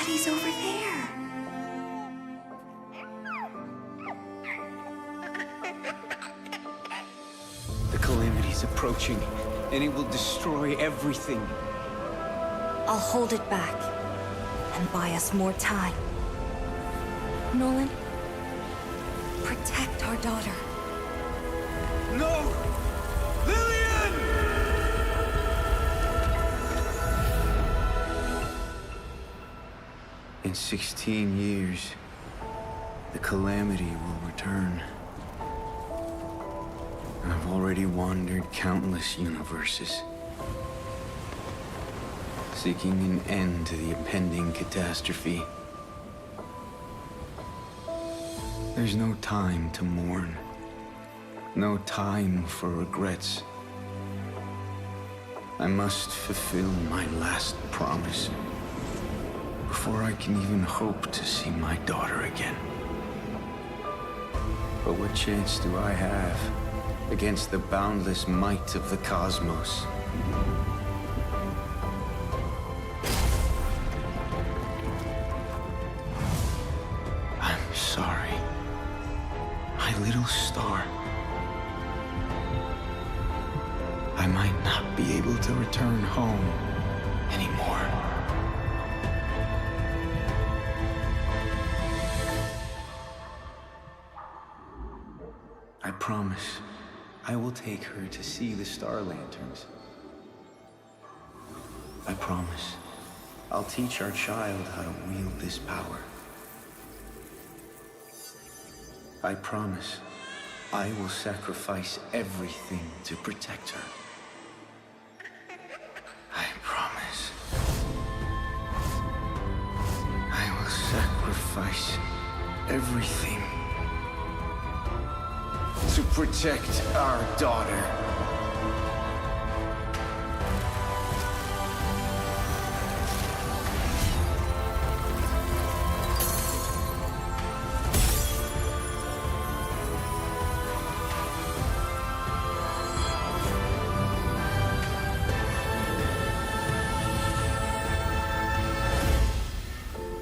Daddy's over there. The calamity's approaching, and it will destroy everything. I'll hold it back and buy us more time. Nolan, protect our daughter. No! Lillian! In 16 years, the calamity will return. I've already wandered countless universes, seeking an end to the impending catastrophe. There's no time to mourn, no time for regrets. I must fulfill my last promise before I can even hope to see my daughter again. But what chance do I have against the boundless might of the cosmos? I'm sorry, my little star. I might not be able to return home anymore. I promise I will take her to see the star lanterns. I promise I'll teach our child how to wield this power. I promise I will sacrifice everything to protect her. I promise I will sacrifice everything to protect our daughter.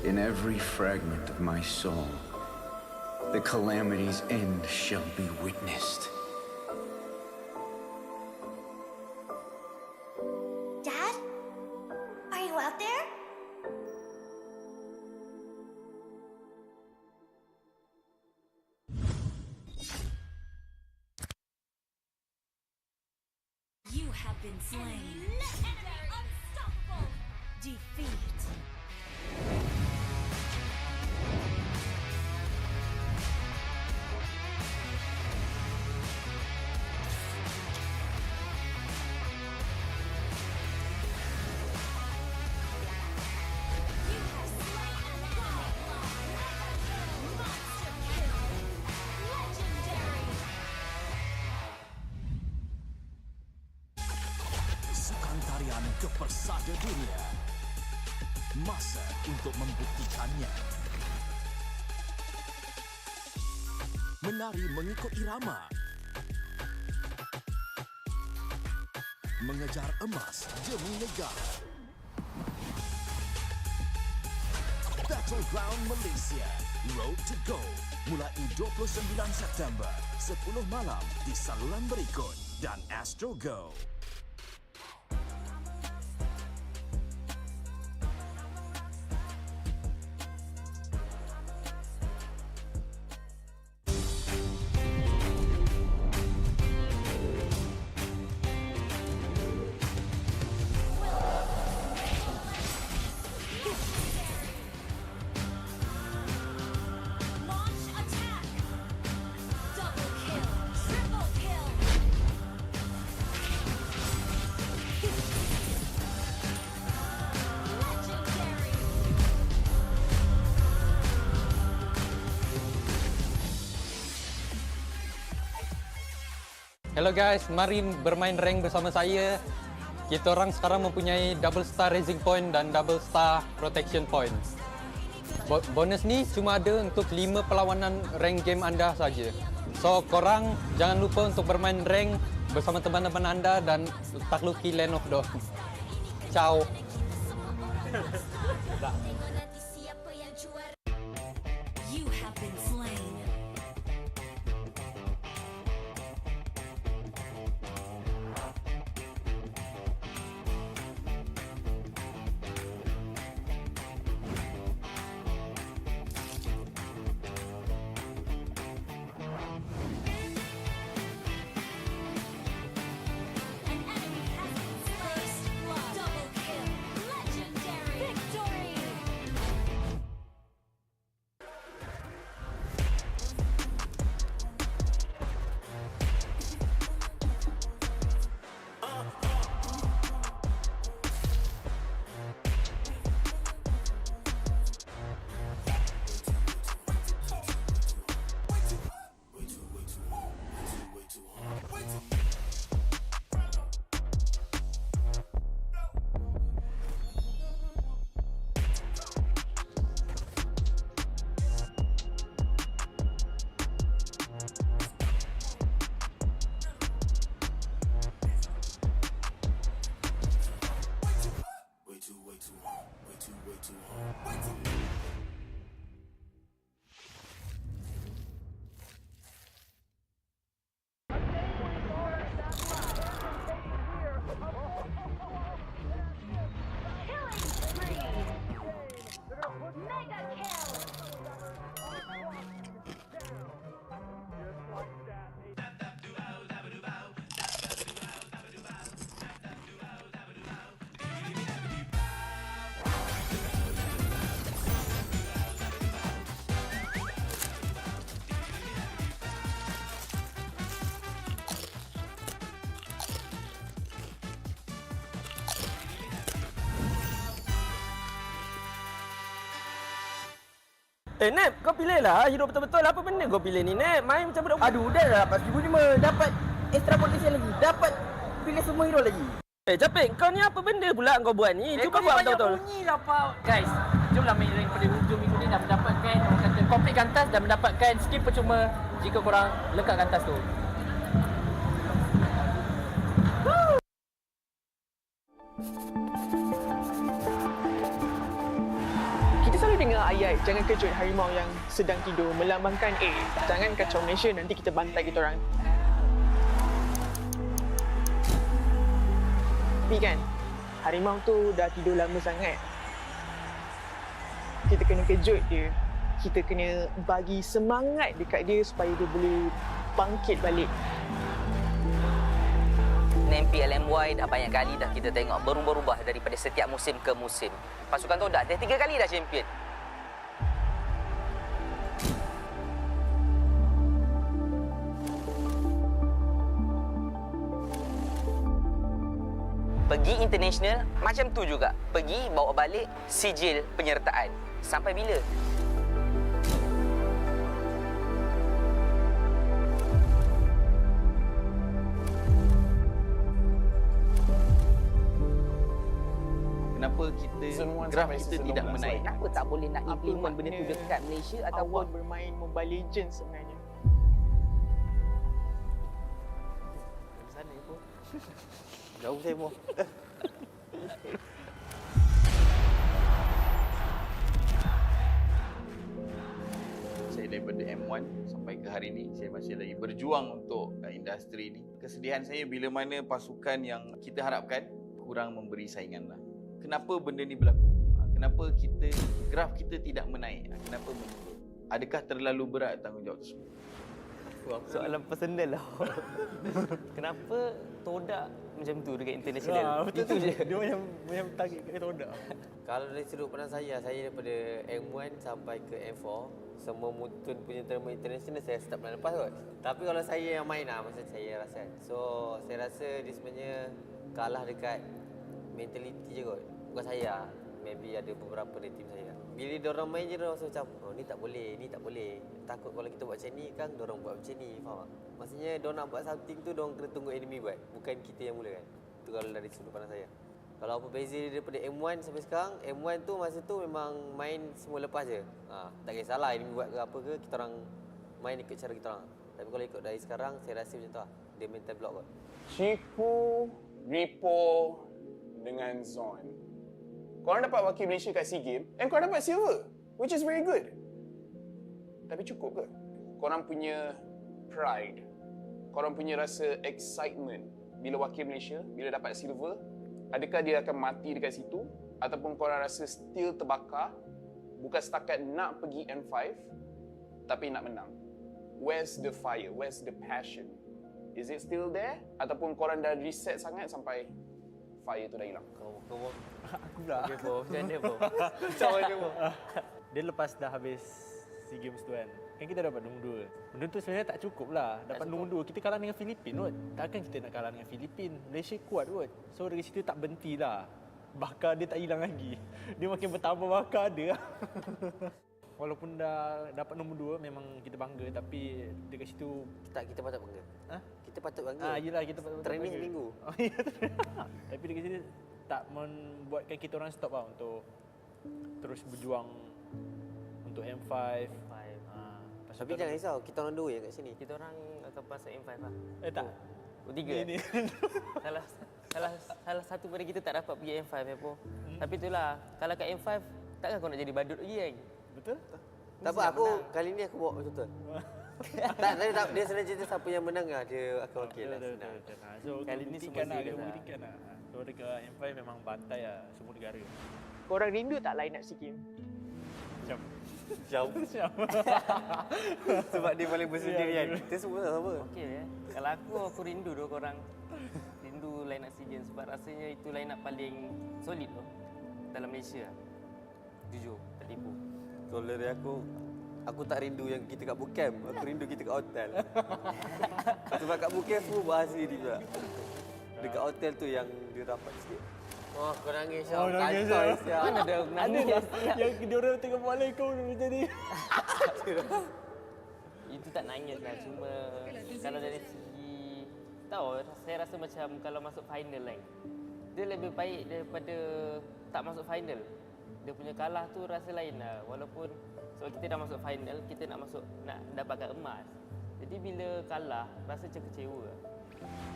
In every fragment of my soul, the calamity's end shall be witnessed. Dad? Are you out there? You have been slain. Legendary, unstoppable. Defeat. Tarian kepersada dunia. Masa untuk membuktikannya. Menari mengikut irama. Mengejar emas demi negara. Battleground Malaysia, Road to Go. Mulai 29 September, 10 malam di saluran berikut dan Astro Go. Hello guys, mari bermain rank bersama saya. Kita orang sekarang mempunyai double star raising point dan double star protection point. Bonus ni cuma ada untuk 5 perlawanan rank game anda saja. So korang jangan lupa untuk bermain rank bersama teman-teman anda dan takluki Land of Dawn. Ciao. have been slain. An enemy has been slain. Double kill. Legendary. Victory. Killing spree. Mega kill. Nep, kau pilih lah hero betul-betul. Apa benda kau pilih ni, Nep? Main macam budak. Aduh, dah dapat 1,500. Dapat extra potensial lagi. Dapat pilih semua hero lagi. Capek, kau ni apa benda pula kau buat ni? Cuba buat betul-betul. Bunyi lah, Pak. Guys, jomlah main rank pada hujung minggu ni dah mendapatkan orang kata complete kantas dan mendapatkan skill percuma jika korang lekat kantas tu. Kita selalu dengar ayat jangan kejut harimau yang sedang tidur, melambangkan jangan kacau Malaysia, nanti kita bantai kita orang. Tapi kan, harimau tu dah tidur lama sangat. Kita kena kejut dia. Kita kena bagi semangat dekat dia supaya dia boleh bangkit balik. MPL MY dah banyak kali dah kita tengok berubah-ubah daripada setiap musim ke musim. Pasukan Todak dah 3 kali dah champion. Pergi international macam tu juga. Pergi bawa balik sijil penyertaan. Sampai bila? Kenapa kita graf kita tidak menaik? Kenapa tak boleh nak implement benda tu dekat Malaysia Awak ataupun bermain Mobile Legends sebenarnya. Sana pun. Jauh saya pun. Saya daripada M1 sampai ke hari ini saya masih lagi berjuang untuk industri ni. Kesedihan saya bila mana pasukan yang kita harapkan kurang memberi saingan lah. Kenapa benda ni berlaku? Kenapa graf kita tidak menaik? Kenapa menurun? Adakah terlalu berat tanggungjawab tersebut? Soalan personal lah. Kenapa Todak macam tu dekat international? betul Itu tu. je. Dia macam target kat Todak. Kalau dari sudut pandang saya daripada M1 sampai ke M4, semua mutun punya tournament international saya start bulan lepas kot. Tapi kalau saya yang main lah, masa saya rasa. So, saya rasa dia sebenarnya kalah dekat mentality je kot. Bukan saya, maybe ada beberapa dari tim saya. Bila diorang main je, diorang rasa macam, oh ni tak boleh, ni tak boleh. Takut kalau kita buat macam ni kan, diorang buat macam ni, faham tak? Maksudnya, diorang nak buat something tu, diorang kena tunggu enemy buat. Bukan kita yang mula kan. Itu kalau dari sudut pandang saya. Kalau apa beza daripada M1 sampai sekarang, M1 tu masa tu memang main semua lepas je. Tak kisahlah enemy buat ke apa ke, kita orang main ikut cara kita orang. Tapi kalau ikut dari sekarang, saya rasa macam tu lah. Dia mental block kot. Shifu, Repo dengan Zon. Korang dapat wakil Malaysia kat SEA Games and korang dapat silver, which is very good. Tapi cukup ke? Korang punya pride, korang punya rasa excitement bila wakil Malaysia, bila dapat silver, adakah dia akan mati dekat situ? Ataupun korang rasa still terbakar, bukan setakat nak pergi M5, tapi nak menang? Where's the fire? Where's the passion? Is it still there? Ataupun korang dah reset sangat sampai fire tu dah hilang? Aku pula. Okay, Bo. Macam mana, Bo? Macam mana, Bo? Dia lepas dah habis SEA Games tu kan kita dapat nombor 2. Benda tu sebenarnya tak cukup lah. Dapat nombor 2. Kita kalah dengan Filipin kot. Takkan kita nak kalah dengan Filipin. Malaysia kuat kot. So dari situ tak berhenti lah. Bakar dia tak hilang lagi. Dia makin bertambah bakar dia. Walaupun dah dapat nombor 2, memang kita bangga. Tapi dekat situ... Tak, kita patut bangga. Ha? Kita patut bangga. Yelah, kita patut training bangga. seminggu. Tapi dekat situ tak membuatkan kita orang stop lah untuk terus berjuang untuk M5. Tapi jangan risau, kita orang 2 yang kat sini. Kita orang akan masuk M5 lah. Tak. Oh, 3. Ini. Salah satu pada kita tak dapat pergi M5 ya, Po. Tapi itulah, kalau kat M5 takkan kau nak jadi badut lagi kan? Betul? Tak apa, kali ni aku bawa betul. tak, dia senang cerita siapa yang menang lah, dia akan wakil lah. So, kali ni semua buktikan lah. So, dekat M5 memang bantai lah semua negara. Korang rindu tak line up SEA Games? Jauh. Sebab dia paling bersedia kan. Kita semua tak sama. Okey ya. Kalau aku rindu tu korang. Rindu line up SEA Games sebab rasanya itu line up paling solid tu dalam Malaysia. Jujur, tak tipu. Kalau dari aku tak rindu yang kita kat bootcamp. Aku rindu kita kat hotel. Sebab kat bootcamp semua bahas sendiri juga. Dekat hotel tu yang dia rapat sikit. Oh, kau nangis Syah. Nangis Syah. Mana ada nangis? Yang dia orang tengok bola kau macam ni. Itu tak nangis lah. Cuma kalau dari segi... Tahu, saya rasa macam kalau masuk final kan. Dia lebih baik daripada tak masuk final. Dia punya kalah tu rasa lain lah. Walaupun sebab kita dah masuk final, kita nak dapatkan emas. Jadi bila kalah, rasa macam kecewa.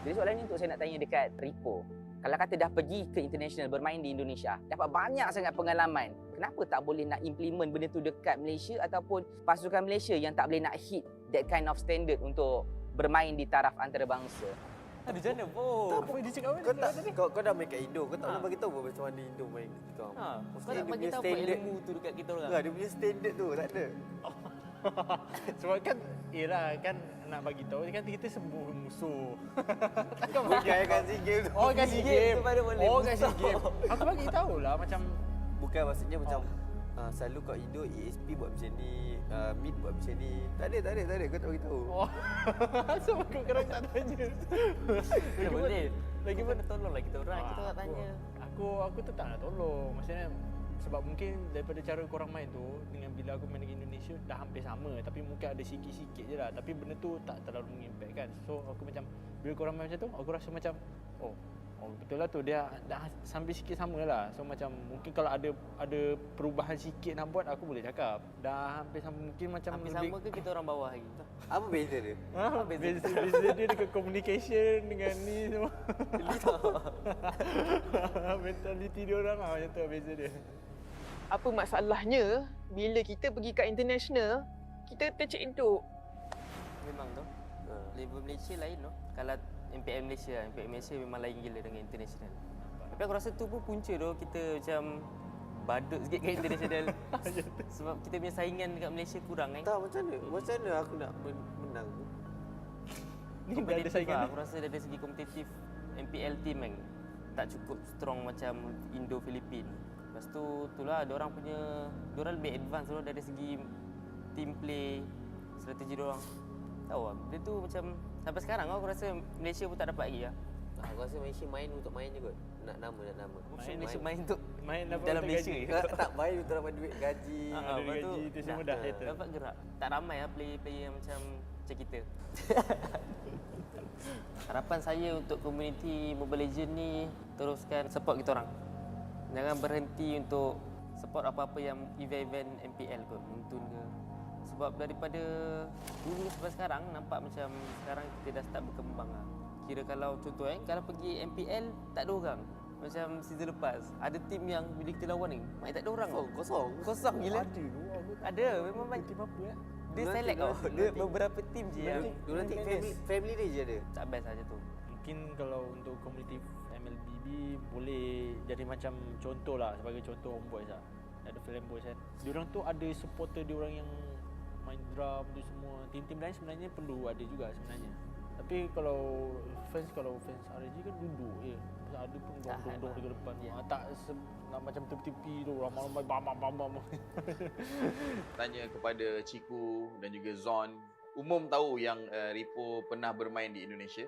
Jadi soalan ni untuk saya nak tanya dekat Ripo. Kalau kata dah pergi ke international bermain di Indonesia, dapat banyak sangat pengalaman. Kenapa tak boleh nak implement benda tu dekat Malaysia ataupun pasukan Malaysia yang tak boleh nak hit that kind of standard untuk bermain di taraf antarabangsa? Aduh, macam mana, Po? Apa dia cakap ni? Kau dah main kat Indo, kau tak boleh bagi tahu macam mana Indo main kita orang. Kau nak bagi tahu apa ilmu tu dekat kita orang. Dia punya standard tu, tak ada. Sebab kan, kan nak bagi tahu kan kita semua musuh. Takkan bukan kat SEA Games. Oh, kat SEA Games. Oh, kat SEA Games. Aku bagi tahulah macam bukan maksudnya macam selalu kat Indo ESP buat macam ni, Mid buat macam ni. Tak ada. Kau tak bagi tahu. Oh. Sebab kau kerang tak tanya. Lagi mana tolonglah kita orang, kita tak tanya. Aku tu tak nak tolong. Maksudnya sebab mungkin daripada cara korang main tu dengan bila aku main dengan Indonesia dah hampir sama, tapi mungkin ada sikit-sikit je lah, tapi benda tu tak terlalu mengimpact kan. So aku macam bila korang main macam tu aku rasa macam oh betul lah tu, dia dah sampai sikit sama lah. So macam mungkin kalau ada perubahan sikit nak buat, aku boleh cakap dah hampir sama, mungkin macam hampir lebih... sama ke kita orang bawah lagi? Apa beza dia? Beza dia dekat communication dengan ni semua. Mentality dia orang lah macam tu beza dia. Apa masalahnya bila kita pergi kat international, kita tercek induk? Memang tu. Level Malaysia lain tu. Kalau MPL Malaysia memang lain gila dengan international. Tapi aku rasa tu pun punca tu kita macam badut sikit kat international. Sebab kita punya saingan dekat Malaysia kurang kan. Tak, macam mana aku nak menang? Ni dah ada saingan. Aku rasa dari segi kompetitif MPL team kan tak cukup strong macam Indo-Filipin. Lepas tu itulah diorang lebih advance tu dari segi team play, strategi diorang. Tahu lah, dia tu macam sampai sekarang aku rasa Malaysia pun tak dapat lagi lah. Aku rasa Malaysia main untuk main je kot. Nak nama. Malaysia main untuk dalam Malaysia je. Tak main untuk dapat duit gaji. Gaji tu semua dah settle. Dapat gerak. Tak ramai lah player-player yang macam kita. Harapan saya untuk komuniti Mobile Legends ni teruskan support kita orang. Jangan berhenti untuk support apa-apa yang event-event MPL kot, Muntun ke. Sebab daripada dulu sampai sekarang nampak macam sekarang kita dah start berkembang lah. Kira kalau contoh kalau pergi MPL tak ada orang. Macam season lepas ada tim yang bila kita lawan ni main tak ada orang. Kosong gila. Ada memang main tim apa Dia Lunatic, select tau. Dia Lunatic. beberapa team je yang Lunatic family dia je ada. tak best lah macam tu. Mungkin kalau untuk komuniti MLBB boleh jadi macam contoh lah, sebagai contoh Homebois lah. Ada Homebois kan. Diorang tu ada supporter diorang yang main drum tu semua. Tim-tim lain sebenarnya perlu ada juga sebenarnya. Tapi kalau fans RSG kan duduk je. Ada pun dong-dong dekat depan. Tak nak macam tepi-tepi tu ramai-ramai bam. Tanya kepada Ciku dan juga Zon. Umum tahu yang Ripo pernah bermain di Indonesia.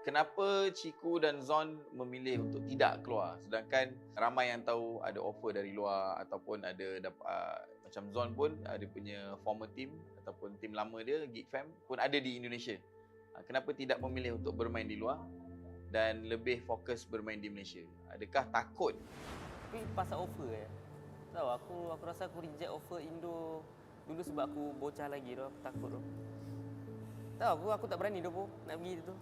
Kenapa Ciku dan Zon memilih untuk tidak keluar? Sedangkan ramai yang tahu ada offer dari luar ataupun ada macam Zon pun ada punya former team ataupun team lama dia, Geek Fam pun ada di Indonesia. Kenapa tidak memilih untuk bermain di luar dan lebih fokus bermain di Malaysia? Adakah takut? Tapi pasal offer tahu aku rasa aku reject offer Indo dulu sebab aku bocah lagi tu, aku takut tu. Tahu aku tak berani tu nak pergi tu.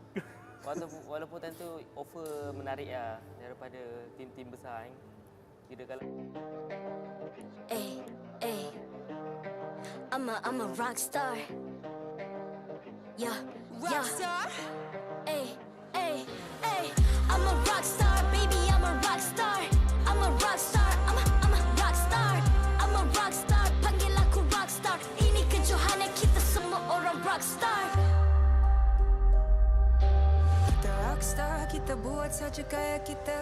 Walaupun time tu offer menarik lah daripada tim-tim besar kan. Kira kalau I'm a rock star. Yeah, rock star. I'm a rock star, baby. I'm a rock star. I'm a rock star. I'm a rock star. I'm a rock star. Panggil aku rock star. Ini kejohanan kita semua orang rock star. Kita rock star, kita buat saja gaya kita.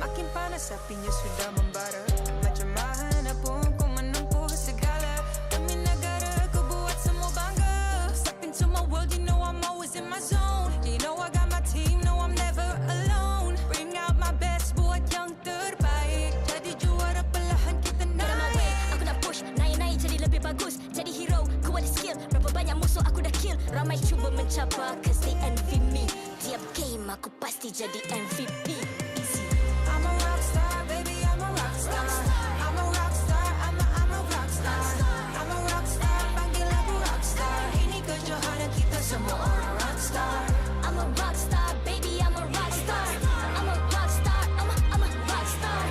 Makin panas apinya sudah membara. Macam mana pun kau menempuh segala demi negara, kau buat semua bangga. Step into my world, you know I'm always in my zone. You know I got my team, no I'm never alone. Bring out my best, buat yang terbaik. Jadi juara perlahan kita naik. Aku nak push, naik-naik jadi lebih bagus. Jadi hero, ku ada skill. Berapa banyak musuh aku dah kill. Ramai cuba mencabar, cause they envy me. Tiap game aku pasti jadi MVP. Easy. I'm a rock star, baby, I'm a rock star. I'm a rock star, I'm a rock star. I'm a rock star, panggil aku rock star. Ini kejohanan kita semua orang rock star. I'm a rock star, baby, I'm a rock star. I'm a rock star, I'm a rock star.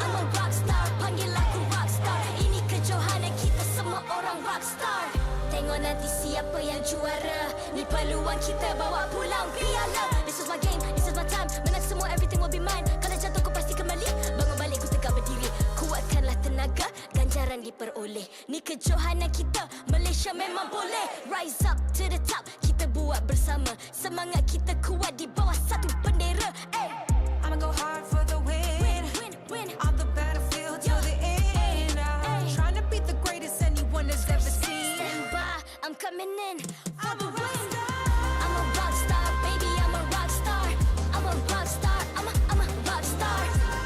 I'm a rock star, panggil aku rock star. Ini kejohanan kita semua orang rock star. Tengok nanti siapa yang juara. Ni peluang kita bawa pulang piala. This is my game, this is my time. Menang semua, everything will be mine. Kalau jatuh kau pasti kembali. Bangun balik ku tegak berdiri. Kuatkanlah tenaga, ganjaran diperoleh. Ni kejohanan kita, Malaysia memang boleh. Rise up to the top, kita buat bersama. Semangat kita kuat di bawah satu bendera. I'ma go hard for the win. Win. On the battlefield till the end. Trying to beat the greatest anyone has ever seen. Stand by, I'm coming in for the win. I'm a rock star, baby, I'm a rock star. I'm a rock star, I'm a rock star.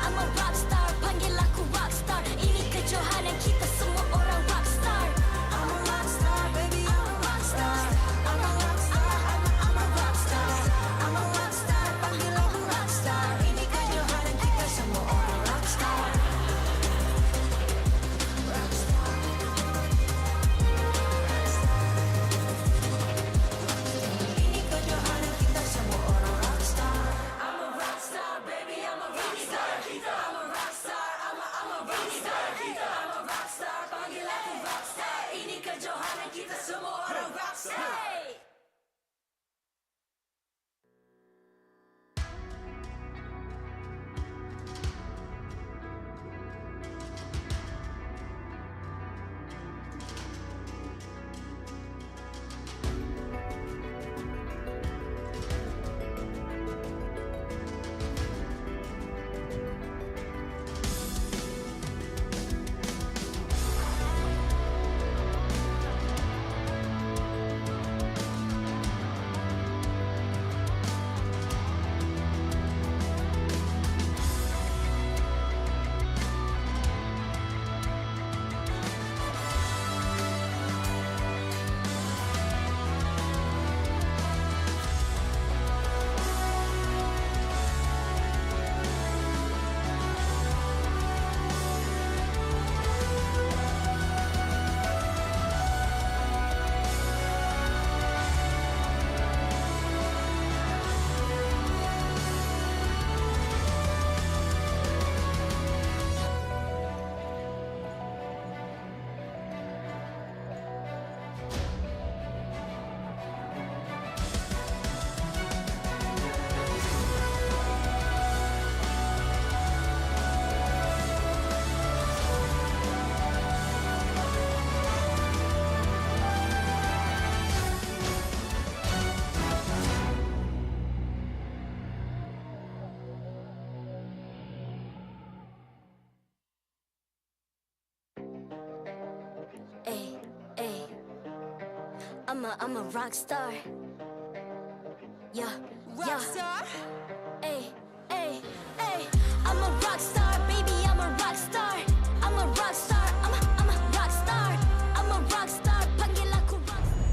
I'm a rock star, panggil aku rock star. Ini kejohanan kita semua orang rock star. I'm a rock star, baby, I'm a rock star. I'm a rock star, I'm a rock star. I'm a rock star, panggil aku rock star. Ini kejohanan kita semua orang rock star. Rock star. Ay, ay. I'm a rock star. Yeah, rock star. Ay, ay, ay. I'm a rock star, baby. I'm a rock star. I'm a rock star. I'm a rock star. I'm a rock star. Panggil aku rock star.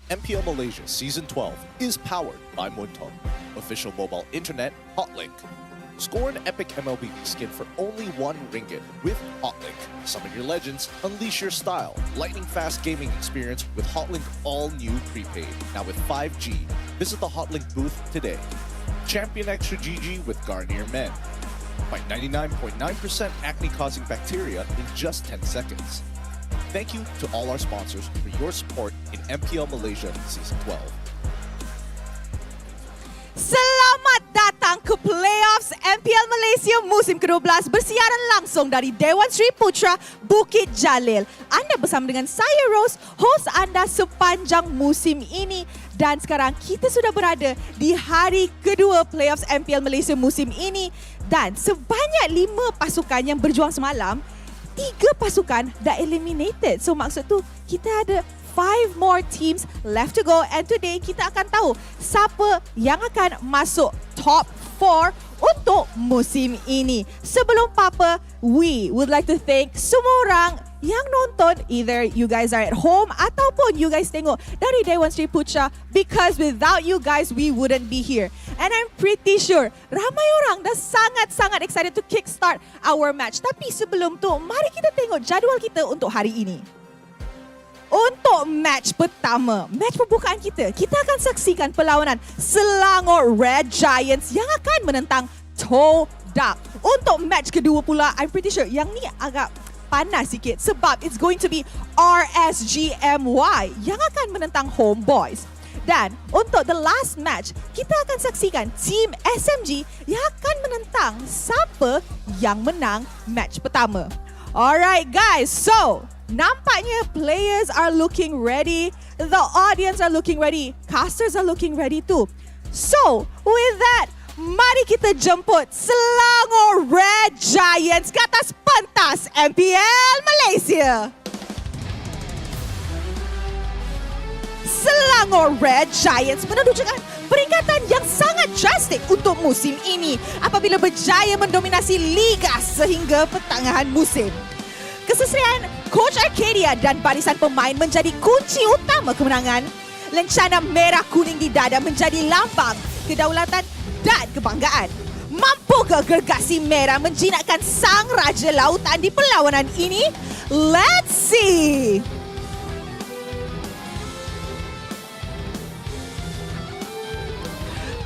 MPL Malaysia Season 12 is powered by Muntong, official mobile internet hotlink. Score an epic MLB skin for only RM1 with Hotlink. Summon your legends, unleash your style. Lightning-fast gaming experience with Hotlink all-new prepaid. Now with 5G. Visit the Hotlink booth today. Champion Extra GG with Garnier Men. Fight 99.9% acne-causing bacteria in just 10 seconds. Thank you to all our sponsors for your support in MPL Malaysia Season 12. Selamat datang ke Playoffs MPL Malaysia musim ke-12 bersiaran langsung dari Dewan Sri Putra Bukit Jalil. Anda bersama dengan saya Rose, host anda sepanjang musim ini. Dan sekarang kita sudah berada di hari kedua Playoffs MPL Malaysia musim ini. Dan sebanyak 5 pasukan yang berjuang semalam, 3 pasukan dah eliminated. So maksud tu kita ada 5 more teams left to go, and today kita akan tahu siapa yang akan masuk top 4 untuk musim ini. Sebelum apa-apa, we would like to thank semua orang yang nonton, either you guys are at home ataupun you guys tengok dari Dewan Sri Putra, because without you guys we wouldn't be here. And I'm pretty sure ramai orang dah sangat-sangat excited to kickstart our match. Tapi sebelum tu, mari kita tengok jadual kita untuk hari ini. Untuk match pertama, match pembukaan kita akan saksikan perlawanan Selangor Red Giants yang akan menentang Todak. Untuk match kedua pula, I'm pretty sure yang ni agak panas sikit sebab it's going to be RSG MY yang akan menentang Homebois. Dan untuk the last match, kita akan saksikan Team SMG yang akan menentang siapa yang menang match pertama. Alright guys, so nampaknya players are looking ready, the audience are looking ready, casters are looking ready too. So, with that, mari kita jemput Selangor Red Giants ke atas pentas MPL Malaysia. Selangor Red Giants menunjukkan peringatan yang sangat drastik untuk musim ini apabila berjaya mendominasi liga sehingga pertengahan musim. Kesesrian Coach Arcadia dan barisan pemain menjadi kunci utama kemenangan. Lencana merah kuning di dada menjadi lambang kedaulatan dan kebanggaan. Mampukah gergasi merah menjinakkan sang raja lautan di perlawanan ini? Let's see.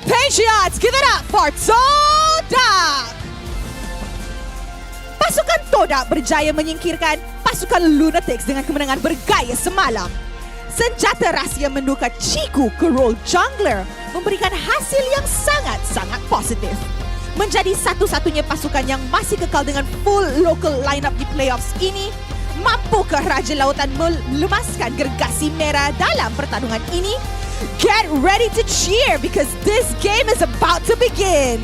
Patriots, give it up for Todak! Pasukan Todak berjaya menyingkirkan pasukan Lunatics dengan kemenangan bergaya semalam. Senjata rahsia menukar Ciku ke role jungler memberikan hasil yang sangat-sangat positif. Menjadi satu-satunya pasukan yang masih kekal dengan full local lineup di playoffs ini, mampukah Raja Lautan melemaskan gergasi merah dalam pertarungan ini? Get ready to cheer because this game is about to begin.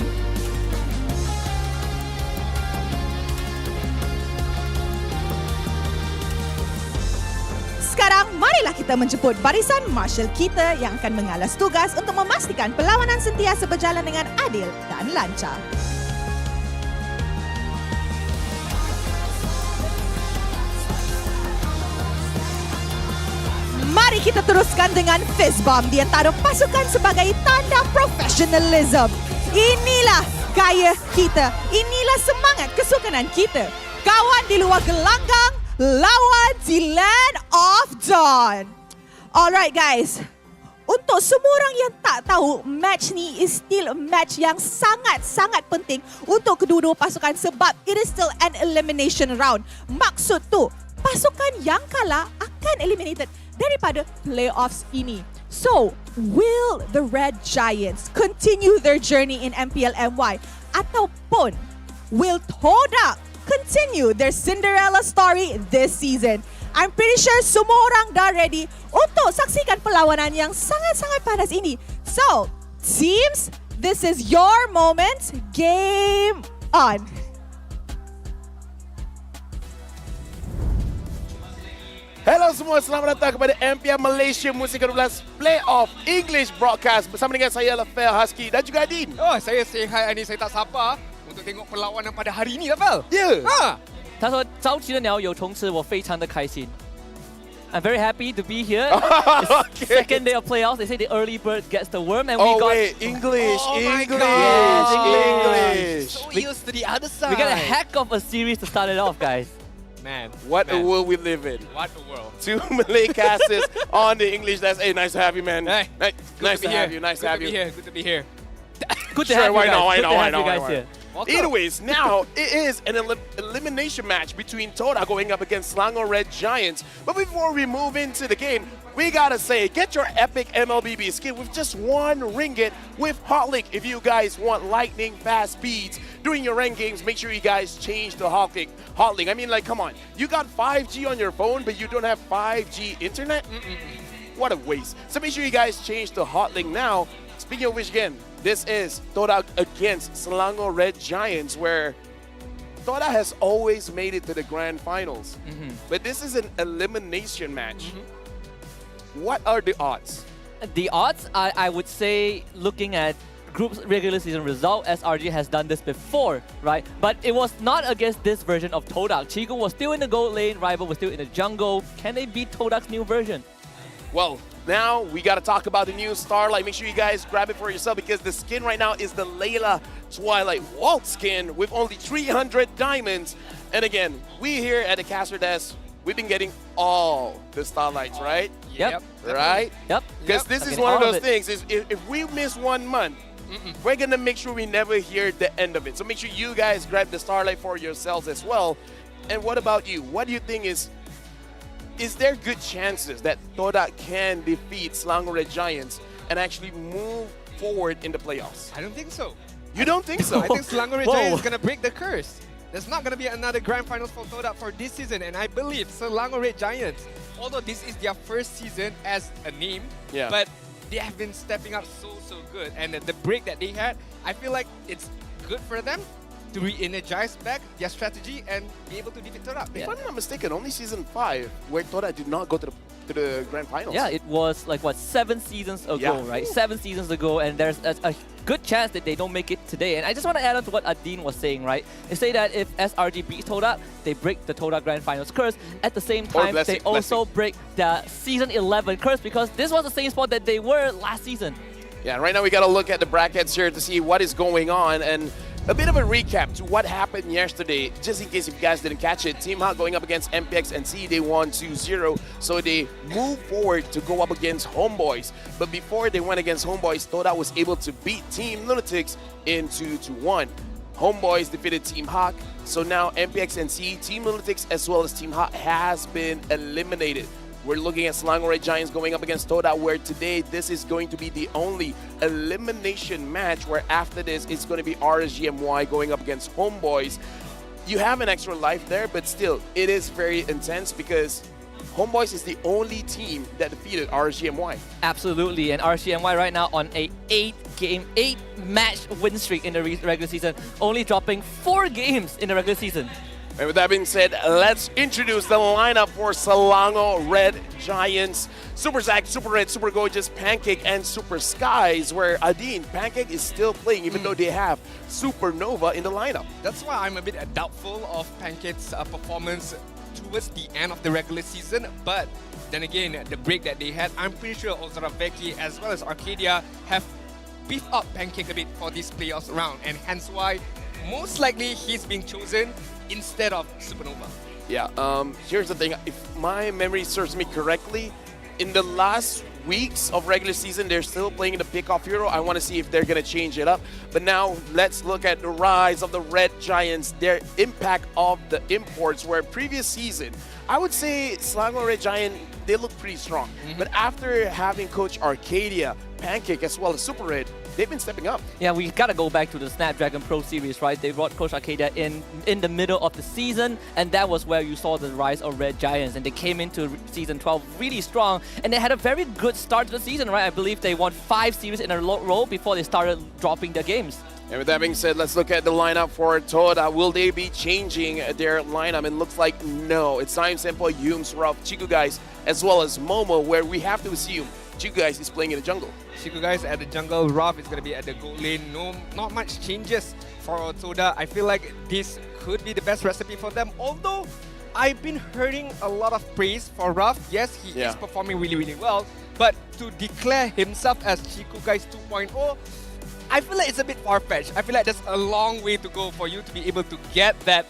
Sekarang, marilah kita menjemput barisan marshal kita yang akan mengalas tugas untuk memastikan perlawanan sentiasa berjalan dengan adil dan lancar. Mari kita teruskan dengan fist bump di antara pasukan sebagai tanda profesionalism. Inilah gaya kita. Inilah semangat kesukanan kita. Kawan di luar gelanggang, lawan di Land of Dawn. Alright guys, untuk semua orang yang tak tahu, match ni is still a match yang sangat-sangat penting untuk kedua-dua pasukan sebab it is still an elimination round. Maksud tu, pasukan yang kalah akan eliminated daripada playoffs ini. So, will the Red Giants continue their journey in MPL MY ataupun will Todak continue their Cinderella story this season? I'm pretty sure semua orang dah ready untuk saksikan perlawanan yang sangat-sangat panas ini. So, teams, this is your moment. Game on. Hello semua, selamat datang kepada MPL Malaysia musim ke-12 Playoff English Broadcast bersama dengan saya Lafel Husky dan juga Adin. Oh, saya say hi Ani, saya tak sabar untuk tengok perlawanan pada hari ini, Lafel. Ya. Ha. 他说着急的鸟有虫吃，我非常的开心。I'm very happy to be here. It's second day of playoffs. They say the early bird gets the worm, and we got English. Yes, English. So used to the other side. We got a heck of a series to start it off, guys. Man, what a world we live in. What a world. Two Malay casters on the English. That's nice to have you, man. Hey, nice to have you. Nice to have you. Good to be here. Good to have you guys. Good to have you guys here. Anyways, now it is an elimination match between Todak going up against Selangor Red Giants. But before we move into the game, we gotta say, get your epic MLBB skin with just RM1 with Hotlink. If you guys want lightning fast speeds during your rank games, make sure you guys change to Hotlink. I mean, like, come on. You got 5G on your phone, but you don't have 5G internet? What a waste. So make sure you guys change to Hotlink now. Speaking of which, again, this is Todak against Selangor Red Giants, where Todak has always made it to the grand finals. But this is an elimination match. What are the odds? The odds, I would say, looking at group's regular season result, SRG has done this before, right? But it was not against this version of Todak. Chigo was still in the gold lane, Rival was still in the jungle. Can they beat Todak's new version? Well, now we got to talk about the new Starlight. Make sure you guys grab it for yourself because the skin right now is the Layla Twilight Walt skin with only 300 diamonds. And again, we here at the caster desk, we've been getting all the Starlights, right? Yep. Right? Yep. Because this is one of those things, is if we miss 1 month, we're going to make sure we never hear the end of it. So make sure you guys grab the Starlight for yourselves as well. And what about you? What do you think is there good chances that Todak can defeat Selangor Red Giants and actually move forward in the playoffs? I don't think so. You don't think so? I think Selangor Red Giants is going to break the curse. There's not going to be another grand finals for Todak for this season, and I believe Selangor Red Giants, although this is their first season as a name, but they have been stepping up so good. And the break that they had, I feel like it's good for them to re-energize back their strategy and be able to defeat Todak. If I'm not mistaken, only season 5 where Todak did not go to the grand finals. Yeah, it was like, what, 7 seasons ago, right? 7 seasons ago, and there's a good chance that they don't make it today. And I just want to add on to what Adin was saying, right? They say that if SRG beats Todak, they break the Todak grand finals curse. At the same time, they also break the season 11 curse because this was the same spot that they were last season. Yeah, right now we got to look at the brackets here to see what is going on. And a bit of a recap to what happened yesterday, just in case if you guys didn't catch it. Team Hawk going up against MPX and C, they won 2-0, so they moved forward to go up against Homebois. But before they went against Homebois, Todak was able to beat Team Lunatics in 2-1. Homebois defeated Team Hawk, so now MPX and C, Team Lunatics as well as Team Hawk has been eliminated. We're looking at Selangor Red Giants going up against Todak, where today this is going to be the only elimination match, where after this it's going to be RSG MY going up against Homebois. You have an extra life there, but still, it is very intense because Homebois is the only team that defeated RSG MY. Absolutely, and RSG MY right now on a 8-match win streak in the regular season, only dropping 4 games in the regular season. And with that being said, let's introduce the lineup for Selangor Red Giants. Super Zack, Super Red, Super Gorgeous, Pancake, and Super Skies, where Adin, Pancake is still playing even though they have Supernova in the lineup. That's why I'm a bit doubtful of Pancake's performance towards the end of the regular season. But then again, the break that they had, I'm pretty sure Ozara Veki as well as Arcadia have beefed up Pancake a bit for this playoffs round. And hence why, most likely, he's being chosen instead of Supernova. Yeah, here's the thing. If my memory serves me correctly, in the last weeks of regular season, they're still playing the pick-off hero. I want to see if they're going to change it up. But now, let's look at the rise of the Red Giants, their impact of the imports, where previous season, I would say Selangor Red Giant, they look pretty strong. But after having Coach Arcadia, Pancake, as well as Super Red, they've been stepping up. Yeah, we got to go back to the Snapdragon Pro Series, right? They brought Coach Arcadia in the middle of the season, and that was where you saw the rise of Red Giants. And they came into Season 12 really strong, and they had a very good start to the season, right? I believe they won 5 series in a row before they started dropping their games. And with that being said, let's look at the lineup for Todak. Will they be changing their lineup? And looks like no. It's Time Senpai, Yums, Ralph, Chiku Guys, as well as Momo, where we have to assume Chiku Guys is playing in the jungle. Chiku Guys at the jungle, Ralph is going to be at the gold lane. Not much changes for Todak. I feel like this could be the best recipe for them. Although, I've been hearing a lot of praise for Ralph. Yes, he is performing really, really well. But to declare himself as Chiku Guys 2.0, I feel like it's a bit far-fetched. I feel like there's a long way to go for you to be able to get that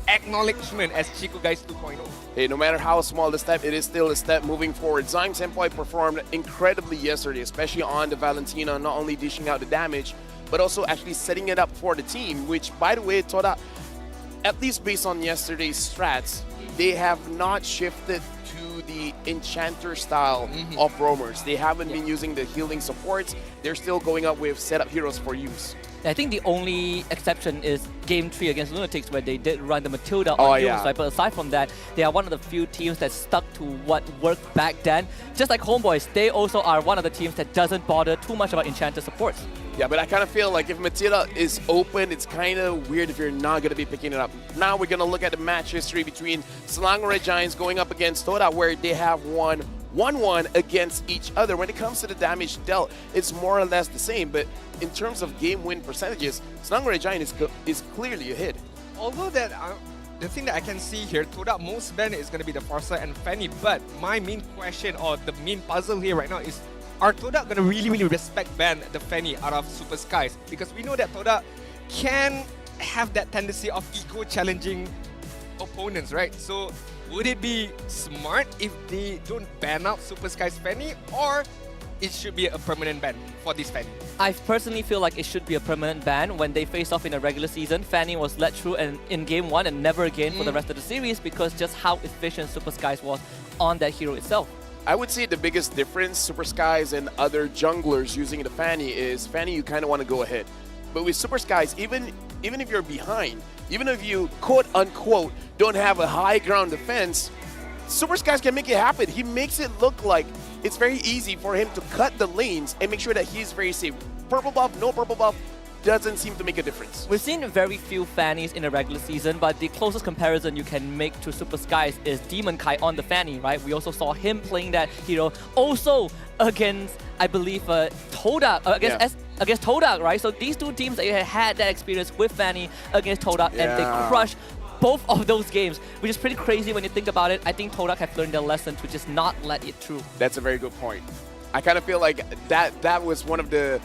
acknowledgement as Chiku Guys 2.0. Hey, no matter how small the step, it is still a step moving forward. Zyme Senpai performed incredibly yesterday, especially on the Valentina, not only dishing out the damage, but also actually setting it up for the team, which, by the way, Todak, at least based on yesterday's strats, they have not shifted to the Enchanter style of roamers. They haven't been using the healing supports. They're still going up with setup heroes for use. I think the only exception is Game 3 against Lunatics, where they did run the Matilda on Yums, right? But aside from that, they are one of the few teams that stuck to what worked back then. Just like Homebois, they also are one of the teams that doesn't bother too much about Enchanter supports. Yeah, but I kind of feel like if Matilda is open, it's kind of weird if you're not going to be picking it up. Now we're going to look at the match history between Selangor Red Giants going up against Todak, where they have won 1-1 against each other. When it comes to the damage dealt, it's more or less the same, but in terms of game win percentages, Selangor Red Giant is clearly ahead. Although that the thing that I can see here, Todak most ban is going to be the Forza and Fanny, but my main question or the main puzzle here right now is, are Todak going to really respect ban the Fanny out of Super Skies? Because we know that Todak can have that tendency of ego challenging opponents, right? So would it be smart if they don't ban out Super Skies Fanny, or it should be a permanent ban for this Fanny? I personally feel like it should be a permanent ban. When they faced off in a regular season, Fanny was let through in Game 1 and never again for the rest of the series, because just how efficient Super Skies was on that hero itself. I would say the biggest difference, Super Skies and other junglers using the Fanny, is Fanny you kind of want to go ahead. But with Super Skies, even if you're behind, even if you quote-unquote don't have a high ground defense, Super Skies can make it happen. He makes it look like it's very easy for him to cut the lanes and make sure that he's very safe. Purple buff, no purple buff, doesn't seem to make a difference. We've seen very few Fannies in the regular season, but the closest comparison you can make to Super Skies is Demon Kai on the Fanny, right? We also saw him playing that hero also against, I believe, Todak, against Todak, right? So these two teams that had that experience with Fanny against Todak, and they crushed both of those games, which is pretty crazy when you think about it. I think Todak have learned their lesson to just not let it through. That's a very good point. I kind of feel like that was one of the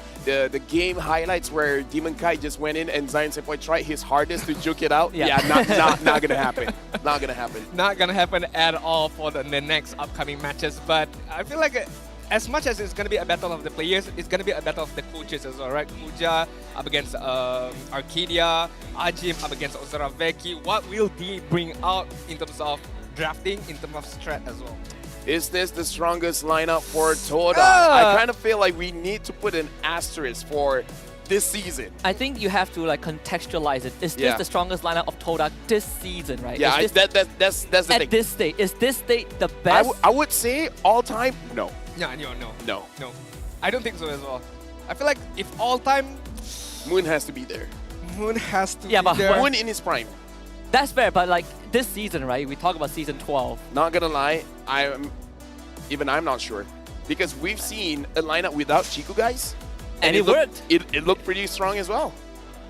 game highlights where Demon Kai just went in and Zion Senpai tried his hardest to juke it out. Not gonna happen. Not gonna happen. Not gonna happen at all for the next upcoming matches. But I feel like as much as it's gonna be a battle of the players, it's gonna be a battle of the coaches as well, right? Muja up against Arcadia, Ajim up against Osaraveki. What will they bring out in terms of drafting, in terms of strat as well? Is this the strongest lineup for Todak? I kind of feel like we need to put an asterisk for this season. I think you have to like contextualize it. Is this the strongest lineup of Todak this season, right? Yeah, that's the thing. At this state, is this state the best? I would say all time, no. No. I don't think so as well. I feel like if all time, Moon has to be there. Moon has to be there. Moon in his prime. That's fair, but like this season, right? We talk about season 12. Not gonna lie, I'm not sure, because we've seen a lineup without Chiku Guys, and it worked. It looked pretty strong as well,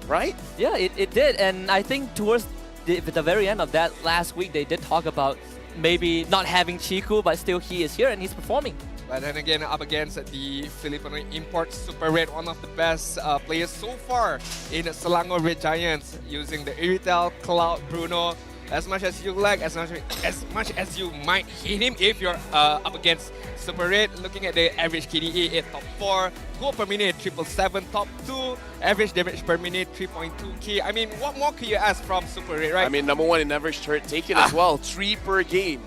right? Yeah, it did, and I think towards the very end of that last week, they did talk about maybe not having Chiku, but still he is here and he's performing. But then again, up against the Filipino import Super Red, one of the best players so far in Selangor Red Giants, using the Iritel, Cloud, Bruno. As much as you like, as much as you might hate him if you're up against Super Red, looking at the average KDA at top 4, goal per minute 777, top 2, average damage per minute 3.2k. I mean, what more could you ask from Super Red, right? I mean, number 1 in average turret taken as well, 3 per game.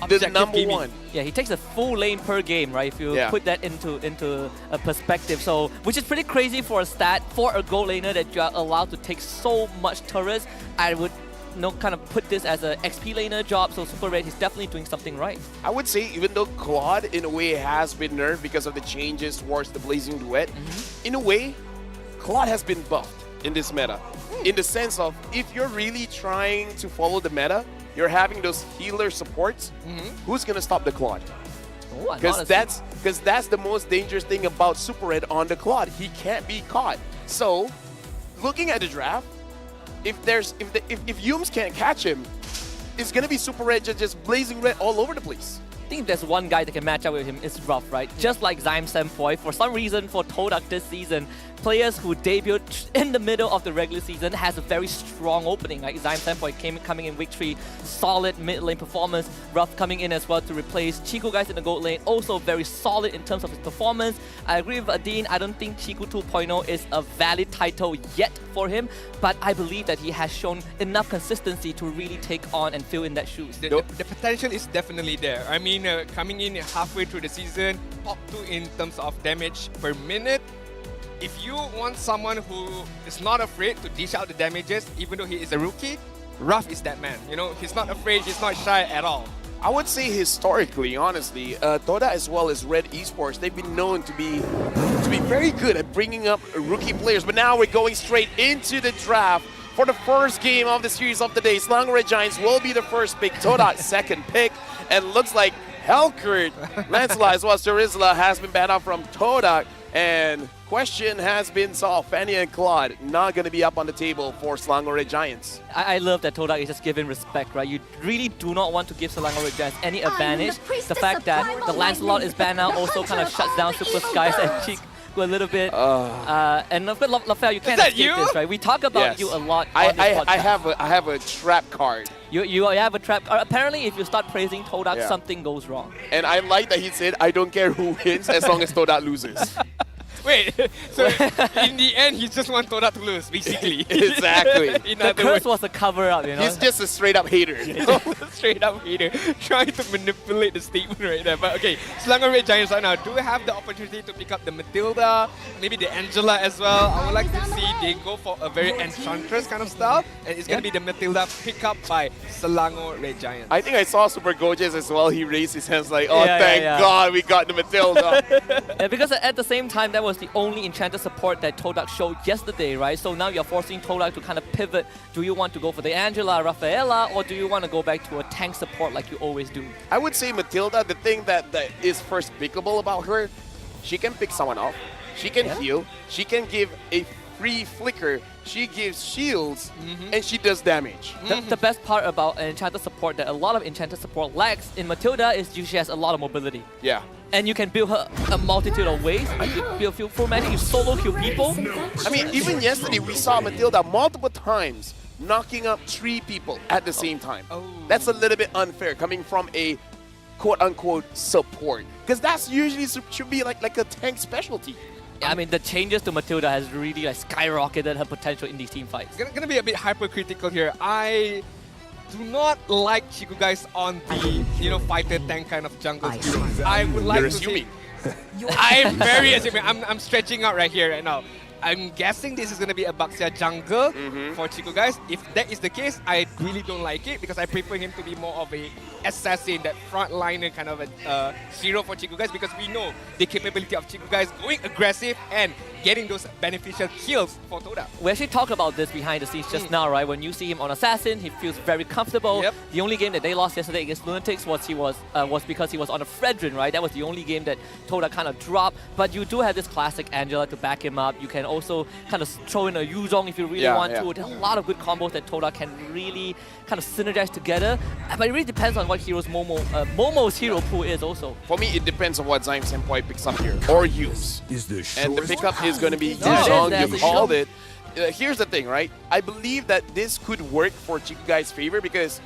The number 1. Yeah, he takes a full lane per game, right? If you put that into a perspective, so which is pretty crazy for a stat for a gold laner that you are allowed to take so much turrets. I would kind of put this as an XP laner job, so Super Red is definitely doing something right. I would say even though Claude in a way has been nerfed because of the changes towards the Blazing Duet, in a way, Claude has been buffed in this meta. In the sense of, if you're really trying to follow the meta, you're having those healer supports, who's going to stop the Claude? Because that's the most dangerous thing about Super Red on the Claude. He can't be caught. So, looking at the draft, if Yums can't catch him, it's gonna be Super Red just blazing red all over the place. I think there's one guy that can match up with him, it's Ruff, right? Just like Zyme Senpoi, for some reason for Todak this season, players who debuted in the middle of the regular season has a very strong opening. Like Zyme Senpoi coming in week 3, solid mid lane performance. Ruff coming in as well to replace Chico guys in the gold lane, also very solid in terms of his performance. I agree with Adine, I don't think Chico 2.0 is a valid title yet for him, but I believe that he has shown enough consistency to really take on and fill in that shoes. The potential is definitely there. I mean, coming in halfway through the season, top 2 in terms of damage per minute. If you want someone who is not afraid to dish out the damages, even though he is a rookie, Ruff is that man. You know, he's not afraid, he's not shy at all. I would say historically, honestly, Todak as well as Red Esports, they've been known to be very good at bringing up rookie players. But now we're going straight into the draft for the first game of the series of the day. Selangor Red Giants will be the first pick, Todak second pick, and looks like Helkert, Lancelot as well as Terizla has been banned out from Todak, and question has been solved. Fanny and Claude not going to be up on the table for Selangor Red Giants. I love that Todak is just giving respect, right? You really do not want to give Selangor Red Giants any advantage. The fact that the Lancelot is banned out also kind of shuts down Super Skies and Cheek a little bit. And of course, Lafayette, you can't escape this, right? We talk about you a lot on this podcast. I have a trap card. You have a trap. Apparently, if you start praising Todak, something goes wrong. And I like that he said, I don't care who wins as long as Todak loses. Wait, so in the end, he just wants Todak to lose, basically. Exactly. The curse was a cover-up, you know? He's just a straight-up hater. Straight-up hater. Trying to manipulate the statement right there. But okay, Selangor Red Giants right now do have the opportunity to pick up the Matilda, maybe the Angela as well. I would like to see they go for a very Enchantress kind of style. And it's going to be the Matilda pick up by Selangor Red Giants. I think I saw Super Gorgeous as well. He raised his hands like, oh, thank God we got the Matilda. Because at the same time, that was the only enchanted support that Todak showed yesterday, right? So now you're forcing Todak to kind of pivot. Do you want to go for the Angela, Rafaela, or do you want to go back to a tank support like you always do? I would say Matilda, the thing that is first pickable about her, she can pick someone off, she can heal, she can give a free flicker, she gives shields, and she does damage. The best part about an enchanted support that a lot of enchanted support lacks in Matilda is she has a lot of mobility. Yeah. And you can build her a multitude of ways. You can build full magic, you solo kill people. I mean, even yesterday we saw Matilda multiple times knocking up 3 people at the same time. That's a little bit unfair coming from a quote-unquote support. Because that's usually should be like a tank specialty. Yeah, I mean, the changes to Matilda has really skyrocketed her potential in these team fights. It's gonna be a bit hypercritical here. I do not like Chico guys on the fighter tank kind of jungle. I would like to say I'm very assuming. I'm stretching out right here right now. I'm guessing this is going to be a Baxia jungle for Chico guys. If that is the case, I really don't like it because I prefer him to be more of a assassin, that frontliner kind of a hero for Chico guys, because we know the capability of Chico guys going aggressive and getting those beneficial kills for Todak. We actually talked about this behind the scenes just now, right? When you see him on Assassin, he feels very comfortable. The only game that they lost yesterday against Lunatics was because he was on a Fredrin, right? That was the only game that Todak kind of dropped. But you do have this classic Angela to back him up. You can also kind of throw in a Yuzhong if you really want to. There's a lot of good combos that Todak can really kind of synergize together. But it really depends on what hero's Momo's hero pool is also. For me, it depends on what Zyme Senpai picks up here, or use. And the pickup is going to be Yuzhong, you called it. Here's the thing, right? I believe that this could work for Chico Guy's favor because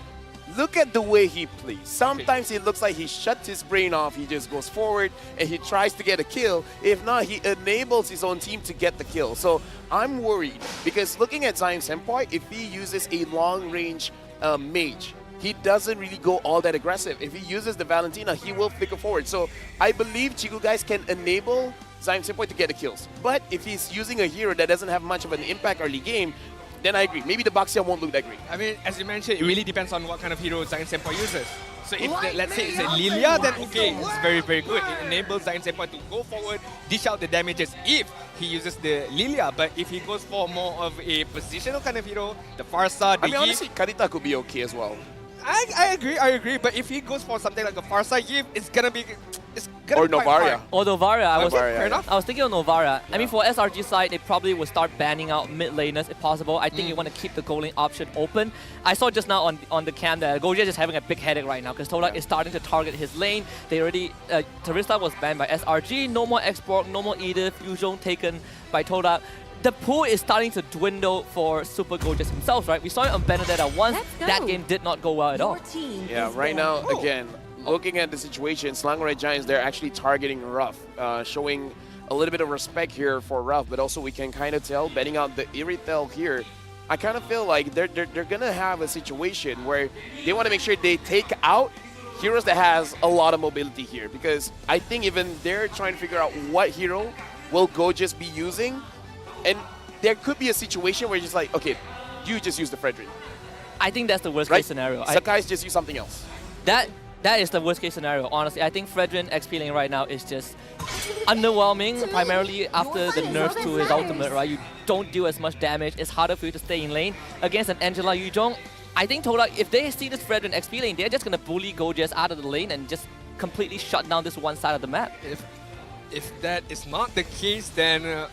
look at the way he plays. Sometimes it looks like he shuts his brain off, he just goes forward and he tries to get a kill. If not, he enables his own team to get the kill. So I'm worried because looking at Zion Senpai, if he uses a long-range mage, he doesn't really go all that aggressive. If he uses the Valentina, he will flicker forward. So I believe Chiku guys can enable Zion Senpai to get the kills. But if he's using a hero that doesn't have much of an impact early game, then I agree. Maybe the Baxia won't look that great. I mean, as you mentioned, it really depends on what kind of hero Zion Senpai uses. So if, let's say, it's a Lilia, then okay, it's very, very good. It enables Zion Senpai to go forward, dish out the damages if he uses the Lilia. But if he goes for more of a positional kind of hero, the Farsa, the I mean, honestly, Karita could be okay as well. I agree. But if he goes for something like a Farsa Yip, it's gonna be... Or Novaria. Or Novaria. Fair enough. I was thinking of Novaria. I mean, for SRG side, they probably will start banning out mid laners if possible. I think you want to keep the goal lane option open. I saw just now on the cam that Goja is having a big headache right now because Todak is starting to target his lane. They already... Terista was banned by SRG. No more X-Borg, no more Edith. Yuzhong taken by Todak. The pool is starting to dwindle for Super Gorgeous himself, right? We saw it on Benedetta once. That game did not go well at all. Yeah, right now, again, looking at the situation, Selangor Red Giants, they're actually targeting Ruff, showing a little bit of respect here for Ruff, but also we can kind of tell, betting out the Iritel here, I kind of feel like they're going to have a situation where they want to make sure they take out heroes that has a lot of mobility here, because I think even they're trying to figure out what hero will Gorgeous be using. And there could be a situation where you're just like, okay, you just use the Fredrin. I think that's the worst case scenario. Sakai's just use something else. That is the worst case scenario, honestly. I think Fredrin XP lane right now is just underwhelming, primarily after the nerfs to his ultimate, right? You don't deal as much damage. It's harder for you to stay in lane. Against an Angela Yuzhong, I think Todak, if they see this Fredrin XP lane, they're just going to bully Gorgeous out of the lane and just completely shut down this one side of the map. If that is not the case, then...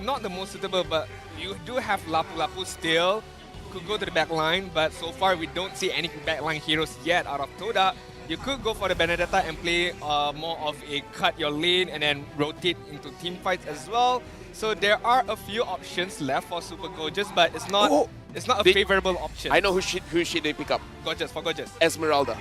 not the most suitable, but you do have Lapu Lapu still. Could go to the back line, but so far we don't see any backline heroes yet out of Todak. You could go for the Benedetta and play more of a cut your lane and then rotate into team fights as well. So there are a few options left for Super Gorgeous, but it's not a favorable option. I know who should they pick up. Gorgeous. Esmeralda.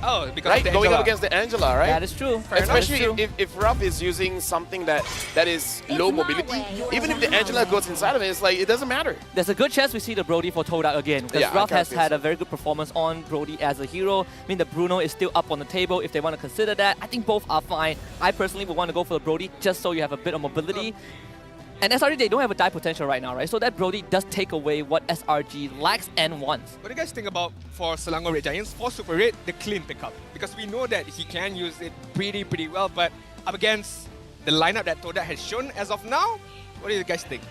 Oh, because right, of the going Angela. up against the Angela, right? That is true. Especially if Ruff is using something that is low mobility, even if the Angela goes inside of it, it's like, it doesn't matter. There's a good chance we see the Brody for Todak again, because Ruff has had a very good performance on Brody as a hero. I mean, the Bruno is still up on the table if they want to consider that. I think both are fine. I personally would want to go for the Brody just so you have a bit of mobility. And SRG, they don't have a die potential right now, right? So that Brody does take away what SRG lacks and wants. What do you guys think about, for Selangor Red Giants, for Super Red, the clean pickup? Because we know that he can use it pretty well, but up against the lineup that Todak has shown as of now, what do you guys think?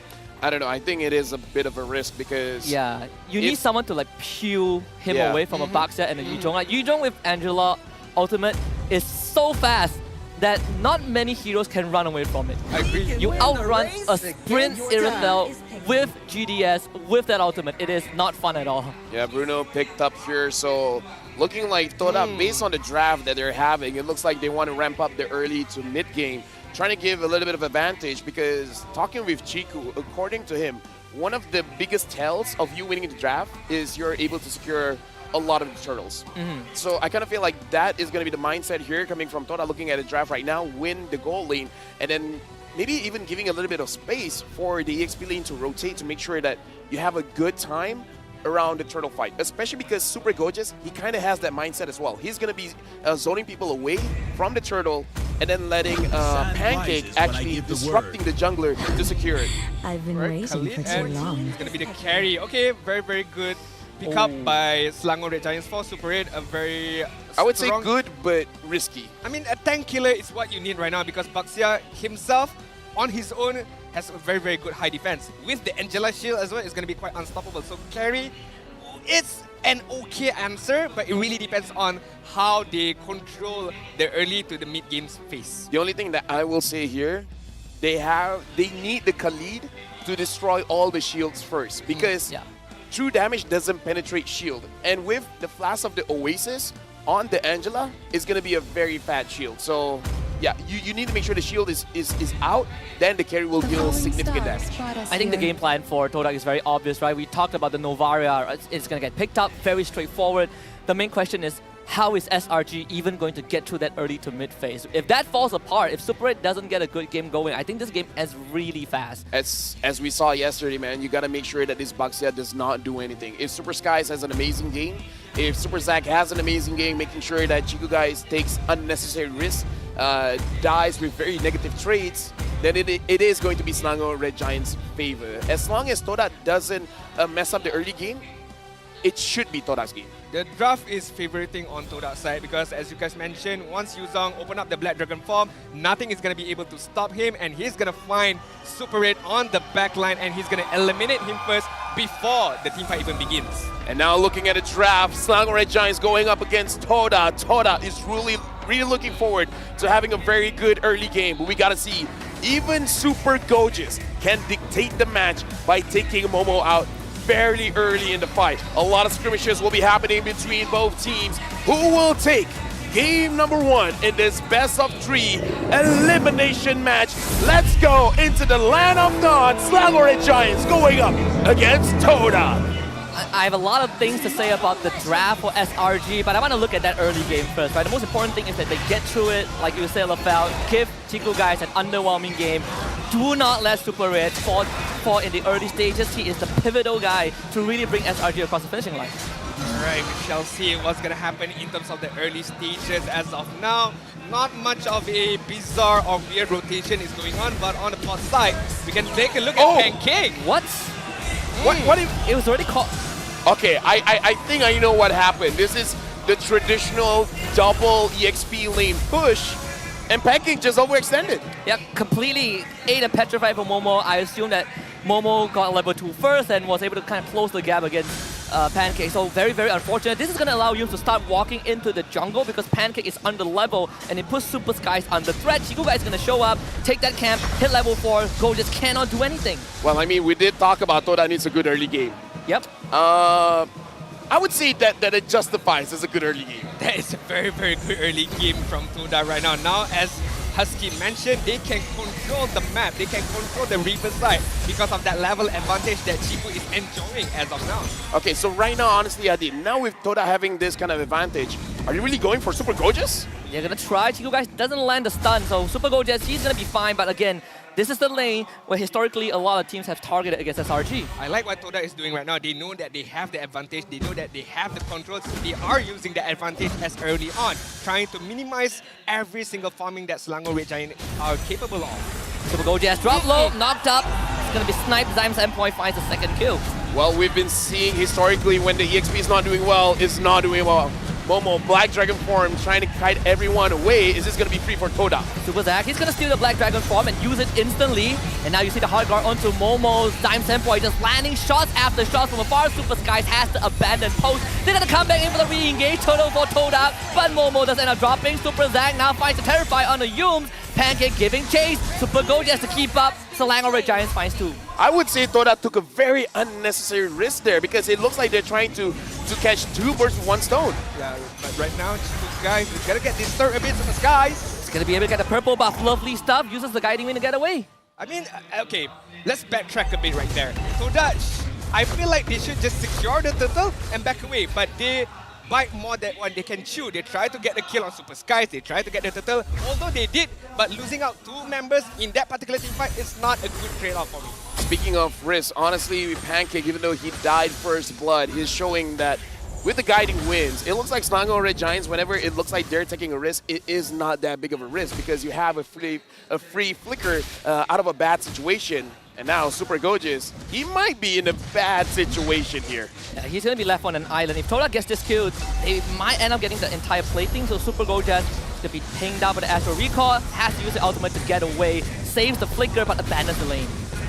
I don't know. I think it is a bit of a risk because... Yeah, you need someone to like peel him away from a Baxia and a Yuzhong. Like Yuzhong with Angela Ultimate is so fast that not many heroes can run away from it. I agree. You outrun a sprint Iritel with GDS, with that ultimate. It is not fun at all. Yeah, Bruno picked up here, so looking like Todak, based on the draft that they're having, it looks like they want to ramp up the early to mid game, trying to give a little bit of advantage because talking with Chiku, according to him, one of the biggest tells of you winning the draft is you're able to secure a lot of the turtles. So I kind of feel like that is going to be the mindset here coming from Todak, looking at the draft right now, win the gold lane, and then maybe even giving a little bit of space for the EXP lane to rotate to make sure that you have a good time around the turtle fight, especially because Super Gorgeous, he kind of has that mindset as well. He's going to be zoning people away from the turtle and then letting Pancake actually disrupting the jungler to secure it. I've been waiting for too long. He's going to be the carry. Okay, very good pick up by Selangor Red Giants for Super Red. A very I would say good, but risky. I mean, a tank killer is what you need right now because Baxia himself, on his own, has a very good high defense. With the Angela shield as well, it's going to be quite unstoppable. So carry, it's an okay answer, but it really depends on how they control the early to the mid games phase. The only thing that I will say here, they need the Khalid to destroy all the shields first because true damage doesn't penetrate shield. And with the flash of the Oasis on the Angela, it's going to be a very fat shield. So you need to make sure the shield is out, then the carry will deal significant damage. I think the game plan for Todak is very obvious, right? We talked about the Novaria, it's going to get picked up, very straightforward. The main question is, how is SRG even going to get through that early to mid phase? If that falls apart, if Super 8 doesn't get a good game going, I think this game ends really fast. As we saw yesterday, man, you got to make sure that this Baxia does not do anything. If Super Skies has an amazing game, if Super Zack has an amazing game, making sure that Chico Guys takes unnecessary risks, dies with very negative trades, then it is going to be Selangor Red Giants' favor. As long as Todak doesn't mess up the early game, it should be Todak's game. The draft is favoriting on Todak's side because, as you guys mentioned, once Yuzong open up the Black Dragon form, nothing is going to be able to stop him, and he's going to find Super 8 on the back line, and he's going to eliminate him first before the team fight even begins. And now looking at the draft, Selangor Red Giants going up against Todak. Todak is really looking forward to having a very good early game, but we got to see, even Super Gorgeous can dictate the match by taking Momo out fairly early in the fight. A lot of skirmishes will be happening between both teams. Who will take game number 1 in this best of 3 elimination match? Let's go into the land of Nod. Selangor Red Giants going up against Todak. I have a lot of things to say about the draft for SRG, but I want to look at that early game first, right? The most important thing is that they get through it, like you say, Lafel, give Chico Guys an underwhelming game. Do not let Super 8 fall in the early stages. He is the pivotal guy to really bring SRG across the finishing line. Alright, we shall see what's going to happen in terms of the early stages. As of now, not much of a bizarre or weird rotation is going on, but on the plus side, we can take a look at Pancake. What? What if it was already caught? Okay, I think I know what happened. This is the traditional double EXP lane push, and Pancake just overextended. Yep, completely ate a petrified from Momo. I assume that Momo got level 2 first and was able to kind of close the gap against Pancake. So very, very unfortunate. This is going to allow you to start walking into the jungle because Pancake is under level and it puts Super Skies under threat. Chico Guy is going to show up, take that camp, hit level 4, Go just cannot do anything. Well, I mean, we did talk about Todak needs a good early game. Yep. I would say that it justifies as a good early game. That is a very, very good early game from Todak right now. Now, as Husky mentioned, they can control the map, they can control the Reaper side because of that level advantage that Chico is enjoying as of now. Okay, so right now, honestly, Adi, now with Todak having this kind of advantage, are you really going for Super Gorgeous? You're going to try. Chico Guys doesn't land the stun, so Super Gorgeous, he's going to be fine, but again, this is the lane where historically a lot of teams have targeted against SRG. I like what Todak is doing right now. They know that they have the advantage. They know that they have the control. So they are using the advantage as early on, trying to minimize every single farming that Selangor Red Giant are capable of. Super Gorgeous drop low, knocked up. It's going to be sniped. Zyme's endpoint finds the second kill. Well, we've been seeing historically when the EXP is not doing well, it's not doing well. Momo, Black Dragon form, trying to kite everyone away. Is this going to be free for Todak? Super Zack, he's going to steal the Black Dragon form and use it instantly. And now you see the hard guard onto Momo's Dime Senpoi, just landing shots after shots from afar. Super Skies has to abandon post. They're going to come back in for the re-engage total for Todak, but Momo does end up dropping. Super Zack now finds the Terrify on the Yumes. Pancake giving chase. Super Goji has to keep up. Selangor Red Giants finds 2. I would say Todak took a very unnecessary risk there because it looks like they're trying to catch 2 birds with 1 stone. Yeah, but right now, Chico Guys is going to get disturbed a bit from the skies. He's going to be able to get the purple buff, lovely stuff, uses the guiding wind to get away. I mean, okay, let's backtrack a bit right there. Todak, I feel like they should just secure the turtle and back away, but they bite more than what they can chew. They try to get the kill on Super Skies, they try to get the turtle, although they did, but losing out 2 members in that particular team fight is not a good trade-off for me. Speaking of risk, honestly, with Pancake, even though he died first blood, he's showing that with the guiding winds, it looks like Selangor Red Giants, whenever it looks like they're taking a risk, it is not that big of a risk because you have a free flicker out of a bad situation. And now Super Gorgeous, he might be in a bad situation here. Yeah, he's going to be left on an island. If Todak gets this killed, they might end up getting the entire plating. So Super Gorgeous is going to be pinged out by the Astro Recall, has to use the ultimate to get away, saves the flicker but abandons the lane.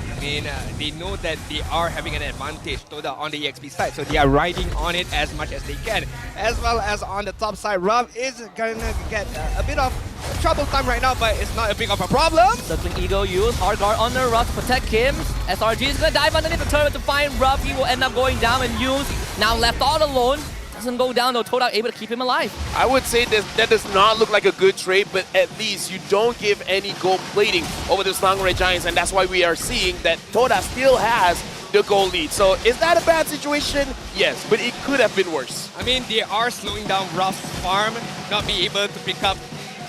I mean, they know that they are having an advantage Todak on the EXP side, so they are riding on it as much as they can. As well as on the top side, Rav is gonna get a bit of trouble time right now, but it's not a big of a problem. Circling Ego use, hard guard on the Rav to protect him. SRG is gonna dive underneath the turret to find Rav. He will end up going down and use. Now left all alone. Doesn't go down though, Todak able to keep him alive. I would say that does not look like a good trade, but at least you don't give any gold plating over the Selangor Red Giants, and that's why we are seeing that Todak still has the goal lead. So is that a bad situation? Yes, but it could have been worse. I mean, they are slowing down Ruff's farm, not being able to pick up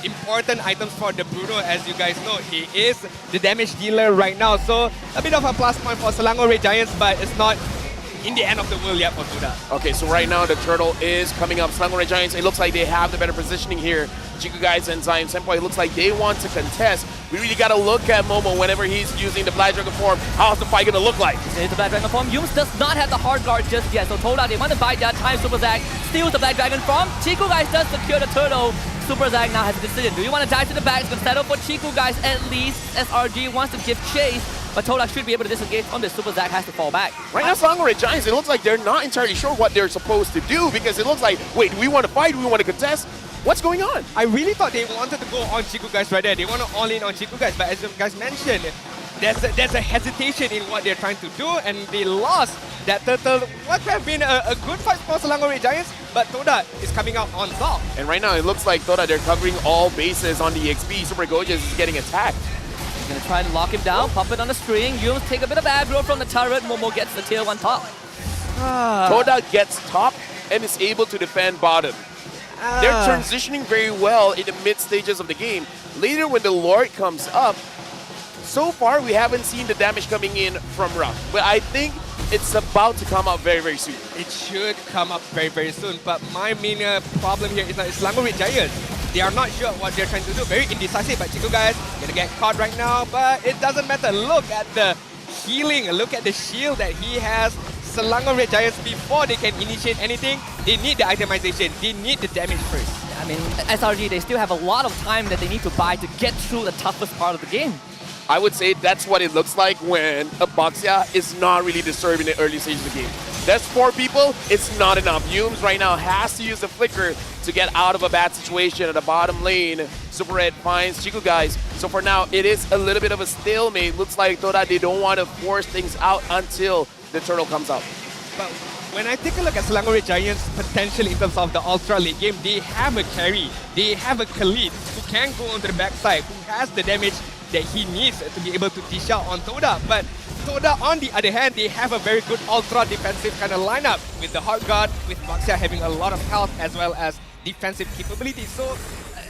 important items for the Bruno. As you guys know, he is the damage dealer right now. So a bit of a plus point for Selangor Red Giants, but it's not in the end of the world yet for Todak. Okay, so right now the turtle is coming up. Selangor Red Giants, it looks like they have the better positioning here. Chiku guys and Zion Senpai, it looks like they want to contest. We really got to look at Momo whenever he's using the Black Dragon form. How's the fight going to look like? It's the Black Dragon form. Yums does not have the hard guard just yet, so Todak, they want to buy that time. Super Zag steals the Black Dragon form. Chiku guys does secure the turtle. Super Zag now has a decision. Do you want to dive to the back? It's going to settle for Chiku guys at least. SRG wants to give chase, but Todak should be able to disengage from this. Super Zag has to fall back. Right now, Selangor Red Giants, it looks like they're not entirely sure what they're supposed to do, because it looks like, wait, do we want to fight? Do we want to contest? What's going on? I really thought they wanted to go on Chiku guys right there. They want to all in on Chiku guys, but as you guys mentioned, there's a hesitation in what they're trying to do, and they lost that turtle. What could have been a good fight for Selangor Red Giants, but Todak is coming out on top. And right now, it looks like Todak, they're covering all bases on the XP. Super Gorgeous is getting attacked. He's going to try and lock him down, pump it on the string. Yums take a bit of aggro from the turret. Momo gets the tail on top. Todak gets top and is able to defend bottom. They're transitioning very well in the mid stages of the game. Later when the Lord comes up, so far we haven't seen the damage coming in from Ruff. But I think it's about to come up very, very soon. It should come up very, very soon. But my main problem here is that Selangor Red Giants. They are not sure what they're trying to do. Very indecisive, but Chiku guys gonna get caught right now. But it doesn't matter. Look at the healing. Look at the shield that he has. Selangor Red Giants, before they can initiate anything, they need the itemization. They need the damage first. I mean, SRG, they still have a lot of time that they need to buy to get through the toughest part of the game. I would say that's what it looks like when a Baxia is not really disturbed in the early stages of the game. That's 4 people, it's not enough. Yums right now has to use the flicker to get out of a bad situation at the bottom lane. Super Red finds Chiku guys. So for now, it is a little bit of a stalemate. Looks like Todak, they don't want to force things out until the turtle comes out. But when I take a look at Selangor Red Giants' potential in terms of the Ultra late game, they have a carry. They have a Khalid who can go onto the backside, who has the damage that he needs to be able to dish out on Todak. But Todak, on the other hand, they have a very good Ultra defensive kind of lineup with the Hard Guard, with Baxia having a lot of health as well as defensive capabilities. So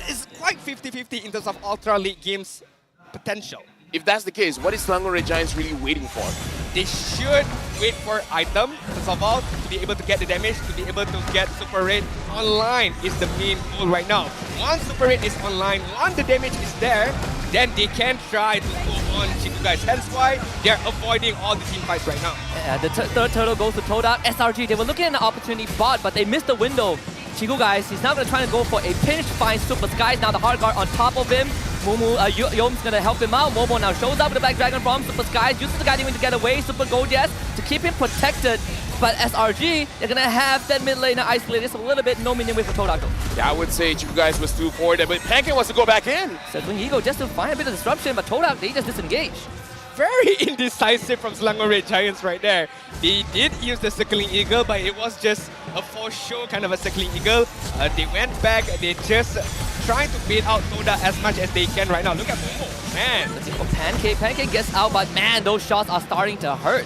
it's quite 50-50 in terms of Ultra late game's potential. If that's the case, what is Selangor Red Giants really waiting for? They should wait for item, first of all, to be able to get the damage, to be able to get Super Red online is the main goal right now. Once Super Red is online, once the damage is there, then they can try to go on Chiku guys. Hence why they're avoiding all the team fights right now. Yeah, the third turtle goes to Todak. SRG, they were looking at an opportunity bot, but they missed the window. Chiku guys, he's now going to try to go for a pinch, find Super Skies. Now the hard guard on top of him. Yom's going to help him out. Momo now shows up with the Black Dragon from Super Skies, uses the Guiding Wind to get away. Super Gorgeous to keep him protected. But SRG, they're going to have that mid laner isolated just a little bit. No minion wave for Todak though. Yeah, I would say Chiku guys was too forward, but Pancake wants to go back in. Circling Eagle just to find a bit of disruption, but Todak, they just disengage. Very indecisive from Selangor Red Giants right there. They did use the Circling Eagle, but it was just a for show kind of a Circling Eagle. They went back, they just trying to bait out Todak as much as they can right now. Look at Momo, man. Let's see for Pancake. Pancake gets out, but man, those shots are starting to hurt.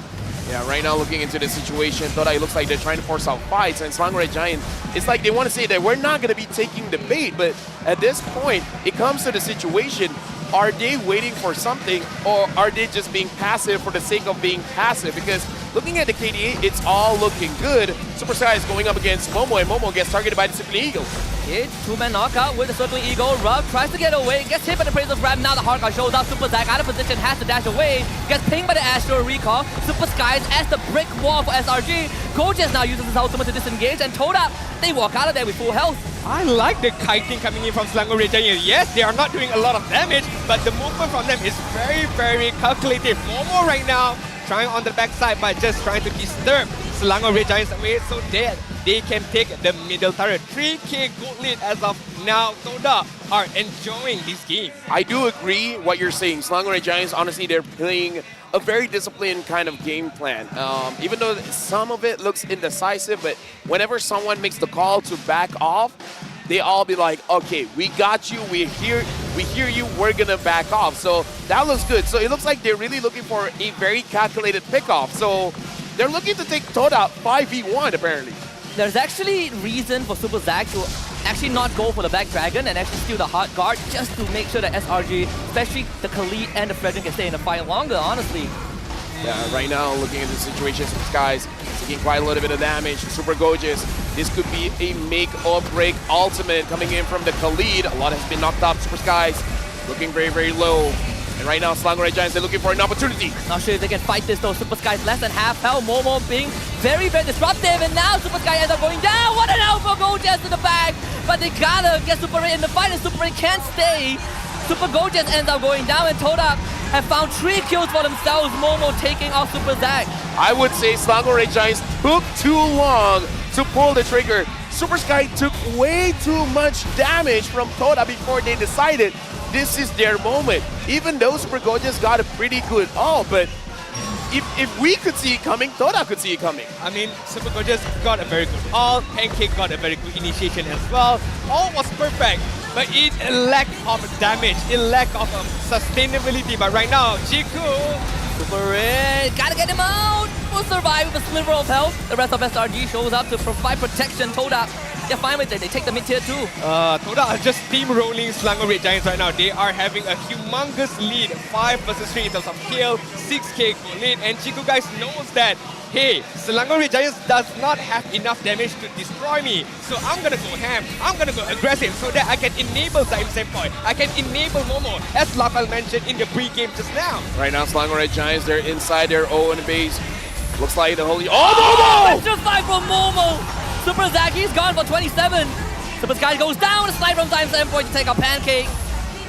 Yeah, right now looking into the situation, Todak, it looks like they're trying to force out fights, and Selangor Red Giant, it's like they want to say that we're not going to be taking the bait, but at this point, it comes to the situation, are they waiting for something, or are they just being passive for the sake of being passive? Because looking at the KDA, it's all looking good. Super Sky is going up against Momo, and Momo gets targeted by the Circling Eagle. Okay, 2-man knockout with the Circling Eagle. Ruff tries to get away, gets hit by the Appraiser's Grab. Now the Hardcore shows up. Super Zag out of position, has to dash away. Gets pinged by the Astro Recall. Super Skies as the brick wall for SRG. Gorgeous now uses his ultimate to disengage, and Todak, they walk out of there with full health. I like the kiting coming in from Selangor Red Giants. Yes, they are not doing a lot of damage, but the movement from them is very, very calculative. Momo right now trying on the backside, but just trying to disturb Selangor Red Giants away so that they can take the middle turret. 3k gold lead as of now. Todak are enjoying this game. I do agree what you're saying. Selangor Red Giants, honestly, they're playing a very disciplined kind of game plan. Even though some of it looks indecisive, but whenever someone makes the call to back off, they all be like, okay, we got you, we hear you, we're gonna back off. So that looks good. So it looks like they're really looking for a very calculated pickoff. So they're looking to take Todak 5v1 apparently. There's actually reason for Super Zag to actually not go for the back dragon and actually steal the hard guard just to make sure that SRG, especially the Khalid and the Frederick, can stay in the fight longer, honestly. Yeah, right now, looking at the situation, Super Skies taking quite a little bit of damage. Super Gorgeous, this could be a make or break ultimate coming in from the Khalid. A lot has been knocked up. Super Skies looking very, very low. And right now, Selangor Red Giants, they're looking for an opportunity. Not sure if they can fight this though. Super Skies less than half health. Momo being very, very disruptive. And now Super Sky ends up going down. What an alpha Gorgeous to the back. But they gotta get Super Red in the fight, and Super Red can't stay. Super Gorgeous ends up going down, and Todak have found 3 kills for themselves. Momo taking off Super Zag. I would say Selangor Red Giants took too long to pull the trigger. Super Sky took way too much damage from Todak before they decided this is their moment. Even though Super Gorgeous got a pretty good ult, but if we could see it coming, Todak could see it coming. I mean, Super Gorgeous got a very good ult, Pancake got a very good initiation as well. All was perfect, but it lack of damage, it lack of sustainability. But right now, Jiku, Super Red, gotta get him out! Will survive with a sliver of health. The rest of SRG shows up to provide protection. Todak, they're fine with it. They take the mid tier too. Todak are just steamrolling Selangor Red Giants right now. They are having a humongous lead, 5 versus 3 in terms of kill, 6k gold lead, and Chico guys knows that, hey, Selangor Red Giants does not have enough damage to destroy me. So I'm gonna go ham, I'm gonna go aggressive so that I can enable Zaim Senpai, I can enable Momo, as Lafal mentioned in the pre-game just now. Right now, Selangor Red Giants, they're inside their own base. Looks like the holy. Oh, Momo! Just fight from Momo! Super Zaki's gone for 27. Super Sky goes down, a slide from Zaim Senpai to take a Pancake.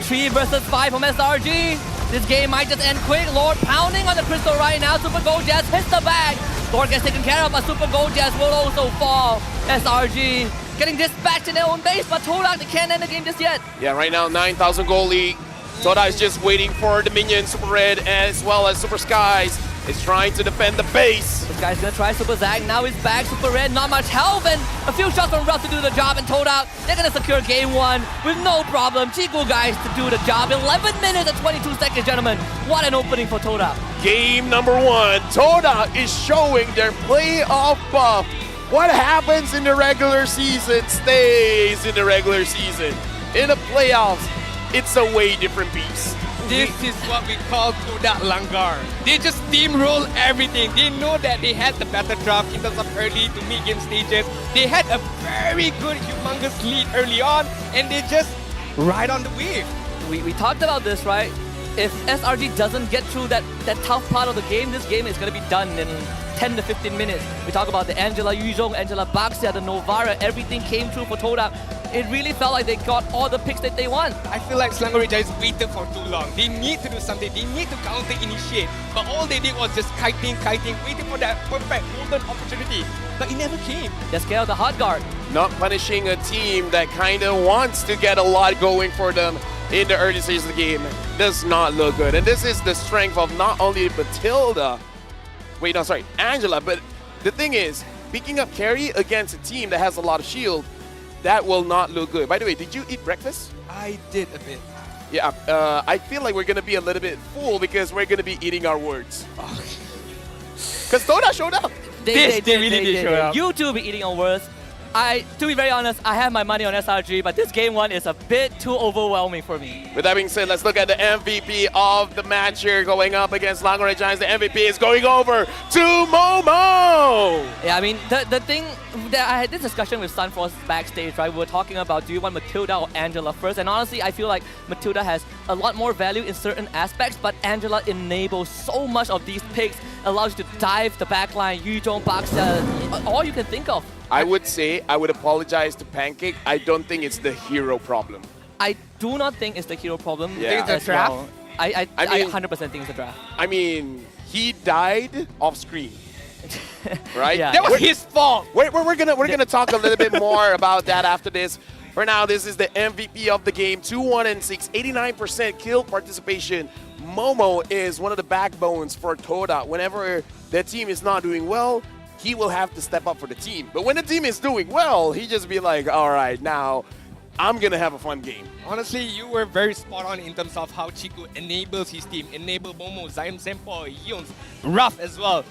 3 versus 5 from SRG. This game might just end quick. Lord pounding on the crystal right now. Super Gorgeous hits the bag. Lord gets taken care of, but Super Gorgeous will also fall. SRG getting dispatched in their own base, but Todak, they can't end the game just yet. Yeah, right now, 9,000 gold lead. Todak is just waiting for the minions, Super Red, as well as Super Skies is trying to defend the base. Super Skies gonna try Super Zag. Now he's back. Super Red, not much health, and a few shots from Ruff to do the job, and Todak, they're gonna secure game 1 with no problem. Chico guys to do the job. 11 minutes and 22 seconds, gentlemen. What an opening for Todak. Game number 1. Todak is showing their playoff buff. What happens in the regular season stays in the regular season. In the playoffs, it's a way different beast. This is what we call Todak Langgar. They just steamroll everything. They know that they had the better draft in terms of early to mid-game stages. They had a very good, humongous lead early on, and they just ride on the wave. We talked about this, right? If SRG doesn't get through that tough part of the game, this game is going to be done in 10 to 15 minutes. We talk about the Angela Yuzhong, Angela Baxia, the Novara, everything came through for Todak. It really felt like they got all the picks that they want. I feel like Selangor Red Giants waited for too long. They need to do something. They need to counter-initiate. But all they did was just kiting, waiting for that perfect golden opportunity. But it never came. They're scared of the hard guard. Not punishing a team that kind of wants to get a lot going for them in the early stages of the game does not look good. And this is the strength of not only Matilda, Angela, but the thing is, picking up carry against a team that has a lot of shield, that will not look good. By the way, did you eat breakfast? I did a bit. Yeah, I feel like we're going to be a little bit full because we're going to be eating our words. Because Todak showed up. They really did show up. You two be eating our words. To be very honest, I have my money on SRG, but this game 1 is a bit too overwhelming for me. With that being said, let's look at the MVP of the match here going up against Selangor Red Giants. The MVP is going over to Momo! Yeah, I mean, the thing, that I had this discussion with Sunfrost backstage, right? We were talking about, do you want Matilda or Angela first? And honestly, I feel like Matilda has a lot more value in certain aspects, but Angela enables so much of these picks, allows you to dive the backline, Yuzhong, Baxia, all you can think of. I would say, I would apologize to Pancake. I don't think it's the hero problem. I do not think it's the hero problem. Yeah. Think it's the draft? Well. I 100% think it's a draft. I mean, he died off screen. Right? Yeah. That was his fault. We're gonna talk a little bit more about that after this. For now, this is the MVP of the game. 2-1-6, 89% kill participation. Momo is one of the backbones for Todak. Whenever their team is not doing well, he will have to step up for the team. But when the team is doing well, he just be like, all right, now I'm going to have a fun game. Honestly, you were very spot on in terms of how Chiku enables his team, enable Momo, Zaim Senpo, Yuns, Ruff as well.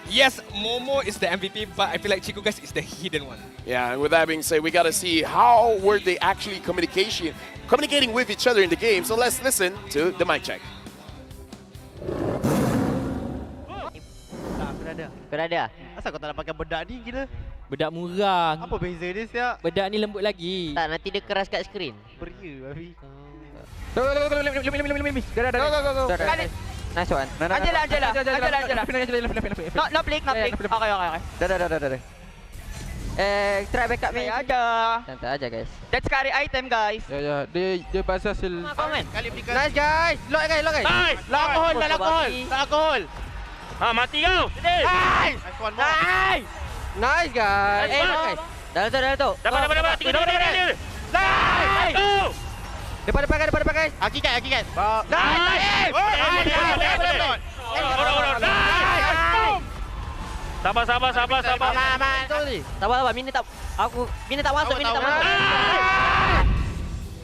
Yes, Momo is the MVP, but I feel like Chiku guys is the hidden one. Yeah, and with that being said, we got to see how were they actually communicating with each other in the game. So let's listen to the mic check. Kau dah ada? Asal kau tak nak pakai bedak ni gila? Bedak murah. Apa beza dia siap? Bedak ni lembut lagi. Tak, nanti dia keras kat skrin. Beria babi. Nice one. Angela. No flick. Okay. Try backup me aja. Santai aja guys. Let's carry item guys. Ya. Dia pasal hasil. Nice guys. Lock guys. Nice. Alkohol. Mati kau. Nice. Nice guys. Guys. Dalam tu. Dapat. Tiga. Nice. Depan guys. Hakikat. Nice. Sabar. Sabar. Mini tak masuk.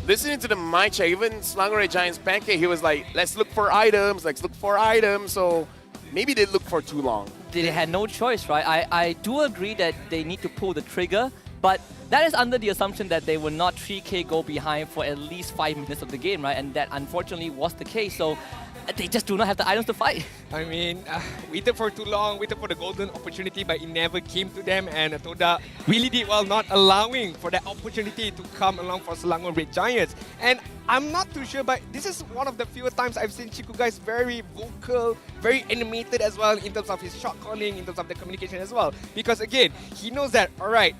Listening to the mic check, even Selangor Giants Pancake, he was like, let's look for items. So maybe they looked for too long. They had no choice, right? I do agree that they need to pull the trigger, but that is under the assumption that they will not 3K go behind for at least 5 minutes of the game, right? And that unfortunately was the case. So they just do not have the items to fight. I mean, waited for too long, waited for the golden opportunity, but it never came to them. And Todak really did well not allowing for that opportunity to come along for Selangor Red Giants. And I'm not too sure, but this is one of the fewer times I've seen Chiku guys very vocal, very animated as well in terms of his shot calling, in terms of the communication as well. Because again, he knows that, all right,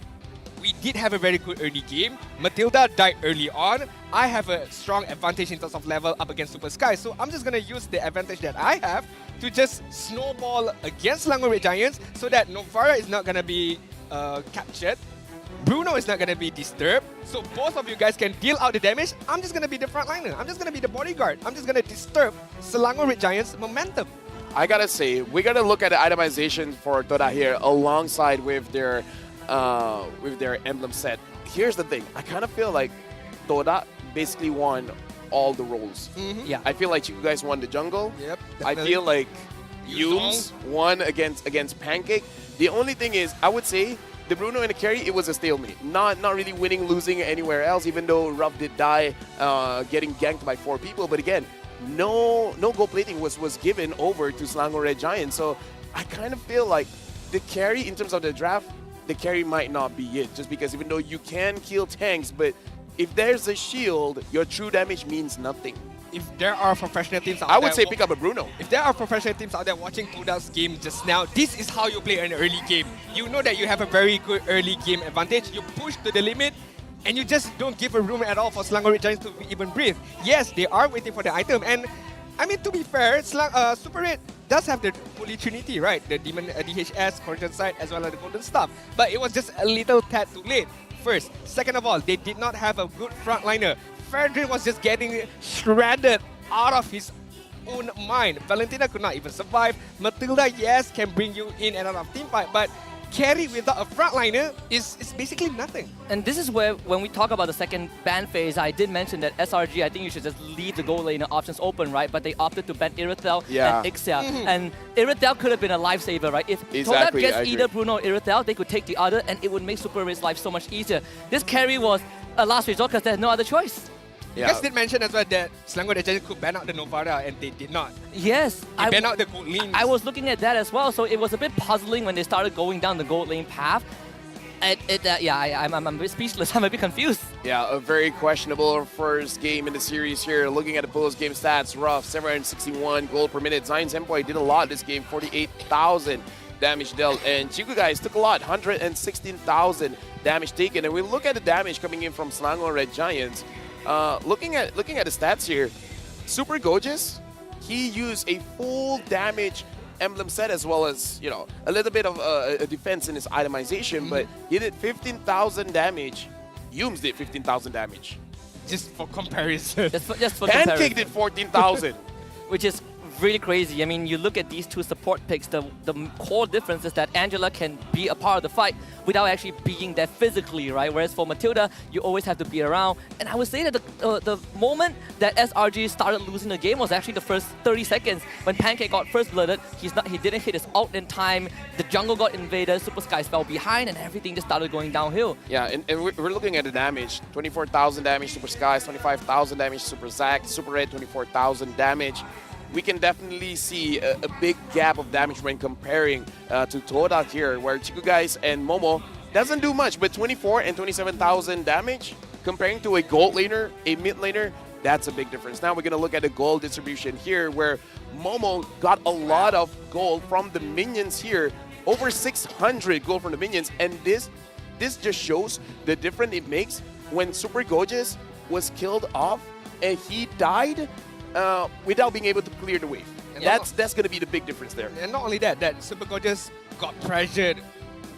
we did have a very good early game. Matilda died early on. I have a strong advantage in terms of level up against Super Sky. So I'm just going to use the advantage that I have to just snowball against Selangor Red Giants so that Novara is not going to be captured. Bruno is not going to be disturbed. So both of you guys can deal out the damage. I'm just going to be the frontliner. I'm just going to be the bodyguard. I'm just going to disturb Selangor Red Giants' momentum. I got to say, we got to look at the itemization for Todak here alongside with their emblem set. Here's the thing. I kind of feel like Todak basically won all the roles. Yeah. I feel like you guys won the jungle. Yep. I feel like Yunes won against Pancake. The only thing is, I would say, the Bruno and the carry, it was a stalemate. Not really winning, losing anywhere else, even though Ruff did die getting ganked by 4 people. But again, no gold plating was given over to Selangor Red Giants. So I kind of feel like the carry in terms of the draft, the carry might not be it. Just because even though you can kill tanks, but if there's a shield, your true damage means nothing. If there are professional teams out there... I would say pick up a Bruno. If there are professional teams out there watching Todak's game just now, this is how you play an early game. You know that you have a very good early game advantage. You push to the limit, and you just don't give a room at all for Selangor Red Giants to even breathe. Yes, they are waiting for the item, and I mean, to be fair, Super Red does have the Holy Trinity, right? The Demon DHS, Corrosion Sight, as well as the Golden Staff. But it was just a little tad too late. First. Second of all, they did not have a good frontliner. Ferdrin was just getting shredded out of his own mind. Valentina could not even survive. Matilda, yes, can bring you in and out of teamfight, but carry without a frontliner is basically nothing. And this is where, when we talk about the second ban phase, I did mention that SRG, I think you should just leave the goal lane options open, right? But they opted to ban Irithel and Ixia. And Irithel could have been a lifesaver, right? If Todak gets either Bruno or Irithel, they could take the other, and it would make Super Red's life so much easier. This carry was a last resort because there's no other choice. You guys did mention as well that Selangor Red Giants could ban out the Novara, and they did not. Yes. They banned out the gold lanes. I was looking at that as well, so it was a bit puzzling when they started going down the gold lane path. I'm a bit speechless. I'm a bit confused. Yeah, a very questionable first game in the series here. Looking at the post-game stats, Ruff, 761 gold per minute. Zain Senpoi did a lot this game, 48,000 damage dealt. And Chiku guys took a lot, 116,000 damage taken. And we look at the damage coming in from Selangor Red Giants. Looking at the stats here, Super Gorgeous, he used a full damage emblem set as well as, you know, a little bit of a defense in his itemization, but he did 15,000 damage Yums did 15,000 damage. Just for comparison. Just for Pancake comparison. did 14,000. Which is really crazy. I mean, you look at these two support picks, the core difference is that Angela can be a part of the fight without actually being there physically, right? Whereas for Matilda, you always have to be around. And I would say that the moment that SRG started losing the game was actually the first 30 seconds. When Pancake got first blooded, he didn't hit his ult in time, the jungle got invaded, Super Skies fell behind, and everything just started going downhill. Yeah, and we're looking at the damage. 24,000 damage Super Skies, 25,000 damage Super Zac, Super Red 24,000 damage. We can definitely see a big gap of damage when comparing to Todak here, where Chiku Guys and Momo doesn't do much, but 24 and 27,000 damage comparing to a gold laner, a mid laner, that's a big difference. Now we're going to look at the gold distribution here, where Momo got a lot of gold from the minions here, over 600 gold from the minions, and this just shows the difference it makes when Super Gorgeous was killed off and he died without being able to clear the wave. And that's going to be the big difference there. And not only that, that Super Gorgeous got pressured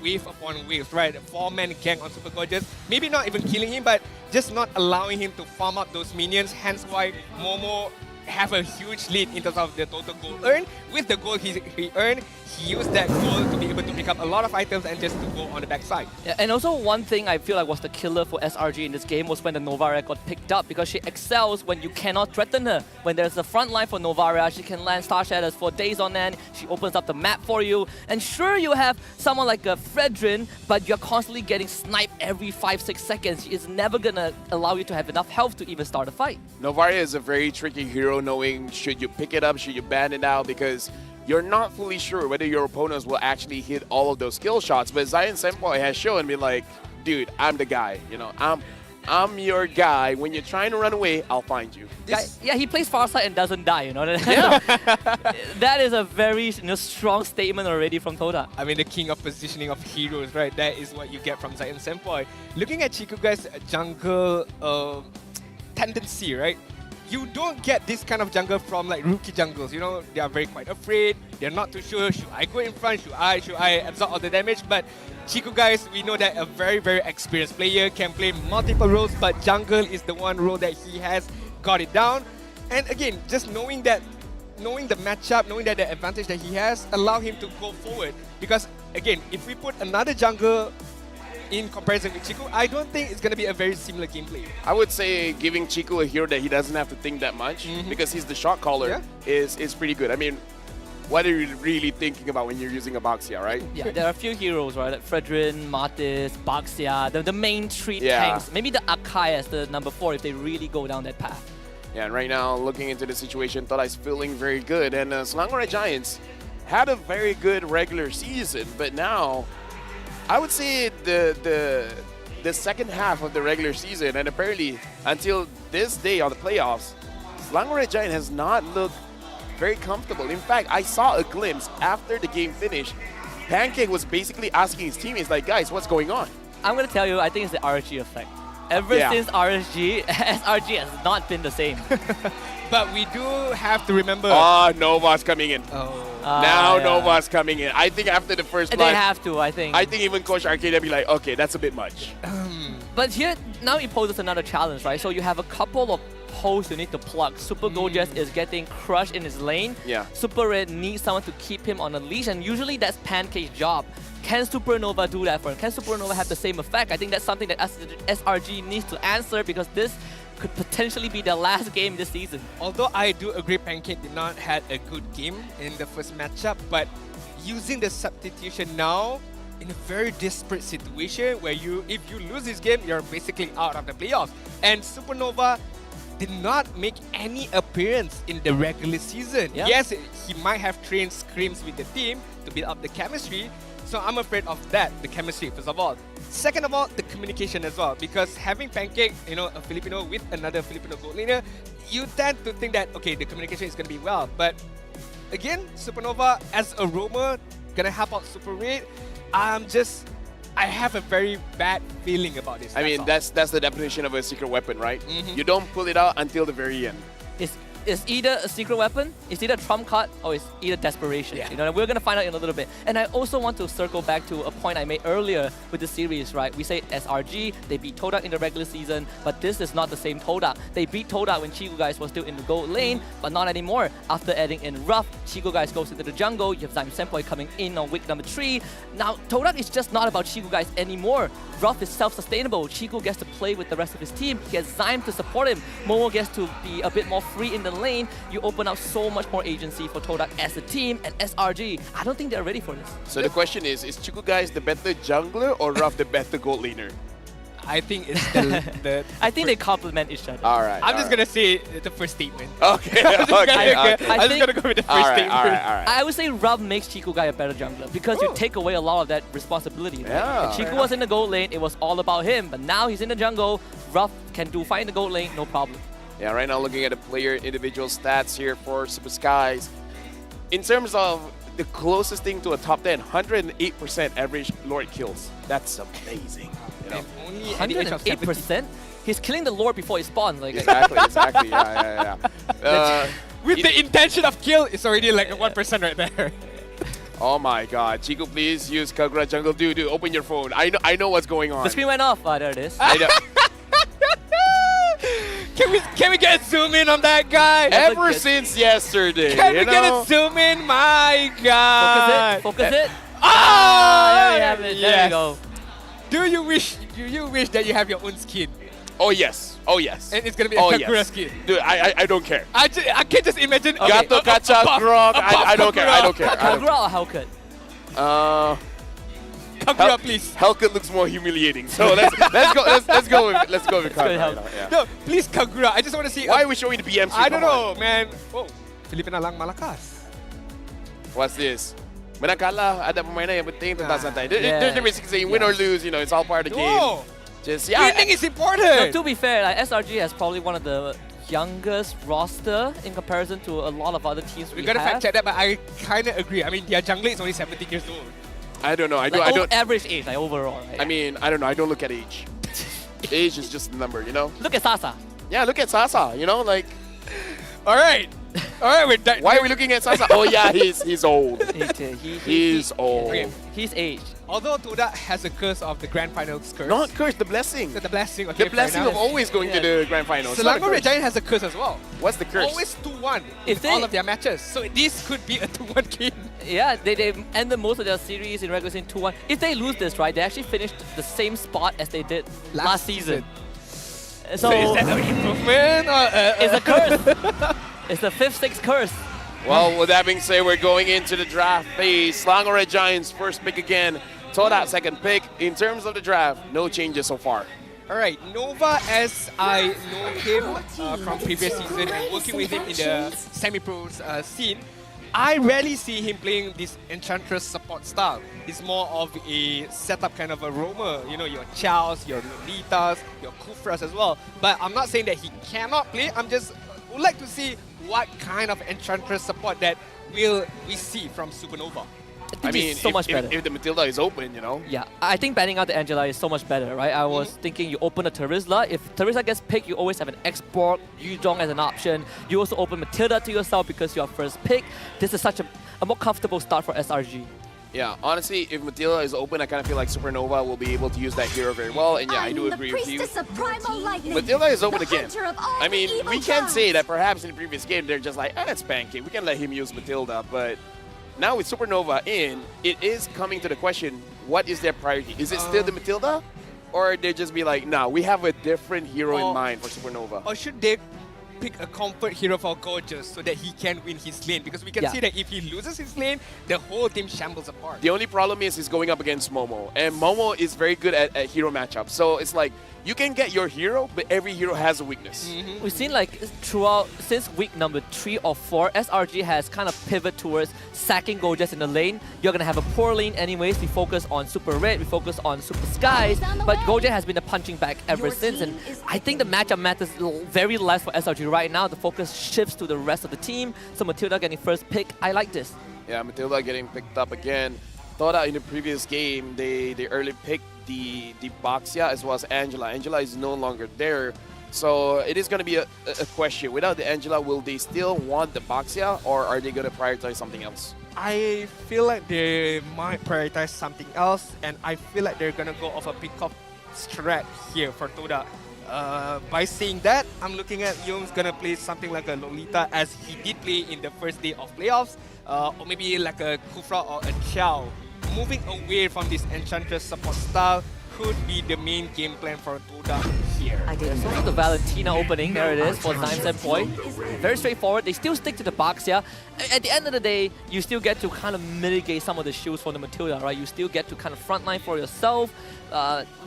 wave upon wave, right? 4-man gang on Super Gorgeous. Maybe not even killing him, but just not allowing him to farm up those minions. Hence why Momo have a huge lead in terms of the total gold earned. With the gold he earned, he used that gold to be able to pick up a lot of items and just to go on the backside. Yeah, and also one thing I feel like was the killer for SRG in this game was when the Novaria got picked up, because she excels when you cannot threaten her. When there's a front line for Novaria, she can land Star Shatters for days on end, she opens up the map for you, and sure, you have someone like a Fredrin, but you're constantly getting sniped every 5-6 seconds. She is never gonna allow you to have enough health to even start a fight. Novaria is a very tricky hero, knowing should you pick it up, should you ban it out, because you're not fully sure whether your opponents will actually hit all of those skill shots. But Zion Senpai has shown me like, dude, I'm the guy. You know, I'm your guy. When you're trying to run away, I'll find you. Yeah, he plays Farsight and doesn't die, you know. Yeah. That is a very strong statement already from Todak. I mean, the king of positioning of heroes, right? That is what you get from Zion Senpai. Looking at Chiku Guys' jungle tendency, right? You don't get this kind of jungle from like rookie jungles, you know, they are very quite afraid, they're not too sure, should I go in front, should I absorb all the damage, but Chiku Guys, we know that a very, very experienced player can play multiple roles, but jungle is the one role that he has got it down. And again, just knowing the matchup, knowing that the advantage that he has, allow him to go forward, because again, if we put another jungle in comparison with Chiku, I don't think it's going to be a very similar gameplay. I would say giving Chiku a hero that he doesn't have to think that much, because he's the shot caller, is pretty good. I mean, what are you really thinking about when you're using a Baxia, right? Yeah, there are a few heroes, right? Like Fredrin, Martis, Baxia, the main three tanks. Maybe the Akai as the number 4 if they really go down that path. Yeah, and right now, looking into the situation, Todak is feeling very good. And Selangor Giants had a very good regular season, but now I would say the second half of the regular season, and apparently until this day on the playoffs, Selangor Giant has not looked very comfortable. In fact, I saw a glimpse after the game finished. Pancake was basically asking his teammates, like, guys, what's going on? I'm going to tell you, I think it's the RSG effect. Ever since RSG, SRG has not been the same. But we do have to remember... Nova's coming in. Nova's coming in. I think after the first blood... They have to, I think. I think even Coach Arcade will be like, okay, that's a bit much. But here, now it poses another challenge, right? So you have a couple of holes you need to plug. Super Gorgeous is getting crushed in his lane. Yeah. Super Red needs someone to keep him on a leash, and usually that's Pancake's job. Can Supernova do that for him? Can Supernova have the same effect? I think that's something that SRG needs to answer, because this could potentially be the last game this season. Although I do agree Pancake did not have a good game in the first matchup, but using the substitution now in a very desperate situation where if you lose this game, you're basically out of the playoffs. And Supernova did not make any appearance in the regular season. Yeah. Yes, he might have trained scrims with the team to build up the chemistry, so I'm afraid of that, the chemistry, first of all. Second of all, the communication as well, because having Pancake, you know, a Filipino with another Filipino gold laner, you tend to think that, okay, the communication is going to be well. But again, Supernova as a roamer, going to help out Super Red. I have a very bad feeling about this. I mean, that's the definition of a secret weapon, right? You don't pull it out until the very end. It's It's either a secret weapon, it's either a trump card, or it's either desperation. You know, we're gonna find out in a little bit. And I also want to circle back to a point I made earlier with the series, right? We say SRG, they beat Todak in the regular season, but this is not the same Todak. They beat Todak when Chico guys was still in the gold lane, but not anymore. After adding in Rough, Chico guys goes into the jungle, you have Zyme Senpai coming in on week number 3. Now, Todak is just not about Chico guys anymore. Rough is self-sustainable. Chico gets to play with the rest of his team. He has Zyme to support him. Momo gets to be a bit more free in the lane. You open up so much more agency for Todak as a team, and SRG, I don't think they're ready for this. So the question is Chico guys the better jungler or Rough the better gold laner? I think it's the I think they complement each other. All right. I'm just gonna say the first statement. Okay. I'm just gonna go with the first statement. All right. I would say Rob makes Chico guy a better jungler because you take away a lot of that responsibility. Right? Yeah. Chico was in the gold lane, it was all about him, but now he's in the jungle. Rob can do fine in the gold lane, no problem. Yeah, right now looking at the player individual stats here for Super Skies. In terms of the closest thing to a top 10, 108% average Lord kills. That's amazing. You know? Only at the age of 108%? He's killing the Lord before he spawns. Like Exactly. Yeah. With the intention of kill, it's already like a 1% right there. Oh my god. Chico, please use Kagura Jungle. Dude, open your phone. I know what's going on. The screen went off. There it is. I know. Can we get a zoom in on that guy? Ever since yesterday. Can we get a zoom in? My god. Focus it. Ah! There we have it. There we go. Do you wish that you have your own skin? Oh yes. And it's gonna be a Kagura skin. Dude, I don't care. I can't just imagine. Gato, Kacha, Grog. I don't care. Kagura or Hellcat? Kagura, please. Hellcat looks more humiliating. So let's go with Kagura. Yeah. No, please Kagura. I just want to see. Why are we showing the BMC? I don't know, man. Oh, Filipina lang malakas. What's this? Menang kalah, ada permainan yang penting tentang santai. They're basically saying win or lose, it's all part of the game. Winning is important. No, to be fair, like, SRG has probably one of the youngest roster in comparison to a lot of other teams we gotta have. fact check that, but I kind of agree. I mean, their jungler is only 17 years old. I don't know. I don't. Average age, like overall. Right? I mean, I don't know. I don't look at age. Age is just a number, Look at Sasa. Yeah, look at Sasa. Like. All right, we're done. Why are we looking at Sasa? Oh yeah, he's old. He's old. Okay. He's aged. Although Todak has a curse of the grand finals curse. Not curse, the blessing. The blessing. Okay, the blessing of always going to the grand finals. Selangor Red Giant has a curse as well. What's the curse? Always 2-1 in all of their matches. So this could be a 2-1 game. Yeah, they ended most of their series in regular season 2-1. If they lose this, right, they actually finished the same spot as they did last season. So is that an improvement? It's a curse. It's the 5-6 curse. Well, with that being said, we're going into the draft phase. Selangor Red Giants first pick again. Todak second pick. In terms of the draft, no changes so far. Alright, Nova, as I know him from previous season and working with him in the semi-pros scene, I rarely see him playing this Enchantress support style. He's more of a setup kind of a roamer. Your Chaos, your Lolitas, your Kufras as well. But I'm not saying that he cannot play. I'm just would like to see what kind of Enchantress support that will we see from Supernova. I mean, so much better. If the Matilda is open, Yeah, I think banning out the Angela is so much better, right? I was thinking you open a Terizla. If Terizla gets picked, you always have an export, Yuzhong as an option. You also open Matilda to yourself because you're first pick. This is such a more comfortable start for SRG. Yeah, honestly, if Matilda is open, I kind of feel like Supernova will be able to use that hero very well. And yeah, I do agree with you. Matilda is open again. I mean, we can say that perhaps in the previous game, they're just like, it's Pancake. We can let him use Matilda, but now with Supernova in, it is coming to the question, what is their priority? Is it still the Matilda? Or they just be like, nah, we have a different hero in mind for Supernova? Or should they pick a comfort hero for Gorgeous so that he can win his lane? Because we can see that if he loses his lane, the whole team shambles apart. The only problem is he's going up against Momo. And Momo is very good at hero matchups. So it's like, you can get your hero, but every hero has a weakness. We've seen like throughout, since week number 3 or 4, SRG has kind of pivoted towards sacking Gorgeous in the lane. You're going to have a poor lane anyways. We focus on Super Red, we focus on Super Skies, but Gorgeous has been a punching bag ever since. And I think the matchup matters very less for SRG right now. The focus shifts to the rest of the team. So Matilda getting first pick, I like this. Yeah, Matilda getting picked up again. Todak in the previous game, they early picked the Baxia as well as Angela. Angela is no longer there. So it is going to be a question. Without the Angela, will they still want the Baxia, or are they going to prioritize something else? I feel like they might prioritize something else, and I feel like they're gonna go off a pick-off strat here for Todak. By saying that, I'm looking at Young's gonna play something like a Lolita as he did play in the first day of playoffs, or maybe like a Kufra or a Chow. Moving away from this Enchantress support style could be the main game plan for Todak here. There's also the Valentina opening, there it is, for Times and Point. Very straightforward, they still stick to the Baxia. At the end of the day, you still get to kind of mitigate some of the shields from the Matilda, right? You still get to kind of frontline for yourself.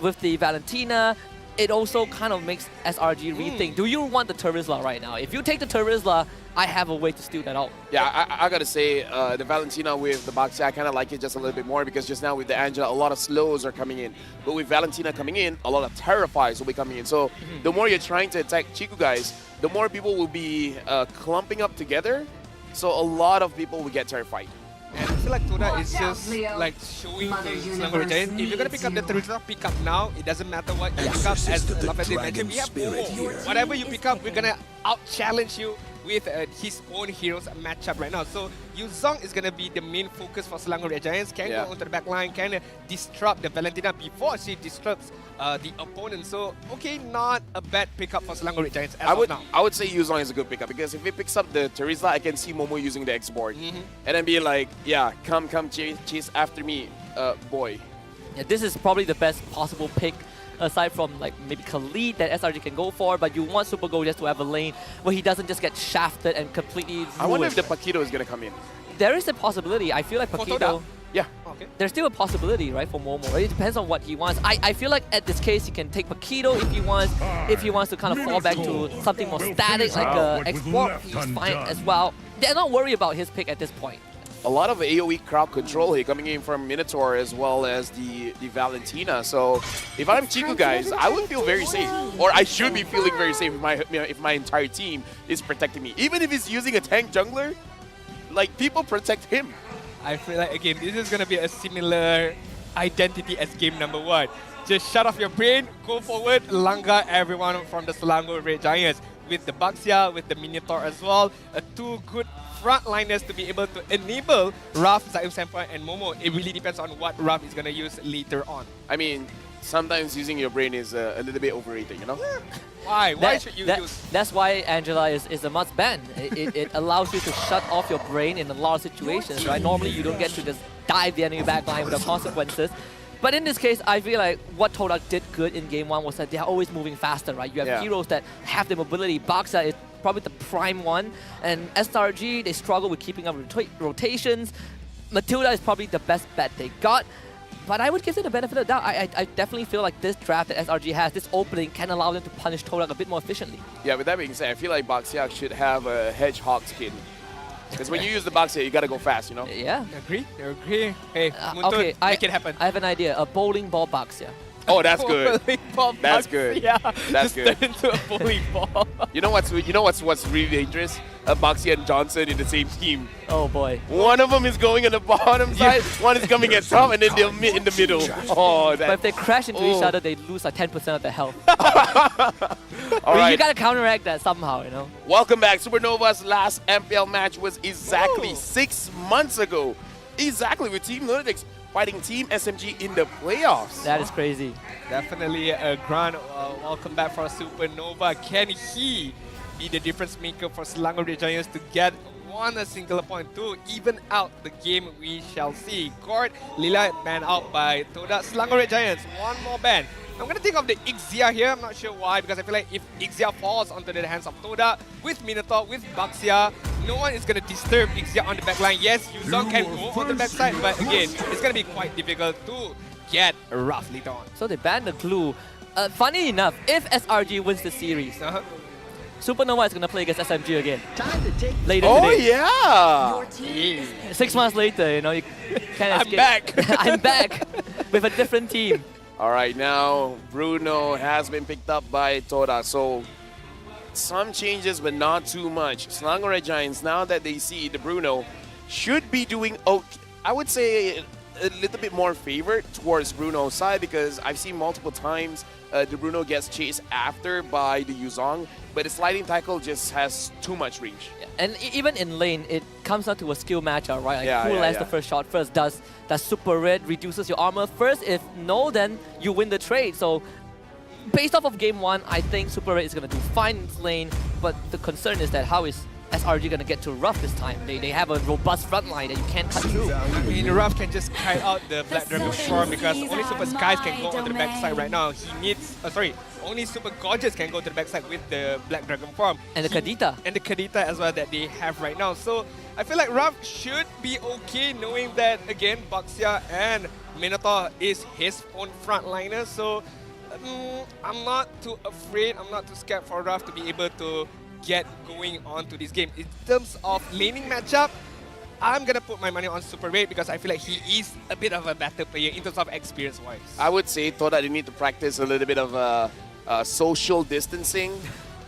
With the Valentina, it also kind of makes SRG rethink. Do you want the Terizla right now? If you take the Terizla, I have a way to steal that out. Yeah, I gotta say, the Valentina with the Baxia, I kind of like it just a little bit more because just now with the Angela, a lot of slows are coming in. But with Valentina coming in, a lot of Terrifies will be coming in. So the more you're trying to attack Chiku guys, the more people will be clumping up together. So a lot of people will get terrified. And I feel like Todak is just like showing to Selangor Giants, if you're gonna pick up the Terizla, pick up now. It doesn't matter what you pick up, as Lafayette mentioned, we have Momo. Whatever you pick up, we're gonna out-challenge you with his own heroes matchup right now. So Yuzong is gonna be the main focus for Selangor Giants. Can go onto the back line, can disrupt the Valentina before she disrupts the opponent. So okay, not a bad pickup for Selangor Giants as of now. I would say Yuzong is a good pickup because if he picks up the Terizla, I can see Momo using the X-board and then be like, yeah, come chase after me, boy. Yeah, this is probably the best possible pick aside from like maybe Khalid that SRG can go for, but you want Super Go just to have a lane where he doesn't just get shafted and completely ruined. I wonder if the Paquito is going to come in. There is a possibility. I feel like Paquito... Yeah. Okay. There's still a possibility, right, for Momo. Right? It depends on what he wants. I feel like at this case, he can take Paquito if he wants to kind of fall back to something more static like X-Warp. He's fine as well. They're not worried about his pick at this point. A lot of AoE crowd control here coming in from Minotaur as well as the Valentina. So if I'm Chiku guys, I would feel very safe. Or I should be feeling very safe if my entire team is protecting me. Even if he's using a tank jungler, like people protect him. I feel like, again, this is going to be a similar identity as game number 1. Just shut off your brain, go forward, Langgar everyone from the Selangor Red Giants. With the Baxia, with the Minotaur as well. Two good frontliners to be able to enable Raf, Zaim Senpai, and Momo. It really depends on what Raf is going to use later on. I mean, sometimes using your brain is a little bit overrated, you know? Why? Why should you use... That's why Angela is a must ban. It allows you to shut off your brain in a lot of situations, right? Normally you don't get to just dive the enemy backline with the consequences. But in this case, I feel like what Todak did good in game 1 was that they're always moving faster, right? You have heroes that have the mobility. Baxia is probably the prime one. And SRG, they struggle with keeping up rotations. Matilda is probably the best bet they got. But I would give it the benefit of the doubt. I definitely feel like this draft that SRG has, this opening, can allow them to punish Todak a bit more efficiently. Yeah, with that being said, I feel like Baxia should have a hedgehog skin. Because when you use the Baxia, you gotta go fast, you know? Yeah. Agree? Hey, okay, make it happen. I have an idea. A bowling ball Baxia. Oh, that's good. That's good. Yeah. That's good. Turn into a bowling ball. You know what's really dangerous? A Baxia and Johnson in the same team. Oh boy. One of them is going on the bottom side, one is coming at top, and then they're in the middle. Oh, but if they crash into each other, they lose like 10% of their health. All right. You gotta counteract that somehow, you know. Welcome back. Supernova's last MPL match was exactly 6 months ago. Exactly, with Team Lunatics fighting Team SMG in the playoffs. That is crazy. Definitely a grand welcome back for Supernova. Can he be the difference maker for Selangor Red Giants to get a single point to even out the game? We shall see. Gord, Lila banned out by Todak. Selangor Red Giants, one more ban. I'm going to think of the Ixia here. I'm not sure why, because I feel like if Ixia falls onto the hands of Todak, with Minotaur, with Baxia, no one is going to disturb Ixia on the backline. Yes, Yuzong can go on the backside, but again, it's going to be quite difficult to get Raf later on. So they banned the glue. Funny enough, if SRG wins the series, Supernova is going to play against SMG again. Later today. Oh, yeah! 6 months later, you know, you can't escape. I'm back! I'm back! With a different team. All right, now Bruno has been picked up by Todak. So some changes, but not too much. Selangor Red Giants, now that they see the Bruno, should be doing okay. I would say a little bit more favored towards Bruno's side because I've seen multiple times the Bruno gets chased after by the Yuzong, but the sliding tackle just has too much reach. And even in lane, it comes down to a skill matchup, right? Like who lands the first shot first. Does Super Red reduces your armor first? If no, then you win the trade. So based off of game 1, I think Super Red is going to do fine in lane, but the concern is that how is SRG going to get to Rough this time? They have a robust front line that you can't cut through. I mean, Rough can just kite out the Black Dragon form because only Super Skies can go on the backside right now. He needs, only Super Gorgeous can go to the backside with the Black Dragon form. And the Kadita. And the Kadita as well that they have right now. So I feel like Rough should be okay knowing that, again, Baxia and Minotaur is his own frontliner. So I'm not too afraid, I'm not too scared for Rough to be able to get going on to this game. In terms of laning matchup, I'm gonna put my money on Super Red because I feel like he is a bit of a better player in terms of experience-wise. I would say, Todak, you need to practice a little bit of social distancing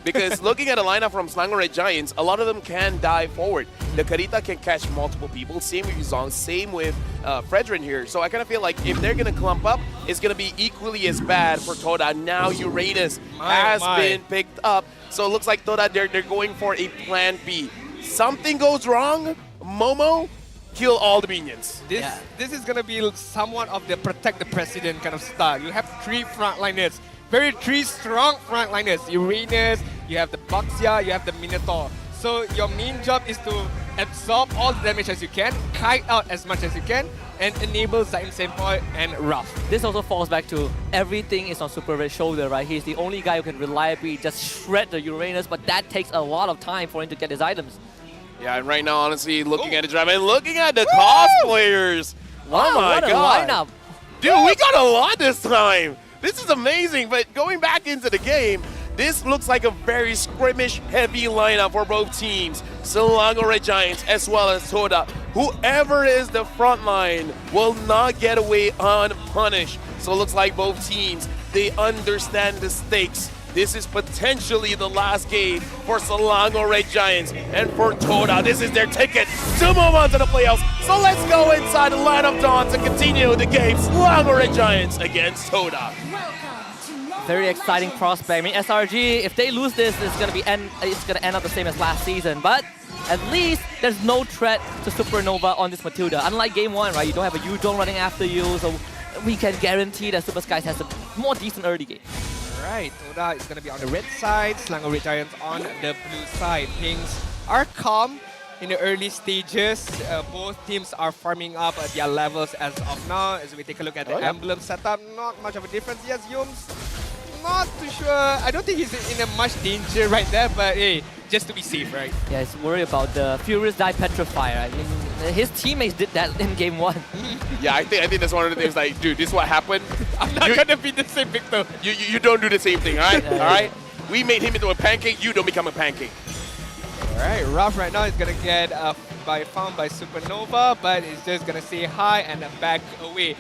because looking at a lineup from Selangor Red Giants, a lot of them can dive forward. The Karita can catch multiple people, same with Yuzong, same with Fredrin here. So I kind of feel like if they're going to clump up, it's going to be equally as bad for Todak. Now Uranus has been picked up. So it looks like Todak, they're going for a plan B. Something goes wrong, Momo, kill all the minions. This is going to be somewhat of the protect the president kind of style. You have 3 frontliners. Three strong frontliners. Uranus, you have the Baxia, you have the Minotaur. So your main job is to absorb all the damage as you can, kite out as much as you can, and enable Zaim Senpoi and Rough. This also falls back to everything is on Super Red's shoulder, right? He's the only guy who can reliably just shred the Uranus, but that takes a lot of time for him to get his items. Yeah, and right now, honestly, looking at the drive and looking at the cosplayers. Wow, oh my what a God. lineup. Dude, we got a lot this time. This is amazing, but going back into the game, this looks like a very skirmish-heavy lineup for both teams. Selangor Red Giants as well as Todak. Whoever is the front line will not get away unpunished. So it looks like both teams, they understand the stakes. This is potentially the last game for Selangor Red Giants and for Todak. This is their ticket to move on to the playoffs. So let's go inside the lineup dawn to continue the game. Selangor Red Giants against Todak. Very exciting prospect. I mean, SRG, if they lose this, it's gonna end up the same as last season. But at least there's no threat to Supernova on this Matilda. Unlike game 1, right? You don't have a Yuzong running after you, so we can guarantee that Super Skies has a more decent early game. Alright, Todak is going to be on the red side, Selangor Red Giants on the blue side. Things are calm in the early stages. Both teams are farming up their levels as of now. As we take a look at the emblem setup, not much of a difference. Yes, Yums, not too sure. I don't think he's in a much danger right there, but hey, just to be safe, right? Yeah, he's worried about the Furious Die Petrifier. I mean, his teammates did that in game 1. Yeah, I think that's one of the things like, dude, this is what happened. I'm not going to be the same victim. You don't do the same thing, all right? All right? We made him into a pancake, you don't become a pancake. Alright, Rough right now is going to get found by Supernova, but it's just going to say hi and back away.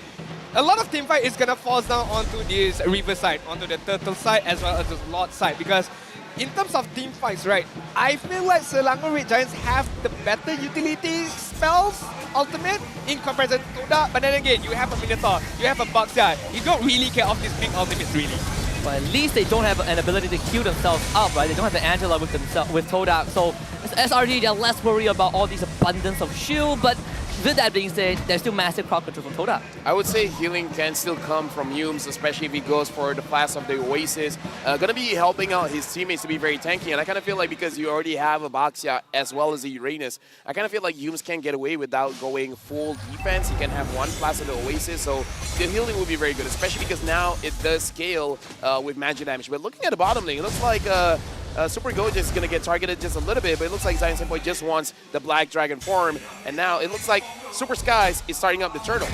A lot of teamfight is going to fall down onto this river side, onto the turtle side as well as the lord side, because in terms of team fights, right, I feel like Selangor Red Giants have the better utility spells, ultimate, in comparison to Todak. But then again, you have a Minotaur, you have a Baxia. You don't really care of these big ultimates, really. But at least they don't have an ability to heal themselves up, right? They don't have the Angela with Todak. So as SRG, they're less worried about all these abundance of shield, but with that being said, there's still massive crowd control from Todak. I would say healing can still come from Humes, especially if he goes for the class of the Oasis. Gonna be helping out his teammates to be very tanky, and I kind of feel like because you already have a Baxia as well as a Uranus, I kind of feel like Humes can get away without going full defense. He can have one class of the Oasis, so the healing will be very good, especially because now it does scale with magic damage. But looking at the bottom lane, it looks like Super Gojo is going to get targeted just a little bit, but it looks like Zaim Senpoi just wants the Black Dragon form, and now it looks like Super Skies is starting up the turtle.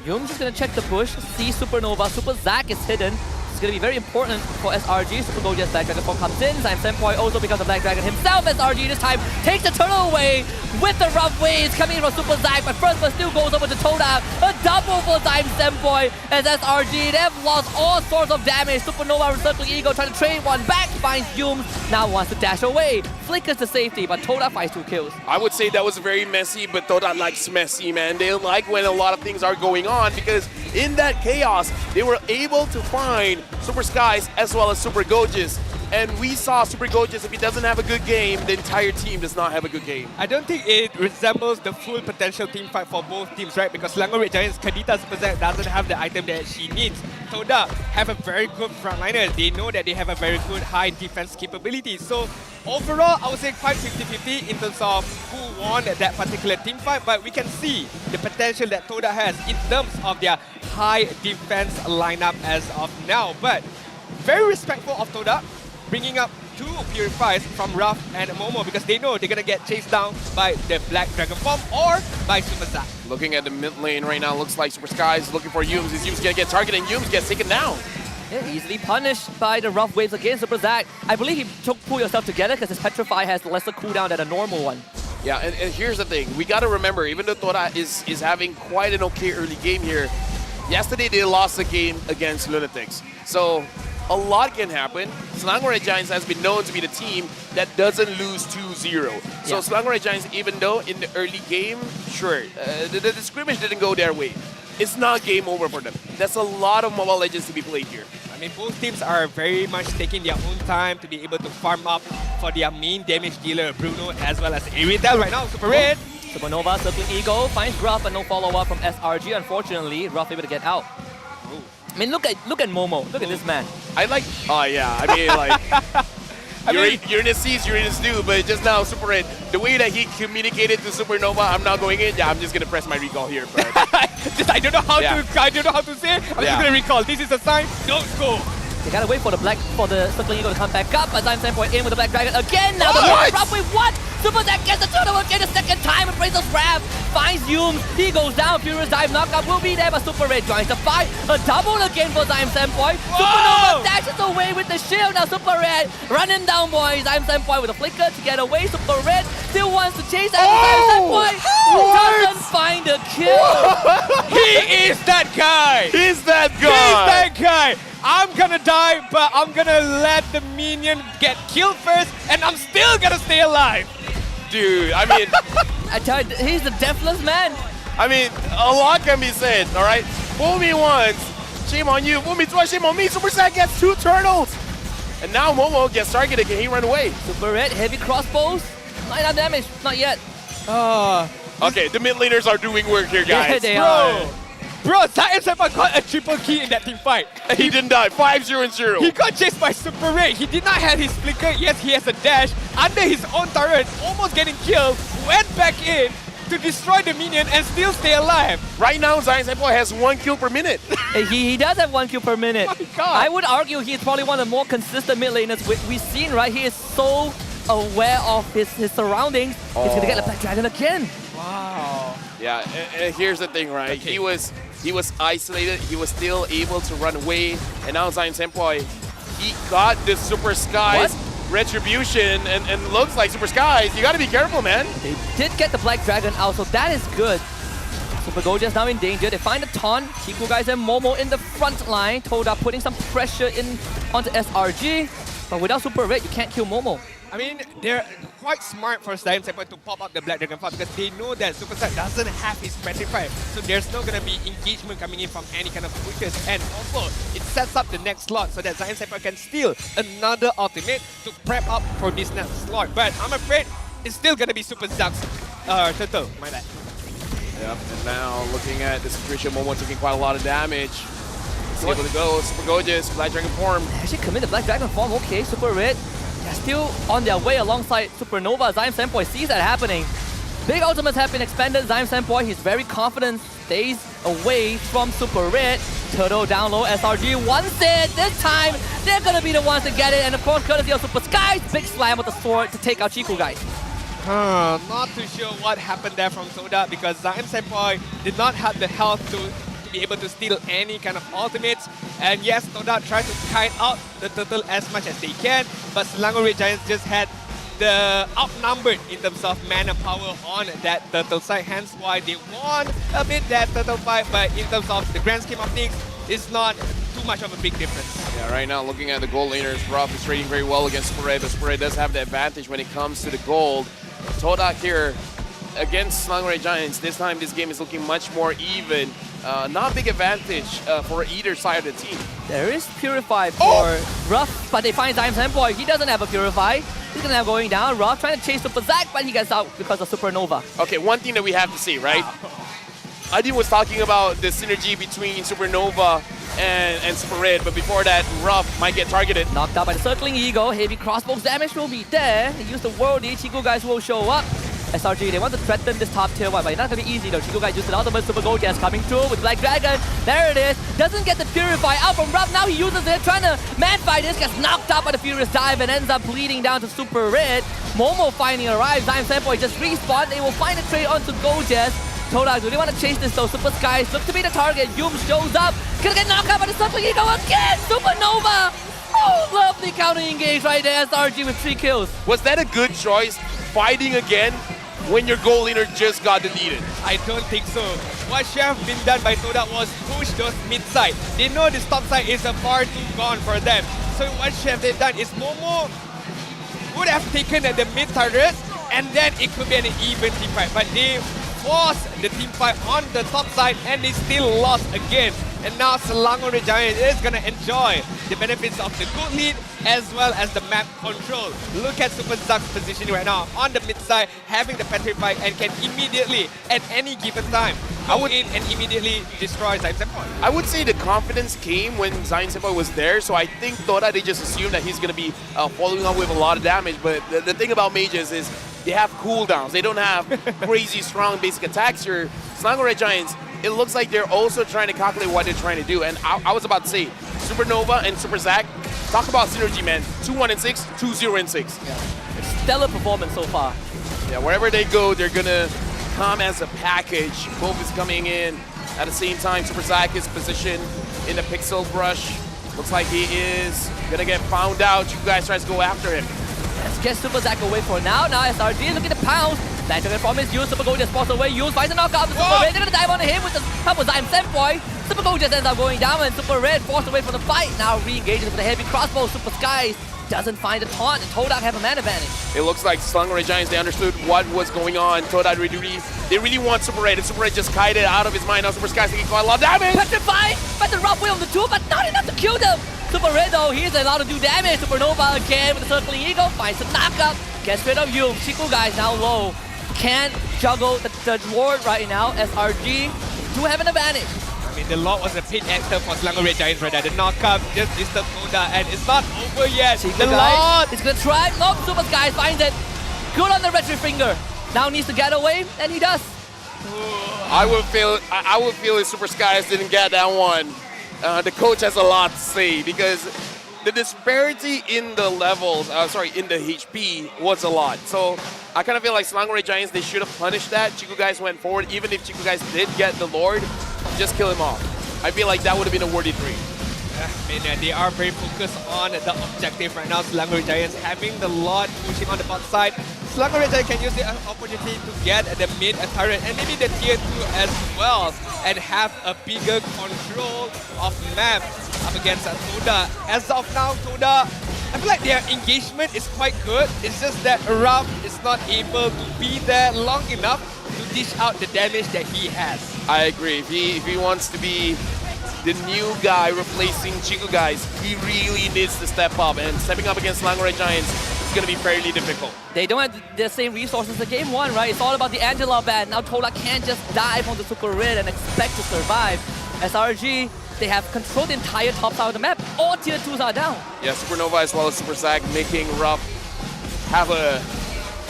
Yum just going to check the push, see Supernova, Super Zack is hidden. It's going to be very important for SRG. Super Gojo's Black Dragon form comes in, Zaim Senpoi also becomes a Black Dragon himself. SRG this time takes the turtle away with the rough waves coming in from Super Zack, but first but still goes over to Todak. A double for Time Semboy as SRG. They've lost all sorts of damage. Supernova circling Ego, trying to trade one back, finds Yumes, now wants to dash away. Flickers to safety, but Todak finds 2 kills. I would say that was very messy, but Todak likes messy, man. They like when a lot of things are going on because in that chaos, they were able to find Super Skies as well as Super Goges. And we saw Super Goges, if he doesn't have a good game, the entire team does not have a good game. I don't think it resembles the full potential team fight for both teams, right? Because Selangor Red Giants, Kadita Super Zack doesn't have the item that she needs. Todak have a very good frontliner. They know that they have a very good high defense capability. So overall, I would say quite 50-50 in terms of who won that particular team fight. But we can see the potential that Todak has in terms of their high defense lineup as of now. But very respectful of Todak, bringing up 2 Purifies from Ruff and Momo because they know they're going to get chased down by the Black Dragon Form or by Super Zack. Looking at the mid lane right now, looks like Super Skies looking for Yumes. Is Yumes going to get targeted and Yumes gets taken down? Yeah, easily punished by the rough waves against Super Zack. I believe he pull yourself together because his Petrify has lesser cooldown than a normal one. Yeah, and here's the thing. We got to remember, even though Todak is having quite an okay early game here, yesterday they lost the game against Lunatics. So a lot can happen. Selangor Red Giants has been known to be the team that doesn't lose 2-0. So Selangor Red Giants, even though in the early game, sure, the scrimmage didn't go their way, it's not game over for them. That's a lot of Mobile Legends to be played here. I mean, both teams are very much taking their own time to be able to farm up for their main damage dealer, Bruno, as well as Aritel right now, Super Red. Supernova circling Ego, finds Ruff, but no follow-up from SRG. Unfortunately, Ruff able to get out. I mean, look at Momo. Look at this man. I like. Oh yeah. I mean, like Uranus sees, Uranus do. But just now, Super Red, the way that he communicated to Supernova, I'm not going in. Yeah, I'm just gonna press my recall here. But I don't know how to. I don't know how to say it. I'm just gonna recall. This is a sign. Don't go. They gotta wait for the circling Eagle to come back up. But Time Standpoint in with the Black Dragon again. Now the Ruff, wait, what? Super Zack gets the turnover again the second time and plays the grab. Finds Yumes. He goes down. Furious Dive knockup will be there, but Super Red joins the fight. A double again for Time Standpoint. Supernova dashes away with the shield. Now Super Red running down, boys. Time Standpoint with a flicker to get away. Super Red still wants to chase after Time Standpoint. Doesn't find a kill. He is that guy. He's that guy. He's that guy. I'm gonna die, but I'm gonna let the minion get killed first, and I'm still gonna stay alive. Dude, I mean, I tell you, he's the deathless man. I mean, a lot can be said, all right? Fool me once, shame on you. Fool me twice, shame on me. Super Zack gets 2 turtles. And now Momo gets targeted. Can he run away? Super Red, heavy crossbows. Not enough damage, not yet. Okay, the mid laners are doing work here, guys. Yeah, they are. Bro, Zayn got a triple key in that team fight. He didn't die. 5-0-0. He got chased by Super Red. He did not have his flicker. Yes, he has a dash under his own turret, almost getting killed. Went back in to destroy the minion and still stay alive. Right now, Zayn has 1 kill per minute. he does have 1 kill per minute. Oh my God. I would argue he's probably one of the more consistent mid laners we've seen, right? He is so aware of his surroundings. He's going to get the Black Dragon again. Wow. Yeah, and here's the thing, right? Okay. He was isolated. He was still able to run away. And now Zayn Senpai, he got the Super Skies retribution and looks like Super Skies. You got to be careful, man. They did get the Black Dragon out, so that is good. Super Goja's now in danger. They find a taunt. Kiku guys and Momo in the front line. Todak putting some pressure in onto SRG. But without Super Red, you can't kill Momo. I mean, they're quite smart for Zayn Senpai to pop up the Black Dragon Form because they know that Super Zack doesn't have his Petrify. So there's not going to be engagement coming in from any kind of quickers. And also, it sets up the next slot so that Zayn Senpai can steal another ultimate to prep up for this next slot. But I'm afraid it's still going to be Super Zack's turtle, my bad. Yep, and now looking at the situation, Momo taking quite a lot of damage. He's able to go, Super Gojas, Black Dragon Form. They actually commit the Black Dragon Form, okay, Super Red. They're still on their way alongside Supernova. Zayn Senpai sees that happening. Big ultimates have been expended. Zayn Senpai, he's very confident, stays away from Super Red. Turtle down low, SRG wants it. This time, they're gonna be the ones to get it. And of course, courtesy of Super Skies, big slam with the sword to take out Chiku guys. Not too sure what happened there from Todak because Zayn Senpai did not have the health to be able to steal any kind of ultimates. And yes, Todak tried to kite out the turtle as much as they can, but Selangor Red Giants just had the outnumbered in terms of mana power on that turtle side, hence why they won a bit that turtle fight, but in terms of the grand scheme of things, it's not too much of a big difference. Yeah, right now looking at the gold laners, Ruff is trading very well against Spurred, but Spurred does have the advantage when it comes to the gold. Todak here against Selangor Giants. This time this game is looking much more even. Not big advantage for either side of the team. There is Purify for Ruff, but they find Team SMG. He doesn't have a Purify. He's gonna have going down. Ruff trying to chase Super Zack, but he gets out because of Supernova. Okay, one thing that we have to see, right? Adin was talking about the synergy between Supernova and Super Red, but before that, Ruff might get targeted. Knocked out by the Circling Eagle. Heavy crossbows damage will be there. He used the worldly. Chico guys will show up. SRG, they want to threaten this top tier 1, but it's not going to be easy though. Chico guys used the ultimate Super Gold Gas coming through with Black Dragon. There it is. Doesn't get the Purify out from Ruff. Now he uses it, trying to man fight this. Gets knocked out by the Furious Dive and ends up bleeding down to Super Red. Momo finally arrives. Team SMG just respawn. They will find a trade onto Gold Gas. Todak, do they want to chase this though? Super Skies look to be the target. Yum shows up. Gonna get knocked out by the Circling Eagle again! Supernova! Oh, lovely counter engage right there. SRG with 3 kills. Was that a good choice? Fighting again when your goal leader just got deleted? I don't think so. What should have been done by Todak was push those mid-side. They know this top side is a far too gone for them. So what should have they done is Momo would have taken the mid target and then it could be an even team fight. But they forced the team fight on the top side and they still lost again. And now Selangor Giant is going to enjoy the benefits of the good lead as well as the map control. Look at Super Zack's position right now on the mid side, having the Petrify and can immediately, at any given time, go in and immediately destroy Team SMG. I would say the confidence came when Team SMG was there, so I think Todak, they just assumed that he's going to be following up with a lot of damage, but the thing about mages is they have cooldowns. They don't have crazy strong basic attacks here. Selangor Giants, it looks like they're also trying to calculate what they're trying to do. And I was about to say, Supernova and Super Zack, talk about synergy, man. 2-1-6, 2-0-6. Yeah. Stellar performance so far. Yeah, wherever they go, they're gonna come as a package. Both is coming in at the same time. Super Zack is positioned in the pixel brush. Looks like he is gonna get found out. You guys try to go after him. Let's get Super Zack away for now. Now SRG looking to pounce. That token from his use. Super Gold just falls away. Use finds a knockout. Super Red, they're gonna dive on him with the help of Team SMG. Super Gold just ends up going down and Super Red forced away from the fight. Now re-engaging with the heavy crossbow. Super Skies doesn't find a taunt and Todak have a man advantage. It looks like Selangor Giants, they understood what was going on. Todak they really want Super Red, and Super Red just kited out of his mind. Now Super Skies taking quite a lot of damage. Petrify, but the rough way on the two, but not enough to kill them. Super Red though, he's allowed to do damage. Supernova again with the Circling Eagle, finds a knockup, gets rid of Yum. Chico guys now low. Can't juggle the ward right now. SRG do have an advantage. I mean, the Lord was a pit actor for Selangor Giants right there. The knockup just disturbed Todak and it's not over yet. The Lord is gonna try. Nope, Super Skies finds it. Good on the retro finger. Now needs to get away, and he does. I would feel if Super Skies didn't get that one. The coach has a lot to say because the disparity in the levels, in the HP was a lot. So I kind of feel like Selangor Giants, they should have punished that. Chico guys went forward. Even if Chico guys did get the Lord, just kill him off. I feel like that would have been a worthy 3. I mean, they are very focused on the objective right now. Selangor Giants having the Lord pushing on the bot side. Selangor Giants can use the opportunity to get the mid turret and maybe the tier 2 as well and have a bigger control of map up against Todak. As of now, Todak, I feel like their engagement is quite good. It's just that Ruff is not able to be there long enough to dish out the damage that he has. I agree. If he wants to be the new guy replacing Chico guys, he really needs to step up, and stepping up against Selangor Giants is going to be fairly difficult. They don't have the same resources as game 1, right? It's all about the Angela ban. Now Todak can't just dive onto Super Red and expect to survive. SRG, they have controlled the entire top side of the map. All tier 2s are down. Yeah, Supernova as well as Super Zack making Ruff have a,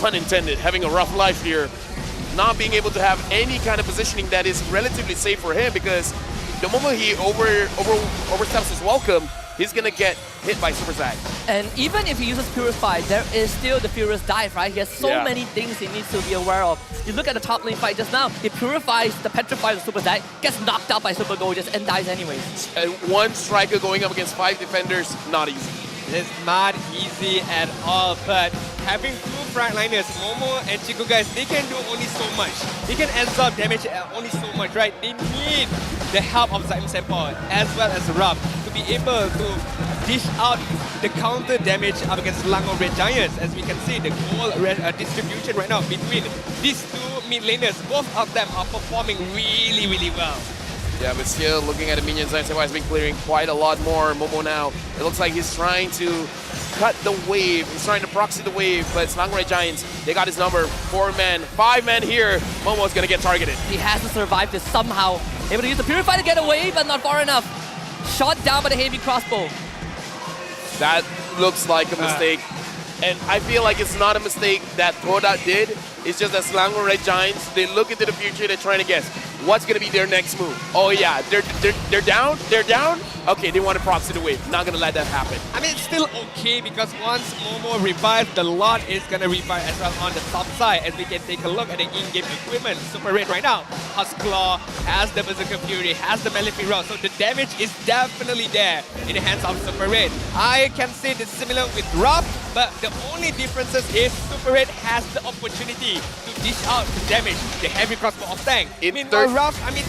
pun intended, having a rough life here. Not being able to have any kind of positioning that is relatively safe for him, because the moment he oversteps his welcome, he's gonna get hit by Super Zack. And even if he uses Purify, there is still the Furious Dive, right? He has so many things he needs to be aware of. You look at the top lane fight just now, he purifies the Petrify of Super Zack, gets knocked out by Super Gorgeous and dies anyways. And one striker going up against 5 defenders, not easy. It's not easy at all, but having two frontliners, Momo and Chico guys, they can do only so much. They can absorb damage only so much, right? They need the help of Zaim Sempo as well as Ruff to be able to dish out the counter damage up against Selangor Red Giants. As we can see, the goal distribution right now between these two mid laners, both of them are performing really, really well. Yeah, but still, looking at the minions, Zaim Sempo has been clearing quite a lot more. Momo now, it looks like he's trying to cut the wave. He's trying to proxy the wave, but Selangor Red Giants, they got his number. 4 men, 5 men here. Momo's gonna get targeted. He has to survive this somehow. Able to use the Purify to get away, but not far enough. Shot down by the heavy crossbow. That looks like a mistake. And I feel like it's not a mistake that Todak did. It's just that Selangor Red Giants, they look into the future, they're trying to guess what's going to be their next move. Oh yeah, they're down? They're down? Okay, they want to proxy the wave. Not going to let that happen. I mean, it's still okay because once Momo revives, the lot is going to revive as well on the top side. As we can take a look at the in-game equipment. Super Red right now. Husklaw has the Berserker Fury, has the Malefic Rod. So the damage is definitely there in the hands of Super Red. I can say it's similar with Ruff, but the only difference is Super Red has the opportunity to dish out the damage, the heavy crossbow of tank. Meanwhile, Ruff, I mean,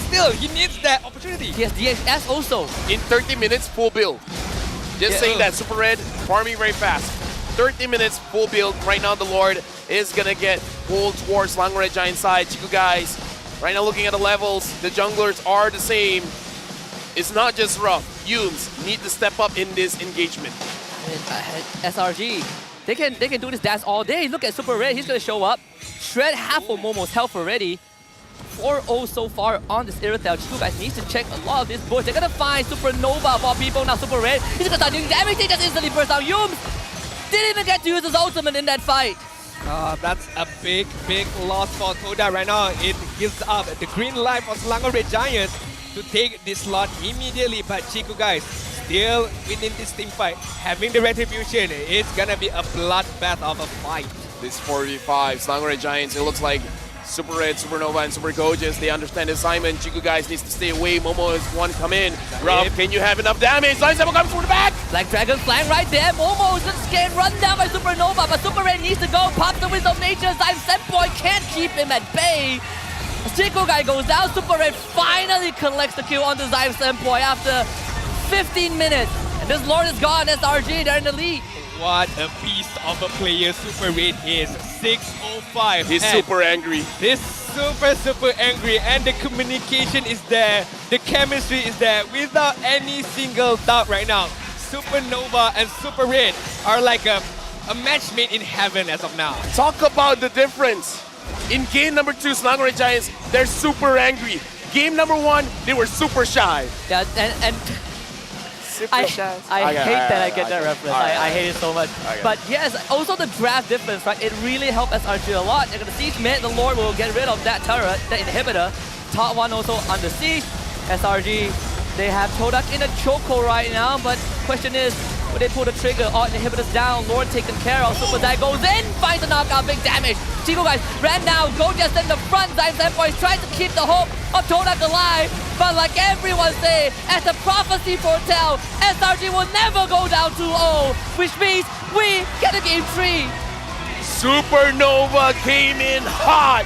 still, he needs that opportunity. He has DHS also. In 30 minutes, full build. Just saying that, Super Red farming very fast. 30 minutes, full build. Right now, the Lord is going to get pulled towards Selangor Red Giant side. Chico guys, right now looking at the levels, the junglers are the same. It's not just Ruff. Yumes need to step up in this engagement. SRG, they can do this dance all day. Look at Super Red, he's gonna show up. Shred half of Momo's health already. 4-0 so far on this Irithel. Chico guys needs to check a lot of this bush. They're gonna find Supernova of all people. Now Super Red, he's gonna start doing damage. They just instantly burst out. Yumes didn't even get to use his ultimate in that fight. That's a big loss for Todak right now. It gives up the green light for Selangor Red Giants to take this slot immediately. But Chico guys, still within this team fight, having the retribution, it's gonna be a bloodbath of a fight. This 4v5, Selangor Red Giants, it looks like Super Red, Supernova, and Super Gorgeous, they understand assignment. Chico guys needs to stay away. Momo is one come in. Ruff, can you have enough damage? Zaim Sempo comes from the back! Black Dragon flying right there. Momo is just getting run down by Supernova, but Super Red needs to go. Pop the Wisdom of Nature. Zaim Sempo can't keep him at bay. Chico guy goes down. Super Red finally collects the kill onto Zaim Sempo after 15 minutes. And this Lord is gone. SRG, they're in the lead. What a beast of a player Super Red is. 605. He's super angry. He's super angry, and the communication is there. The chemistry is there without any single doubt right now. Supernova and Super Red are like a match made in heaven as of now. Talk about the difference. In game number 2, Selangor Red Giants, they're super angry. Game number 1, they were super shy. Yeah, and I hate that I get that reference. I hate it so much. But yes, also the draft difference, right? It really helped SRG a lot. They're gonna siege mid. The Lord will get rid of that turret, that inhibitor. Top 1 also under siege. SRG, they have Todak in a chokehold right now, but question is, will they pull the trigger? All inhibitors down, Lord taken care of. Super Zai goes in, finds the knockout, big damage. Chico guys ran down, go just in the front. Zaim Sempo is trying to keep the hope of Todak alive. But like everyone say, as the prophecy foretell, SRG will never go down 2-0, which means we get a game 3. Supernova came in hot.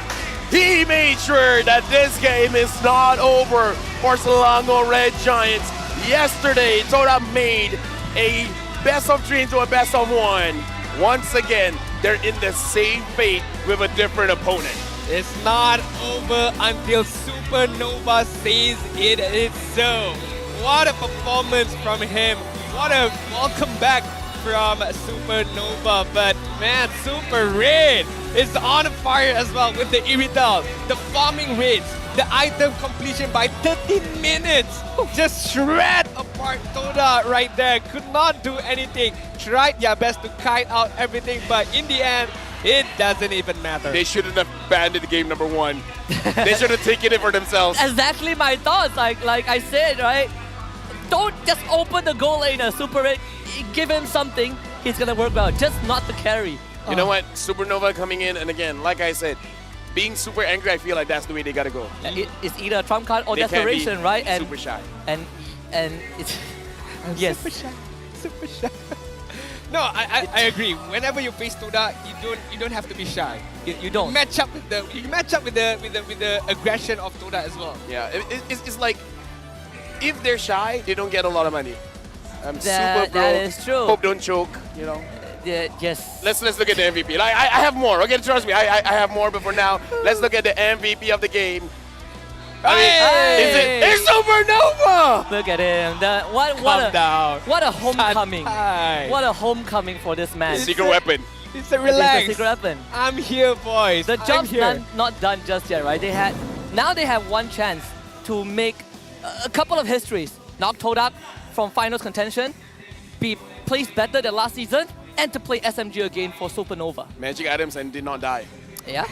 He made sure that this game is not over for Selangor Red Giants. Yesterday, Todak made a best of 3 into a best of 1. Once again, they're in the same fate with a different opponent. It's not over until Supernova says it is so. What a performance from him. What a welcome back from Supernova. But man, Super Red is on fire as well with the Irithel, the farming rates, the item completion by 13 minutes. Just shred apart Todak right there. Could not do anything. Tried their best to kite out everything, but in the end, it doesn't even matter. They shouldn't have abandoned game number 1. They should have taken it for themselves. Exactly my thoughts. Like I said, right? Don't just open the goal lane. Super Red, give him something. He's gonna work well. Just not the carry. You know what? Supernova coming in, and again, like I said, being super angry, I feel like that's the way they gotta go. It's either a trump card or they desperation, right? And super shy. And it's yes. Super shy. No, I agree. Whenever you face Todak, you don't have to be shy. You don't match up with the aggression of Todak as well. Yeah, it's like if they're shy, they don't get a lot of money. I'm super broke. That is true. Hope don't choke. You know. Yes. Let's look at the MVP. Like I have more. Okay, trust me. I have more. But for now, let's look at the MVP of the game. I mean, it's Supernova! Look at him. What a homecoming. What a homecoming for this man. Secret weapon. It's a relax. It's a secret weapon. I'm here, boys. The job's not done just yet, right? Now they have one chance to make a couple of histories. Knock Todak from finals contention, be placed better than last season, and to play SMG again for Supernova. Magic items and did not die. Yeah.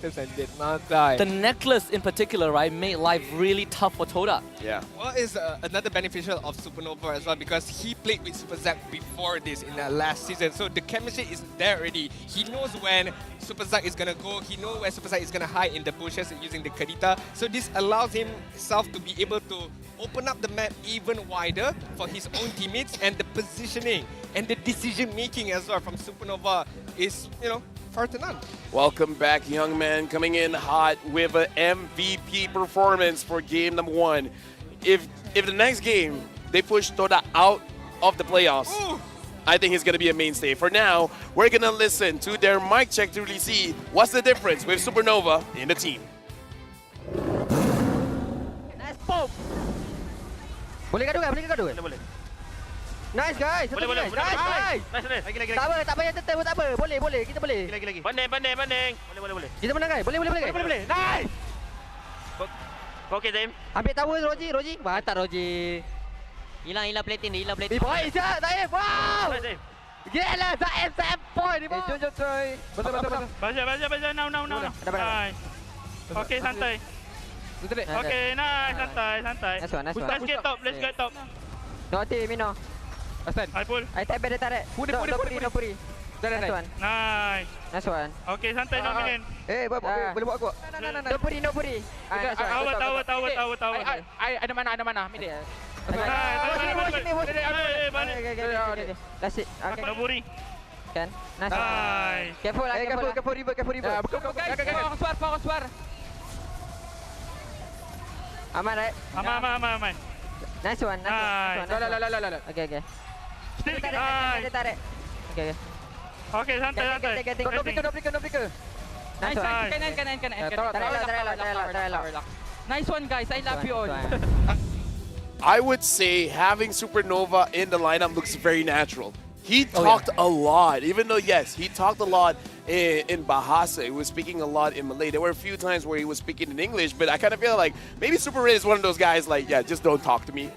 Did not die. The necklace in particular, right, made life really tough for Todak. Yeah. Well, is another beneficial of Supernova as well because he played with Super Zack before this in the last season. So the chemistry is there already. He knows when Super Zack is gonna go. He knows where Super Zack is gonna hide in the bushes using the Kadita. So this allows himself to be able to open up the map even wider for his own teammates, and the positioning and the decision making as well from Supernova is, you know, far to none. Welcome back, young man, coming in hot with an MVP performance for game number 1. If the next game they push Todak out of the playoffs, I think he's gonna be a mainstay. For now, we're gonna listen to their mic check to really see what's the difference with Supernova in the team. Nice pop. Boleh gaduh kan? Boleh. Nice guys. Boleh. Nice. Lagi. Tak payah tetap, tak apa. Boleh. Kita boleh. Lagi. Banding. Boleh. Kita menang guys. Boleh. Nice. Kau okey, Zaim? Ambil tower Roji. Mantap Roji. Hilang plating dia, Baik Zat, Zaim. Wow. Gila, Zaim 7 point ni. Jom try. Betul. Baca. Now. Nice. Okey, santai. Okey, nice. Santai. Nice one. Let's get top. No team, Mino. Aslan. I pull. I tap better tarik. Puri. Nice one. Nice one. Okey, santai nak minin. Boleh buat aku. No puri. Tahu. Ada mana? Mid dia. That's it. Okay. No puri. Kan? Nice. Careful river. Power suar. Aman, right? Aman. Nice one. Okay. Still tarik. Okay. Okay, santai. No picker. Nice one. Kanan. Tarik. Nice one, guys. I love you all. I would say having Supernova in the lineup looks very natural. He talked a lot, even though, yes, he talked a lot in Bahasa. He was speaking a lot in Malay. There were a few times where he was speaking in English, but I kind of feel like maybe Super Red is one of those guys like, yeah, just don't talk to me.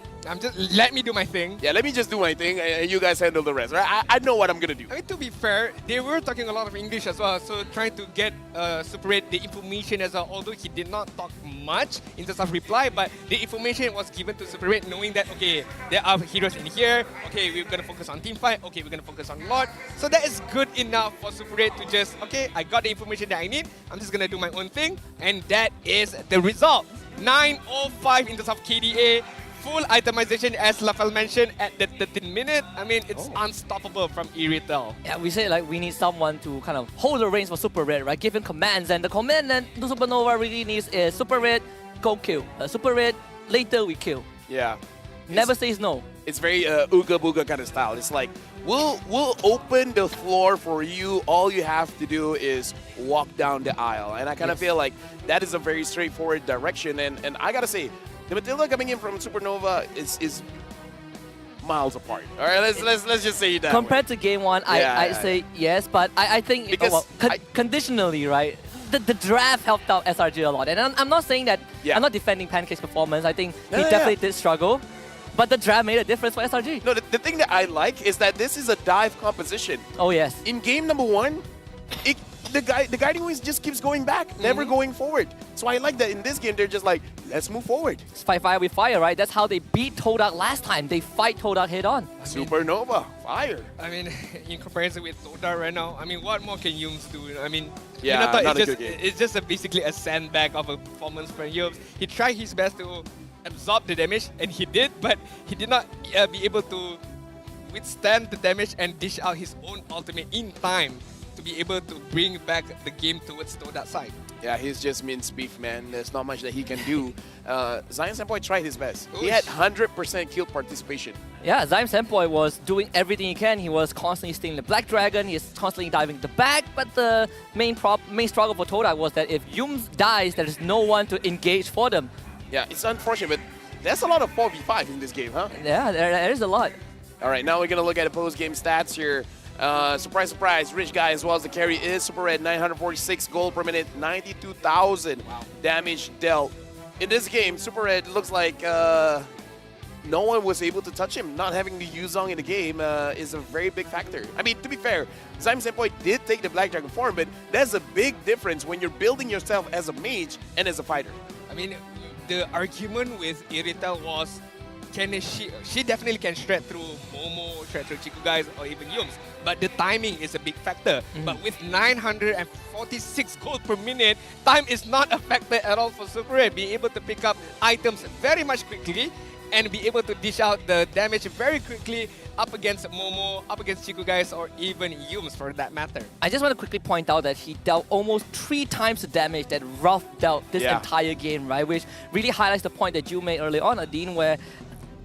Let me do my thing. Yeah, let me just do my thing, and you guys handle the rest. Right? I know what I'm gonna do. I mean, to be fair, they were talking a lot of English as well, so trying to get Super Red the information as well. Although he did not talk much in terms of reply, but the information was given to Super Red, knowing that okay, there are heroes in here. Okay, we're gonna focus on team fight. Okay, we're gonna focus on Lord. So that is good enough for Super Red to just I got the information that I need. I'm just gonna do my own thing, and that is the result. 905 in terms of KDA. Full itemization, as Lafel mentioned, at the 13th minute. I mean, it's unstoppable from E-Retail. Yeah, we say like we need someone to kind of hold the reins for Super Red, right? Give him commands, and the command that Supernova really needs is Super Red, go kill. Super Red, later we kill. Yeah. Never says no. It's very Ooga Booga kind of style. It's like, we'll open the floor for you. All you have to do is walk down the aisle. And I kind of feel like that is a very straightforward direction. And I gotta say, the Matilda coming in from Supernova is miles apart. All right, let's just say that. Compared to game one, I say yes, but I think because conditionally, right? The draft helped out SRG a lot, and I'm not saying that I'm not defending Pancake's performance. I think he definitely did struggle, but the draft made a difference for SRG. No, the thing that I like is that this is a dive composition. Oh yes. In game number one, the guiding wings just keeps going back, never going forward. So I like that in this game, they're just like, let's move forward. It's fight fire with fire, right? That's how they beat Todak last time. They fight Todak head on. Supernova, fire. I mean, in comparison with Todak right now, I mean, what more can Yums do? I mean, it's just basically a sandbag of a performance from Yums. He tried his best to absorb the damage, and he did, but he did not be able to withstand the damage and dish out his own ultimate in time to be able to bring back the game towards Todak's side. Yeah, he's just minced beef, man. There's not much that he can do. Zion Senpai tried his best. He had 100% kill participation. Yeah, Zion Senpai was doing everything he can. He was constantly stealing the Black Dragon. He was constantly diving the back. But the main struggle for Todak was that if Yums dies, there is no one to engage for them. Yeah, it's unfortunate, but there's a lot of 4v5 in this game, huh? Yeah, there is a lot. All right, now we're going to look at the post-game stats here. Surprise, surprise, Rich Guy as well as the carry is Super Red, 946 gold per minute, 92,000 damage dealt. In this game, Super Red looks like no one was able to touch him. Not having the Yuzong in the game is a very big factor. I mean, to be fair, Zion Senpai did take the Black Dragon form, but that's a big difference when you're building yourself as a mage and as a fighter. I mean, the argument with Irita was, she definitely can shred through Momo, shred through Chiku guys, or even Yums. But the timing is a big factor. But with 946 gold per minute, time is not a factor at all for Super Red. Being able to pick up items very much quickly and be able to dish out the damage very quickly up against Momo, up against Chiku guys, or even Yums for that matter. I just want to quickly point out that he dealt almost 3 times the damage that Ruff dealt this entire game, right? Which really highlights the point that you made early on, Adine, where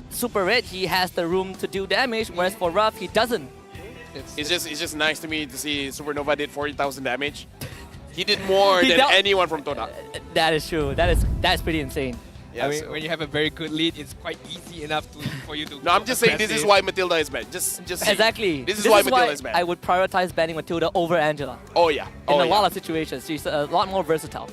Super Red, he has the room to do damage, whereas for Ruff, he doesn't. It's just nice to me to see Supernova did 40,000 damage. He did more than anyone from Todak. That is true. That's pretty insane. Yeah, I mean, when you have a very good lead, it's quite easy enough for you to. No, I'm just saying this is why Matilda is banned. Just exactly. This is why Matilda is banned. I would prioritize banning Matilda over Angela. Oh yeah. In a lot of situations, she's a lot more versatile.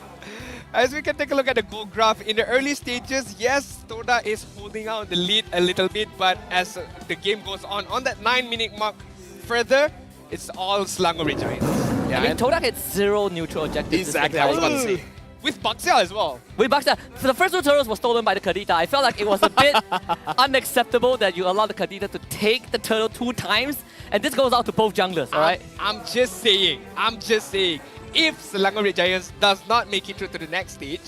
As we can take a look at the goal graph, in the early stages, yes, Todak is holding out the lead a little bit, but as the game goes on that 9-minute mark further, it's all Selangor Giants. Yeah, I mean, Todak had 0 neutral objectives. Exactly, I was about to say. With Baxia as well. With Baxia. So the first 2 turtles was stolen by the Kadita. I felt like it was a bit unacceptable that you allow the Kadita to take the turtle 2 times, and this goes out to both junglers, alright? I'm just saying, if Selangor Giants does not make it through to the next stage,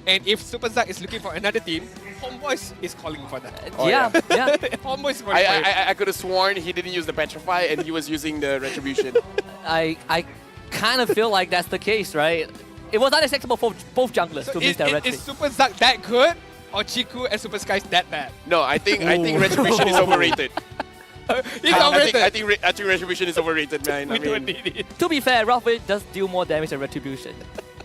and if Super Zack is looking for another team, Homebois is calling for that. Yeah. Homebois is calling for it. I could have sworn he didn't use the Petrify and he was using the Retribution. I kind of feel like that's the case, right? It was unacceptable for both junglers to miss their Retri. Is Super Zack that good, or Chiku and Super Sky that bad? No, I think Retribution is overrated. I think Retribution is overrated, man. To be fair, Ruffway does deal more damage than Retribution.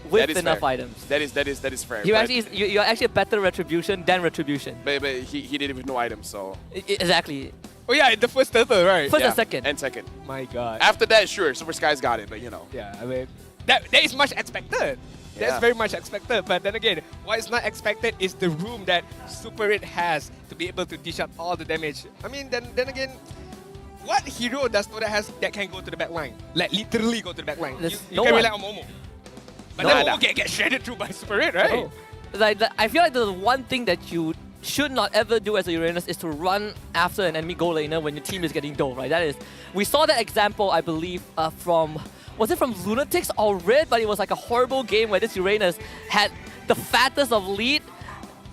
With enough items. That is fair. You're actually a better Retribution than Retribution. But he did it with no items, so... Exactly. Oh yeah, in the first turtle, right? First and second. And second. My god. After that, sure, Super Sky's got it, but you know. Yeah, I mean, that is much expected. That's very much expected. But then again, what is not expected is the room that Super Red has to be able to dish out all the damage. I mean, then again, what hero does Todak has that can go to the back line? Like literally go to the back line. You can rely on Momo. But then Momo get shredded through by Super Red, right? Oh. Like, I feel like the one thing that you should not ever do as a Uranus is to run after an enemy goal laner when your team is getting dole, right? We saw that example, I believe, from... Was it from Lunatics or Red? But it was like a horrible game where this Uranus had the fattest of lead,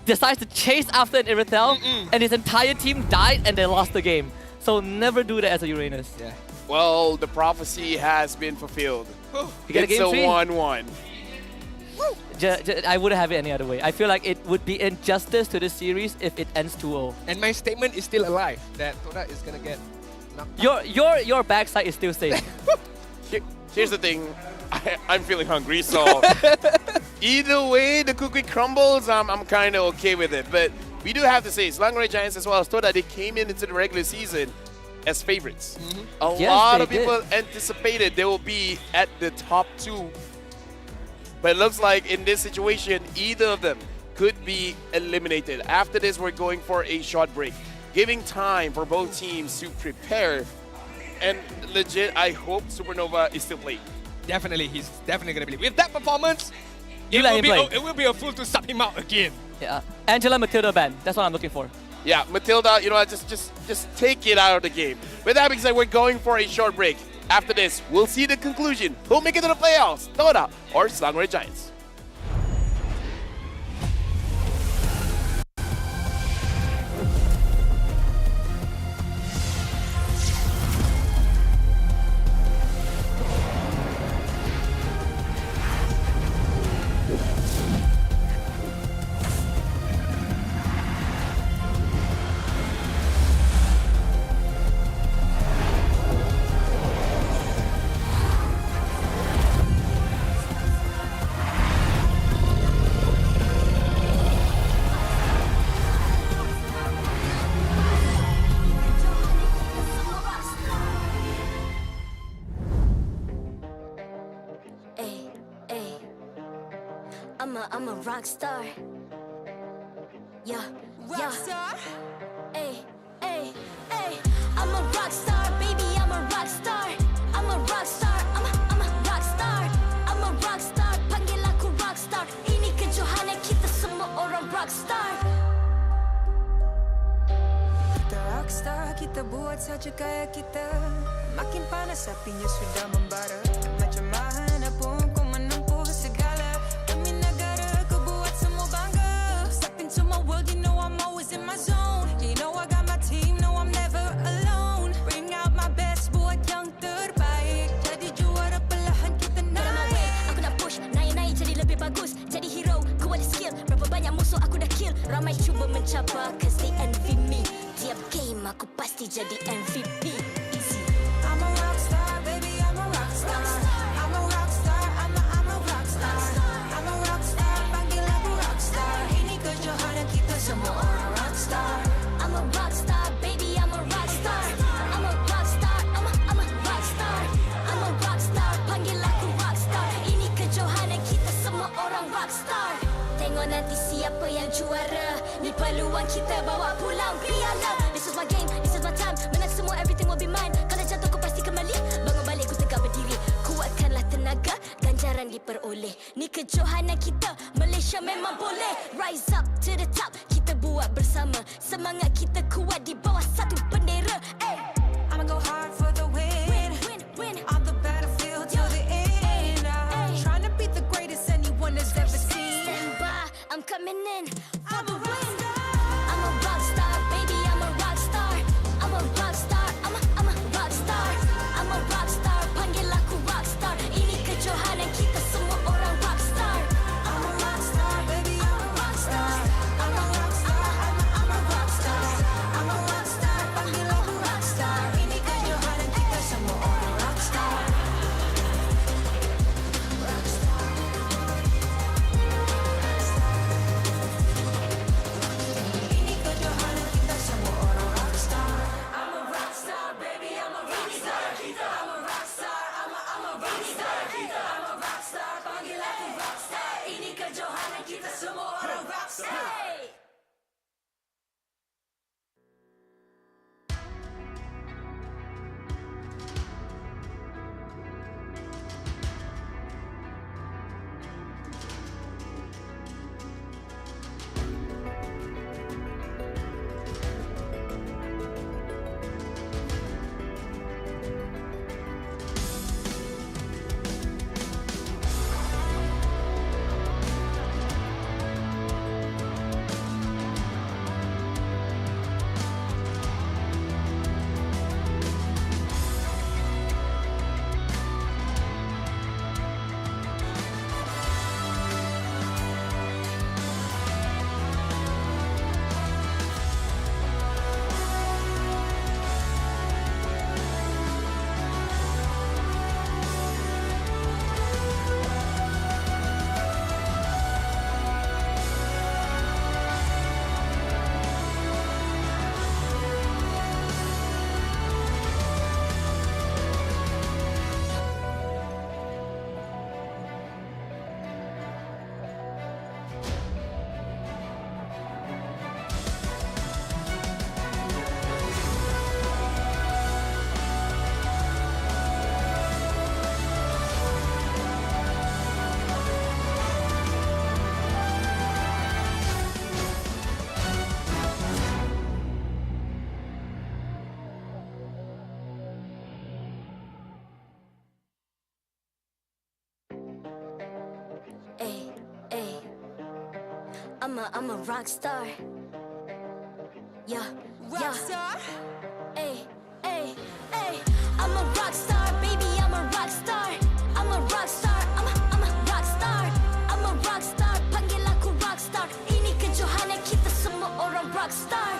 decides to chase after an Irithel, and his entire team died and they lost the game. So never do that as a Uranus. Yeah. Well, the prophecy has been fulfilled. It's a 1-1. I wouldn't have it any other way. I feel like it would be injustice to this series if it ends 2-0. And my statement is still alive, that Todak is gonna get knocked out. Your backside is still safe. Here's the thing, I'm feeling hungry, so either way the cookie crumbles, I'm kind of okay with it. But we do have to say, Selangor Giants as well as Todak, they came into the regular season as favorites. A lot of people anticipated they will be at the top 2. But it looks like in this situation, either of them could be eliminated. After this, we're going for a short break, giving time for both teams to prepare. And legit, I hope Supernova is still playing. Definitely, he's definitely going to play. With that performance, it will be a fool to sub him out again. Yeah, Angela Matilda ban. That's what I'm looking for. Yeah, Matilda, you know what, just take it out of the game. With that being said, we're going for a short break. After this, we'll see the conclusion. Who'll make it to the playoffs, Todak or Selangor Giants? I'm a rock star. Yeah, Rockstar? Ay, ay, ay. I'm a rock star, baby, I'm a rock star. I'm a rock star, I'm a rock star. I'm a rock star, panggil aku rock star. Ini kejohanan kita semua orang rock star. Kita rockstar, kita buat saja gaya kita. Makin panas apinya sudah membara. Macam mana pun kau menempuh segala. Demi negara kau buat semua bangga. Step into my world, you know I'm always in my zone. You know I got my team, no I'm never alone. Bring out my best, buat yang terbaik. Jadi juara perlahan kita naik. Aku nak push, naik-naik jadi lebih bagus. Jadi hero, ku ada skill. Berapa banyak musuh aku dah kill. Ramai cuba mencabar, cause they envy me. Tiap game aku pasti jadi MVP. Easy. I'm a rockstar, baby, I'm a rockstar. I'm a rockstar, I'm a rockstar. I'm a rockstar, panggil aku rockstar. Ini kejohanan kita semua orang rockstar. I'm a rockstar, baby, I'm a rockstar. I'm a rockstar, I'm a rockstar. I'm a rockstar, panggil aku rockstar. Ini kejohanan kita semua orang rockstar. Tengok nanti siapa yang juara. Ni peluang kita bawa pulang piala. This is my game, this is my time. Menang semua, everything will be mine. Kalau jatuh kau pasti kembali. Bangun balik ku tegak berdiri. Kuatkanlah tenaga, ganjaran diperoleh. Ni kejohanan kita, Malaysia memang boleh. Rise up to the top, kita buat bersama. Semangat kita kuat di bawah satu bendera. Ay. I'ma go hard for the win. Win. On the battlefield till the end. I'm trying to beat the greatest anyone has ever seen. Stand by, I'm coming in for the win. I'm a rock star, baby, I'm a rock star. I'm a rock star, I'm a rock star. I'm a rock star, panggil aku rock star. Ini kejohanan kita semua orang rock star. I'm a rockstar, baby, I'm a rockstar. I'm a rockstar, I'm a rockstar. I'm a rockstar, panggil aku rockstar. Ini kejohanan kita semua orang rockstar. Ini kejohanan kita semua orang rockstar. I'm a rockstar, baby, I'm a rockstar. I'm a rockstar, I'm a rockstar. I'm a rockstar, panggil aku rockstar. Ini kejohanan kita semua orang rockstar. I'm a rock star. Yeah. Rockstar? Ay. I'm a rock star, baby, I'm a rock star. I'm a rock star, I'm a rock star. I'm a rock star, panggil aku rock star. Ini kejohanan kita semua orang rock star.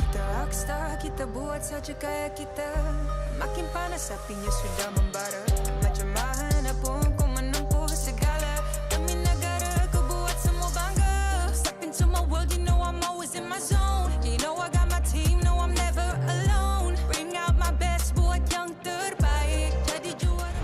Kita rockstar, kita buat saja gaya kita. Makin panas apinya sudah membara. Macam mana pun kau menempuh segala. Demi negara kau buat semua bangga. Step into my world, you know I'm always in my zone. You know I got my team, no I'm never alone. Bring out my best, buat yang terbaik. Jadi juara.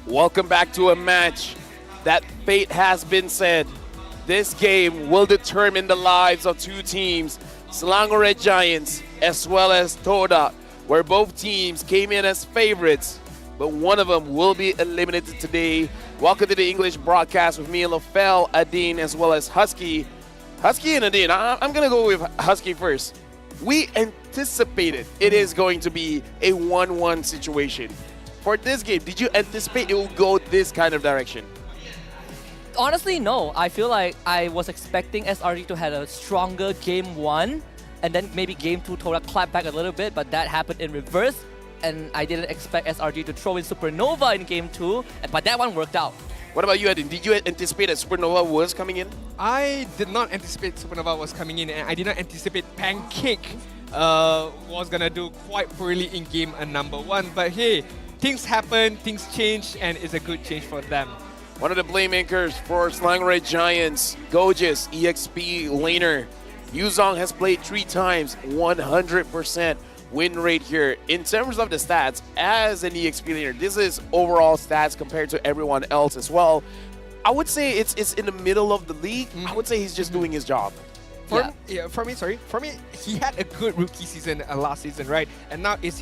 Welcome back to a match that fate has been said. This game will determine the lives of two teams, Selangor Red Giants as well as Todak, where both teams came in as favorites, but one of them will be eliminated today. Welcome to the English broadcast with me, Lafel, Adine, as well as Husky. Husky and Adine, I'm going to go with Husky first. We anticipated it is going to be a 1-1 situation. For this game, did you anticipate it will go this kind of direction? Honestly, no. I feel like I was expecting SRG to have a stronger game 1, and then maybe game 2 Todak clapped back a little bit, but that happened in reverse. And I didn't expect SRG to throw in Supernova in game 2, but that one worked out. What about you, Adin? Did you anticipate that Supernova was coming in? I did not anticipate Supernova was coming in, and I did not anticipate Pancake was gonna do quite poorly in game number 1. But hey, things happen, things change, and it's a good change for them. One of the playmakers for Selangor Red Giants, Gojes, EXP laner. Yuzong has played 3 times, 100% win rate here. In terms of the stats, as an EXP laner, this is overall stats compared to everyone else as well. I would say it's in the middle of the league. I would say he's just doing his job. For me, he had a good rookie season last season, right? And now he's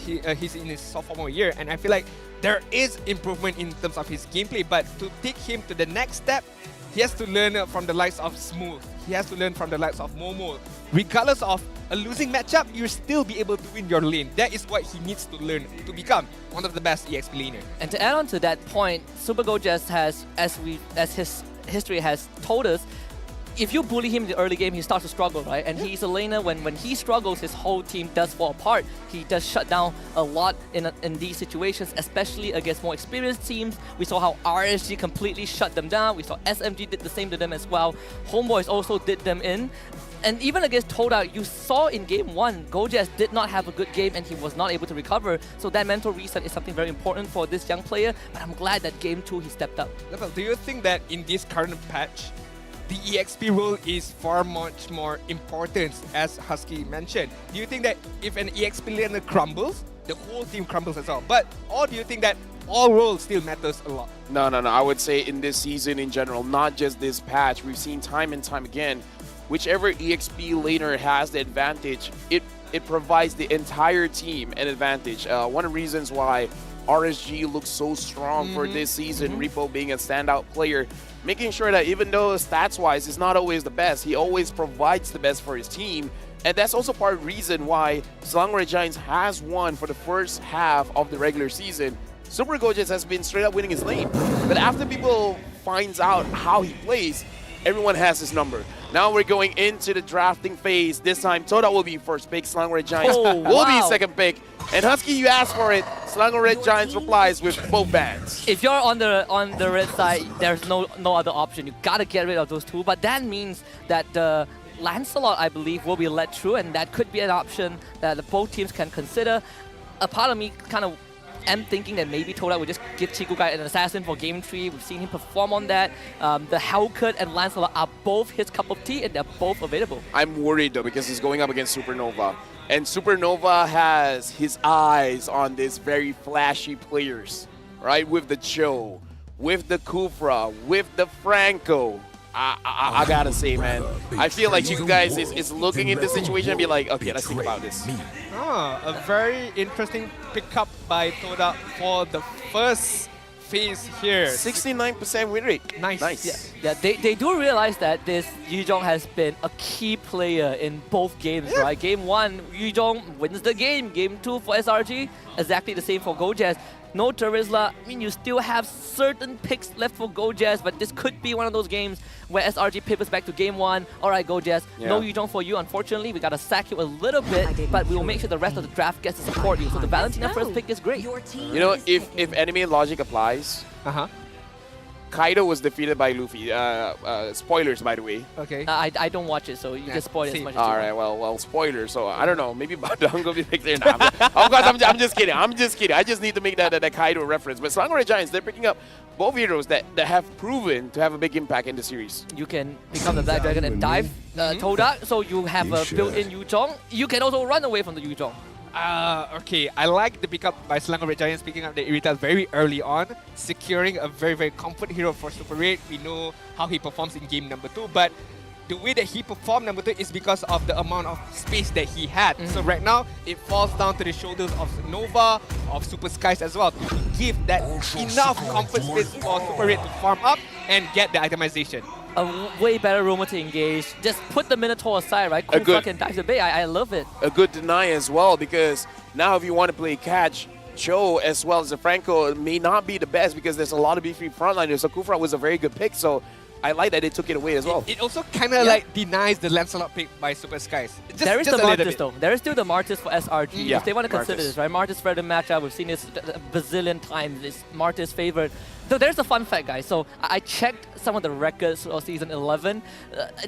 in his sophomore year, and I feel like there is improvement in terms of his gameplay. But to take him to the next step, he has to learn from the likes of Smooth. He has to learn from the likes of Momo. Regardless of a losing matchup, you'll still be able to win your lane. That is what he needs to learn to become one of the best EXP laner. And to add on to that point, Super Gojes has, as his history has told us, if you bully him in the early game, he starts to struggle, right? And he's a laner. When he struggles, his whole team does fall apart. He does shut down a lot in these situations, especially against more experienced teams. We saw how RSG completely shut them down. We saw SMG did the same to them as well. Homebois also did them in. And even against Todak, you saw in game 1, Gojes did not have a good game and he was not able to recover. So that mental reset is something very important for this young player. But I'm glad that game 2 he stepped up. Do you think that in this current patch, the EXP role is far much more important, as Husky mentioned? Do you think that if an EXP laner crumbles, the whole team crumbles as well? Or do you think that all roles still matters a lot? No. I would say in this season in general, not just this patch, we've seen time and time again, whichever EXP laner has the advantage, it provides the entire team an advantage. One of the reasons why RSG looks so strong for this season, Repo being a standout player, making sure that even though stats-wise is not always the best, he always provides the best for his team. And that's also part of the reason why Selangor Red Giants has won for the first half of the regular season. Super Gojes has been straight up winning his lane. But after people finds out how he plays, everyone has his number. Now we're going into the drafting phase. This time, Todak will be first pick. Selangor Red Giants will be second pick. And Husky, you asked for it. Selangor Red Giants replies with both bands. If you're on the red side, there's no other option. You gotta get rid of those 2. But that means that the Lancelot, I believe, will be let through, and that could be an option that both teams can consider. A part of me kind of am thinking that maybe Todak would just give Chikugai an assassin for game 3. We've seen him perform on that. The Hellcut and Lancelot are both his cup of tea, and they're both available. I'm worried though because he's going up against Supernova. And Supernova has his eyes on these very flashy players, right? With the Cho, with the Kufra, with the Franco. I gotta say, man, I feel like you guys is looking at the situation and be like, okay, let's think about this. A very interesting pickup by Todak for the first phase here. 69% win rate. Nice. Yeah, they do realize that this Yuzhong has been a key player in both games, right? Game 1, Yuzhong wins the game. Game 2 for SRG, exactly the same for Gojes. No Terizla. I mean, you still have certain picks left for Gojes, but this could be one of those games where SRG pivots back to game 1. All right, Gojes, no Yuzhong for you, unfortunately. We got to sack you a little bit, but we will make sure the rest of the draft gets to support you. So the Valentina first pick is great. You know, if enemy logic applies, Kaido was defeated by Luffy. Spoilers, by the way. Okay. I don't watch it, so you can spoil it as much as you want. All right, well, spoilers. So I don't know. Maybe Badang will be picked there now. Of course, I'm just kidding. I just need to make that Kaido reference. But Selangor Red Giants, they're picking up both heroes that have proven to have a big impact in the series. You can become the Black Dragon and dive Todak, so you have a built-in Yuzhong. You can also run away from the Yuzhong. Okay, I like the pickup by Selangor Red Giants picking up the Irrital very early on, securing a very, very comfort hero for Super 8. We know how he performs in game number 2, but the way that he performed number 2 is because of the amount of space that he had. So right now, it falls down to the shoulders of Nova, of Super Skies as well, to give that enough comfort space for Super 8 to farm up and get the itemization. A way better roamer to engage. Just put the Minotaur aside, right? Kufa can dive the bait. I love it. A good deny as well, because now if you want to play catch, Cho as well as the Franco may not be the best because there's a lot of B3 frontliners. So Kufra was a very good pick. So I like that they took it away as well. It also kind of like denies the Lancelot pick by Super Skies. There is the Martis though. There is still the Martis for SRG. Yeah, if they want to consider this, right? Martis for the matchup. We've seen this a bazillion times. It's Martis favorite. So there's a fun fact, guys. So I checked some of the records of season 11.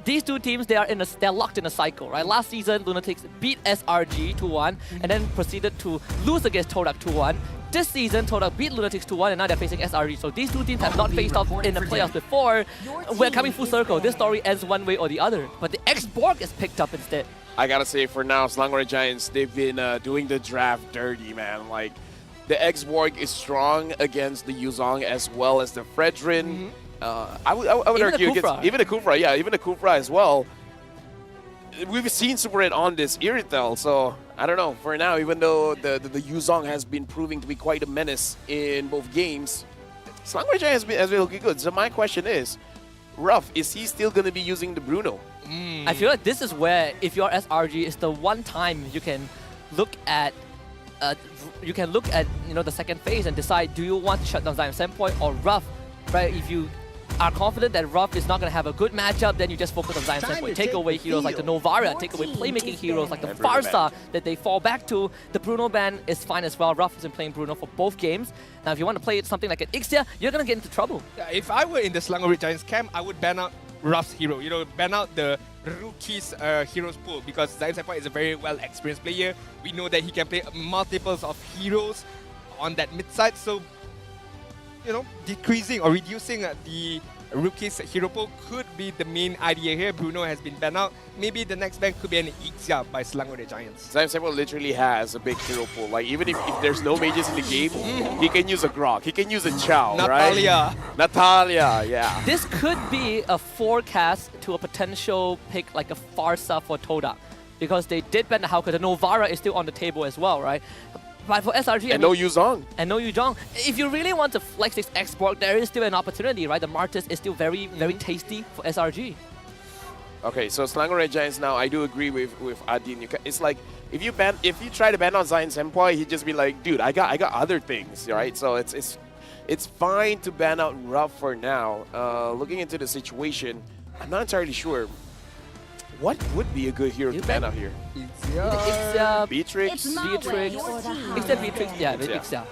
These two teams, they're locked in a cycle, right? Last season, Lunatics beat SRG 2-1 and then proceeded to lose against Todak 2-1. This season, Todak beat Lunatics 2-1 and now they're facing SRG. So these two teams have not faced off in the playoffs before. We're coming full circle. This story ends one way or the other. But the X-Borg is picked up instead. I gotta say, for now, Selangor Giants, they've been doing the draft dirty, man. Like, the X-Borg is strong against the Yuzong as well as the Fredrin. I would argue against even the Kufra, even the Kufra as well. We've seen Super Red on this Irrital, so I don't know. For now, even though the Yuzong has been proving to be quite a menace in both games, Selangor Giants has been looking good. So my question is, Ruff, is he still going to be using the Bruno? I feel like this is where, if you're SRG, it's the one time you can look at the second phase and decide, do you want to shut down Zion Sandpoint or Ruff, right? If you are confident that Ruff is not going to have a good matchup, then you just focus on Zion Sandpoint. Take away heroes like the Novara, take away playmaking heroes like the Farsa that they fall back to. The Bruno ban is fine as well. Ruff has been playing Bruno for both games. Now, if you want to play something like an Ixia, you're going to get into trouble. Yeah, if I were in the Selangor Red Giants camp, I would ban out Ruff's hero. You know, ban out the rookie's heroes pool, because Zion Sandpoint is a very well-experienced player. We know that he can play multiples of heroes on that mid-side, so you know, decreasing or reducing the rookie's hero pool could be the main idea here. Bruno has been banned out. Maybe the next ban could be an Ixia by Selangor Red Giants. Zion Sandpoint literally has a big hero pool. Like, even if there's no mages in the game, he can use a Grok, he can use a Chow, Natalia. Right? Natalia, yeah. This could be a forecast to a potential pick like a Farsa for Todak, because they did ban the Hauka. The Novara is still on the table as well, right? But for SRG, and no Yuzong. And no Yuzong. If you really want to flex this X-Borg, there is still an opportunity, right? The Martis is still very, very tasty for SRG. Okay, so Selangor Red Giants now, I do agree with Adin. It's like, if you try to ban on Zion Sandpoint, he'd just be like, dude, I got other things, right? So it's fine to ban out Ruff for now. Looking into the situation, I'm not entirely sure. What would be a good hero to ban out here? Ixia, Beatrix? Yeah, Ixia.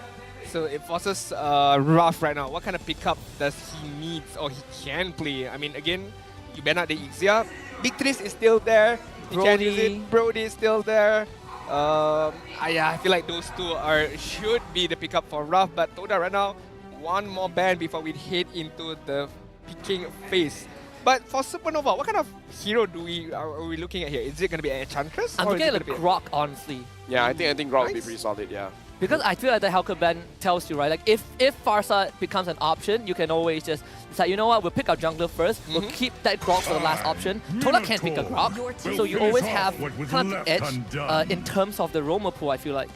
So it forces Ruff right now. What kind of pickup does he need or he can play? I mean, again, you ban out the Ixia. Beatrix is still there. You can use it. Brody is still there. I feel like those two should be the pickup for Ruff, but Toda right now, one more ban before we head into the picking phase. But for Supernova, what kind of hero are we looking at here? Is it going to be an Enchantress? I'm looking at the Grok, honestly. Yeah, I think Grok would be pretty solid, yeah. Because I feel like the Hauka ban tells you, right? Like, if Farsa becomes an option, you can always just decide, you know what, we'll pick our jungler first, we'll keep that Grok for the last option. Todak can't pick a Grok, so you always have kind of the edge in terms of the roamer pool, I feel like.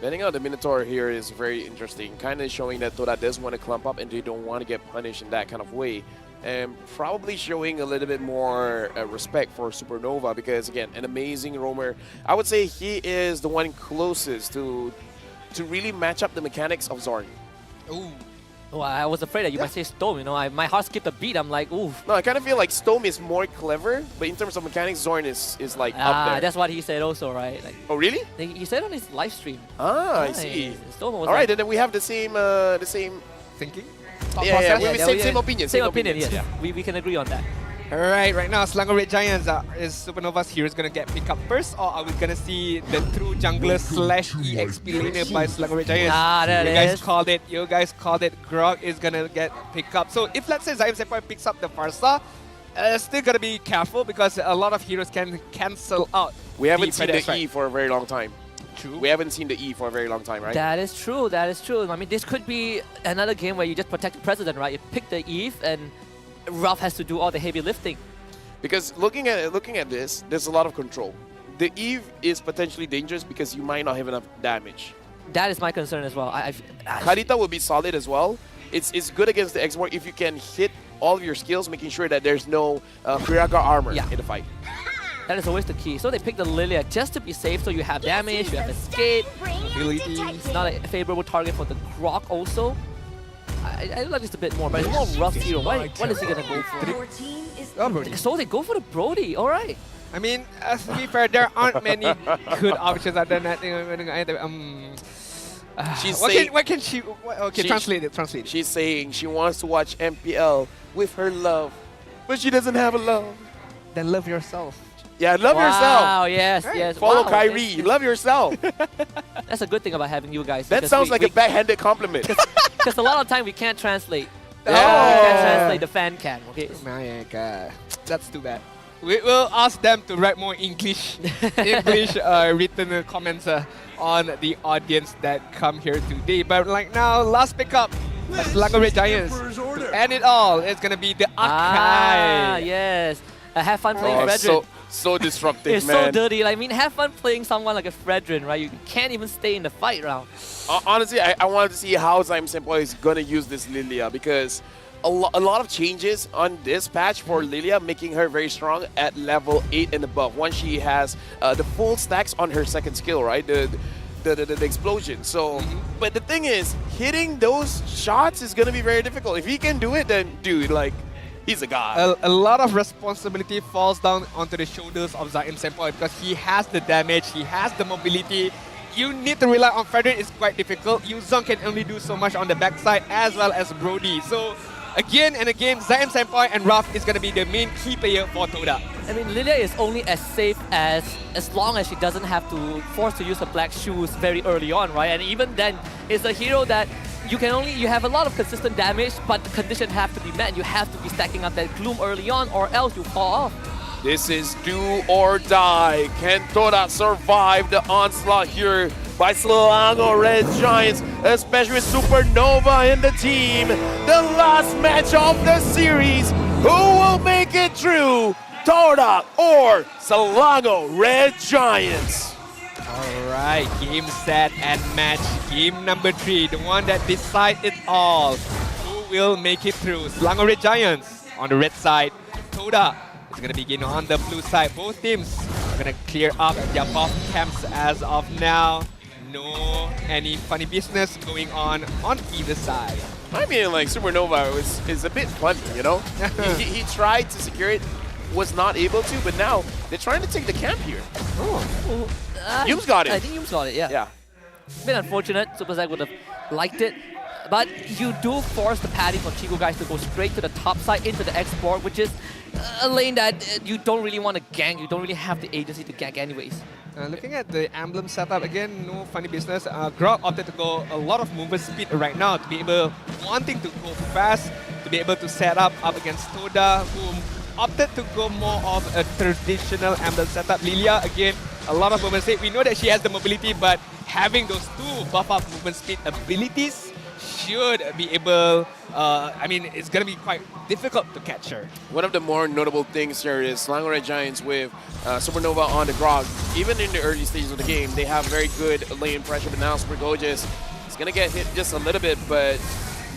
Banning out the Minotaur here is very interesting, kind of showing that Todak does want to clump up and they don't want to get punished in that kind of way. And probably showing a little bit more respect for Supernova, because again, an amazing roamer. I would say he is the one closest to really match up the mechanics of Zorn. Ooh. Oh, I was afraid that you might say Storm, you know, my heart skipped a beat, I'm like, ooh. No, I kind of feel like Storm is more clever, but in terms of mechanics, Zorn is like up there. That's what he said also, right? Like, oh, really? He said on his live stream. Ah, I see. Storm was Alright, then we have the same thinking? Same opinion. Same opinion, yes. Yeah. We can agree on that. Alright, right now, Selangor Red Giants, is Supernova's hero going to get picked up first, or are we going to see the true jungler / EXP laner by Selangor Red Giants? You guys called it. Grog is going to get picked up. So if, let's say, Zion Sandpoint picks up the Farsa, still got to be careful because a lot of heroes can cancel out. We haven't seen the E for a very long time. True. We haven't seen the E for a very long time, right? That is true. That is true. I mean, this could be another game where you just protect the president, right? You pick the Eve, and Ruff has to do all the heavy lifting. Because looking at this, there's a lot of control. The Eve is potentially dangerous because you might not have enough damage. That is my concern as well. Karita will be solid as well. It's good against the X-Borg if you can hit all of your skills, making sure that there's no Piraka armor in the fight. That is always the key. So they pick the Lilia just to be safe, so you have damage, you have escape, ability. It's not a favorable target for the Grok also. I like this a bit more, but it's more rough hero. What is he gonna go for? Brody. So they go for the Brody, alright. I mean, to be fair, there aren't many good options other than that. What can she... Okay, translate it. She's saying she wants to watch MPL with her love, but she doesn't have a love. Then love yourself. Yeah, love yourself. Wow, yes. Follow wow. Kyrie. Love yourself. That's a good thing about having you guys. That sounds like a backhanded compliment. Because a lot of time we can't translate. Yeah. We can't translate, the fan can, okay? My God. That's too bad. We will ask them to write more English written comments on the audience that come here today. But like now, last pickup, Selangor Red Giants. To end it all, it's going to be the Akai. Ah, yes. Have fun playing Fredrin. So disruptive, it's man. so dirty. Like, I mean, have fun playing someone like a Fredrin, right? You can't even stay in the fight round. Honestly, I wanted to see how Team SMG is going to use this Lilia because a lot of changes on this patch for Lilia, making her very strong at level 8 and above. Once she has the full stacks on her second skill, right? The explosion. So, but the thing is, hitting those shots is going to be very difficult. If he can do it, then dude, like, he's a god. A lot of responsibility falls down onto the shoulders of Team SMG because he has the damage, he has the mobility. You need to rely on Fredrin, it's quite difficult. Yuzong can only do so much on the backside as well as Brody. So again and again, Team SMG and Ruff is going to be the main key player for Todak. I mean, Lilia is only as safe as long as she doesn't have to force to use her black shoes very early on, right? And even then, it's a hero that you have a lot of consistent damage, but the conditions have to be met. You have to be stacking up that Gloom early on, or else you fall off. This is do or die. Can Todak survive the onslaught here by Selangor Red Giants, especially with Supernova in the team? The last match of the series. Who will make it through? Todak or Selangor Red Giants? Alright, game set and match. Game number 3, the one that decides it all. Who will make it through? Selangor Red Giants on the red side. Todak is going to begin on the blue side. Both teams are going to clear up their buff camps as of now. No any funny business going on either side. I mean, like, Supernova is a bit funny, you know? he tried to secure it, was not able to, but now they're trying to take the camp here. Yum's got it. I think Yum's got it, yeah. A bit unfortunate. Super Zack would have liked it. But you do force the padding for Chico guys to go straight to the top side into the X-Borg, which is a lane that you don't really want to gank. You don't really have the agency to gank anyways. Looking at the emblem setup, again, no funny business. Grok opted to go a lot of movement speed right now to be able, wanting to go fast, to be able to set up against Toda, who opted to go more of a traditional emblem setup. Lilia, again, a lot of movement speed. We know that she has the mobility, but having those two buff up movement speed abilities should be able, I mean, it's going to be quite difficult to catch her. One of the more notable things here is Selangor Red Giants with Supernova on the Grog. Even in the early stages of the game, they have very good lane pressure, but now Super Gorgeous is going to get hit just a little bit, but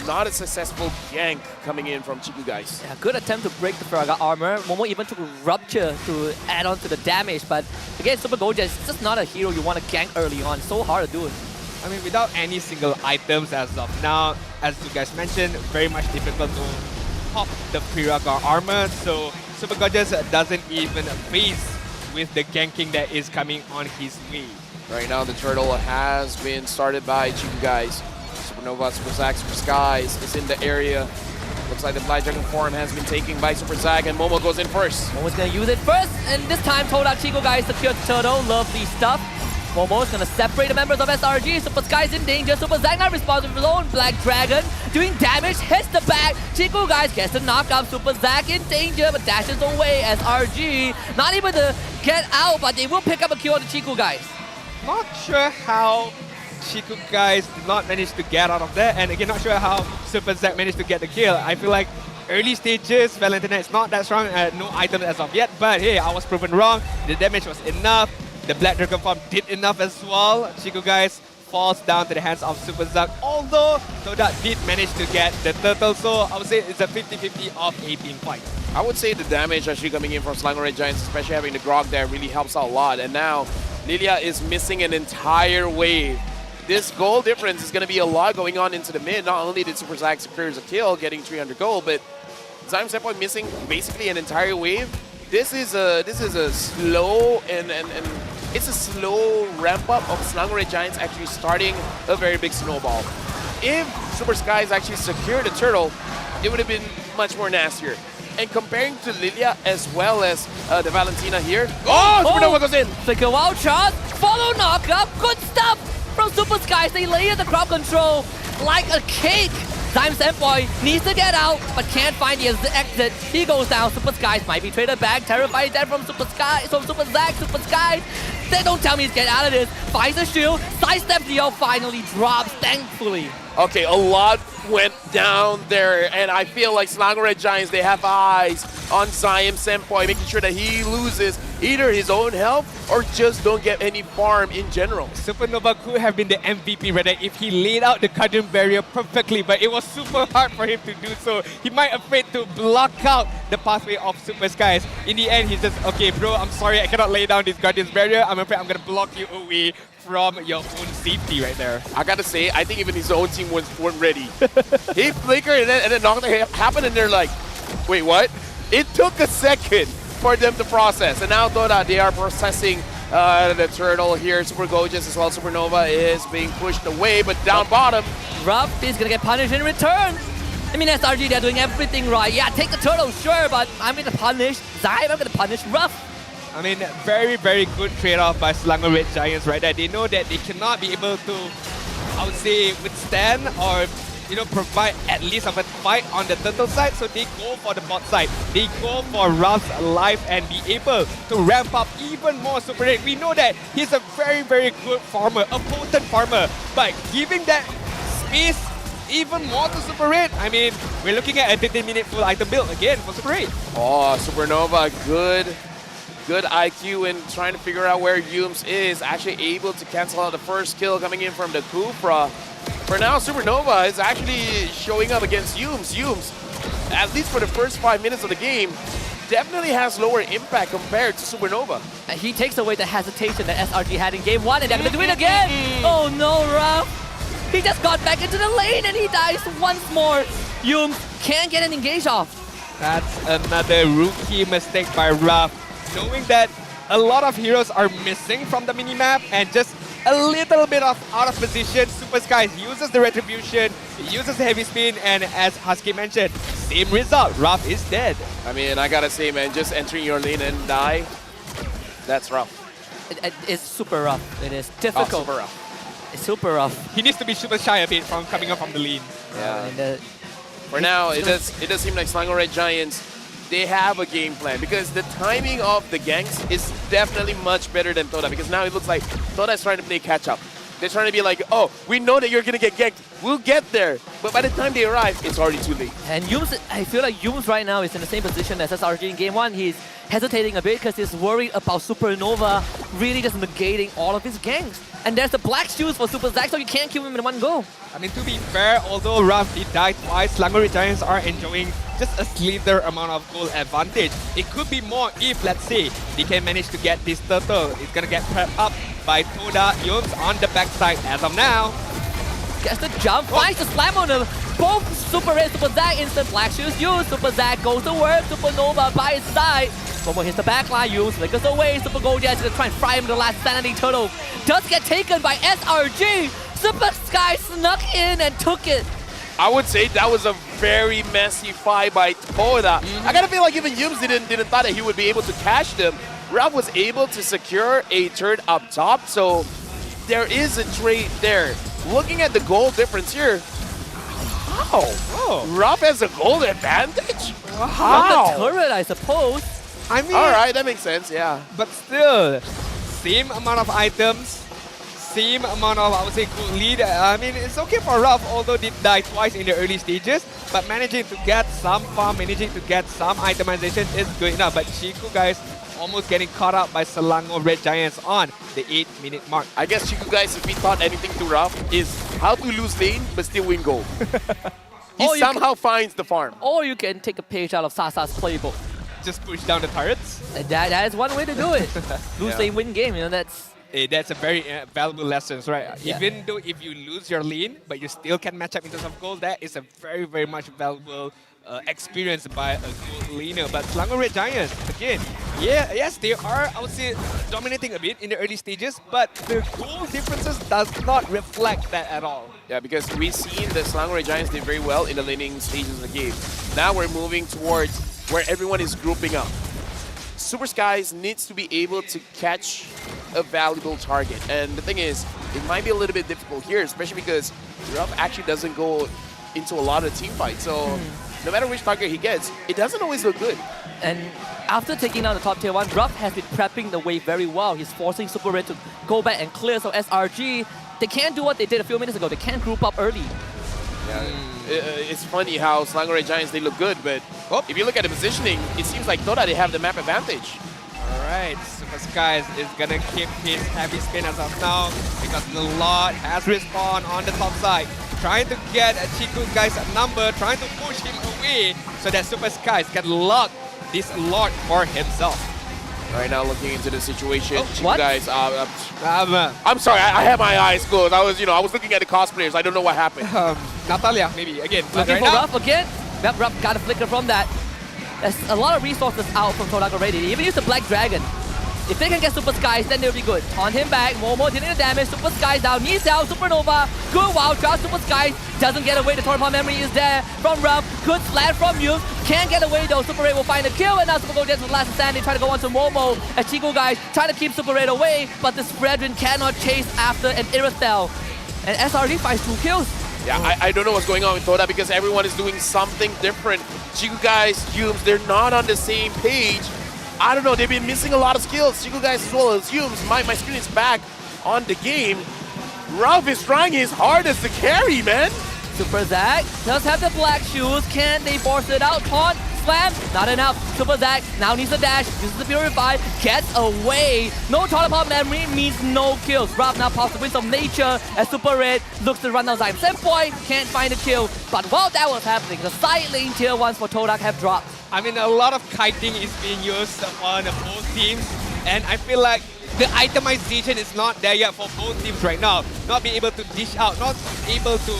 not a successful gank coming in from Chiku guys. Yeah, good attempt to break the Firaga armor. Momo even took a Rupture to add on to the damage, but again, Super Gorgeous is just not a hero you want to gank early on. So hard to do it. I mean, without any single items as of now, as you guys mentioned, very much difficult to pop the Firaga armor, so Super Gorgeous doesn't even face with the ganking that is coming on his way. Right now, the turtle has been started by Chiku guys. Supernova, Super Zack, Super Skies is in the area. Looks like the Black Dragon form has been taken by Super Zack, and Momo goes in first. Momo's gonna use it first, and this time Todak Chico guys secure the turtle. Lovely stuff. Momo's gonna separate the members of SRG. Super Sky's in danger. Super Zack not responsible for his own Black Dragon. Doing damage, hits the back. Chico guys gets the knockout. Super Zack in danger, but dashes away. SRG not able to get out, but they will pick up a kill on the Chico guys. not sure how Chiku guys did not manage to get out of there, and again, not sure how Super Zack managed to get the kill. I feel like early stages, Valentina is not that strong, no items as of yet, but hey, I was proven wrong. The damage was enough. The Black Dragon Form did enough as well. Chiku guys falls down to the hands of Super Zack, although Todak did manage to get the turtle, so I would say it's a 50-50 of a team fight. I would say the damage actually coming in from Selangor Red Giants, especially having the Grog there, really helps out a lot. And now Lilia is missing an entire wave. This goal difference is going to be a lot going on into the mid. Not only did Super Zack secure a kill, getting 300 gold, but Zyme Senpai missing basically an entire wave. This is a slow and it's a slow ramp up of Selangor Red Giants actually starting a very big snowball. If Super Skies actually secured the turtle, it would have been much more nastier. And comparing to Lilia as well as the Valentina here. Oh, Supernova goes in. Take a wild shot, follow knockup, good stuff from Super Skies. They layer the crowd control like a cake. Zyme Senpai needs to get out, but can't find the exit. He goes down. Super Skies might be traded back. Terrified dead from Super Skies, from Super Zack. Super Skies. They don't tell me to get out of this. Finds a shield. Sidestep Leo finally drops, thankfully. Okay, a lot went down there, and I feel like Selangor Red Giants, they have eyes on Zyme Senpai, making sure that he loses either his own health or just don't get any farm in general. Supernova could have been the MVP rather if he laid out the Guardian Barrier perfectly, but it was super hard for him to do so. He might afraid to block out the pathway of Super Skies. In the end, he's just, okay bro, I'm sorry, I cannot lay down this Guardian's Barrier. I'm afraid I'm gonna block you away from your own safety right there. I gotta say, I think even his own team weren't ready. He flickered and then knocked happened, and they're like, wait, what? It took a second for them to process. And now Todak, they are processing the turtle here. Super Gorgeous as well. Supernova is being pushed away, but down bottom. Ruff is gonna get punished in return. I mean, SRG, they're doing everything right. Yeah, take the turtle, sure, but I'm gonna punish Zyme, I'm gonna punish Ruff. I mean, very, very good trade-off by Selangor Red Giants right there. They know that they cannot be able to, I would say, withstand or, you know, provide at least of a fight on the turtle side, so they go for the bot side. They go for Ruff's life and be able to ramp up even more Super Red. We know that he's a very, very good farmer, a potent farmer, but giving that space even more to Super Red, I mean, we're looking at a 15-minute full item build again for Super Red. Oh, Supernova, good IQ in trying to figure out where Yums is. Actually able to cancel out the first kill coming in from the Kufra. For now, Supernova is actually showing up against Yums. Yums, at least for the first 5 minutes of the game, definitely has lower impact compared to Supernova. And he takes away the hesitation that SRG had in game 1, and they're gonna do it again! Oh no, Ruff! He just got back into the lane and he dies once more. Yums can't get an engage off. That's another rookie mistake by Ruff. Knowing that a lot of heroes are missing from the minimap and just a little bit of out of position, Super Skies uses the Retribution, uses the Heavy Spin, and as Husky mentioned, same result, Ruff is dead. I mean, I gotta say, man, just entering your lane and die, that's rough. It's super rough. It is difficult. Oh, super rough. It's super rough. He needs to be super shy a bit from coming up from the lane. Yeah. For now, it does seem like Selangor Red Giants, they have a game plan, because the timing of the ganks is definitely much better than Todak, because now it looks like Todak is trying to play catch up. They're trying to be like, oh, we know that you're going to get ganked. We'll get there. But by the time they arrive, it's already too late. And Yums, I feel like Yums right now is in the same position as SRG in game 1. He's hesitating a bit because he's worried about Supernova really just negating all of his ganks. And there's the black shoes for Super Zack, so you can't kill him in one go. I mean, to be fair, although Ruff did die twice, Selangor Red Giants are enjoying just a slither amount of goal advantage. It could be more if, let's say, they can manage to get this turtle. It's gonna get prepped up by Todak. Yums on the backside as of now. Gets the jump, finds the slam on him. Both Super Red, Super Zack, instant black shoes used. Super Zack goes to work, Supernova by his side. Momo hits the backline, Yums flickers away. Super Gorgeous is gonna try and fry him with the last sanity turtle. Does get taken by SRG. Super Sky snuck in and took it. I would say that was a very messy fight by Todak. I gotta feel like even Yums didn't thought that he would be able to catch them. Ruff was able to secure a turret up top, so there is a trade there. Looking at the goal difference here, Ruff has a goal advantage? From the turret, I suppose. I mean, alright, that makes sense, yeah. But still, same amount of items, same amount of, I would say, good lead. I mean, it's okay for Ruff, although did die twice in the early stages, but managing to get some farm, managing to get some itemization is good enough. But Chiku, guys, almost getting caught up by Selangor Red Giants on the 8-minute mark. I guess Chiku, guys, if we taught anything to Ruff, is how to lose lane but still win gold. He somehow finds the farm. Or you can take a page out of Sasa's playbook. Just push down the turrets? That is one way to do it. Lose lane, win game, you know, that's a very valuable lesson, right? Yeah. Even though if you lose your lane, but you still can match up in terms of gold, that is a very, very much valuable experience by a good laner. But Selangor Red Giants, again, yes, they are, I would say, dominating a bit in the early stages, but the goal differences does not reflect that at all. Yeah, because we've seen the Selangor Red Giants did very well in the laning stages of the game. Now we're moving towards where everyone is grouping up. Super Skies needs to be able to catch a valuable target. And the thing is, it might be a little bit difficult here, especially because Ruff actually doesn't go into a lot of team fights. So no matter which target he gets, it doesn't always look good. And after taking down the top tier 1, Ruff has been prepping the wave very well. He's forcing Super Red to go back and clear. So SRG, they can't do what they did a few minutes ago. They can't group up early. Yeah, it's funny how Selangor Red Giants, they look good, but if you look at the positioning, it seems like Todak, they have the map advantage. Alright, Super Skies is gonna keep his heavy spin as of now because the Lord has respawned on the top side. Trying to get a Chiku guy's number, trying to push him away so that Super Skies can lock this Lord for himself. Right now, looking into the situation, Chiku what? guys, I'm sorry, I had my eyes closed. I was looking at the cosplayers. I don't know what happened. Natalia, maybe again. Looking for Ruff again. Yep, Ruff got a flicker from that. There's a lot of resources out from Todak already. They even used the Black Dragon. If they can get Super Skies, then they'll be good. On him back, Momo dealing the damage. Super Skies down, knees down, Supernova. Good wild shot, Super Skies doesn't get away. The Torpon memory is there from Ruff. Good slam from you. Can't get away though. Super Ray will find a kill, and now Super Gojets with last stand. They try to go on to Momo. As Chico guys try to keep Super Ray away, but this Brethren cannot chase after an Irithel. And SRG finds 2 kills. Yeah, I don't know what's going on with Todak because everyone is doing something different. Chiku guys, Humes, they're not on the same page. I don't know, they've been missing a lot of skills. Chiku guys as well as Humes. My screen is back on the game. Ruff is trying his hardest to carry, man. Super Zack does have the black shoes. Can they force it out? Taunt, slam, not enough. Super Zack now needs the dash, uses the Purify, gets away. No Todak memory means no kills. Ruff now pops the Winds of Nature as Super Red looks to run down Zyme. Senpoi can't find a kill. But while that was happening, the side lane tier 1s for Todak have dropped. I mean, a lot of kiting is being used on both teams, and I feel like the itemization is not there yet for both teams right now. Not being able to dish out, not able to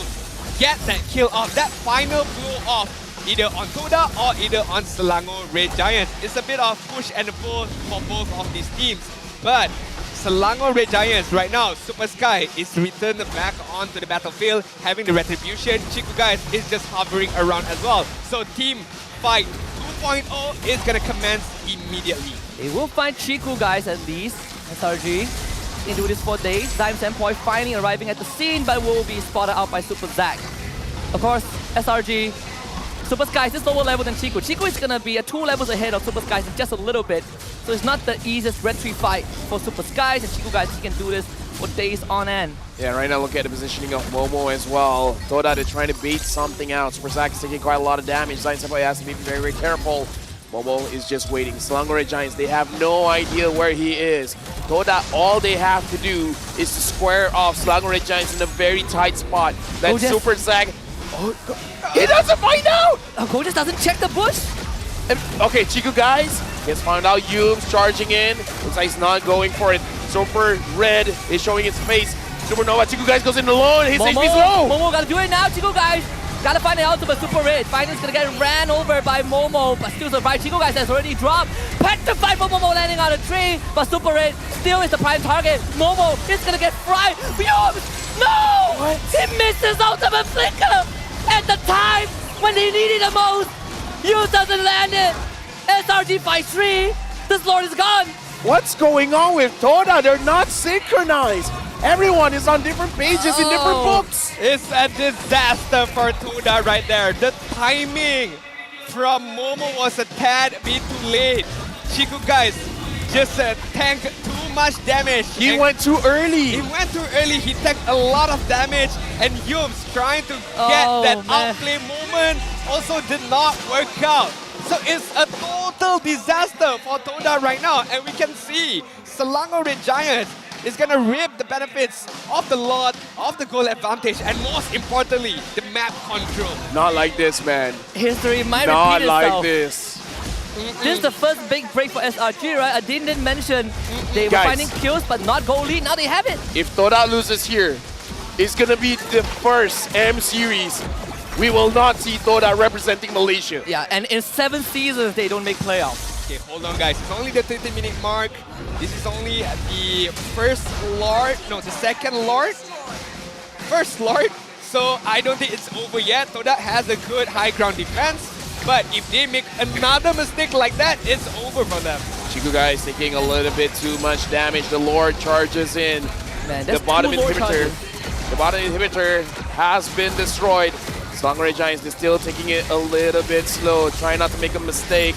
get that kill off, that final blow off, either on Todak or either on Selangor Red Giants. It's a bit of push and pull for both of these teams. But Selangor Red Giants right now, Super Sky is returned back onto the battlefield, having the retribution. Chiku guys is just hovering around as well. So team fight 2.0 is gonna commence immediately. They will find Chiku guys at least. SRG can do this for days. Zyme Senpoi finally arriving at the scene, but will be spotted out by Super Zack. Of course, SRG, Super Skies is lower level than Chiku. Chiku is gonna be 2 levels ahead of Super Skies in just a little bit. So it's not the easiest retry fight for Super Skies, and Chiku guys can do this for days on end. Yeah, right now look at the positioning of Momo as well. Todak is trying to bait something out. Super Zack is taking quite a lot of damage. Zyme Senpai has to be very, very careful. Momo is just waiting. Selangor Red Giants, they have no idea where he is. Todak, all they have to do is to square off Selangor Red Giants in a very tight spot. That Super Zack, he doesn't find out! Gojets doesn't check the bush. Okay, Chiku guys, gets found out. Humes charging in. Looks like he's not going for it. Super Red is showing his face. Supernova, Chiku guys goes in alone. His HP's low. Momo gotta do it now, Chiku guys. Gotta find the ultimate. Super Red finally is gonna get ran over by Momo, but still survive. Chiku guys has already dropped. Petrified for Momo landing on a tree, but Super Red still is the prime target. Momo is gonna get fried. No! What? He misses ultimate flicker at the time when he needed the most. Hughes doesn't land it. SRG fights 3. This Lord is gone. What's going on with Todak? They're not synchronized. Everyone is on different pages in different books. It's a disaster for Todak right there. The timing from Momo was a tad bit too late. Chiku guys just tanked too much damage. He went too early. He tanked a lot of damage, and Yums trying to get that outplay moment also did not work out. So it's a total disaster for Todak right now, and we can see Selangor Red Giants is gonna reap the benefits of the lot of the goal advantage, and most importantly, the map control. Not like this, man. History might Not repeat like itself. this. This is the first big break for SRG, right? Adin didn't mention they were Guys. finding kills but not goal lead. Now they have it. If Todak loses here, it's gonna be the first M series. We will not see Todak representing Malaysia. Yeah, and in 7 seasons they don't make playoffs. Okay, hold on guys, it's only the 30-minute mark. This is only the second Lord. First Lord. So I don't think it's over yet. Todak has a good high ground defense, but if they make another mistake like that, it's over for them. Chiku guys taking a little bit too much damage. The Lord charges in. Man, The bottom inhibitor has been destroyed. Selangor Red Giants is still taking it a little bit slow, trying not to make a mistake.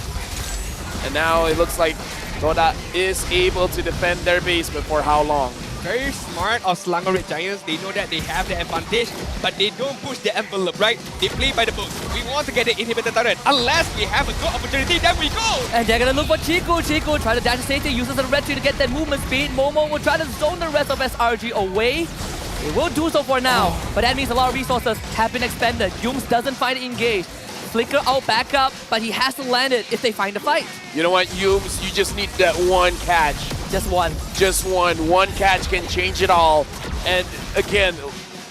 And now it looks like Todak is able to defend their base, but for how long? Very smart of Selangor Red Giants. They know that they have the advantage, but they don't push the envelope, right? They play by the book. We want to get the inhibitor turret. Unless we have a good opportunity, then we go! And they're gonna look for Chiku. Chiku try to dash to safety, uses the red tree to get that movement speed. Momo will try to zone the rest of SRG away. It will do so for now, but that means a lot of resources have been expended. Yums doesn't find it engaged. Flicker out back up, but he has to land it if they find the fight. You know what, Yums? You just need that one catch. Just one. Just one. One catch can change it all. And again,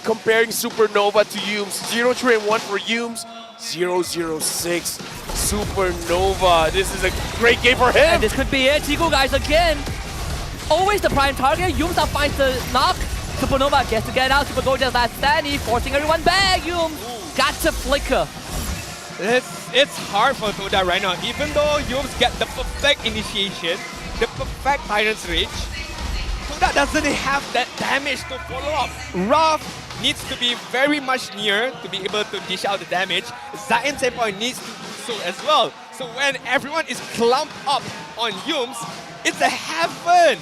comparing Supernova to Yums, 0-3 and 1 for Yums, 0-0-6 Supernova. This is a great game for him. And this could be it. Chiku guys again. Always the prime target. Yums now finds the knock. Supernova gets to get out. Super Go just last standing, forcing everyone back. Yums got to flicker. It's hard for Todak right now. Even though Yums get the perfect initiation, the perfect Tyrant's Rage, Todak doesn't have that damage to follow up. Ruff needs to be very much near to be able to dish out the damage. Zain Senpai needs to do so as well. So when everyone is clumped up on Yums, it's a heaven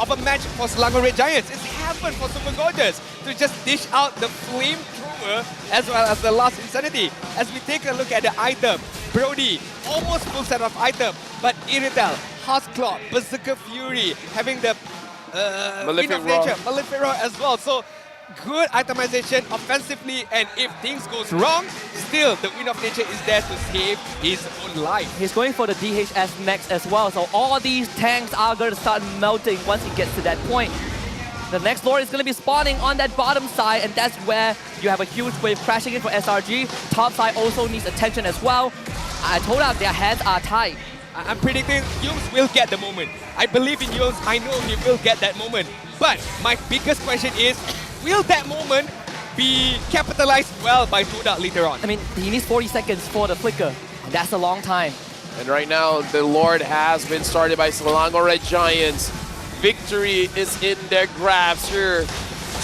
of a match for Selangor Red Giants. It's heaven for Super Gorgeous to just dish out the flamethrower as well as the last insanity. As we take a look at the item, Brody, almost full set of item, but Iritel, Huskclaw, Berserker Fury, having the Wind of Nature, Malefic as well. So good itemization offensively, and if things goes wrong, still the Wind of Nature is there to save his own life. He's going for the DHS next as well, so all these tanks are going to start melting once he gets to that point. The next Lord is going to be spawning on that bottom side, and that's where you have a huge wave crashing in for SRG. Top side also needs attention as well. I told them their hands are tied. I'm predicting Yums will get the moment. I believe in Yums. I know he will get that moment. But my biggest question is, will that moment be capitalized well by Todak later on? I mean, he needs 40 seconds for the flicker. And that's a long time. And right now, the Lord has been started by Selangor Red Giants. Victory is in their grasp here.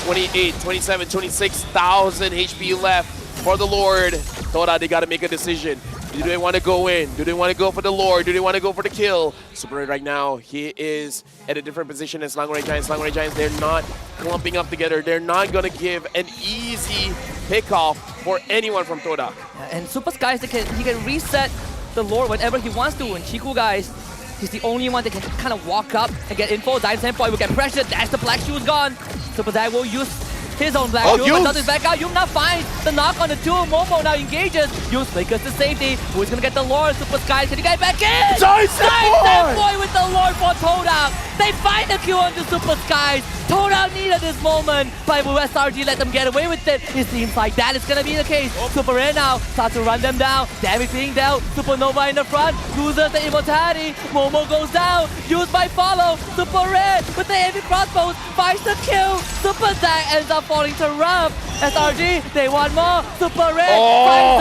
28, 27, 26,000 HP left for the Lord. Todak, they got to make a decision. Do they want to go in? Do they want to go for the Lord? Do they want to go for the kill? Super Red right now, he is at a different position as Selangor Red Giants. Selangor Red Giants, they're not clumping up together. They're not going to give an easy pick-off for anyone from Todak. And Super Skies, he can reset the Lord whenever he wants to. And Chiku guys, he's the only one that can kind of walk up and get info. Zain Senpai will get pressured. That's the black shoes gone. Super Zag will use his own black shoe, but nothing's back out. Yum now finds the knock on the two. Momo now engages. Use flickers to safety. Who's gonna get the Lord? Super Skies, can he get back in? Zain Senpai with the Lord for Todak. They find the kill onto Super Skies. Todak needed this moment, but will SRG let them get away with it? It seems like that is gonna be the case. Super Red now starts to run them down. Damage being dealt. Supernova in the front. Loses the immortality. Momo goes down. Used by Follow. Super Red with the heavy crossbows finds the kill. Super Zag ends up falling to Ruff. SRG, they want more. Super Red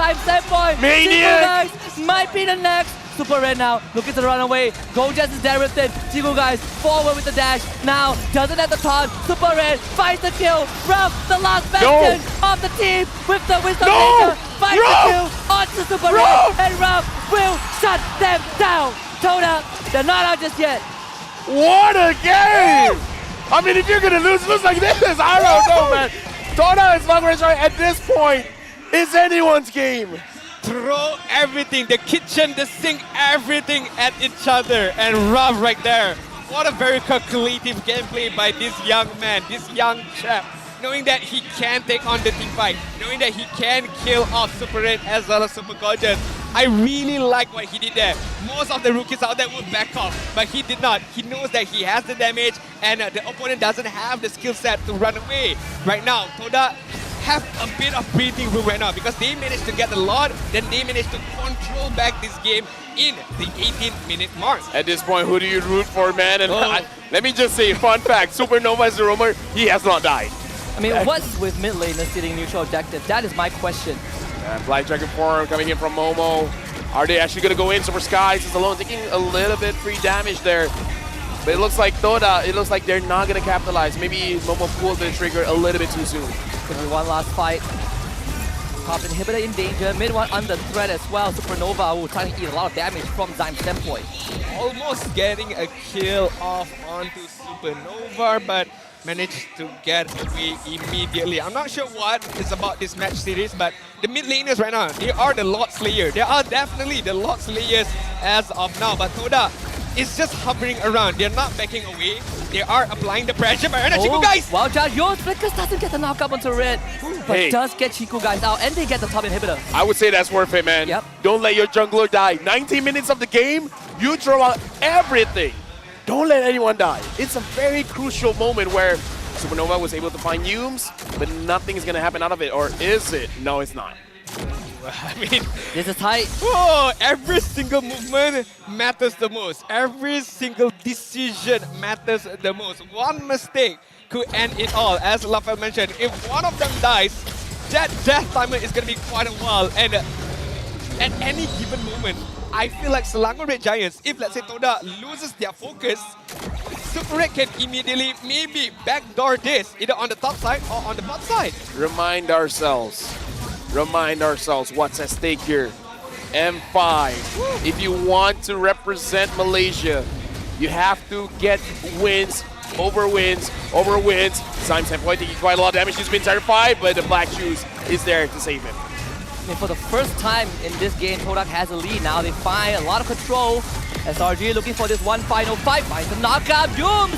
finds Zain Senpai. Maniac! Guys might be the next. Super Red now looking to run away. Gojaz is there with it. Chiku guys forward with the dash. Now doesn't have the taunt. Super Red finds the kill. Ruff, the last bastion of the team with the Wisdom Nature. Finds the kill onto Super Red. And Ruff will shut them down. Todak, they're not out just yet. What a game! I mean, if you're gonna lose like this, I don't know, man. Todak and Selangor at this point is anyone's game. Throw everything, the kitchen, the sink, everything at each other and rub right there. What a very calculative gameplay by this young man, this young chap. Knowing that he can take on the team fight, knowing that he can kill off Super Red as well as Super Gorgeous. I really like what he did there. Most of the rookies out there would back off, but he did not. He knows that he has the damage and the opponent doesn't have the skill set to run away. Right now, Todak have a bit of breathing room right now because they managed to get a lot, then they managed to control back this game in the 18-minute mark. At this point, who do you root for, man? And let me just say, fun fact, Supernova is the roamer, he has not died. I mean, what's with mid laners stealing neutral objective? That is my question. Black Dragon form coming in from Momo. Are they actually going to go in? Super Skies is alone, taking a little bit free damage there. But it looks like Todak, it looks like they're not going to capitalize. Maybe Momo pulled the trigger a little bit too soon. Could be one last fight. Top inhibitor in danger, mid one under threat as well. Supernova will try to eat a lot of damage from Zyme's standpoint. Almost getting a kill off onto Supernova, but managed to get away immediately. I'm not sure what is about this match series, but the mid laners right now, they are the Lord Slayer. They are definitely the Lord Slayers as of now, but Todak is just hovering around. They're not backing away. They are applying the pressure. But Chiku guys! Wow, Yo Flickers doesn't get the knockup onto Red, but does get Chiku guys out, and they get the top inhibitor. I would say that's worth it, man. Yep. Don't let your jungler die. 19 minutes of the game, you throw out everything. Don't let anyone die. It's a very crucial moment where Supernova was able to find Yumes, but nothing is going to happen out of it. Or is it? No, it's not. I mean, this is tight. Oh, every single movement matters the most. Every single decision matters the most. One mistake could end it all. As Rafael mentioned, if one of them dies, that death timer is going to be quite a while. And at any given moment, I feel like Selangor Red Giants, if let's say Todak loses their focus, Super Red can immediately maybe backdoor this, either on the top side or on the bottom side. Remind ourselves what's at stake here. M5. If you want to represent Malaysia, you have to get wins over wins over wins. Zyme's taking quite a lot of damage. He's been terrified, but the Black Shoes is there to save him. I mean, for the first time in this game, Todak has a lead now. They find a lot of control. SRG looking for this one final fight. Finds the knockout. Yumes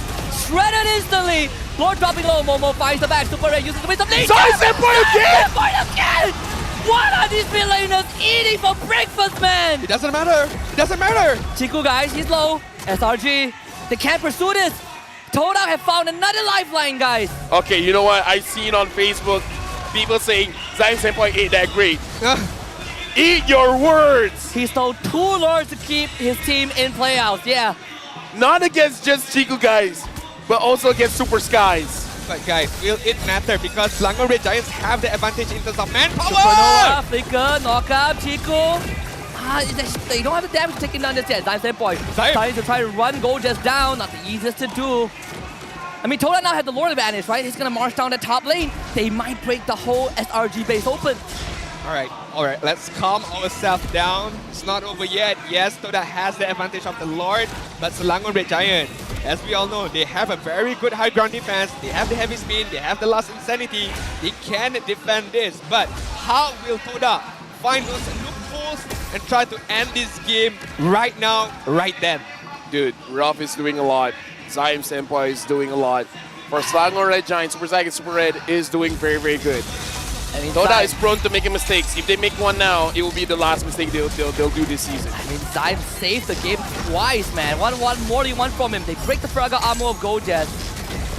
shredded instantly. Lord dropping low. Momo finds the back. Super Red uses the wisdom. Again! What are these mid laners eating for breakfast, man? It doesn't matter. It doesn't matter. Chiku, guys, he's low. SRG, they can't pursue this. Todak have found another lifeline, guys. Okay, you know what? I've seen on Facebook people saying Zyme Senpai ain't that great. Eat your words! He stole 2 lords to keep his team in playouts, yeah. Not against just Chiku guys, but also against Super Skies. But guys, will it matter? Because Selangor Red Giants have the advantage in terms of manpower! Supernova, Flicker, knockout, Chiku. They don't have the damage taking down this yet. Zyme Senpai trying to run Gorgeous down, not the easiest to do. I mean, Todak now has the Lord advantage, right? He's gonna march down the top lane. They might break the whole SRG base open. All right, let's calm ourselves down. It's not over yet. Yes, Todak has the advantage of the Lord, but Selangor Red Giant, as we all know, they have a very good high ground defense. They have the heavy spin, they have the last insanity. They can defend this, but how will Todak find those loopholes and try to end this game right now, right then? Dude, Ruff is doing a lot. Zyme Senpai is doing a lot. For Selangor Red Giant, Super Zack and Super Red is doing very, very good. I mean, Todak is prone to making mistakes. If they make one now, it will be the last mistake they'll do this season. I mean, Zyme saved the game twice, man. What more do you want from him? They break the Fragile Armor of Gorgeous.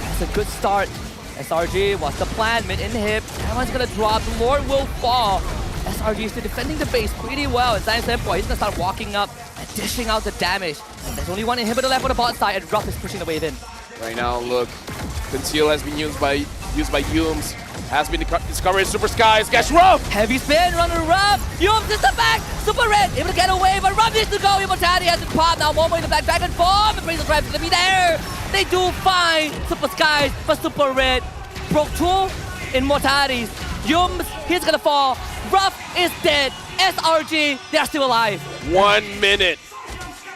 That's a good start. SRG, what's the plan? Mid-inhib. Everyone's gonna drop. The Lord will fall. SRG is still defending the base pretty well. And Zyme Senpai, he's gonna start walking up and dishing out the damage. There's only one inhibitor left on the bot side, and Ruff is pushing the wave in. Right now, look, Conceal has been used by Yumes. Has been discovered Super Skies. Catch Ruff! Heavy spin, runner Ruff! Yumes is the back! Super Red able to get away, but Ruff needs to go. Immortality has been popped. Now Momo in the Black Dragon form. The Prince of Crab's gonna be there. They do fine. Super Skies, but Super Red broke 2 Immortalities. Yumes, he's gonna fall. Ruff is dead. SRG, they're still alive. 1 minute.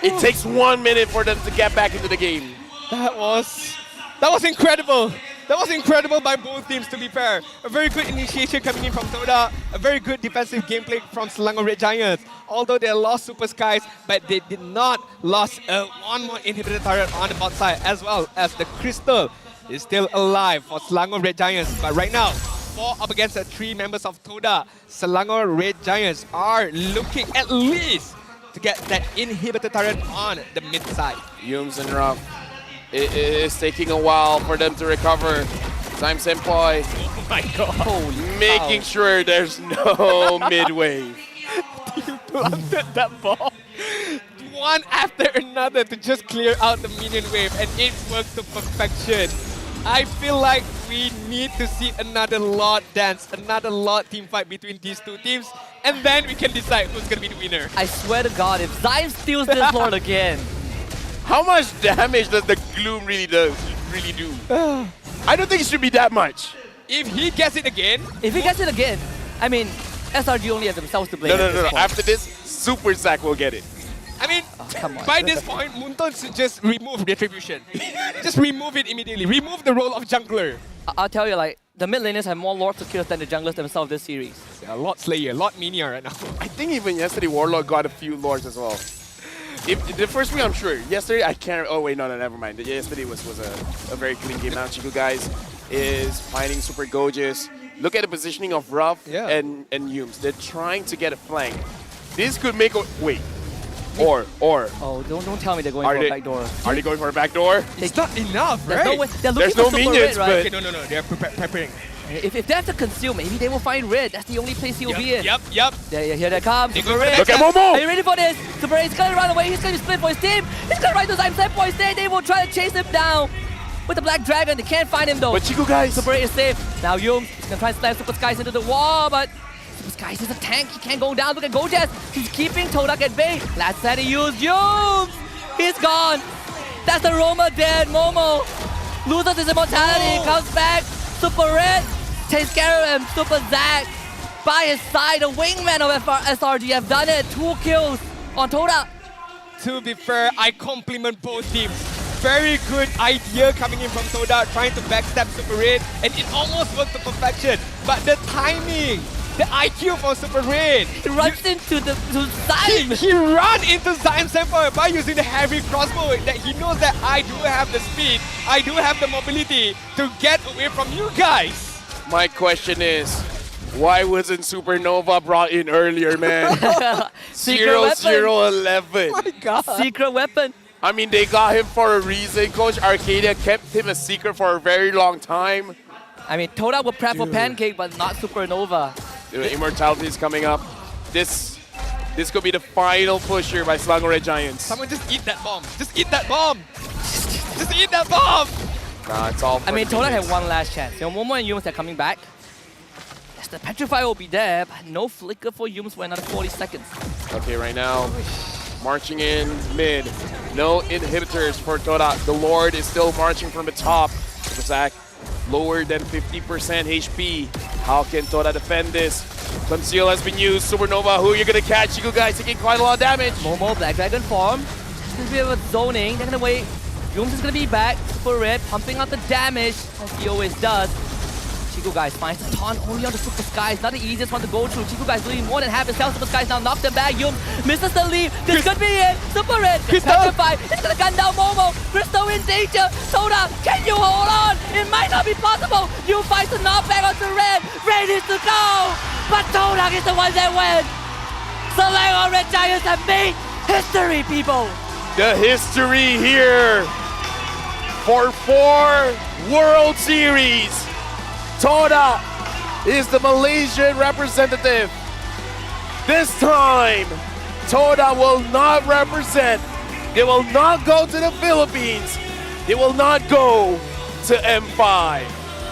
It takes 1 minute for them to get back into the game. That was incredible. That was incredible by both teams, to be fair. A very good initiation coming in from Todak, a very good defensive gameplay from Selangor Red Giants. Although they lost Super Skies, but they did not lose one more inhibitor turret on the bot side, as well as the Crystal is still alive for Selangor Red Giants. But right now, 4 up against the 3 members of Todak, Selangor Red Giants are looking at least to get that inhibitor turret on the mid side. Yums and Ruff. It is taking a while for them to recover. Team SMG. Oh my god. Making sure there's no mid-wave. You planted that ball one after another to just clear out the minion wave, and it worked to perfection. I feel like we need to see another Lord dance, another Lord team fight between these two teams, and then we can decide who's gonna be the winner. I swear to God, if Zyme steals this Lord again. How much damage does the Gloom really do? I don't think it should be that much. If he gets it again, I mean, SRG only have themselves to blame. No. After this, Super Zack will get it. I mean, by this point, Munton should just remove Retribution. Just remove it immediately. Remove the role of jungler. I'll tell you, like, the mid laners have more Lord to kill than the junglers themselves this series. Yeah, Lord Slayer, Lord Mania right now. I think even yesterday, Warlock got a few Lords as well. If the first week, I'm sure. Yesterday, I can't. Oh wait, no, never mind. Yesterday was a very clean game. Now Chico guys is fighting super gorgeous. Look at the positioning of Ruff and Yums. They're trying to get a flank. This could make a wait. Or. Oh, don't tell me they're going for a backdoor. Are they going for a backdoor? It's not enough, right? There's no minions, right? but No. They're preparing. If they have to consume, maybe they will find Red. That's the only place he'll be in. Yep. Here they come. Super Red. Look at Momo! Are you ready for this? Super Red's gonna run away. He's gonna split for his team. He's gonna run to Zyme SMG. They will try to chase him down with the Black Dragon. They can't find him though. But Chico guys. Super Red is safe. Now Yum is gonna try and slam Super Skies into the wall, but Super Skies is a tank. He can't go down. Look at Gojas. He's keeping Todak at bay. Last time he used Yum. He's gone. That's the Roma dead. Momo loses his immortality. Comes back. Super Red takes care of him. Super Zack by his side. The wingman of SRG have done it. 2 kills on Todak. To be fair, I compliment both teams. Very good idea coming in from Todak, trying to backstab Super Red, and it almost worked to perfection. But the timing, the IQ for Super Red. He runs into Zyme. He ran into Zyme SMG by using the heavy crossbow. That he knows that I do have the speed, I do have the mobility to get away from you guys. My question is, why wasn't Supernova brought in earlier, man? 0-0-11. My God. Secret weapon. I mean, they got him for a reason. Coach Arcadia kept him a secret for a very long time. I mean, Todak will prep for Pancake, but not Supernova. The immortality is coming up. This could be the final push here by Selangor Red Giants. Someone just eat that bomb. Just eat that bomb. Just eat that bomb. Nah, it's all. I mean, Todak had one last chance. You know, Momo and Yums are coming back. Yes, the Petrify will be there, but no flicker for Yums for another 40 seconds. Okay, right now, marching in mid. No inhibitors for Todak. The Lord is still marching from the top. Super Zack, lower than 50% HP. How can Todak defend this? Conceal has been used. Supernova, who you're gonna catch? You guys taking quite a lot of damage. Momo, Black Dragon form. Just gonna be a bit of zoning. They're gonna wait. Yums is gonna be back. Super Red pumping out the damage as he always does. Chico guys finds the taunt only on the Super Skies. Not the easiest one to go through. Chico guys doing more than half his health. Super Skies now knock them back. Yums misses the lead. This could be it. Super Red petrified. He's gonna gun down Momo. Crystal in danger. Todak, can you hold on? It might not be possible. You fight the knockback onto Red. Red is to go. But Todak is the one that wins. Selangor Red Giants have made history, people. The history here for 4 World Series. Todak is the Malaysian representative. This time, Todak will not represent. They will not go to the Philippines. They will not go to M5.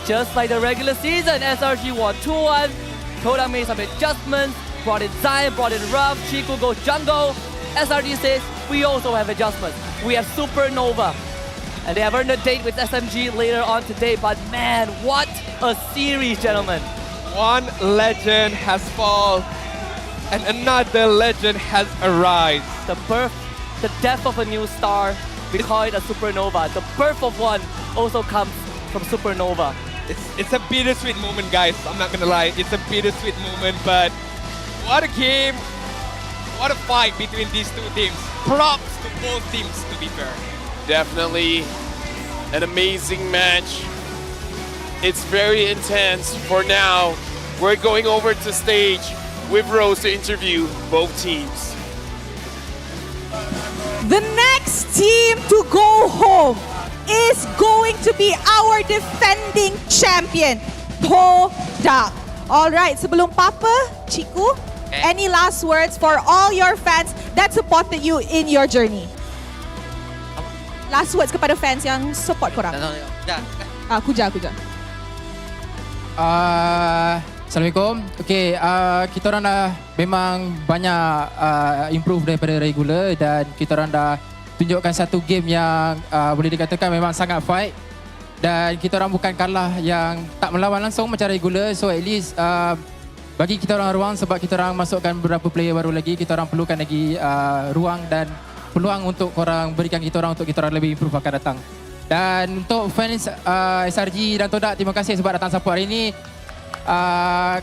Just like the regular season, SRG won 2-1. Todak made some adjustments, brought in Zyme, brought in Ruff, Chico goes jungle. SRG says, we also have adjustments. We have Supernova. And they have earned a date with SMG later on today, but man, what a series, gentlemen. One legend has fallen, and another legend has arisen. The birth, the death of a new star, we call it a supernova. The birth of one also comes from supernova. It's a bittersweet moment, guys. I'm not gonna lie. It's a bittersweet moment, but what a game. What a fight between these two teams. Props to both teams, to be fair. Definitely an amazing match. It's very intense. For now, we're going over to stage with Rose to interview both teams. The next team to go home is going to be our defending champion, Todak. Alright, sebelum Papa, Ciku, any last words for all your fans that supported you in your journey? Last words kepada fans yang support korang. Kuja. Assalamualaikum. Okay, kita orang dah memang banyak improve daripada regular dan kita orang dah tunjukkan satu game yang boleh dikatakan memang sangat fight dan kita orang bukan kalah yang tak melawan langsung macam regular, so at least bagi kita orang ruang sebab kita orang masukkan beberapa player baru lagi, kita orang perlukan lagi ruang dan peluang untuk korang berikan kita orang untuk kita orang lebih improve akan datang. Dan untuk fans SRG dan Todak, terima kasih sebab datang support hari ini.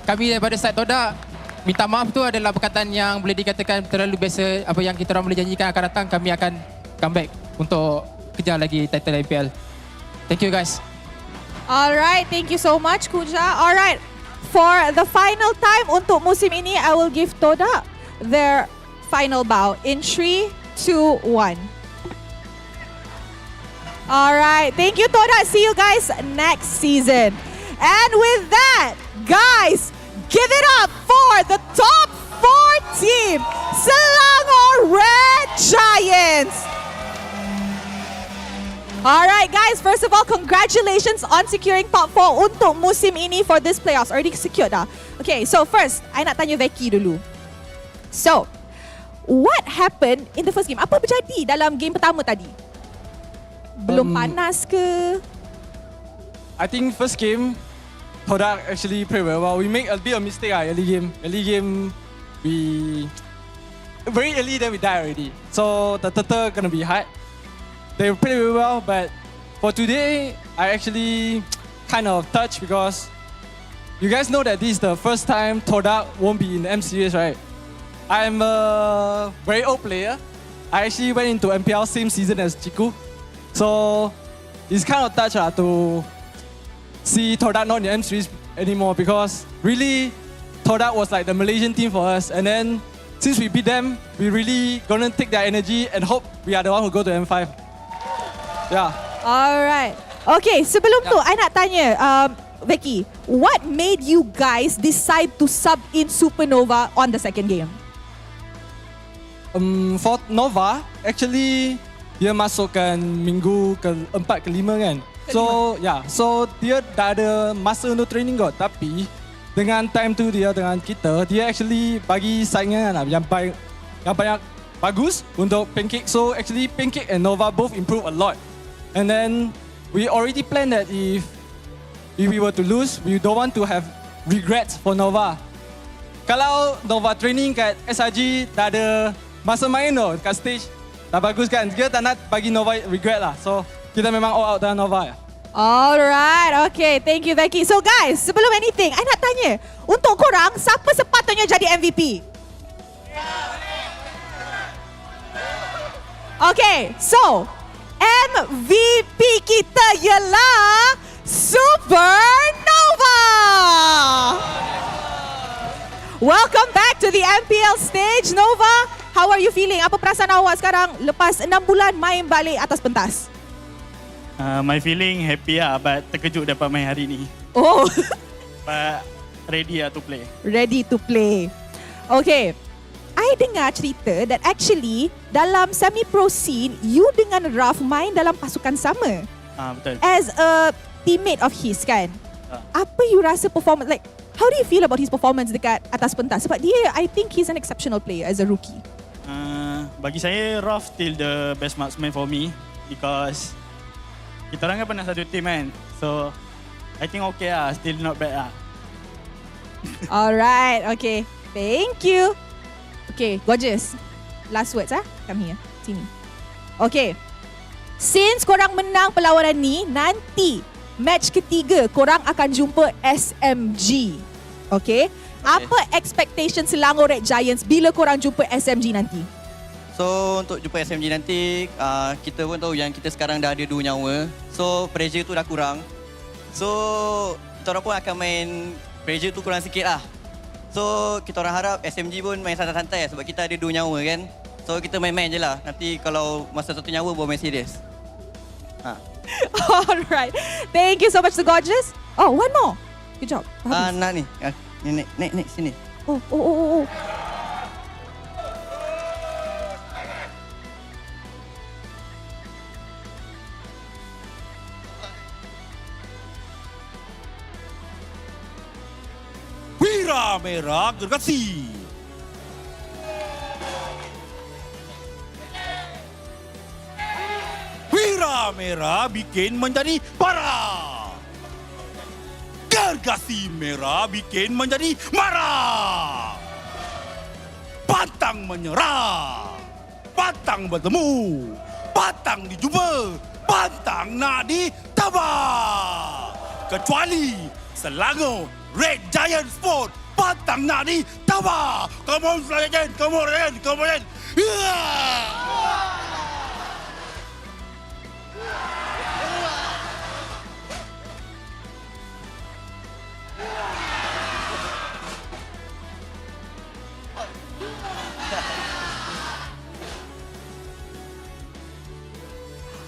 Kami daripada side Todak minta maaf tu adalah perkataan yang boleh dikatakan terlalu biasa. Apa yang kita orang boleh janjikan akan datang, kami akan comeback untuk kejar lagi title MPL. Thank you guys. Alright, thank you so much Kuja. Alright, for the final time untuk musim ini, I will give Todak their final bow in 3, 2, 1. Alright, thank you Todak. See you guys next season. And with that, guys, give it up for the top 4 team, Selangor Red Giants. Alright guys, first of all, congratulations on securing top 4 untuk musim ini for this playoffs. Already secured dah. Okay, so first, I nak tanya Becky dulu. So, what happened in the first game? Apa berjadi dalam game pertama tadi? Belum panas ke? I think first game, Todak actually played very well. We make a bit of mistake early game. Early game, we very early then we die already. So the turtle gonna be hard. They played very well, but for today, I actually kind of touched because you guys know that this is the first time Todak won't be in the M series, right? I'm a very old player. I actually went into MPL same season as Ciku. So it's kind of touch to see Todak not in the M series anymore because really Todak was like the Malaysian team for us, and then since we beat them, we really gonna take their energy and hope we are the one who go to M5. Yeah. Alright. Okay, sebelum tu, I nak tanya Becky, what made you guys decide to sub in Supernova on the second game? For Nova, actually dia masukkan minggu ke-4 ke-5 kan. So so dia dah ada masa untuk training kot. Tapi dengan time tu dia dengan kita, dia actually bagi saingan yang banyak bagus untuk Pancake. So actually Pancake and Nova both improve a lot. And then we already planned that if we were to lose, we don't want to have regrets for Nova. Kalau Nova training kat SRG dah ada masa main tu kat stage, dah bagus kan. Kita tak nak bagi Nova regret lah. So kita memang all out dengan Nova. Alright, okay. Thank you Becky. So guys, sebelum anything, I nak tanya, untuk korang, siapa sepatutnya jadi MVP? Okay, so MVP kita ialah Supernova! Welcome back to the MPL stage, Nova. How are you feeling? Apa perasaan awak sekarang lepas 6 bulan main balik atas pentas? My feeling happy lah, but terkejut dapat main hari ni. Oh. But ready lah to play. Ready to play. Okay. I dengar cerita that actually dalam semi-pro scene, you dengan Raf main dalam pasukan sama. Betul. As a teammate of his kan? Apa you rasa performance, like how do you feel about his performance dekat atas pentas? Sebab dia, I think he's an exceptional player as a rookie. Bagi saya, Raf still the best marksman for me because kita orang kan pernah satu team kan. So, I think okay lah, still not bad lah. Alright, okay. Thank you. Okay, gorgeous. Last words Come here. Sini. Okay. Since korang menang perlawanan ni, nanti match ketiga korang akan jumpa SMG. Okay? Apa expectation Selangor Red Giants bila korang jumpa SMG nanti? So untuk jumpa SMG nanti, kita pun tahu yang kita sekarang dah ada 2 nyawa. So pressure tu dah kurang. So kita orang pun akan main pressure tu kurang sikit lah. So kita orang harap SMG pun main santai-santai sebab kita ada 2 nyawa kan. So kita main-main je lah. Nanti kalau masa 1 nyawa baru main serius. Alright. Thank you so much, The Gorgeous. Oh, one more. Good job. Nak ni. Naik sini. Oh. Wira merah gergasi. Wira merah bikin menjadi parah. Gergasi merah bikin menjadi marah. Pantang menyerah. Pantang bertemu. Pantang dijumpa. Pantang nak ditabak. Kecuali Selangor Red Giant Sport. Pantang nak ditabak. Come on, Legend. Come on, Legend. Come on, Legend.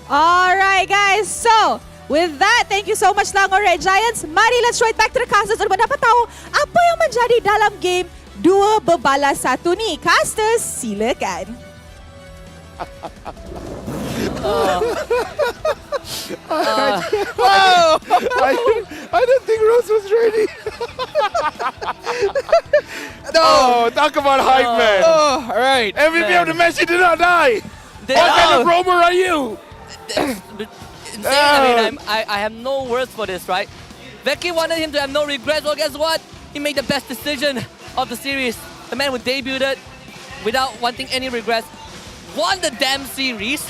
Alright guys, so with that, thank you so much Selangor Red Giants. Mari let's throw it back to the casters untuk dapat tahu apa yang menjadi dalam game 2 berbalas 1 ni. Casters, silakan. I didn't think Rose was ready. No, talk about hype, man. Oh, all right. MVP of the match, you did not die. What kind of roamer are you? Insane. I mean, I have no words for this, right? Becky wanted him to have no regrets. Well, guess what? He made the best decision of the series. The man who debuted without wanting any regrets, won the damn series,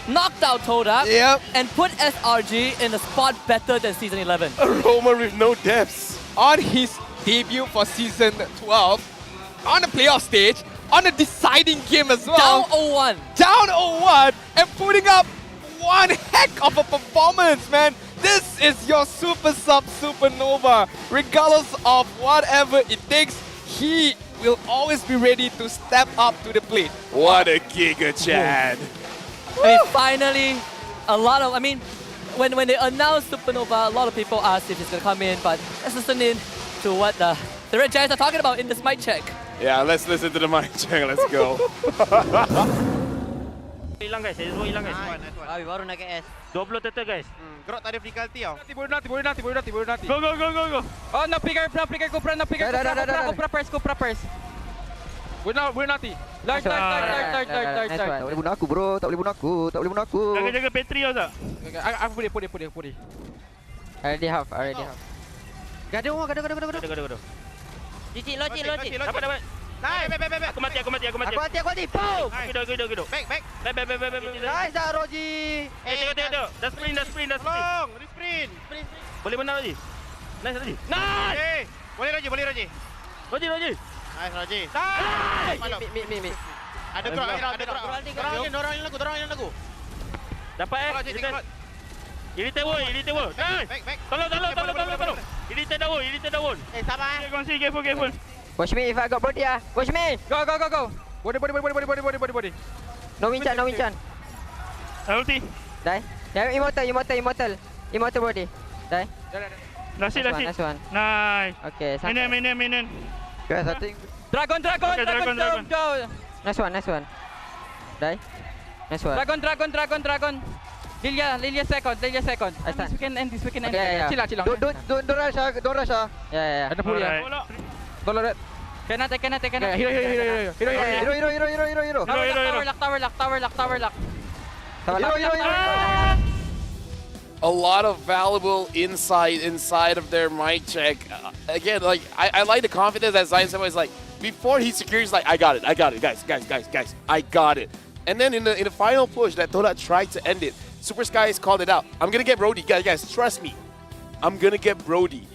knocked out Todak, and put SRG in a spot better than Season 11. A roamer with no depths. On his debut for Season 12, on the playoff stage, on a deciding game as well. Down 0-1. Down 0-1 and putting up one heck of a performance, man. This is your super sub supernova. Regardless of whatever it takes, he will always be ready to step up to the plate. What a Giga Chad. I mean, finally, when they announced Supernova, a lot of people asked if he's going to come in, but let's listen in to what the Red Giants are talking about in this mic check. Yeah, let's listen to the mic check. Let's go. Hilang guys, semua hilang guys. Baru nak ke S. 20 total guys. Grok tak ada difficulty tau. Boleh nanti. Go. Oh, nak pick Kupra first. Boleh nanti. Large. Tak boleh bunuh aku bro, tak boleh bunuh aku. Jaga bateri kau tak? Aku boleh. Already half. Gado. Logik. Dapat. Nice. Aku mati. Boom! Back. Nice dah Roji. Tengok. Dah sprint. Long, sprint. Boleh menang Roji. Nice Roji. Okay. Boleh Roji. Roji. Nice Roji. Mi. Ada gerak. Dorang yang lagu. Dapat Elite wall. Nice. Back. Tolong. Elite down. Sabar Kongsi, careful. Watch me if I got body ah. Watch me. Go. Body. No win chan. Ulti. Die. Immortal body. Die. Nasi. Nice one. Nice. Okay. Minen. Guys, I think Dragon. Dragon. Nice one. Die. Nice one. Dragon. Lilia second. I stand. We can end this. Yeah. Chill. don't rush. Yeah. Ada puli. Dollar. Cannot. Hero. Tower lock. A lot of valuable insight inside of their mic check. Again, like I like the confidence that Zion Samuel is like, before he secures, like I got it, guys, I got it. And then in the final push that Todak tried to end it, Super Skies called it out. I'm gonna get Brody, guys. Trust me, I'm gonna get Brody.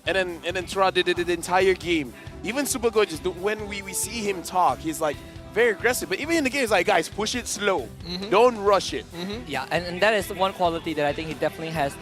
And then Todak did it the entire game. Even Super Gorgeous, when we see him talk, he's like very aggressive. But even in the game, he's like, guys, push it slow. Don't rush it. Yeah, and that is one quality that I think he definitely has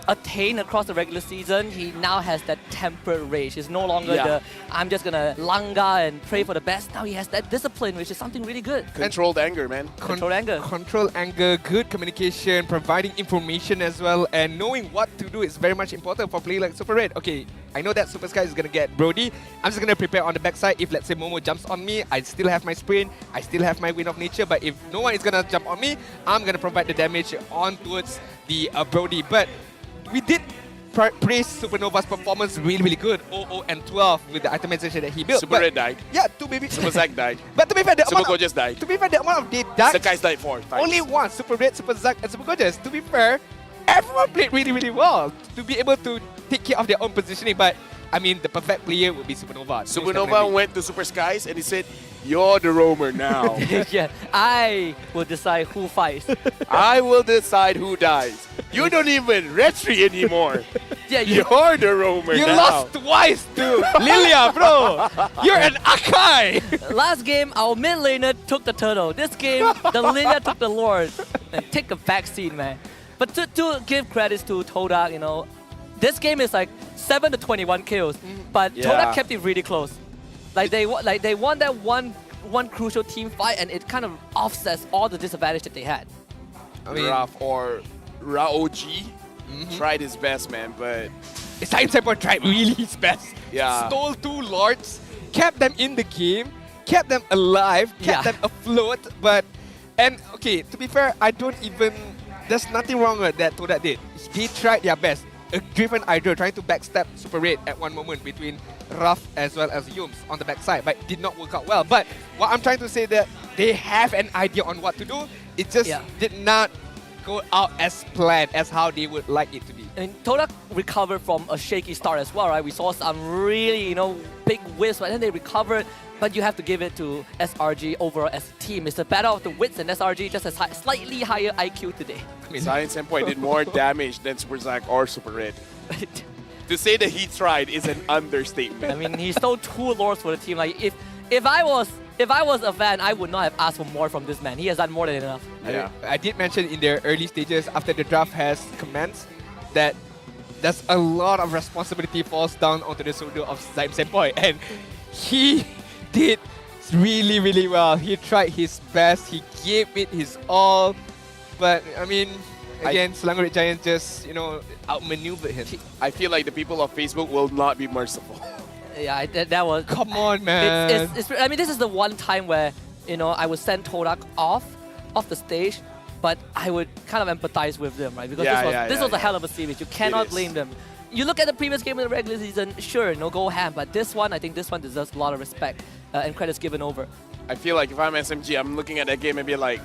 attained across the regular season. He now has that tempered rage. He's no longer the I'm just gonna langa and pray for the best. Now he has that discipline, which is something really good. Controlled anger, man. Controlled anger. Control anger, good communication, providing information as well, and knowing what to do is very much important for a player like Super Red. Okay, I know that Super Sky is gonna get Brody. I'm just gonna prepare on the backside. If let's say Momo jumps on me, I still have my sprint, I still have my Wind of Nature, but if no one is gonna jump on me, I'm gonna provide the damage on towards the Brody. But we did praise Supernova's performance really good, 0, and 12 with the itemization that he built. Super Red died. Yeah, two baby. Super Zack died. But to be fair, the Super Gorgeous died. To be fair, the amount of they died. Sakai's died 4 times. Only one, Super Red, Super Zack, and Super Gorgeous. To be fair, everyone played really well to be able to take care of their own positioning. But I mean, the perfect player would be Supernova. Supernova went to Super Skies and he said, "You're the roamer now." Yeah, I will decide who fights. I will decide who dies. You don't even retry anymore. Yeah, you're the roamer You now. lost twice to Lilia, bro. You're an Akai. Last game, our mid laner took the turtle. This game, the Lilia took the Lord. And take a backseat, man. But to give credits to Todak, you know, this game is like 7 to 21 kills, but Todak kept it really close. Like they won that one crucial team fight, and it kind of offsets all the disadvantage that they had. I mean, Raf or Raoji tried his best, man, but Science Temple tried really his best. Yeah. Stole 2 lords, kept them in the game, kept them alive, kept them afloat. And okay, to be fair, there's nothing wrong with that Todak did. They tried their best. A Griffin Hydra trying to backstab Super Red at one moment between Ruff as well as Yums on the backside, but it did not work out well. But what I'm trying to say that they have an idea on what to do. It just did not go out as planned as how they would like it to be. And Todak recovered from a shaky start as well, right? We saw some really, big whiffs, but then they recovered. But you have to give it to SRG overall as a team. It's a battle of the wits, and SRG just has slightly higher IQ today. Science Endpoint did more damage than Super Zack or Super Red. To say that he tried is an understatement. I mean, he stole 2 lords for the team. Like if I was a fan, I would not have asked for more from this man. He has done more than enough. Yeah. I did mention in their early stages after the draft has commenced that there's a lot of responsibility falls down onto the shoulder of Zaim Senpai, and he did really well. He tried his best. He gave it his all. But I mean, again, Selangor Red Giants just outmaneuvered him. I feel like the people of Facebook will not be merciful. Yeah, that was. Come on, man. I mean, this is the one time where I would send Todak off the stage, but I would kind of empathize with them, right? Because this was a hell of a series. You cannot blame them. You look at the previous game in the regular season, sure, go ham, but this one, I think this one deserves a lot of respect and credits given over. I feel like if I'm SMG, I'm looking at that game and be like,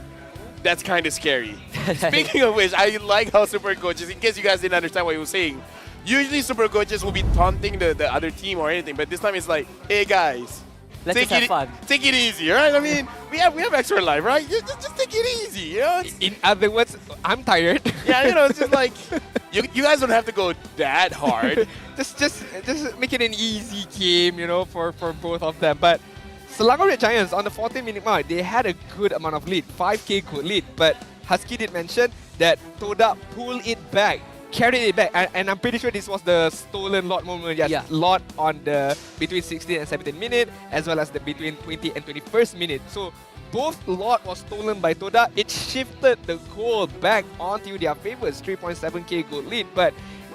that's kind of scary. Speaking of which, I like how Super Coaches, in case you guys didn't understand what he was saying, usually Super Coaches will be taunting the other team or anything, but this time it's like, hey guys, let's just have fun. Take it easy, right? I mean, we have extra life, right? Just take it easy, In other words, I'm tired. Yeah, it's just like, you guys don't have to go that hard. just make it an easy game, for both of them. But Selangor Red Giants on the 14-minute mark, they had a good amount of lead, 5k good lead. But Husky did mention that Todak pulled it back, carried it back, and I'm pretty sure this was the stolen lot moment. Yes, lot on the between 16 and 17 minute, as well as the between 20 and 21st minute. So both lot was stolen by Todak. It shifted the goal back onto their favors, 3.7k gold lead. But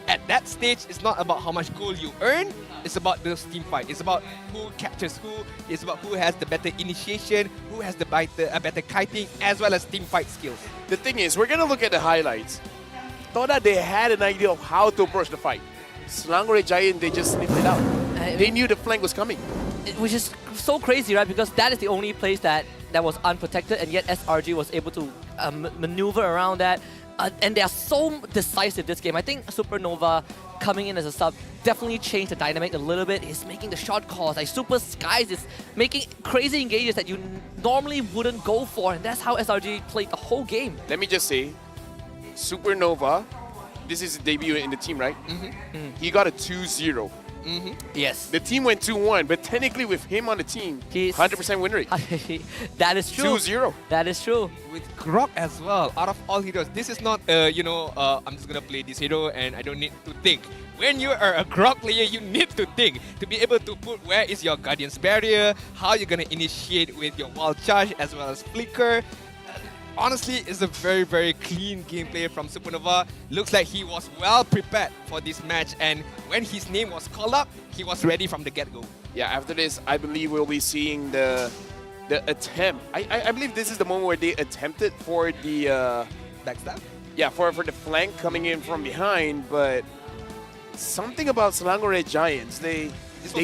at that stage, it's not about how much gold you earn. It's about the team fight. It's about who captures who. It's about who has the better initiation, who has the better kiting, as well as team fight skills. The thing is, we're gonna look at the highlights. Todak, they had an idea of how to approach the fight. Selangor Red Giant, they just sniffed it out. They knew the flank was coming. Which is so crazy, right? Because that is the only place that was unprotected, and yet SRG was able to maneuver around that. And they are so decisive this game. I think Supernova coming in as a sub definitely changed the dynamic a little bit. He's making the shot calls. Like Super Skies is making crazy engages that you normally wouldn't go for, and that's how SRG played the whole game. Let me just say, Supernova, this is his debut in the team, right? He got a 2-0. Yes. The team went 2-1, but technically with him on the team, 100% win rate. That is true. 2-0. That is true. With Grok as well, out of all heroes, this is not, I'm just gonna play this hero and I don't need to think. When you are a Grok player, you need to think to be able to put where is your Guardian's Barrier, how you're gonna initiate with your Wild Charge as well as Flicker. Honestly, it's a very, very clean gameplay from Supernova. Looks like he was well prepared for this match, and when his name was called up, he was ready from the get-go. Yeah, after this, I believe we'll be seeing the attempt. I believe this is the moment where they attempted for the backstab. Yeah, for the flank coming in from behind, but something about Selangor Red Giants, they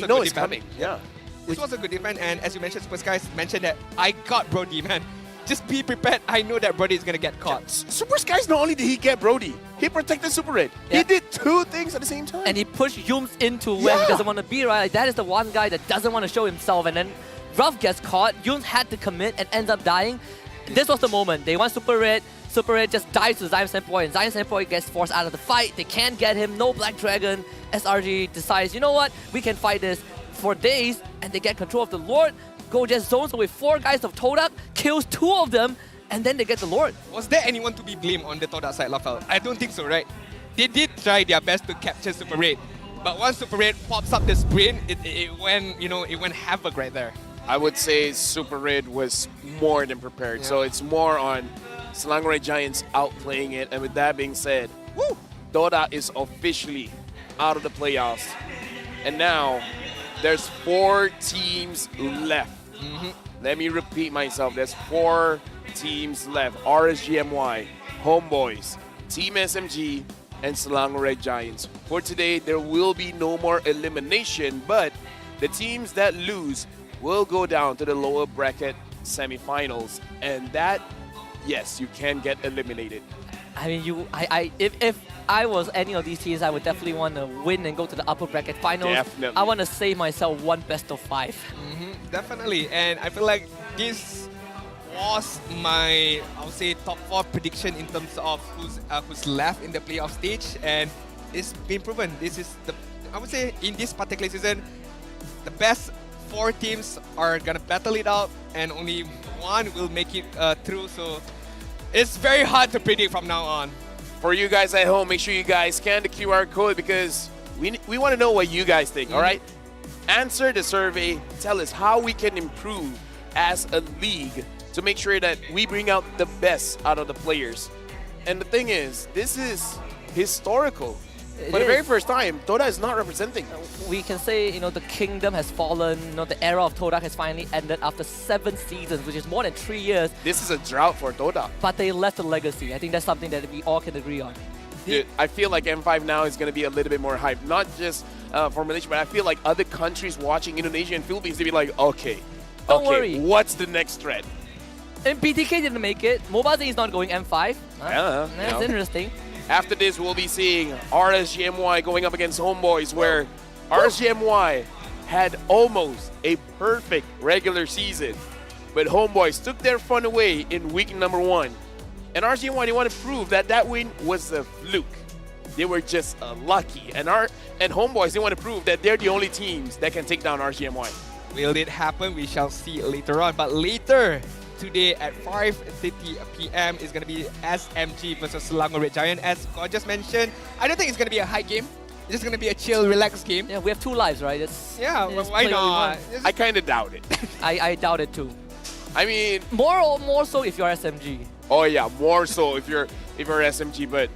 know it's coming. Yeah. This was a good defense, and as you mentioned, Super Skies mentioned that I got Brody, man. Just be prepared. I know that Brody is going to get caught. Super Skies, not only did he get Brody, he protected Super Red. Yeah. He did two things at the same time. And he pushed Yums into where he doesn't want to be, right? Like, that is the one guy that doesn't want to show himself. And then Ruff gets caught. Yums had to commit and ends up dying. This was the moment. They want Super Red. Super Red just dies to Zion Sandpoint. And Zion Sandpoint gets forced out of the fight. They can't get him. No Black Dragon. SRG decides, you know what? We can fight this for days. And they get control of the Lord. Go just zones with 4 guys of Todak. Kills 2 of them. And then they get the Lord. Was there anyone to be blamed on the Todak side, Lafel? I don't think so, right? They did try their best to capture Super Red. But once Super Red pops up the sprint, it went havoc right there. I would say Super Red was more than prepared. Yeah. So it's more on Selangor Red Giants outplaying it. And with that being said, Todak is officially out of the playoffs. And now there's 4 teams left. Let me repeat myself. There's 4 teams left. RSG MY, Homebois, Team SMG, and Selangor Red Giants. For today, there will be no more elimination, but the teams that lose will go down to the lower bracket semifinals. And that, yes, you can get eliminated. I mean, if I was any of these teams, I would definitely want to win and go to the upper bracket finals. Definitely. I want to save myself one best of 5. Definitely, and I feel like this was my, I would say, top 4 prediction in terms of who's left in the playoff stage, and it's been proven. This is I would say, in this particular season, the best 4 teams are gonna battle it out, and only one will make it through. So it's very hard to predict from now on. For you guys at home, make sure you guys scan the QR code because we want to know what you guys think, all right? Answer the survey. Tell us how we can improve as a league to make sure that we bring out the best out of the players. And the thing is, this is historical. For the very first time, Todak is not representing. We can say, the kingdom has fallen. The era of Todak has finally ended after 7 seasons, which is more than 3 years. This is a drought for Todak. But they left a legacy. I think that's something that we all can agree on. Dude, I feel like M5 now is going to be a little bit more hype. Not just for Malaysia, but I feel like other countries watching Indonesia and Philippines, to be like, okay, Don't worry. What's the next threat? And BTK didn't make it. Mobile is not going M5. Yeah, That's interesting. After this, we'll be seeing RSG MY going up against Homebois, where RSG MY had almost a perfect regular season, but Homebois took their fun away in week number 1. And RSG MY, they want to prove that that win was a fluke. They were just lucky. And Homebois, they want to prove that they're the only teams that can take down RSG MY. Will it happen? We shall see later on. But later today at 5:30 p.m. is going to be SMG versus Selangor Red Giant. As God just mentioned, I don't think it's going to be a high game. It's just going to be a chill, relaxed game. Yeah, we have 2 lives, right? Why not? I kind of doubt it. I doubt it too. I mean, more so if you're SMG. Oh yeah, more so if you're SMG. But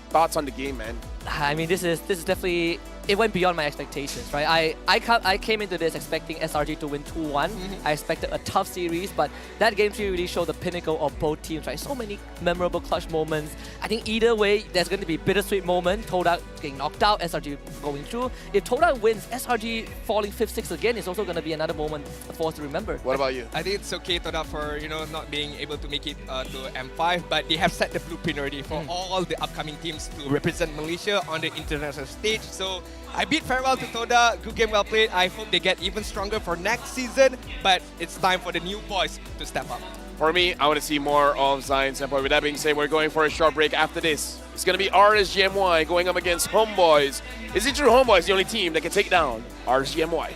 thoughts on the game, man? I mean, this is definitely, it went beyond my expectations, right? I came into this expecting SRG to win 2-1. I expected a tough series, but that game 3 really showed the pinnacle of both teams, right? So many memorable clutch moments. I think either way, there's going to be bittersweet moment. Todak getting knocked out, SRG going through. If Todak wins, SRG falling 5th, 6th again is also going to be another moment for us to remember. What about you? I think it's okay, Todak, for not being able to make it to M5, but they have set the blueprint already for all the upcoming teams to represent Malaysia on the international stage. So I bid farewell to Todak. Good game, well played. I hope they get even stronger for next season. But it's time for the new boys to step up. For me, I want to see more of Zion Senpai. With that being said, we're going for a short break after this. It's going to be RSG MY going up against Homebois. Is it true Homebois is the only team that can take down RSG MY?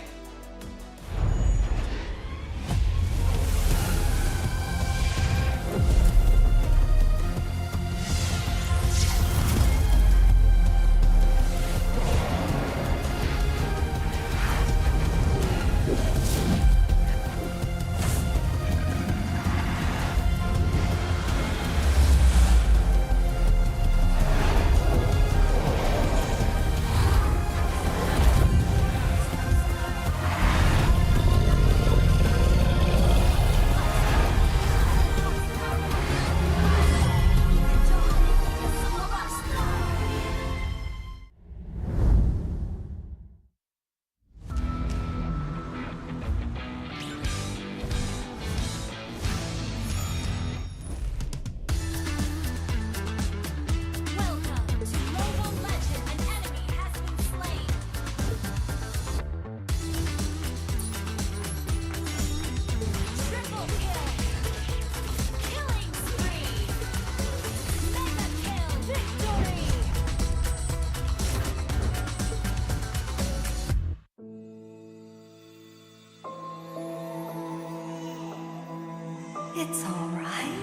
It's all right,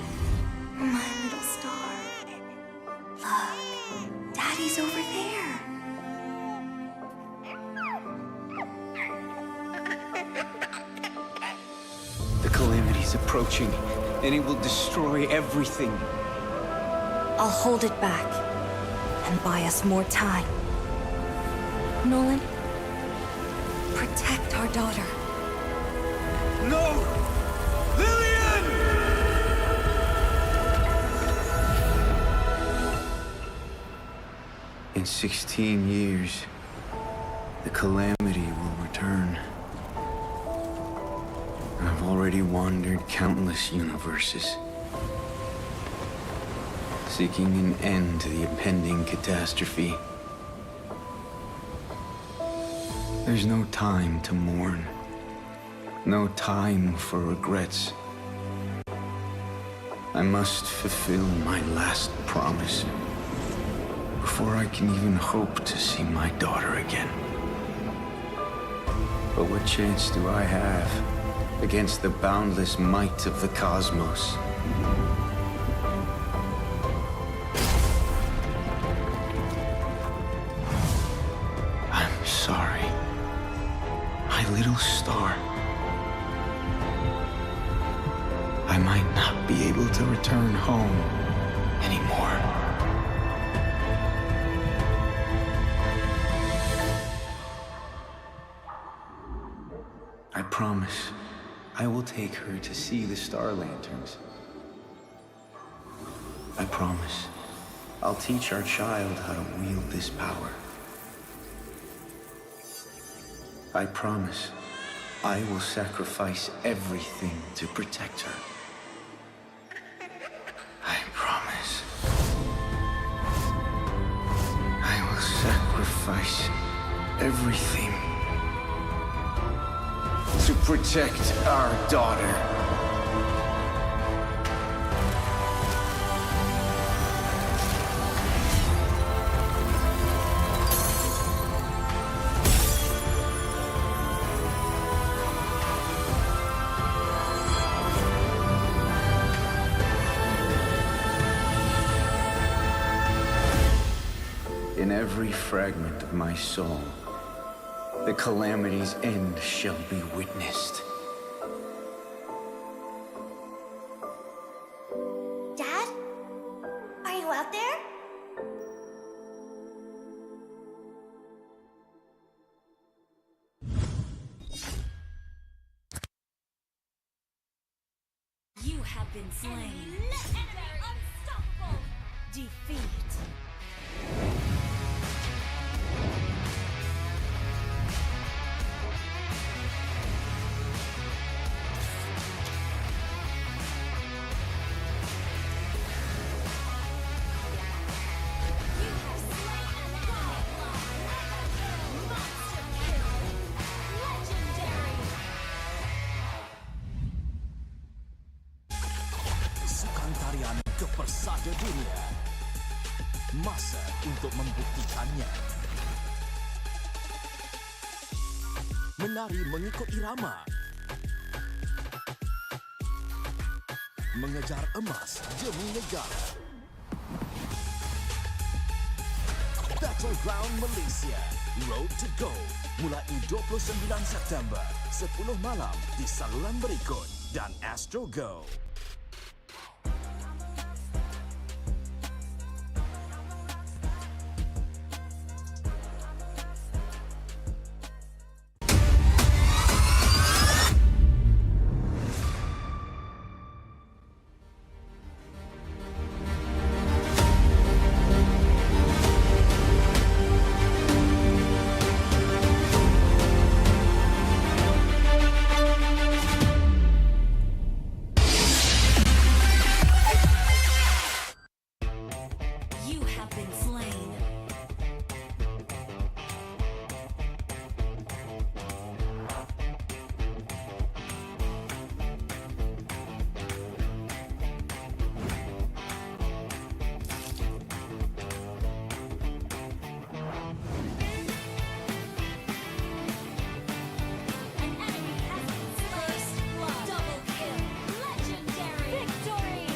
my little star. Look, Daddy's over there. The calamity's approaching, and it will destroy everything. I'll hold it back and buy us more time. Nolan, protect our daughter. No! Lillian! In 16 years, the calamity will return. I've already wandered countless universes, seeking an end to the impending catastrophe. There's no time to mourn, no time for regrets. I must fulfill my last promise before I can even hope to see my daughter again. But what chance do I have against the boundless might of the cosmos? I'm sorry, my little star. I might not be able to return home anymore. I promise I will take her to see the star lanterns. I promise I'll teach our child how to wield this power. I promise I will sacrifice everything to protect her. I promise I will sacrifice everything to protect our daughter. In every fragment of my soul, the calamity's end shall be witnessed. Dad? Are you out there? You have been slain. Unstoppable. Defeat. pencarian kepersada dunia. Masa untuk membuktikannya. Menari mengikut irama. Mengejar emas demi negara. Battleground Malaysia, Road to Gold, mulai 29 September, 10 malam di saluran berikut dan Astro Go. You have been slain. First blood. Double kill. Legendary. Victory.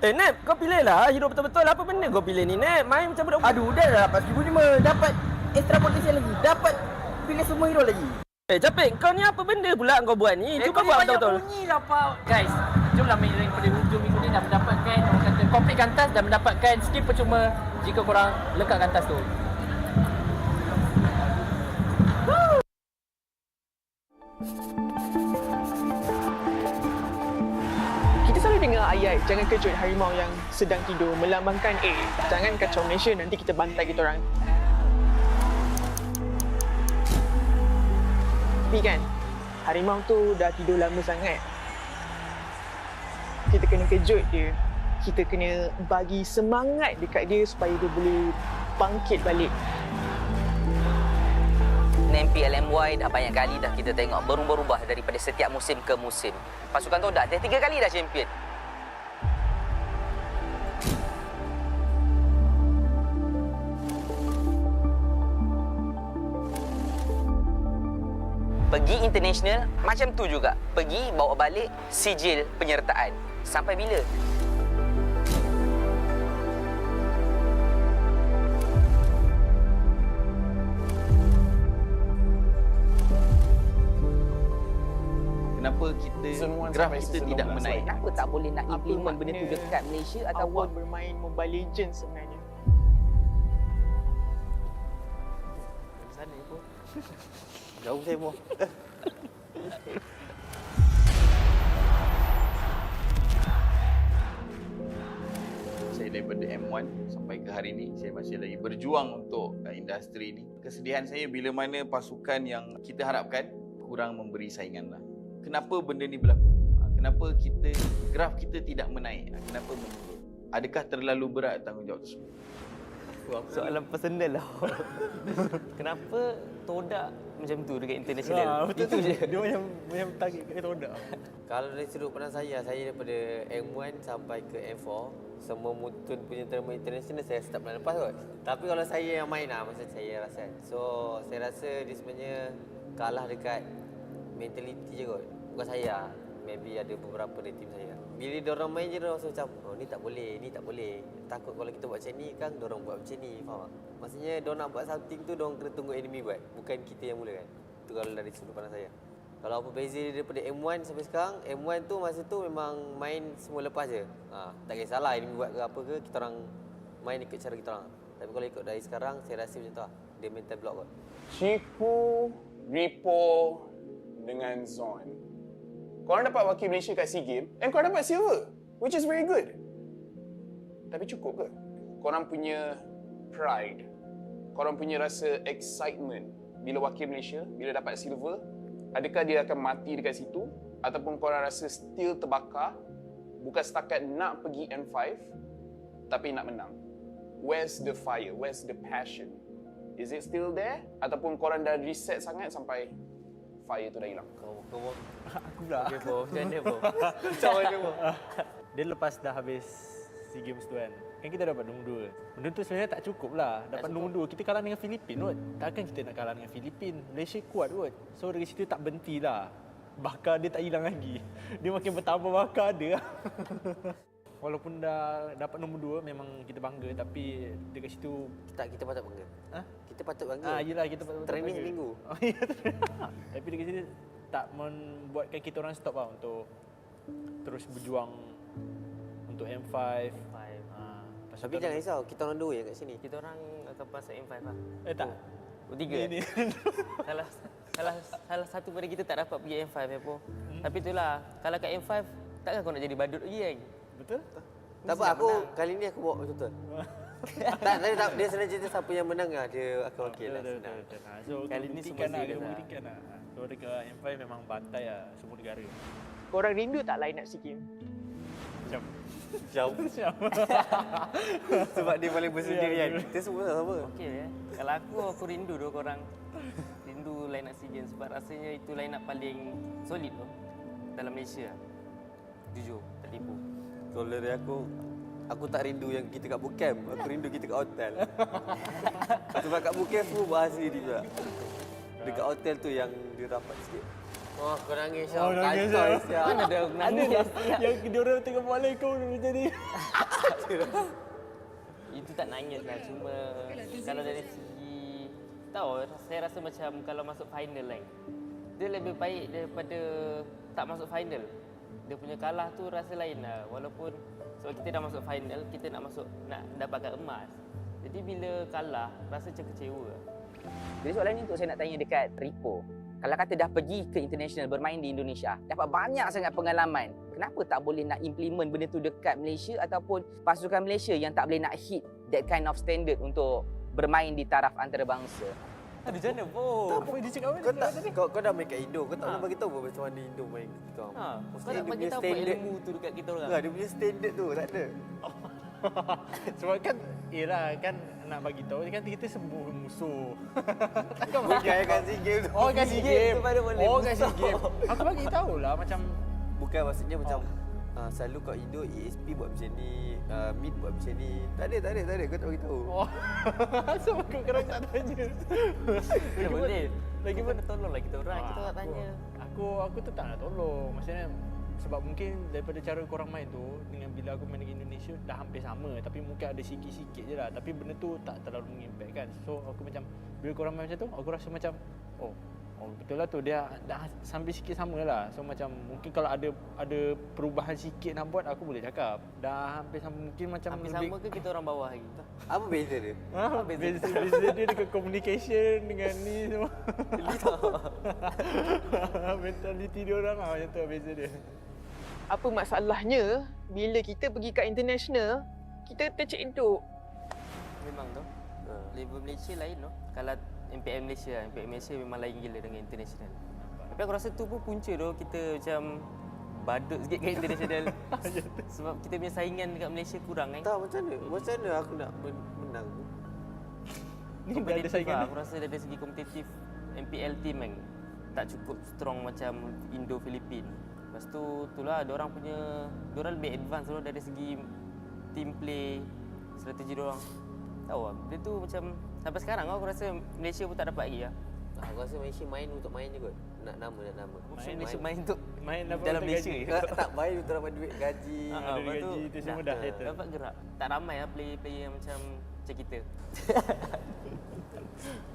Nep, kau pilih lah hero betul-betul. Apa benda kau pilih ni, Nep? Main macam budak. Aduh, dah lah dapat 1,500. Dapat extra potensial lagi. Dapat pilih semua hero lagi. Capek, kau ni apa benda pula kau buat ni? Cuba buat betul-betul. Bunyi lah, Pak. Guys, jomlah main daripada hujung minggu ni dah mendapatkan, orang kata, complete kantas dan mendapatkan skill percuma jika korang lekat kantas tu. Kita selalu dengar ayat jangan kejut harimau yang sedang tidur, melambangkan jangan kacau Malaysia, nanti kita bantai kita orang. Tapi kan, harimau tu dah tidur lama sangat. Kita kena kejut dia. Kita kena bagi semangat dekat dia supaya dia boleh bangkit balik. MPL MY dah banyak kali dah kita tengok berubah-ubah daripada setiap musim ke musim. Pasukan Todak dah 3 kali dah champion. Pergi international macam tu juga. Pergi bawa balik sijil penyertaan. Sampai bila? Kenapa kita graf kita tidak menaik? Kenapa tak boleh nak implement benda tu dekat Malaysia ataupun bermain Mobile Legends sebenarnya? Sana pun. Jauh saya pun. Saya daripada M1 sampai ke hari ini, saya masih lagi berjuang untuk industri ini. Kesedihan saya bila mana pasukan yang kita harapkan kurang memberi saingan lah. Kenapa benda ni berlaku? kenapa graf kita tidak menaik? Kenapa menurun? Adakah terlalu berat tanggungjawab tersebut? Soalan personal lah. Kenapa Todak macam tu dekat international? Betul itu je. Dia macam target kat Todak. Kalau dari sudut pandang saya daripada M1 sampai ke M4, semua mutun punya tournament international saya start bulan lepas kot. Tapi kalau saya yang main masa saya rasa. So, saya rasa dia sebenarnya kalah dekat mentality je kot. Bukan saya. Maybe ada beberapa dari tim saya. Bila diorang main je, diorang rasa macam, oh ni tak boleh, ni tak boleh. Takut kalau kita buat macam ni kan, diorang buat macam ni. Faham tak? Maksudnya, diorang nak buat something tu, diorang kena tunggu enemy buat. Bukan kita yang mulakan. Itu kalau dari sudut pandang saya. Kalau apa beza daripada M1 sampai sekarang, M1 tu masa tu memang main semua lepas je. Tak kisahlah enemy buat ke apa ke, kita orang main ikut cara kita orang. Tapi kalau ikut dari sekarang, saya rasa macam tu lah. Dia mental block kot. Chiku, Repo dengan Zon. Korang dapat wakil Malaysia kat SEA Games and korang dapat silver, which is very good. Tapi cukup ke? Korang punya pride, korang punya rasa excitement bila wakil Malaysia, bila dapat silver, adakah dia akan mati dekat situ? Ataupun korang rasa still terbakar, bukan setakat nak pergi M5, tapi nak menang? Where's the fire? Where's the passion? Is it still there? Ataupun korang dah reset sangat sampai fire tu dah hilang? Aku pula. Okay, Bo. Macam mana, Bo? Macam mana, Bo? Dia lepas dah habis SEA Games tu kan kita dapat nombor 2. Benda tu sebenarnya tak cukup lah. Dapat nombor 2, kita kalah dengan Filipin kot. Takkan kita nak kalah dengan Filipin? Malaysia kuat kot. So dari situ tak berhenti lah. Bakar dia tak hilang lagi. Dia makin bertambah bakar dia. Walaupun dah dapat nombor 2, memang kita bangga. Tapi dekat situ... Kita patut bangga. Kita patut bangga. Yelah, kita patut training bangga. minggu. Tapi dekat situ tak membuatkan kita orang stop lah untuk terus berjuang untuk M5. Tapi jangan risau, kita orang 2 yang kat sini. Kita orang akan pasal M5 lah. Tak. Bertiga. Salah satu pada kita tak dapat pergi M5 Epo. Tapi itulah, kalau kat M5 takkan kau nak jadi badut lagi kan? Betul. Tak apa, kali ni aku bawa betul-betul. tak, dia senang cerita siapa yang menang lah, dia akan wakil lah. So, kali ni semua serius lah. So dekat M5 memang bantai lah semua negara. Korang rindu tak line up SEA Games? Jauh. Sebab dia paling bersendirian. Kita semua tak sama. Okey ya. Kalau aku rindu tu korang. Rindu line up SEA Games sebab rasanya itu line up paling solid tu dalam Malaysia. Jujur, tak tipu. Kalau dari aku tak rindu yang kita kat bootcamp. Aku rindu kita kat hotel. Sebab kat bootcamp semua bahasa dia juga. Dekat hotel tu yang dia rapat sikit. Oh, kau nangis Syah. Nangis Syah. Mana ada nangis? Yang dia orang tengah buat like kau macam ni. Itu tak nangis lah. Cuma kalau dari segi... Tahu, saya rasa macam kalau masuk final lah. Dia lebih baik daripada tak masuk final. Dia punya kalah tu rasa lain lah. Walaupun sebab kita dah masuk final, kita nak dapatkan emas. Jadi bila kalah, rasa macam kecewa. Jadi soalan ni untuk saya nak tanya dekat Ripo. Kalau kata dah pergi ke international bermain di Indonesia, dapat banyak sangat pengalaman. Kenapa tak boleh nak implement benda tu dekat Malaysia ataupun pasukan Malaysia yang tak boleh nak hit that kind of standard untuk bermain di taraf antarabangsa? Aduh, macam mana, Bo? Apa dia cakap tadi? Kau dah main kat Indo, kau tak boleh bagi tahu macam mana Indo main kita orang. Kau nak bagi tahu apa ilmu tu dekat kita orang. Dia punya standard tu, tak ada. Sebab kan, kan nak bagi tahu kan kita semua musuh. Bukan kat SEA Games. Oh, kat SEA Games. Oh, kat SEA Games. Aku bagi tahulah macam bukan maksudnya macam selalu kat Indo ESP buat macam ni, Mid buat macam ni. Tak ada. Kau tak bagi tahu. Sebab kau kerana tak tanya. Boleh. Lagi mana tolonglah kita orang. Kita nak tanya. Aku tu tak nak tolong. Maksudnya sebab mungkin daripada cara korang main tu dengan bila aku main di Indonesia dah hampir sama, tapi mungkin ada sikit-sikit je lah, tapi benda tu tak terlalu mengimpact kan. So aku macam bila korang main macam tu aku rasa macam oh betul lah tu, dia dah sampai sikit sama lah. So macam mungkin kalau ada perubahan sikit nak buat, aku boleh cakap dah hampir sama, mungkin macam hampir sama ke kita orang bawah lagi? Apa beza dia? Beza dia dekat communication dengan ni semua. Mentality dia orang lah macam tu beza dia. Apa masalahnya bila kita pergi kat international, kita tercek induk? Memang tu. Level Malaysia lain tu. Kalau MPL Malaysia memang lain gila dengan international. Tapi aku rasa tu pun punca tu kita macam badut sikit kat international. Sebab kita punya saingan dekat Malaysia kurang kan. Tak, macam mana aku nak menang? Ni dah ada saingan Aku rasa dari segi kompetitif MPL team kan tak cukup strong macam Indo-Filipin. Lepas tu itulah diorang lebih advance dari segi team play, strategi diorang. Tahu lah, dia tu macam sampai sekarang aku rasa Malaysia pun tak dapat lagi lah. Aku rasa Malaysia main untuk main je kot. Nak nama. Malaysia main untuk main dalam Malaysia je. Tak main untuk dapat duit gaji. Duit gaji tu semua dah settle. Dapat gerak. Tak ramai lah player-player yang macam kita.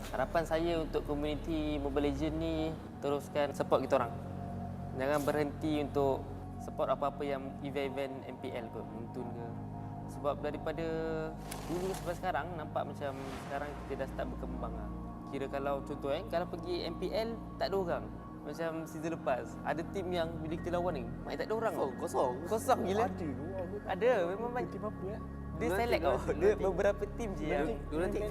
Harapan saya untuk komuniti Mobile Legends ni teruskan support kita orang. Jangan berhenti untuk support apa-apa yang event-event MPL kot, Muntun ke. Sebab daripada dulu sampai sekarang nampak macam sekarang kita dah start berkembang lah. Kira kalau contoh kalau pergi MPL tak ada orang. Macam season lepas ada tim yang bila kita lawan ni main tak ada orang. Kosong gila. Ada memang main tim apa Dia select dia beberapa tim je yang Lunatic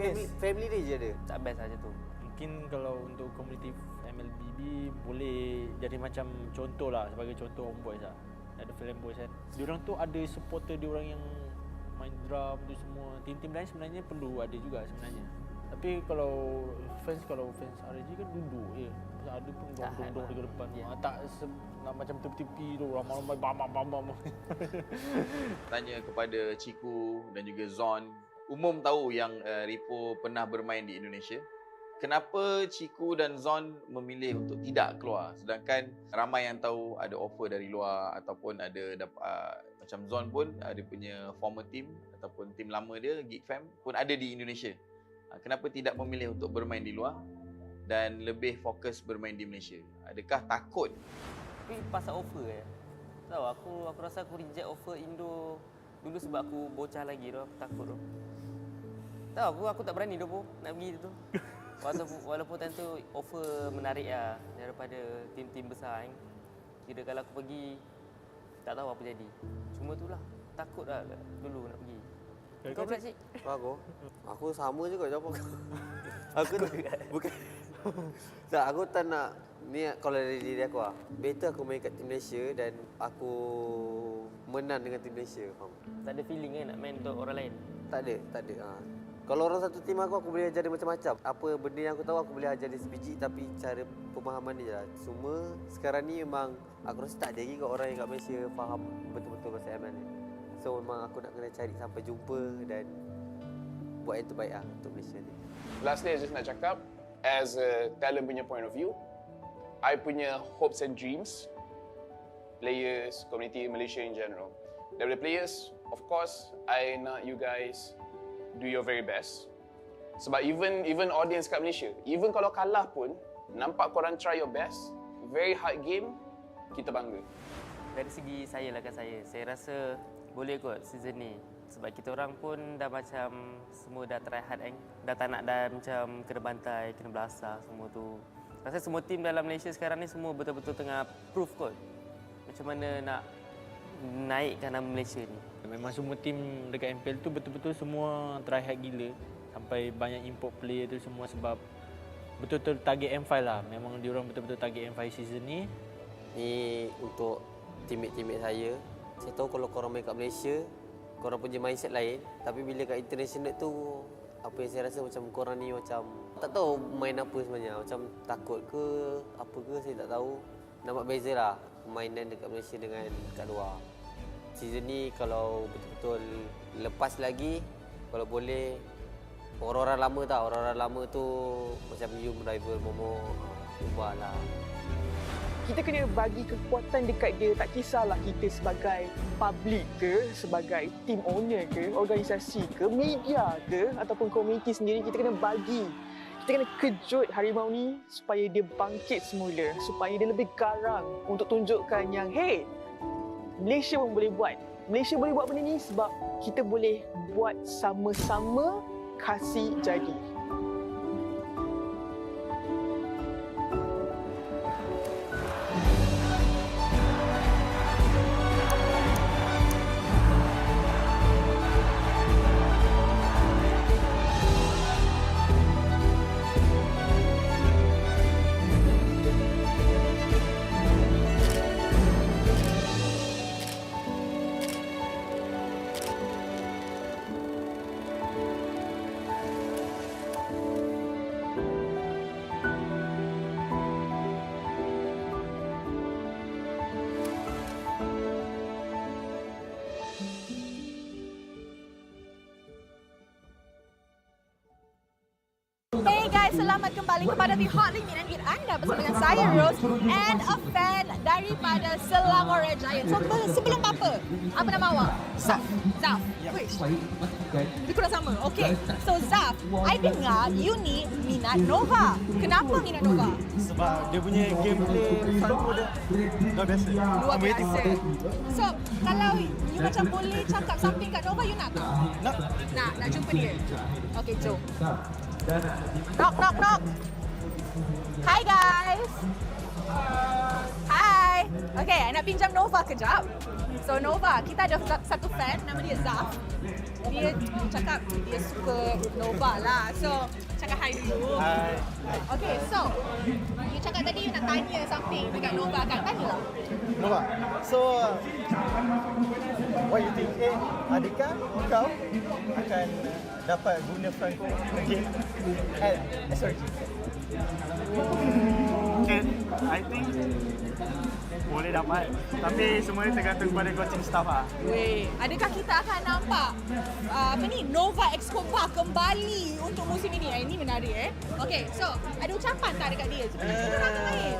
family dia je ada. Tak best saja tu. Mungkin kalau untuk komuniti MLBB boleh jadi macam contoh lah, sebagai contoh Homebois lah. Ada Homebois kan. Diorang tu ada supporter diorang yang main drum tu semua. Tim-tim lain sebenarnya perlu ada juga sebenarnya. Tapi kalau fans RSG kan duduk je. Ada pun dong-dong dekat depan. Tak nak macam tepi-tepi tu ramai-ramai bam. Tanya kepada Ciku dan juga Zon. Umum tahu yang Ripo pernah bermain di Indonesia. Kenapa Ciku dan Zon memilih untuk tidak keluar? Sedangkan ramai yang tahu ada offer dari luar ataupun ada macam Zon pun ada punya former team ataupun team lama dia, Geek Fam pun ada di Indonesia. Kenapa tidak memilih untuk bermain di luar dan lebih fokus bermain di Malaysia? Adakah takut? Tapi pasal offer tahu aku rasa aku reject offer Indo dulu sebab aku bocah lagi tu, aku takut tu. Tahu aku tak berani tu nak pergi tu. Walaupun time tu offer menarik lah daripada tim-tim besar kan. Kira kalau aku pergi tak tahu apa jadi. Cuma itulah takut lah dulu nak pergi. Kau pula cik? Aku sama juga jawab aku. Aku bukan. Tak, aku tak nak ni kalau dari diri aku lah. Better aku main kat tim Malaysia dan aku menang dengan tim Malaysia. Faham? Tak ada feeling kan nak main untuk orang lain? Tak ada. Kalau orang satu tim aku boleh ajar dia macam-macam. Apa benda yang aku tahu aku boleh ajar dia sebiji, tapi cara pemahaman dia je lah. Cuma sekarang ni memang aku rasa tak ada lagi kat orang yang kat Malaysia faham betul-betul pasal ML ni. So memang aku nak kena cari sampai jumpa dan buat yang terbaik lah untuk Malaysia ni. Lastly, I just nak cakap, as a talent punya point of view, I punya hopes and dreams, players, community Malaysia in general. Daripada players, of course, I nak you guys do your very best. Sebab even audience kat Malaysia, even kalau kalah pun, nampak korang try your best, very hard game, kita bangga. Dari segi saya rasa boleh kot season ni. Sebab kita orang pun dah macam semua dah try hard kan. Dah tak nak dah macam kena bantai, kena belasah semua tu. Rasa semua tim dalam Malaysia sekarang ni semua betul-betul tengah proof kot macam mana nak naikkan nama Malaysia ni. Memang semua tim dekat MPL tu betul-betul semua try hard gila. Sampai banyak import player tu semua sebab betul-betul target M5 lah. Memang diorang betul-betul target M5 season ni. Ni untuk teammate-teammate saya. Saya tahu kalau korang main kat Malaysia, korang punya mindset lain. Tapi bila kat international tu, apa yang saya rasa macam korang ni macam tak tahu main apa sebenarnya. Macam takut ke, apa ke saya tak tahu. Nampak beza lah permainan dekat Malaysia dengan kat luar. Season ni kalau betul-betul lepas lagi, kalau boleh orang-orang lama orang-orang lama tu macam Yum, Rival, Momo, ubahlah. Kita kena bagi kekuatan dekat dia, tak kisahlah kita sebagai public ke, sebagai team owner ke, organisasi ke, media ke, ataupun komuniti sendiri, kita kena bagi. Kita kena kejut harimau ni supaya dia bangkit semula, supaya dia lebih garang untuk tunjukkan yang hey, Malaysia pun boleh buat. Malaysia boleh buat benda ni sebab kita boleh buat sama-sama kasih jadi. selamat kembali kepada The Hot Limit dan anda bersama dengan saya Rose and a fan daripada Selangor Red Giants. So sebelum apa nama awak? Zaf. Which? Lebih kurang sama. Okay. So Zaf, I dengar you ni minat Nova. Kenapa minat Nova? Sebab dia punya gameplay falter dia luar biasa. Luar biasa. So kalau you macam boleh cakap something kat Nova, you nak tak? Nak jumpa dia. Okay, jom. Knock. Hi guys. Hi. Okay, I nak pinjam Nova kejap. So Nova, kita ada satu fan, nama dia Zaf. Dia cakap dia suka Nova lah. So, cakap hi dulu. Hi. Okay, so you cakap tadi you nak tanya something dekat Nova kan? Tanyalah. Nova, so what you think? Adakah kau akan dapat guna Franco again at SRG? I think boleh dapat, tapi semuanya tergantung pada coaching staff lah. Weh, adakah kita akan nampak Nova Excopa kembali untuk musim ini? Ini menarik Okay, so ada ucapan tak dekat dia? Sebenarnya kita nak main.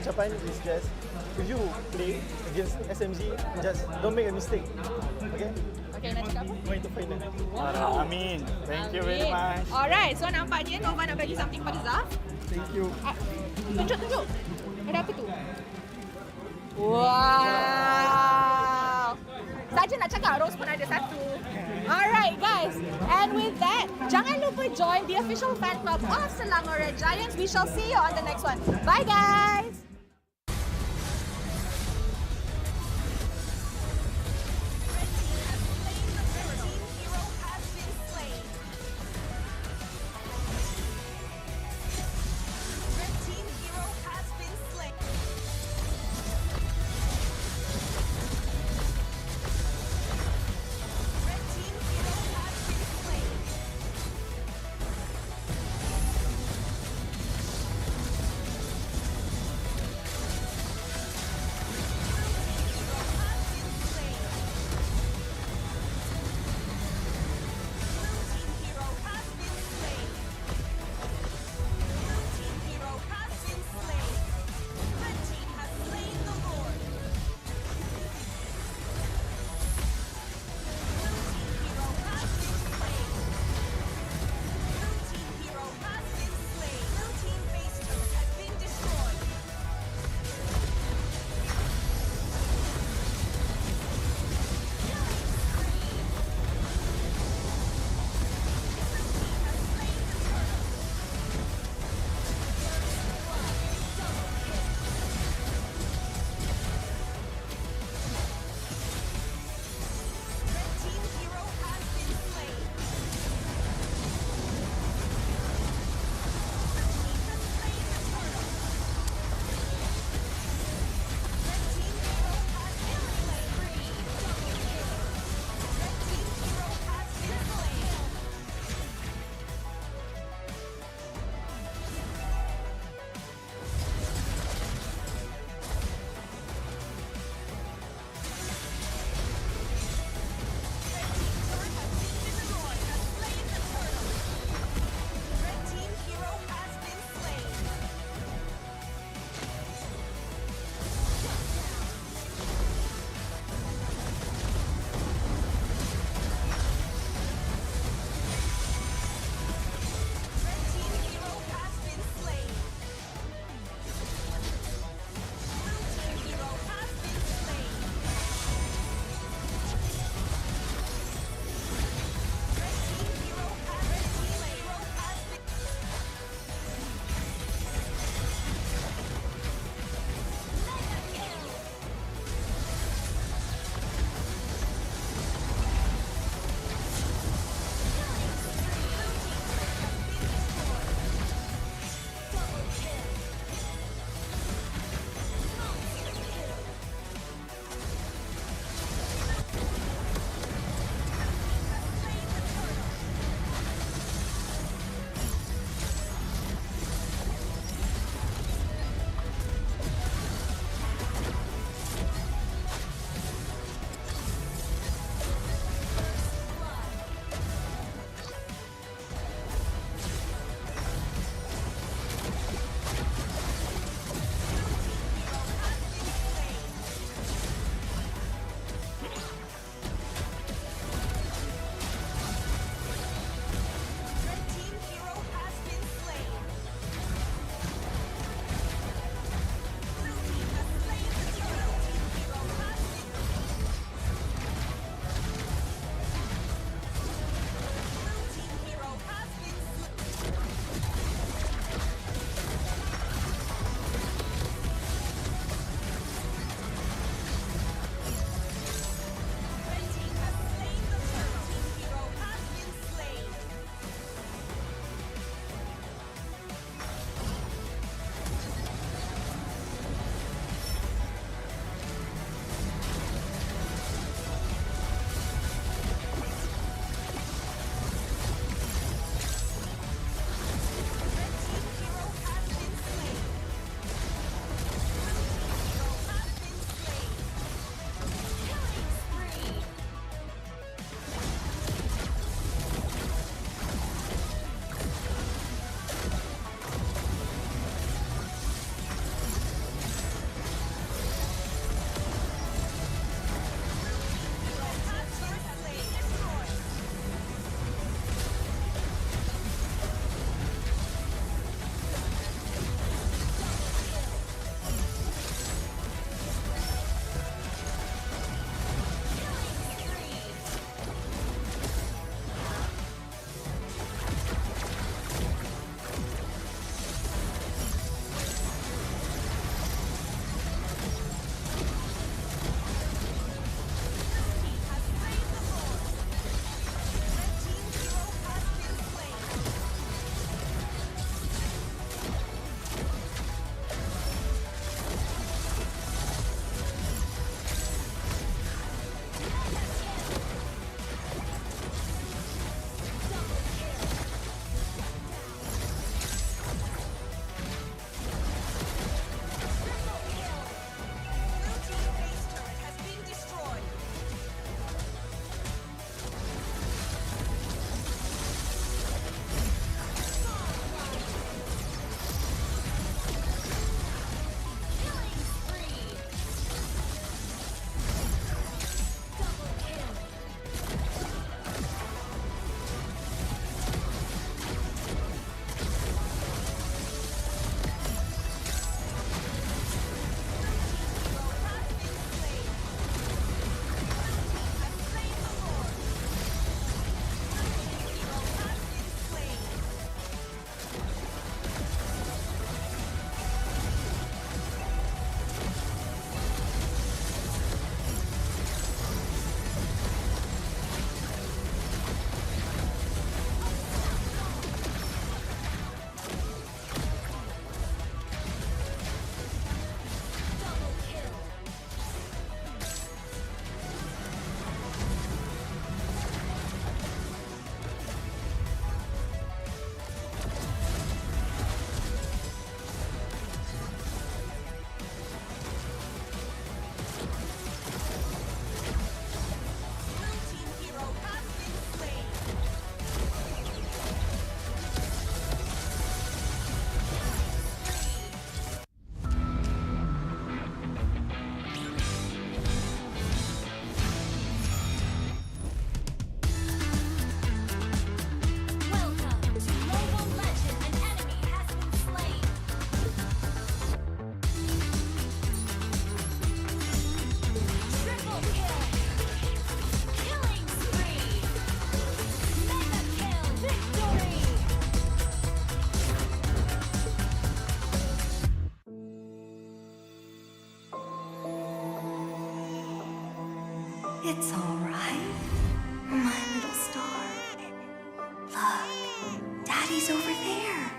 Ucapan is just, if you play against SMG, just don't make a mistake. Okay? Okay, nak cakap apa? Going to final. Amin. Thank you very much. Alright, so nampaknya Nova nak bagi something pada Zaf. Thank you. Tunjuk. Ada apa tu? Wow. Saja nak cakap, Rose pun ada satu. Alright guys, and with that, jangan lupa join the official fan club of Selangor Red Giants. We shall see you on the next one. Bye guys! It's all right, my little star. Look, Daddy's over there.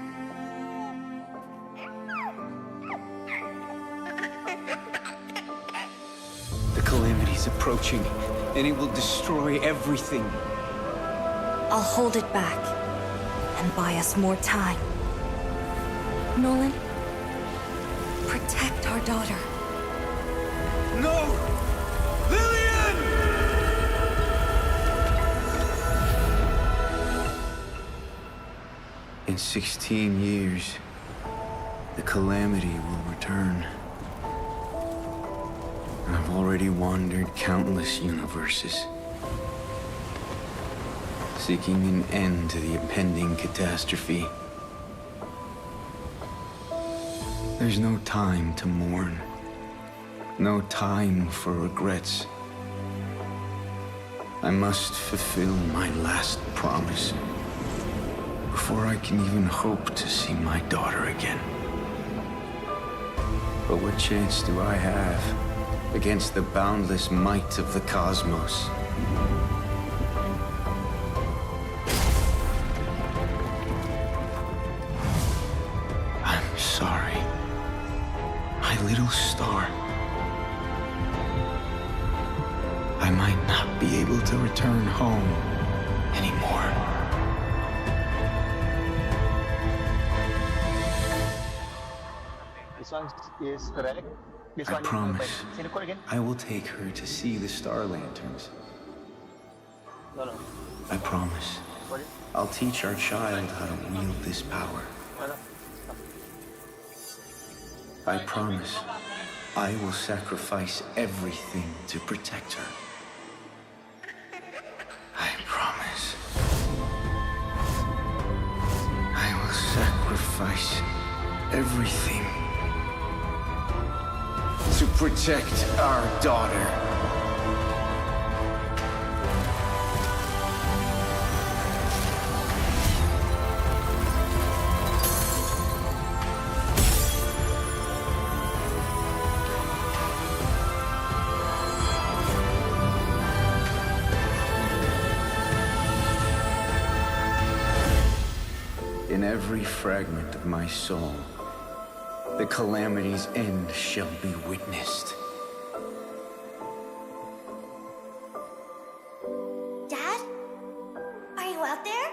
The calamity's approaching, and it will destroy everything. I'll hold it back and buy us more time. Nolan, protect our daughter. No! Lillian! In 16 years, the calamity will return. I've already wandered countless universes, seeking an end to the impending catastrophe. There's no time to mourn, no time for regrets. I must fulfill my last promise before I can even hope to see my daughter again. But what chance do I have against the boundless might of the cosmos? I'm sorry, my little star. I might not be able to return home anymore. This one is correct. This I one promise is correct. Say the code again. I will take her to see the star lanterns. No. I promise. What is? I'll teach our child how to wield this power. No. I promise I will sacrifice everything to protect her. I promise I will sacrifice everything to protect our daughter. In every fragment of my soul, the calamity's end shall be witnessed. Dad? Are you out there?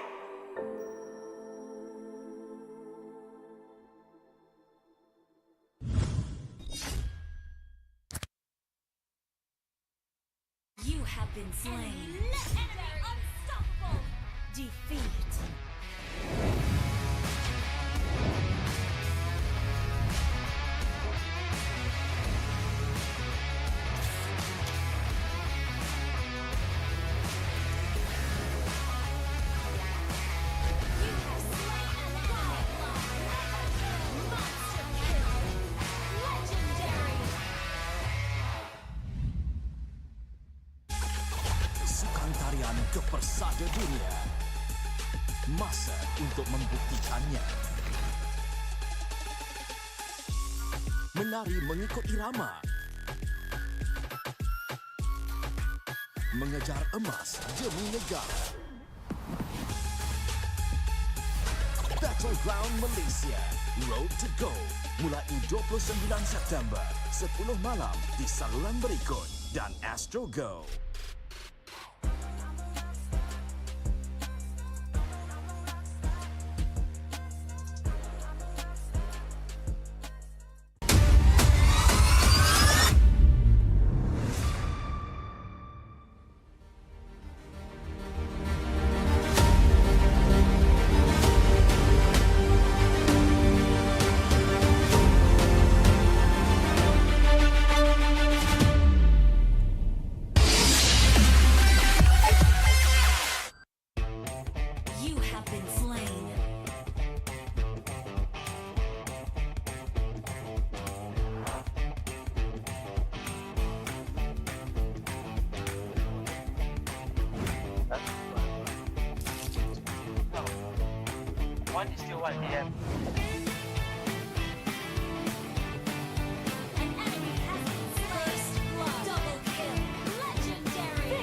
You have been slain. Unstoppable. Defeat. Sukan tarian ke persada dunia. Masa untuk membuktikannya. Menari mengikut irama. Mengejar emas demi negara. Battleground Malaysia, Road to Go. Mulai 29 September, 10 malam di saluran berikut dan Astro Go. You have been slain. One is still 1 PM. An enemy has been slain. Double kill. Legendary.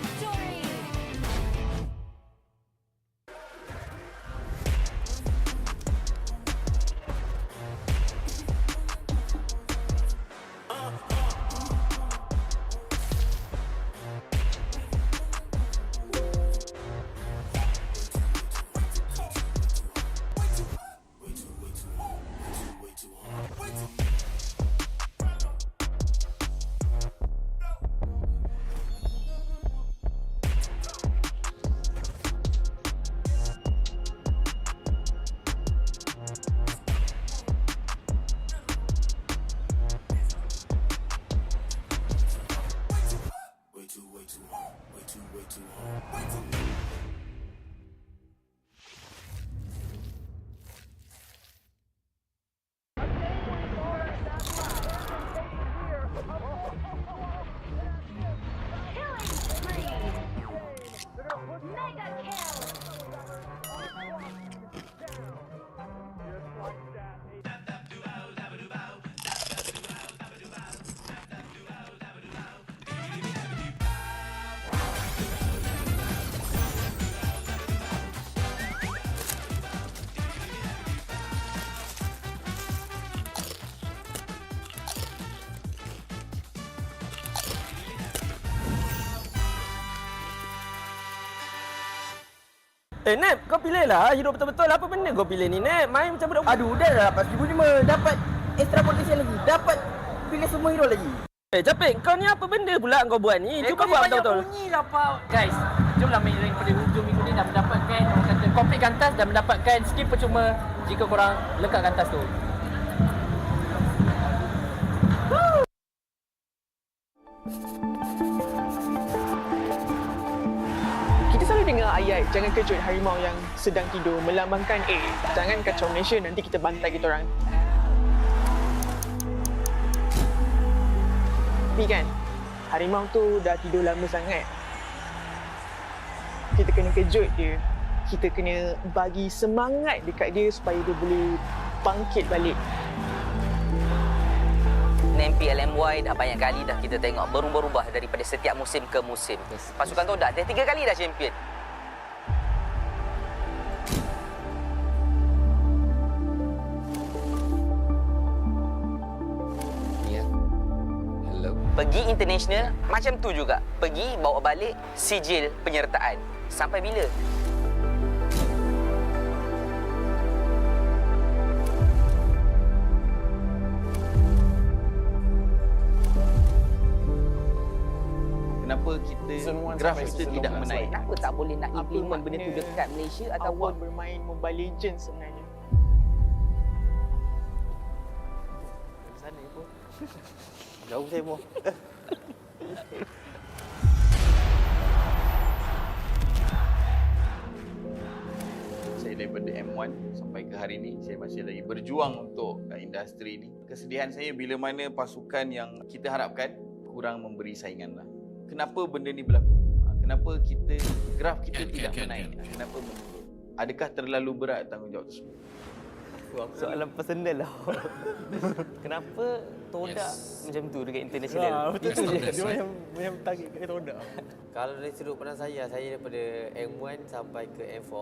Nep, kau pilih lah hidup betul-betul. Apa benda kau pilih ni, Nep? Main macam budak. Aduh, dah dapat 1,500. Dapat extra potensial lagi. Dapat pilih semua hero lagi. Capek, kau ni apa benda pula kau buat ni? Cuba buat betul-betul. Bunyi lah, Pak. Guys, jomlah main rank pada hujung minggu ni dan mendapatkan orang kata complete kantas dan mendapatkan skill percuma jika korang lekat kantas tu. Kita selalu dengar ayat jangan kejut harimau yang sedang tidur, melambangkan jangan kacau Malaysia, nanti kita bantai kita orang. Tapi kan, harimau tu dah tidur lama sangat. Kita kena kejut dia. Kita kena bagi semangat dekat dia supaya dia boleh bangkit balik. MPL MY dah banyak kali dah kita tengok berubah-ubah daripada setiap musim ke musim. Pasukan Todak dah 3 kali dah champion. Ya. Hello. Pergi international macam tu juga. Pergi bawa balik sijil penyertaan. Sampai bila? Kenapa kita graf kita tidak menaik? Kenapa tak boleh nak implement benda tu dekat Malaysia ataupun bermain Mobile Legends sebenarnya? Sana pun. Jauh saya mau. Saya daripada M1 sampai ke hari ini saya masih lagi berjuang untuk industri ni. Kesedihan saya bila mana pasukan yang kita harapkan kurang memberi saingan lah. Kenapa benda ni berlaku? Kenapa graf kita tidak menaik? Kenapa menurun? Adakah terlalu berat tanggungjawab tersebut? Soalan personal lah. Kenapa Todak macam tu dekat international? Betul tu. Dia macam target kat Todak. Kalau dari sudut pandang saya daripada M1 sampai ke M4,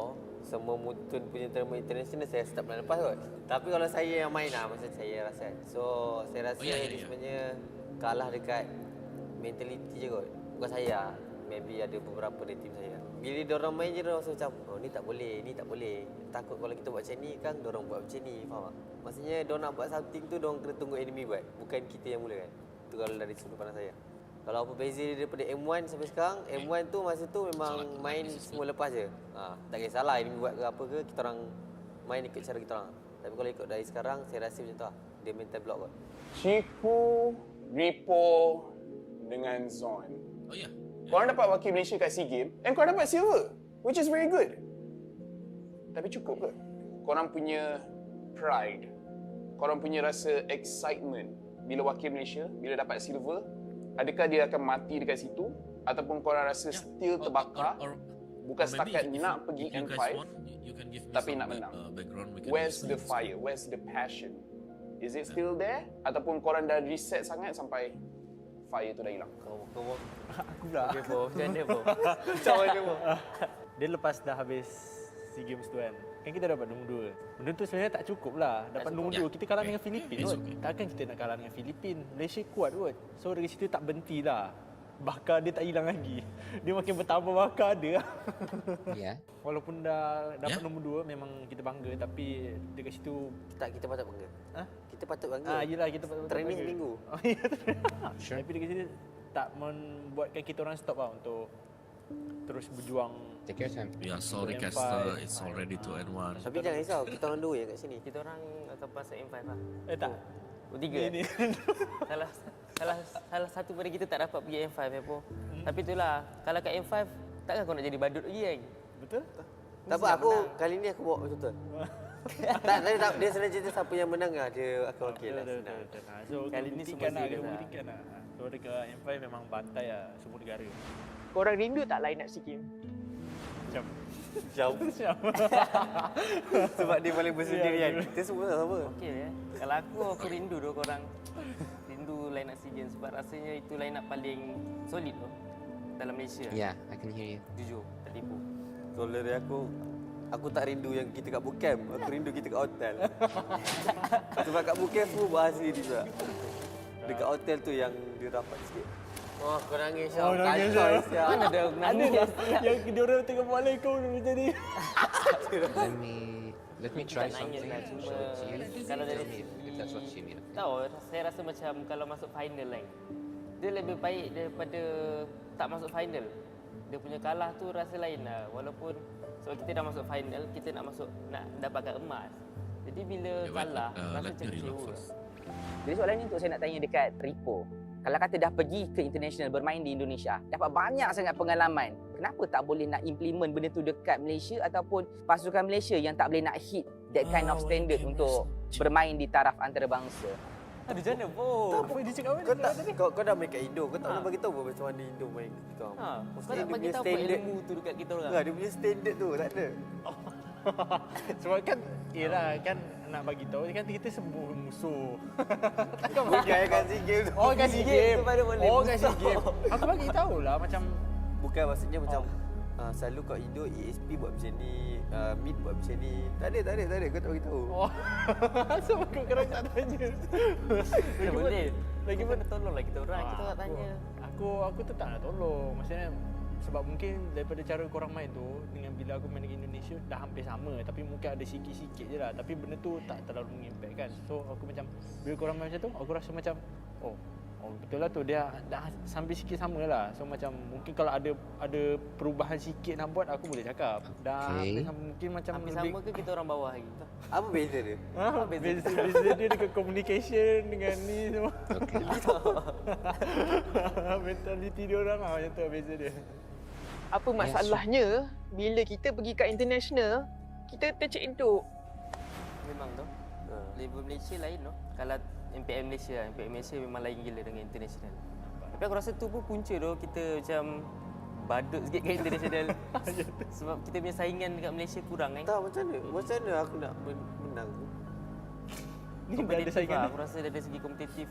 semua mutun punya terma international saya start bulan lepas kot. Tapi kalau saya yang main lah, macam saya rasa. So, saya rasa dia sebenarnya kalah dekat mentality je kot. Bukan saya, maybe ada beberapa dari tim saya. Bila diorang main je, diorang rasa macam, oh ni tak boleh, ni tak boleh. Takut kalau kita buat macam ni kan, diorang buat macam ni, faham tak? Maksudnya, diorang nak buat something tu, diorang kena tunggu enemy buat. Bukan kita yang mula kan. Itu kalau dari sudut pandang saya. Kalau apa beza daripada M1 sampai sekarang, M1 tu masa tu memang main semua lepas je. Tak kisahlah enemy buat ke apa ke, kita orang main ikut cara kita orang. Tapi kalau ikut dari sekarang, saya rasa macam tu lah. Dia mental block kot. Chiku, Ripo dengan Zon. Oh ya. Korang dapat wakil Malaysia kat SEA Games and korang dapat silver, which is very good. Tapi cukup ke? Korang punya pride, korang punya rasa excitement bila wakil Malaysia, bila dapat silver, adakah dia akan mati dekat situ? Ataupun korang rasa still terbakar, bukan setakat nak pergi M5, tapi nak menang? Where's the fire? Where's the passion? Is it still there? Ataupun korang dah reset sangat sampai fire tu dah hilang? Kau Aku pula. Okay, Bo. Macam mana, Bo? Macam mana, Bo? Dia lepas dah habis SEA Games tu kan. Kan kita dapat nombor 2. Benda tu sebenarnya tak cukup lah. Dapat nombor 2. Kita kalah dengan Filipin kot. Takkan kita nak kalah dengan Filipin. Malaysia kuat kot. So dari situ tak berhenti lah. Bakar dia tak hilang lagi. Dia makin bertambah bakar dia. Ya. Walaupun dah dapat nombor 2, memang kita bangga. Tapi dekat situ... Tak, kita patut bangga. Kita patut bangga. Yelah, kita patut bangga. Training seminggu. Sure. Tapi dekat situ tak membuatkan kita orang stop lah untuk terus berjuang. Take your time. Yeah, sorry caster, it's already to N1. Tapi jangan risau, kita orang 2 je kat sini. Kita orang akan pasal M5 lah. Tak. 3. Salah satu pada kita tak dapat pergi M5 ya, Po. Tapi itulah, kalau kat M5 takkan kau nak jadi badut lagi kan? Betul? Tak apa, aku kali ni aku bawa betul-betul. tak, dia senang cerita siapa yang menang lah. Dia akan okey lah. So, Kali ni semua nak serius lah. buktikan lah. So, dekat M5 memang bantai lah semua negara. Korang rindu tak line up SEA Games? Macam Jauh. Sebab dia paling bersendirian. Kita semua tak sama. Okey ya. Kalau aku rindu tu korang. Rindu line up SEA Games sebab rasanya itu line up paling solid tu dalam Malaysia. Yeah, I can hear you. Jujur, tak tipu. Kalau dari aku tak rindu yang kita kat bootcamp. Aku rindu kita kat hotel. Sebab kat bootcamp semua bahas sendiri juga. Dekat hotel tu yang dia rapat sikit. Oh, kau nangis Syam. Nangis Syam. Mana ada nangis? Yang dia orang tengah buat like kau macam ni. Let me try something. Kalau dari tahu, saya rasa macam kalau masuk final lain, dia lebih baik daripada tak masuk final. Dia punya kalah tu rasa lain lah. Walaupun sebab kita dah masuk final, kita nak dapatkan emas. Jadi bila kalah, rasa macam kecewa. Jadi soalan ni untuk saya nak tanya dekat Ripo. Kalau kata dah pergi ke international bermain di Indonesia, dapat banyak sangat pengalaman. Kenapa tak boleh nak implement benda tu dekat Malaysia ataupun pasukan Malaysia yang tak boleh nak hit that kind of standard untuk bermain di taraf antarabangsa? Aduh, macam mana pun? Tak apa dia cakap apa? Kau dah main kat Indo. Kau tak boleh bagi tahu macam mana Indo main kat kita. Kau nak bagi tahu apa ilmu tu dekat kita orang? Dia punya standard tu tak ada. Sebab kan kan nak bagi tahu kan kita semua musuh. Takkan bukan kat SEA Games. Oh, kat SEA Games. Oh, kat SEA Games. Aku bagi tahulah macam bukan maksudnya macam selalu kat Indo ESP buat macam ni, Mid buat macam ni. Tak ada. Kau tak bagi tahu. Oh. Sebab kau kerana nak tanya. Boleh. Lagi pun tolonglah kita orang. Kita nak tanya. Aku tu tak nak tolong. Maksudnya sebab mungkin daripada cara korang main tu dengan bila aku main dengan Indonesia dah hampir sama, tapi mungkin ada sikit-sikit je lah, tapi benda tu tak terlalu mengimpact kan. So aku macam bila korang main macam tu aku rasa macam oh betul lah tu, dia dah sampai sikit sama lah. So macam mungkin kalau ada perubahan sikit nak buat aku boleh cakap dah hampir sama, mungkin macam hampir lebih sama ke kita orang bawah lagi? Apa beza dia? Beza dia dekat communication dengan ni semua. Mentality dia orang lah macam tu beza dia. Apa masalahnya bila kita pergi kat international, kita tercedok. Memang tu. Level Malaysia lain tu. Kalau MPL Malaysia memang lain gila dengan international. Tapi aku rasa tu pun punca tu kita macam badut sikit kat international. Sebab kita punya saingan dekat Malaysia kurang kan. Tak, macam mana aku nak menang tu? Ni dah ada saingan. Aku rasa dari segi kompetitif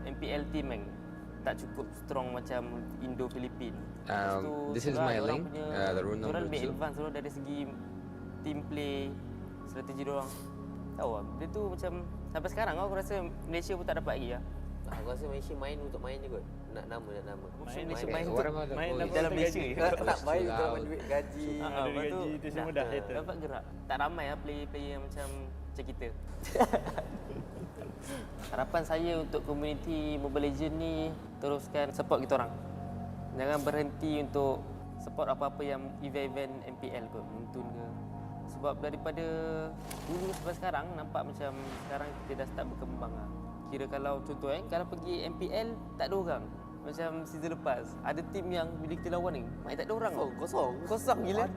MPL team kan tak cukup strong macam Indo-Filipin. This is my link, the rule number 2. Diorang lebih advance dari segi team play, strategi diorang. Tahu lah, dia tu macam sampai sekarang aku rasa Malaysia pun tak dapat lagi lah. Aku rasa Malaysia main untuk main je kot. Nak nama. Malaysia main dalam Malaysia. Tak main untuk dapat duit gaji. Ada gaji tu semua dah settle. Dapat gerak. Tak ramai lah player-player yang macam kita. Harapan saya untuk komuniti Mobile Legends ni teruskan support kita orang. Jangan berhenti untuk support apa-apa yang event-event MPL kot, Muntun ke. Sebab daripada dulu sampai sekarang nampak macam sekarang kita dah start berkembang lah. Kira kalau contoh kalau pergi MPL tak ada orang. Macam season lepas ada tim yang bila kita lawan ni main tak ada orang. Kosong gila.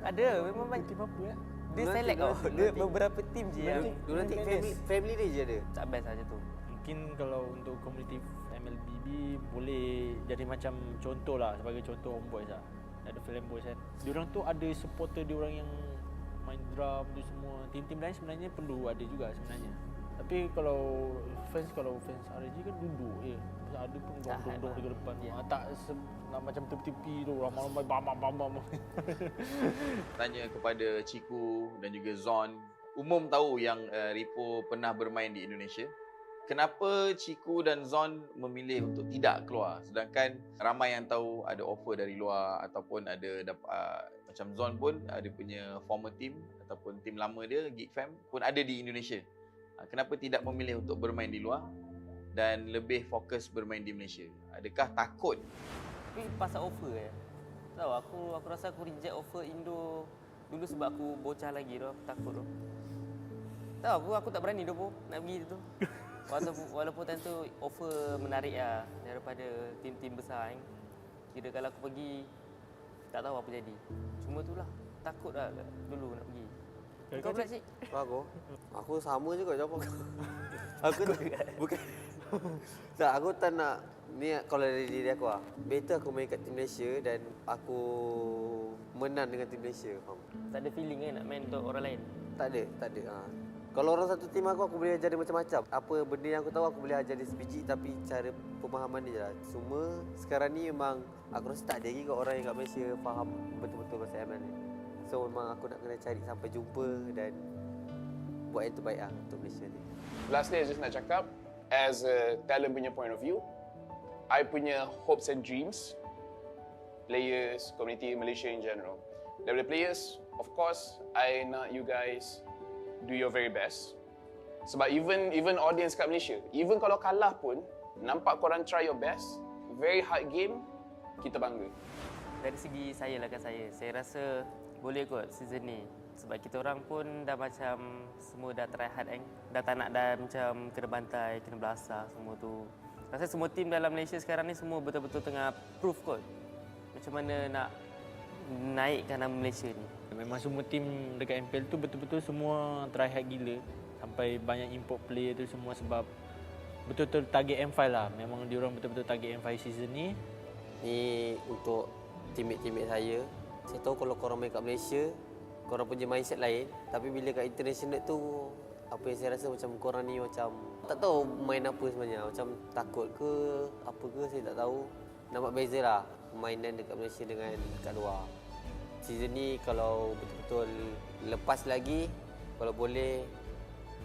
Ada memang main tim apa Dia select tau. Dia beberapa tim je yang Nanti family dia je ada. Tak best saja tu. Mungkin kalau untuk komuniti MLBB boleh jadi macam contoh lah, sebagai contoh Homebois lah. Ada Homebois kan. Diorang tu ada supporter diorang yang main drum tu semua. Tim-tim lain sebenarnya perlu ada juga sebenarnya. Tapi kalau fans RSG kan duduk je. Ada pun duduk dekat depan. Tak macam tepi-tepi tu ramai-ramai bam. Tanya kepada Ciku dan juga Zon. Umum tahu yang Ripo pernah bermain di Indonesia. Kenapa Ciku dan Zon memilih untuk tidak keluar, sedangkan ramai yang tahu ada offer dari luar ataupun ada macam Zon pun ada punya former team ataupun team lama dia Geek Fam pun ada di Indonesia. Kenapa tidak memilih untuk bermain di luar dan lebih fokus bermain di Malaysia? Adakah takut? Tapi pasal offer tahu aku rasa aku reject offer Indo dulu sebab aku bocah lagi tu, aku takut tu. Tahu aku tak berani tu nak pergi tu. Walaupun tentu offer menarik lah daripada tim-tim besar kan. Kira kalau aku pergi Tak tahu apa jadi. Cuma itulah, takut lah dulu nak pergi. Kau pula cik? Aku sama juga jawapan kau. Aku bukan. Tak, aku tak nak ni kalau dari diri aku lah. Better aku main kat Team Malaysia dan aku menang dengan Team Malaysia. Faham? Tak ada feeling kan nak main untuk orang lain? Tak ada. Kalau orang satu tim aku boleh ajar dia macam-macam. Apa benda yang aku tahu aku boleh ajar dia sebiji, tapi cara pemahaman dia je lah. Cuma sekarang ni memang aku rasa tak ada lagi kat orang yang kat Malaysia faham betul-betul pasal ML ni. So memang aku nak kena cari sampai jumpa dan buat yang terbaik lah untuk Malaysia ni. Lastly, I just nak cakap, as a talent punya point of view, I punya hopes and dreams, players, community Malaysia in general. Daripada players, of course, I nak you guys do your very best. Sebab even audience kat Malaysia, even kalau kalah pun, nampak korang try your best, very hard game, kita bangga. Dari segi saya lah kan saya rasa boleh kot season ni. Sebab kita orang pun dah macam semua dah try hard kan. Dah tak nak dah macam kena bantai, kena belasah semua tu. Rasa semua tim dalam Malaysia sekarang ni semua betul-betul tengah proof kot. Macam mana nak naikkan nama Malaysia ni. Memang semua tim dekat MPL tu betul-betul semua try hard gila. Sampai banyak import player tu semua sebab betul-betul target M5 lah. Memang diorang betul-betul target M5 season ni. Ni untuk teammate-teammate saya. Saya tahu kalau korang main kat Malaysia, korang punya mindset lain. Tapi bila kat international tu, apa yang saya rasa macam korang ni macam tak tahu main apa sebenarnya. Macam takut ke, apa ke saya tak tahu. Nampak beza lah permainan dekat Malaysia dengan kat luar. Season ni kalau betul-betul lepas lagi, kalau boleh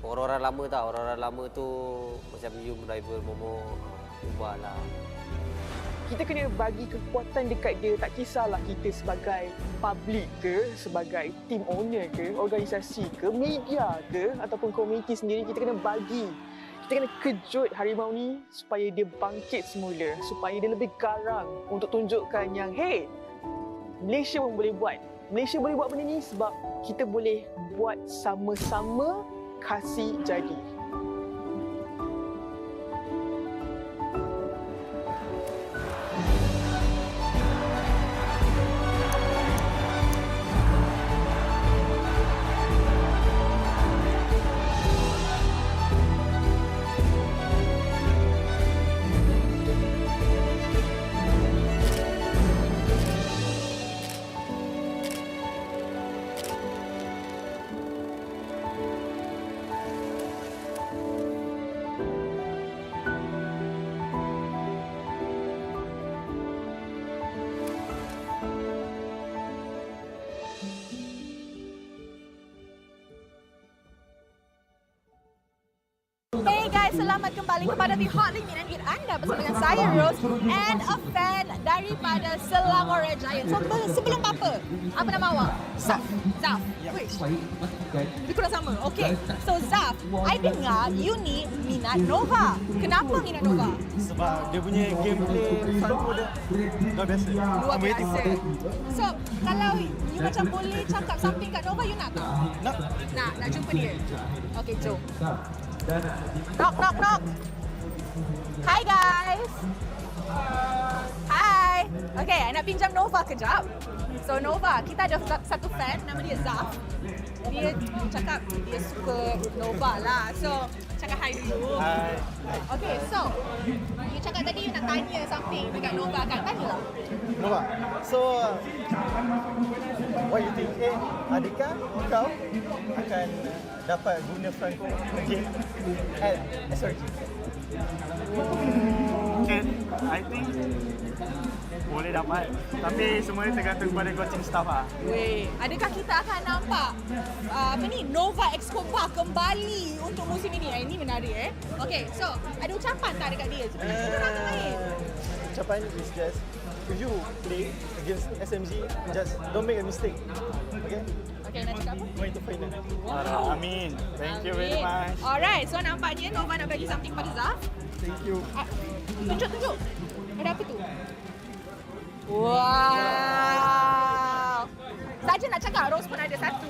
orang-orang lama tak, orang-orang lama tu macam you rival Momo, ubahlah. Kita kena bagi kekuatan dekat dia, tak kisahlah kita sebagai public ke, sebagai team owner ke, organisasi ke, media ke, ataupun komuniti sendiri, kita kena bagi. Kita kena kejut harimau ni supaya dia bangkit semula, supaya dia lebih garang untuk tunjukkan yang hey, Malaysia pun boleh buat. Malaysia boleh buat benda ni sebab kita boleh buat sama-sama kasih jadi. Hey guys, selamat kembali kepada The Hot Limit and Hit anda bersama dengan saya Rose and a fan daripada Selangor Red Giants. So, sebelum apa nama awak? Zaf. Which? Lebih kurang sama. Okay. So Zaf, I dengar you ni minat Nova. Kenapa minat Nova? Sebab dia punya gameplay selalu dia luar biasa. Luar biasa. So, kalau you macam boleh cakap something kat Nova, you nak tak? Nak jumpa dia. Okay, jom. Knock. Hi guys. Hi. Okay, I nak pinjam Nova kejap. So Nova, kita ada satu fan, nama dia Zaf. Dia cakap dia suka Nova lah. So, cakap hi dulu. Hi. Okay, so you cakap tadi you nak tanya something dekat Nova kan? Tanyalah. Nova, so what you think? Adakah kau akan dapat guna Franco again at SRG? Okay, I think boleh dapat. Tapi semuanya tergantung pada coaching staff lah. Weh, adakah kita akan nampak Nova Escobar kembali untuk musim ini? Ini menarik Okay, so ada ucapan tak dekat dia? Sebenarnya kita nak main. Ucapan is just if you play against SMG, just don't make a mistake. Okay? Okay, nak cakap apa? Going to final. Amin. Thank you very much. Alright, so nampaknya Nova nak bagi something pada Zaf. Thank you. Tunjuk. Ada apa tu? Wow. Saja nak cakap, Rose pun ada satu.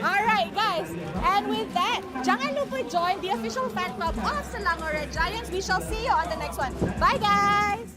Alright guys, and with that, jangan lupa join the official fan club of Selangor Red Giants. We shall see you on the next one. Bye guys.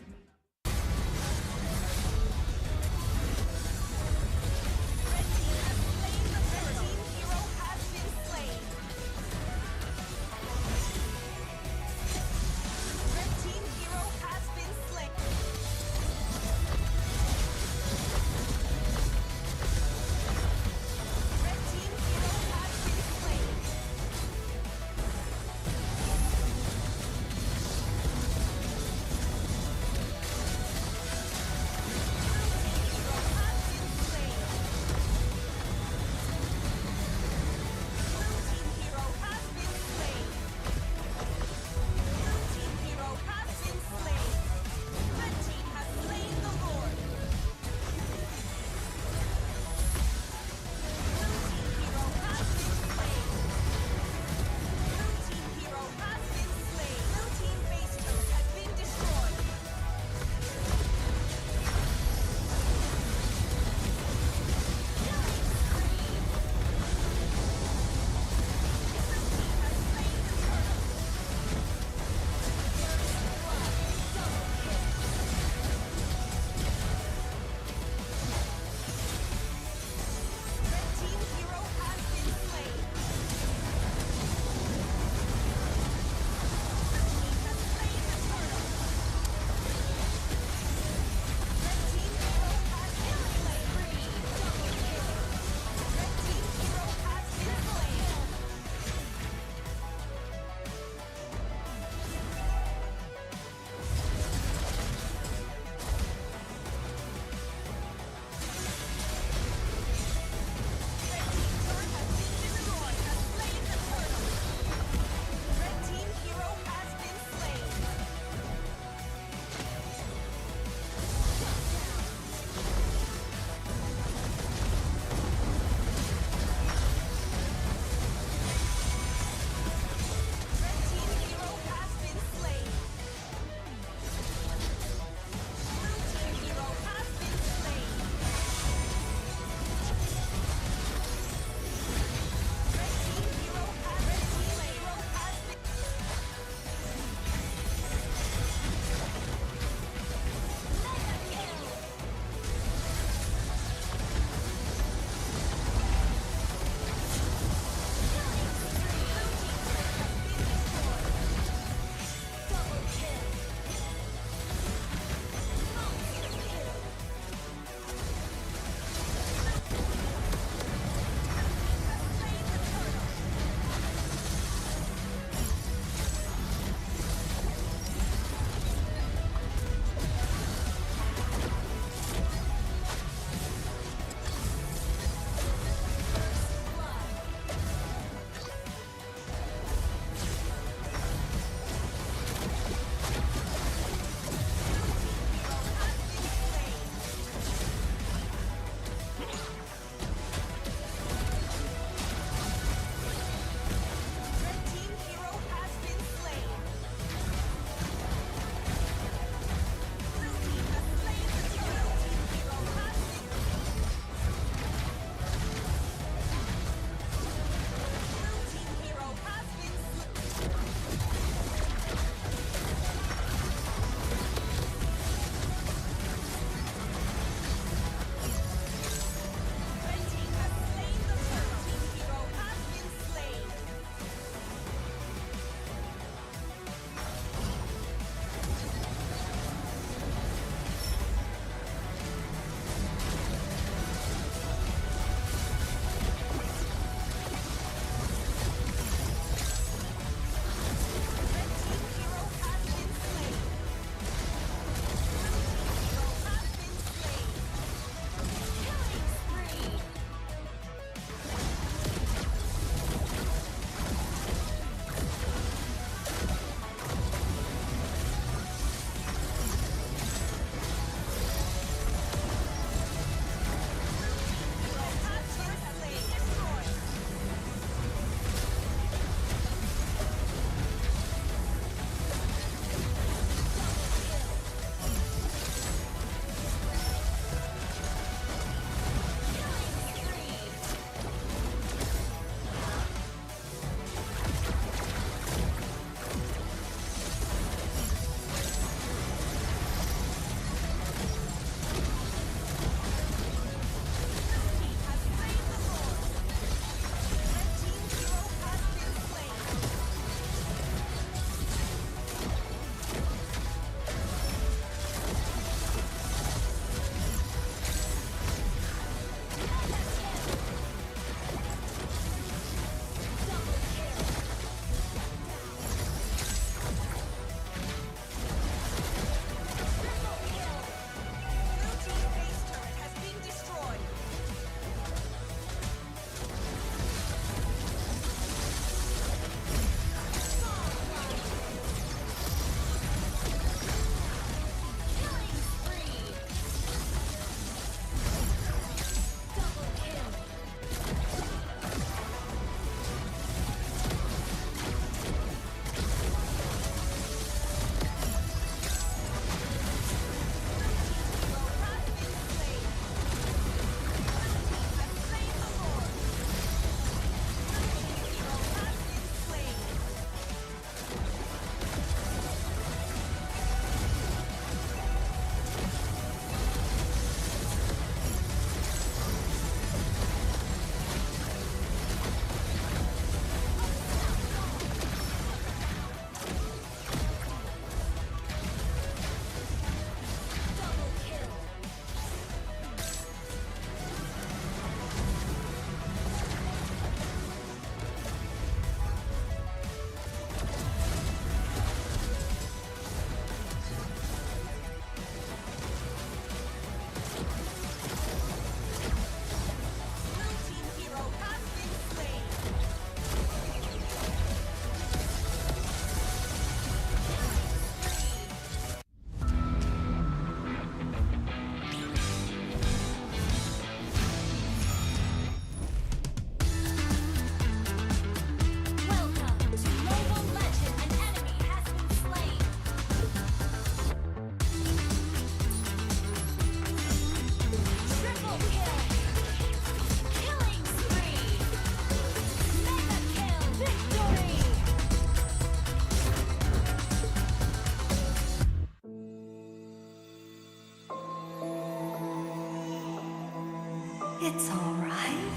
It's all right,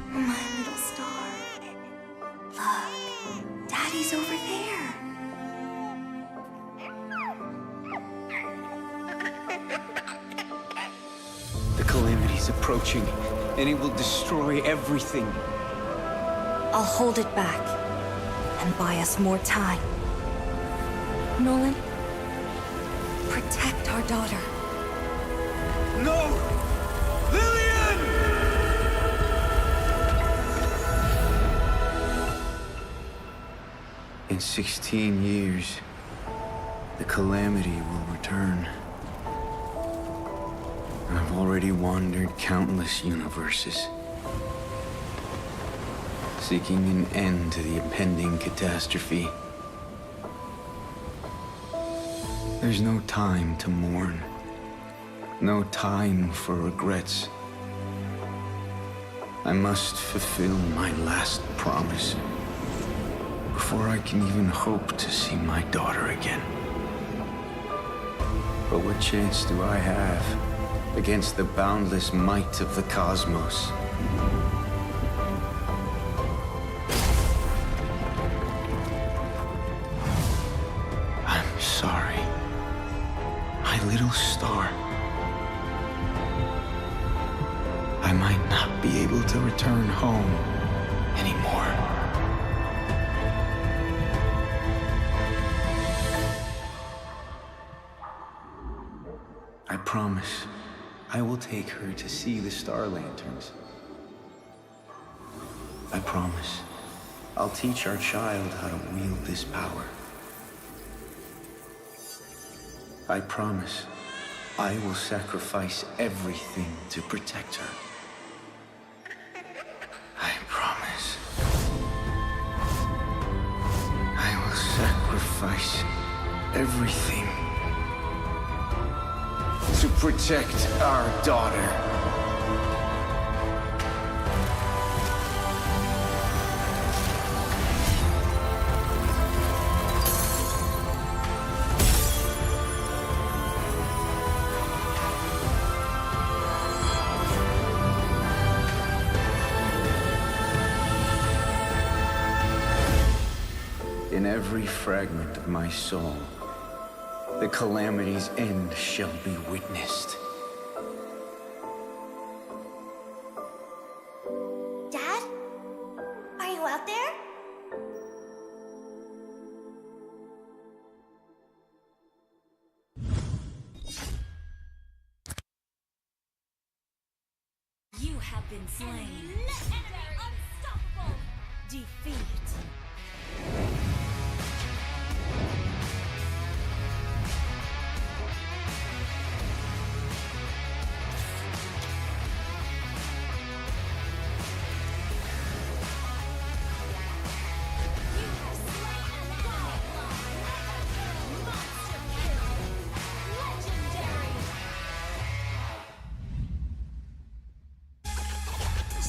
my little star. Look, Daddy's over there. The calamity's approaching, and it will destroy everything. I'll hold it back and buy us more time. Nolan, protect our daughter. No! Lillian! In 16 years, the calamity will return. I've already wandered countless universes, seeking an end to the impending catastrophe. There's no time to mourn, no time for regrets. I must fulfill my last promise before I can even hope to see my daughter again. But what chance do I have against the boundless might of the cosmos? I'm sorry, my little star. I might not be able to return home anymore. I promise I will take her to see the star lanterns. I promise I'll teach our child how to wield this power. I promise I will sacrifice everything to protect her. I promise I will sacrifice everything to protect our daughter. In every fragment of my soul, the calamity's end shall be witnessed. Dad? Are you out there? You have been slain. Unstoppable! Defeat.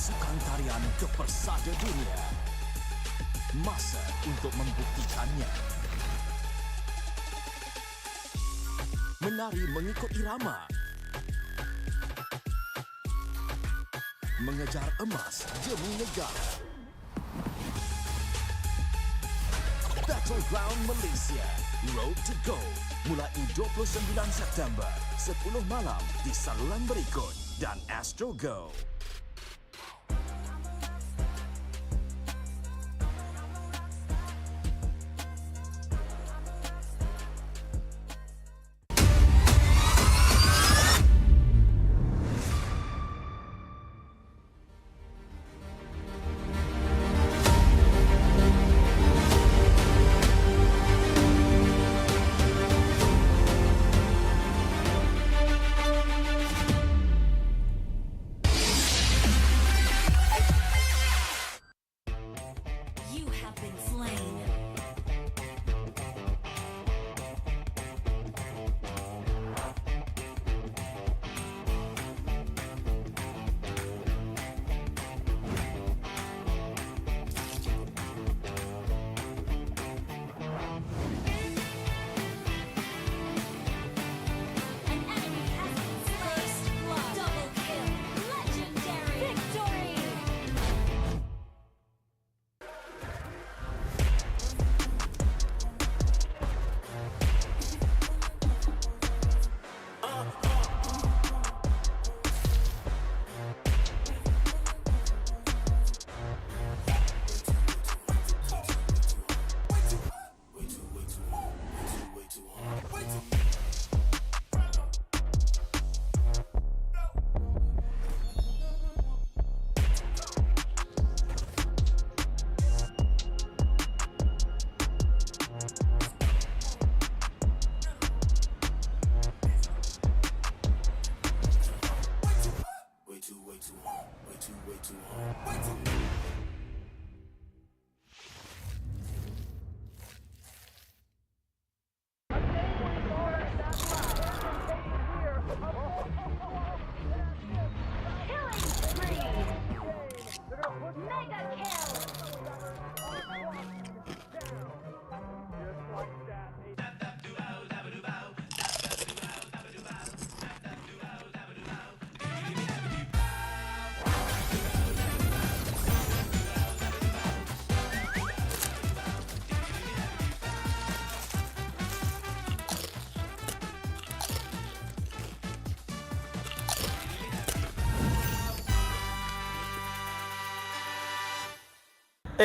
Sukan tarian kepersada dunia. Masa untuk membuktikannya. Menari mengikut irama. Mengejar emas demi negara. Battleground Malaysia, Road to Go, mulai 29 September, 10 malam di saluran berikut dan Astro Go.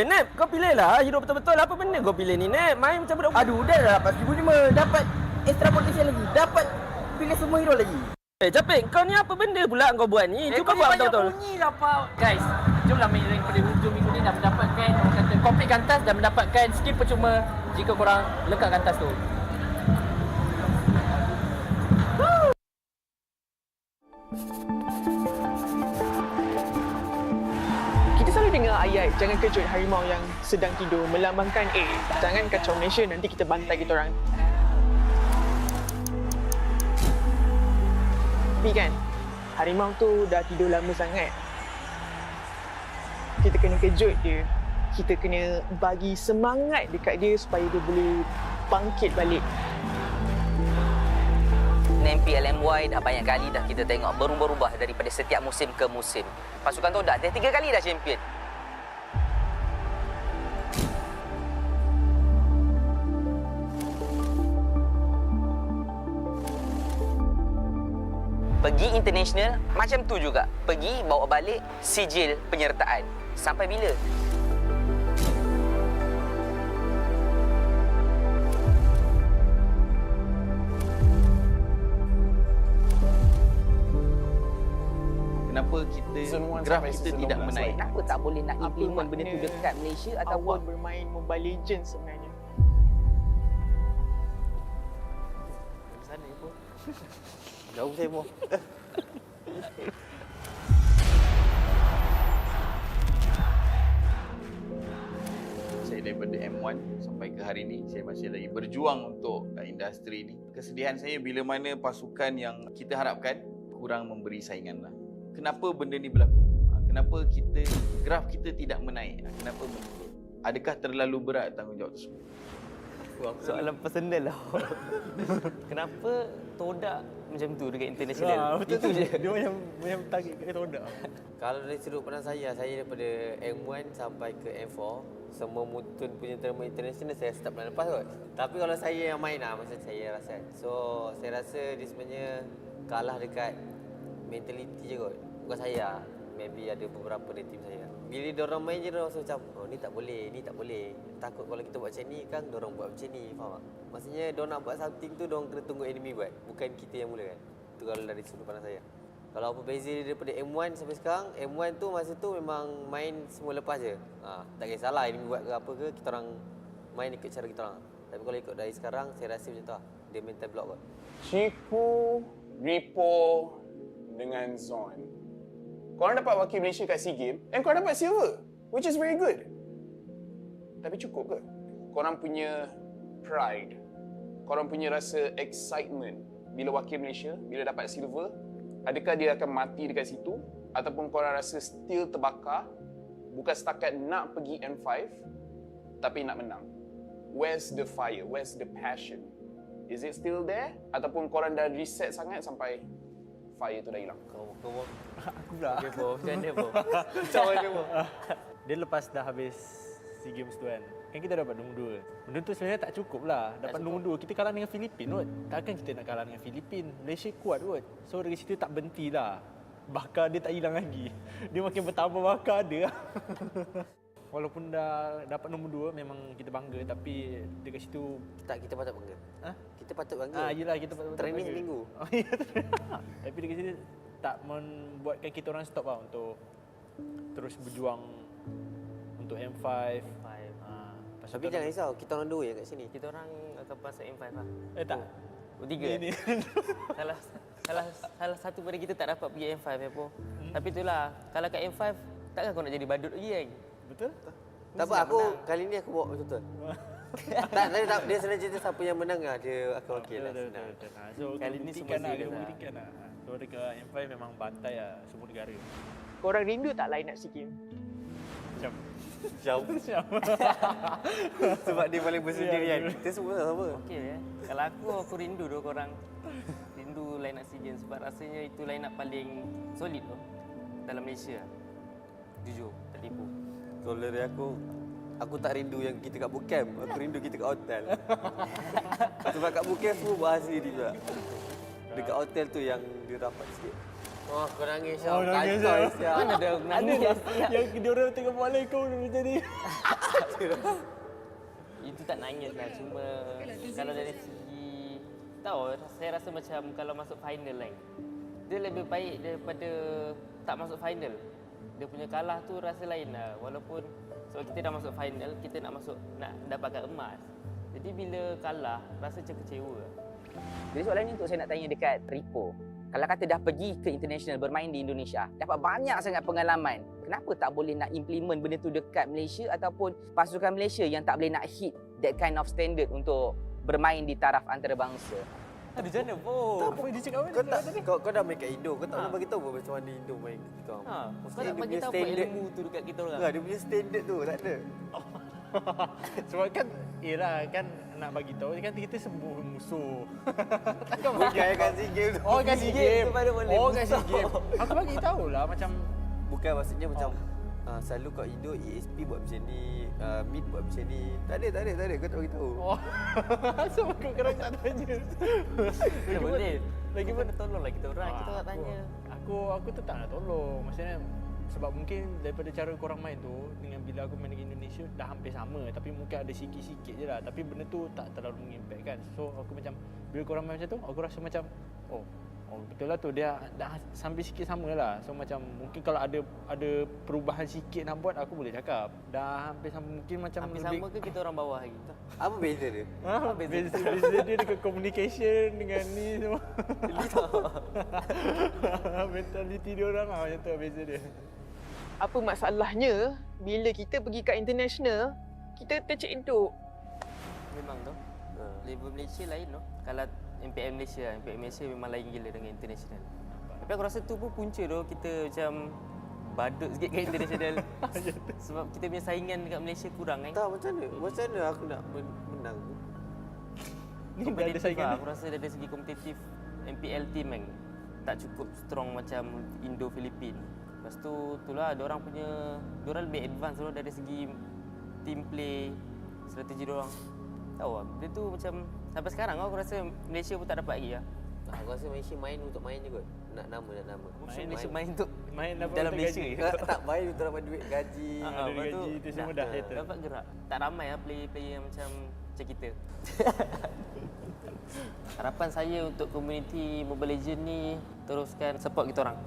Nep, kau pilih lah hero betul-betul. Apa benda kau pilih ni, Nep? Main macam budak. Aduh, dah dapat 1,500. Dapat extra potensi lagi. Dapat pilih semua hero lagi. Capek, kau ni apa benda pula kau buat ni? Cuba buat betul-betul. Bunyi lah, Pak. Guys, jomlah main daripada hujung minggu ni dan mendapatkan, orang kata, komplit kantas dan mendapatkan skill percuma jika korang lekat kantas tu. Kita selalu dengar ayat jangan kejut harimau yang sedang tidur, melambangkan jangan kacau Malaysia, nanti kita bantai kita orang. Tapi kan, harimau tu dah tidur lama sangat. Kita kena kejut dia. Kita kena bagi semangat dekat dia supaya dia boleh bangkit balik. MPL MY dah banyak kali dah kita tengok berubah-ubah daripada setiap musim ke musim. Pasukan Todak dah 3 kali dah champion. Pergi international macam tu juga. Pergi bawa balik sijil penyertaan. Sampai bila? Kenapa graf kita tidak menaik? Kenapa tak boleh nak implement benda tu dekat Malaysia ataupun bermain Mobile Legends sebenarnya? Sana pun. Jauh saya pun. Saya daripada M1 sampai ke hari ini, saya masih lagi berjuang untuk industri ni. Kesedihan saya bila mana pasukan yang kita harapkan kurang memberi saingan lah. Kenapa benda ni berlaku? Kenapa graf kita tidak menaik? Kenapa menurun? Adakah terlalu berat tanggungjawab tersebut? Soalan personal lah. Kenapa Todak macam tu dekat international? Betul tu. Dia macam target kat Todak. Kalau dari sudut pandang saya daripada M1 sampai ke M4, semua mutun punya terma international saya start bulan lepas kot. Tapi kalau saya yang main macam saya rasa. So, saya rasa dia sebenarnya kalah dekat mentality je kot. Bukan saya, maybe ada beberapa dari tim saya. Bila diorang main je, diorang rasa macam, oh ni tak boleh, ni tak boleh. Takut kalau kita buat macam ni kan, diorang buat macam ni, faham tak? Maksudnya, diorang nak buat something tu, diorang kena tunggu enemy buat. Bukan kita yang mulakan. Itu kalau dari sudut pandang saya. Kalau apa beza daripada M1 sampai sekarang, M1 tu masa tu memang main semua lepas je. Tak kisahlah enemy buat ke apa ke, kita orang main ikut cara kita orang. Tapi kalau ikut dari sekarang, saya rasa macam tu lah. Dia mental block kot. Chiku, Ripo dengan Zon. Korang dapat wakil Malaysia kat SEA Games and korang dapat silver, which is very good. Tapi cukup ke? Korang punya pride, korang punya rasa excitement bila wakil Malaysia, bila dapat silver, adakah dia akan mati dekat situ? Ataupun korang rasa still terbakar, bukan setakat nak pergi M5, tapi nak menang? Where's the fire? Where's the passion? Is it still there? Ataupun korang dah reset sangat sampai fire tu dah hilang? Kau Aku pula. Okay, Bo. Macam mana, Bo? Macam mana, Bo? Dia lepas dah habis SEA Games tu kan kita dapat nombor 2. Benda tu sebenarnya tak cukup lah. Dapat nombor 2. Kita kalah dengan Filipin kot. Takkan kita nak kalah dengan Filipin. Malaysia kuat kot. So dari situ tak berhenti lah. Bakar dia tak hilang lagi. Dia makin bertambah bakar dia. Walaupun dah dapat nombor 2, memang kita bangga. Tapi dekat situ... kita patut bangga. Kita patut bangga. Yelah, kita patut training bangga. seminggu. Tapi dekat situ tak membuatkan kita orang stop lah untuk terus berjuang untuk M5. Tapi jangan risau, kita orang 2 yang kat sini. Kita orang akan pasal M5 lah. Tak. 3. Salah satu pada kita tak dapat pergi M5 ya, Po. Tapi itulah, kalau kat M5 takkan kau nak jadi badut lagi kan? Betul. Tak apa, kali ni aku bawa betul-betul. tak, dia senang cerita siapa yang menang lah, dia akan wakil lah. So, kali ni semua buktikan lah. So, dekat M5 memang bantai lah semua negara. Korang rindu tak line up SEA Games? Syam. Sebab dia paling bersendirian. Kita semua sama. Okey ya. Kalau aku rindu dua korang. Rindu line up SEA Games sebab rasanya itu line up paling solid tu dalam Malaysia. Jujur, tak tipu. Kalau dari aku tak rindu yang kita kat bootcamp. Aku rindu kita kat hotel. Sebab kat bootcamp semua bahas sendiri juga. Dekat hotel tu yang dia rapat sikit. Oh, kau nangis. Oh, nangis. Mana ada nangis? Yang dia orang tengok bola kau dulu jadi. Itu tak nangis lah. Cuma kalau dari segi... Tahu, saya rasa macam kalau masuk final kan. Dia lebih baik daripada tak masuk final. Dia punya kalah tu rasa lain lah. Walaupun sebab kita dah masuk final, kita nak dapatkan emas. Jadi bila kalah, rasa macam kecewa. Jadi soalan ni untuk saya nak tanya dekat Ripo. Kalau kata dah pergi ke international bermain di Indonesia, dapat banyak sangat pengalaman. Kenapa tak boleh nak implement benda tu dekat Malaysia ataupun pasukan Malaysia yang tak boleh nak hit that kind of standard untuk bermain di taraf antarabangsa? Ada macam mana pun? Tak apa dia cakap Kau dah main kat Indo, kau tak boleh bagi tahu macam mana Indo main kat kita. Kau tak bagi tahu apa ilmu tu dekat kita orang. Enggak, dia punya standard tu tak ada. Sebab kan, yelah kan nak bagi tahu kan kita semua musuh. Takkan bukan kat SEA Games tu. Oh, kat SEA Games. Oh, kat SEA Games. Aku bagi tahulah macam bukan maksudnya macam selalu kat Indo ESP buat macam ni, Mid buat macam ni. Tak ada. Kau tak bagi tahu. Oh. Sebab kau kerana tak tanya. Lagi pun tolonglah kita orang, kita tak tanya. Aku tu tak nak tolong. Maksudnya sebab mungkin daripada cara korang main tu dengan bila aku main dengan Indonesia dah hampir sama, tapi mungkin ada sikit-sikit je lah, tapi benda tu tak terlalu mengimpact kan. So aku macam bila korang main macam tu, aku rasa macam oh betul lah tu, dia dah sampai sikit sama lah. So macam mungkin kalau ada perubahan sikit nak buat, aku boleh cakap dah hampir sama, mungkin macam hampir lebih sama ke kita orang bawah lagi? Apa beza dia? Beza dia dekat communication dengan ni semua. Mentality dia orang lah macam tu beza dia. Apa masalahnya bila kita pergi kat international, kita tercedok. Memang tu. Level Malaysia lain tu. Kalau MPL Malaysia memang lain gila dengan international. Tapi aku rasa tu pun punca tu kita macam badut sikit kat international. Sebab kita punya saingan dekat Malaysia kurang kan. Tak, macam mana aku nak menang tu? Ni dah ada saingan. Aku rasa dari segi kompetitif MPL team kan tak cukup strong macam Indo-Filipin. Lepas tu itulah diorang lebih advance tu dari segi team play, strategi diorang. Tahu lah, dia tu macam sampai sekarang aku rasa Malaysia pun tak dapat lagi lah. Aku rasa Malaysia main untuk main je kot. Nak nama. Malaysia main untuk dapat dalam Malaysia gaji. Tak main untuk dapat duit gaji. Gaji tu semua dah settle. Dapat gerak. Tak ramai lah player-player yang macam kita. Harapan saya untuk komuniti Mobile Legends ni teruskan support kita orang.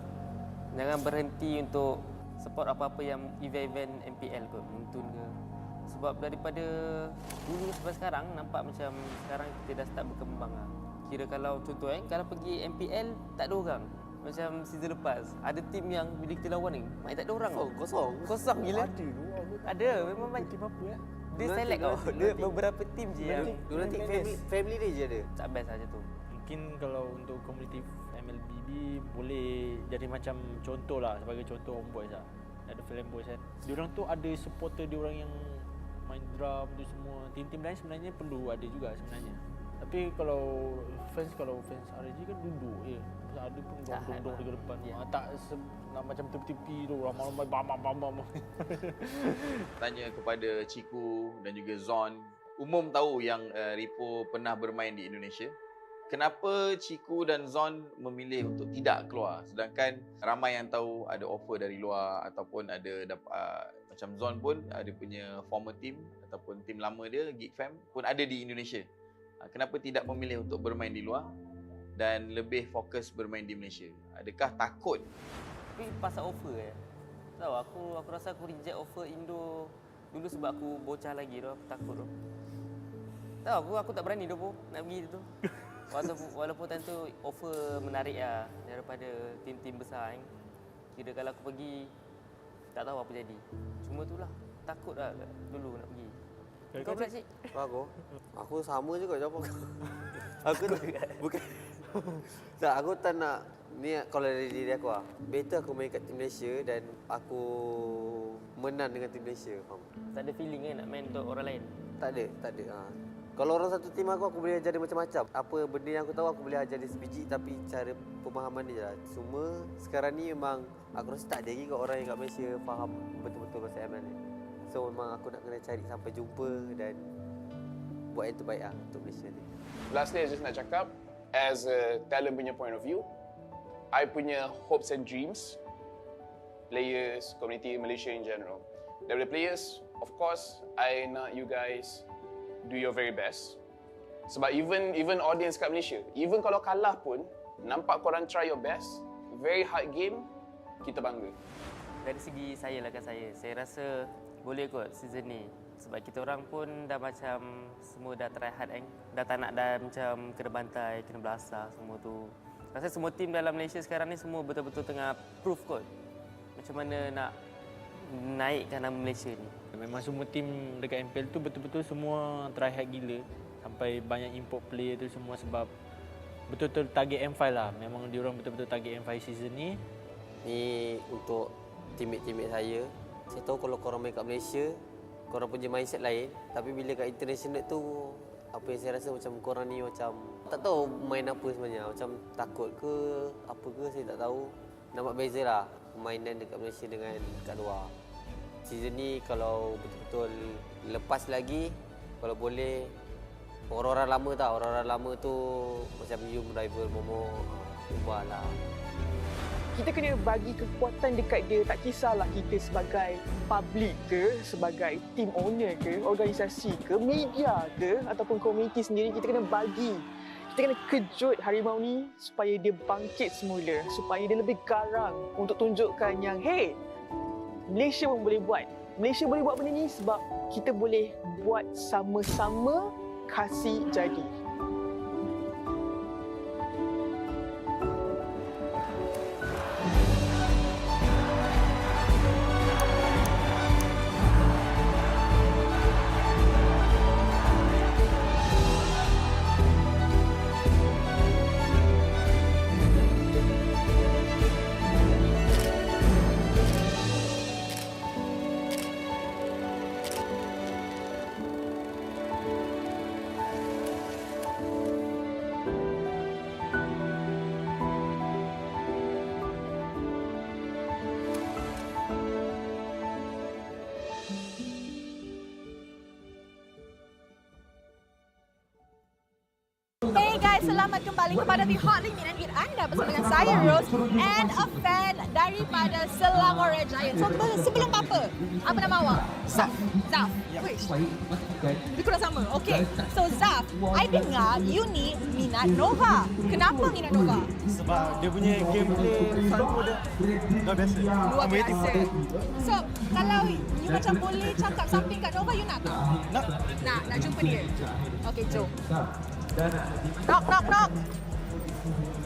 Jangan berhenti untuk support apa-apa yang event-event MPL kot, Muntun ke. Sebab daripada dulu sampai sekarang nampak macam sekarang kita dah start berkembang lah. Kira kalau contoh kalau pergi MPL tak ada orang. Macam season lepas, ada tim yang bila kita lawan ni, main tak ada orang. Kosong gila. Ada, memang main tim apa Dia select tau. Dia beberapa tim je yang nanti family dia je ada. Tak best saja tu. Mungkin kalau untuk komuniti MLBB boleh jadi macam contoh lah, sebagai contoh Homebois lah. Ada Homebois kan. Diorang tu ada supporter diorang yang main drum tu semua. Tim-tim lain sebenarnya perlu ada juga sebenarnya. Tapi kalau fans RSG kan duduk je. Ada pun dong-dong dekat depan. Tak nak macam tepi-tepi tu ramai-ramai bam. Tanya kepada Ciku dan juga Zon. Umum tahu yang Ripo pernah bermain di Indonesia. Kenapa Ciku dan Zon memilih untuk tidak keluar, sedangkan ramai yang tahu ada offer dari luar ataupun ada macam Zon pun ada punya former team ataupun team lama dia Geek Fam pun ada di Indonesia. Kenapa tidak memilih untuk bermain di luar dan lebih fokus bermain di Malaysia? Adakah takut? Tapi pasal offer tahu aku rasa aku reject offer Indo dulu sebab aku bocah lagi tu, aku takut tu. Tahu aku tak berani tu nak pergi tu. Walaupun time tu offer menarik lah daripada tim-tim besar kan. Kira kalau aku pergi tak tahu apa jadi. Cuma itulah takut lah dulu nak pergi. Kau pula cik? Aku sama je kot jawapan aku. Aku bukan. Tak, aku tak nak ni kalau dari diri aku lah. Better aku main kat tim Malaysia dan aku menang dengan tim Malaysia, faham? Tak ada feeling nak main untuk orang lain? Tak ada. Kalau orang satu tim aku boleh ajar dia macam-macam. Apa benda yang aku tahu aku boleh ajar dia sebiji, tapi cara pemahaman dia je lah. Cuma sekarang ni memang aku rasa tak ada lagi orang yang kat Malaysia faham betul-betul pasal ML ni. So memang aku nak kena cari sampai jumpa dan buat yang terbaik lah untuk Malaysia ni. Lastly, I just nak cakap, as a talent punya point of view, I punya hopes and dreams, players, community Malaysia in general. Daripada players, of course, I nak you guys do your very best. Sebab even audience kat Malaysia, even kalau kalah pun, nampak korang try your best, very hard game, kita bangga. Dari segi saya rasa boleh kot season ni. Sebab kita orang pun dah macam semua dah try hard kan. Dah tak nak dah macam kena bantai, kena belasah semua tu. Rasa semua tim dalam Malaysia sekarang ni semua betul-betul tengah proof kot. Macam mana nak naikkan nama Malaysia ni. Memang semua tim dekat MPL tu betul-betul semua try hard gila. Sampai banyak import player tu semua sebab betul-betul target M5 lah. Memang diorang betul-betul target M5 season ni. Ni untuk teammate-teammate saya. Saya tahu kalau korang main kat Malaysia, korang punya mindset lain. Tapi bila kat international tu, apa yang saya rasa macam korang ni macam tak tahu main apa sebenarnya. Macam takut ke, apa ke saya tak tahu. Nampak beza lah permainan dekat Malaysia dengan kat luar. Season ni kalau betul-betul lepas lagi, kalau boleh, orang-orang lama tau. Orang-orang lama tu macam Yum, Rival, Momo, ubah lah. Kita kena bagi kekuatan dekat dia, tak kisahlah kita sebagai public ke, sebagai team owner ke, organisasi ke, media ke, ataupun komuniti sendiri, kita kena bagi. Kita kena kejut harimau ni supaya dia bangkit semula, supaya dia lebih garang untuk tunjukkan yang hey, Malaysia pun boleh buat. Malaysia boleh buat benda ni sebab kita boleh buat sama-sama kasih jadi. Hey guys, selamat kembali kepada The Hot Limit dan with anda bersama dengan saya Rose and a fan daripada Selangor Red Giants. So sebelum apa nama awak? Zaf. Wait. Lebih kurang sama. Okay. So Zaf, I dengar you ni minat Nova. Kenapa minat Nova? Sebab dia punya gameplay selalu dia luar biasa. Luar biasa. So kalau you macam boleh cakap something kat Nova, you nak tak? Nak jumpa dia. Okay, jom. Knock.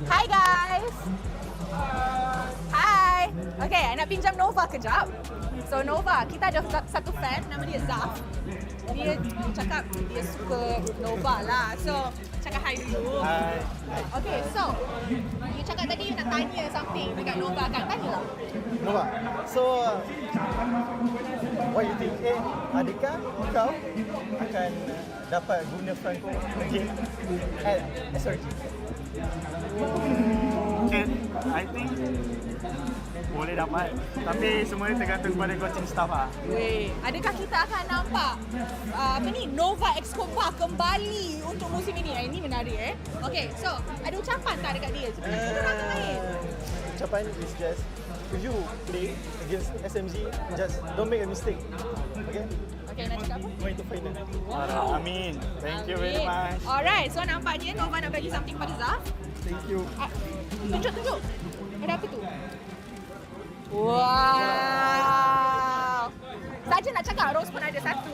Hi guys. Hi. Okay, I nak pinjam Nova kejap. So Nova, kita ada satu fan nama dia Zaf. Dia cakap dia suka Nova lah. So cakap hi dulu. Hi. Okay, so you cakap tadi you nak tanya something dekat Nova kan? Tanyalah. Nova, so what you think? Adakah kau akan dapat guna Franco again at SRG? Okay, I think boleh dapat. Tapi semuanya tergantung pada coaching staff lah. Weh, adakah kita akan nampak Nova Excopa kembali untuk musim ini? Ini menarik Okay, so ada ucapan tak dekat dia? Sebenarnya kita orang main. Ucapan is just if you play against SMG, just don't make a mistake. Okay? Okay, nak cakap apa? Going to final. Amin. Thank you very much. Alright, so nampaknya Nova nak bagi something pada Zaf. Thank you. Tunjuk. Ada apa tu? Wow. Saja nak cakap, Rose pun ada satu.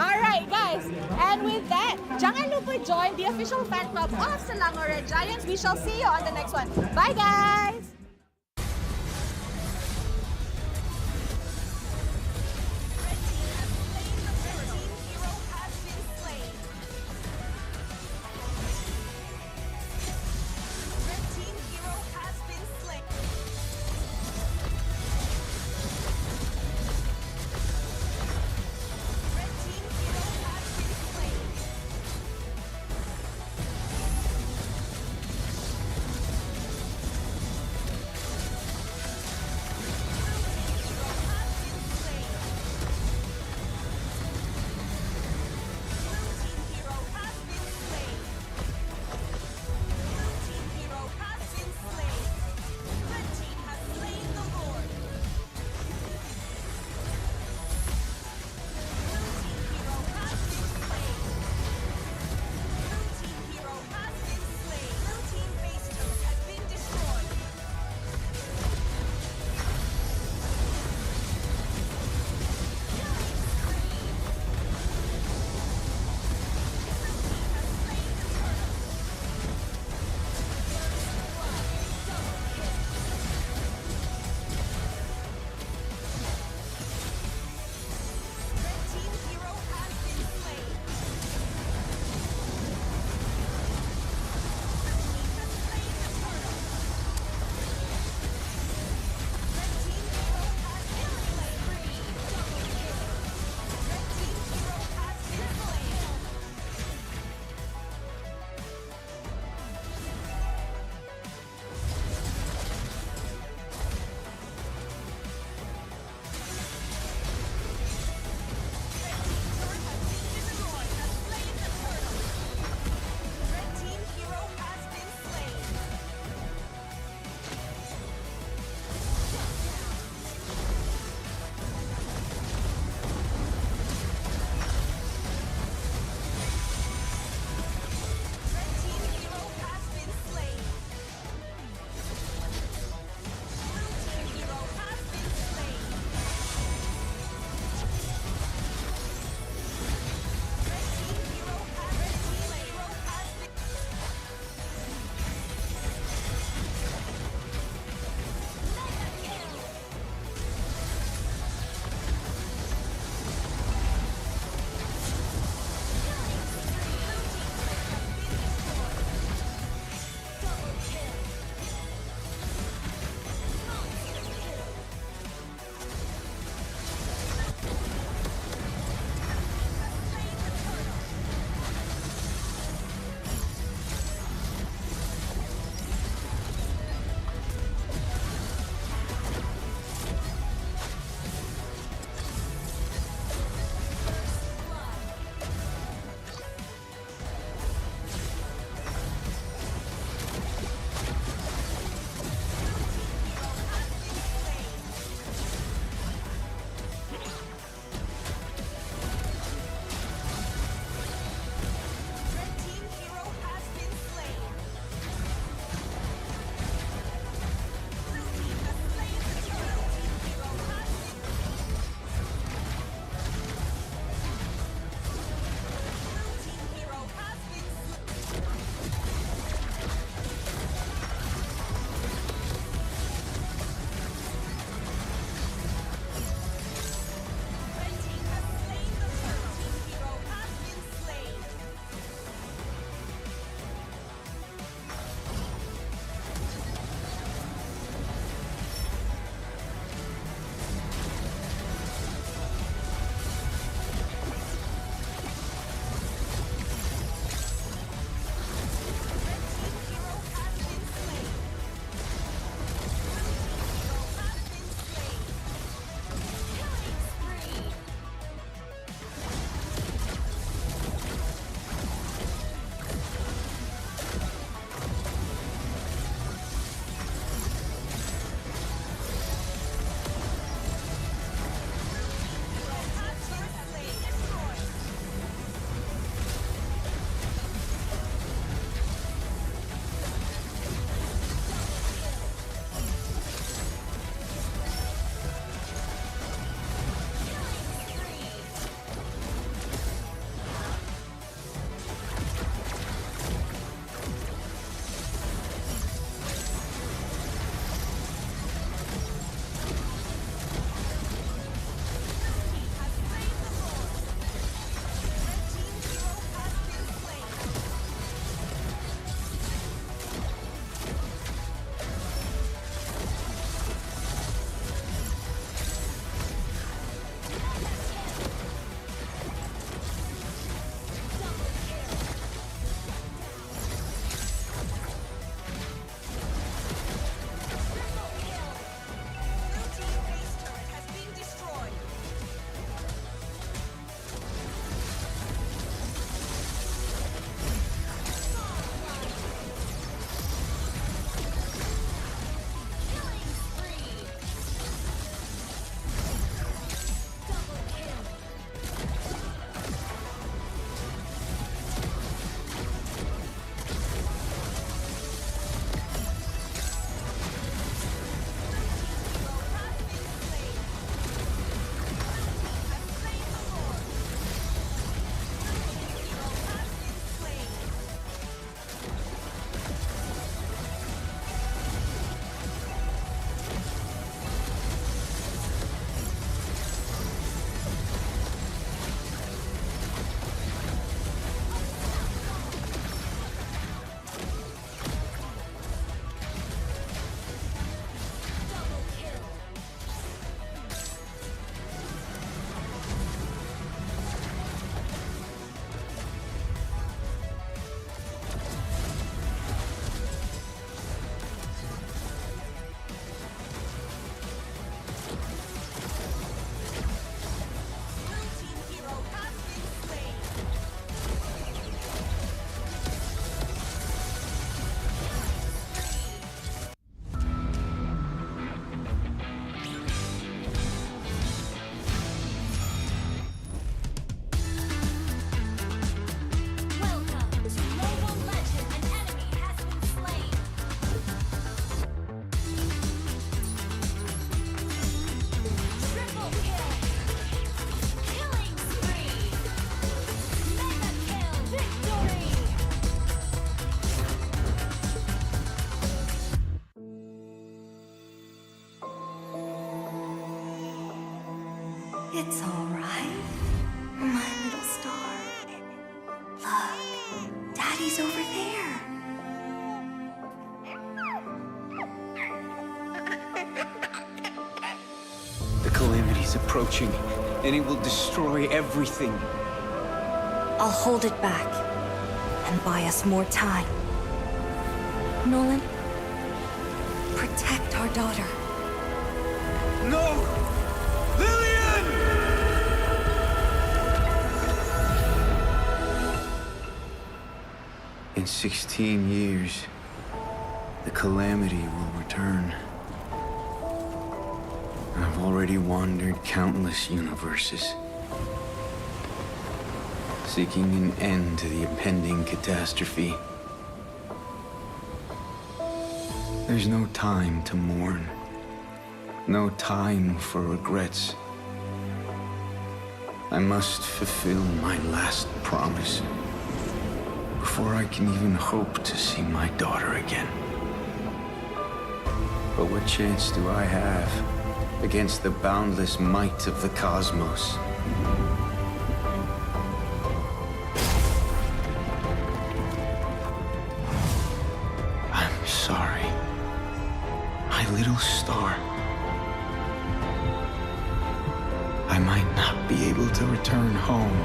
Alright guys, and with that, jangan lupa join the official fan club of Selangor Red Giants. We shall see you on the next one. Bye guys. It's all right, my little star. Look, Daddy's over there. The calamity's approaching, and it will destroy everything. I'll hold it back and buy us more time. Nolan, protect our daughter. No! Lillian! In 16 years, the calamity will return. I've already wandered countless universes, seeking an end to the impending catastrophe. There's no time to mourn, no time for regrets. I must fulfill my last promise before I can even hope to see my daughter again. But what chance do I have against the boundless might of the cosmos? I'm sorry, my little star. I might not be able to return home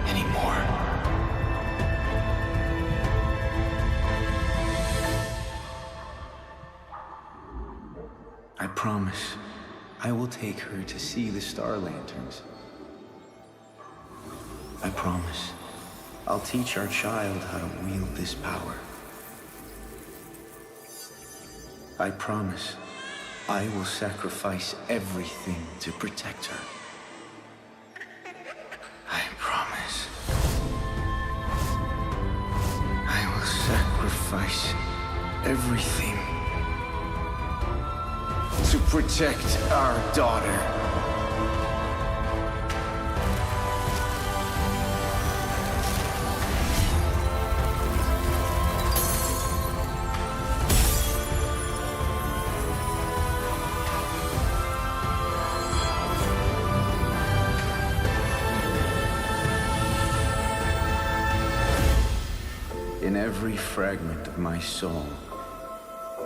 anymore. I promise I will take her to see the star lanterns. I promise I'll teach our child how to wield this power. I promise I will sacrifice everything to protect her. I promise I will sacrifice everything to protect our daughter. In every fragment of my soul,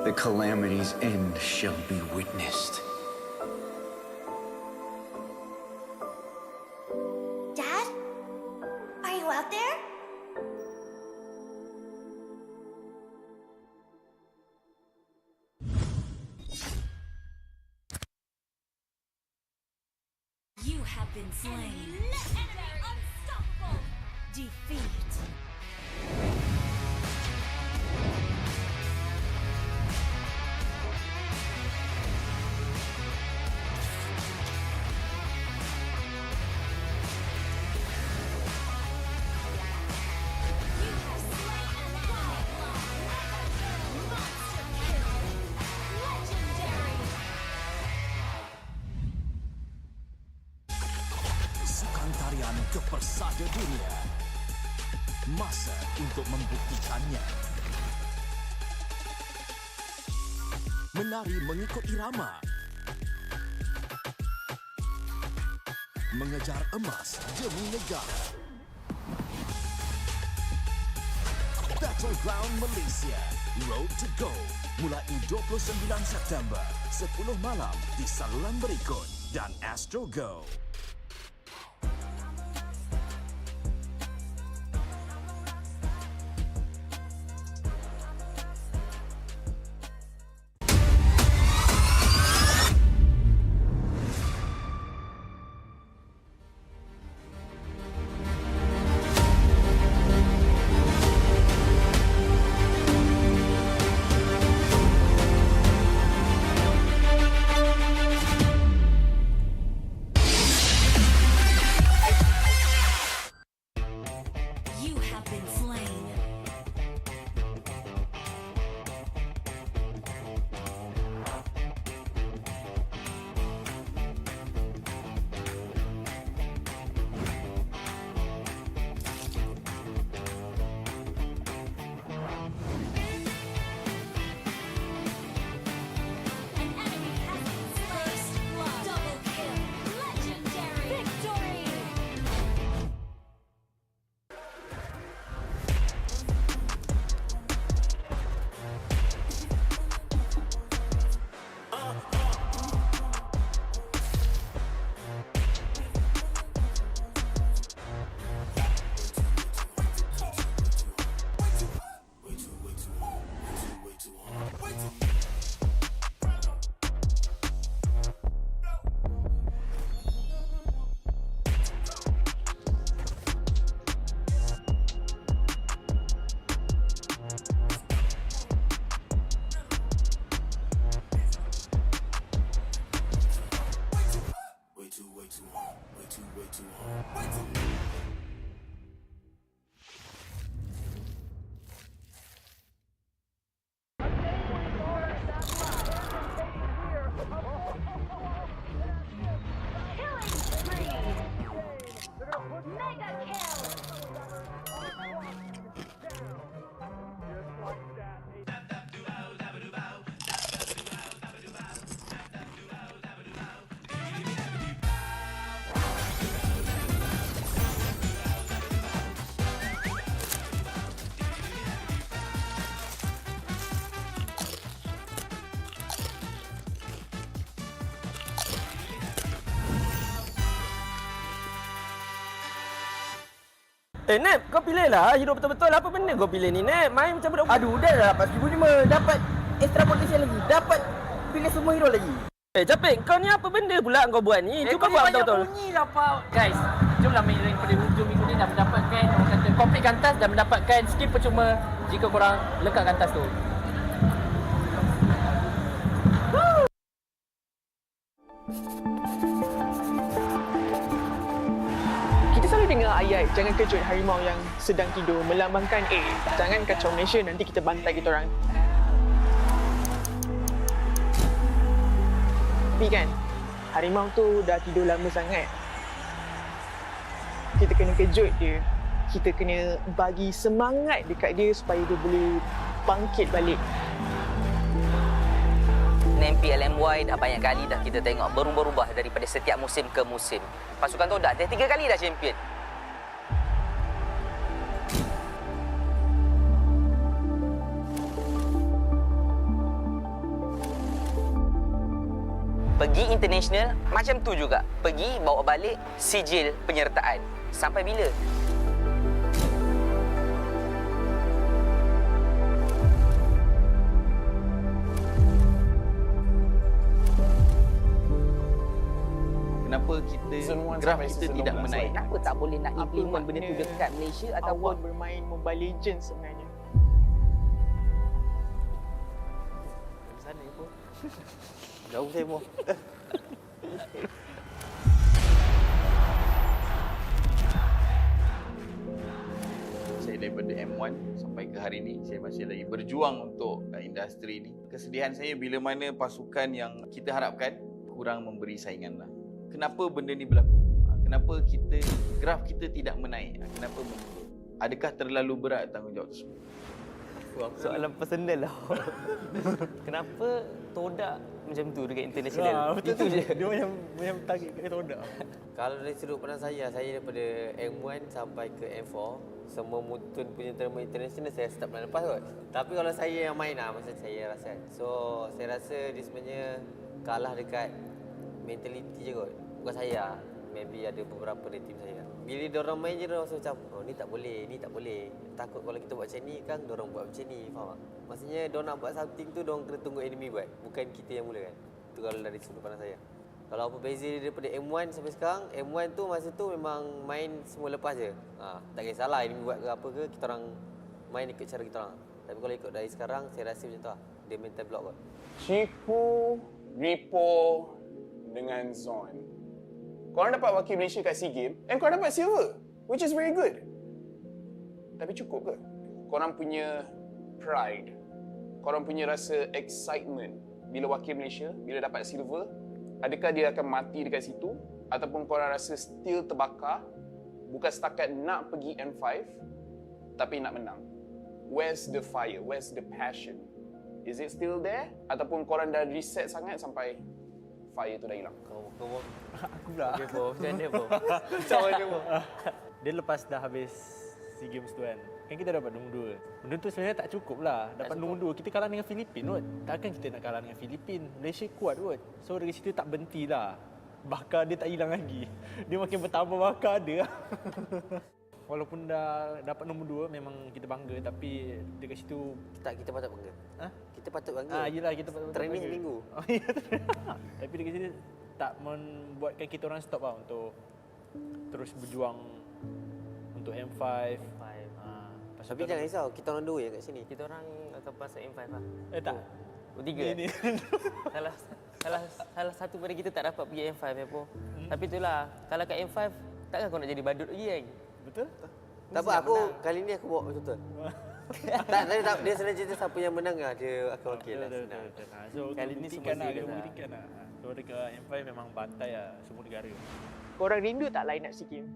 the calamity's end shall be witnessed. Dad? Are you out there? You have been slain. Unstoppable! Defeat. Sukan tarian kepersada dunia. Masa untuk membuktikannya. Menari mengikut irama. Mengejar emas demi negara. Battleground Malaysia, Road to Go. Mulai 29 September, 10 malam di saluran berikut dan Astro Go. Nep, kau pilih lah hero betul-betul. Apa benda kau pilih ni, Nep? Main macam budak. Aduh, dah lah lepas 1,500 dapat extra position lagi. Dapat pilih semua hero lagi. Capek, kau ni apa benda pula kau buat ni? Cuba buat betul-betul. Bunyi lah, Pak. Guys, jomlah main daripada hujung minggu ni dah mendapatkan, orang kata, komplit kantas dan mendapatkan skill percuma jika korang lekat kantas tu. Kita selalu dengar ayat jangan kejut harimau yang sedang tidur, melambangkan jangan kacau Malaysia, nanti kita bantai kita orang. Tapi kan, harimau tu dah tidur lama sangat. Kita kena kejut dia. Kita kena bagi semangat dekat dia supaya dia boleh bangkit balik. MPL MY dah banyak kali dah kita tengok berubah-ubah daripada setiap musim ke musim. Pasukan Todak dah 3 kali dah champion. Pergi international macam tu juga. Pergi bawa balik sijil penyertaan. Sampai bila? Kenapa kita graf kita tidak menaik? Kenapa tak boleh nak implement benda tu dekat Malaysia ataupun awak bermain Mobile Legends sebenarnya? Sana pun. Jauh saya pun. Saya daripada M1 sampai ke hari ini, saya masih lagi berjuang untuk industri ni. Kesedihan saya bila mana pasukan yang kita harapkan kurang memberi saingan lah. Kenapa benda ni berlaku? Kenapa graf kita tidak menaik? Kenapa benda ni? Adakah terlalu berat tanggungjawab tersebut? Soalan personal lah. Kenapa Todak macam tu dekat international? Betul itu je. Dia macam target ke Todak. Kalau dari sudut pandang saya daripada M1 sampai ke M4, semua mutun punya terma international saya start bulan lepas kot. Tapi kalau saya yang main lah, masa saya rasa. So, saya rasa dia sebenarnya kalah dekat mentality je kot. Bukan saya. Maybe ada beberapa dari tim saya. Bila diorang main je, diorang rasa macam, oh ni tak boleh, ni tak boleh. Takut kalau kita buat macam ni kan, diorang buat macam ni. Faham tak? Maksudnya, diorang nak buat something tu, diorang kena tunggu enemy buat. Bukan kita yang mula kan. Itu kalau dari sudut pandang saya. Kalau apa beza daripada M1 sampai sekarang, M1 tu masa tu memang main semua lepas je. Tak kisahlah enemy buat ke apa ke, kita orang main ikut cara kita orang. Tapi kalau ikut dari sekarang, saya rasa macam tu lah. Dia mental block kot. Chiku, Ripo dengan Zon. Korang dapat wakil Malaysia kat SEA Games and korang dapat silver, which is very good. Tapi cukup ke? Korang punya pride, korang punya rasa excitement bila wakil Malaysia, bila dapat silver, adakah dia akan mati dekat situ? Ataupun korang rasa still terbakar, bukan setakat nak pergi N5, tapi nak menang? Where's the fire? Where's the passion? Is it still there? Ataupun korang dah reset sangat sampai fire tu dah hilang? Kau Aku pula. Okay, Bo. Macam mana, Bo? Macam mana, Bo? Dia lepas dah habis SEA Games tu kan, kita dapat nombor 2. Benda tu sebenarnya tak cukup lah. Dapat nombor 2, kita kalah dengan Filipin kot. Takkan kita nak kalah dengan Filipin? Malaysia kuat kot. So dari situ tak berhenti lah. Bakar dia tak hilang lagi. Dia makin bertambah bakar dia. Walaupun dah dapat nombor 2, memang kita bangga. Tapi dekat situ... kita patut bangga. Kita patut bangga. Yelah, kita patut bangga. Training seminggu. Tapi dekat situ tak membuatkan kita orang stop lah untuk terus berjuang untuk M5. Tapi jangan risau, kita orang 2 je kat sini. Kita orang akan pasal M5 lah. Tak. Bertiga. Salah satu pada kita tak dapat pergi M5 ya, Po. Tapi itulah, kalau kat M5 takkan kau nak jadi badut lagi kan? Betul? Tak apa, kali ni aku bawa betul-betul. tak, dia senang cerita siapa yang menang lah, dia akan wakil lah. So, kali ni semua serius buktikan lah. So, dekat M5 memang bantai lah semua negara. Korang rindu tak line up SEA Games?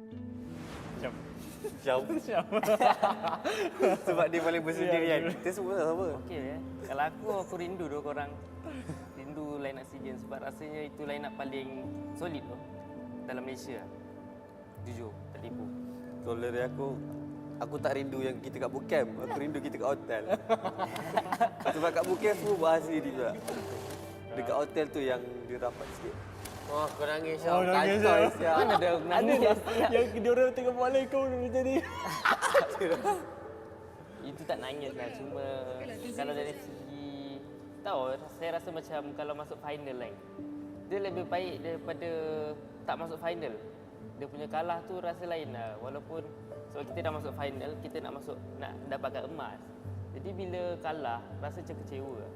Jauh. Sebab dia paling bersendirian. Kita semua tak sama. Okey ya. Kalau aku rindu dua korang. Rindu line up SEA Games sebab rasanya itu line up paling solid tu dalam Malaysia. Jujur, tak tipu. Kalau dari aku tak rindu yang kita kat bootcamp. Aku rindu kita kat hotel. Sebab kat bootcamp semua bahas sendiri pula. Dekat hotel tu yang dia rapat sikit. Oh, kau nangis Oh, Syam. nangis Kacau, Syam. Syam. Mana ada nangis? Yang dia orang tengok bola kau dulu jadi. Itu tak nangis lah, cuma kalau dari segi tahu, saya rasa macam kalau masuk final kan, dia lebih baik daripada tak masuk final. Dia punya kalah tu rasa lain lah. Walaupun sebab kita dah masuk final, kita nak dapatkan emas. Jadi bila kalah, rasa macam kecewa lah.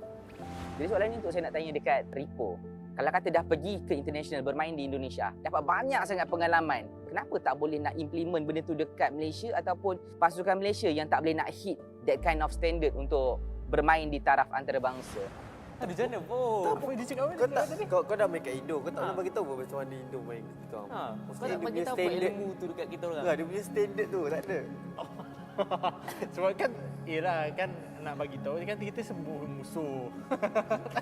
Jadi soalan ni untuk saya nak tanya dekat Ripo. Kalau kata dah pergi ke international bermain di Indonesia, dapat banyak sangat pengalaman. Kenapa tak boleh nak implement benda tu dekat Malaysia ataupun pasukan Malaysia yang tak boleh nak hit that kind of standard untuk bermain di taraf antarabangsa? Ada macam mana pun? Tak apa dia cakap apa? Kau dah main kat Indo, kau tak boleh bagi tahu pun macam mana Indo main kat kita orang. Kau nak bagi tahu apa ilmu tu dekat kita orang? Dia punya standard tu tak ada. Sebab kan kan nak bagi tahu kan kita semua musuh.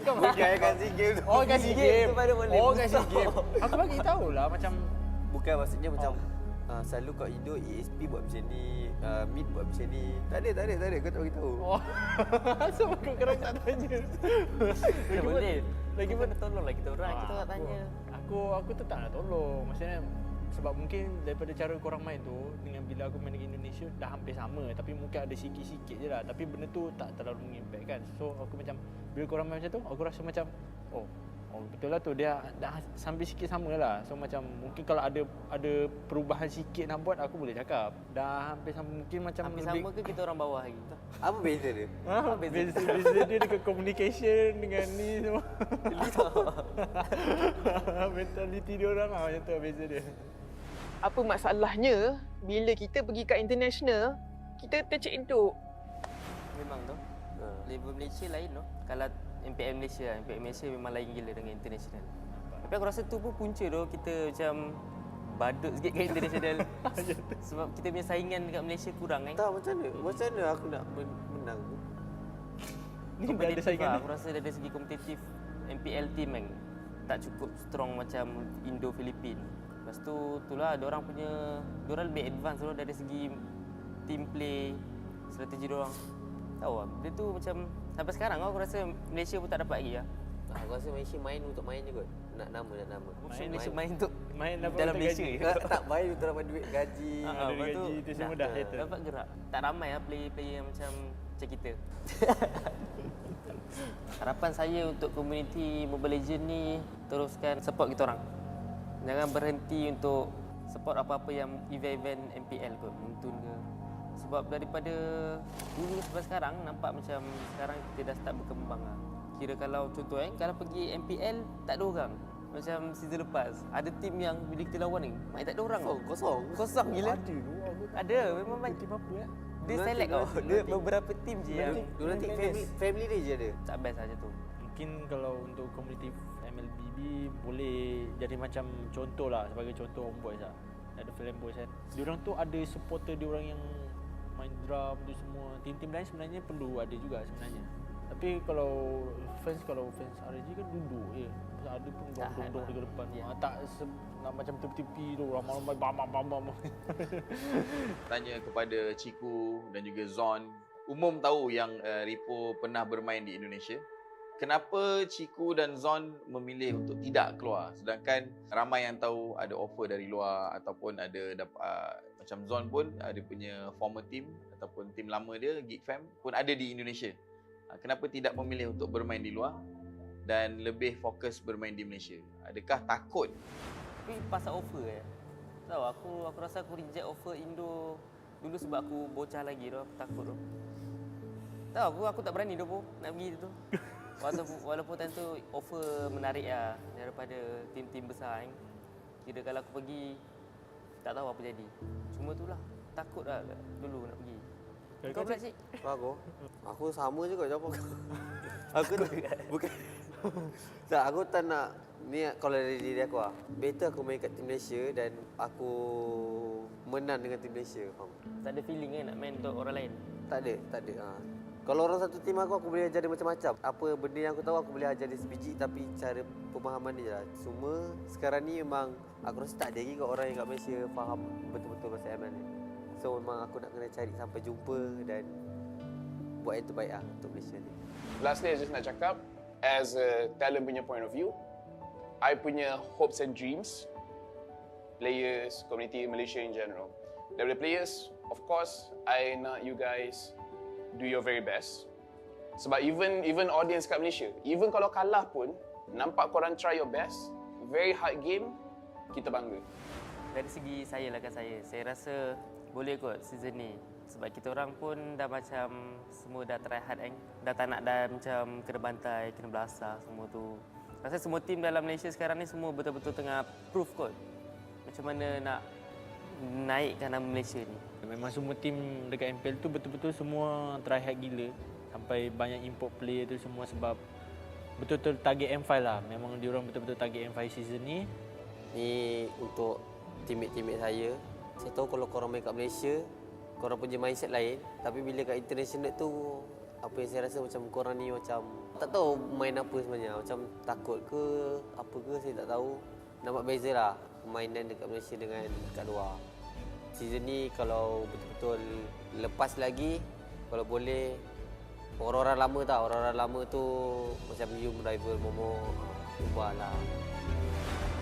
Bukan kat SEA Games. Oh, kat SEA Games. Oh, kat SEA Games. Aku bagi tahulah macam bukan maksudnya macam selalu kat Indo ESP buat macam ni, Mid buat macam ni. Tak ada. Kau tak bagi tahu. Oh. Asal kau kerang tak tanya. Boleh. Lagi mana tolonglah kita orang. Kita tak tanya. Aku tetap nak tolong. Maksudnya sebab mungkin daripada cara korang main tu dengan bila aku main dengan Indonesia dah hampir sama, tapi mungkin ada sikit-sikit je lah, tapi benda tu tak terlalu mengimpact kan. So aku macam bila korang main macam tu aku rasa macam oh betul lah tu, dia dah sampai sikit sama lah. So macam mungkin kalau ada perubahan sikit nak buat, aku boleh cakap dah hampir sama, mungkin macam hampir sama ke kita orang bawah lagi? Apa beza dia? Beza dia dekat communication dengan ni semua. Mentality dia orang macam tu beza dia. Apa masalahnya bila kita pergi kat international, kita tercedok. Memang tu. Level Malaysia lain tu. Kalau MPL Malaysia memang lain gila dengan international. Tapi aku rasa tu pun punca tu kita macam badut sikit kat international. Sebab kita punya saingan dekat Malaysia kurang kan. Tak, macam mana aku nak menang tu? Ni dah ada saingan. Aku rasa dari segi kompetitif MPL team kan tak cukup strong macam Indo-Filipin. Lepas tu itulah diorang lebih advance dulu dari segi team play, strategi diorang. Tahu lah, dia tu macam sampai sekarang aku rasa Malaysia pun tak dapat lagi lah. Aku rasa Malaysia main untuk main je kot. Nak nama. Malaysia main untuk dapat dalam Malaysia je. Tak main untuk dapat duit gaji. Dari gaji tu semua dah settle. Dapat gerak. Tak ramai lah player-player yang macam kita. Harapan saya untuk komuniti Mobile Legends ni teruskan support kita orang. Jangan berhenti untuk support apa-apa yang event-event MPL kot, Muntun ke. Sebab daripada dulu sampai sekarang nampak macam sekarang kita dah start berkembang lah. Kira kalau contoh kalau pergi MPL tak ada orang. Macam season lepas, ada tim yang bila kita lawan ni, main tak ada orang. Kosong gila. Ada, memang main tim apa ya? Dia select dia beberapa tim je yang nanti family dia je ada. Tak best saja tu. Mungkin kalau untuk komuniti MLBB boleh jadi macam contoh lah, sebagai contoh Homebois lah. Ada Homebois kan. Diorang tu ada supporter diorang yang main drum tu semua. Tim-tim lain sebenarnya perlu ada juga sebenarnya. Tapi kalau fans RSG kan duduk je. Ada pun dong-dong dekat depan. Tak nak macam tepi-tepi tu ramai-ramai bam. Tanya kepada Ciku dan juga Zon. Umum tahu yang Ripo pernah bermain di Indonesia. Kenapa Ciku dan Zon memilih untuk tidak keluar, sedangkan ramai yang tahu ada offer dari luar ataupun ada macam Zon pun ada punya former team ataupun team lama dia Geek Fam pun ada di Indonesia. Kenapa tidak memilih untuk bermain di luar dan lebih fokus bermain di Malaysia? Adakah takut? Tapi pasal offer tahu aku rasa aku reject offer Indo dulu sebab aku bocah lagi tu, aku takut tu. Tahu aku tak berani tu nak pergi tu. Walaupun time tu offer menarik lah daripada tim-tim besar kan. Kira kalau aku pergi tak tahu apa jadi. Cuma itulah takut lah dulu nak pergi. Kau pula cik? Aku sama je kot jawab aku. Bukan. Tak, aku tak nak ni kalau dari diri aku lah. Better aku main kat tim Malaysia dan aku menang dengan tim Malaysia, faham? Tak ada feeling kan nak main untuk orang lain? Tak ada. Kalau orang satu tim aku boleh ajar dia macam-macam. Apa benda yang aku tahu aku boleh ajar dia sebiji, tapi cara pemahaman dia je lah. Cuma sekarang ni memang aku rasa tak ada lagi kat orang yang kat Malaysia faham betul-betul pasal ML ni. So memang aku nak kena cari sampai jumpa dan buat yang terbaik lah untuk Malaysia ni. Lastly, I just nak cakap, as a talent punya point of view, I punya hopes and dreams, players, community Malaysia in general. Daripada players, of course, I nak you guys do your very best. Sebab even audience kat Malaysia, even kalau kalah pun, nampak korang try your best, very hard game, kita bangga. Dari segi saya saya rasa boleh kot season ni. Sebab kita orang pun dah macam semua dah try hard kan. Dah tak nak dah macam kena bantai, kena belasah semua tu. Rasa semua tim dalam Malaysia sekarang ni semua betul-betul tengah proof kot. Macam mana nak naikkan nama Malaysia ni. Memang semua tim dekat MPL tu betul-betul semua try hard gila. Sampai banyak import player tu semua sebab betul-betul target M5 lah. Memang diorang betul-betul target M5 season ni. Ni untuk teammate-teammate saya. Saya tahu kalau korang main kat Malaysia, korang punya mindset lain. Tapi bila kat international tu, apa yang saya rasa macam korang ni macam tak tahu main apa sebenarnya. Macam takut ke, apa ke saya tak tahu. Nampak beza lah permainan dekat Malaysia dengan dekat luar. Season ni kalau betul-betul lepas lagi, kalau boleh, orang-orang lama tau. Orang-orang lama tu macam you rival Momo, ubah lah.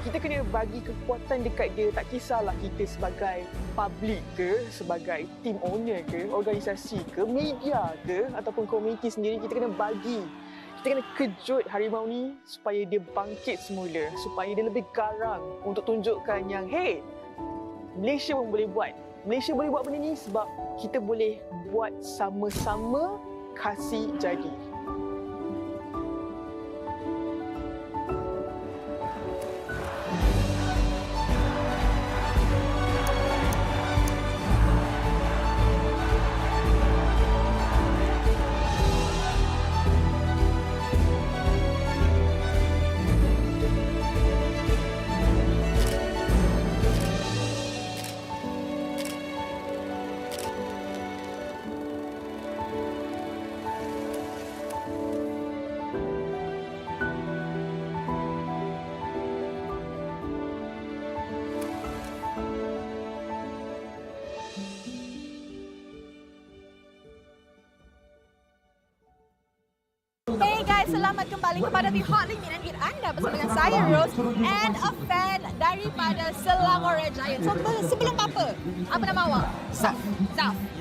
Kita kena bagi kekuatan dekat dia, tak kisahlah kita sebagai public ke, sebagai team owner ke, organisasi ke, media ke, ataupun komuniti sendiri, kita kena bagi. Kita kena kejut harimau ni supaya dia bangkit semula, supaya dia lebih garang untuk tunjukkan yang hey, Malaysia pun boleh buat. Malaysia boleh buat benda ni sebab kita boleh buat sama-sama kasih jadi. Hey guys, selamat kembali kepada The Hot Limit dan hit anda bersama dengan saya Rose and a fan daripada Selangor Red Giants. So sebelum apa nama awak? Zaf.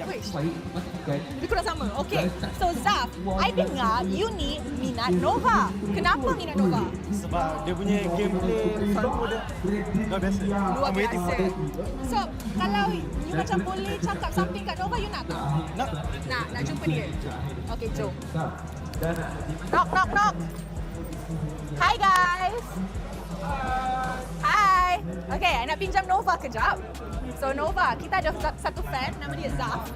Wish. Lebih kurang sama. Okay. So Zaf, I dengar you ni minat Nova. Kenapa minat Nova? Sebab dia punya gameplay frontal dia luar biasa. Luar biasa. So kalau you macam boleh cakap something kat Nova, you nak tak? Nak jumpa dia. Okay, jom. Knock. Hi guys. Hi. Okay, I nak pinjam Nova kejap. So Nova, kita ada satu fan, nama dia Zaf.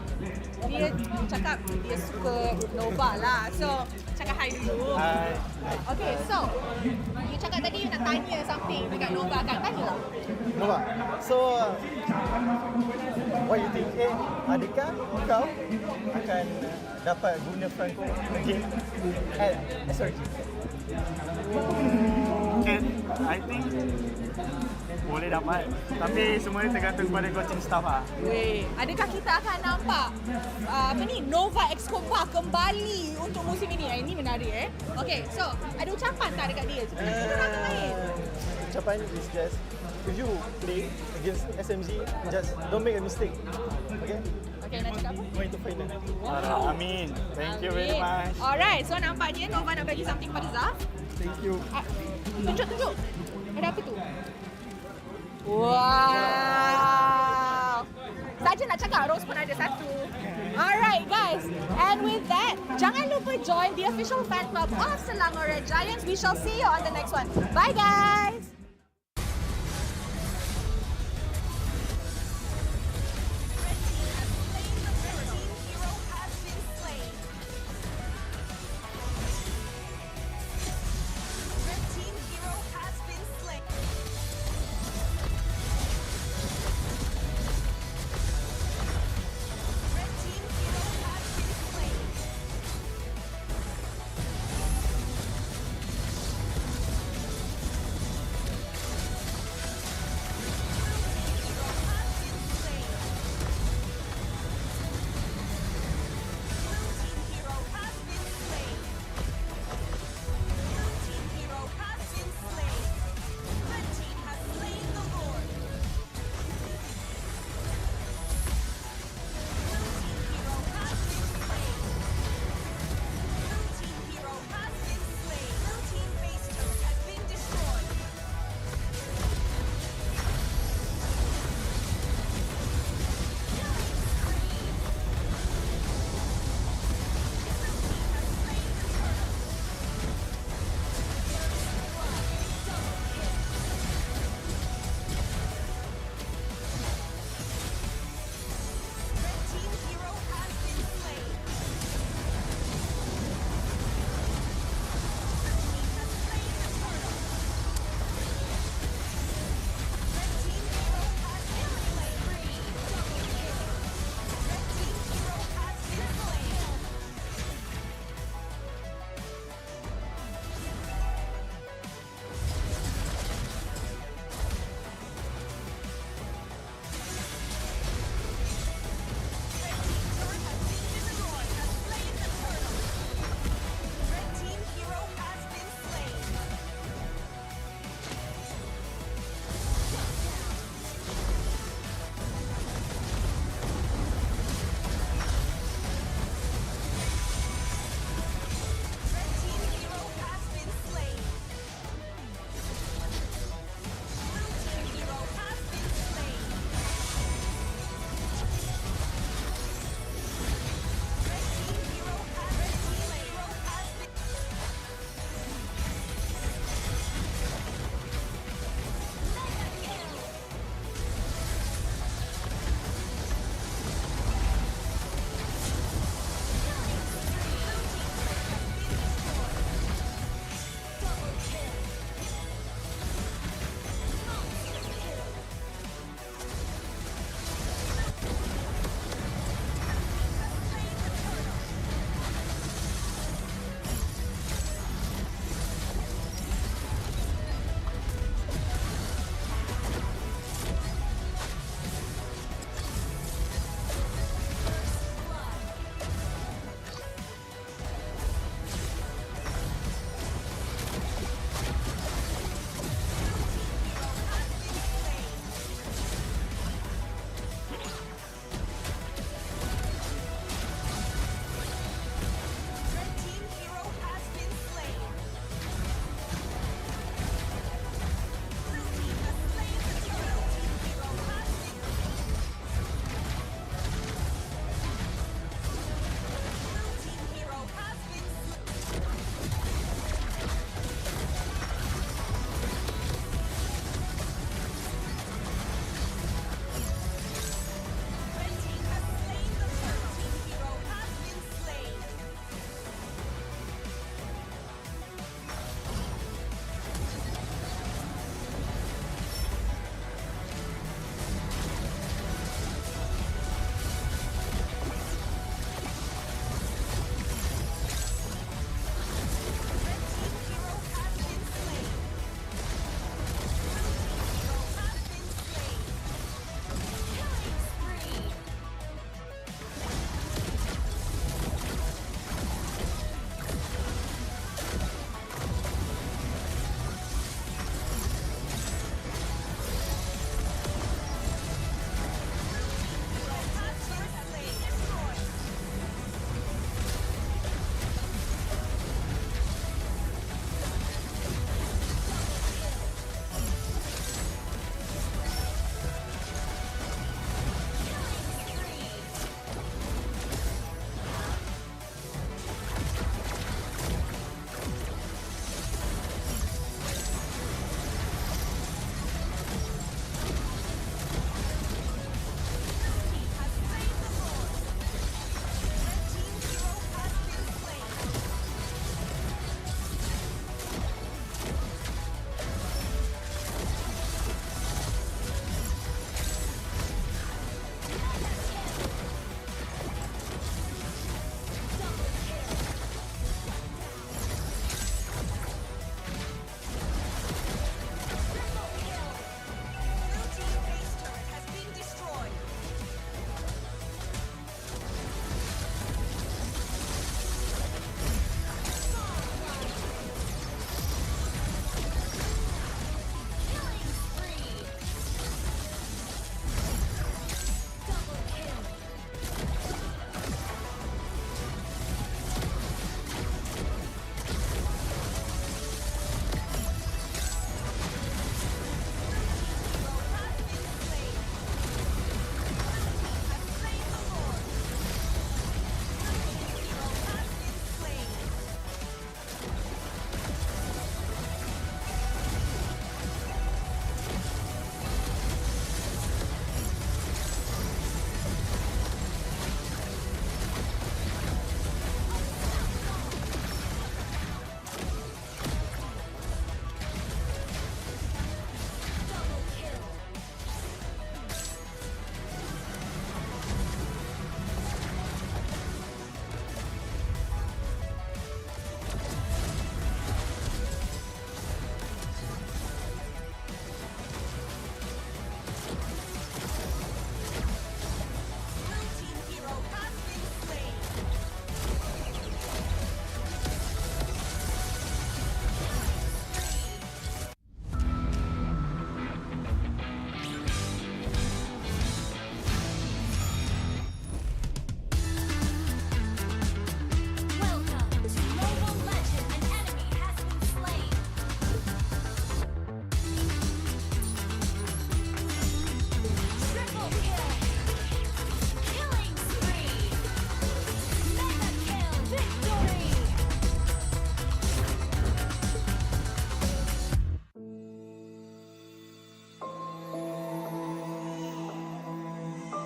Dia cakap dia suka Nova lah. So, cakap hi dulu. Hi. Okay, so you cakap tadi you nak tanya something dekat Nova kan? Tanyalah. Nova, so what you think? Adakah kau akan dapat guna Franco again at SRG? I think boleh dapat, tapi semuanya tergantung pada coaching staff lah. Weh, adakah kita akan nampak Nova X Compa kembali untuk musim ini? Ini menarik Okay, so ada ucapan tak dekat dia? Kita nak main. Ucapan is just, if you play against SMG, just don't make a mistake. Okay, nak cakap apa? Going to final. Amin. Thank you very much. Alright, so nampaknya Nova nak bagi something pada Zaf. Thank you. Tunjuk. Ada apa tu? Wow. Saja nak cakap, Rose pun ada satu. Alright guys, and with that, jangan lupa join the official fan club of Selangor Red Giants. We shall see you on the next one. Bye guys!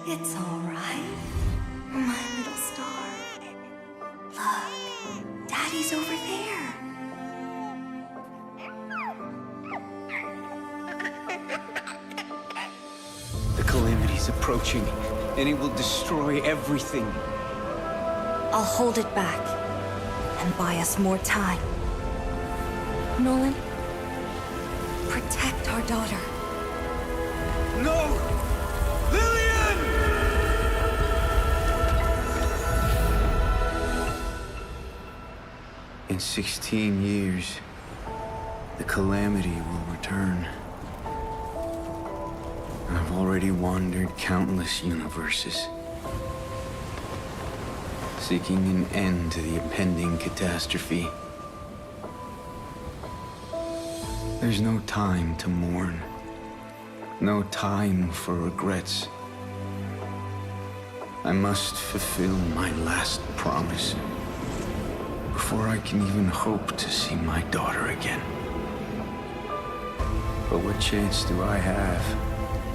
It's all right, my little star. Look, Daddy's over there. The calamity's approaching, and it will destroy everything. I'll hold it back and buy us more time. Nolan, protect our daughter. No! Lillian! In 16 years, the calamity will return. I've already wandered countless universes, seeking an end to the impending catastrophe. There's no time to mourn, no time for regrets. I must fulfill my last promise before I can even hope to see my daughter again. But what chance do I have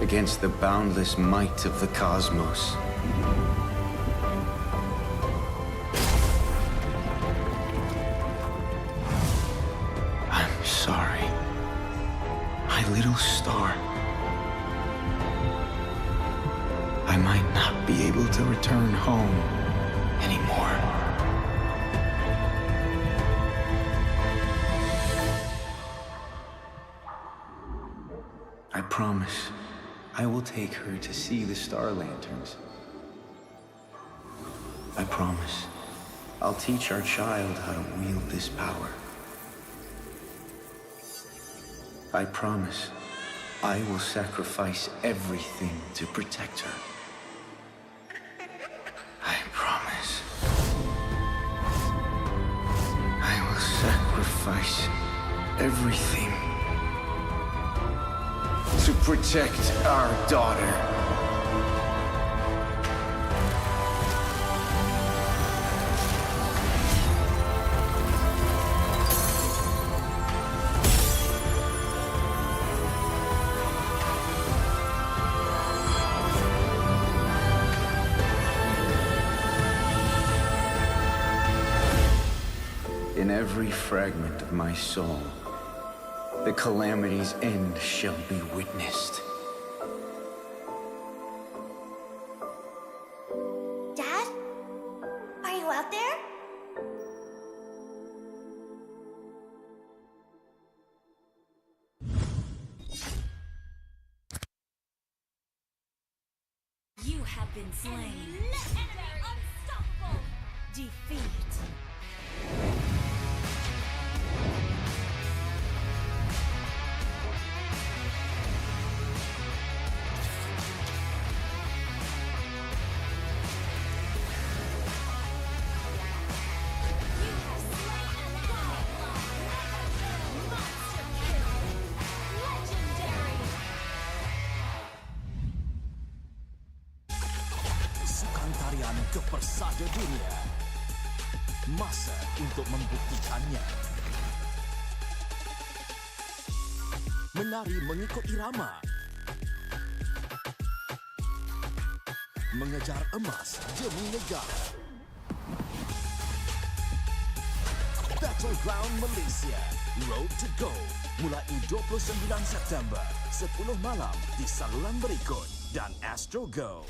against the boundless might of the cosmos? I'm sorry, my little star. I might not be able to return home anymore. I promise I will take her to see the star lanterns. I promise I'll teach our child how to wield this power. I promise I will sacrifice everything to protect her. I promise I will sacrifice everything to protect our daughter. In every fragment of my soul, the calamity's end shall be witnessed. Dad? Are you out there? You have been slain. Defeat. Sukan tarian kepersada dunia. Masa untuk membuktikannya. Menari mengikut irama. Mengejar emas demi negara. Battleground Malaysia, Road to Go. Mulai 29 September, 10 malam di saluran berikut dan Astro Go.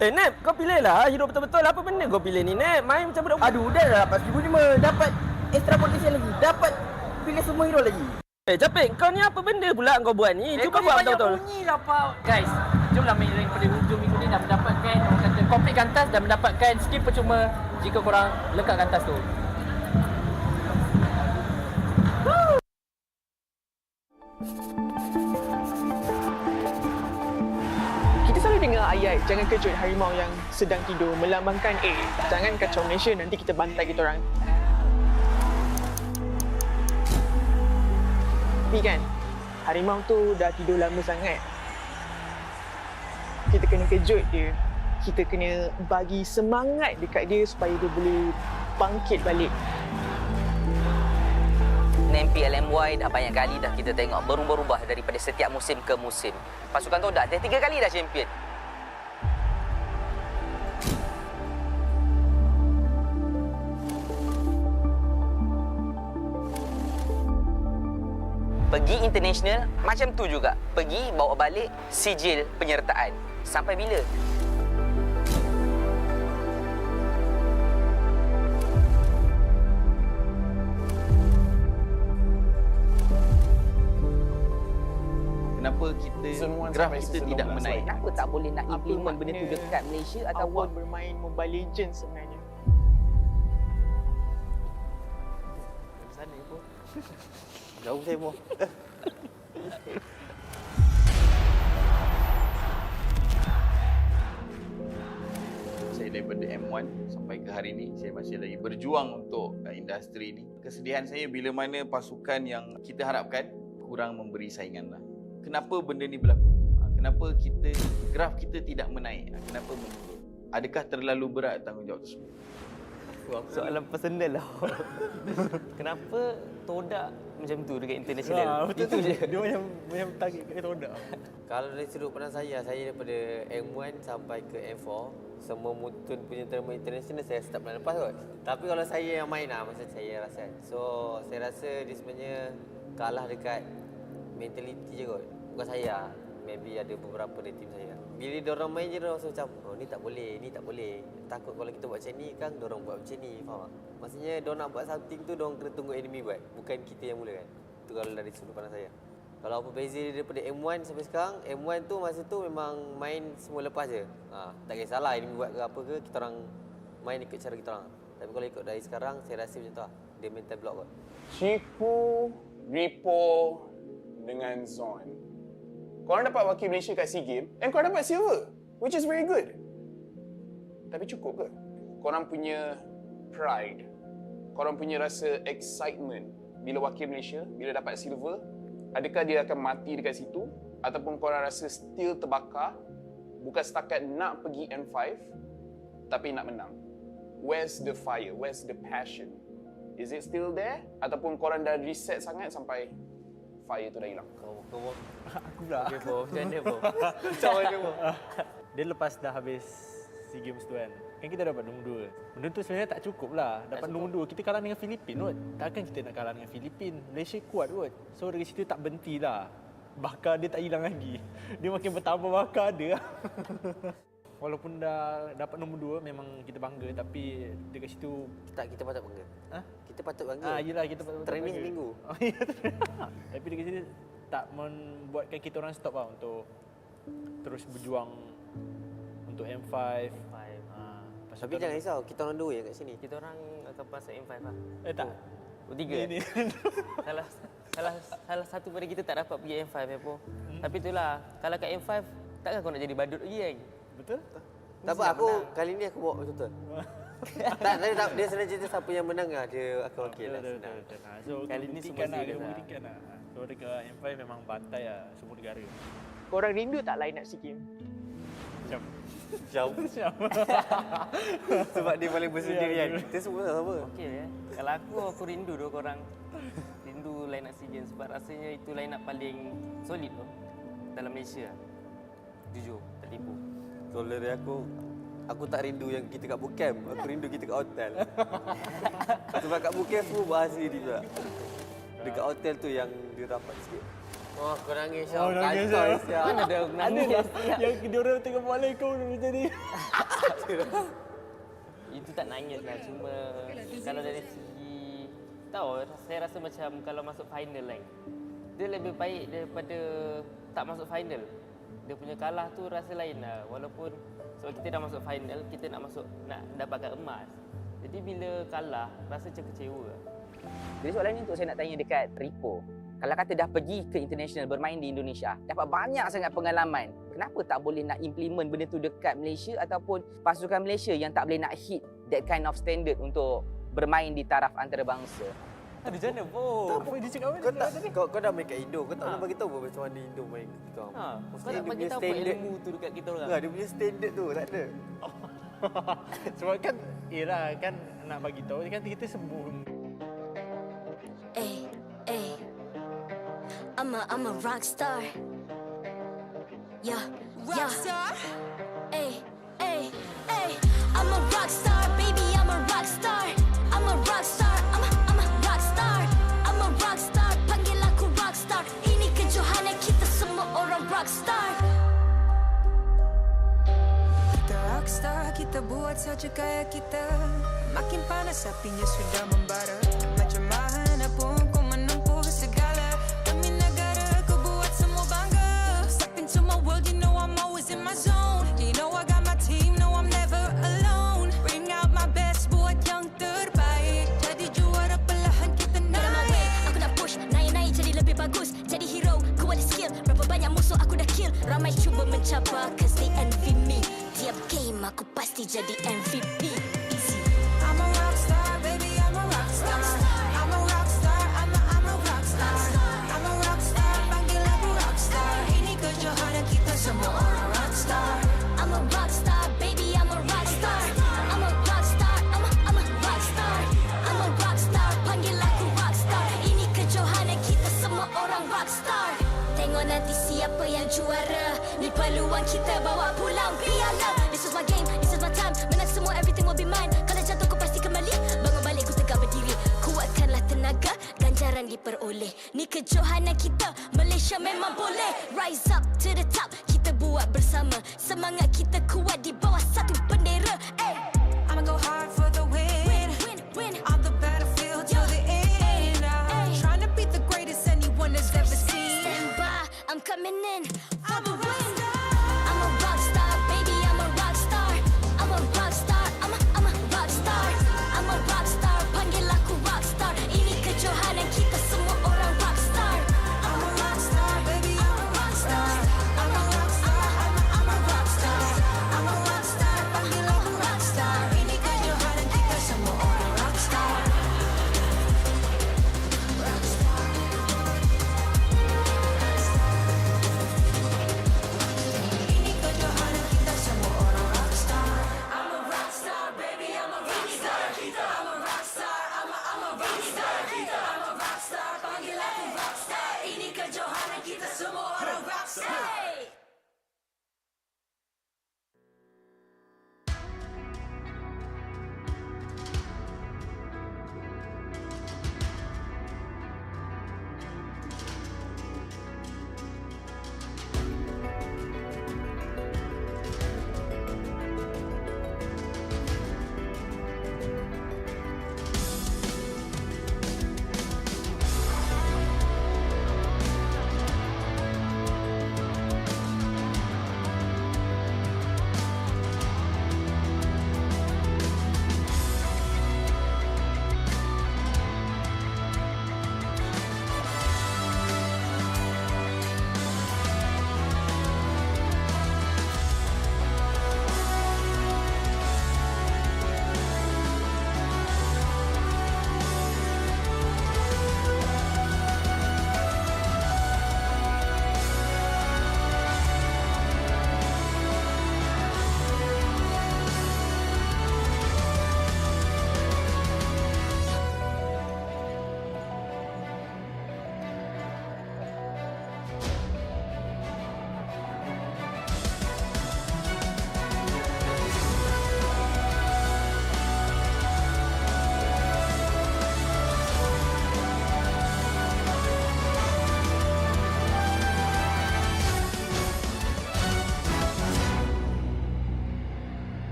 Nep, kau pilih lah hero betul-betul. Apa benda kau pilih ni, Nep? Main macam budak. Aduh, dah dapat 1,500. Dapat extra potensial lagi. Dapat pilih semua hero lagi. Capek, kau ni apa benda pula kau buat ni? Cuba buat betul-betul. Bunyi lah, Pak. Guys, jomlah main daripada hujung minggu ni dah mendapatkan orang kata komplit kantas dan mendapatkan skill percuma jika korang lekat kantas tu. Kita selalu dengar ayat jangan kejut harimau yang sedang tidur, melambangkan jangan kacau Malaysia, nanti kita bantai kita orang. Tapi kan, harimau tu dah tidur lama sangat. Kita kena kejut dia. Kita kena bagi semangat dekat dia supaya dia boleh bangkit balik. MPL MY dah banyak kali dah kita tengok berubah-ubah daripada setiap musim ke musim. Pasukan Todak dah 3 kali dah champion. Pergi international macam tu juga. Pergi bawa balik sijil penyertaan. Sampai bila? Kenapa kita graf kita tidak menaik? Kenapa tak boleh nak implement benda tu dekat Malaysia ataupun bermain Mobile Legends sebenarnya? Sana pun. Jauh saya pun. Saya daripada M1 sampai ke hari ini, saya masih lagi berjuang untuk industri ini. Kesedihan saya bila mana pasukan yang kita harapkan kurang memberi saingan lah. Kenapa benda ni berlaku? Kenapa graf kita tidak menaik? Kenapa menurun? Adakah terlalu berat tanggungjawab tersebut? Soalan personal lah. Kenapa Todak macam tu dekat international? Betul itu je. Dia macam target kat Todak. Kalau dari sudut pandang saya daripada M1 sampai ke M4, semua mutun punya terma international saya start bulan lepas kot. Tapi kalau saya yang main lah, masa saya rasa. So, saya rasa dia sebenarnya kalah dekat mentality je kot. Bukan saya. Maybe ada beberapa dari tim saya. Bila diorang main je, diorang rasa macam, oh ni tak boleh, ni tak boleh. Takut kalau kita buat macam ni kan, diorang buat macam ni. Faham tak? Maksudnya, diorang nak buat something tu, diorang kena tunggu enemy buat. Bukan kita yang mulakan. Itu kalau dari sudut pandang saya. Kalau apa beza dia daripada M1 sampai sekarang, M1 tu masa tu memang main semua lepas je. Tak kisahlah enemy buat ke apa ke, kita orang main ikut cara kita orang. Tapi kalau ikut dari sekarang, saya rasa macam tu lah. Dia mental block kot. Chiku, Ripo dengan Zon. Korang dapat wakil Malaysia kat SEA Games and korang dapat silver, which is very good. Tapi cukup ke? Korang punya pride, korang punya rasa excitement bila wakil Malaysia, bila dapat silver, adakah dia akan mati dekat situ? Ataupun korang rasa still terbakar, bukan setakat nak pergi M5, tapi nak menang? Where's the fire? Where's the passion? Is it still there? Ataupun korang dah reset sangat sampai fire tu dah hilang? Kau Aku pula. Okay, Po. Macam mana, Po? Macam mana, Po? Dia lepas dah habis SEA Games tu kan, kita dapat nombor 2. Benda tu sebenarnya tak cukup lah. Dapat nombor 2, kita kalah dengan Filipin kot. Takkan kita nak kalah dengan Filipin? Malaysia kuat kot. So dari situ tak berhenti lah. Bakar dia tak hilang lagi. Dia makin bertambah bakar dia. Walaupun dah dapat nombor 2, memang kita bangga. Tapi dekat situ... Kita patut bangga. Kita patut bangga. Yelah, kita patut training bangga. minggu. Tapi dekat situ tak membuatkan kita orang stop lah untuk terus berjuang untuk M5. Tapi jangan risau, kita orang 2 yang kat sini. Kita orang akan pasal M5 lah. Tak. 3. Salah satu pada kita tak dapat pergi M5 po. Tapi itulah, kalau kat M5 takkan kau nak jadi badut lagi kan? Betul? Tak apa, kali ni aku bawa betul-betul. tak, dia senang cerita siapa yang menang lah, dia akan wakil lah. So, kali ni semua serius lah. So, dekat M5 memang bantai lah semua negara. Korang rindu tak line up SEA Games? Jauh. Sebab dia paling bersendirian. Kita semua sama. Okey Kalau aku rindu dua korang. Rindu line up SEA Games sebab rasanya itu line up paling solid tu dalam Malaysia. Jujur, tak tipu. Kalau dari aku tak rindu yang kita kat boot camp. Aku rindu kita kat hotel. Sebab kat boot camp semua bahas sendiri juga. Dekat hotel tu yang dia rapat sikit. Oh, kau nangis Oh, Syam. nangis Kacau, Syam. Syam. Mana ada nangis? Yang dia orang tengah buat lain kau dulu jadi. Itu tak nangis lah. Cuma kalau dari segi tahu, saya rasa macam kalau masuk final kan, dia lebih baik daripada tak masuk final. Dia punya kalah tu rasa lain lah. Walaupun sebab kita dah masuk final, kita nak dapatkan emas. Jadi bila kalah, rasa macam kecewa. Jadi soalan ni untuk saya nak tanya dekat Ripo. Kalau kata dah pergi ke international bermain di Indonesia, dapat banyak sangat pengalaman. Kenapa tak boleh nak implement benda tu dekat Malaysia ataupun pasukan Malaysia yang tak boleh nak hit that kind of standard untuk bermain di taraf antarabangsa? Ada jana pun. Apa dia cakap Kau dah main kat Indo, kau tak boleh bagi tahu pun macam mana Indo main kita. Kau nak bagi tahu ilmu tu dekat kita orang. Dia punya standard tu tak ada. Sebab kan, yelah kan nak bagi tahu kan kita sembuh. I'm a rock star. Yeah, rock star. Ay. I'm a rock star, baby. I'm a rock star. I'm a rock star. I'm a rock star. I'm a rock star. Panggil aku rock star. Ini kejohanan kita semua orang rock star. Kita rock star, kita buat saja gaya kita. Makin panas apinya sudah membara. Macam mana pun kau menempuh segala. Demi negara kau buat semua bangga. Step into my world, you know I'm always in my zone. You know I got my team, no I'm never alone. Bring out my best, buat yang terbaik. Jadi juara perlahan kita naik. Aku nak push, naik jadi lebih bagus. Jadi hero, ku ada skill. Berapa banyak musuh aku dah kill. Ramai cuba mencabar, cause they envy me. Tiap game aku pasti jadi MVP. I'm a rock star, baby, I'm a rock star. I'm a rock star, I'm a rock star. I'm a rock star, panggil aku rock star. Ini kejohanan kita semua orang rock star. I'm a rock star, baby, I'm a rock star. I'm a rock star, I'm a rock star. I'm a rock star, panggil aku rock star. Ini kejohanan kita semua orang rock star. Tengok nanti siapa yang juara. Ni peluang kita bawa pulang piala. This is my game, this is my time. Menang semua, everything will be mine. Kalau jatuh kau pasti kembali. Bangun balik ku tegak berdiri. Kuatkanlah tenaga, ganjaran diperoleh. Ni kejohanan kita, Malaysia memang boleh. Rise up to the top, kita buat bersama. Semangat kita kuat di bawah satu bendera. I'ma go hard for the win. Win. On the battlefield till the end. I'm trying to beat the greatest anyone has ever seen. Stand by, I'm coming in for the win. I'm a rock star, baby, I'm a rock star. I'm a rock star, I'm a rock star. I'm a rock star, panggil aku rock star. Ini kejohanan kita semua orang rock star. I'm a rock star, baby, I'm a rock star. I'm a rock star, I'm a rock star. I'm a rock star, panggil aku rock star. Ini kejohanan kita semua orang rock star. Rock star. Ini kejohanan kita semua orang rock star. I'm a rock star, baby, I'm a rock star. I'm a rock star, I'm a rock star. I'm a rock star, panggil aku rock star. Ini kejohanan kita semua orang rock star.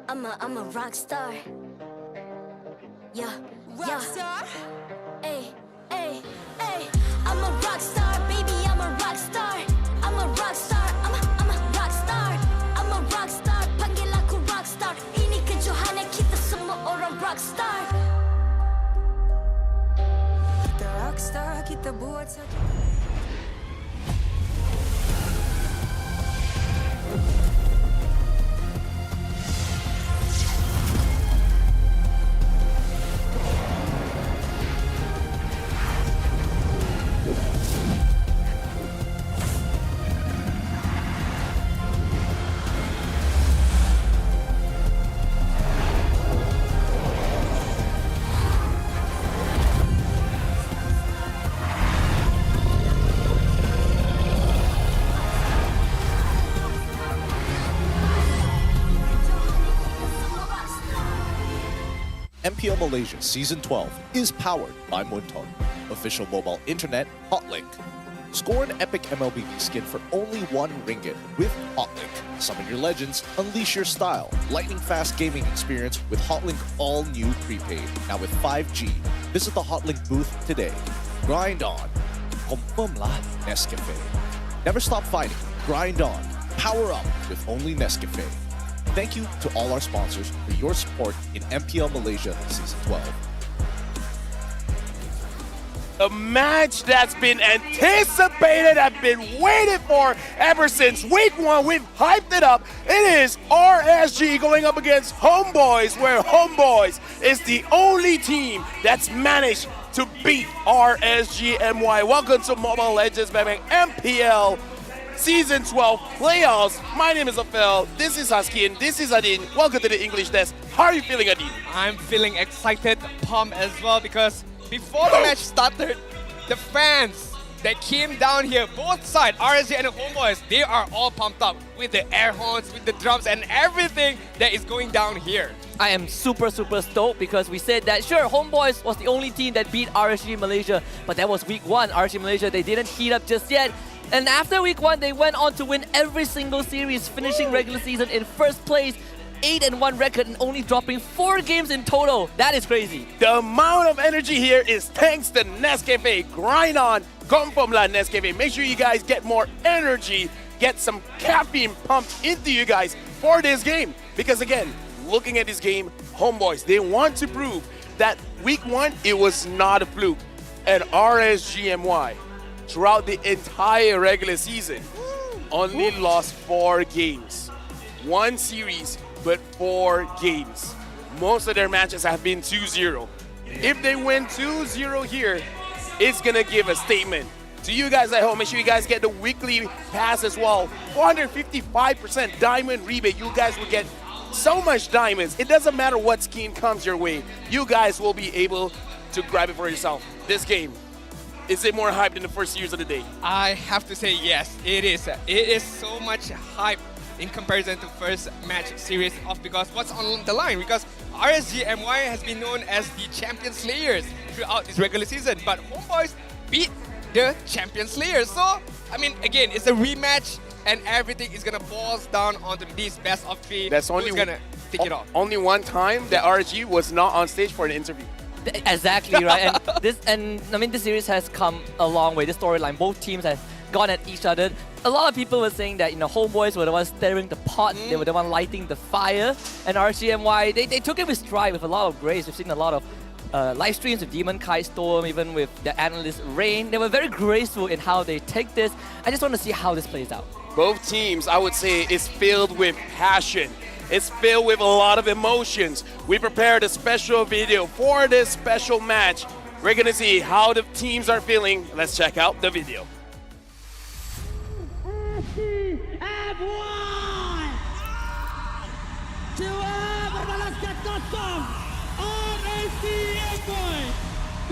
I'm a rock star. Yeah, rock star. I'm a rock star, baby. I'm a rock star. I'm a rock star. I'm a rock star. I'm a rock star. Panggil aku rock star. Ini kejohanan kita semua orang rock star. Kita rock star, kita buat saja. MPL Malaysia Season 12 is powered by Munton, official mobile internet Hotlink. Score an epic MLB skin for only RM1 with Hotlink. Summon your legends, unleash your style. Lightning-fast gaming experience with Hotlink all-new prepaid. Now with 5G. Visit the Hotlink booth today. Grind on. Confirm lah Nescafe. Never stop fighting. Grind on. Power up with only Nescafe. Thank you to all our sponsors for your support in MPL Malaysia Season 12. A match that's been anticipated, I've been waiting for ever since week 1. We've hyped it up. It is RSG going up against Homebois, where Homebois is the only team that's managed to beat RSG MY. Welcome to Mobile Legends, baby. MPL Season 12 playoffs. My name is Afel. This is Husky and this is Adin. Welcome to the English Desk. How are you feeling, Adin? I'm feeling excited, pumped as well, because before the match started, the fans that came down here, both sides, RSG and the Homebois, they are all pumped up with the air horns, with the drums and everything that is going down here. I am super stoked because we said that, sure, Homebois was the only team that beat RSG Malaysia, but that was week 1. RSG Malaysia, they didn't heat up just yet. And after week 1, they went on to win every single series, finishing regular season in first place, 8-1 record, and only dropping 4 games in total. That is crazy. The amount of energy here is thanks to Nescafe. Grind on, confirm la Nescafe. Make sure you guys get more energy, get some caffeine pumped into you guys for this game. Because again, looking at this game, Homebois, they want to prove that week 1, it was not a fluke. And RSG MY, throughout the entire regular season, only lost 4 games. 1 series, but 4 games. Most of their matches have been 2-0. If they win 2-0 here, it's gonna give a statement. To you guys at home, make sure you guys get the weekly pass as well. 455% diamond rebate. You guys will get so much diamonds. It doesn't matter what skin comes your way. You guys will be able to grab it for yourself. This game, is it more hype than the first series of the day? I have to say yes, it is. It is so much hype in comparison to first match series of, because what's on the line? Because RSG MY has been known as the champion slayers throughout this regular season, but Homebois beat the champion slayers. So, I mean, again, it's a rematch and everything is gonna boil down onto this best of 3. That's only who's gonna take it off. Only one time that RSG was not on stage for an interview. Exactly, right? And this series has come a long way. This storyline, both teams have gone at each other. A lot of people were saying that, Homebois were the ones stirring the pot, they were the one lighting the fire, and RSG MY, they took it with stride with a lot of grace. We've seen a lot of live streams with Demon Kite Storm, even with the analyst Rain. They were very graceful in how they take this. I just want to see how this plays out. Both teams, I would say, is filled with passion. It's filled with a lot of emotions. We prepared a special video for this special match. We're gonna see how the teams are feeling. Let's check out the video. Berbalaskan kosong RSG MY,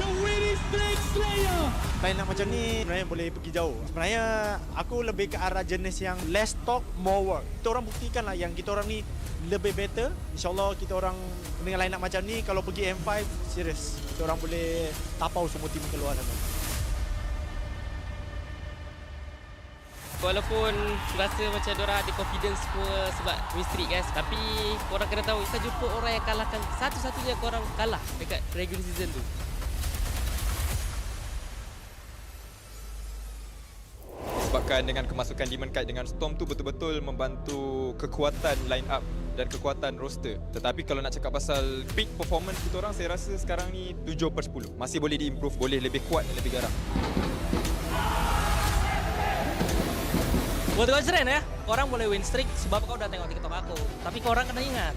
the winning streak slayer. Line up macam ni sebenarnya boleh pergi jauh. Sebenarnya aku lebih ke arah jenis yang less talk, more work. Kita orang buktikan lah yang kita orang ni lebih better. InsyaAllah kita orang dengan line up macam ni, kalau pergi M5, serius. Kita orang boleh tapau semua tim keluar sana. Walaupun rasa macam diorang ada confidence semua sebab win streak guys, tapi korang kena tahu kita jumpa orang yang kalahkan satu-satunya korang kalah dekat regular season tu. Disebabkan dengan kemasukan Demon Knight dengan Storm tu betul-betul membantu kekuatan line up dan kekuatan roster. Tetapi kalau nak cakap pasal peak performance kita orang, saya rasa sekarang ni 7/10. Masih boleh diimprove, boleh lebih kuat dan lebih garang. Buat kau keren ya, korang boleh win streak sebab kau udah tengok TikTok aku. Tapi korang kena ingat,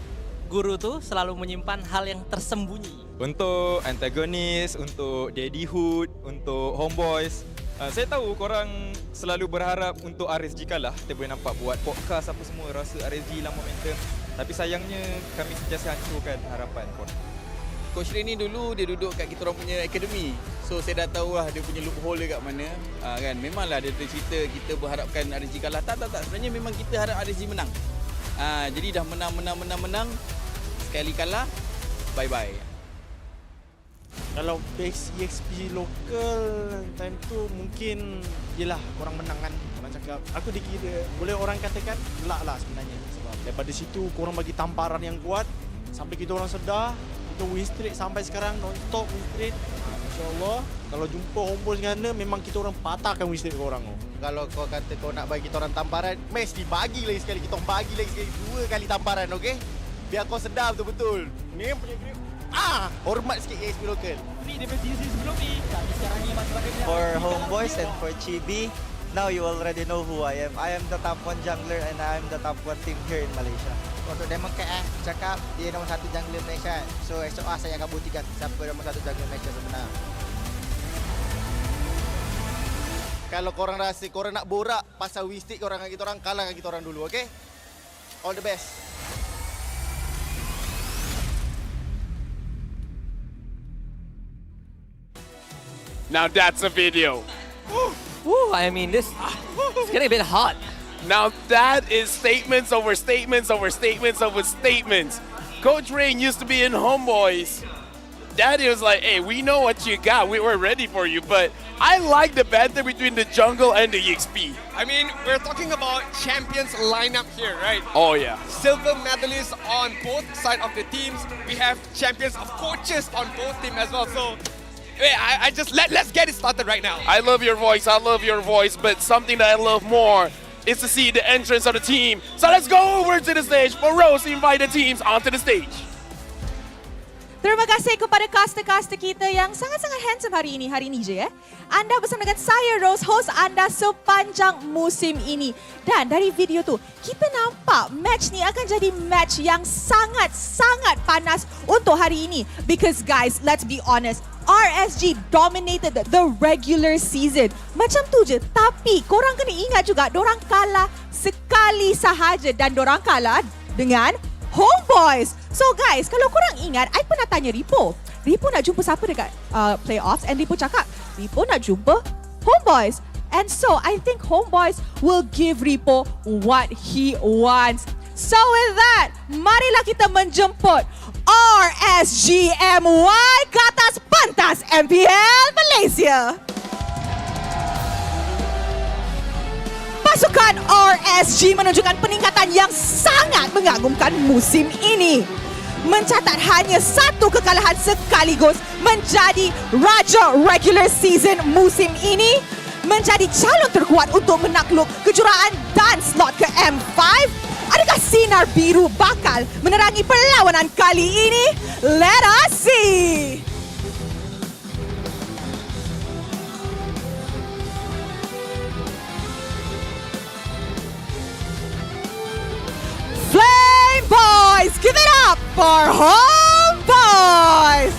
guru tuh selalu menyimpan hal yang tersembunyi. Untuk antagonis, untuk Daddyhood, untuk Homebois, saya tahu korang selalu berharap untuk RSG kalah. Kita boleh nampak buat podcast apa semua, rasa RSG hilang momentum. Tapi sayangnya kami sentiasa hancurkan harapan korang. Coach Ray ni dulu dia duduk kat kita orang punya akademi. So saya dah tahu lah dia punya loophole dia kat mana. Kan memanglah dia cerita kita berharapkan RSG kalah. Tak. Sebenarnya memang kita harap RSG menang. Jadi dah menang. Sekali kalah, bye-bye. Kalau base EXP lokal time tu mungkin yelah korang menang kan. Korang cakap aku dikira boleh orang katakan gelak lah sebenarnya. Sebab daripada situ korang bagi tamparan yang kuat sampai kita orang sedar kita win streak sampai sekarang non-stop win streak. InsyaAllah kalau jumpa Homebois sana memang kita orang patahkan win streak korang tu. Kalau kau kata kau nak bagi kita orang tamparan, mesti bagi lagi sekali. Kita bagi lagi sekali 2 kali tamparan, okey? Biar kau sedar betul-betul. Ni punya grip. Hormat sikit EXP lokal. Ni dia punya season sebelum ni. Tapi sekarang ni masih pada For Homebois and for Chibi, now you already know who I am. I am the top 1 jungler and I am the top 1 team here in Malaysia. Untuk Demon Knight cakap dia nombor 1 jungler Malaysia. So esok saya akan buktikan siapa nombor 1 jungler Malaysia sebenar. Kalau korang rasa korang nak borak pasal win streak korang dengan kita orang, kalahkan kita orang dulu, okey? All the best. Now that's a video. Woo, I mean, it's getting a bit hot. Now that is statements over statements over statements over statements. Coach Rain used to be in Homebois. Daddy was like, hey, we know what you got. We're ready for you. But I like the banter between the jungle and the EXP. I mean, we're talking about champions lineup here, right? Oh, yeah. Silver medalists on both sides of the teams. We have champions of coaches on both teams as well. So I just let's get it started right now. I love your voice. But something that I love more is to see the entrance of the team. So let's go over to the stage for Rose to invite the teams onto the stage. Terima kasih kepada caster-caster kita yang sangat-sangat handsome hari ini je ya. Anda bersama dengan saya Rose, host anda sepanjang musim ini. Dan dari video tu, kita nampak match ni akan jadi match yang sangat-sangat panas untuk hari ini. Because guys, let's be honest, RSG dominated the regular season. Macam tu je. Tapi korang kena ingat juga, dorang kalah sekali sahaja dan dorang kalah dengan Homebois. So guys, kalau korang ingat, I pernah tanya Ripo nak jumpa siapa dekat playoffs, and Ripo cakap, Ripo nak jumpa Homebois. And so, I think Homebois will give Ripo what he wants. So with that, marilah kita menjemput RSG MY ke atas pentas MPL Malaysia. Pasukan RSG menunjukkan peningkatan yang sangat mengagumkan musim ini. Mencatat hanya 1 kekalahan sekaligus, menjadi raja regular season musim ini, menjadi calon terkuat untuk menakluk kejuaraan dan slot ke M5. Adakah sinar biru bakal menerangi perlawanan kali ini? Let us see! Flame Boys, give it up for Homebois!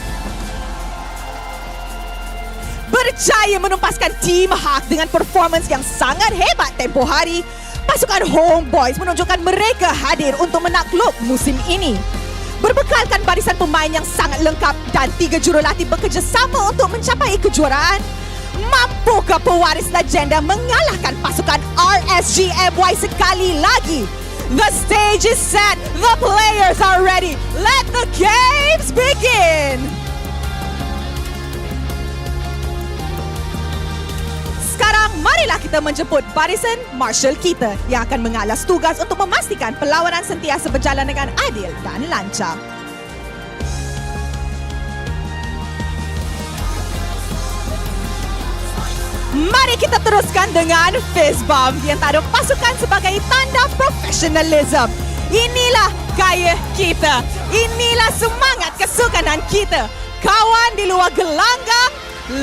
Berjaya menumpaskan Team Hawk dengan performance yang sangat hebat tempoh hari, pasukan Homebois menunjukkan mereka hadir untuk menakluk musim ini. Berbekalkan barisan pemain yang sangat lengkap dan 3 jurulatih bekerjasama untuk mencapai kejuaraan, mampukah pewaris legenda mengalahkan pasukan RSG MY sekali lagi? The stage is set, the players are ready. Let the games begin! Sekarang sekarang, marilah kita menjemput barisan marshal kita yang akan mengalas tugas untuk memastikan perlawanan sentiasa berjalan dengan adil dan lancar. Mari kita teruskan dengan fist bump yang tak ada pasukan sebagai tanda profesionalism. Inilah gaya kita. Inilah semangat kesukanan kita. Kawan di luar gelanggang,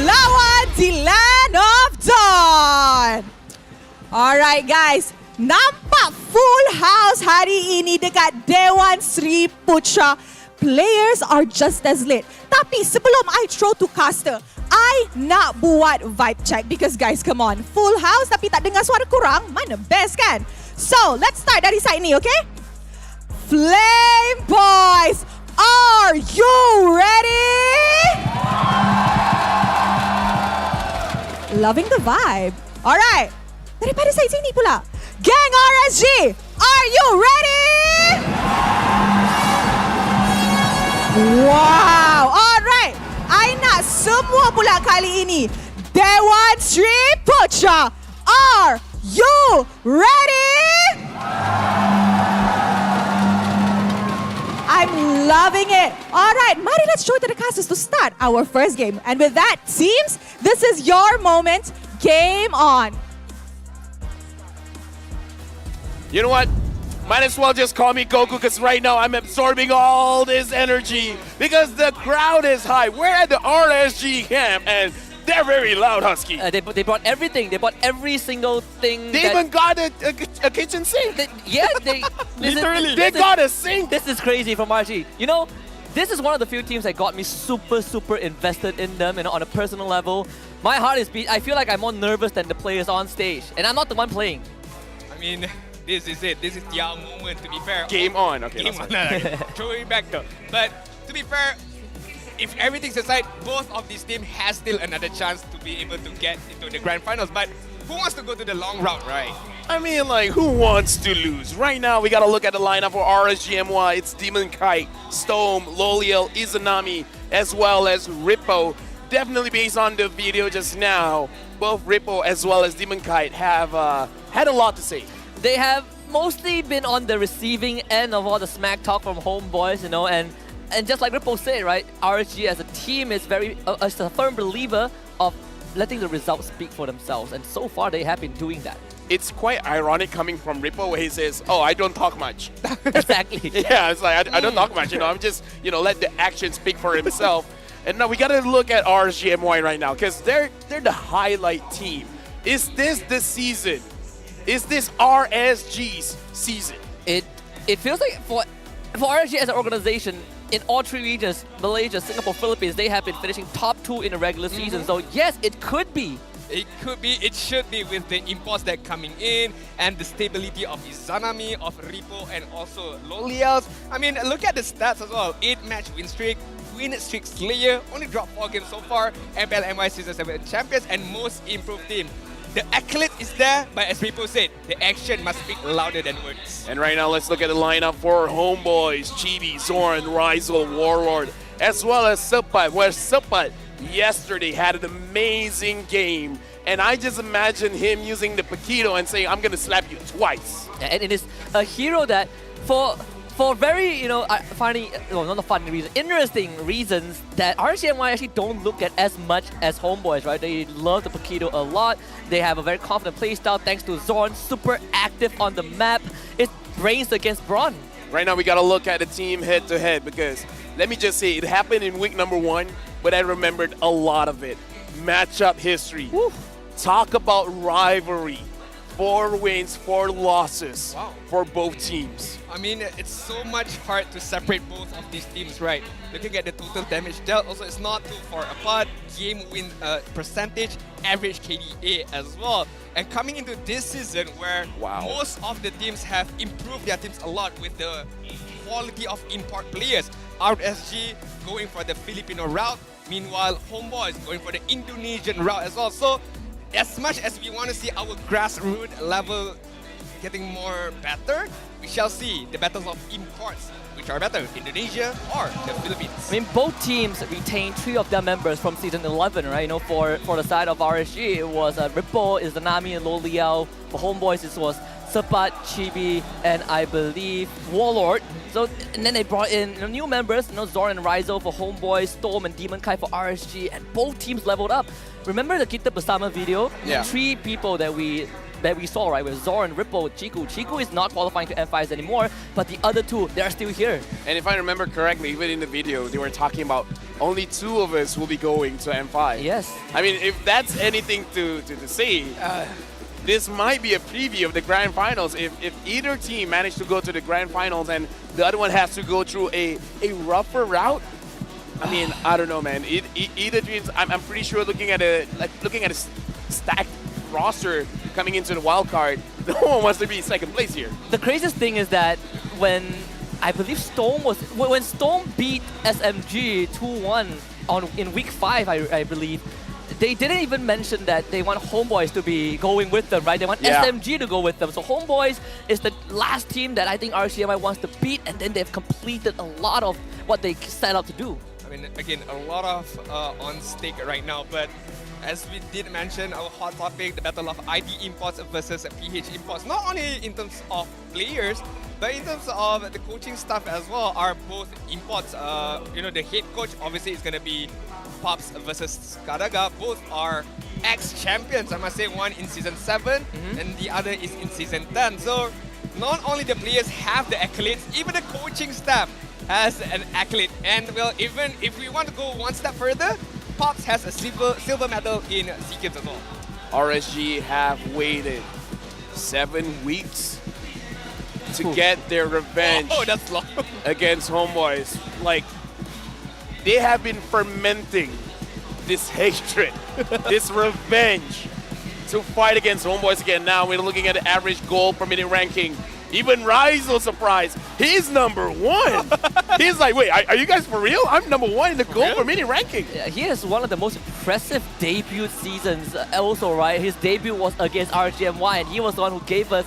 lawan di Land of Dawn. Alright guys, nampak full house hari ini dekat Dewan Sri Putra. Players are just as lit. Tapi sebelum I throw to caster, I nak buat vibe check because guys, come on. Full house tapi tak dengar suara kurang, mana best kan? So, let's start dari side ni, okay? Flame Boys, are you ready? Loving the vibe. Alright, daripada side sini pula. Gang RSG, are you ready? Wow, alright. I nak semua pula kali ini. Dewan Sri Putra, are you ready? I'm loving it. Alright, mari let's show it to the casters to start our first game. And with that, teams, this is your moment. Game on. You know what? Might as well just call me Goku because right now I'm absorbing all this energy because the crowd is high. We're at the RSG camp and they're very loud, Husky. They brought everything. They brought every single thing. They even got a kitchen sink. Literally. They got a sink. This is crazy from RG. You know, this is one of the few teams that got me super invested in them, on a personal level. My heart is beat. I feel like I'm more nervous than the players on stage. And I'm not the one playing. I mean, this is it. This is their moment, to be fair. Game on. Okay, Game on. Throw it back though. But to be fair, if everything's aside, both of these teams has still another chance to be able to get into the grand finals. But who wants to go to the long route, right? I mean, like, who wants to lose? Right now, we got to look at the lineup for RSG MY. It's Demon Kite, Stome, Loliel, Izanami, as well as Rippo. Definitely based on the video just now, both Rippo as well as Demon Kite have had a lot to say. They have mostly been on the receiving end of all the smack talk from Homebois, and just like Rippo said, right, RSG as a team is is a firm believer of letting the results speak for themselves, and so far they have been doing that. It's quite ironic coming from Rippo where he says, oh, I don't talk much. Exactly. Yeah, it's like, I don't talk much, I'm just, let the action speak for himself. And now we got to look at RSG MY right now because they're the highlight team. Is this the season? Is this RSG's season? It feels like for RSG as an organization, in all three regions, Malaysia, Singapore, Philippines, they have been finishing top 2 in the regular season. So yes, it could be. It could be, it should be with the imports that coming in and the stability of Izanami, of Rippo, and also Loliels. I mean, look at the stats as well. 8-match win streak Slayer, only dropped 4 games so far. MPL MY Season 7 champions and most improved team. The accolade is there, but as people said, the action must speak louder than words. And right now, let's look at the lineup for Homebois, Chibi, Zoran, Rizal, Warlord, as well as Supat, where Supat yesterday had an amazing game. And I just imagine him using the Paquito and saying, I'm going to slap you twice. Yeah, and it is a hero that, for very, funny, not funny reasons, interesting reasons that RSG MY actually don't look at as much as Homebois, right? They love the Paquito a lot. They have a very confident playstyle thanks to Zorn, super active on the map. It's brains against brawn. Right now, we got to look at the team head-to-head because, let me just say, it happened in week number 1, but I remembered a lot of it. Matchup history. Woo. Talk about rivalry. 4 wins, 4 losses for both teams. I mean, it's so much hard to separate both of these teams, right? Looking at the total damage dealt, also it's not too far apart. Game win percentage, average KDA as well. And coming into this season where most of the teams have improved their teams a lot with the quality of import players. RSG going for the Filipino route, meanwhile Homebois going for the Indonesian route as well. So as much as we want to see our grassroots level getting more better, we shall see the battles of imports. Which are better, Indonesia or the Philippines? I mean, both teams retained 3 of their members from season 11, right? You know, for the side of RSG, it was Ripple, Izanami, and Loliao. For Homebois, it was Sepat, Chibi, and I believe Warlord. So, and then they brought in new members, Zor and Rizal for Homebois, Storm and Demon Kai for RSG, and both teams leveled up. Remember the Kita Bersama video? Yeah. 3 people that we saw, right, with Zor and Ripple, Chiku. Chiku is not qualifying to M5s anymore, but the other 2, they're still here. And if I remember correctly, even in the video, they were talking about only 2 of us will be going to M5. Yes. I mean, if that's anything to say, this might be a preview of the Grand Finals. If either team managed to go to the Grand Finals and the other one has to go through a rougher route, I mean, I don't know, man. Either teams, I'm pretty sure looking at a stacked roster coming into the wild card, no one wants to be second place here. The craziest thing is that when I believe when Storm beat SMG 2-1 in week 5, I believe, they didn't even mention that they want Homebois to be going with them, right? They want SMG to go with them. So Homebois is the last team that I think RSG MY wants to beat, and then they've completed a lot of what they set out to do. I mean, again, a lot of on stake right now, but as we did mention, our hot topic, the battle of ID imports versus PH imports, not only in terms of players, but in terms of the coaching staff as well, are both imports. You know, the head coach obviously is going to be Pops versus Kadaga. Both are ex-champions, I must say, one in Season 7 and the other is in Season 10. So not only the players have the accolades, even the coaching staff has an accolade. And well, even if we want to go one step further, Pops has a silver medal in SEA Games as well. RSG have waited 7 weeks to get their revenge that's long. against Homebois. Like, they have been fermenting this hatred, this revenge to fight against Homebois again. Now we're looking at the average goal per minute ranking. Even Rizal surprised. He's #1. He's like, wait, are you guys for real? I'm #1 in the goal per minute ranking. Yeah, he has one of the most impressive debut seasons also, right? His debut was against RSG MY, and he was the one who gave us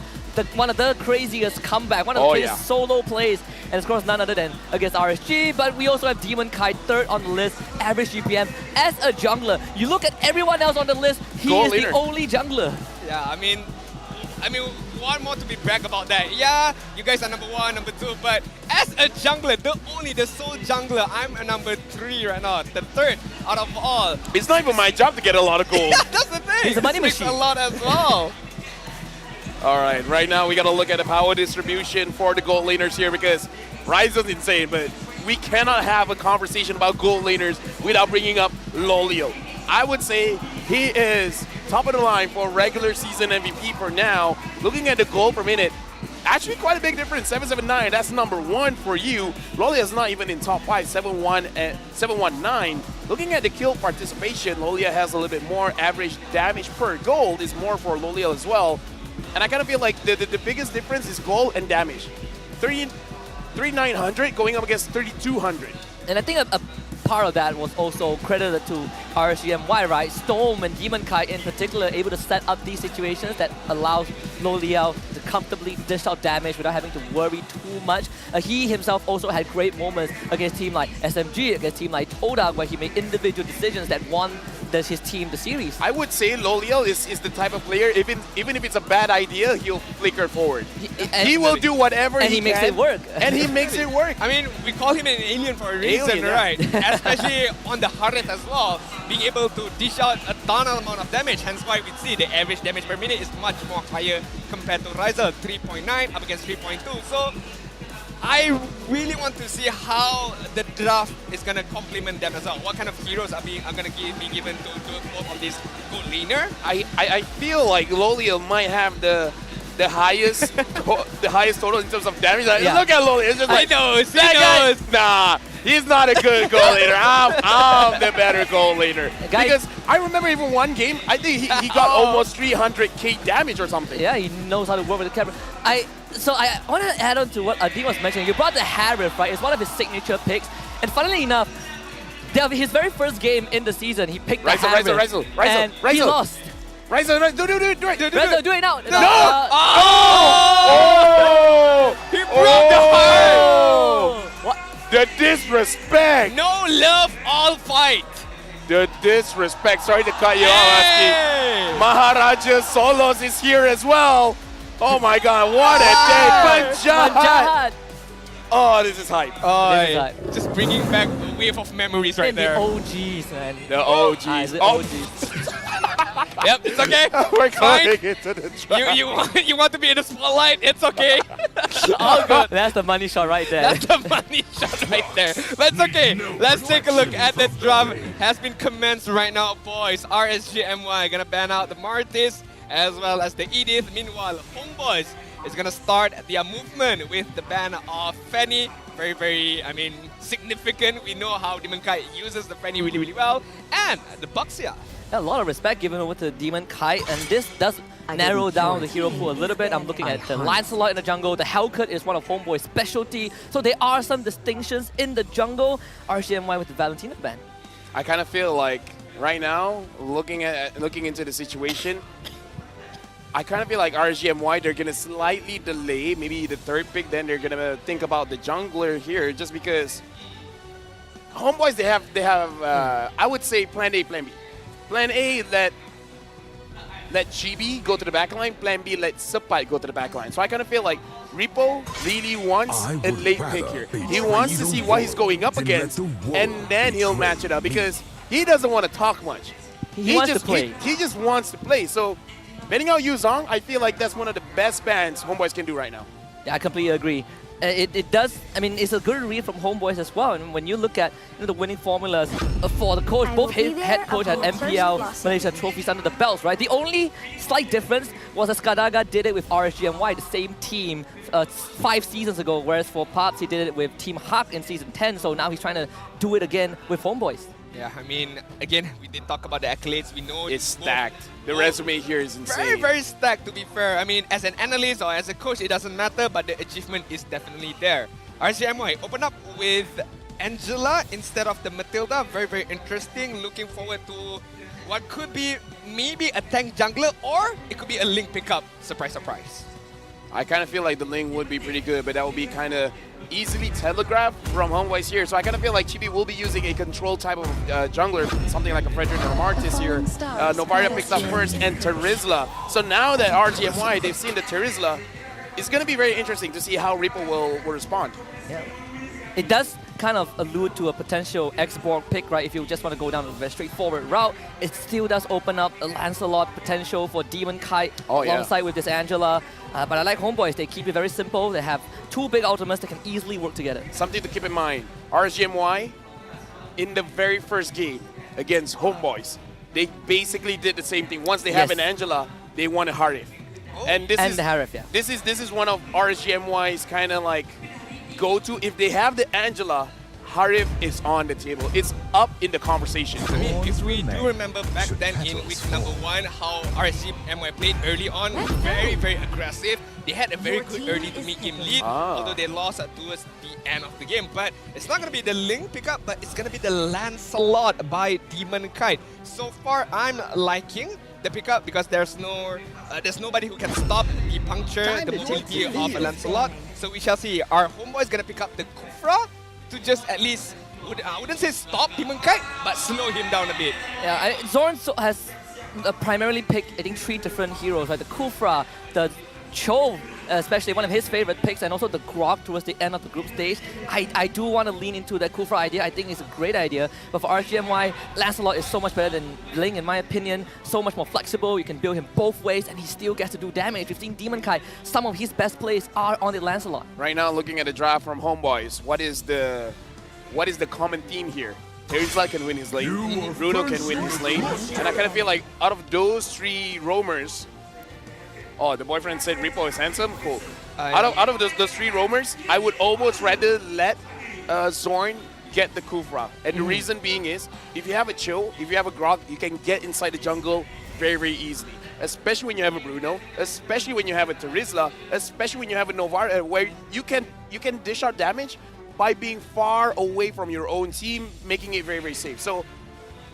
one of the craziest comeback, one of the craziest solo plays, and of course none other than against RSG. But we also have Demon Kai 3rd on the list, average GPM as a jungler. You look at everyone else on the list, he is the only jungler. Yeah, I mean, what more to be brag about that? Yeah, you guys are #1, #2, but as a jungler, the sole jungler, I'm a #3 right now, the 3rd out of all. It's not even my job to get a lot of gold. Yeah, that's the thing. He's a money This makes machine. a lot as well. All right, now we got to look at the power distribution for the gold laners here, because Rizal's insane, but we cannot have a conversation about gold laners without bringing up Loliao. I would say he is top of the line for regular season MVP for now. Looking at the goal per minute, actually quite a big difference, 779, that's #1 for you. Lolia's not even in top 5, 7-1 and 719. Looking at the kill participation, Lolia has a little bit more. Average damage per gold is more for Loliao as well. And I kind of feel like the biggest difference is gold and damage. 3,900 going up against 3,200. And I think a part of that was also credited to RSG MY, right? Storm and Demon Kai in particular able to set up these situations that allows Loliao to comfortably dish out damage without having to worry too much. He himself also had great moments against team like SMG, against team like Todak, where he made individual decisions that won his team the series. I would say Loliao is the type of player, even if it's a bad idea, he'll flicker forward. He will do whatever he can. makes it work. And he makes it work. I mean, we call him an alien for a reason, right? Especially on the Harriet as well, being able to dish out a ton of amount of damage. Hence why we see the average damage per minute is much more higher compared to Rizal, 3.9 up against 3.2. So I really want to see how the draft is going to complement them as well. What kind of heroes are going to be given to both of these gold laner? I feel like Loliao might have the highest total in terms of damage. Like, look at Loliao. It's just like, he knows. Nah, he's not a good gold laner. I'm the better gold laner. Because I remember even one game, I think he got almost 300k damage or something. Yeah, he knows how to work with the camera. So I want to add on to what Adi was mentioning. You brought the Harriet, right? It's one of his signature picks. And funnily enough, his very first game in the season, he picked the Harriet. Rizal. And he lost. Ryza, do it. Rezo, do it now. No! He broke the heart! What? The disrespect! No love, all fight! The disrespect. Sorry to cut you off, Aski. Maharaja Solos is here as well. Oh my god, what a day. Panjat! Oh, this is hype. Oh, just bringing back a wave of memories right there. The OGs, man. The OGs. The OGs. Yep, it's okay. We're Fine. going into the draft. You want to be in the spotlight? It's okay. All good. That's the money shot right there. That's the money shot right there. But it's okay. Let's take a look at the draft. Has been commenced right now, boys. RSG MY gonna ban out the Martis as well as the Edith. Meanwhile, Homebois is gonna start their movement with the ban of Fanny. Very, significant. We know how Demon Kite uses the Fanny really well. And the Buxia. A lot of respect given over to Demon Kite, and this does narrow down the hero pool a little bit. I'm looking at the Lancelot in the jungle. The Hellcut is one of Homeboy's specialty, so there are some distinctions in the jungle. RSGMY with the Valentina ban. I kind of feel like right now, looking into the situation, I kind of feel like RSGMY, they're gonna slightly delay maybe the third pick. Then they're gonna think about the jungler here, just because Homeboys they have I would say plan A, plan B. Plan A, let GB go to the backline. Plan B, let Supai go to the backline. So I kind of feel like Repo really wants a late pick here. He wants to see what he's going up against, and then he'll match it up because he doesn't want to talk much. He wants to play. He just wants to play. So betting out Yuzong, I feel like that's one of the best bans Homeboys can do right now. Yeah, I completely agree. It does, it's a good read from Homeboys as well. And when you look at the winning formulas for the coach, both head coach had MPL Malaysia trophies under the belts, right? The only slight difference was that Skadaga did it with RSG MY, the same team, 5 seasons ago, whereas for Pops, he did it with Team Hawk in Season 10, so now he's trying to do it again with Homeboys. Yeah, again, we did talk about the accolades. We know it's stacked. The resume here is insane. Very stacked, to be fair. As an analyst or as a coach, it doesn't matter, but the achievement is definitely there. RCMY open up with Angela instead of the Matilda. Very interesting. Looking forward to what could be maybe a tank jungler, or it could be a Link pickup. Surprise. I kind of feel like the Link would be pretty good, but that would be kind of easily telegraphed from Homeboys here. So I kind of feel like Chibi will be using a control type of jungler, something like a Frederick or Martis here. Novaria picks up first, and Terizla. So now that RGMY, they've seen the Terizla, it's going to be very interesting to see how Reaper will respond. Yeah. It does kind of allude to a potential X-Borg pick, right? If you just want to go down a very straightforward route, it still does open up a Lancelot potential for Demon Kite alongside with this Angela. But I like Homeboys. They keep it very simple. They have 2 big ultimates that can easily work together. Something to keep in mind, RSGMY, in the very first game against Homeboys, they basically did the same thing. Once they have an Angela, they want a Harif. And this is the Harif, yeah. This is one of RSGMY's kind of like go-to. If they have the Angela, Harif is on the table. It's up in the conversation. If we do remember back then in week number 1, how RSG MY played early on, very aggressive. They had a very good early to mid-game lead, although they lost towards the end of the game. But it's not going to be the Link pickup, but it's going to be the Lancelot by Demon Kite. So far, I'm liking the pickup because there's nobody who can stop the puncture, the mobility of a Lancelot. So we shall see. Our Homeboy is going to pick up the Kufra to just at least, I wouldn't say stop Demon Kite, but slow him down a bit. Yeah, Zorn has primarily picked, I think, 3 different heroes, like the Kufra, the Cho, especially one of his favorite picks, and also the Grog towards the end of the group stage. I do want to lean into that Kufra idea. I think it's a great idea. But for RGMY, Lancelot is so much better than Ling, in my opinion. So much more flexible. You can build him both ways, and he still gets to do damage. We've seen Demon Kite. Some of his best plays are on the Lancelot. Right now, looking at the draft from Homeboys, what is the common theme here? Terizla can win his lane, Bruno can win his lane, and I kind of feel like out of those 3 roamers, the boyfriend said Repo is handsome. Cool. Out of those 3 roamers, I would almost rather let Zorn get the Kufra. And the reason being is, if you have a Chill, if you have a Grog, you can get inside the jungle very easily. Especially when you have a Bruno, especially when you have a Terizla, especially when you have a Novara, where you can dish out damage by being far away from your own team, making it very safe. So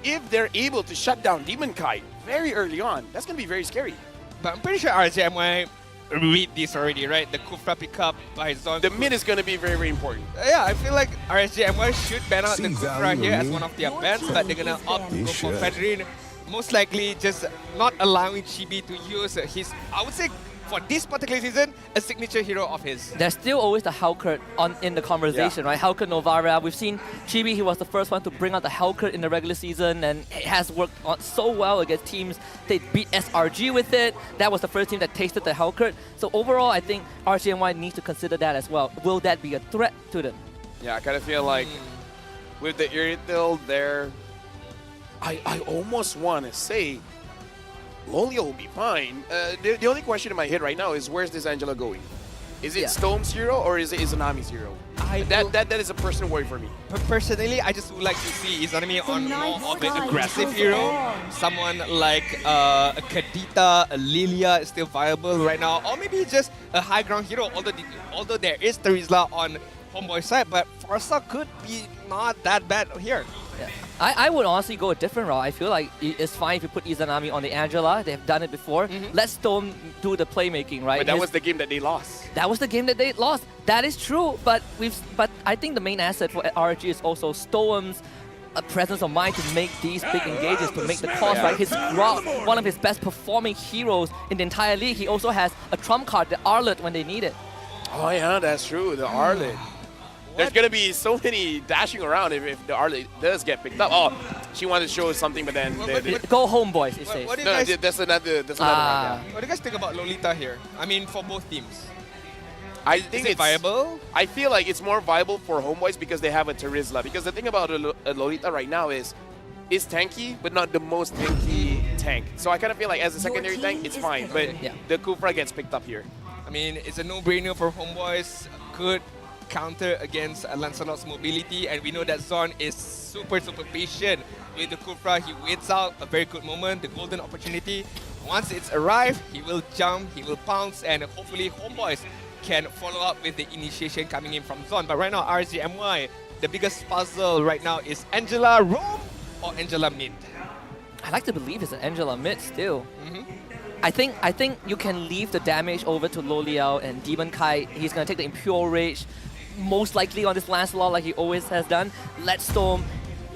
if they're able to shut down Demon Kite very early on. That's going to be very scary. But I'm pretty sure RSG MY read this already, right? The Kufra pickup by Zon. The mid is going to be very, very important. Yeah, I feel like RSG MY should ban out the Kufra here as one of their bans, but they're going to opt to go for Federin. Most likely just not allowing Chibi to use his, I would say, for this particular season, a signature hero of his. There's still always the Hellcurt in the conversation, right? Hellcurt Novara. We've seen Chibi, he was the first one to bring out the Hellcurt in the regular season, and it has worked so well against teams. They beat SRG with it. That was the first team that tasted the Hellcurt. So overall, I think RSGMY needs to consider that as well. Will that be a threat to them? Yeah, I kind of feel like with the Irritil there, I almost want to say Lolia will be fine. The only question in my head right now is where's this Angela going? Is it Storm's hero or is it Izanami's hero? That is a personal worry for me. Personally, I just would like to see Izanami on more of an aggressive hero. Someone like a Kadita, a Lilia is still viable right now. Or maybe just a high ground hero, although there is Terizla on Homeboy side, but Farsa could be not that bad here. Yeah. I would honestly go a different route. I feel like it's fine if you put Izanami on the Angela. They've done it before. Let Stone do the playmaking, right? But that was the game that they lost. That was the game that they lost. That is true, but I think the main asset for RG is also Stone's presence of mind to make these big engages, to make the calls, right? His Grog, one of his best performing heroes in the entire league. He also has a trump card, the Arlet, when they need it. Oh yeah, that's true, the Arlet. There's going to be so many dashing around if the Arlet does get picked up. Oh, she wanted to show something, but then... Go home, boys, it says. What do you guys, that's another one. Yeah. What do you guys think about Lolita here? I mean, for both teams. I think it's viable. I feel like it's more viable for Homeboys because they have a Terizla. Because the thing about a Lolita right now is tanky, but not the most tanky tank. So I kind of feel like as a secondary tank, it's fine. But the Kufra gets picked up here. I mean, it's a no-brainer for Homeboys. Good counter against Lancelot's mobility, and we know that Zon is super patient with the Kufra. He waits out a very good moment, the golden opportunity. Once it's arrived, he will jump, he will pounce, and hopefully Homeboys can follow up with the initiation coming in from Zon. But right now, RSG MY, the biggest puzzle right now is Angela roam or Angela mid? I like to believe it's an Angela mid still. I think you can leave the damage over to Lo Liao and Demon Kai. He's going to take the Impure Rage, most likely on this Lancelot like he always has done. Let Storm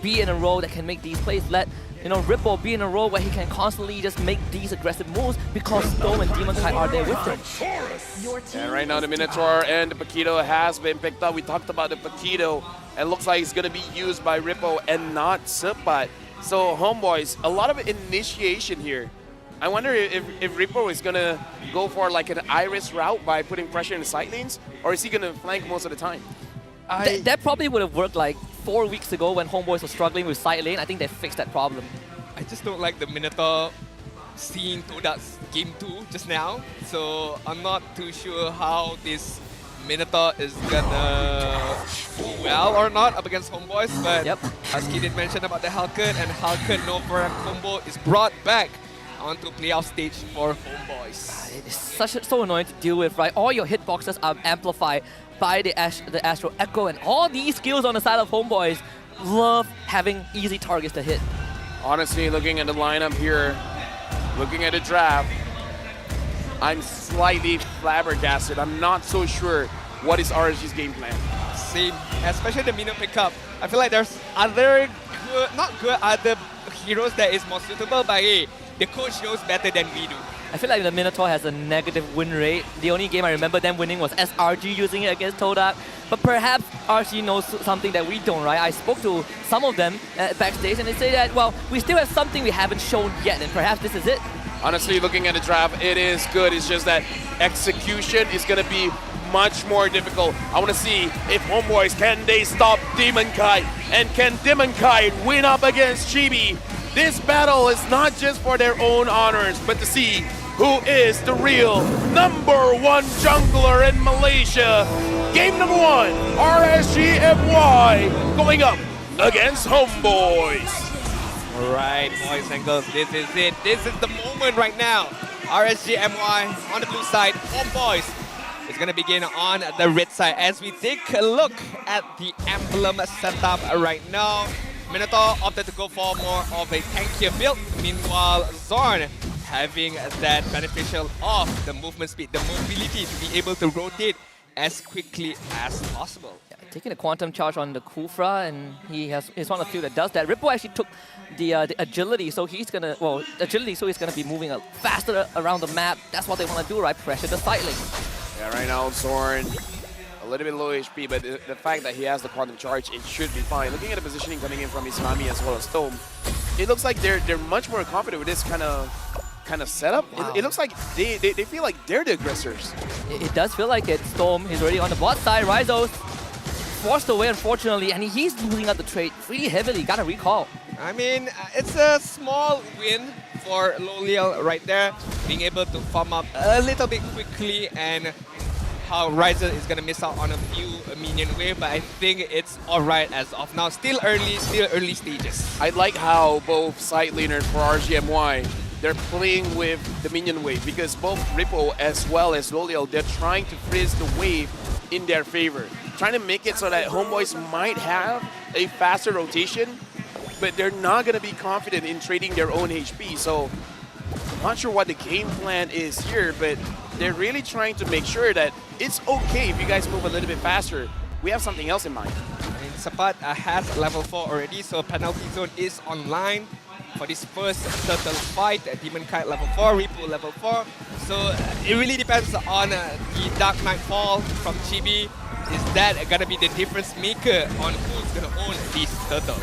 be in a role that can make these plays. Let Ripple be in a role where he can constantly just make these aggressive moves because Storm and Demon Kai are there with him. And right now the Minotaur and the Paquito has been picked up. We talked about the Paquito, and looks like it's going to be used by Ripple and not Supat. So Homeboys, a lot of initiation here. I wonder if Ripple is going to go for like an Iris route by putting pressure in the side lanes, or is he going to flank most of the time? That probably would have worked like 4 weeks ago when Homeboys were struggling with side lane. I think they fixed that problem. I just don't like the Minotaur seeing Todak's game 2 just now, so I'm not too sure how this Minotaur is gonna do well or not up against Homeboys, but as Ki did mention about the Hellcurt, and Hellcurt Nova combo is brought back onto playoff stage for Homeboys. It is so annoying to deal with, right? All your hitboxes are amplified by the Astro Echo, and all these skills on the side of Homeboys love having easy targets to hit. Honestly, looking at the lineup here, looking at the draft, I'm slightly flabbergasted. I'm not so sure what is RSG's game plan. Same, especially the Mino pickup. I feel like there's other other heroes that is more suitable, but hey, the coach knows better than we do. I feel like the Minotaur has a negative win rate. The only game I remember them winning was SRG using it against Todak. But perhaps RSG knows something that we don't, right? I spoke to some of them backstage and they say that, well, we still have something we haven't shown yet, and perhaps this is it. Honestly, looking at the draft, it is good. It's just that execution is going to be much more difficult. I want to see if Homeboys, can they stop Demon Kai? And can Demon Kai win up against Chibi? This battle is not just for their own honors, but to see who is the real #1 jungler in Malaysia. Game number 1, RSG MY going up against Homeboys. Alright, boys and girls, this is it. This is the moment right now. RSG MY on the blue side, Homeboys is going to begin on the red side as we take a look at the emblem setup right now. Minotaur opted to go for more of a tankier build. Meanwhile, Zorn having that beneficial of the movement speed, the mobility to be able to rotate as quickly as possible. Yeah, taking a quantum charge on the Kufra, and he's one of the few that does that. Ripple actually took the agility, so he's gonna be moving faster around the map. That's what they want to do, right? Pressure the side lane. Yeah, right now Zorn a little bit low HP, but the fact that he has the quantum charge, it should be fine. Looking at the positioning coming in from Islami as well as Tome, it looks like they're much more confident with this kind of setup. Wow. It looks like they feel like they're the aggressors. It does feel like it. Storm is already on the bot side. Rizos forced away, unfortunately, and he's losing out the trade pretty heavily. Gotta recall. I mean, it's a small win for Loliel right there, being able to farm up a little bit quickly, and how Riser is going to miss out on a few minion wave, but I think it's alright as of now. Still early stages. I like how both side laners for RSG MY, they're playing with the minion wave, because both Ripple as well as Loliel, they're trying to freeze the wave in their favor. Trying to make it so that Homebois might have a faster rotation, but they're not going to be confident in trading their own HP. So I'm not sure what the game plan is here, but they're really trying to make sure that it's okay if you guys move a little bit faster. We have something else in mind. I mean, Sapat has level 4 already, so penalty zone is online for this first turtle fight. Demon Kite level 4, Repo level 4. So it really depends on the Dark Nightfall from Chibi. Is that gonna be the difference maker on who's gonna own this turtle?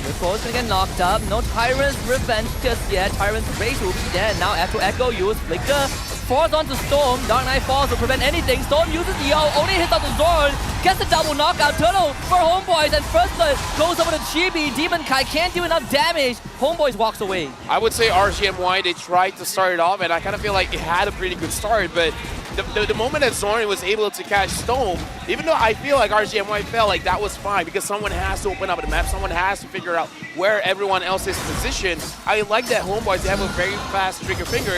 Ripo's gonna get knocked up. No Tyrant's Revenge just yet. Tyrant's Rage will be there. Now after Echo use Flicker. Falls onto Storm. Dark Knight falls to prevent anything. Storm uses EO. Only hits out the Zorn. Gets the double knockout. Turtle for Homebois. And First Blood goes over to Chibi. Demon Kai can't do enough damage. Homebois walks away. I would say RSG MY, they tried to start it off, and I kind of feel like it had a pretty good start, but the moment that Zorn was able to catch Stone, even though I feel like RSG MY felt like that was fine because someone has to open up the map, someone has to figure out where everyone else is positioned. I like that Homebois, they have a very fast trigger finger.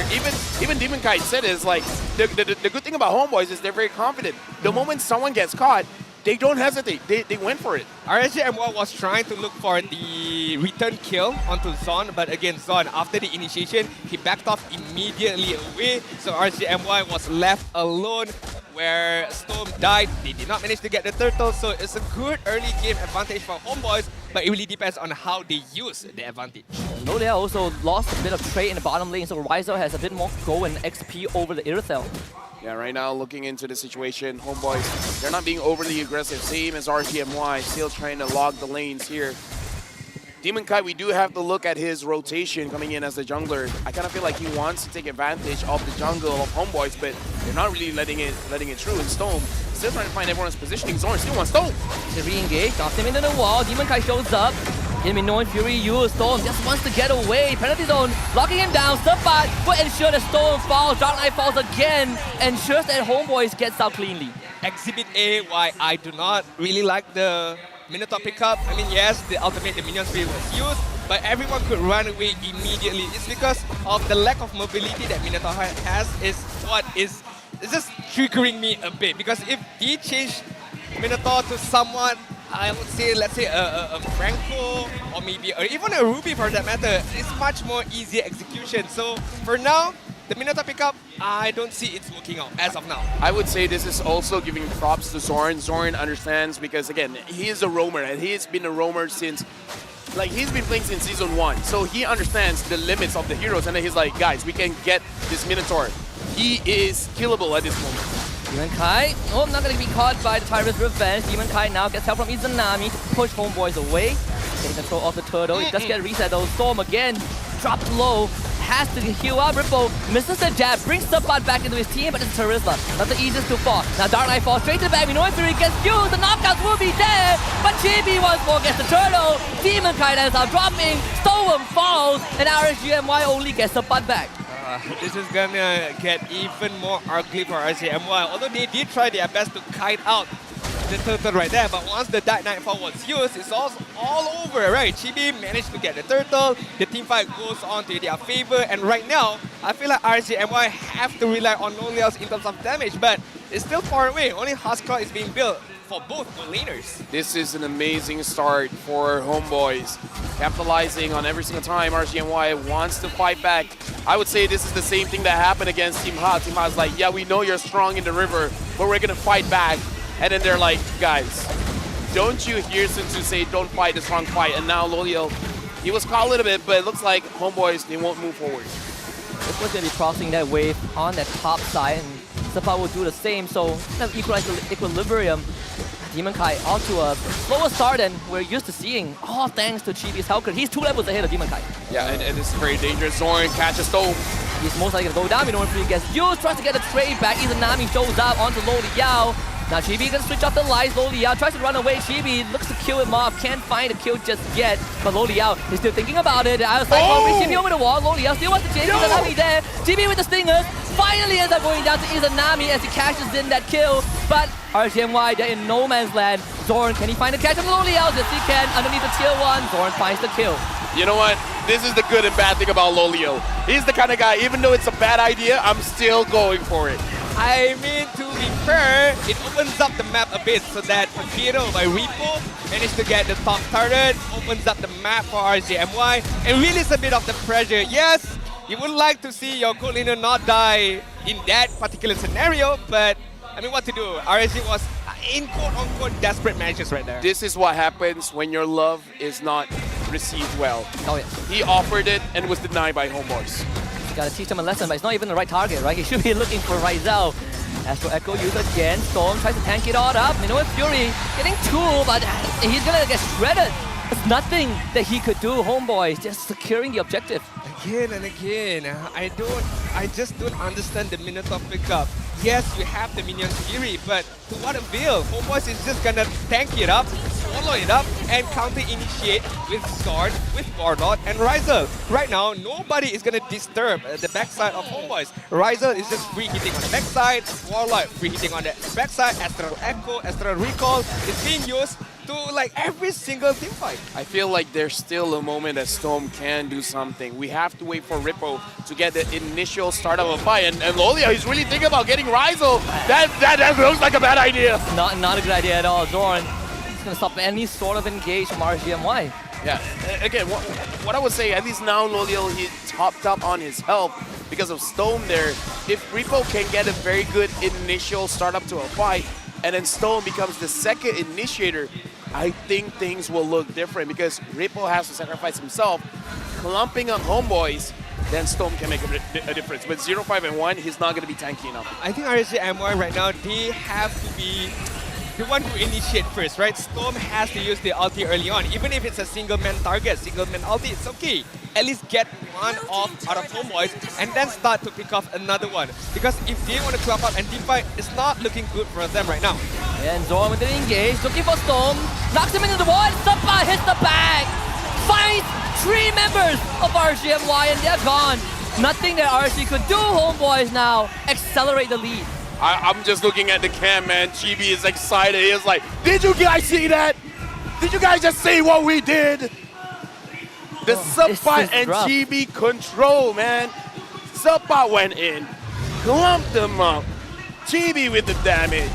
Even Demon Kite said is like, the good thing about Homebois is they're very confident. The moment someone gets caught, they don't hesitate. They went for it. RSG MY was trying to look for the return kill onto Zon, but again, Zon, after the initiation, he backed off immediately away. So RSG MY was left alone where Storm died. They did not manage to get the turtle, so it's a good early game advantage for Homebois, but it really depends on how they use the advantage. Loliel also lost a bit of trade in the bottom lane, so Riser has a bit more go and XP over the Irithel. Yeah, right now looking into the situation, Homebois, they're not being overly aggressive, same as RSG MY, still trying to log the lanes here. Demon Kai, we do have to look at his rotation coming in as the jungler. I kind of feel like he wants to take advantage of the jungle of Homebois, but they're not really letting it through. And Stone still trying to find everyone's positioning. Zorn still wants Stone. To re-engage, knocks him into the wall. Demon Kai shows up. Enemy knowing Fury use. Storm just wants to get away. Penalty zone, locking him down. Subbat will ensure that Storm falls. Dark Knight falls again. Ensures that Homebois gets out cleanly. Exhibit A, why I do not really like the Minotaur pickup. I mean, yes, the ultimate, the minion speed was used, but everyone could run away immediately. It's because of the lack of mobility that Minotaur has is what is just triggering me a bit. Because if they change Minotaur to someone, I would say, let's say a Franco or maybe or even a Ruby for that matter, it's much more easier execution. So for now, the Minotaur pickup, I don't see it's working out as of now. I would say this is also giving props to Zorn. Zorn understands because, again, he is a roamer and he has been a roamer since, like, he's been playing since Season 1. So he understands the limits of the heroes and then he's like, guys, we can get this Minotaur. He is killable at this moment. Demon Kai, not going to be caught by the Tyrant's Revenge. Demon Kai now gets help from Izanami to push Homebois away. Getting control of the turtle. It does get reset though. Storm again, dropped low. Has to heal up. Ripple misses the jab, brings Subbat back into his team, but it's Charisma. Not the easiest to fall. Now Dark Knight falls straight to the back. We know if Fury gets used, the knockouts will be there. But Chibi once more gets the turtle. Demon Kite ends up dropping. Storm falls, and RSG MY only gets Subbat back. This is gonna get even more ugly for RSG MY. Although they did try their best to kite out the turtle right there, but once the Dark Nightfall was used, it's all over, right? Chibi managed to get the turtle, the team fight goes on to their favor, and right now, I feel like RSG MY have to rely on Loliel's in terms of damage, but it's still far away. Only Huskar is being built for both goal laners. This is an amazing start for Homebois. Capitalizing on every single time RSG MY wants to fight back. I would say this is the same thing that happened against Team Hot. Team Hot's like, yeah, we know you're strong in the river, but we're going to fight back. And then they're like, guys, don't you hear Sun-Tzu say, don't fight the strong fight? And now Loliel, he was caught a little bit, but it looks like Homebois, they won't move forward. It was going to be crossing that wave on that top side, and Sapa will do the same, so kind of equalize the equilibrium. Demon Kai onto a slower start than we're used to seeing, all thanks to Chibi's Helker. He's 2 levels ahead of Demon Kai. Yeah, and this is very dangerous. Zorn catches Stone. He's most likely to go down. We don't know if he gets used. Tries to get a trade back. Izanami shows up onto Loliel. Now Chibi can switch off the lights. Loliel tries to run away. Chibi looks to kill him off. Can't find a kill just yet. But Loliel is still thinking about it. I was like, Chibi over the wall. Loliel still wants to chase Izanami there. Chibi with the stingers. Finally ends up going down to Izanami as he cashes in that kill. But RSG MY, they're in no man's land. Zorn, can he find a catch on Loliel? Yes, he can. Underneath the tier 1, Zorn finds the kill. You know what? This is the good and bad thing about Loliel. He's the kind of guy, even though it's a bad idea, I'm still going for it. I mean, to be fair, it opens up the map a bit so that Akiro by Repo managed to get the top started, opens up the map for RSG MY, and releases a bit of the pressure. Yes, you would like to see your goal laner not die in that particular scenario, but I mean, what to do? RSG was in quote-unquote desperate matches right there. This is what happens when your love is not received well. Oh yeah. He offered it and was denied by Homebois. You gotta teach him a lesson, but it's not even the right target, right? He should be looking for Rizal. As for Echo, use again. Storm tries to tank it all up. You know what? Fury getting 2, but he's gonna get shredded. There's nothing that he could do. Homeboy just securing the objective. Again and again, I just don't understand the Minotaur pickup. Yes, you have the minion Fury, but to what avail? Homebois is just gonna tank it up, swallow it up, and counter-initiate with Sword, with Warlord, and Rizal. Right now, nobody is gonna disturb the backside of Homebois. Rizal is just free hitting on the backside, Warlord free hitting on the backside, Astral Echo, Astral Recall is being used to like every single team fight. I feel like there's still a moment that Storm can do something. We have to wait for Rippo to get the initial start of a fight, and Loliel, he's really thinking about getting Rizal. That looks like a bad idea. Not a good idea at all. Zorn is gonna stop any sort of engage from RSG MY. Yeah, again, what I would say, at least now Loliel, he topped up on his health because of Stone there. If Rippo can get a very good initial startup to a fight, and then Stone becomes the second initiator, I think things will look different because Rippo has to sacrifice himself. Clumping on Homebois, then Stone can make a difference. With 0-5 and 1, he's not going to be tanky enough. I think RSG MY right now, they have to be the one who initiate first, right? Storm has to use the ulti early on. Even if it's a single-man target, single-man ulti, it's okay. At least get one off out of Homebois and then start to pick off another one. Because if they want to clump up and team fight, it's not looking good for them right now. And Zorn with the engage, looking for Storm, knocks him into the wall, and Sapa hits the bag! Finds 3 members of RSG MY and they're gone. Nothing that RSG could do, Homebois now accelerate the lead. I'm just looking at the cam, man. Chibi is excited. He is like, did you guys see that? Did you guys just see what we did? The Sapa and rough. Chibi control, man. Sapa went in, clumped them up. Chibi with the damage.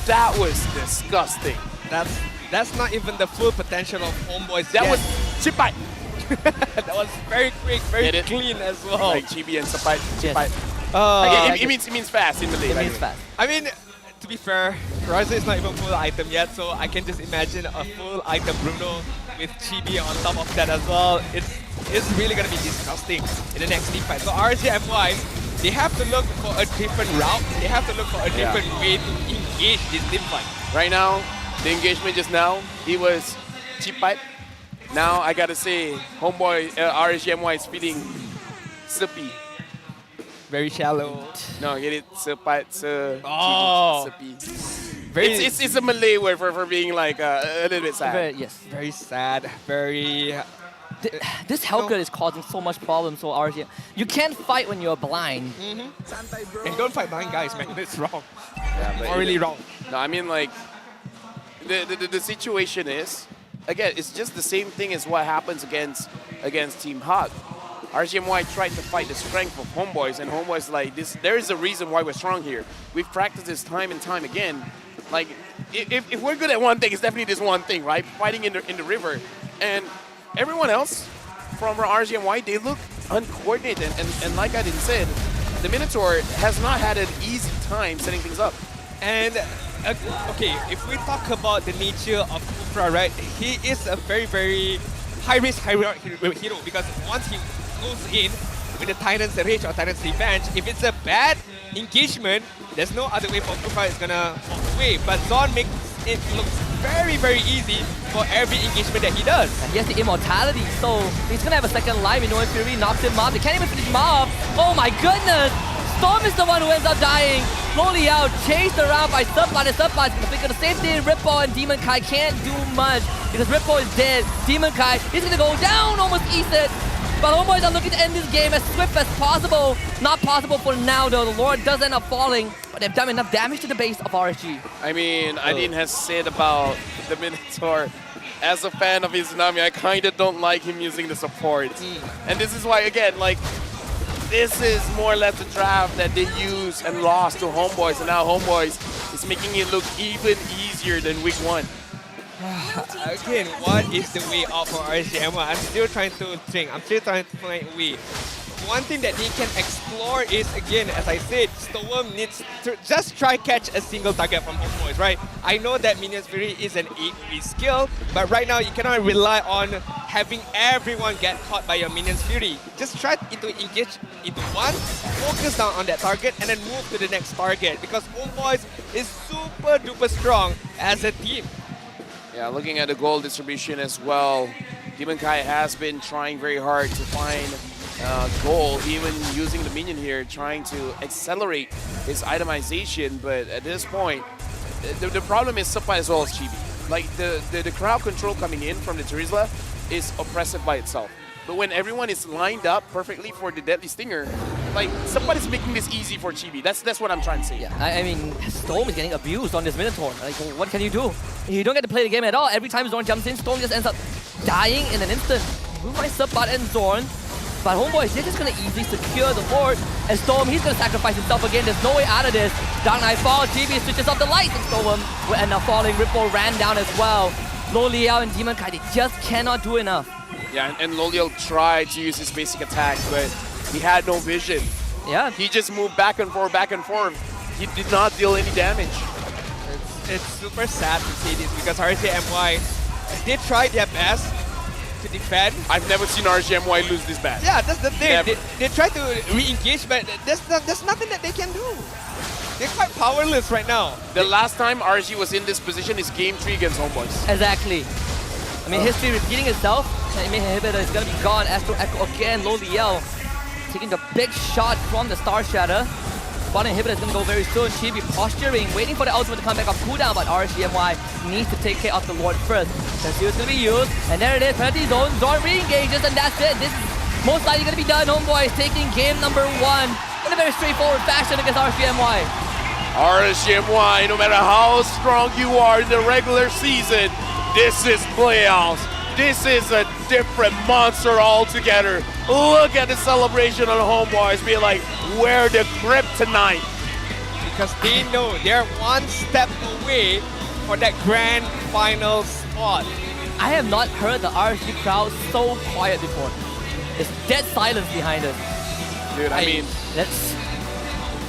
That was disgusting. That's not even the full potential of Homebois. That was Chipai. That was very quick, very clean as well. Like Chibi and Sapai. It means fast in Malay. It means fast. I mean, to be fair, Rizal is not even full item yet, so I can just imagine a full item Bruno with Chibi on top of that as well. It's really gonna be disgusting in the next team fight. So RSG MY, they have to look for a different route. They have to look for a different way to engage this team fight. Right now, the engagement just now, he was Chipai. Now I gotta say, Homeboy RSG MY is feeling sippy. Very shallow. No, get it? Sepat, Oh. sepi. It's a Malay word for being like a little bit sad. Yes. Very sad. Very. This Helker is causing so much problems for RSG. You can't fight when you're blind. And don't fight blind guys, man. It's wrong. Yeah, but Morally wrong. No, I mean like the situation is, again, it's just the same thing as what happens against Team Hot. RSG MY tried to fight the strength of Homebois, and Homebois like this. There is a reason why we're strong here. We've practiced this time and time again. Like, if we're good at one thing, it's definitely this one thing, right? Fighting in the river, and everyone else from RSG MY, they look uncoordinated. And like I didn't said, the Minotaur has not had an easy time setting things up. And okay, if we talk about the nature of Kufra, right, he is a very, very high-risk, high-reward hero because once he goes in with the Tyrant's Rage or Tyrant's Revenge, if it's a bad engagement, there's no other way for Kufra is gonna walk away. But Zon makes it look very, very easy for every engagement that he does. And he has the immortality, so he's gonna have a second life. You know, if Fury knocks him off, they can't even finish him off. Oh my goodness! Storm is the one who ends up dying. Slowly out, chased around by Subplot, and Subplot's gonna pick up the same thing. Ripple and Demon Kai can't do much because Ripple is dead. Demon Kai, he's gonna go down, almost eats it. But Homebois are looking to end this game as swift as possible. Not possible for now though. The Lord does end up falling, but they've done enough damage to the base of RSG. I mean, Adin has said about the Minotaur, as a fan of Izanami, I kind of don't like him using the support. And this is why, again, like, this is more or less the draft that they used and lost to Homebois, and now Homebois is making it look even easier than week 1. Again, what is the way out for RSG MY? I'm still trying to think. I'm still trying to find a way. One thing that they can explore is, again, as I said, Storm needs to just try catch a single target from Homebois, right? I know that Minions Fury is an 8-3 skill, but right now you cannot rely on having everyone get caught by your Minions Fury. Just try to engage into one, focus down on that target, and then move to the next target because Homebois is super duper strong as a team. Yeah, looking at the goal distribution as well, Demon Kai has been trying very hard to find goal, even using the minion here, trying to accelerate his itemization. But at this point, the problem is Supply as well as Chibi. Like, the crowd control coming in from the Terizla is oppressive by itself. But when everyone is lined up perfectly for the Deadly Stinger, like, somebody's making this easy for Chibi. That's what I'm trying to say. Yeah, I mean, Storm is getting abused on this Minotaur. Like, what can you do? You don't get to play the game at all. Every time Zorn jumps in, Storm just ends up dying in an instant. Move by Subbot and Zorn. But Homebois, they're just going to easily secure the Lord. And Storm, he's going to sacrifice himself again. There's no way out of this. Dark Knight falls, GB switches off the lights, and Storm will end up falling. Ripple ran down as well. Lo Liao and Demon Kai, they just cannot do enough. Yeah, and Lo Liao tried to use his basic attack, but he had no vision. Yeah. He just moved back and forth, back and forth. He did not deal any damage. It's super sad to see this because RSG MY, they tried their best to defend. I've never seen RSG MY lose this bad. Yeah, that's the thing. They try to re-engage, but there's nothing that they can do. They're quite powerless right now. The last time RSG was in this position is Game 3 against Homebois. Exactly. I mean, history repeating itself. Inhibitor is going to be gone. Astro Echo again. Lo Liao taking the big shot from the Star Shatter. One inhibitor is going to go very soon. Chibi posturing, waiting for the ultimate to come back off cooldown, but RSG MY needs to take care of the Lord first. Conceal is going to be used, and there it is, penalty zone. Zorn re-engages, and that's it. This is most likely going to be done. Homebois taking game number 1 in a very straightforward fashion against RSG MY. RSG MY, no matter how strong you are in the regular season, this is playoffs. This is a different monster altogether. Look at the celebration on Homebois being like, we're the kryptonite. Because they know they're one step away for that grand final spot. I have not heard the RSG crowd so quiet before. It's dead silence behind us. Dude, I mean, that's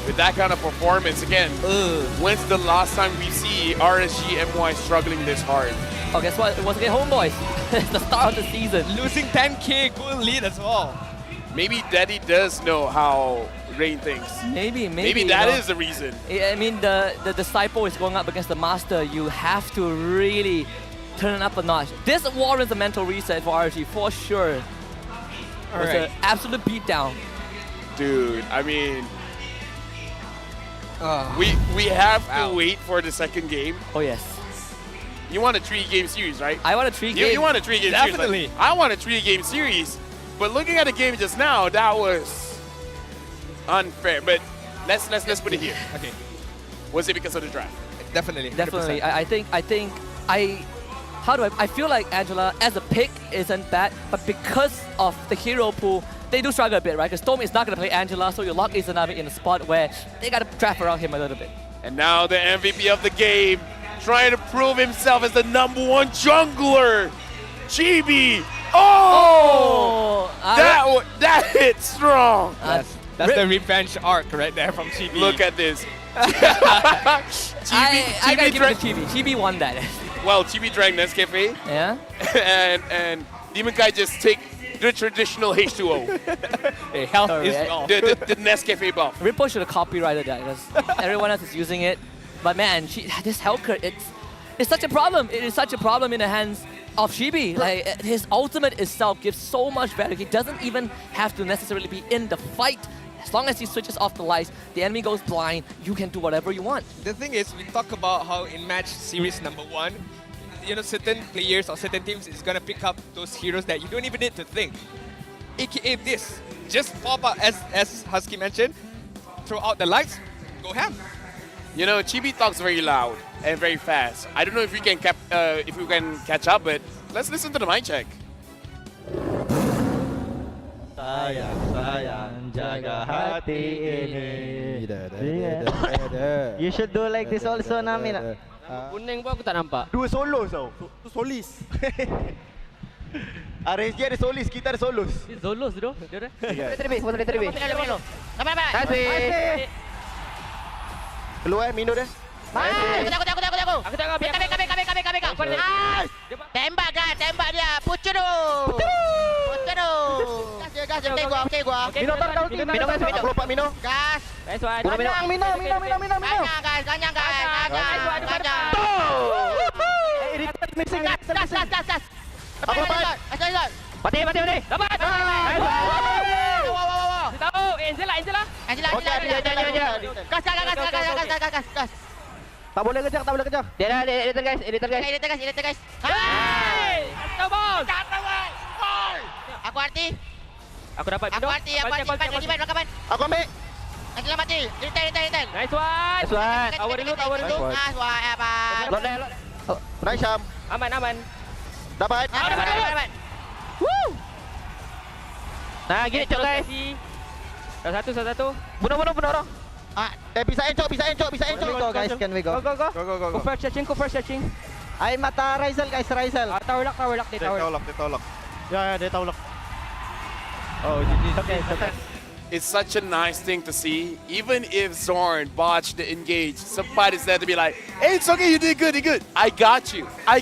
with that kind of performance, again, when's the last time we see RSG MY struggling this hard? Oh, guess what? It was against Homebois. It's the start of the season. Losing 10k goal lead as well. Maybe Daddy does know how Rain thinks. Maybe that is the reason. I mean, the disciple is going up against the master. You have to really turn it up a notch. This warrants a mental reset for RSG for sure. It's an absolute beatdown. Dude, I mean, we have to wait for the second game. Oh yes. You want a 3-game series, right? I want a 3-game. You want a 3-game series. Definitely. Like, I want a 3-game series. But looking at the game just now, that was unfair. But let's put it here. Okay. Was it because of the draft? Definitely. Definitely. I feel like Angela as a pick isn't bad, but because of the hero pool, they do struggle a bit, right? Because Storm is not going to play Angela, so you lock Izanami in a spot where they got to draft around him a little bit. And now the MVP of the game, trying to prove himself as the #1 jungler, Chibi. Oh! That hit strong. That's the revenge arc right there from Chibi. Look at this. I gotta give it to Chibi. Chibi won that. Well, Chibi drank Nescafe. Yeah. and Demon Kai just take the traditional H2O. Hey, health is well. The Nescafe buff. Ripple should have copyrighted that because everyone else is using it. But man, this Hellcat, it's such a problem. It is such a problem in the hands of Chibi. Like, his ultimate itself gives so much value. He doesn't even have to necessarily be in the fight. As long as he switches off the lights, the enemy goes blind, you can do whatever you want. The thing is, we talk about how in match series #1, certain players or certain teams is gonna pick up those heroes that you don't even need to think. AKA this, just pop up as Husky mentioned, throw out the lights, go ham. Chibi talks very loud and very fast. I don't know if we can catch up, but let's listen to the mic check. Sayang, jaga hati ini. You should do like this also, Namin. Kuning pun aku tak nampak. Dua solos tau. Tu solis. RSG ada solis, kita ada solos. Solos tu. Dia dah. Terlebih. Kasih. Keluar, Mino dah. Aku tengok biar. Tembak dia. Pucu tu. Gas, okey gua. Mino tar kau tim. Mino gas, Mino. 24 Mino. Gas. Nice one. Mino. Ganyang. Return missing. Gas. Aku lepas. Mati. Dapat. Tahu. Angela. Okey, dia. Gas. Tak boleh kejar. Dia dah editor guys. Hey! Kacau bos. Aku arti. Aku dapat Mino. Aku ambil. Angela mati. Return. Nice one. Awal dulu. Lot. Nice Syam. Aman. Dapat. Woo! Nah, gini cok guys. Salah satu. Bunuh orang. Bisa encok. Go guys, can we go? Go first searching. Ay mata Rizal guys, Tower lock. Dia tahu lock. Ya, dia tahu lock. Oh, GG. Okay. It's such a nice thing to see. Even if Zorn botched the engage, somebody's there to be like, hey, it's okay, you did good. I got you. I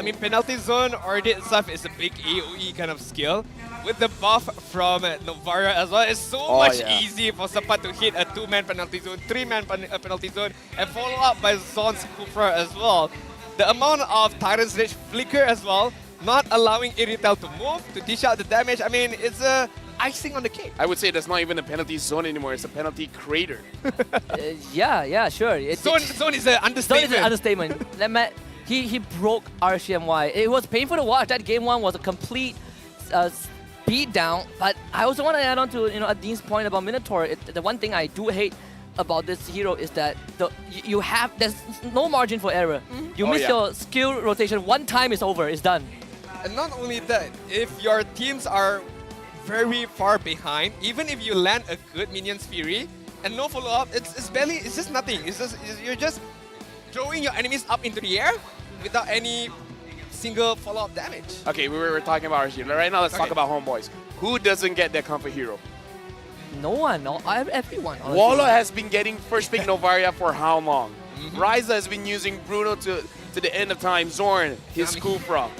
mean, penalty zone already itself is a big AoE kind of skill. With the buff from Novaria as well, it's so much easy for Sapat to hit a 2-man penalty zone, 3-man penalty zone, and follow up by Zon's Kufra as well. The amount of Tyrant's Rage flicker as well, not allowing Iritel to move, to dish out the damage. I mean, it's icing on the cake. I would say that's not even a penalty zone anymore, it's a penalty crater. Yeah, sure. Zone is an understatement. He broke RSG MY. It was painful to watch. That game 1 was a complete beat down. But I also want to add on to Adin's point about Minotaur. The one thing I do hate about this hero is that there's no margin for error. You miss your skill rotation one time, it's over, it's done. And not only that, if your teams are very far behind, even if you land a good Minions Fury and no follow-up, it's just nothing. You're just throwing your enemies up into the air without any single follow-up damage. Okay, we were talking about RSG. Right now, let's talk about Homebois. Who doesn't get their comfort hero? No one, everyone. Honestly. Walla has been getting first pick Novaria for how long? Ryza has been using Bruno to the end of time. Zorn, his Kufra.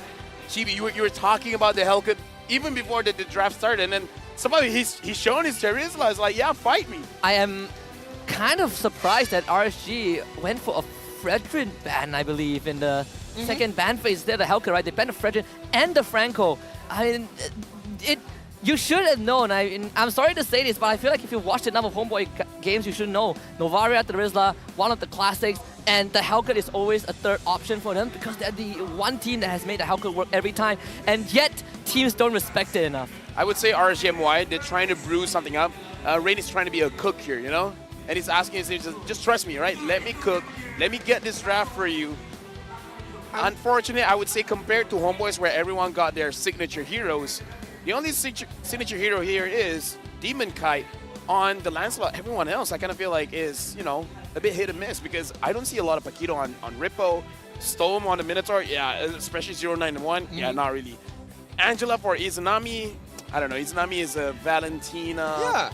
Chibi, you were talking about the Hellcat even before the draft started, and then somebody he's shown his charisma. It's like, yeah, fight me. I am kind of surprised that RSG went for a Fredrin ban, I believe, in the second ban phase. They're the Hellcat, right? They banned the Fredrin and the Franco. I mean, you should have known. I'm sorry to say this, but I feel like if you watched enough of Homeboy games, you should know. Novaria, Terizla, one of the classics, and the Hellcat is always a third option for them because they're the one team that has made the Hellcat work every time, and yet teams don't respect it enough. I would say RSG MY, they're trying to brew something up. Rain is trying to be a cook here, you know? And he's asking his team, just trust me, right? Let me cook. Let me get this draft for you. Unfortunately, I would say compared to Homeboys where everyone got their signature heroes, The only signature hero here is Demon Kite. On the Lancelot, everyone else I kind of feel like is, you know, a bit hit and miss because I don't see a lot of Paquito on Rippo. Storm on the Minotaur, yeah, especially 091, yeah, not really. Angela for Izanami, I don't know, Izanami is a Valentina,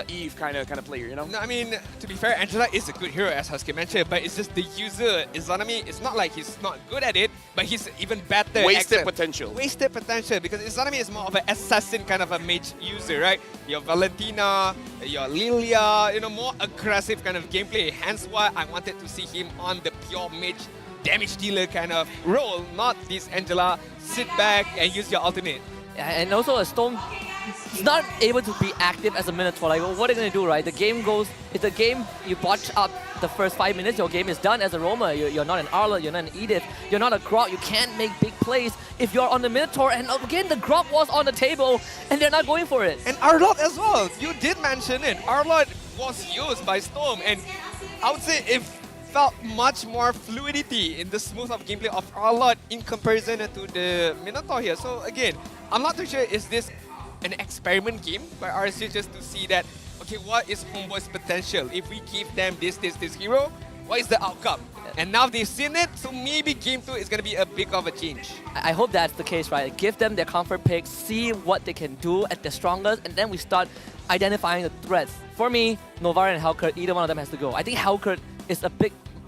Eve kind of player, you know? No, I mean, to be fair, Angela is a good hero, as Husky mentioned, but it's just the user, Izanami, it's not like he's not good at it, but he's even better. Wasted potential. Wasted potential, because Izanami is more of an assassin kind of a mage user, right? Your Valentina, your Lilia, you know, more aggressive kind of gameplay. Hence why I wanted to see him on the pure mage damage dealer kind of role, not this Angela, sit back and use your ultimate. And also a Storm is not able to be active as a Minotaur. Like, what are you going to do, right? The game goes, it's a game, you botch up the first 5 minutes, your game is done as a roamer. You're not an Arlott, you're not an Edith, you're not a Grok, you can't make big plays if you're on the Minotaur. And again, the Grok was on the table and they're not going for it. And Arlott as well, you did mention it. Arlott was used by Storm, and I would say it felt much more fluidity in the smooth of gameplay of Arlott in comparison to the Minotaur here. So again, I'm not too sure, is this an experiment game by RSG just to see that, okay, what is Homeboi's potential? If we give them this hero, what is the outcome? And now they've seen it, so maybe game 2 is going to be a big of a change. I hope that's the case, right? Give them their comfort picks, see what they can do at their strongest, and then we start identifying the threats. For me, Novara and Hellcurt, either one of them has to go. I think Hellcurt is a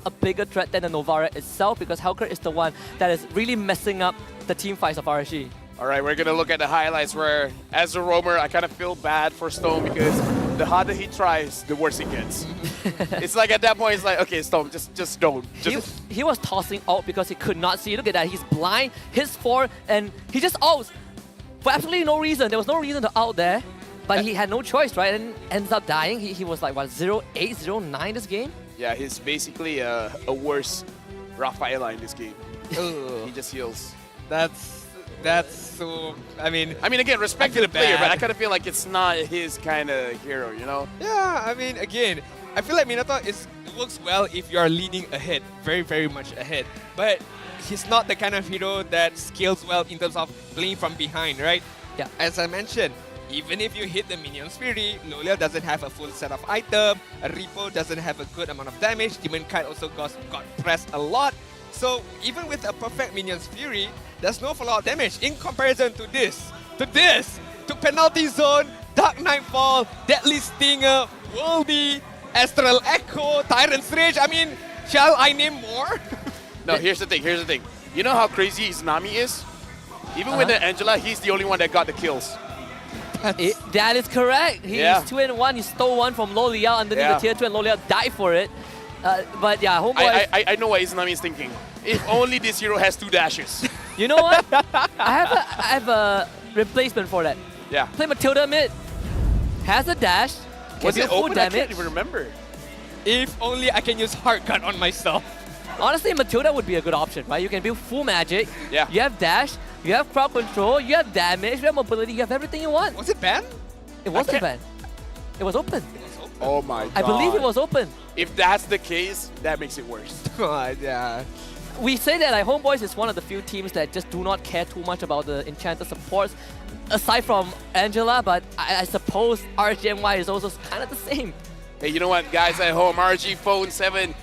bigger threat than the Novara itself because Hellcurt is the one that is really messing up the team fights of RSG. All right, we're going to look at the highlights where, as a roamer, I kind of feel bad for Stone because the harder he tries, the worse he gets. It's like at that point, it's like, okay, Stone, just don't. He was tossing ult because he could not see. Look at that, he's blind, hits 4, and he just ults for absolutely no reason. There was no reason to ult there, but he had no choice, right? And ends up dying. He was like, what, 0-8, 0-9 this game? Yeah, he's basically a worse Rafaela in this game. He just heals. That's so, I mean, again, respect to the player, but I kind of feel like it's not his kind of hero, you know? Yeah, I mean, again, I feel like Minotaur works well if you are leading ahead, very, very much ahead. But he's not the kind of hero that scales well in terms of playing from behind, right? Yeah. As I mentioned, even if you hit the Minion's Fury, Lolia doesn't have a full set of item, Repo doesn't have a good amount of damage, Demon Kite also got pressed a lot. So even with a perfect Minion's Fury, there's no follow-up damage in comparison to this, to Penalty Zone, Dark Nightfall, Deadly Stinger, Worldy, Astral Echo, Tyrant's Rage. I mean, shall I name more? No, here's the thing. You know how crazy Izanami is? Even with the Angela, he's the only one that got the kills. That is correct. He's 2-1. He stole one from Lolia underneath the tier 2 and Lolia died for it. But yeah, Homebois. I know what Izanami is thinking. If only this hero has 2 dashes. You know what? I have a replacement for that. Yeah. Play Matilda mid. Has a dash. Was it full open? damage. I can't even remember. If only I can use Heart Gun on myself. Honestly, Matilda would be a good option, right? You can build full magic. Yeah. You have dash. You have crowd control. You have damage. You have mobility. You have everything you want. Was it banned? It wasn't banned. It was open. Oh my god. I believe it was open. If that's the case, that makes it worse. Yeah. We say that like Homebois is one of the few teams that just do not care too much about the enchanter supports, aside from Angela, but I suppose RSG MY is also kind of the same. Hey, you know what, guys at home, RG Phone 7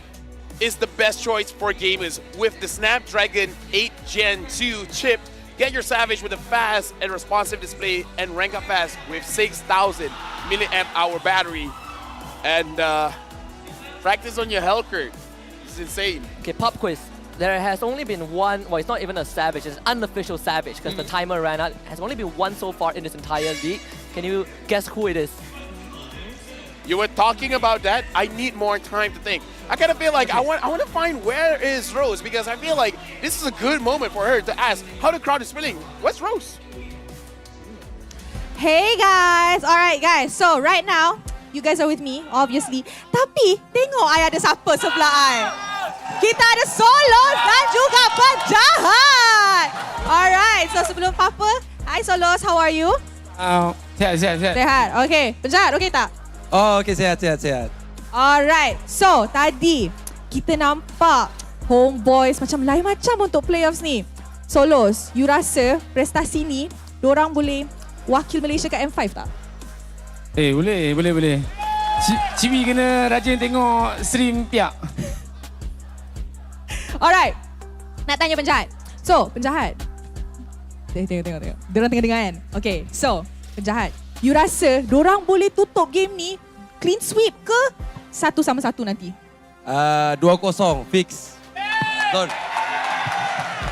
is the best choice for gamers. With the Snapdragon 8 Gen 2 chip, get your Savage with a fast and responsive display and rank up fast with 6,000 mAh battery. And practice on your Hellcurt. It's insane. Okay, pop quiz. There has only been one, well, it's not even a Savage, it's an unofficial Savage because the timer ran out. Has only been one so far in this entire league. Can you guess who it is? You were talking about that. I need more time to think. I kind of feel like I want to find where is Rose because I feel like this is a good moment for her to ask how the crowd is feeling. Where's Rose? Hey guys, alright guys. So right now, you guys are with me, obviously. Tapi tengok I ada siapa sebelah I. Kita ada Solos dan juga Penjahat. Alright, so sebelum apa-apa, hi Solos, how are you? Sehat. Sehat, okay. Penjahat, okay tak? Oh, okay, sehat. Alright, so tadi kita nampak Homebois macam lain macam untuk playoffs ni. Solos, you rasa prestasi ni, diorang boleh wakil Malaysia kat M5 tak? Boleh. Ciwi kena rajin tengok stream Piak. Alright. Nak tanya penjahat. So, penjahat. Tengok. Diorang tengah dengar kan? Okay, so penjahat. You rasa diorang boleh tutup game ni clean sweep ke 1-1 nanti? 2-0 fix. Don.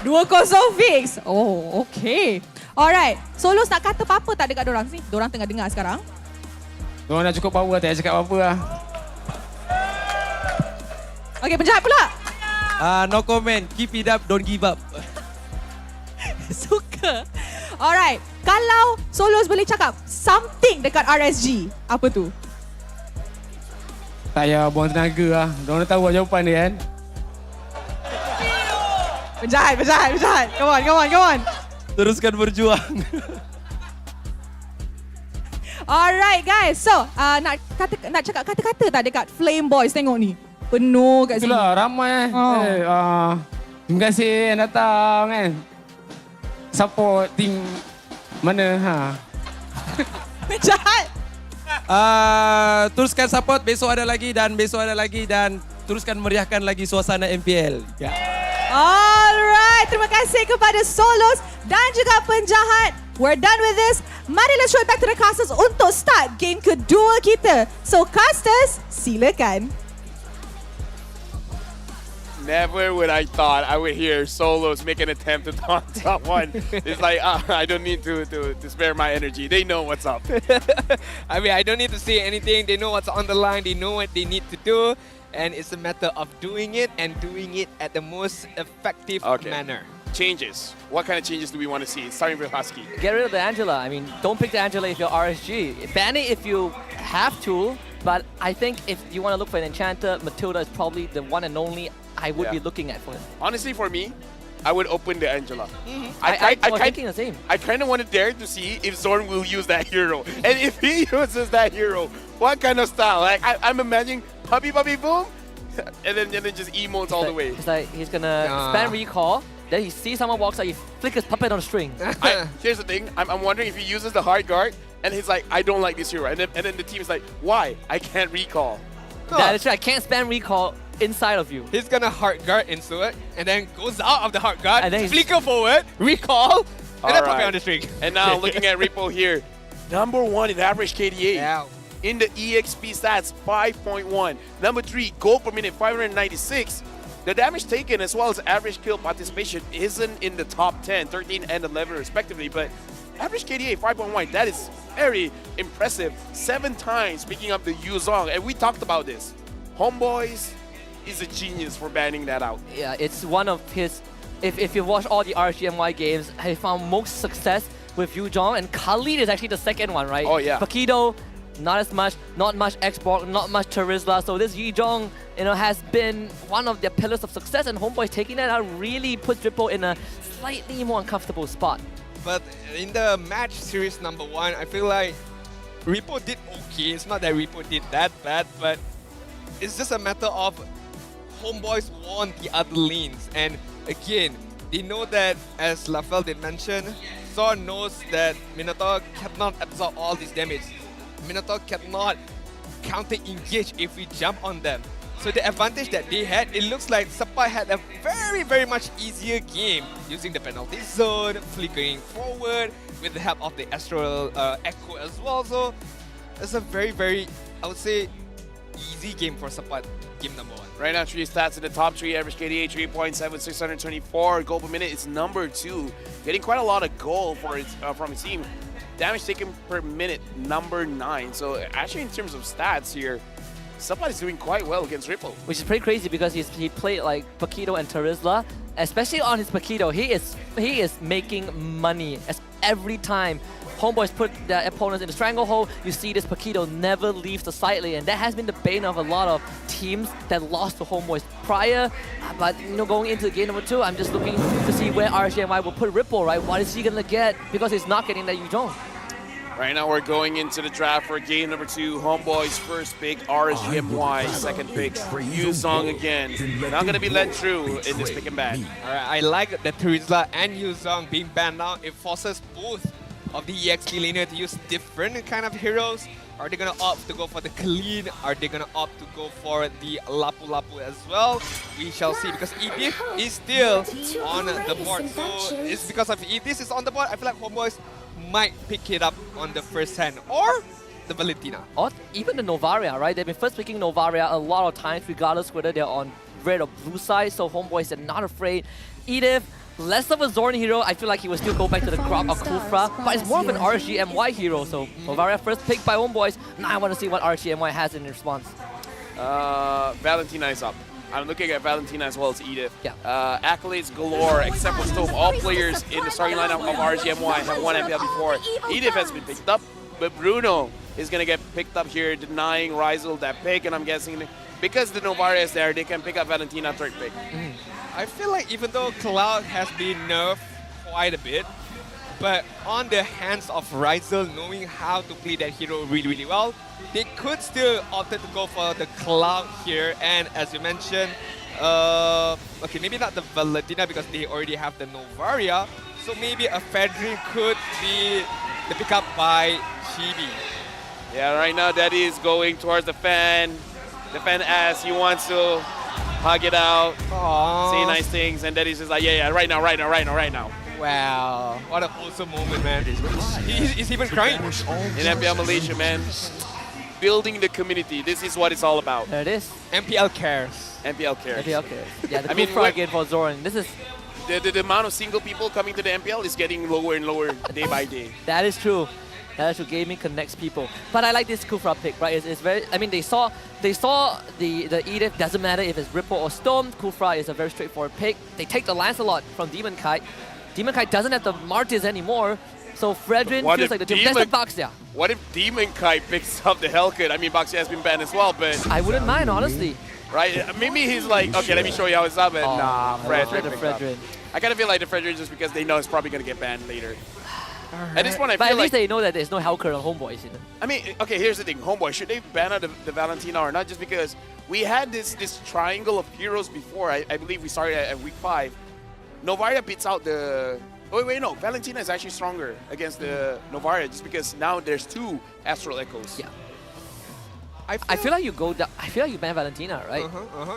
2-0 fix. Oh, okay. Alright. Solos nak kata apa-apa tak dekat diorang sini? Diorang tengah dengar sekarang. Diorang dah cukup power, tak payah cakap apa-apa lah. Okay, penjahat pula. No comment. Keep it up, don't give up. Suka. Alright. Kalau Solos boleh cakap something dekat RSG, apa tu? Tak payah buang tenaga lah. Diorang dah tahu jawapan dia kan. Penjahat. Come on. Teruskan berjuang. Alright guys. So, nak cakap kata-kata tak dekat Flame Boys tengok ni. Penuh kat sini. Itulah ramai terima kasih yang datang kan. Support team mana Penjahat. Teruskan support, besok ada lagi dan teruskan meriahkan lagi suasana MPL. Alright, terima kasih kepada Solos dan juga penjahat. We're done with this. Mari let's throw it back to the casters untuk start game kedua kita. So casters, silakan. Never would I thought I would hear Solos make an attempt to taunt someone. It's like, I don't need to spare my energy. They know what's up. I mean, I don't need to say anything. They know what's on the line. They know what they need to do. And it's a matter of doing it and doing it at the most effective manner. Changes. What kind of changes do we want to see? Starting with Husky. Get rid of the Angela. I mean, don't pick the Angela if you're RSG. Ban it if you have to, but I think if you want to look for an enchanter, Matilda is probably the one and only I would be looking at for it. Honestly, for me, I would open the Angela. I was thinking the same. I kind of want to dare to see if Zorn will use that hero. And if he uses that hero, what kind of style? Like, I'm imagining puppy boom, and then just emotes all the way. It's like he's gonna spam recall, then he sees someone walks out, he flickers puppet on a string. Here's the thing, I'm wondering if he uses the hard guard, and he's like, I don't like this hero. And then the team is like, why? I can't recall. That is true, I can't spam recall inside of you. He's gonna hard guard into it, and then goes out of the hard guard, and then flicker forward, recall, and then puppet on the string. And now looking at Repo here, #1 in average KDA. Yeah. In the EXP stats, 5.1. Number 3, gold per minute, 596. The damage taken as well as average kill participation isn't in the top 10, 13 and 11 respectively, but average KDA 5.1, that is very impressive. 7 times picking up the Yuzong, and we talked about this. Homebois is a genius for banning that out. Yeah, it's one of his, if you watch all the RSG MY games, I found most success with Yuzong, and Khalid is actually the second one, right? Oh yeah. Pakido, not as much, not much Xbox, not much Terizla. So this Yuzong, has been one of their pillars of success, and Homeboy taking that out really puts Ripple in a slightly more uncomfortable spot. But in the match series #1, I feel like Repo did okay. It's not that Repo did that bad, but it's just a matter of Homeboys won the other lanes. And again, they know that, as Lafel did mention, Zor knows that Minotaur cannot absorb all this damage. Minotaur cannot counter-engage if we jump on them. So the advantage that they had, it looks like Sapai had a very, very much easier game using the penalty zone, flickering forward with the help of the Astral Echo as well. So it's a very, very, I would say, easy game for Sapai, game #1. Right now, 3 stats in the top 3, average KDA 3.7, 624. Gold per minute is number 2, getting quite a lot of gold for from his team. Damage taken per minute, number 9. So actually, in terms of stats here, Sapai is doing quite well against Ripple. Which is pretty crazy because he played like Pakido and Terizla. Especially on his Pakido, he is making money every time Homeboys put their opponents in the stranglehold. You see this Pakido never leaves the side lane, and that has been the bane of a lot of teams that lost to Homeboys prior. But going into game #2, I'm just looking to see where RSG MY will put Ripple, right? What is he gonna get? Because he's not getting that Yuzong. Right now we're going into the draft for game #2. Homeboys first pick, RSG MY second pick, Yuzong again. Not going to be let through in this pick and ban. Alright, I like the Terizla and Yuzong being banned now. It forces both of the EXP laner to use different kind of heroes? Are they gonna opt to go for the clean? Are they gonna opt to go for the Lapu Lapu as well? We shall see, because Edith is still on the board. So it's because of Edith is on the board, I feel like Homebois might pick it up on the first hand. Or the Valentina. Or even the Novaria, right? They've been first picking Novaria a lot of times, regardless whether they're on red or blue side. So Homebois are not afraid. Edith, less of a Zorn hero. I feel like he will still go back to the Grok or Kufra, but it's more of an RSG MY hero. So Novaria first picked by Homebois. Now I want to see what RSG MY has in response. Valentina is up. I'm looking at Valentina as well as Edith. Yeah. Accolades galore, except for Storm. All players in the starting lineup of RSG MY have won MPL before. Edith has been picked up, but Bruno is going to get picked up here, denying Rizal that pick, and I'm guessing because the Novaria is there, they can pick up Valentina third pick. I feel like even though Cloud has been nerfed quite a bit, but on the hands of Rizal knowing how to play that hero really, really well, they could still opt to go for the Cloud here. And as you mentioned, okay, maybe not the Valentina because they already have the Novaria, so maybe a Fedrin could be the pickup by Chibi. Yeah, right now Daddy is going towards the fan. The fan as he wants to hug it out, say nice things, and Daddy's just like, yeah, right now. Wow, what a wholesome moment, man. He's even crying. In MPL Malaysia, man, building the community. This is what it's all about. There it is. MPL cares. MPL cares. MPL cares. Yeah, the I mean, Kufra again for Zorn. This is the amount of single people coming to the MPL is getting lower and lower day by day. That is true. That is true. Gaming connects people. But I like this Kufra pick, right? It's very. I mean, they saw the Edith. Doesn't matter if it's Ripple or Storm. Kufra is a very straightforward pick. They take the Lancelot from Demon Kite. Demon Kite doesn't have the Martyrs anymore, so Fredrin feels like the team. That's the Baxia. What if Demon Kite picks up the Hellcut? I mean, Baxia has been banned as well, but I wouldn't mind, honestly. Right? Maybe he's like, okay, let me show you how it's up, and nah, Fredrin. I kind of feel like the Fredrin just because they know it's probably going to get banned later. Right. At this point, I but feel at least like they know that there's no Hellcat on Homebois. You know? I mean, okay, here's the thing. Homeboy, should they ban out the Valentina or not? Just because we had this triangle of heroes before. I believe we started at week 5. Novaria beats out the... Oh, wait, no. Valentina is actually stronger against the Novaria just because now there's 2 Astral Echoes. Yeah. I feel like you go down. I feel like you ban Valentina, right?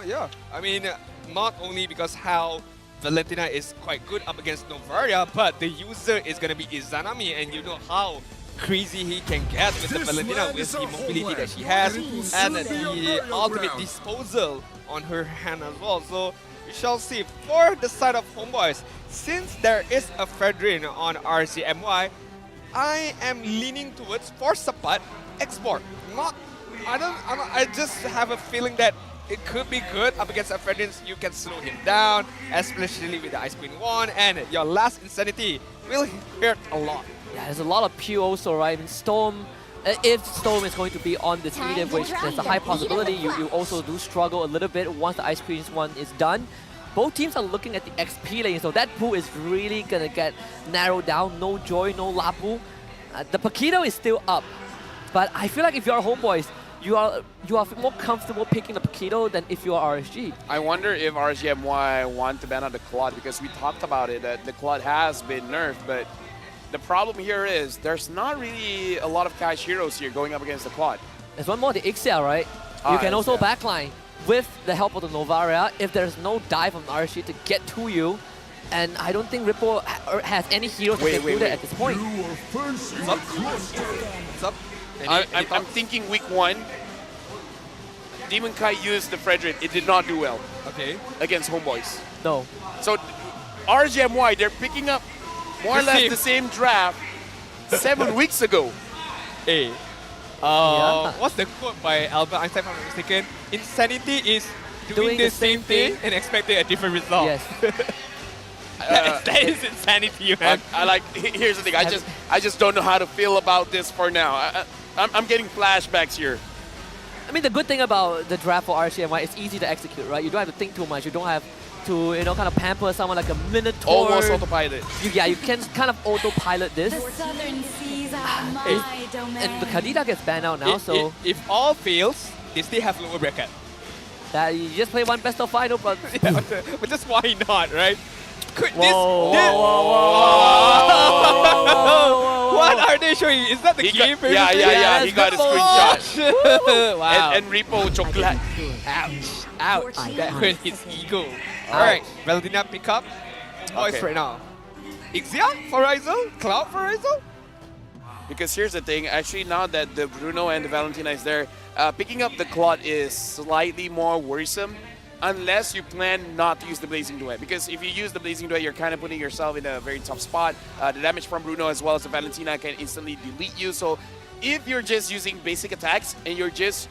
Yeah. I mean, not only because how Valentina is quite good up against Novaria, but the user is going to be Izanami, and you know how crazy he can get with the Valentina with the mobility that she has and the ultimate disposal on her hand as well. So we shall see. For the side of Homebois, since there is a Fredrin on RSG MY, I am leaning towards for Sapat export. I just have a feeling that it could be good up against a Fredrin. You can slow him down, especially with the Ice Queen 1, and your last Insanity will hurt a lot. Yeah, there's a lot of Q also, right? I mean, Storm, if Storm is going to be on this Edith, which there's a high possibility, you also do struggle a little bit once the Ice Queen 1 is done. Both teams are looking at the XP lane, so that pool is really going to get narrowed down. No Joy, no Lapu. The Paquito is still up, but I feel like if you're Homebois, you are more comfortable picking the Paquito than if you are RSG. I wonder if RSG MY want to ban out the Claude, because we talked about it, that the Claude has been nerfed, but the problem here is there's not really a lot of cash heroes here going up against the Claude. There's one more, the Ixia, right? You can also backline with the help of the Novaria if there's no dive from RSG to get to you. And I don't think Ripple has any heroes that can do that at this point. What's up? I'm thinking week 1, Demon Kai used the Fredrin. It did not do well. Okay. Against Homebois. No. So RSG MY, they're picking up more or less the same draft 7 weeks ago. Hey. What's the quote by Albert Einstein, if I'm not mistaken? Insanity is doing the same thing and expecting a different result. Yes. That is insanity, man. I like. Here's the thing. I just don't know how to feel about this for now. I'm getting flashbacks here. I mean, the good thing about the draft for RSG MY, it's easy to execute, right? You don't have to think too much. You don't have to, kind of pamper someone like a Minotaur. Almost autopilot. You can kind of autopilot this. The southern seas are my domain. And the Khadija gets banned out now, so... If all fails, they still have lower bracket. That you just play one best of 5, no problem. But just why not, right? Could Whoa, this? whoa. What are they showing? Is that the game? Yeah. He got a screenshot. Wow. And Repo chocolate. Ouch. That hurt his ego. Alright, Valentina pick up Homebois Okay. right now. Ixia for Rizal? Cloud for Rizal? Because here's the thing, actually now that the Bruno and the Valentina is there, picking up the Claude is slightly more worrisome unless you plan not to use the Blazing Duet. Because if you use the Blazing Duet, you're kind of putting yourself in a very tough spot. The damage from Bruno as well as the Valentina can instantly delete you. So if you're just using basic attacks and you're just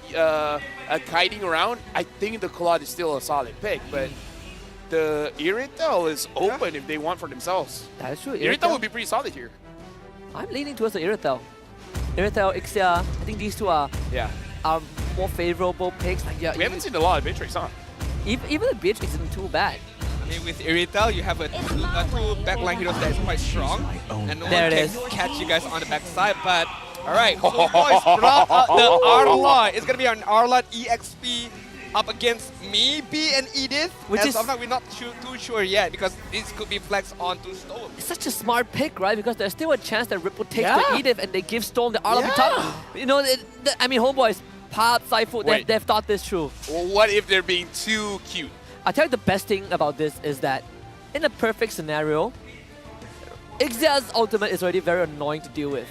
kiting around, I think the Claude is still a solid pick. But the Irrital is open if they want for themselves. That is true. Irrital would be pretty solid here. I'm leaning towards the Irrital. Irrital, Ixia, I think these two are more favorable picks. Like, We haven't seen a lot of Beatrix, huh? Even the Beatrix isn't too bad. I mean, with Irrital, you have a two backline heroes that is quite strong, and no one There it can is. catch you guys on the backside. But alright, Homebois brought out the Arlot. It's gonna be an Arlot EXP up against maybe an Edith. Which As is- of now, we're not too sure yet because this could be flexed onto Stone. It's such a smart pick, right? Because there's still a chance that Ripple takes Yeah. the Edith and they give Storm the Arlot on top. You know, I mean, Homeboys, Pop, Saifu, they've thought this through. Well, what if they're being too cute? I tell you the best thing about this is that in a perfect scenario, Ixia's ultimate is already very annoying to deal with.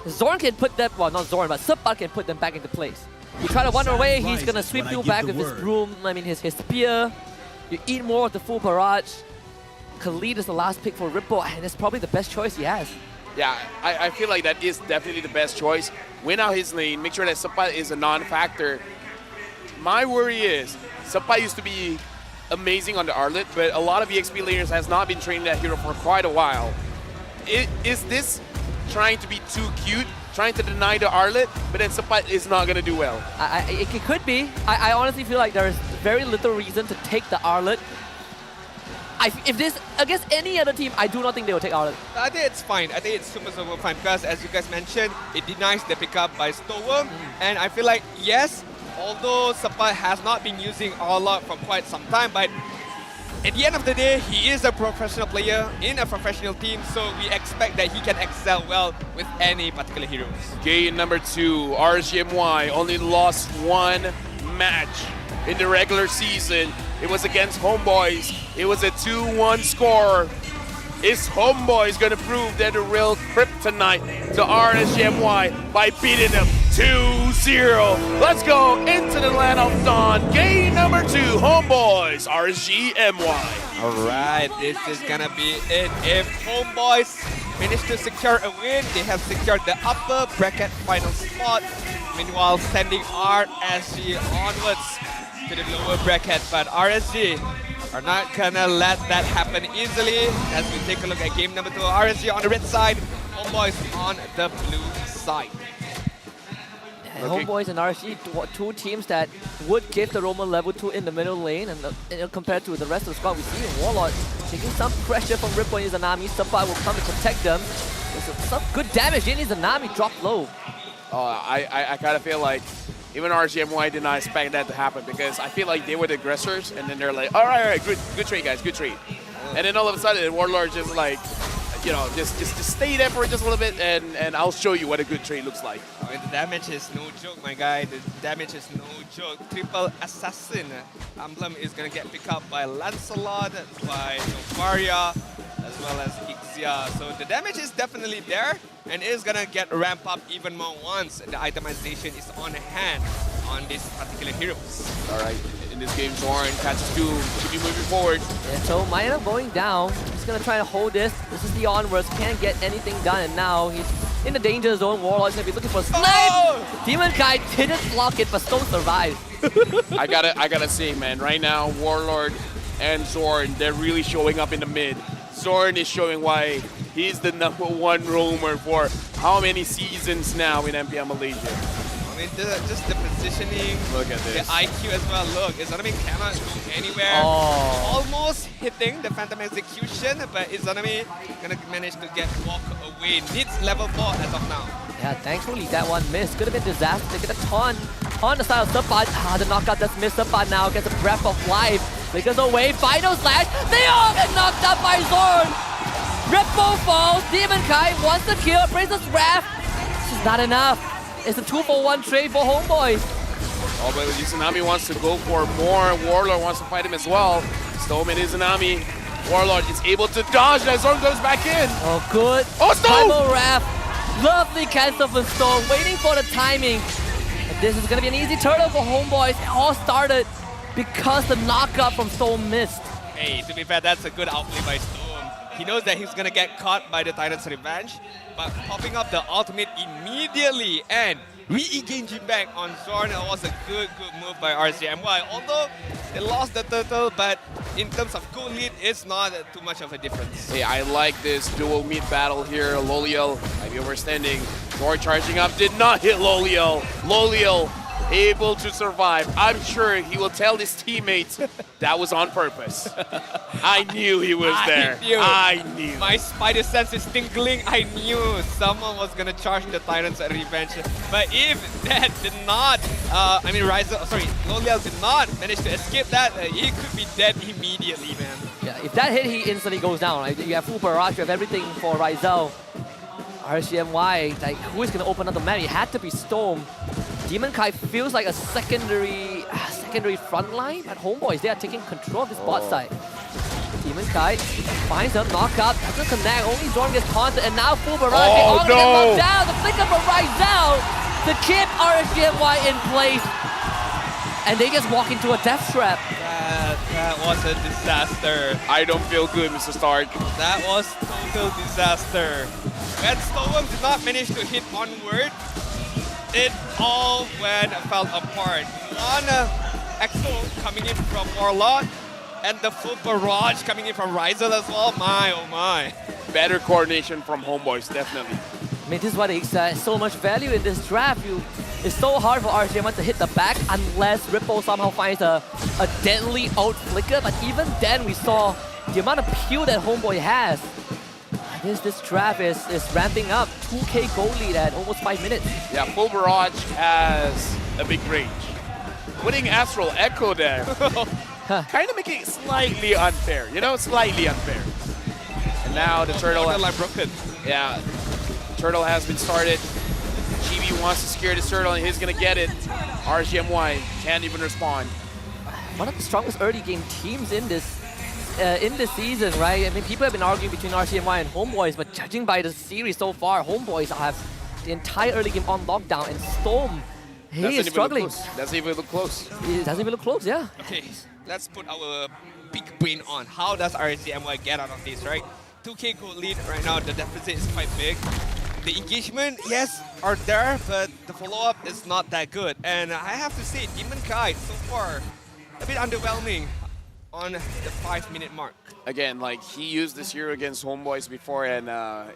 Zorn can put them, well not Zorn, but Subba can put them back into place. You try to run away, he's gonna sweep you back with his broom, I mean his spear. You eat more of the full barrage. Khalid is the last pick for Ripple, and it's probably the best choice he has. Yeah, I feel like that is definitely the best choice. Win out his lane, make sure that Sappa is a non-factor. My worry is, Sappa used to be amazing on the Arlet, but a lot of EXP laners has not been training that hero for quite a while. Is this trying to be too cute? Trying to deny the Arlet, but then Sappa is not going to do well. It could be. I honestly feel like there is very little reason to take the Arlet. If this against any other team, I do not think they will take Arlet. I think it's fine. I think it's super fine because as you guys mentioned, it denies the pickup by Stower. And I feel like, yes, although Sappa has not been using Arlot for quite some time, but at the end of the day, he is a professional player in a professional team, so we expect that he can excel well with any particular heroes. Game number 2, RSG MY only lost one match in the regular season. It was against Homebois. It was a 2-1 score. Is Homebois going to prove they're the real kryptonite to RSG MY by beating them 2-0? Let's go into the land of Dawn. Game number 2, Homebois, RSG MY. Alright, this is gonna be it. If Homebois manage to secure a win, they have secured the upper bracket final spot. Meanwhile, sending RSG onwards to the lower bracket. But RSG are not gonna let that happen easily. As we take a look at game number 2, RSG on the red side, Homebois on the blue side. Homeboys and RSG, two teams that would give the Roman level 2 in the middle lane, and compared to the rest of the squad, we see Warlord taking some pressure from Ripple and Izanami. Sappa will come to protect them. There's some good damage in Izanami, dropped low. I kind of feel like even RSGMY did not expect that to happen because I feel like they were the aggressors and then they're like, all right, good trade, guys, good trade. And then all of a sudden, Warlord just like, you know, just stay there for just a little bit and I'll show you what a good trade looks like. The damage is no joke, my guy. The damage is no joke. Triple Assassin emblem is going to get picked up by Lancelot, by Novaria, as well as Ixia. So the damage is definitely there and is going to get ramped up even more once the itemization is on hand on these particular heroes. All right, in this game, Zorn catches 2, should be moving forward. Yeah, so Minor going down. He's going to try to hold this. This is the onwards. Can't get anything done. And now he's in the danger zone. Warlord's going to be looking for a snipe. Oh! Demon Kai didn't block it, but still survived. I gotta say, man, right now, Warlord and Zorn, they're really showing up in the mid. Zorn is showing why he's the #1 roamer for how many seasons now in MPL Malaysia. I mean, just the positioning, look at this. The IQ as well. Look, Izanami cannot go anywhere. Oh. Almost hitting the Phantom Execution, but Izanami gonna manage to walk away. Needs level 4 as of now. Yeah, thankfully that one missed. Could have been disaster. They get a taunt on the side of Sappa. The knockout does miss. Sappa now gets a breath of life. Flickers away, final slash. They all get knocked up by Zorn. Ripple falls, Demon Kai wants the kill, Princess Wrath. This is not enough. It's a 2-for-1 trade for Homebois. Oh, but Izanami wants to go for more. Warlord wants to fight him as well. Stome and Izanami. Warlord is able to dodge as Zorn goes back in. Oh, good. Oh, Stone! Primal Wrath. Lovely cancel from Stone, waiting for the timing. And this is going to be an easy turtle for Homebois. It all started because the knockup from Stone missed. Hey, to be fair, that's a good outplay by Storm. He knows that he's gonna get caught by the Titan's Revenge, but popping up the ultimate immediately and re-engaging back on Zorn was a good move by RSG MY. Although they lost the turtle, but in terms of goal lead, it's not too much of a difference. Hey, I like this dual meat battle here. Loliel might be overstanding. Zorn charging up, did not hit Loliel. Loliel able to survive. I'm sure he will tell his teammates that was on purpose. I knew he was there. I knew. My spider sense is tingling. I knew someone was gonna charge the Tyrant's Revenge. But if that did not, Loliel did not manage to escape that, he could be dead immediately, man. Yeah, if that hit, he instantly goes down. Right? You have full barrage, you have everything for Rizal. RSG MY, like, who is gonna open up the map? It had to be Storm. Demon Kai feels like a secondary front line, but Homebois, they are taking control of this bot side. Demon Kai finds a knockup, doesn't connect, only Zorn gets taunted, and now full barrage, they all get knocked down. The flicker from Rizal to keep RSG MY in place, and they just walk into a death trap. That was a disaster. I don't feel good, Mr. Stark. That was total disaster. When Storm did not manage to hit onward, it all fell apart. One Exo coming in from Warlord, and the full barrage coming in from Rizal as well. My, oh my. Better coordination from Homebois, definitely. I mean, this is what is so much value in this draft. It's so hard for RSG to hit the back unless Ripple somehow finds a deadly out flicker. But even then, we saw the amount of peel that Homebois has. This draft is ramping up. 2K goal lead at almost 5 minutes. Yeah, full barrage has a big range. Putting Astral Echo there, kind of making it slightly unfair, you know, slightly unfair. And now the turtle, broken. Yeah, turtle has been started. GB wants to scare this turtle, and he's gonna get it. RSG MY can't even respond. One of the strongest early game teams in this season, right? I mean, people have been arguing between RSG MY and Homebois, but judging by the series so far, Homebois have the entire early game on lockdown, and Storm, he is struggling. Doesn't even look close. It doesn't even look close, yeah. Okay, let's put our big brain on. How does RSG MY get out of this, right? 2K gold lead right now, the deficit is quite big. The engagement, yes, are there, but the follow-up is not that good. And I have to say, Demon Kai, so far, a bit underwhelming on the 5-minute mark. Again, like, he used this hero against Homebois before, and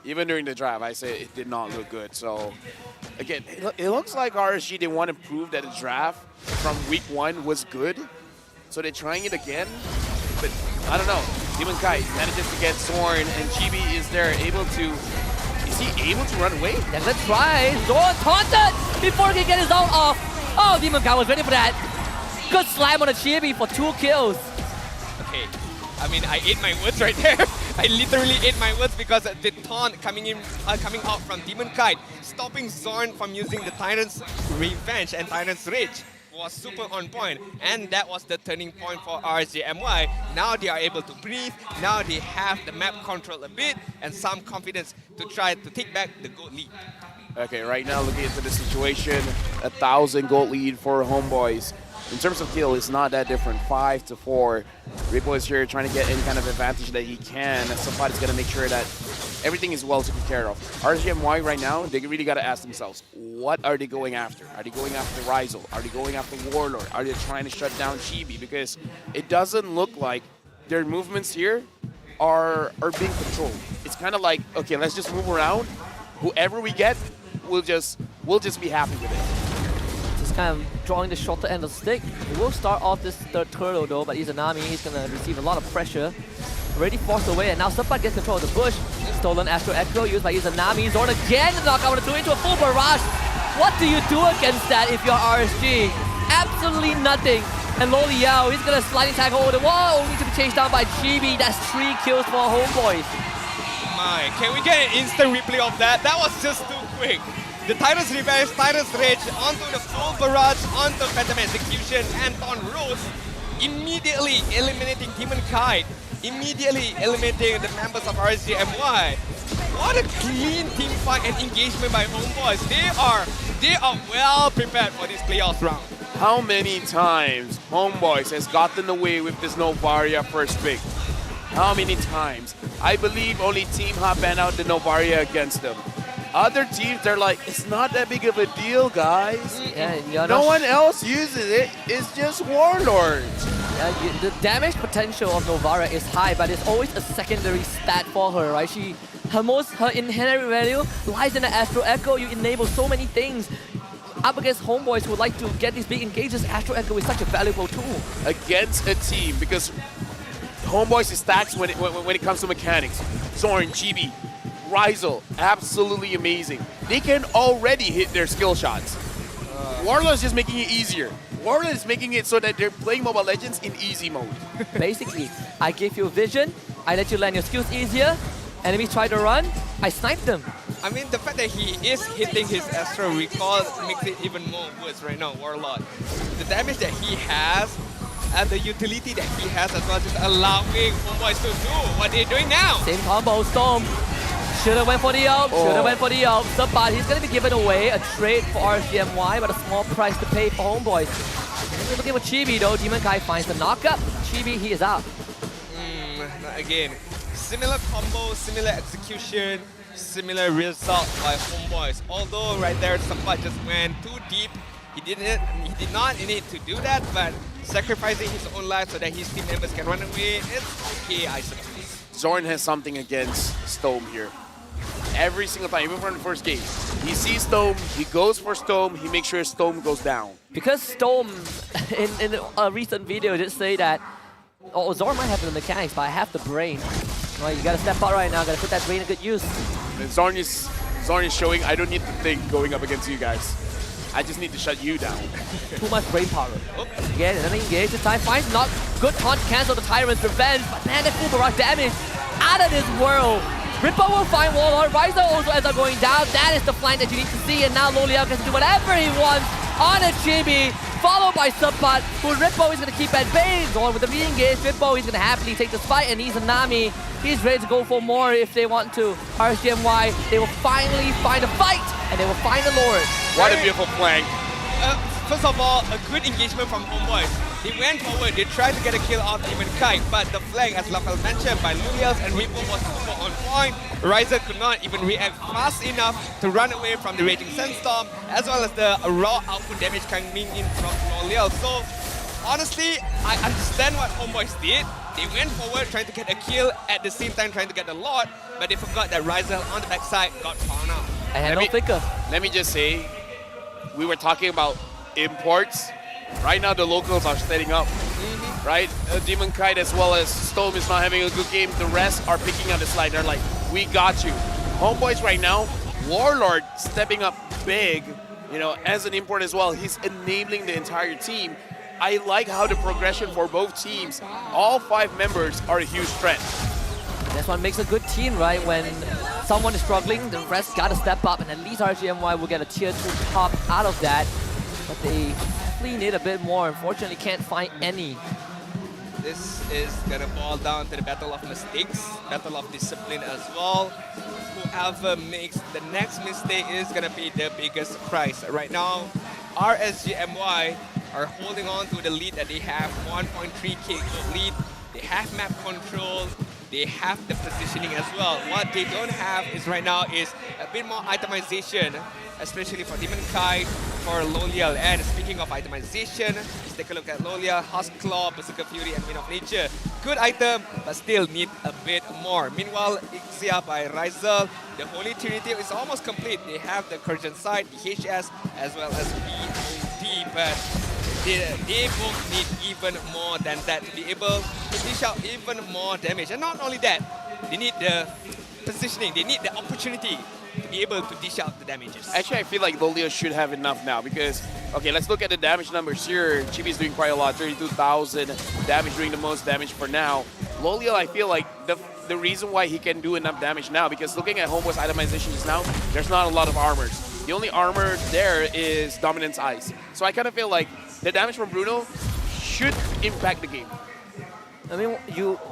even during the draft, I say it did not look good. So, again, it looks like RSG, they want to prove that the draft from week 1 was good. So they're trying it again, but I don't know. Demon Kai manages to get Zorn, and GB is there, able to... Is he able to run away? Yeah, let's try. Zorn taunted before he can get his ult off. Oh, Demon Kai was ready for that. Good slam on the Chibi for 2 kills. Okay, I mean, I ate my words right there. I literally ate my words because the taunt coming out from Demon Kite, stopping Zorn from using the Tyrant's Revenge and Tyrant's Rage was super on point, and that was the turning point for RSG MY. Now they are able to breathe, now they have the map control a bit, and some confidence to try to take back the gold lead. Okay, right now looking into the situation, 1,000 gold lead for Homebois. In terms of kill, it's not that different, 5-4. Ripple is here trying to get any kind of advantage that he can, and somebody's gonna make sure that everything is well taken care of. RSG MY right now, they really gotta ask themselves, what are they going after? Are they going after Rizal? Are they going after Warlord? Are they trying to shut down Chibi? Because it doesn't look like their movements here are being controlled. It's kind of like, okay, let's just move around. Whoever we get, we'll just be happy with it. Kind of drawing the shorter end of the stick. He will start off this third turtle though, but Izanami, he's gonna receive a lot of pressure. Already forced away, and now Sampat gets control of the bush. Stolen Astro Echo used by Izanami. Zorn again, the knockout with a 2 into a full barrage. What do you do against that if you're RSG? Absolutely nothing. And Loliao, he's gonna sliding tackle over the wall, only to be chased down by Chibi. That's 3 kills for Homebois. My, can we get an instant replay of that? That was just too quick. The Tyrant's Revenge, Tyrant's Rage, onto the full barrage, onto Phantom Execution, Anton Rose, immediately eliminating Demon Kite, immediately eliminating the members of RSG MY. What a clean team fight and engagement by Homebois. They are well prepared for this playoff round. How many times Homebois has gotten away with this Novaria first pick? How many times? I believe only Team Hop banned out the Novaria against them. Other teams, they're like, it's not that big of a deal, guys. Yeah, no one else uses it. It's just Warlords. Yeah, the damage potential of Novara is high, but it's always a secondary stat for her, right? Her inherent value lies in the Astro Echo. You enable so many things. Up against Homebois who would like to get these big engages, Astro Echo is such a valuable tool. Against a team, because Homebois is stacks when it comes to mechanics. Zorn, GB, Rizel, absolutely amazing. They can already hit their skill shots. Warlord is just making it easier. Warlord is making it so that they're playing Mobile Legends in easy mode. Basically, I give you vision, I let you land your skills easier, enemies try to run, I snipe them. I mean, the fact that he is hitting his Astro Recall makes it even more worse right now, Warlord. The damage that he has and the utility that he has as well, just allowing Homebois to do what they're doing now. Same combo, Storm. Should've went for the ult, should've went for the ult. But he's gonna be given away a trade for RSG MY, but a small price to pay for Homebois. Looking for Chibi though, Demon Kai finds the knockup. Chibi, he is out. Again, similar combo, similar execution, similar result by Homebois. Although right there, Sampat just went too deep. He did not need to do that, but sacrificing his own life so that his team members can run away, it's okay, I suppose. Zorn has something against Stome here. Every single time, even from the first game, he sees Stome, he goes for Stome, he makes sure Stome goes down. Because Stome, in a recent video, did say that, Zorn might have the mechanics, but I have the brain. Right, you gotta step out right now, gotta put that brain in good use. And Zorn is showing, I don't need to think going up against you guys. I just need to shut you down. Too much brain power. Again, another engage. This time finds not good taunt to cancel the Tyrant's Revenge, but man, that full barrage damage out of this world. Ripper will find Warlord. Riser also ends up going down. That is the flank that you need to see, and now Loliao gets to do whatever he wants on a Chibi, followed by Subpat, who Rippo is going to keep at bay. Going with the re-engage, Rippo is going to happily take this fight, and he's a Nami. He's ready to go for more if they want to. RSG MY, they will finally find a fight, and they will find the Lord. What a beautiful flank. First of all, a good engagement from Homebois. They went forward, they tried to get a kill off Demon Kite, but the flank, as Rafael mentioned, by Lulials and Rippo was super on point. Riser could not even react fast enough to run away from the Raging Sandstorm, as well as the raw output damage coming in from Lulials. So, honestly, I understand what Homebois did. They went forward trying to get a kill, at the same time trying to get the Lord, but they forgot that Riser on the backside got found out. I had no flicker. Let me just say, we were talking about imports. Right now, the locals are stepping up, right? Demon Kite as well as Stome is not having a good game. The rest are picking up the slide. They're like, we got you. Homebois right now, Warlord stepping up big, you know, as an import as well. He's enabling the entire team. I like how the progression for both teams, all 5 members are a huge threat. That's what makes a good team, right? When someone is struggling, the rest gotta step up, and at least RSG MY will get a tier 2 top out of that. But they definitely need a bit more. Unfortunately, can't find any. This is gonna boil down to the battle of mistakes, battle of discipline as well. Whoever makes the next mistake is gonna be the biggest prize. Right now, RSG MY are holding on to the lead that they have, 1.3k lead. They have map control. They have the positioning as well. What they don't have is right now is a bit more itemization, especially for Demon Kite, for Lolial. And speaking of itemization, let's take a look at Lolial, Husk Claw, Berserker Fury, and Wind of Nature. Good item, but still need a bit more. Meanwhile, Ixia by Rizel, the Holy Trinity is almost complete. They have the Courage Side, DHS, as well as BOD, but they both need even more than that to be able to dish out even more damage. And not only that, they need the positioning, they need the opportunity to be able to dish out the damages. Actually, I feel like Lolio should have enough now because, okay, let's look at the damage numbers here. Chibi's doing quite a lot, 32,000 damage, doing the most damage for now. Lolio, I feel like the reason why he can do enough damage now, because looking at Homebois itemization just now, there's not a lot of armors. The only armor there is Dominance Ice. So I kind of feel like the damage from Bruno should impact the game. I mean,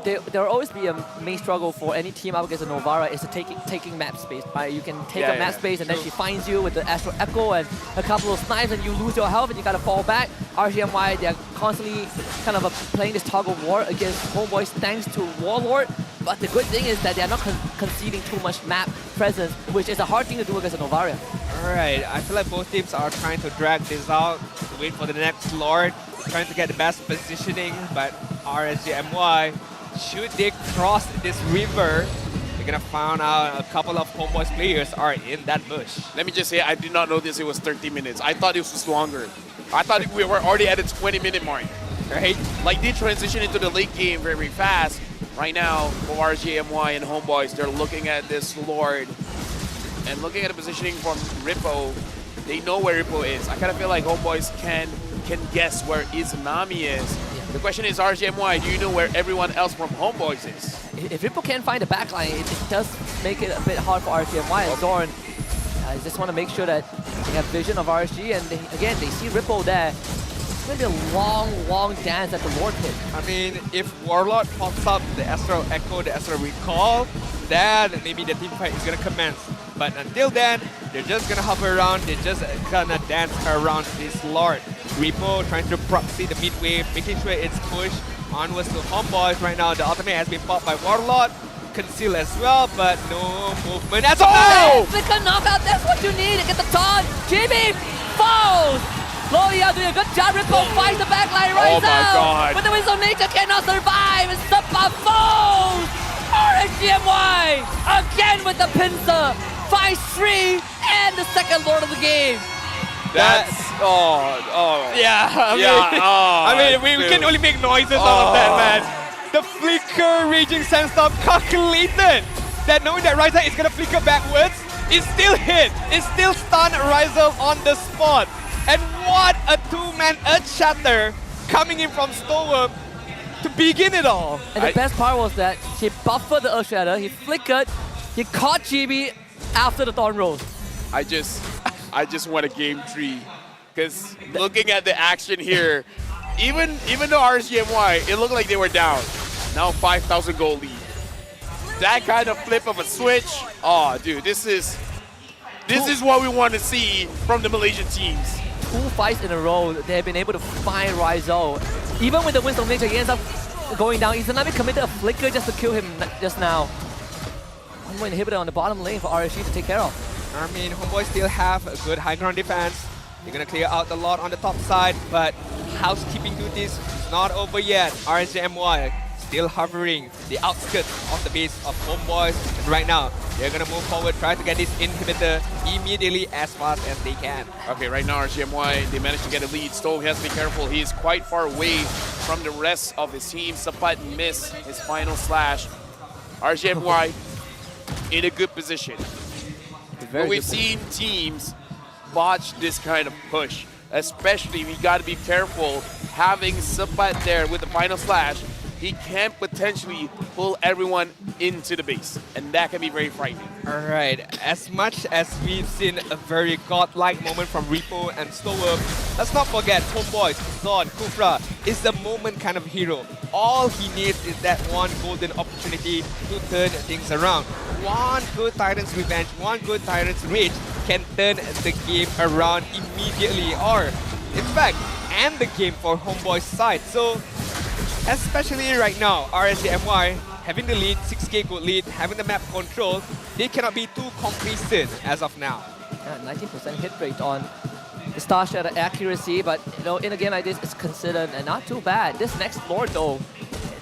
there will always be a main struggle for any team up against a Novara is to taking map space. Right? You can take a map space and then she finds you with the Astro Echo and a couple of snipes and you lose your health and you gotta fall back. RSG MY, they're constantly kind of playing this tug of war against Homebois thanks to Warlord. But the good thing is that they're not conceding too much map presence, which is a hard thing to do against a Novara. Alright, I feel like both teams are trying to drag this out, to wait for the next Lord, trying to get the best positioning, but RSG MY, should they cross this river, they're gonna find out a couple of Homebois players are in that bush. Let me just say, I did not know it was 30 minutes. I thought this was longer. I thought we were already at the 20-minute mark. Right? Like, they transition into the late game very fast. Right now, for RSG MY and Homebois, they're looking at this Lord and looking at the positioning from Rippo. They know where Rippo is. I kind of feel like Homebois can guess where Izanami is. The question is, RSG MY, do you know where everyone else from Homebois is? If Rippo can't find the backline, it does make it a bit hard for RSG MY and Zorn. I just want to make sure that they have vision of RSG, and again, they see Rippo there. It's going to be a long, long dance at the Lord pit. I mean, if Warlord pops up the Astro Echo, the Astro Recall, then maybe the team fight is going to commence. But until then, they're just going to hover around, they're just going to dance around this Lord. Rippo trying to proxy the mid wave, making sure it's pushed onwards to Homebois. Right now, the ultimate has been popped by Warlord. Conceal as well, but no movement at all! Flicker knockout, that's what you need to get the taunt. Jimmy falls! Loya doing a good job. Rippo finds the backline, right out! But the Winds of Nature cannot survive, and Supa falls! RSG MY again with the pincer, finds 3 and the second Lord of the game. That's I mean, we can only make noises out of that, man. The flicker Raging Sandstorm calculated that knowing that Ryzel is gonna flicker backwards, it still hit. It still stunned Ryzel on the spot. And what a two-man Earth Shatter coming in from Stormworm to begin it all. And the best part was that he buffered the Earth Shatter, he flickered, he caught GB after the Thorn Rolls. I just want a game 3, because looking at the action here, even though RSG MY, it looked like they were down. Now 5,000 gold lead. That kind of flip of a switch, oh dude, this is what we want to see from the Malaysian teams. 2 fights in a row, they have been able to find Ryzel. Even with the Winds of Nature, he ends up going down. Izanami committed a flicker just to kill him just now. One more inhibitor on the bottom lane for RSG to take care of. I mean, Homebois still have a good high ground defense. They're gonna clear out the lot on the top side, but housekeeping duties is not over yet. RSG MY still hovering the outskirts of the base of Homebois, and right now they're gonna move forward, try to get this inhibitor immediately as fast as they can. Okay, right now RSG MY, they managed to get a lead. Stowe has to be careful. He is quite far away from the rest of his team. Sapat missed his final slash. RSG MY in a good position. But we've seen teams botch this kind of push. Especially, we got to be careful having Sapat there with the final slash. He can potentially pull everyone into the base, and that can be very frightening. Alright, as much as we've seen a very godlike moment from Rippo and Stormworm, let's not forget Homebois, Zon, Kufra is the moment kind of hero. All he needs is that one golden opportunity to turn things around. One good Tyrant's Revenge, one good Tyrant's Rage can turn the game around immediately, or in fact, end the game for Homebois' side. So, especially right now, RSG MY having the lead, 6k gold lead, having the map control, they cannot be too complacent as of now. Yeah, 19% hit rate on the Star Shatter accuracy, but you know, in a game like this, it's considered not too bad. This next Lord though,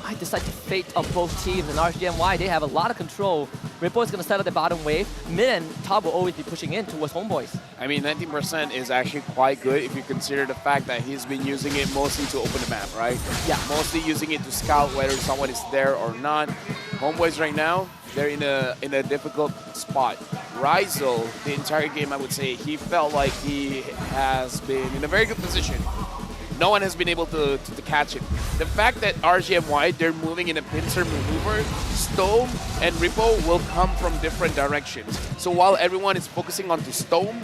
might decide the fate of both teams, and RSG MY, they have a lot of control. Rippo is going to set up the bottom wave. Mid and top will always be pushing in towards Homebois. I mean, 19% is actually quite good if you consider the fact that he's been using it mostly to open the map, right? Yeah. Mostly using it to scout whether someone is there or not. Homebois right now, they're in a difficult spot. Rizal, the entire game, I would say, he felt like he has been in a very good position. No one has been able to catch him. The fact that RSG MY, they're moving in a pincer maneuver, Stone and Ripple will come from different directions. So while everyone is focusing on the Stone,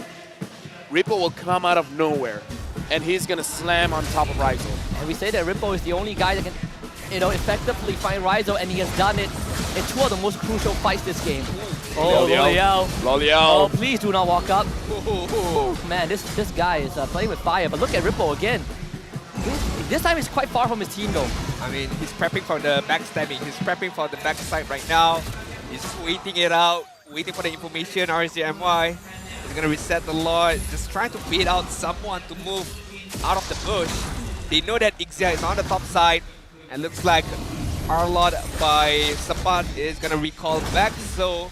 Ripple will come out of nowhere, and he's gonna slam on top of Rizal. And we say that Ripple is the only guy that can, effectively find Rizal, and he has done it in two of the most crucial fights this game. Oh, Loliao. Oh, please do not walk up. Man, this guy is playing with fire, but look at Ripple again. This time he's quite far from his team though. I mean, he's prepping for the backstabbing. He's prepping for the backside right now. He's waiting it out, waiting for the information. RSG MY is going to reset the Lord, just trying to bait out someone to move out of the bush. They know that Ixia is on the top side, and looks like Arlod by Sapat is going to recall back. So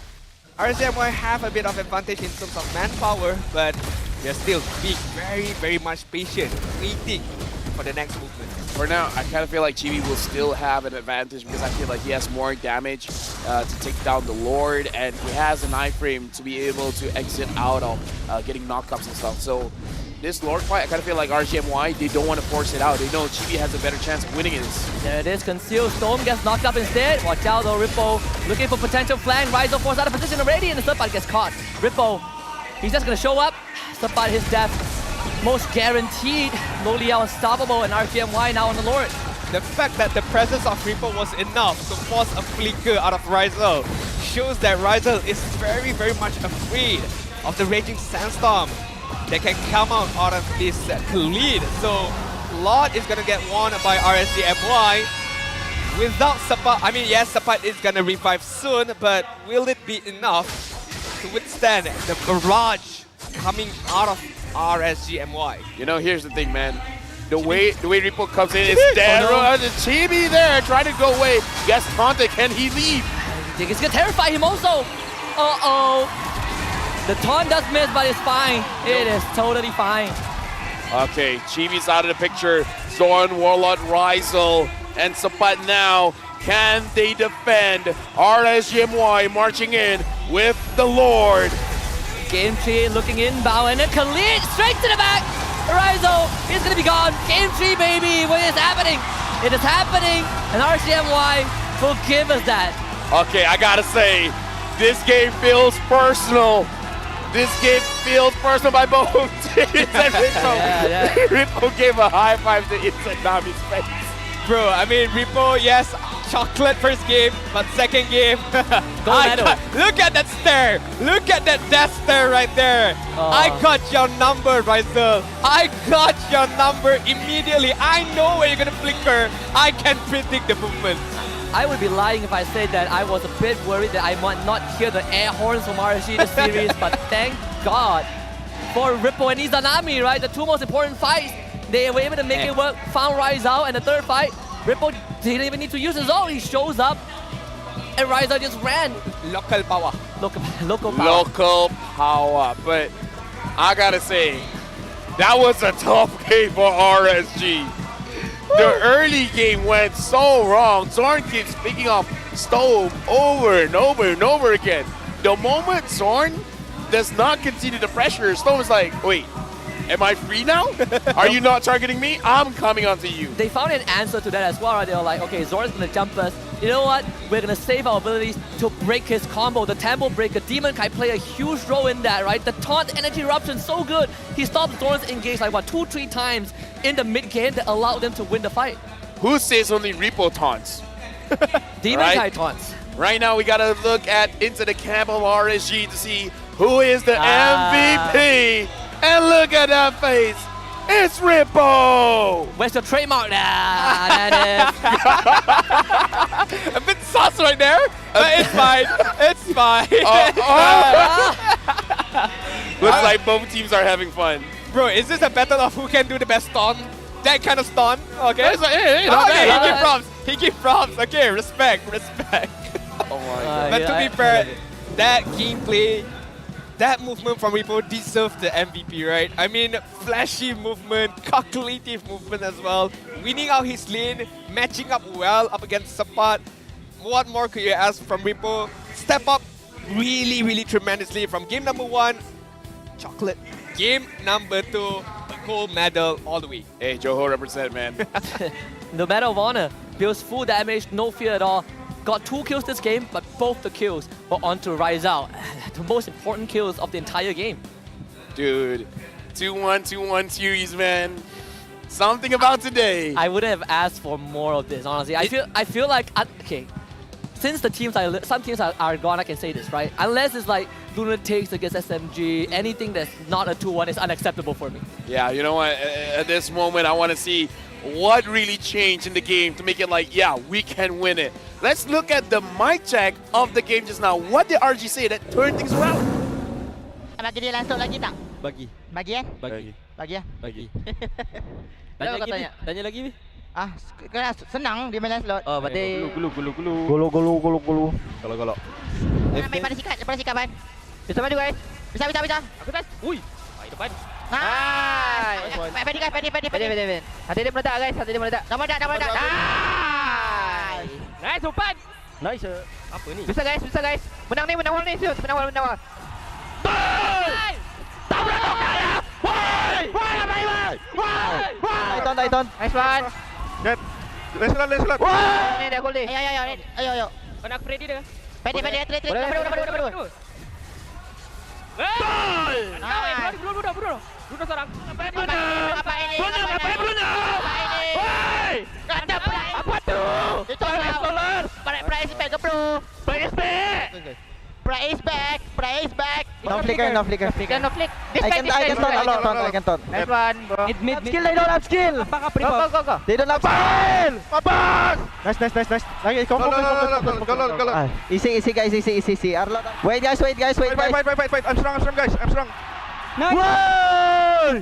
RSG MY have a bit of advantage in terms of manpower, but they're still being very much patient, waiting for the next movement. For now, I kind of feel like Chibi will still have an advantage because I feel like he has more damage to take down the Lord, and he has an iframe to be able to exit out of getting knockups and stuff. So this Lord fight, I kind of feel like RSG MY, they don't want to force it out. They know Chibi has a better chance of winning this. There it is, concealed. Storm gets knocked up instead. Watch out though, Ripple looking for potential flank. Rizal forced out of position already, and the Sapat gets caught. Ripple, he's just going to show up. Sapat, his death most guaranteed. Loliao unstoppable, and RSG MY now on the Lord. The fact that the presence of Ripple was enough to force a flicker out of Rizal shows that Rizal is very much afraid of the raging sandstorm that can come out of this lead. So Lord is going to get won by RSG MY. Without Sapat, I mean, yes, Sapat is going to revive soon, but will it be enough to withstand the barrage coming out of RSG MY? You know, here's the thing, man. The way Ripple comes in is dead. The Chibi there trying to go away. Gets taunted. Can he leave? I think it's gonna terrify him also. The taunt does miss, but it's fine. It is totally fine. Okay, Chibi's out of the picture. Zorn, Warlord, Rizal, and Sapat now. Can they defend? RSG MY marching in with the Lord. Game 3 looking inbound, and then Khalid straight to the back. Rizal is gonna be gone. Game 3, baby. What is happening? It is happening, and RSG MY will give us that. Okay, I gotta say, this game feels personal. This game feels personal by both teams. And Ripple gave a high five to inside Nami's face. Bro, I mean, Ripple, yes, chocolate first game, but second game, look at that stare. Look at that death stare right there. I got your number, Rizal. I got your number immediately. I know where you're going to flicker. I can predict the movement. I would be lying if I said that I was a bit worried that I might not hear the air horns from RSG this series, but thank God for Ripple and Izanami, right? The two most important fights. They were able to make it work, found Rizal, and the third fight, Ripple didn't even need to use his ult. He shows up, and Rizal just ran. Local power. Local power. Local power. But I gotta say, that was a tough game for RSG. The early game went so wrong. Zorn keeps picking up Stove over and over again. The moment Zorn does not continue the pressure, Stove is like, wait, am I free now? Are you not targeting me? I'm coming onto you. They found an answer to that as well, right? They were like, okay, Zorn's gonna jump us. You know what? We're gonna save our abilities to break his combo. The Temple Breaker, Demon Kai play a huge role in that, right? The taunt energy eruption, so good. He stopped Zorn's engage like, what, 2-3 times in the mid game that allowed them to win the fight. Who says only Ripple taunts? Demon Kai taunts. Right now, we gotta look into the camp of RSG to see who is the MVP. And look at that face. It's Ripple. Where's your trademark? That is. A bit sauce right there, but it's fine. It's fine. Looks like both teams are having fun. Bro, is this a battle of who can do the best stun? That kind of stun? Okay. Hey, he give props. He give props. Okay, respect. Oh my god. But to be fair, that gameplay, that movement from Ripple deserved the MVP, right? I mean, flashy movement, calculative movement as well. Winning out his lane, matching up well up against Sapat. What more could you ask from Ripple? Step up really, really tremendously from game number 1, chocolate. Game number 2, a gold medal all the way. Hey, Johor represent, man. The Medal of Honor deals full damage, no fear at all. Got 2 kills this game, but both the kills were onto Rizal. The most important kills of the entire game. Dude, 2-1, 2-1 series, man. Something about today. I wouldn't have asked for more of this, honestly. I feel like, okay, since the teams some teams are gone, I can say this, right? Unless it's like Lunatics against SMG, anything that's not a 2-1 is unacceptable for me. Yeah, you know what? At this moment, I want to see what really changed in the game to make it like, yeah, we can win it. Let's look at the mic check of the game just now. What did RG say that turned things around? Bagi dia langsung lagi tak? Bagi. Bagi kan? Bagi. Bagi ya? Bagi. Tanya Tanya lagi, tanya. tanya lagi, Bi. Ah, kena senang dia main slot. Oh, berarti Golo. Kalau. Main pada sikat ban. Bisa maju guys. Bisa. Aku tes. Ui. Baik depan. Nice. Pedi. Hati dia meledak guys, Dah meledak. Nice. Nice, umpan. Nice. Apa ni? Bisa guys. Menang ni. Menang awal. Titan. Nice one. Let's run. Ni dah gol ni. Ayo. Kau nak Freddy dia? Pedi, trade. Berdua. Nice. Bruno seorang. Apa ini? Kata apa tu? Itu solar. Price back ke bro? Price back. No flicker. No flick. I can turn. Nice one, bro. Mid skill, they don't have skill. Go. They don't have skill. Nice. Lagi, go. Easy guys. Arlo. Wait guys. Fight. I'm strong, guys. I'm strong. Nice.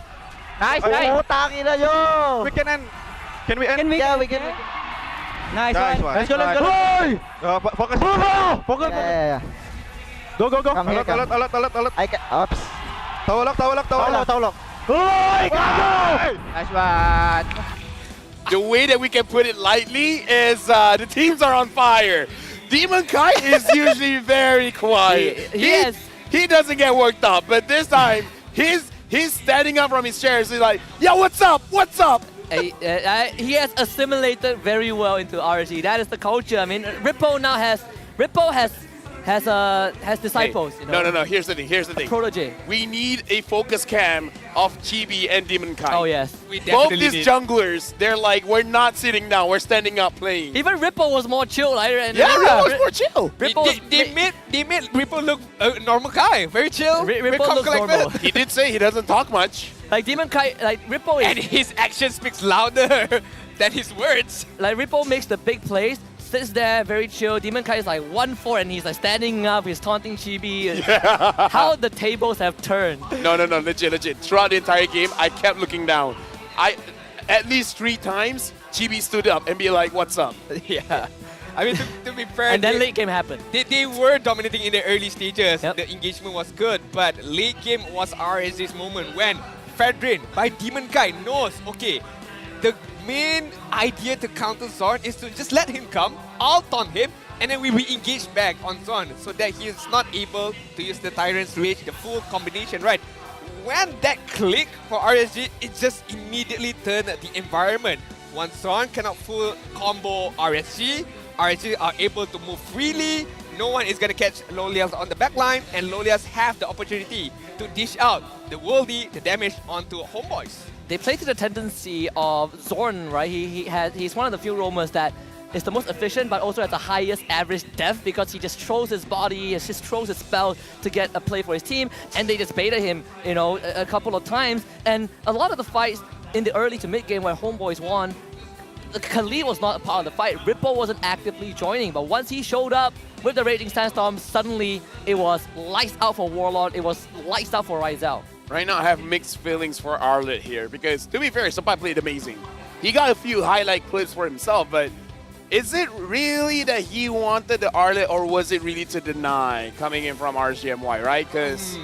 Nice. Oh, tangi na yo. We can end. Can we end? Yeah, we can. Nice one. Let's go. Focus. Yeah. Go. Come here. Alat. I can. Oops. Tawalak. Nice one. The way that we can put it lightly is the teams are on fire. Demon Kai is usually very quiet. He doesn't get worked up, but this time he's standing up from his chair. He's like, "Yeah, what's up? He has assimilated very well into RSG. That is the culture. I mean, Rippo has disciples. Hey, you know? No. Here's the thing. Protege. We need a focus cam of Chibi and Demon Kai. Oh yes. Both these junglers, they're like, we're not sitting down, we're standing up playing. Even Rippo was more chill, right? Rippo was more chill. They made Ripple look normal guy, very chill. Rippo looks normal. He did say he doesn't talk much. Like Demon Kai, like Rippo is... And his action speaks louder than his words. Like Rippo makes the big plays, sits there very chill. Demon Kai is like 1-4 and he's like standing up, he's taunting Chibi. How the tables have turned. No, legit. Throughout the entire game, I kept looking down. At least 3 times, Chibi stood up and be like, what's up? Yeah. I mean, to be fair, and then late game happened. They were dominating in the early stages. Yep. The engagement was good, but late game was RSG's moment when Fedrin by Demon Kai knows, okay, the main idea to counter Zorn is to just let him come, I'll taunt him, and then we re-engage back on Zorn so that he is not able to use the Tyrant's Rage, the full combination, right? When that clicked for RSG, it just immediately turned the environment. Once Zorn cannot full combo RSG are able to move freely, no one is going to catch Lolias on the backline, and Lolias have the opportunity to dish out the worldy, the damage onto Homebois. They play to the tendency of Zorn, right? He's one of the few roamers that is the most efficient, but also has the highest average depth because he just throws his body, he just throws his spell to get a play for his team, and they just baited him, you know, a couple of times. And a lot of the fights in the early to mid game where Homebois won, Khalid was not a part of the fight. Rippo wasn't actively joining, but once he showed up with the Raging Sandstorm, suddenly it was lights out for Warlord, it was lights out for Rizal. Right now, I have mixed feelings for Arlet here because, to be fair, Senpai played amazing. He got a few highlight clips for himself, but is it really that he wanted the Arlet, or was it really to deny coming in from RSG MY, right? Because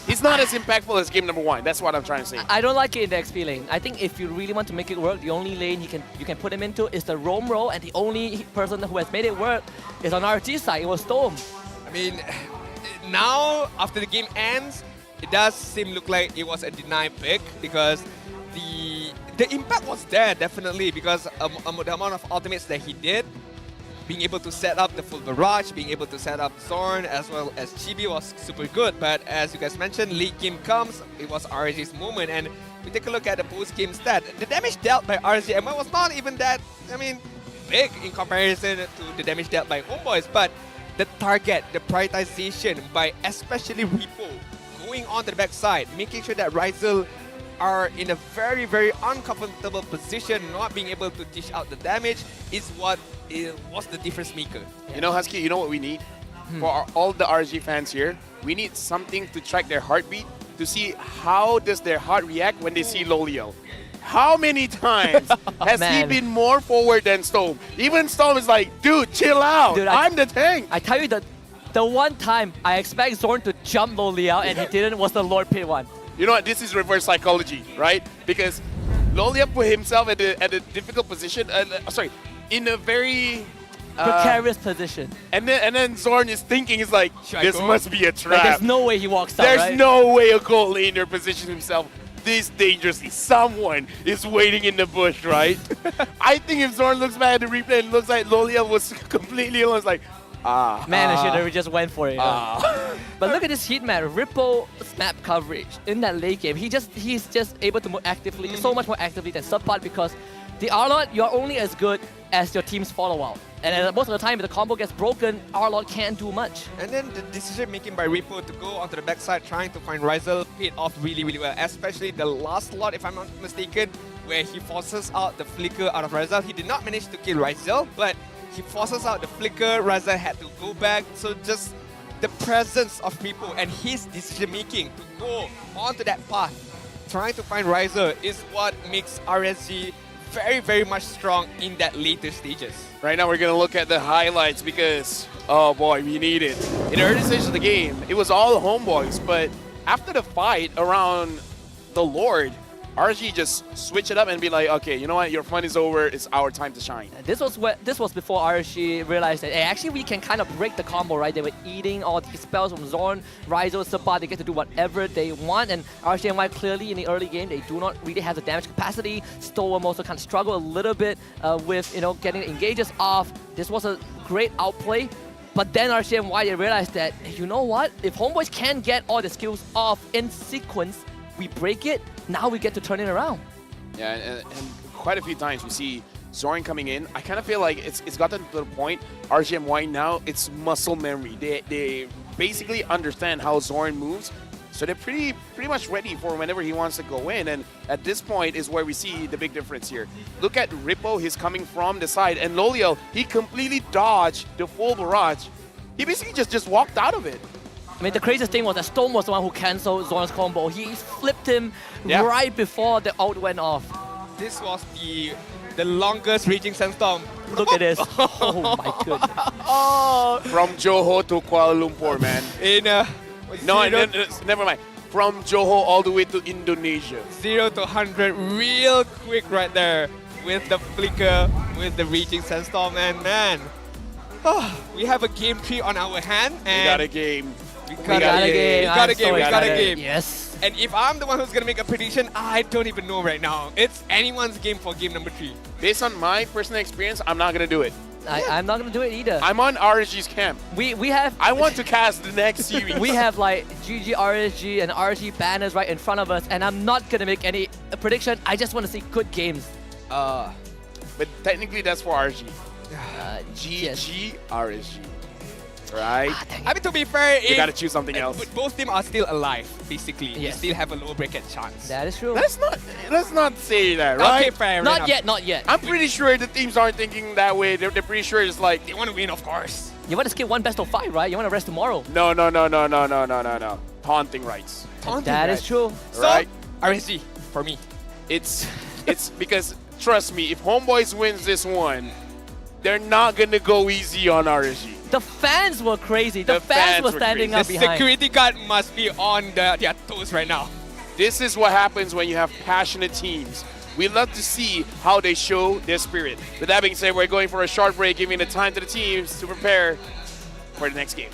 he's not as impactful as game number 1. That's what I'm trying to say. I don't like it index feeling. I think if you really want to make it work, the only lane you can put him into is the roam roll, and the only person who has made it work is on RT's side. It was Storm. I mean, now, after the game ends, it does look like it was a denied pick because the impact was there definitely because the amount of ultimates that he did, being able to set up the full barrage, being able to set up Zorn as well as Chibi was super good. But as you guys mentioned, late game comes, it was RSG's moment, and we take a look at the post-game stat. The damage dealt by RSG MY was not even that, big in comparison to the damage dealt by Homebois, but the target, the prioritization by especially Repo, going on to the backside, making sure that Ryzel are in a very, very uncomfortable position, not being able to dish out the damage is what was the difference maker. You know, Husky, you know what we need? For all the RSG fans here, we need something to track their heartbeat to see how does their heart react when they see Lolio. How many times has he been more forward than Storm? Even Storm is like, dude, chill out. Dude, I'm the tank. I tell you that the one time I expect Zorn to jump Loliao and he didn't was the Lord Pit one. You know what? This is reverse psychology, right? Because Lolia put himself at a difficult position. In a very precarious position. And then Zorn is thinking, is like, this must be a trap. Like, there's no way he walks out. There's no way a gold laner positions himself this dangerously. Someone is waiting in the bush, right? I think if Zorn looks back at the replay and looks like Lolia was completely alone, it's like, man, I should have just went for it. But look at this heat map. Ripple snap coverage in that late game. He's just able to move actively, so much more actively than Subpart because the Arlord, you're only as good as your team's follow-out. And most of the time, if the combo gets broken, Arlord can't do much. And then the decision making by Repo to go onto the backside trying to find Ryzel paid off really, really well. Especially the last lot, if I'm not mistaken, where he forces out the flicker out of Ryzel. He did not manage to kill Ryzel, but he forces out the flicker, Ryzel had to go back. So just the presence of Repo and his decision making to go onto that path, trying to find Ryzel is what makes RSG very, very much strong in that later stages. Right now we're going to look at the highlights because, oh boy, we need it. In the early stages of the game, it was all the Homebois, but after the fight around the Lord, RSG just switch it up and be like, okay, you know what, your fun is over, it's our time to shine. This was before RSG realized that, hey, actually we can kind of break the combo, right? They were eating all these spells from Zorn, Ryzel, Subpart, they get to do whatever they want, and RSG MY clearly in the early game, they do not really have the damage capacity. Storm also kind of struggle a little bit with, getting the engages off. This was a great outplay. But then RSG MY, they realized that, you know what? If Homebois can get all the skills off in sequence, we break it, now we get to turn it around. Yeah, and quite a few times we see Zorn coming in. I kind of feel like it's gotten to the point, RSG MY now, it's muscle memory. They basically understand how Zorn moves, so they're pretty much ready for whenever he wants to go in, and at this point is where we see the big difference here. Look at Rippo, he's coming from the side, and Lolio, he completely dodged the full barrage. He basically just walked out of it. I mean, the craziest thing was that Storm was the one who cancelled Zorn's combo. He flipped him right before the ult went off. This was the longest Raging Sandstorm. Look at this. Oh my goodness. From Johor to Kuala Lumpur, man. Never mind. From Johor all the way to Indonesia. 0 to 100 real quick right there with the flicker, with the Raging Sandstorm, and man, we have a game 3 on our hand. And we got a game. We got a game. Yes. And if I'm the one who's going to make a prediction, I don't even know right now. It's anyone's game for game number 3. Based on my personal experience, I'm not going to do it. I'm not going to do it either. I'm on RSG's camp. I want to cast the next series. We have like GG RSG and RSG banners right in front of us, and I'm not going to make any prediction. I just want to see good games. But technically that's for RSG. GG RSG. Right? I mean, to be fair, you gotta choose something else. But both teams are still alive, basically. Yes. You still have a low bracket chance. That is true. Let's not say that, right? Okay, fair enough. Not Not yet. I'm pretty sure the teams aren't thinking that way. They're pretty sure it's like they want to win, of course. You want to skip one best of 5, right? You want to rest tomorrow. No. Taunting rights. That is true. Right? So, RSG, for me. It's because, trust me, if Homebois wins this one, they're not going to go easy on RSG. The fans were crazy. The fans were standing up behind. The security guard must be on their toes right now. This is what happens when you have passionate teams. We love to see how they show their spirit. With that being said, we're going for a short break, giving the time to the teams to prepare for the next game.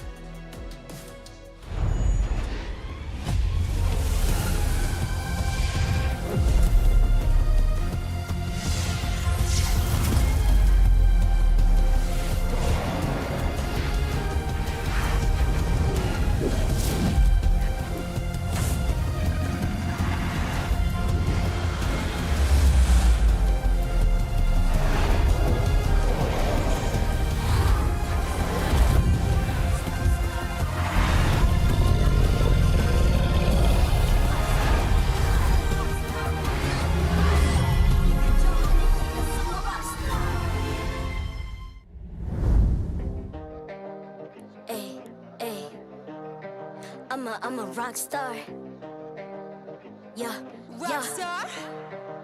I'm a rock star. Yeah, rock star.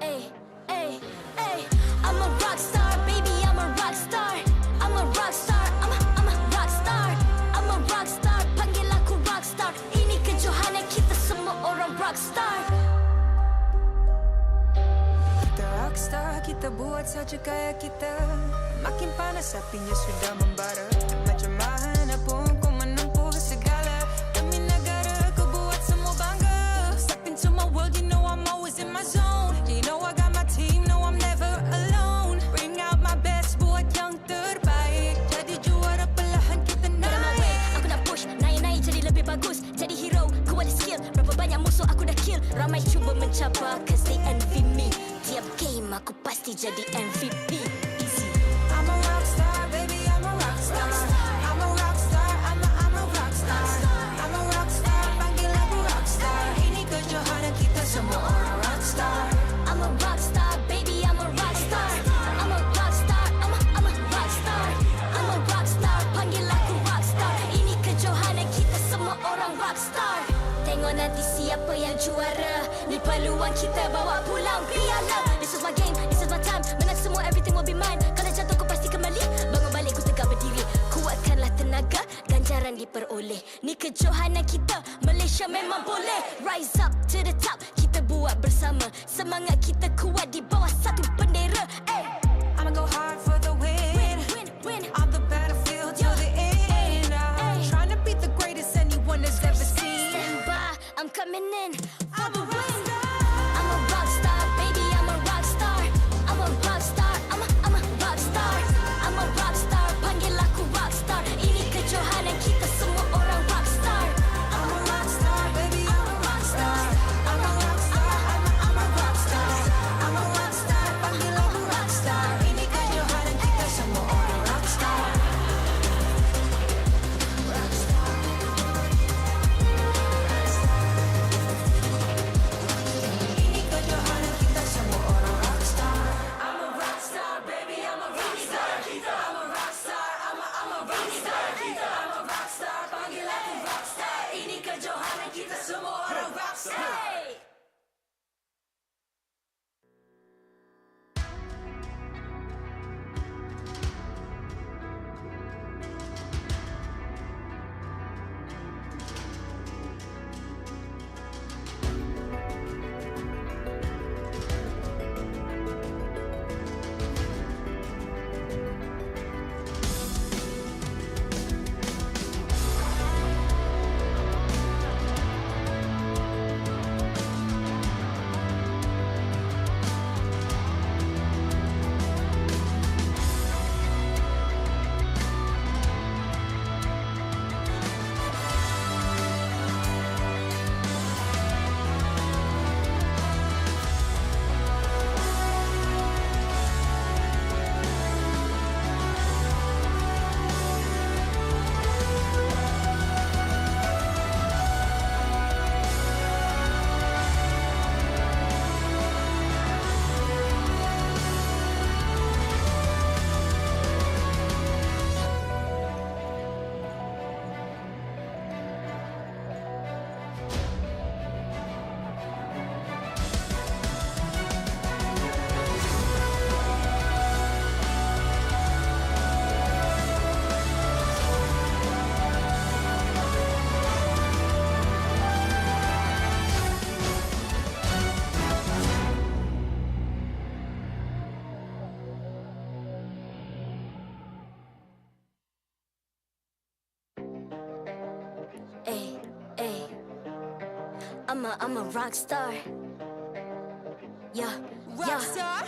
Ay, ay, ay. I'm a rock star, baby. I'm a rock star. I'm a rock star. I'm a rock star. I'm a rock star. Panggil aku rock star. Ini kejohanan kita semua orang rock star. Kita rockstar, kita buat saja gaya kita. Makin panas apinya sudah membara. Macam mana pun kau menempuh segala. Demi negara kau buat semua bangga. Step into my world, you know I'm always in my zone. You know I got my team, no I'm never alone. Bring out my best, buat yang terbaik. Jadi juara perlahan kita naik. Aku nak push, naik-naik jadi lebih bagus. Jadi hero, ku ada skill. Berapa banyak musuh aku dah kill. Ramai cuba mencapai, cause they envy me. Tiap game aku pasti jadi MVP. Easy. I'm a rockstar, baby, I'm a rockstar. I'm a rockstar, I'm a rockstar. I'm a rockstar, panggil aku rockstar. Ini kejohanan kita semua orang rockstar. I'm a rockstar, baby, I'm a rockstar. I'm a rockstar, I'm a rockstar. I'm a rockstar, panggil aku rockstar. Ini kejohanan kita semua orang rockstar. Tengok nanti siapa yang juara. Ni peluang kita bawa pulang piala. This is my game, this is my time. Menang semua, everything will be mine. Kalau jatuh kau pasti kembali. Bangun balik ku tegak berdiri. Kuatkanlah tenaga, ganjaran diperoleh. Ni kejohanan kita, Malaysia memang boleh. Rise up to the top, kita buat bersama. Semangat kita kuat di bawah satu bendera. Ay. I'ma go hard for the win. Win. On the battlefield till the end. I'm trying to beat the greatest anyone has ever seen. Stand by, I'm coming in for the win. I'm a rock star, baby, I'm a rock star. I'm a rock star, I'm a rock star. I'm a rock star, panggil aku rock star. Ini kejohanan kita semua orang rock star. I'm a rockstar, baby, I'm a rockstar. I'm a rockstar, I'm a rockstar. I'm a rockstar, panggil aku rockstar. Ini kejohanan kita semua orang rockstar. Ini kejohanan kita semua orang rockstar. I'm a rockstar, baby, I'm a rockstar. I'm a rockstar, I'm a rockstar. I'm a rockstar, panggil aku rockstar. Ini kejohanan kita semua orang rockstar. I'm a rock star. Yeah, rock star.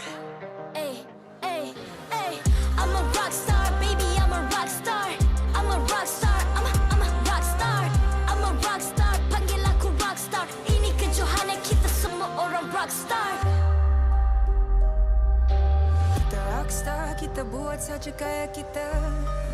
Ay, ay, ay. I'm a rock star, baby. I'm a rock star. I'm a rock star. I'm a rock star. I'm a rock star. Panggil aku rock star. Ini kejohanan kita semua orang rock star. Kita rockstar, kita buat saja gaya kita.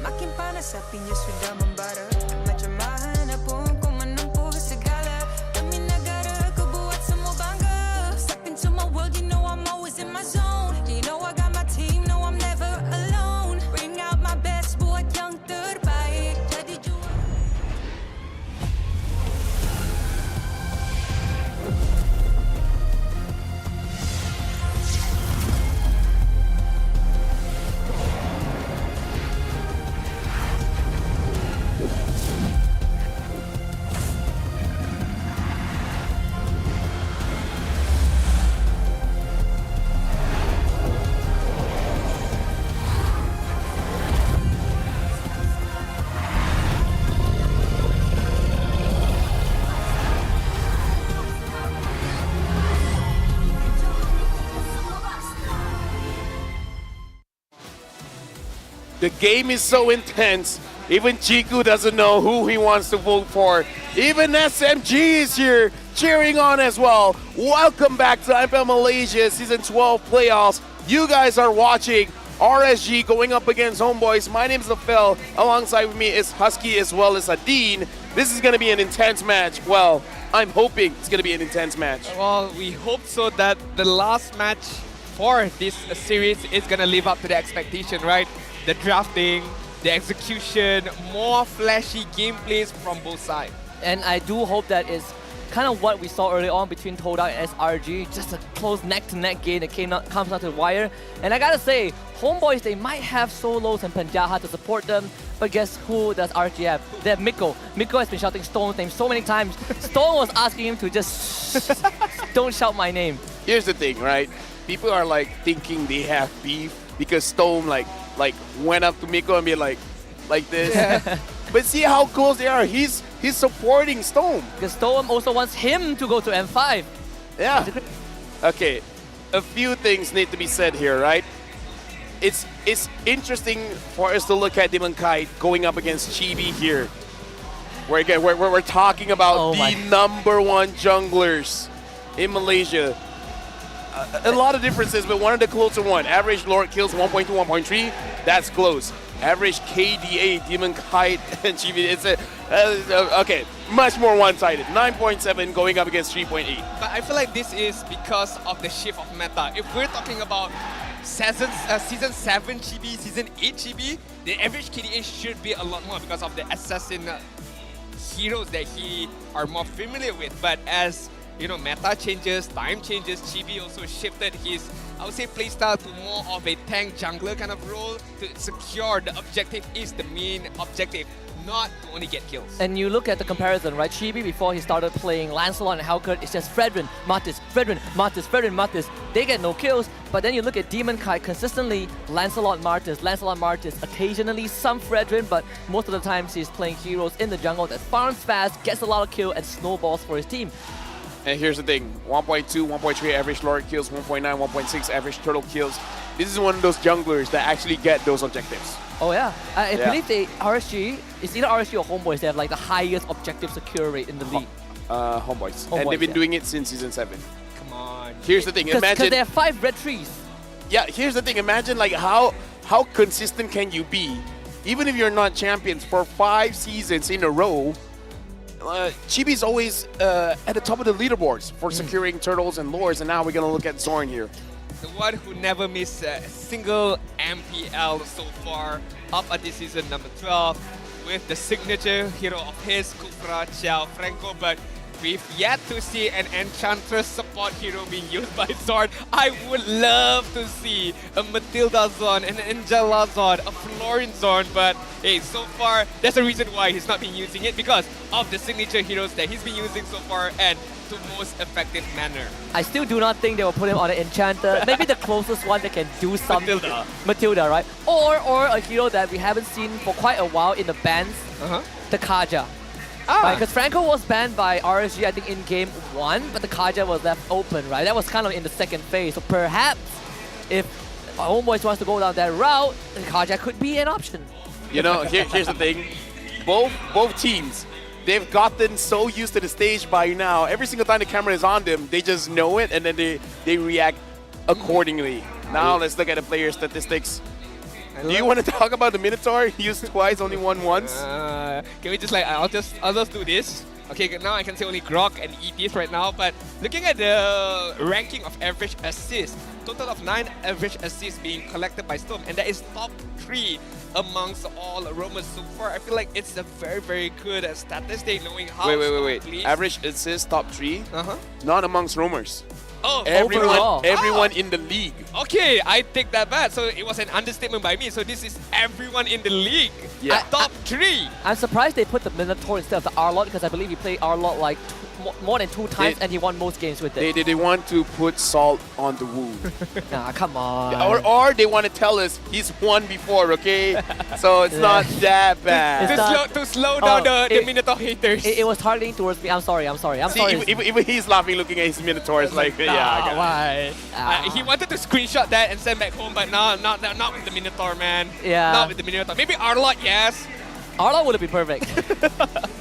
Makin panas apinya sudah membara. Macam mana pun kau menempuh segala. Demi negara kau buat semua bangga. Step into my world, you know I'm always in my zone. You know I got my team, no I'm never alone. Bring out my best, buat yang terbaik. Jadi juara. The game is so intense. Even Chiku doesn't know who he wants to vote for. Even SMG is here cheering on as well. Welcome back to MPL Malaysia Season 12 playoffs. You guys are watching RSG going up against Homebois. My name is Lafel. Alongside with me is Husky as well as Adine. This is going to be an intense match. Well, I'm hoping it's going to be an intense match. Well, we hope so that the last match for this series is going to live up to the expectation, right? The drafting, the execution, more flashy gameplays from both sides. And I do hope that is kind of what we saw early on between Todak and SRG, just a close neck-to-neck game that comes out to the wire. And I gotta say, Homebois, they might have solos and Penjaha to support them, but guess who does RSG have? They have Miko. Miko has been shouting Stone's name so many times. Stone was asking him to just don't shout my name. Here's the thing, right? People are like thinking they have beef because Stone like went up to Miko and be like this. Yeah. But see how close they are. He's supporting Stone. Because Stone also wants him to go to M5. Yeah. Okay. A few things need to be said here, right? It's interesting for us to look at Demon Kite going up against Chibi here. Where again, we're talking about the #1 junglers in Malaysia. A lot of differences, but one of the closer one. Average Lord kills 1.2, 1.3. That's close. Average KDA, Demon Kite, and Chibi. It's okay, much more one-sided. 9.7 going up against 3.8. But I feel like this is because of the shift of meta. If we're talking about season 7 Chibi, season 8 Chibi, the average KDA should be a lot more because of the assassin heroes that he are more familiar with. But as you know, meta changes, time changes, Chibi also shifted his, I would say, playstyle to more of a tank jungler kind of role to secure the objective is the main objective, not to only get kills. And you look at the comparison, right? Chibi, before he started playing Lancelot and Halkert, it's just Fredrin, Martis, Fredrin, Martis, Fredrin, Martis. They get no kills, but then you look at Demon Kite, consistently Lancelot, Martis, occasionally some Fredrin, but most of the times he's playing heroes in the jungle that farms fast, gets a lot of kills, and snowballs for his team. And here's the thing, 1.2, 1.3 average Lord kills, 1.9, 1.6 average Turtle kills. This is one of those junglers that actually get those objectives. Oh yeah, I believe RSG, it's either RSG or Homebois, they have like the highest objective secure rate in the league. Homebois. And they've been doing it since Season 7. Come on. Here's the thing, imagine... Because they have 5 red trees. Yeah, here's the thing, imagine like how consistent can you be, even if you're not champions, for 5 seasons in a row. Chibi's always at the top of the leaderboards for securing turtles and lords, and now we're gonna look at Zorn here. The one who never missed a single MPL so far, up at this season number 12, with the signature hero of his, Kufra, Chao, Franco, but we've yet to see an Enchantress support hero being used by Zorn. I would love to see a Matilda Zorn, an Angela Zorn, a Florin Zorn, but hey, so far, there's a reason why he's not been using it, because of the signature heroes that he's been using so far and to most effective manner. I still do not think they will put him on an Enchanter. Maybe the closest one that can do something. Matilda, right? Or a hero that we haven't seen for quite a while in the bans, the Kaja. Because Franco was banned by RSG, I think, in game 1, but the Kaja was left open, right? That was kind of in the second phase. So perhaps if Homebois wants to go down that route, the Kaja could be an option. You know, here's the thing. Both teams, they've gotten so used to the stage by now. Every single time the camera is on them, they just know it and then they react accordingly. Now let's look at the player statistics. Do you want to talk about the Minotaur? Used twice, only won once? Can we just like, I'll just do this. Okay, now I can say only Grok and ETs right now, but looking at the ranking of average assists, total of 9 average assists being collected by Storm, and that is top 3 amongst all roamers so far. I feel like it's a very, very good statistic knowing how Wait. Average assist top 3? Not amongst roamers. Oh, everyone in the league. Okay, I take that back. So it was an understatement by me. So this is everyone in the league. Yeah. Top 3. I'm surprised they put the Minotaur instead of the Arlot, because I believe he played Arlot like more than 2 times, and he won most games with it. They want to put salt on the wound. Nah, come on. Or they want to tell us he's won before, okay? So it's not that bad. It's To slow down the Minotaur haters. It was targeting towards me. I'm sorry. See, even he's laughing looking at his Minotaurs like, yeah, I got it. Why? He wanted to screenshot that and send back home, but not with the Minotaur, man. Yeah. Not with the Minotaur. Maybe Arlot, yes. Arlot would have been perfect.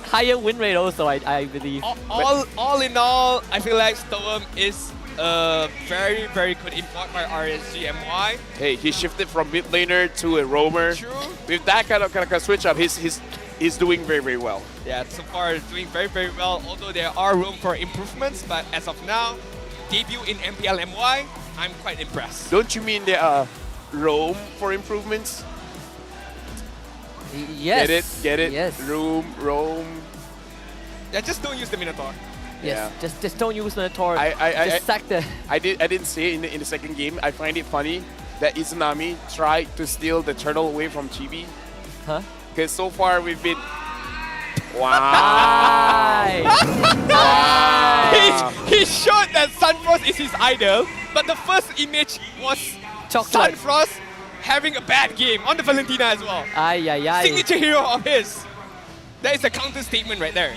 Higher win rate also, I believe. All in all, I feel like Storm is a very, very good import by RSG MY. Hey, he shifted from mid laner to a roamer. True. With that kind of switch up, he's doing very, very well. Yeah, so far doing very, very well, although there are room for improvements, but as of now, debut in MPL MY, I'm quite impressed. Don't you mean there are room for improvements? Yes. Get it? Yes. Room. Yeah, just don't use the Minotaur. Yes, just don't use Minotaur. Just sack the... I didn't say it in the second game. I find it funny that Izanami tried to steal the turtle away from Chibi. Huh? Because so far we've been... Wow. He showed that Sunfrost is his idol, but the first image was Chocolate. Sunfrost having a bad game on the Valentina as well. Ay. Signature hero of his. That is a counter statement right there.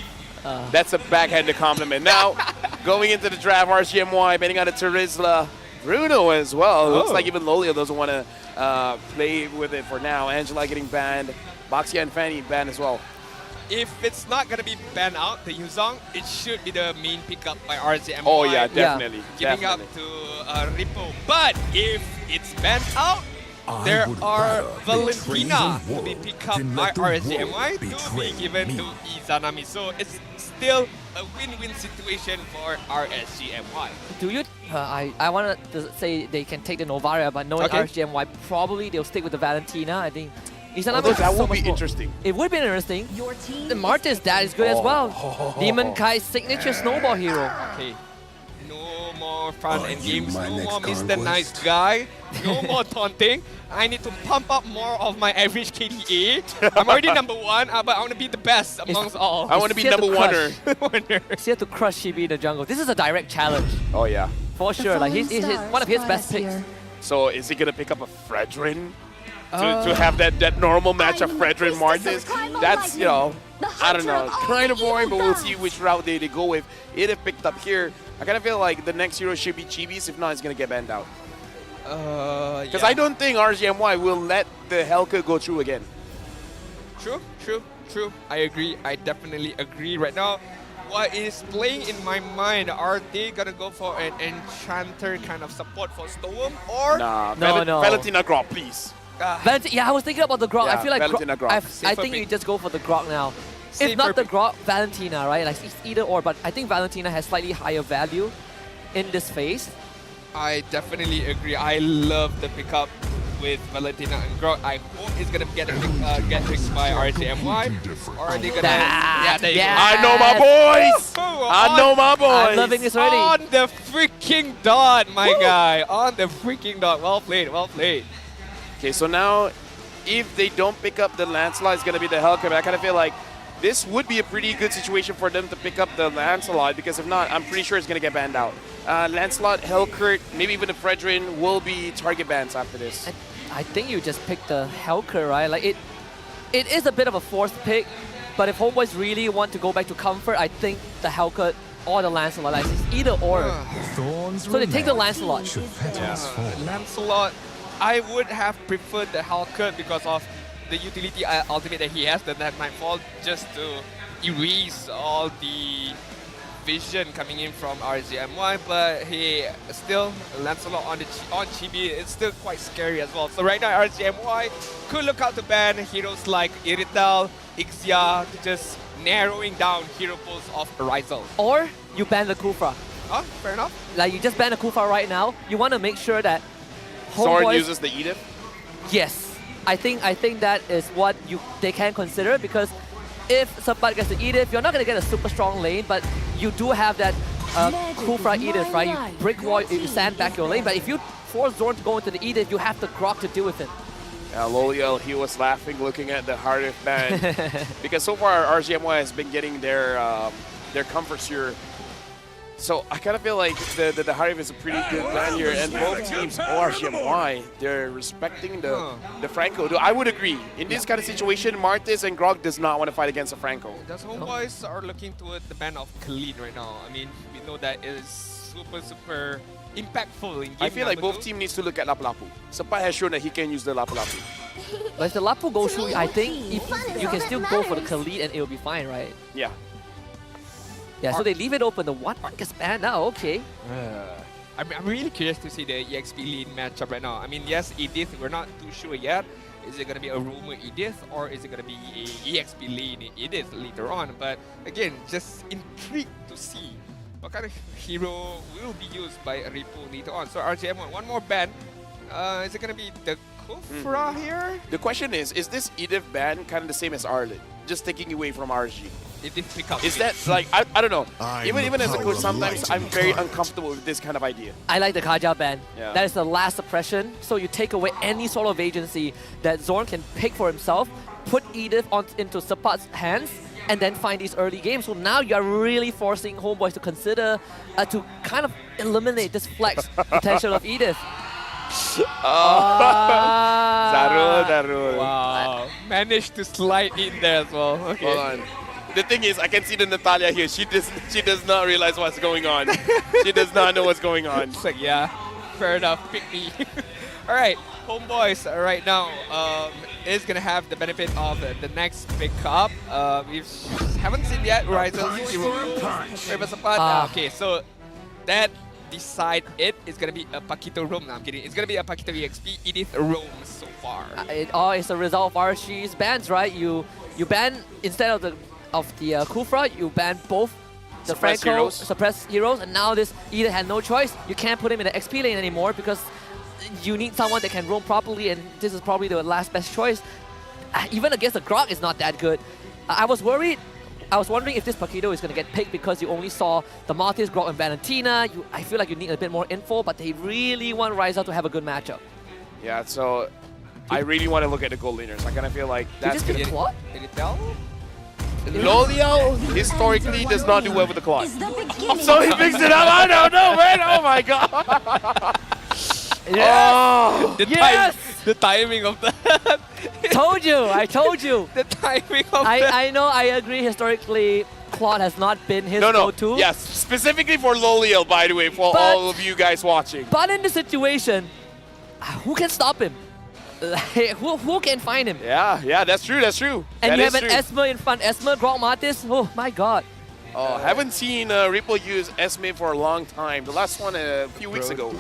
That's a backhanded compliment. Now, going into the draft, RSG MY betting on a Terizla. Bruno as well. Looks like even Lolio doesn't want to play with it for now. Angela getting banned. Baxia and Fanny banned as well. If it's not going to be banned out, the Yuzong, it should be the main pickup by RSG MY. Oh yeah, definitely. Giving up to Rippo. But if it's banned out, there are Valentina to be picked up by RSG MY to be given to Izanami. So it's still a win-win situation for RSG MY. Do you... I wanted to say they can take the Novaria, but knowing RSG MY, probably they'll stick with the Valentina. I think Izanami that would be interesting. It would be interesting. The Martin's dad is good as well. Demon Kai's signature snowball hero. Okay. No more fun and games, no more Mr. Nice Guy, no more taunting. I need to pump up more of my average KDA. I'm already #1, but I want to be the best amongst all. I want to be #1er. He's here to crush Shibi in the jungle. This is a direct challenge. Oh yeah. For sure, like he's one of his best picks. So is he gonna pick up a Fredrin to have that normal match of Fredrin Martis? That's, you know, I don't know, kind of boring, but we'll see which route they go with. It have picked up here. I kind of feel like the next hero should be Chibis. If not, it's gonna get banned out. Because I don't think RSG MY will let the Helka go through again. True. I agree. I definitely agree. Right now, what is playing in my mind, are they gonna go for an Enchanter kind of support for Storm, or no. Valentina Grok, please. Yeah, I was thinking about the Grok. Yeah, I feel like Valentina Grok. I think you just go for the Grok now. If not the Grok, Valentina, right? Like it's either or, but I think Valentina has slightly higher value in this phase. I definitely agree. I love the pickup with Valentina and Grok. I hope it's gonna get picked by RSG MY, or are they gonna? There you go. I know my boys. I know my boys. I'm loving this already. On the freaking dot, my guy. On the freaking dot. Well played. Okay, so now, if they don't pick up the Lancelot, it's gonna be the Helka. But I kind of feel like this would be a pretty good situation for them to pick up the Lancelot, because if not, I'm pretty sure it's gonna get banned out. Lancelot, Helkert, maybe even the Fredrin will be target bans after this. I think you just pick the Helker, right? Like it is a bit of a forced pick, but if Homebois really want to go back to comfort, I think the Helker or the Lancelot, like it's either or. So they take the Lancelot. Lancelot, I would have preferred the Helkert because of the utility ultimate that he has, the Nightfall, just to erase all the vision coming in from RSG MY, but hey, still Lancelot on Chibi, it's still quite scary as well. So right now RSG MY could look out to ban heroes like Irital, Ixia, just narrowing down hero pools of Rizal. Or you ban the Kufra. Oh, fair enough. Like you just ban the Kufra right now. You want to make sure that Soren uses the Edith? Yes. I think that is what they can consider, because if somebody gets the Edith, you're not going to get a super strong lane, but you do have that Kufra Edith, right? You brick wall, you sand back your lane, but if you force Zorn to go into the Edith, you have the Grok to deal with it. Loliel, he was laughing looking at the Hardif band because so far RSGMY has been getting their comforts here. So I kind of feel like the Hardif is a pretty good band here, and both teams, RSGMY, they're respecting the Franco. I would agree. In this kind of situation, Martis and Grog does not want to fight against the Franco. Just Homebois are looking toward the band of Khalid right now. I mean, we know that it is super impactful in game. I feel like both teams needs to look at Lapu-Lapu. Sepat has shown that he can use the Lapu-Lapu. But if the Lapu goes through, I think if you can still go for the Khalid and it'll be fine, right? Yeah. Yeah, so they leave it open. The one gets banned now, okay. I'm really curious to see the EXP Lean matchup right now. I mean, yes, Edith, we're not too sure yet. Is it going to be a rumor Edith or is it going to be a EXP Lean Edith later on? But again, just intrigued to see what kind of hero will be used by Ripple later on. So RJM, one more ban. Is it going to be the Kufra here? The question is this Edith ban kind of the same as Arlit? Just taking away from RSG? Edith pick up. Is that like, I don't know. Even as a coach, sometimes I'm very uncomfortable with this kind of idea. I like the Kaja ban. Yeah. That is the last suppression. So you take away any sort of agency that Zorn can pick for himself, put Edith into Sepat's hands, and then find these early games. So now you're really forcing Homebois to consider, to kind of eliminate this flex potential of Edith. Zarul. Wow. Managed to slide in there as well. Okay. Hold on. The thing is, I can see the Natalia here. She does not realize what's going on. She does not know what's going on. It's like, yeah, fair enough. Pick me. All right, Homebois right now is gonna have the benefit of the next pickup. We haven't seen yet. Right, so okay, so that decide it is gonna be a Paquito roam. No, I'm kidding. It's gonna be a Paquito EXP Edith roam so far. It's a result of RSG's bans, right? You ban instead of the Kufra, you ban both the Franco suppressed heroes, and now this Edith had no choice. You can't put him in the XP lane anymore because you need someone that can roam properly, and this is probably the last best choice. Even against the Grog, is not that good. I was worried. I was wondering if this Paquito is going to get picked because you only saw the Martis, Grog, and Valentina. I feel like you need a bit more info, but they really want Ryza to have a good matchup. Yeah, so I really want to look at the gold laners. I kind of feel like that's going to be... Did it tell? Loliel historically does not do well with the clock. So he picks it up. I don't know, man. Oh my god. Yes. Oh. The timing of that. I told you. The timing of that. I know, I agree. Historically, Claude has not been his go-to. Yes, specifically for Loliel, by the way, for all of you guys watching. But in the situation, who can stop him? Who can find him? Yeah, that's true. And you have an Esme in front. Esme, Grog, Martis. Oh my god. Oh, haven't seen Ripple use Esme for a long time. The last one a few weeks ago.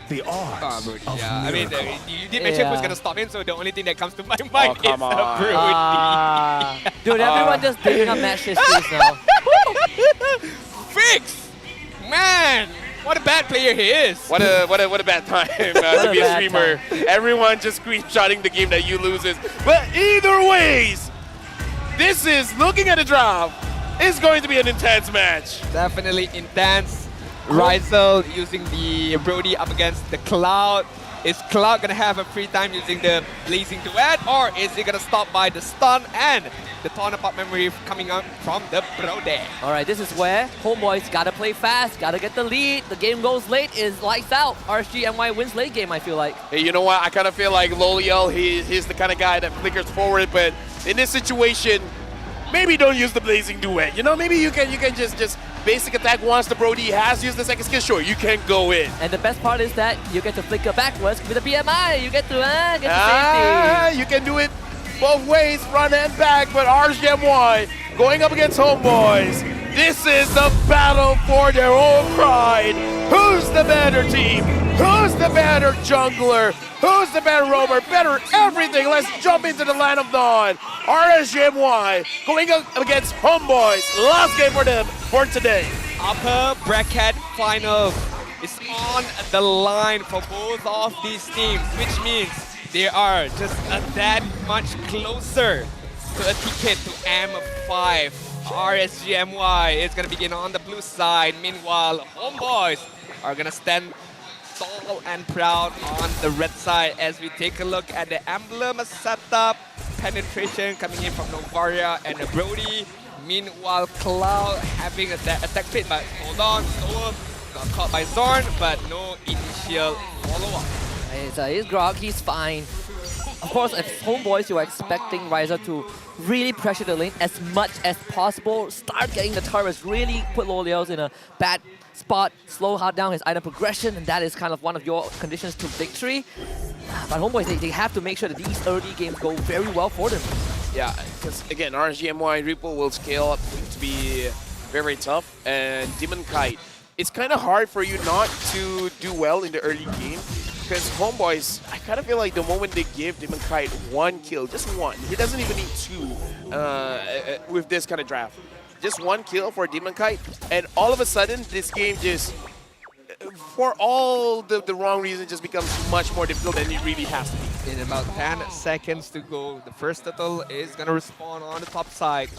The odds of I mean, you did mention who's gonna stop him, so the only thing that comes to my mind is Brody. Dude, everyone just digging up match histories now. Fix! Man! What a bad player he is. What a bad time to be a streamer. Everyone just screenshotting the game that you loses. But either ways, this is, looking at the draft, is going to be an intense match. Definitely intense. Ryzel using the Brody up against the Cloud. Is Cloud gonna have a free time using the Blazing Duet, or is he gonna stop by the stun and the Torn Apart memory coming out from the Brody? Alright, this is where Homebois gotta play fast, gotta get the lead. The game goes late, is lights out. RSG MY wins late game, I feel like. Hey, you know what? I kind of feel like Loliel, he's the kind of guy that flickers forward, but in this situation, maybe don't use the Blazing Duet. You know, maybe you can just basic attack once the Brody has used the second skill. Sure, you can go in. And the best part is that you get to flicker backwards with the BMI. You get to safety. You can do it both ways, front and back, but RSGMY going up against Homebois. This is the battle for their own pride. Who's the better team? Who's the better jungler? Who's the better roamer? Better everything. Let's jump into the Land of Dawn. RSGMY going up against Homebois. Last game for them for today. Upper bracket final is on the line for both of these teams, which means they are just that much closer to a ticket to M5. RSGMY is going to begin on the blue side. Meanwhile, Homebois are going to stand tall and proud on the red side as we take a look at the emblem setup. Penetration coming in from Novaria and Brody. Meanwhile, Cloud having that attack speed, but hold on, Storm got caught by Zorn, but no initial follow-up. He's Grog, he's fine. Of course, if Homebois, you're expecting Riser to really pressure the lane as much as possible, start getting the turrets, really put Lolios in a bad spot, slow hard down his item progression, and that is kind of one of your conditions to victory. But Homebois, they have to make sure that these early games go very well for them. Yeah, because again, RSG MY Ripple will scale up to be very, very tough, and Demon Kite, it's kind of hard for you not to do well in the early game. Because Homebois, I kind of feel like the moment they give Demon Kite one kill, just one, he doesn't even need two with this kind of draft. Just one kill for Demon Kite, and all of a sudden, this game just, for all the wrong reasons, just becomes much more difficult than it really has to be. In about 10 seconds to go, the first turtle is going to respawn on the top side.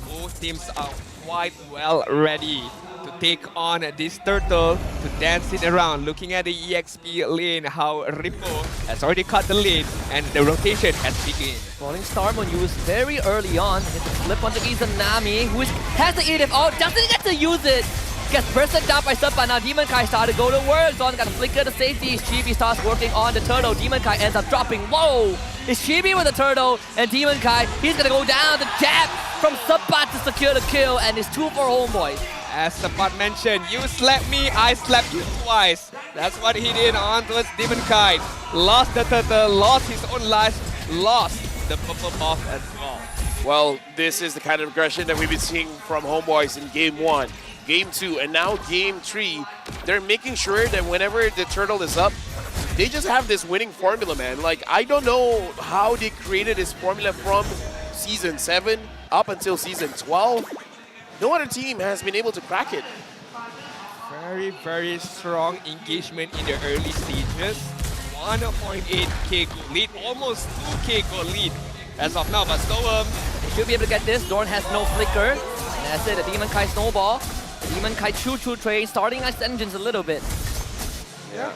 Both teams are quite well ready to take on this turtle, to dance it around. Looking at the EXP lane, how Ripple has already cut the lane and the rotation has begun. Falling Star Moon used very early on. Hit the flip onto Izanami, who has the EDF. Oh, doesn't get to use it. Gets bursted down by Supa. Now Demon Kai started to go to work. Zon got to flicker the safety. Chibi starts working on the turtle. Demon Kai ends up dropping low. It's Chibi with the turtle, and Demon Kai, he's gonna go down. The jab from Supa to secure the kill, and it's 2 for Homebois. As Sapat mentioned, you slapped me, I slapped you twice. That's what he did on towards Demon Kite. Lost the turtle, lost his own life, lost the purple buff as well. Well, this is the kind of aggression that we've been seeing from Homebois in Game 1, Game 2, and now Game 3. They're making sure that whenever the turtle is up, they just have this winning formula, man. Like, I don't know how they created this formula from Season 7 up until Season 12. No other team has been able to crack it. Very, very strong engagement in the early stages. 1.8k goal lead, almost 2k goal lead as of now, but Storm should be able to get this. Dorn has no flicker. And that's it, the Demon Kai snowball. The Demon Kai choo-choo train starting as engines a little bit. Yeah.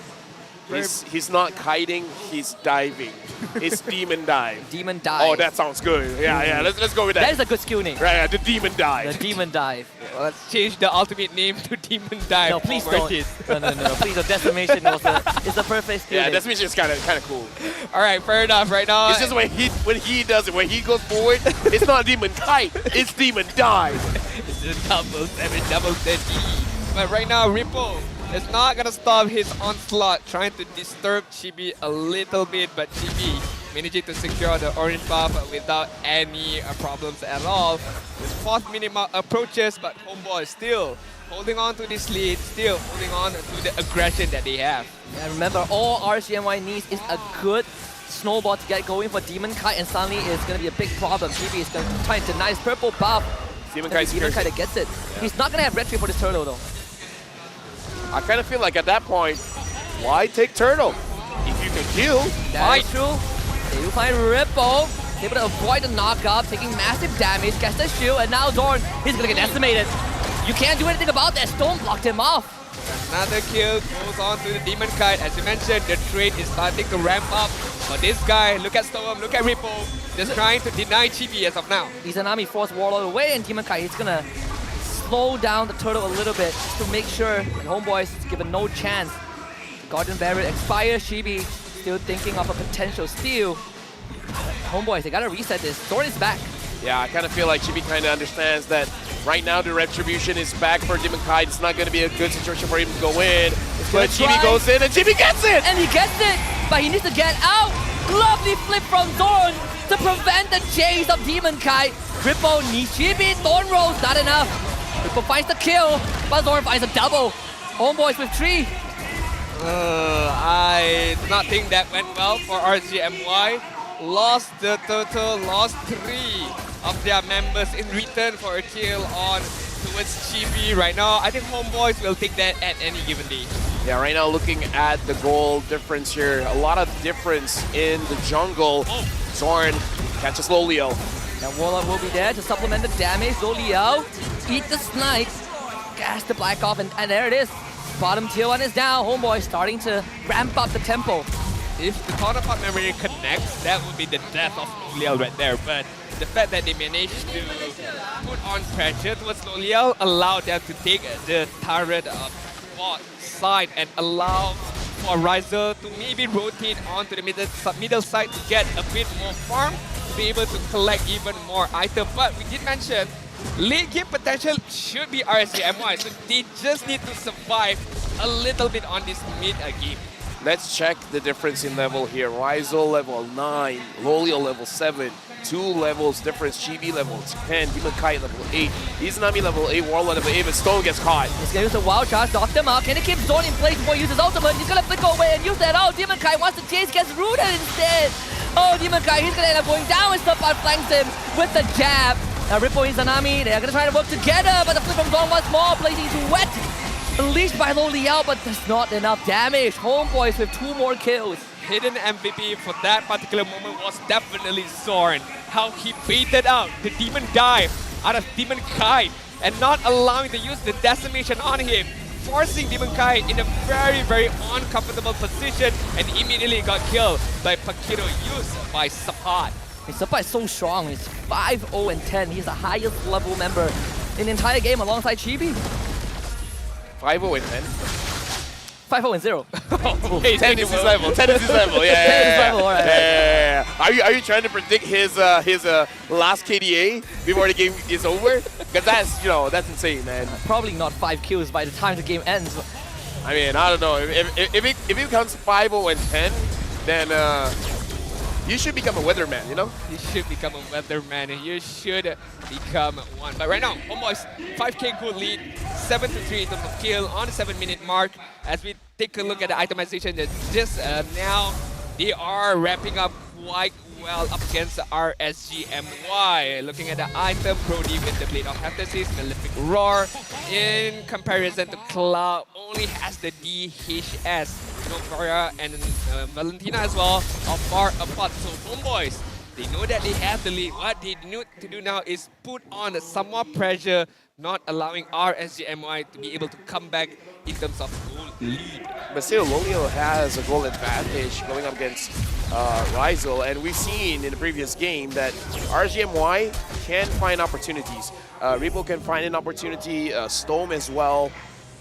He's not kiting, he's diving. It's Demon Dive. Demon Dive. Oh, that sounds good. Yeah, let's go with that. That is a good skill name. Right, yeah, the Demon Dive. The Demon Dive. Yeah, well, let's change the ultimate name to Demon Dive. No, please don't. No. Please, the Decimation is the perfect skill Yeah, name. Decimation is kind of cool. All right, fair enough. Right now, it's just when he does it, when he goes forward, it's not Demon Kite, it's Demon Dive. It's a double 7, double 30. But right now, Ripple is not gonna stop his onslaught, trying to disturb Chibi a little bit, but Chibi managing to secure the orange buff without any problems at all. This 4th minute approaches, but Homebois still holding on to this lead, still holding on to the aggression that they have. Yeah, remember, all RSG MY needs is a good snowball to get going for Demon Kite, and suddenly it's going to be a big problem. Chibi is going to try and deny his purple buff. Demon Kite that gets it. Yeah. He's not going to have red tree for this turtle though. I kind of feel like at that point, why take turtle? If you can kill, that's true. They do find Ripple, able to avoid the knockup, taking massive damage, gets the shield, and now Zorn, he's gonna get decimated. You can't do anything about that, Stone blocked him off. Another kill goes on to the Demon Kite. As you mentioned, the trade is starting to ramp up. But this guy, look at Storm, look at Ripple, just trying to deny Chibi as of now. Izanami forced Warlord away, and Demon Kite, he's gonna slow down the turtle a little bit to make sure the Homebois is given no chance. Guardian Barrier expires, Chibi still thinking of a potential steal. Homebois, they gotta reset this. Zorn is back. Yeah, I kind of feel like Chibi kind of understands that right now the retribution is back for Demon Kite. It's not going to be a good situation for him to go in. But Chibi goes in and Chibi gets it! And he gets it, but he needs to get out. Lovely flip from Zorn to prevent the chase of Demon Kite. Ripple needs Chibi, Thorn rolls, not enough. Ripple finds the kill, but Zorn finds a double. Homebois with 3. I do not think that went well for RSG MY. Lost the turtle, lost 3 of their members in return for a kill on towards Chibi. Right now, I think Homebois will take that at any given day. Yeah, right now looking at the goal difference here, a lot of difference in the jungle. Zorn catches Lolio. Now Warlock will be there to supplement the damage. Lolio, eat the snipe, gas the black off, and there it is. Bottom tier 1 is down. Homebois starting to ramp up the tempo. If the counterpart memory connects, that would be the death of Lolial right there. But the fact that they managed to put on pressure towards Lolial allowed them to take the turret bot side and allow for Riser to maybe rotate onto the middle side to get a bit more farm, to be able to collect even more items. But we did mention late game potential should be RSG MY, so they just need to survive a little bit on this mid game. Let's check the difference in level here. Rizal level 9, Lolial level 7, 2 levels difference. Chibi level 10, Demon Kite level 8, Izanami level 8, Warlord level 8, but Stone gets caught. He's gonna use the wild charge, knock them out. Can he keep Zone in place before he uses ultimate? He's gonna flicker away and use that out. Demon Kite wants to chase, gets rooted instead. Oh, Demon Kite, he's gonna end up going down and Stopart flanks him with the jab. Now Rippo and Izanami, they're gonna try to work together, but the flip from Zone once more, placing too wet. Unleashed by Lolial, but there's not enough damage. Homebois with 2 more kills. Hidden MVP for that particular moment was definitely Zorn. How he baited out the Demon Dive out of Demon Kite and not allowing to use the decimation on him, forcing Demon Kite in a very, very uncomfortable position and immediately got killed by Pakiro used by Sapat. Sapat is so strong. He's 5-0-10. He's the highest level member in the entire game alongside Chibi. 5-0-10. 5-0-0. Hey, 10 is his level. 10 is his level. Yeah. 10 is his level. All right. Yeah. Are you trying to predict his last KDA before the game is over? Because that's insane, man. Probably not 5 kills by the time the game ends. I mean, I don't know. If it becomes 5-0-10, then you should become a weatherman, you know? You should become a weatherman. You should become one. But right now, Homebois 5k good lead, 7-3 in terms of kill on the 7-minute mark. As we take a look at the itemization, that just now they are wrapping up quite well up against RSG MY. Looking at the item, Brody with the Blade of Heptasis, Malefic Roar. In comparison to Cloud, only has the DHS. Novara and Valentina as well are far apart. So Homebois, they know that they have the lead. What they need to do now is put on some more pressure, not allowing RSG MY to be able to come back in terms of goal lead. But still, Lolial has a goal advantage going up against Rizal, and we've seen in the previous game that RSG MY can find opportunities. Repo can find an opportunity, Storm as well.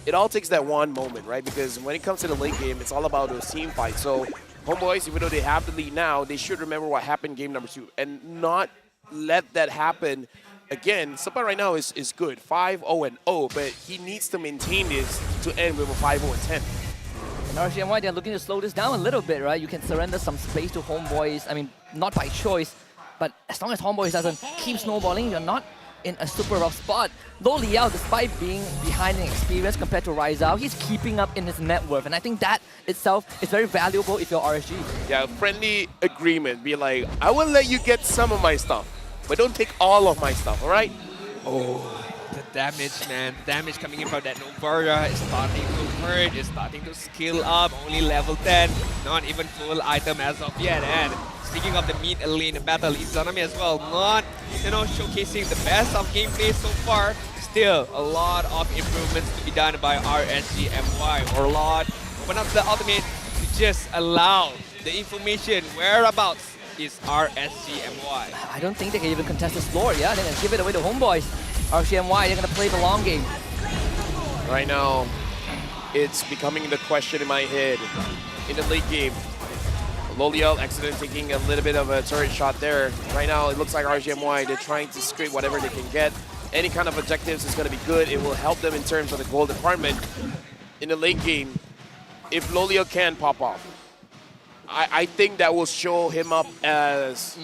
It all takes that one moment, right? Because when it comes to the late game, it's all about those team fights. So Homebois, even though they have the lead now, they should remember what happened game number 2 and not let that happen again. Sapat right now is good, 5-0-0, but he needs to maintain this to end with a 5-0-10. And RSG MY, they're looking to slow this down a little bit, right? You can surrender some space to Homebois. I mean, not by choice, but as long as Homebois doesn't keep snowballing, you're not in a super rough spot. Lolial, despite being behind in experience compared to Rizal, he's keeping up in his net worth. And I think that itself is very valuable if you're RSG. Yeah, friendly agreement. Be like, I will let you get some of my stuff, but don't take all of my stuff, all right? Oh, the damage, man. The damage coming in from that Novara is starting to hurt, is starting to scale up. Only level 10, not even full item as of yet. And speaking of the mid lane battle, Izanami as well, not showcasing the best of gameplay so far. Still, a lot of improvements to be done by RSG MY. Warlord open up the ultimate to just allow the information whereabouts is RSG MY. I don't think they can even contest this floor, yeah? They're going to give it away to Homebois. RSG MY, they're going to play the long game. Right now, it's becoming the question in my head. In the late game, Lolial accidentally taking a little bit of a turret shot there. Right now, it looks like RSG MY, they're trying to scrape whatever they can get. Any kind of objectives is going to be good. It will help them in terms of the gold department. In the late game, if Lolial can pop off, I think that will show him up as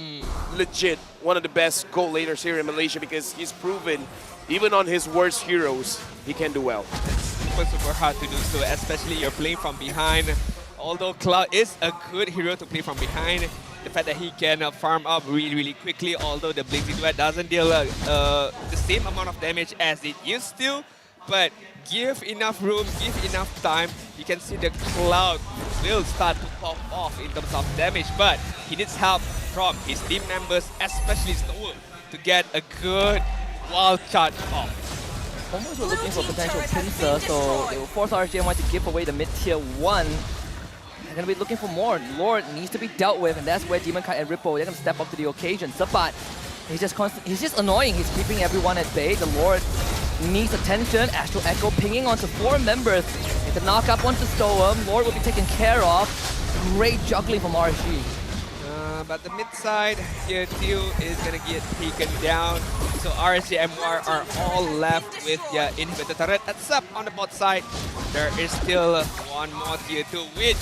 legit one of the best gold laters here in Malaysia, because he's proven, even on his worst heroes, he can do well. It's super hard to do so, especially you're playing from behind. Although Cloud is a good hero to play from behind, the fact that he can farm up really, really quickly, although the Blazing Duet doesn't deal the same amount of damage as it used to, but give enough room, give enough time, you can see the Cloud will start to pop off in terms of damage, but he needs help from his team members, especially Stone, to get a good wild charge off. Homebois were looking for potential pincer, so they will force RSG MY to give away the mid-tier 1. They're going to be looking for more. Lord needs to be dealt with, and that's where Demon Kite and Rippo, they're going to step up to the occasion. Sabat, he's just annoying. He's keeping everyone at bay. The Lord needs attention. Astral Echo pinging onto 4 members. If the knockup wants to stow him, Lord will be taken care of. Great juggling from RSG. But the mid side, tier 2 is gonna get taken down. So RSG MY are all left with their inhibitor turret. That's up on the bot side. There is still one more tier 2, which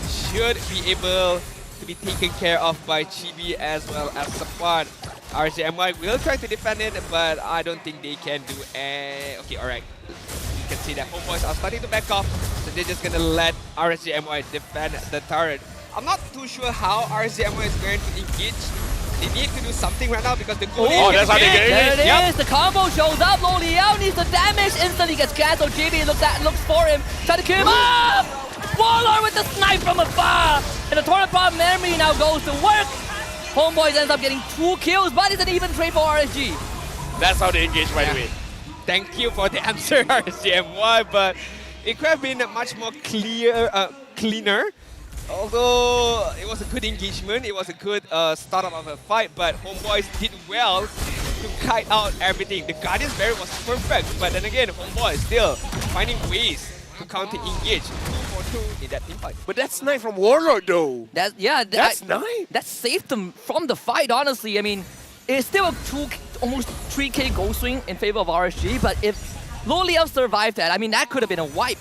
should be able to be taken care of by Chibi as well as Sapat. RSG MY will try to defend it, but I don't think they can do okay, alright. You can see that Homebois are starting to back off, so they're just gonna let RSG MY defend the turret. I'm not too sure how RSG MY is going to engage. They need to do something right now because the goal is that's how they get it. There it is. The combo shows up. Lo Liao needs the damage. Instantly gets cancelled. GB looks for him. Try to kill him up. Warlord with the snipe from afar. And the torrent bomb memory now goes to work. Homebois ends up getting 2 kills, but it's an even trade for RSG. That's how they engage, by the way. Thank you for the answer, RSG MY, but it could have been much more cleaner. Although it was a good engagement, it was a good startup of a fight, but Homebois did well to kite out everything. The Guardian's Barrier was perfect, but then again, Homebois still finding ways to counter-engage 2 for 2 in that team fight. But that's nice from Warlord though. That's nice. That saved them from the fight, honestly. I mean, it's still a almost 3k goal swing in favor of RSG, but if Lo Liao survived that, I mean, that could have been a wipe.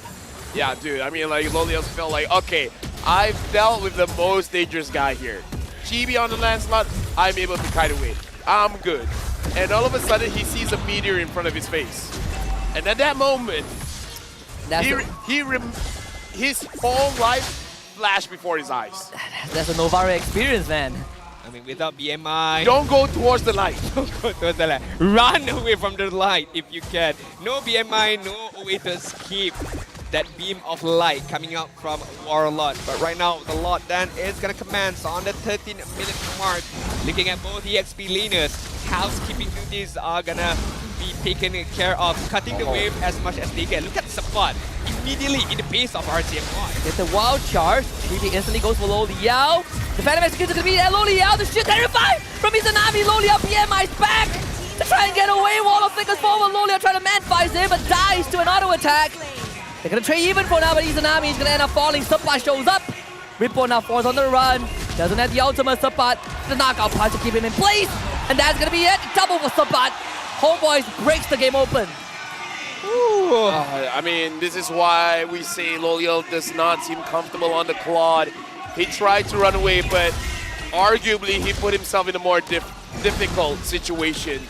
Yeah, dude, I mean, like, Lo Liao's felt like, okay, I've dealt with the most dangerous guy here. Chibi on the Lancelot, I'm able to kite away. I'm good. And all of a sudden, he sees a meteor in front of his face. And at that moment, his whole life flashed before his eyes. That's a Novara experience, man. I mean, without BMI... Don't go towards the light. Don't go towards the light. Run away from the light if you can. No BMI, no way to escape that beam of light coming out from Warlord. But right now, the Lord then is going to commence on the 13-minute mark. Looking at both EXP laners, housekeeping duties are going to be taken care of, cutting the wave as much as they can. Look at the support immediately in the base of RSG MY. It's a wild charge. Chibi instantly goes for Lo Liao. The Phantom Executor is going to be there. Lo Liao, the shit terrified from Izanami. Lo Liao BMI's back to try and get away. Wall of Fingers forward. Lo Liao trying to man-fight him, but dies to an auto attack. They're going to trade even for now, but Izanami is going to end up falling. Sapat shows up. Rippo now forced on the run. Doesn't have the ultimate. Sapat, the knockout punch to keep him in place. And that's going to be it. Double for Sapat. Homebois breaks the game open. I mean, this is why we say Lo Liao does not seem comfortable on the Claude. He tried to run away, but arguably he put himself in a more difficult situation.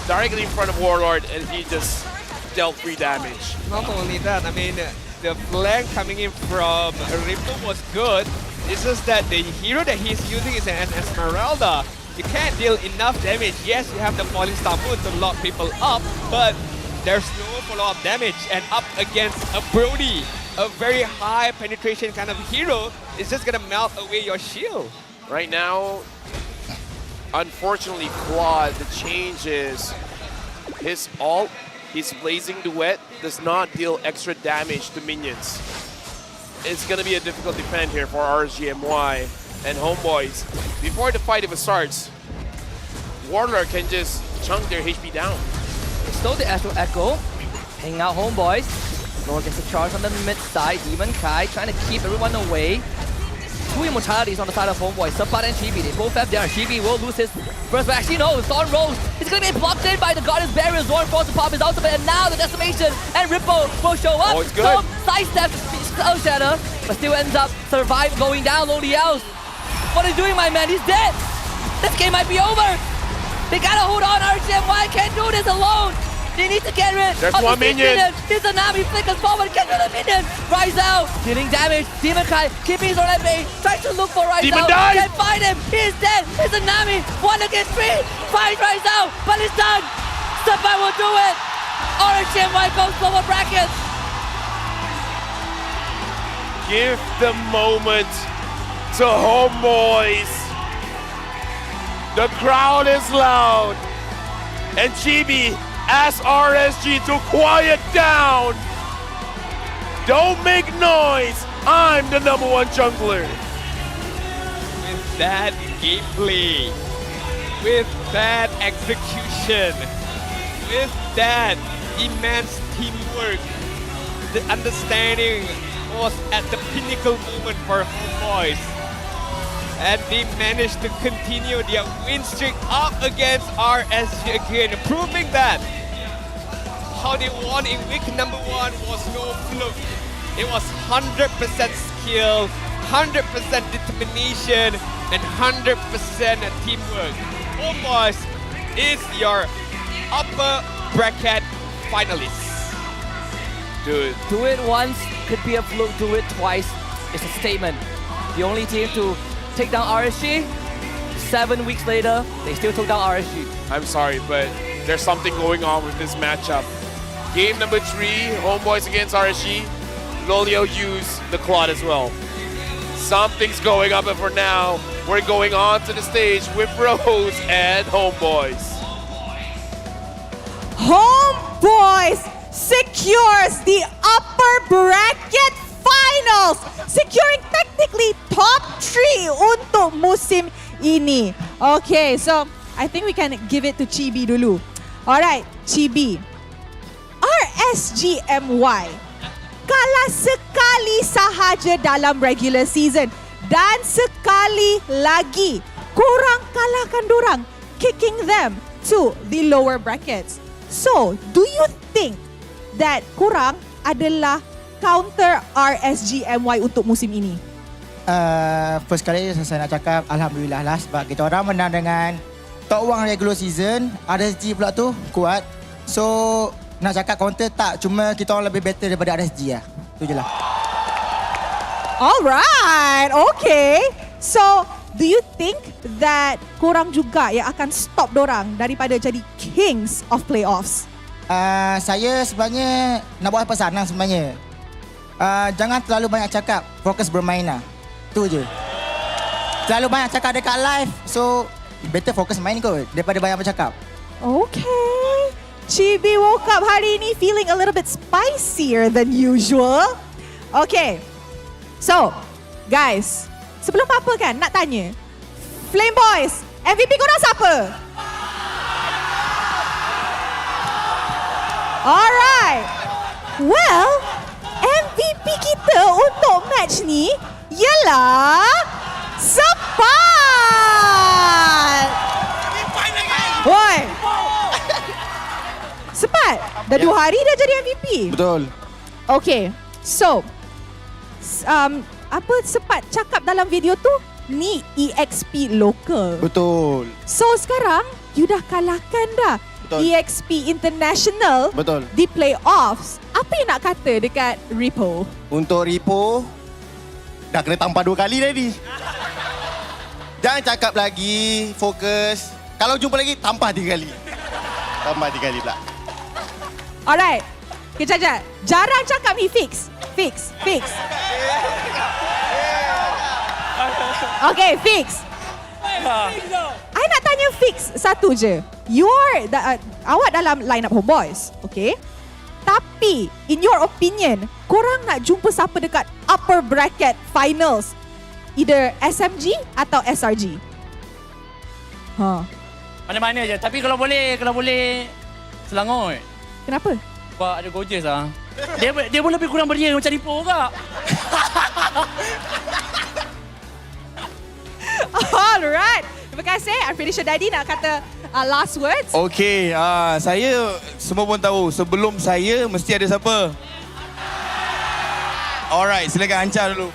Directly in front of Warlord, and he just dealt 3 damage. Not only that, I mean, the flank coming in from Rippo was good. It's just that the hero that he's using is an Esmeralda. You can't deal enough damage. Yes, you have the Falling Star Moon to lock people up, but there's no follow-up damage. And up against a Brody, a very high penetration kind of hero, is just gonna melt away your shield. Right now, unfortunately, Claude, the change is his ult, his Blazing Duet, does not deal extra damage to minions. It's gonna be a difficult defend here for RSG MY and Homebois. Before the fight even starts, Warlord can just chunk their HP down. Still the Astral Echo, hanging out Homebois. Lord gets a charge on the mid side. Demon Kai trying to keep everyone away. 2 immortalities on the side of Homebois. Sapat and Chibi, they both have there. Chibi will lose his first, but actually no, Thorn rolls. It's going to be blocked in by the Guardian's Barrier. Zorn forced to pop his ultimate, and now the Decimation and Rippo will show up. Oh, it's good. Sidestep Spell Shatter, but still ends up going down. Lo Liao. What are you doing, my man? He's dead. This game might be over. They gotta hold on. RSG MY can't do this alone. They need to get rid There's of one the minion. Izanami flickers forward, get rid of the minion. Rise out, dealing damage. Demon Kai keeping his own at bay. Tries to look for Rise Demon out. dies. Can't find him. He's dead. Izanami 1 against 3. Finds Rise out, but it's done. Sapat will do it. RSG MY goes lower brackets. Give the moment to Homebois. The crowd is loud. And Chibi Ask RSG to quiet down. Don't make noise. I'm the #1 jungler. With that gameplay, with that execution, with that immense teamwork, the understanding was at the pinnacle moment for Homebois. And they managed to continue their win streak up against RSG again, proving that how they won in week number 1 was no fluke. It was 100% skill, 100% determination, and 100% teamwork. Homebois is your upper bracket finalist. Dude. Do it once could be a fluke, do it twice is a statement. The only team to take down RSG, 7 weeks later, they still took down RSG. I'm sorry, but there's something going on with this matchup. Game number 3, Homebois against RSG. Lolio used the Claude as well. Something's going up, and for now, we're going on to the stage with Rose and Homebois. Homebois secures the upper bracket finals, securing technically top 3 untuk musim ini. Okay, so I think we can give it to Chibi dulu. Alright, Chibi. RSG MY kalah sekali sahaja dalam regular season dan sekali lagi korang kalahkan dorang, kicking them to the lower brackets. So, do you think that korang adalah counter RSG MY untuk musim ini? First kali saya nak cakap Alhamdulillah lah, sebab kita orang menang dengan top 1 regular season. RSG pula tu kuat. So nak cakap counter tak, cuma kita orang lebih better daripada RSG lah. Itu je lah. Alright, okay. So, do you think that korang juga yang akan stop dorang daripada jadi kings of playoffs? Saya sebenarnya nak buat pesanan sebenarnya. Jangan terlalu banyak cakap, fokus bermain lah. Itu je. Terlalu banyak cakap dekat live, so better fokus main kot daripada banyak bercakap. Okay. Chibi woke up hari ini feeling a little bit spicier than usual. Okay. So, guys, sebelum apa kan nak tanya, Flame Boys, MVP korang siapa? Alright. Well, MVP kita untuk match ni ialah Sepat. Woi. Sepat. Dah 2 hari dah jadi MVP. Betul. Okay. So, apa Sepat cakap dalam video tu? Ni EXP local. Betul. So sekarang you dah kalahkan dah Betul. EXP International. Betul. Di playoffs. Apa yang nak kata dekat Repo? Untuk Repo, dah kena tampar 2 kali tadi. Jangan cakap lagi, fokus. Kalau jumpa lagi, tampar 3 kali. Tampar 3 kali pula. Alright. Kejap. Jarang cakap ni fix. Fix. Okay, fix. I nak tanya fix satu je. Awak dalam line up Homebois, okay? Tapi, in your opinion, korang nak jumpa siapa dekat upper bracket finals? Either SMG atau SRG? Mana-mana je. Tapi kalau boleh Selangor. Kenapa? Sebab ada gorgeous lah. Dia pun lebih kurang beria macam Lipo kak. Alright. Terima kasih. I'm pretty sure Daddy nak kata last words. Okay, saya semua pun tahu sebelum saya mesti ada siapa. Alright, silakan Anca dulu.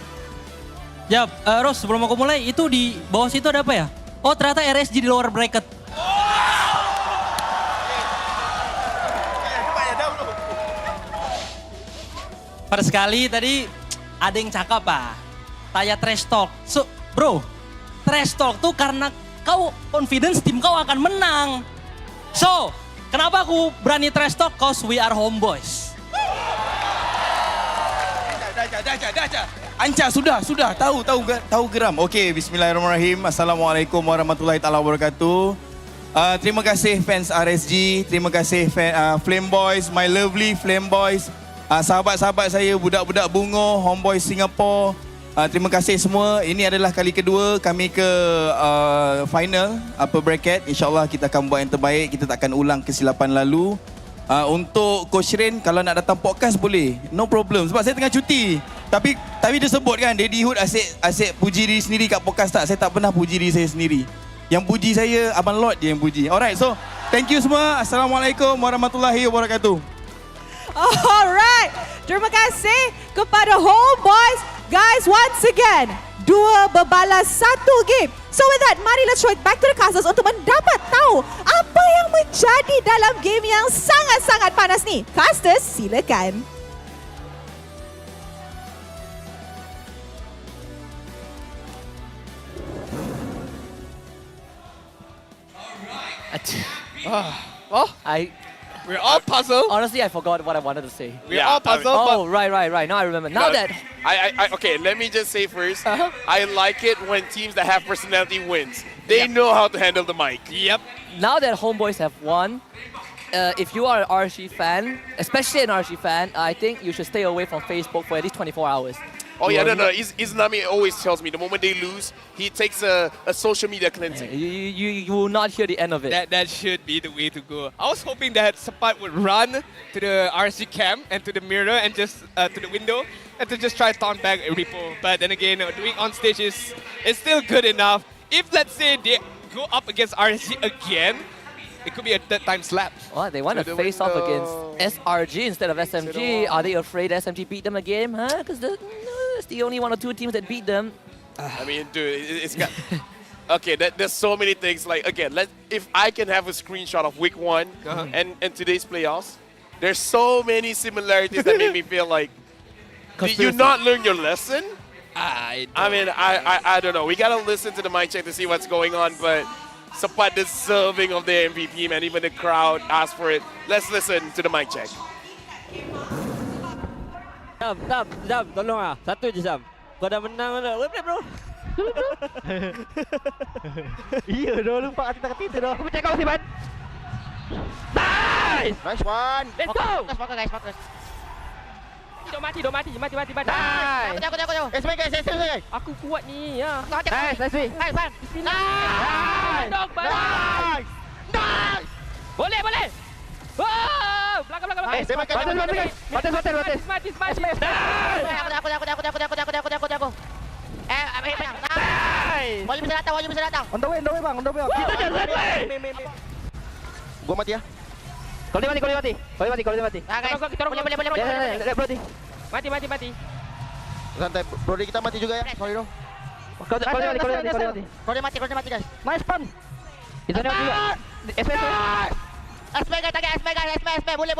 Ya, Ros, sebelum aku mulai, itu di bawah situ ada apa ya? Oh, ternyata RSG di lower bracket. Pada sekali tadi ada yang cakap tanya trash talk. So, bro, trash talk tuh karena kau confidence tim kau akan menang. So, kenapa aku berani trash talk? Cause we are Homebois. Dah. Anca, sudah. Tahu geram. Okey, bismillahirrahmanirrahim. Assalamualaikum warahmatullahi taala wabarakatuh. Terima kasih fans RSG, terima kasih Flame Boys, my lovely Flame Boys, sahabat-sahabat saya, budak-budak Bungo, Homebois Singapore. Terima kasih semua. Ini adalah kali kedua kami ke final upper bracket. InsyaAllah kita akan buat yang terbaik. Kita tak akan ulang kesilapan lalu. Untuk Coach Rain, kalau nak datang podcast boleh. No problem. Sebab saya tengah cuti. Tapi dia sebut kan, Daddy Hood asyik puji diri sendiri kat podcast tak. Saya tak pernah puji diri saya sendiri. Yang puji saya, Abang Lord je yang puji. Alright, so thank you semua. Assalamualaikum warahmatullahi wabarakatuh. Alright, terima kasih kepada Homebois. Guys, once again, 2 berbalas 1 game. So with that, mari let's throw it back to the casters untuk mendapat tahu apa yang menjadi dalam game yang sangat-sangat panas ni. Casters, silakan. We're all puzzled. Honestly, I forgot what I wanted to say. We're all puzzled. Oh, right. Now I remember. Now that okay, let me just say first, I like it when teams that have personality wins. They know how to handle the mic. Yep. Now that Homebois have won, if you are an RSG fan, especially an RSG fan, I think you should stay away from Facebook for at least 24 hours. Oh yeah, no. Izanami always tells me the moment they lose, he takes a social media cleansing. You will not hear the end of it. That should be the way to go. I was hoping that Sapat would run to the RSG camp and to the mirror and just to the window and to just try to taunt back a Repo. But then again, doing on stage is still good enough. If let's say they go up against RSG again, it could be a third time slap. Oh, they want to face off against SRG instead of SMG. Are they afraid SMG beat them again? Huh? Because it's the only 1 or 2 teams that beat them. I mean, dude, it's got... Okay, there's so many things. Like, again, if I can have a screenshot of week 1 and today's playoffs, there's so many similarities that make me feel like, did you not learn your lesson? I don't know. We got to listen to the mic check to see what's going on, but Sapat deserving of the MVP, man. Even the crowd asked for it. Let's listen to the mic check. Jam, tolong lah. Satu je Jam. Kau dah menang dah. Wait, bro. Iya, dah lupa kata-kata dah. Aku percaya kau, Siban. Nice! Nice one. Let's go! Focus guys, focus. Don't mati. Nice. Aku. SMG guys. Aku kuat ni, ya. Nice. Nice. Nice! Boleh! Wow! Belakang. Batas. Mati. Aku. Nice. Wajib bisa datang. On the way bang. Kita jangan way. Gua mati ya. Kau mati. Kita orang boleh. Mati. Santai, Brody kita mati juga ya. Sorry dong. Kau mati guys. Nice pun. Itu dia juga. SP guys. Boleh.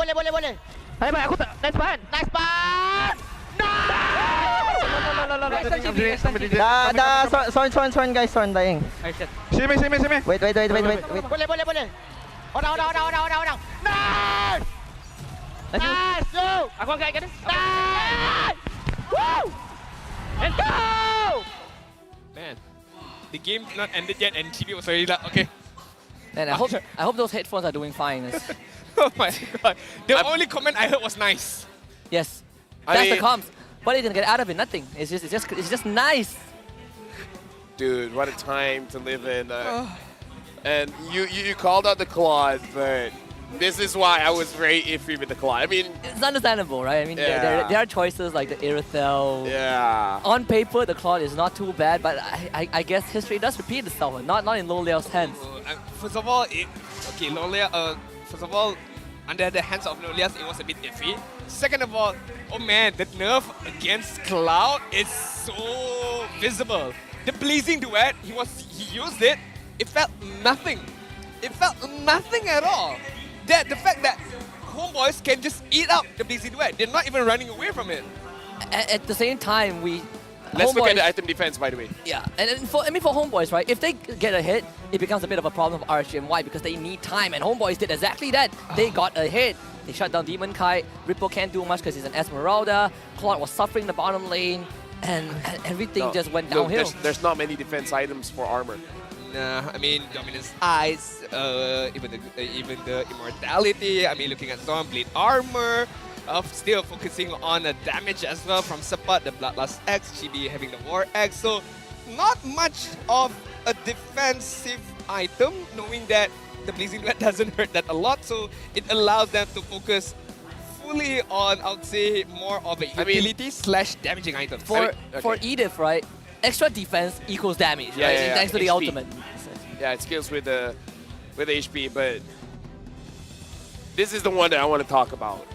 Hai bang, aku tak. Nice pun. Dah, soin guys, soin dying. Sini. Wait. Boleh. Orang. Nice. Go. Aku angkat kan? Nice. Woo! Let's go! Man, the game's not ended yet and TV was already like, okay. And I hope those headphones are doing fine. Oh my god. The only comment I heard was nice. Yes. That's the comms. What are you gonna get out of it? Nothing. It's just nice. Dude, what a time to live in. And you called out the Claude, but this is why I was very iffy with the Claude. I mean, it's understandable, right? I mean, there are choices like the Irithel. Yeah. On paper, the Claude is not too bad, but I guess history does repeat itself. Not in Loliao's hands. First of all, Lolia. First of all, under the hands of Lolias, it was a bit iffy. Second of all, oh man, the nerf against Cloud is so visible. The blazing duet, he used it. It felt nothing. It felt nothing at all. The fact that Homebois can just eat up the blazing duet. They're not even running away from it. At the same time, let's look at the item defense, by the way. Yeah, and for Homebois, right? If they get a hit, it becomes a bit of a problem for RSG MY because they need time, and Homebois did exactly that. They got a hit. They shut down Demon Kite. Ripple can't do much because he's an Esmeralda. Claude was suffering the bottom lane, and everything just went downhill. There's not many defense items for armor. I mean, Dominance Eyes, even the Immortality. I mean, looking at Stormblade Armor, still focusing on the damage as well from Sepat, the Bloodlust X, Chibi having the War X. So not much of a defensive item, knowing that the Blazing Blood doesn't hurt that a lot. So it allows them to focus fully on, I would say, more of a utility slash damaging item. For Edith, right? Extra defense equals damage, right? Thanks to the HP. ultimate. Yeah, it scales with the HP, but this is the one that I want to talk about.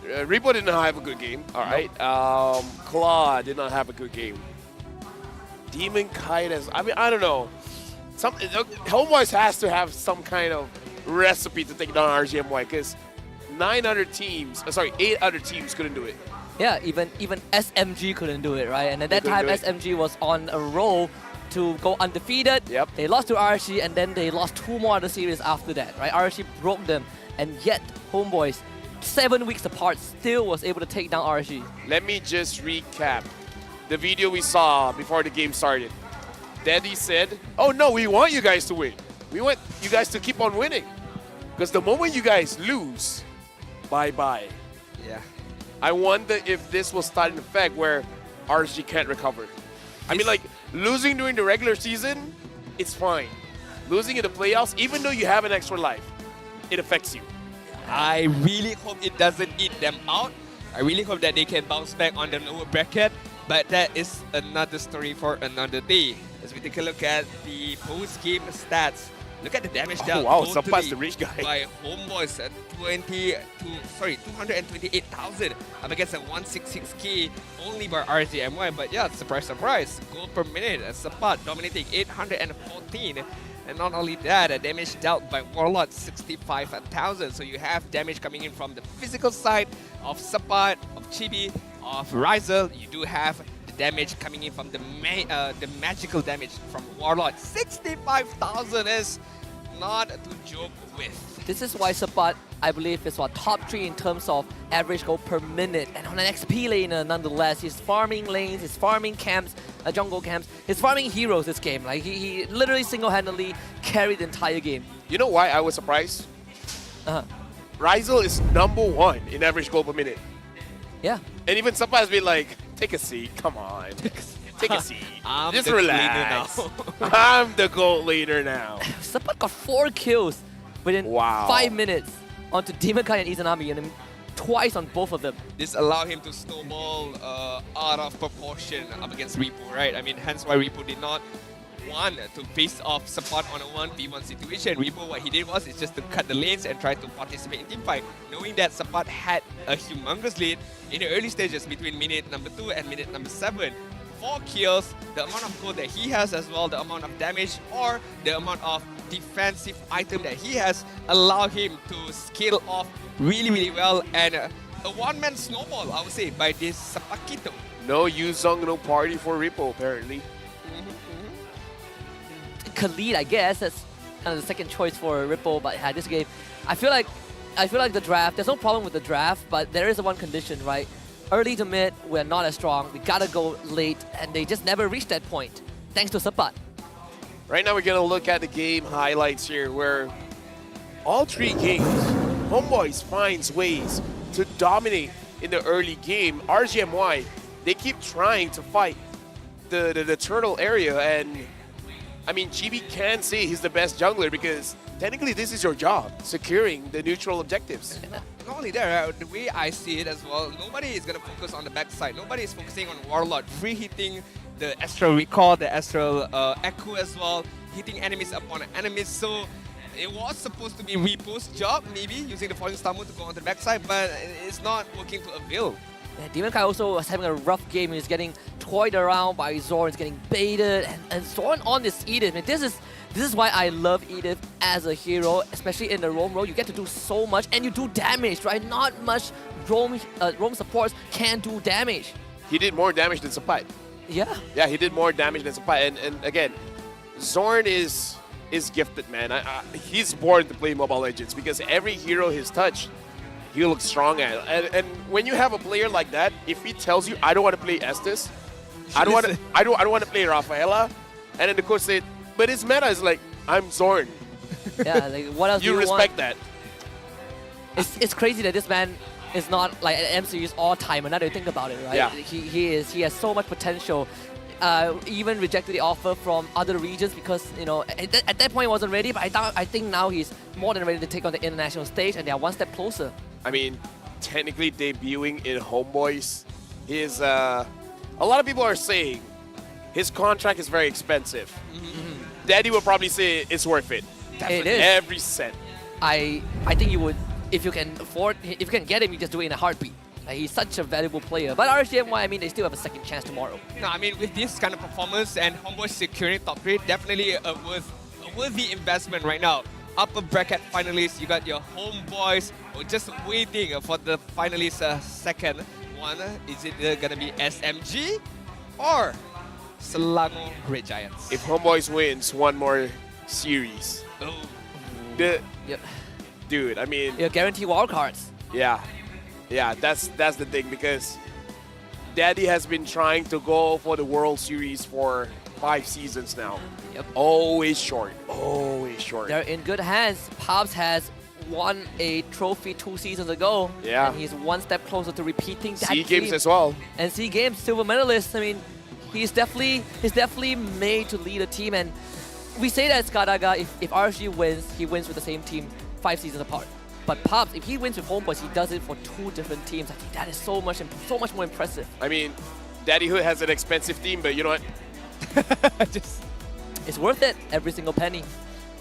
Repo did not have a good game, all right? Claw did not have a good game. Demon Kite has, I mean, I don't know. Homebois has to have some kind of recipe to take down RSG MY because 8 other teams couldn't do it. Yeah, even SMG couldn't do it, right? And at that time, SMG was on a roll to go undefeated. Yep. They lost to RSG, and then they lost 2 more other series after that, right? RSG broke them, and yet Homebois, 7 weeks apart, still was able to take down RSG. Let me just recap the video we saw before the game started. Daddy said, oh no, we want you guys to win. We want you guys to keep on winning. Because the moment you guys lose, bye-bye. Yeah. I wonder if this will start an effect where RSG can't recover. I mean, like, losing during the regular season, it's fine. Losing in the playoffs, even though you have an extra life, it affects you. I really hope it doesn't eat them out. I really hope that they can bounce back on the lower bracket, but that is another story for another day. As we take a look at the post-game stats, look at the damage dealt Sampa's the rich guy. by Homebois at 228,000 up against a 166k only by RSG MY. But yeah, surprise, surprise, gold per minute as Sampat dominating 814. And not only that, the damage dealt by Warlord 65,000. So you have damage coming in from the physical side of Sampat, of Chibi, of Rizel. You do have the damage coming in from the magical damage from Warlord. 65,000 is not to joke with. This is why Sapat, I believe, is top 3 in terms of average gold per minute. And on an XP laner, nonetheless, he's farming lanes, he's farming camps, jungle camps, he's farming heroes this game. Like he literally single-handedly carried the entire game. You know why I was surprised? Rizel is #1 in average gold per minute. Yeah. And even Sampa has been like, take a seat, come on. Take a seat. Just relax. I'm the gold leader now. Sapat got 4 kills within 5 minutes onto Demon Kai and Izanami, and then twice on both of them. This allowed him to snowball out of proportion up against Repo, right? I mean, hence why Repo did not want to face off Support on a 1v1 situation. Repo, what he did was just to cut the lanes and try to participate in teamfight, knowing that Support had a humongous lead in the early stages between minute number 2 and minute number 7. 4 kills, the amount of gold that he has as well, the amount of damage or the amount of defensive item that he has allow him to scale off really, really well, and a one-man snowball, I would say, by this Sapakito. No Yuzong, no party for Repo, apparently. Khalid, I guess, that's kind of the second choice for Ripple, but yeah, this game, I feel like the draft, there's no problem with the draft, but there is one condition, right? Early to mid, we're not as strong, we gotta go late, and they just never reached that point, thanks to Sapat. Right now we're gonna look at the game highlights here, where all 3 games, Homebois finds ways to dominate in the early game. RSG MY, they keep trying to fight the turtle area, and I mean, Chibi can say he's the best jungler because technically this is your job, securing the neutral objectives. Not only that, the way I see it as well, nobody is going to focus on the backside. Nobody is focusing on Warlord, free hitting the Astral Recall, the Astral Echo as well, hitting enemies upon enemies. So it was supposed to be Repo's job, maybe, using the Falling Star Moon to go on the backside, but it's not working to avail. Yeah, Demon Kai also was having a rough game. He's getting toyed around by Zorn. He's getting baited, and Zorn on this Edith. And this is why I love Edith as a hero, especially in the roam role. You get to do so much, and you do damage, right? Not much roam supports can do damage. He did more damage than Sapai. Yeah. Yeah, he did more damage than Sapai. And again, Zorn is gifted, man. He's born to play Mobile Legends because every hero he's touched, he looks strong at. And when you have a player like that, if he tells you, I don't want to play Estes, I don't want to play Rafaela, and then the coach said, but his meta is like, I'm Zorn. Yeah, like what else do You you respect want? that. It's crazy that this man is not like an M series all-timer. Now that you think about it, right? Yeah. He has so much potential. Even rejected the offer from other regions because at that point he wasn't ready. But I think now he's more than ready to take on the international stage, and they are one step closer. I mean, technically debuting in Homebois is a lot of people are saying his contract is very expensive. Daddy will probably say it's worth it. It is. Every cent. I think you would, if you can afford, if you can get him, you just do it in a heartbeat. Like, he's such a valuable player. But RSG MY, I mean, they still have a second chance tomorrow. No, I mean, with this kind of performance and Homebois securing top 3, definitely a worthy investment right now. Upper bracket finalists, you got your Homebois just waiting for the finalists' second one. Is it going to be SMG or Selangor Red Giants? If Homebois wins one more series, dude, I mean, you guarantee wildcards. Yeah, that's the thing, because Daddy has been trying to go for the World Series for 5 seasons now. Yep. Always short, always short. They're in good hands. Pops has won a trophy 2 seasons ago. Yeah. And he's one step closer to repeating that SEA Games dream. as well. And SEA Games, silver medalist. I mean, he's definitely made to lead a team. And we say that Skadaga, if RSG wins, he wins with the same team 5 seasons apart. But Pops, if he wins with Homebois, he does it for 2 different teams. I think that is so much more impressive. I mean, Daddy Hood has an expensive team, but you know what? It's worth it, every single penny.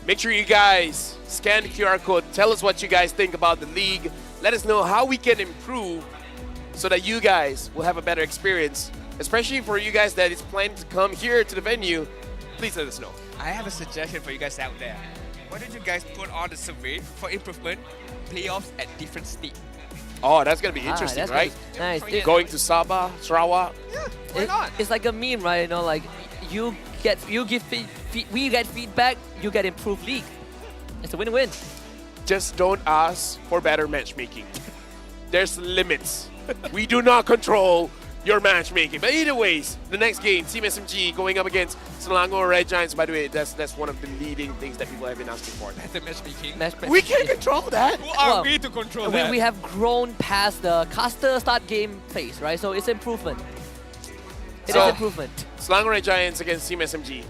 Make sure you guys scan the QR code. Tell us what you guys think about the league. Let us know how we can improve so that you guys will have a better experience. Especially for you guys that is planning to come here to the venue, please let us know. I have a suggestion for you guys out there. Why don't you guys put on the survey for improvement playoffs at different states? Oh, that's going to be interesting, right? Nice. Going to Sabah, Sarawak. Yeah, why not? It's like a meme, right? You know, like we get feedback, you get improved league. It's a win-win. Just don't ask for better matchmaking. There's limits. We do not control your matchmaking. But either ways, the next game, Team SMG going up against Selangor Red Giants. By the way, that's one of the leading things that people have been asking for. Better matchmaking. We can't control that. Who are we to control that? We have grown past the caster start game phase, right? So it's improvement. It is improvement. Selangor Red Giants against Team SMG.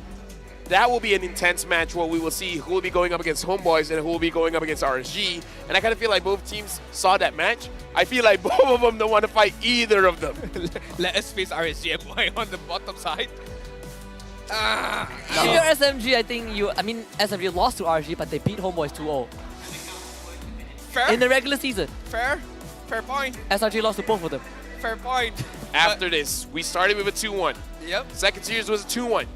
That will be an intense match where we will see who will be going up against Homebois and who will be going up against RSG. And I kind of feel like both teams saw that match. I feel like both of them don't want to fight either of them. Let us face RSG MY on the bottom side. If you're SMG, I mean, SMG lost to RSG, but they beat Homebois 2-0. Fair? In the regular season. Fair point. SRG lost to both of them. Fair point. After this, we started with a 2-1. Yep. Second series was a 2-1.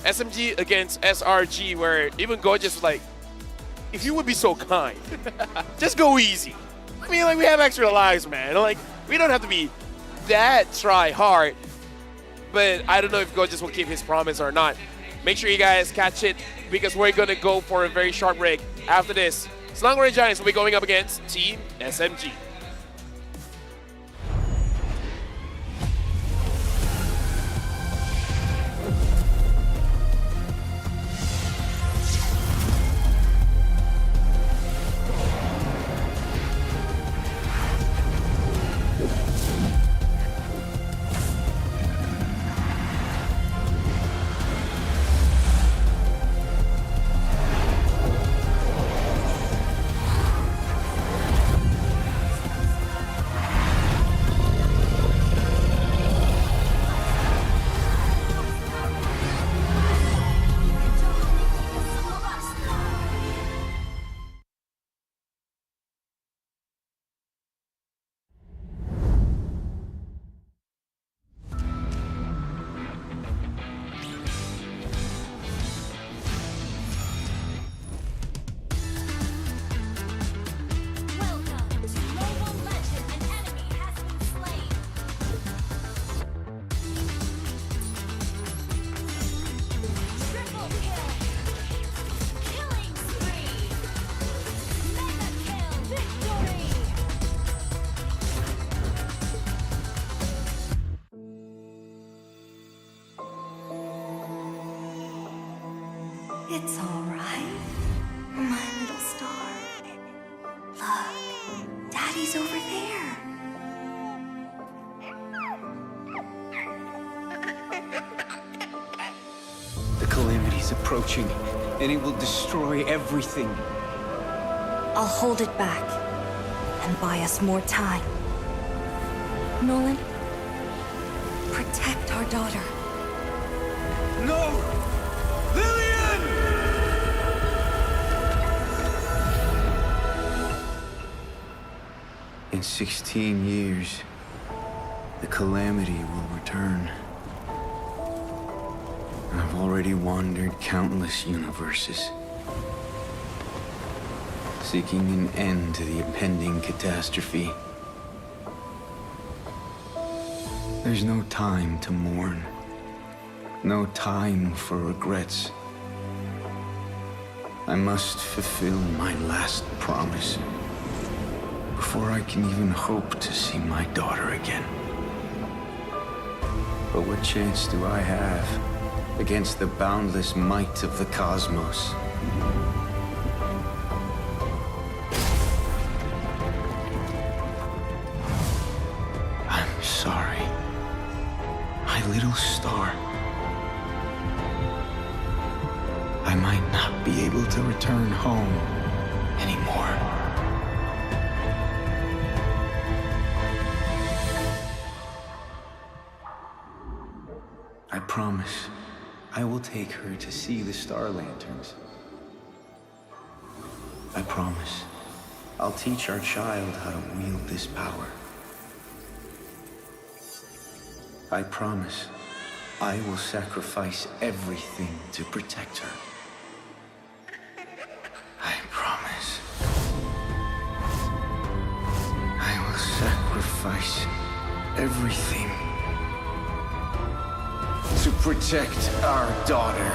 SMG against SRG, where even Gorgeous was like, if you would be so kind, just go easy. I mean, like, we have extra lives, man. Like, we don't have to be that try hard. But I don't know if Gorgeous will keep his promise or not. Make sure you guys catch it, because we're going to go for a very short break. After this, Selangor Red Giants will be going up against Team SMG. It's all right, my little star. Look, Daddy's over there. The calamity's approaching, and it will destroy everything. I'll hold it back and buy us more time. Nolan, protect our daughter. No! Lillian! In 16 years, the calamity will return. I've already wandered countless universes, seeking an end to the impending catastrophe. There's no time to mourn, no time for regrets. I must fulfill my last promise before I can even hope to see my daughter again. But what chance do I have against the boundless might of the cosmos? I'm sorry, my little star. I might not be able to return home anymore. I promise I will take her to see the star lanterns. I promise I'll teach our child how to wield this power. I promise I will sacrifice everything to protect her. I promise I will sacrifice everything to protect our daughter.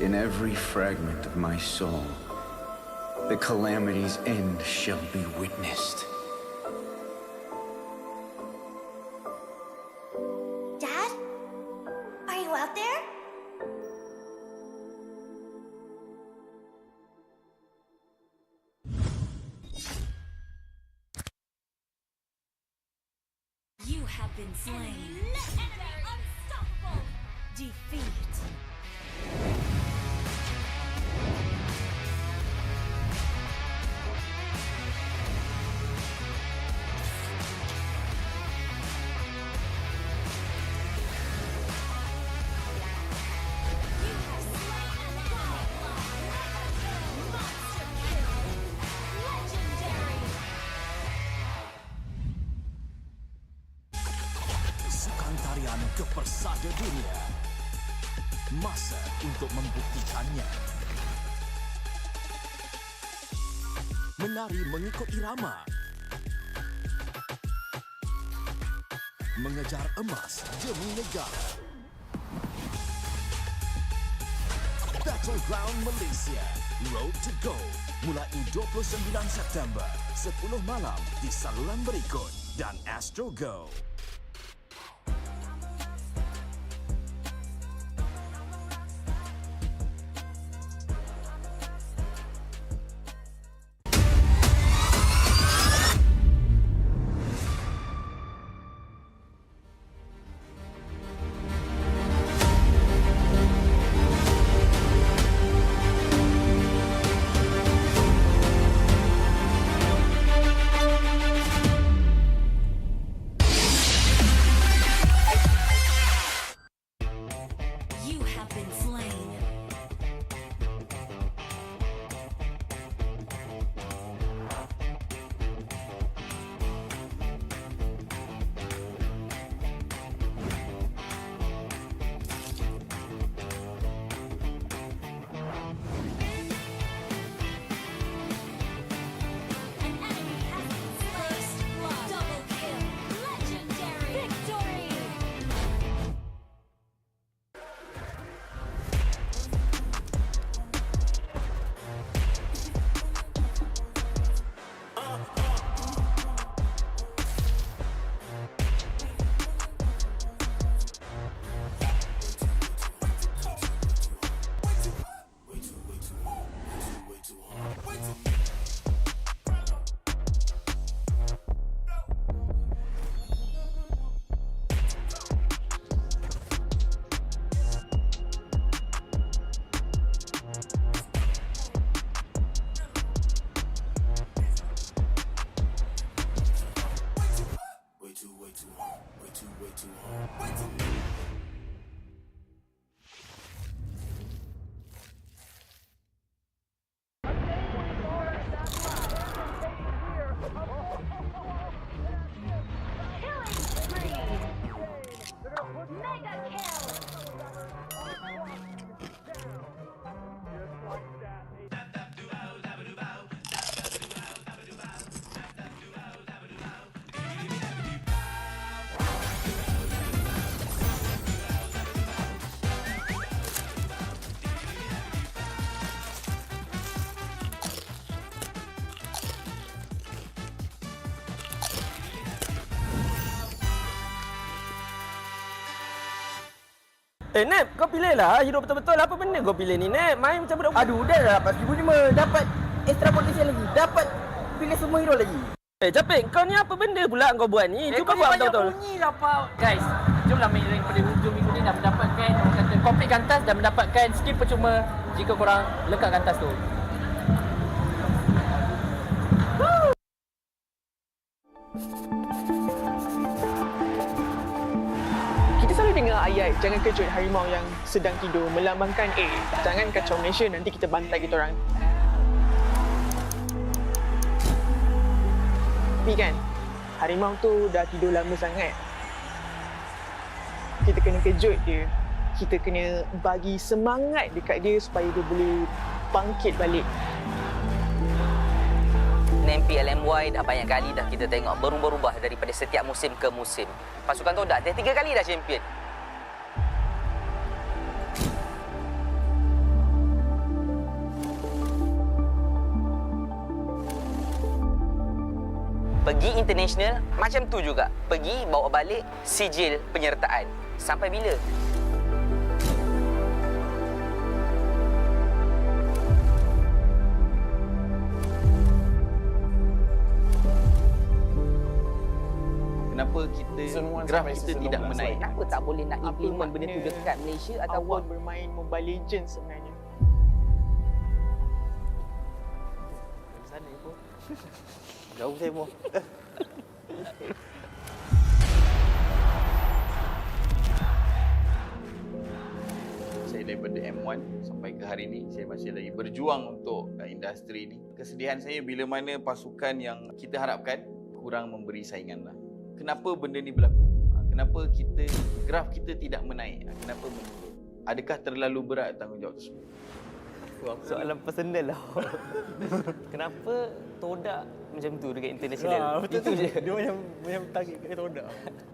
In every fragment of my soul, the calamity's end shall be witnessed. Dad? Are you out there? You have been slain. Unstoppable. Defeat. Sukan tarian kepersada dunia. Masa untuk membuktikannya. Menari mengikut irama. Mengejar emas demi negara. Battleground Malaysia. Road to Gold. Mulai 29 September. 10 malam di saluran berikut dan Astro Go. Nep, kau pilih lah hero betul-betul. Apa benda kau pilih ni, Nep? Main macam budak. Aduh, dah dapat 1,005. Dapat extra potensial lagi. Dapat pilih semua hero lagi. Capek, kau ni apa benda pula kau buat ni? Cuba buat betul-betul. Bunyi lah, Pak. Guys, jomlah main rank pada hujung minggu ni dah mendapatkan orang kata completekan task dan mendapatkan skill percuma jika korang lekatkan task tu. Kita selalu dengar ayat jangan kejut harimau yang sedang tidur, melambangkan jangan kacau Malaysia, nanti kita bantai kita orang. Tapi kan, harimau tu dah tidur lama sangat. Kita kena kejut dia. Kita kena bagi semangat dekat dia supaya dia boleh bangkit balik. MPL MY dah banyak kali dah kita tengok berubah-ubah daripada setiap musim ke musim. Pasukan Todak dah 3 kali dah champion. Pergi international macam tu juga. Pergi bawa balik sijil penyertaan. Sampai bila? Kenapa kita graf kita tidak menaik? Kenapa tak boleh nak implement benda tu dekat Malaysia ataupun bermain Mobile Legends sebenarnya? Sana pun. Jauh saya pun. Saya daripada M1 sampai ke hari ini, saya masih lagi berjuang untuk industri ini. Kesedihan saya bila mana pasukan yang kita harapkan kurang memberi saingan lah. Kenapa benda ni berlaku? Kenapa graf kita tidak menaik? Kenapa menurun? Adakah terlalu berat tanggungjawab tersebut? Soalan personal lah. Kenapa Todak macam tu dekat international? Betul tu. Dia macam target kat Todak.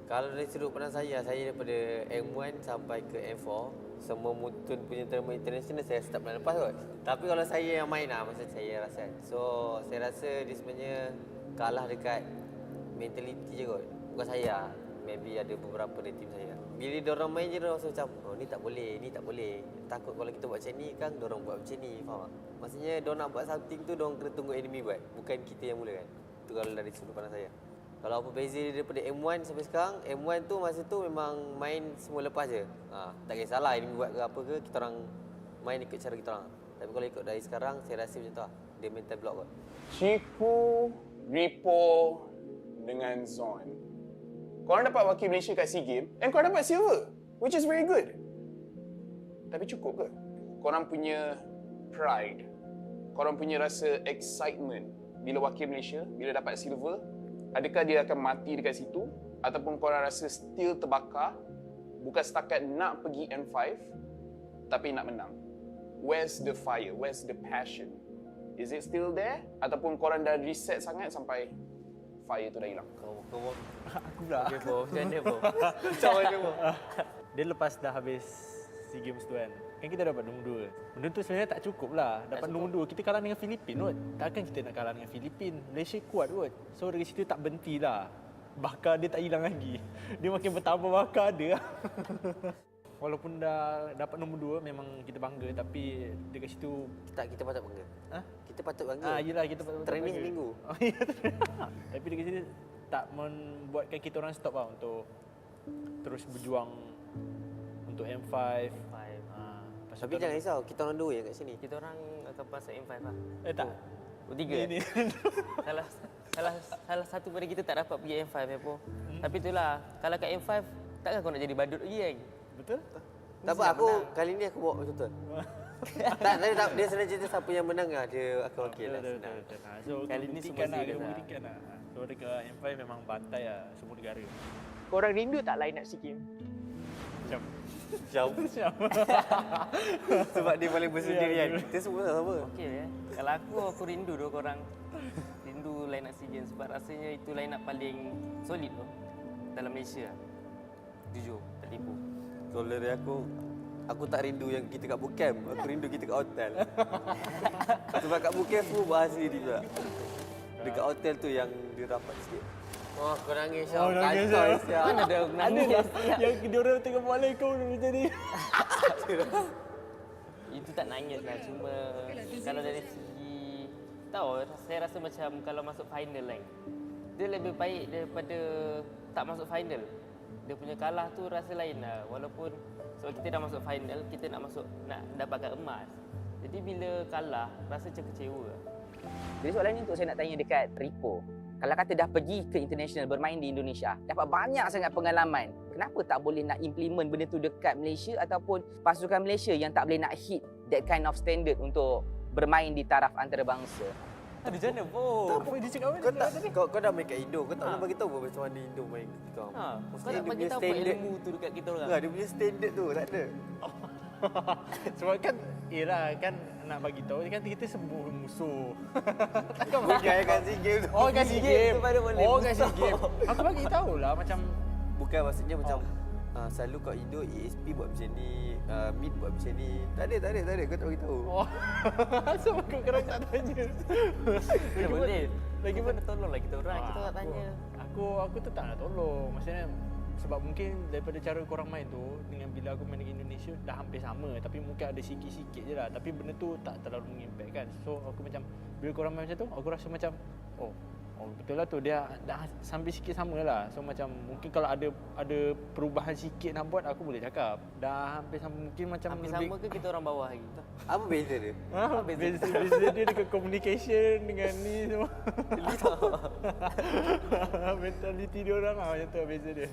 Kalau dari sudut pandang saya daripada M1 sampai ke M4, semua mutun punya terma international saya start bulan lepas kot. Tapi kalau saya yang main macam saya rasa. So, saya rasa dia sebenarnya kalah dekat mentality je kot. Bukan saya. Maybe ada beberapa dari tim saya. Bila diorang main je, diorang rasa macam, ni tak boleh, ni tak boleh. Takut kalau kita buat macam ni kan, diorang buat macam ni. Faham tak? Maksudnya, diorang nak buat something tu, diorang kena tunggu enemy buat. Bukan kita yang mula kan. Itu kalau dari sudut pandang saya. Kalau apa beza daripada M1 sampai sekarang, M1 tu masa tu memang main semua lepas je. Tak kisahlah enemy buat ke apa ke, kita orang main ikut cara kita orang. Tapi kalau ikut dari sekarang, saya rasa macam tu lah. Dia mental block kot. Chiku, Repo dengan Zon. Korang dapat wakil Malaysia kat SEA Games and korang dapat silver, which is very good. Tapi cukup ke? Korang punya pride, korang punya rasa excitement bila wakil Malaysia, bila dapat silver, adakah dia akan mati dekat situ? Ataupun korang rasa still terbakar, bukan setakat nak pergi M5, tapi nak menang? Where's the fire? Where's the passion? Is it still there? Ataupun korang dah reset sangat sampai fire tu dah hilang? Aku pula. Okay, Bo. Macam mana, Bo? Macam mana, Bo? Dia lepas dah habis SEA Games tu kan. Kan kita dapat nombor 2. Benda tu sebenarnya tak cukup lah. Dapat nombor 2. Kita kalah dengan Filipin kot. Takkan kita nak kalah dengan Filipin. Malaysia kuat kot. So dari situ tak berhenti lah. Bakar dia tak hilang lagi. Dia makin bertambah bakar dia. Walaupun dah dapat nombor 2, memang kita bangga. Tapi dekat situ... Kita patut bangga. Kita patut bangga. Yelah, kita patut training bangga. seminggu. Tapi dekat situ tak membuatkan kita orang stop lah untuk terus berjuang untuk M5. Tapi jangan risau, kita orang 2 yang kat sini. Kita orang akan pasal M5 lah. Tak. Tiga. Salah satu pada kita tak dapat pergi M5 Epo. Tapi itulah, kalau kat M5 takkan kau nak jadi badut lagi kan? Betul. Tak apa, kali ni aku bawa betul-betul. tak, dia senang cerita siapa yang menang lah, dia akan wakil lah. So, kali ni semua serius lah. So, dekat M5 memang bantai lah semua negara. Korang rindu tak line up SEA Games? Jauh. Sebab dia paling bersendirian. Kita semua sama. Okey Kalau aku rindu dua korang. Rindu line up SEA Games sebab rasanya itu line up paling solid tu dalam Malaysia. Jujur, tak tipu. Kalau dari aku tak rindu yang kita kat bootcamp. Aku rindu kita kat hotel. Sebab kat bootcamp semua bahas sendiri juga. Dekat hotel tu yang dia rapat sikit. Oh, kau nangis Oh, nangis ya. Mana ada nangis? Yang dia orang tengah buat lain kau macam ni. Itu tak nangis lah. Cuma kalau dari segi tahu, saya rasa macam kalau masuk final kan, dia lebih baik daripada tak masuk final. Dia punya kalah tu rasa lain lah. Walaupun sebab kita dah masuk final, kita nak dapatkan emas. Jadi bila kalah, rasa macam kecewa. Jadi soalan ni untuk saya nak tanya dekat Ripo. Kalau kata dah pergi ke international bermain di Indonesia, dapat banyak sangat pengalaman. Kenapa tak boleh nak implement benda tu dekat Malaysia ataupun pasukan Malaysia yang tak boleh nak hit that kind of standard untuk bermain di taraf antarabangsa? Ada macam mana pun? Tak apa dia cakap apa? Kau dah main kat Indo, kau tak boleh bagi tahu macam mana Indo main kita orang. Kau nak bagi tahu apa ilmu tu dekat kita orang? Enggak, dia punya standard tu tak ada. Sebab kan kan nak bagi tahu kan kita sembuh musuh. Takkan Bukan kat SEA Games tu. Oh, kat SEA Games. Oh, kat SEA musuh. Games. Aku bagi tahulah macam Bukan maksudnya macam selalu kat Indo ESP buat macam ni, Mid buat macam ni. Tak ada. Kau tak bagi tahu. Oh. Sebab kau kerang tak tanya. Tak boleh. Lagi mana tolonglah kita orang. Kita tak tanya. Aku tu tak nak tolong. Maksudnya sebab mungkin daripada cara korang main tu dengan bila aku main dengan Indonesia dah hampir sama, tapi mungkin ada sikit-sikit je lah, tapi benda tu tak terlalu mengimpact kan. So aku macam bila korang main macam tu aku rasa macam oh betul lah tu, dia dah sampai sikit sama lah. So macam mungkin kalau ada perubahan sikit nak buat, aku boleh cakap dah hampir sama, mungkin macam hampir lebih sama ke kita orang bawah lagi? Apa beza dia? Beza dia dekat communication dengan ni semua. Mentality dia orang lah macam tu beza dia.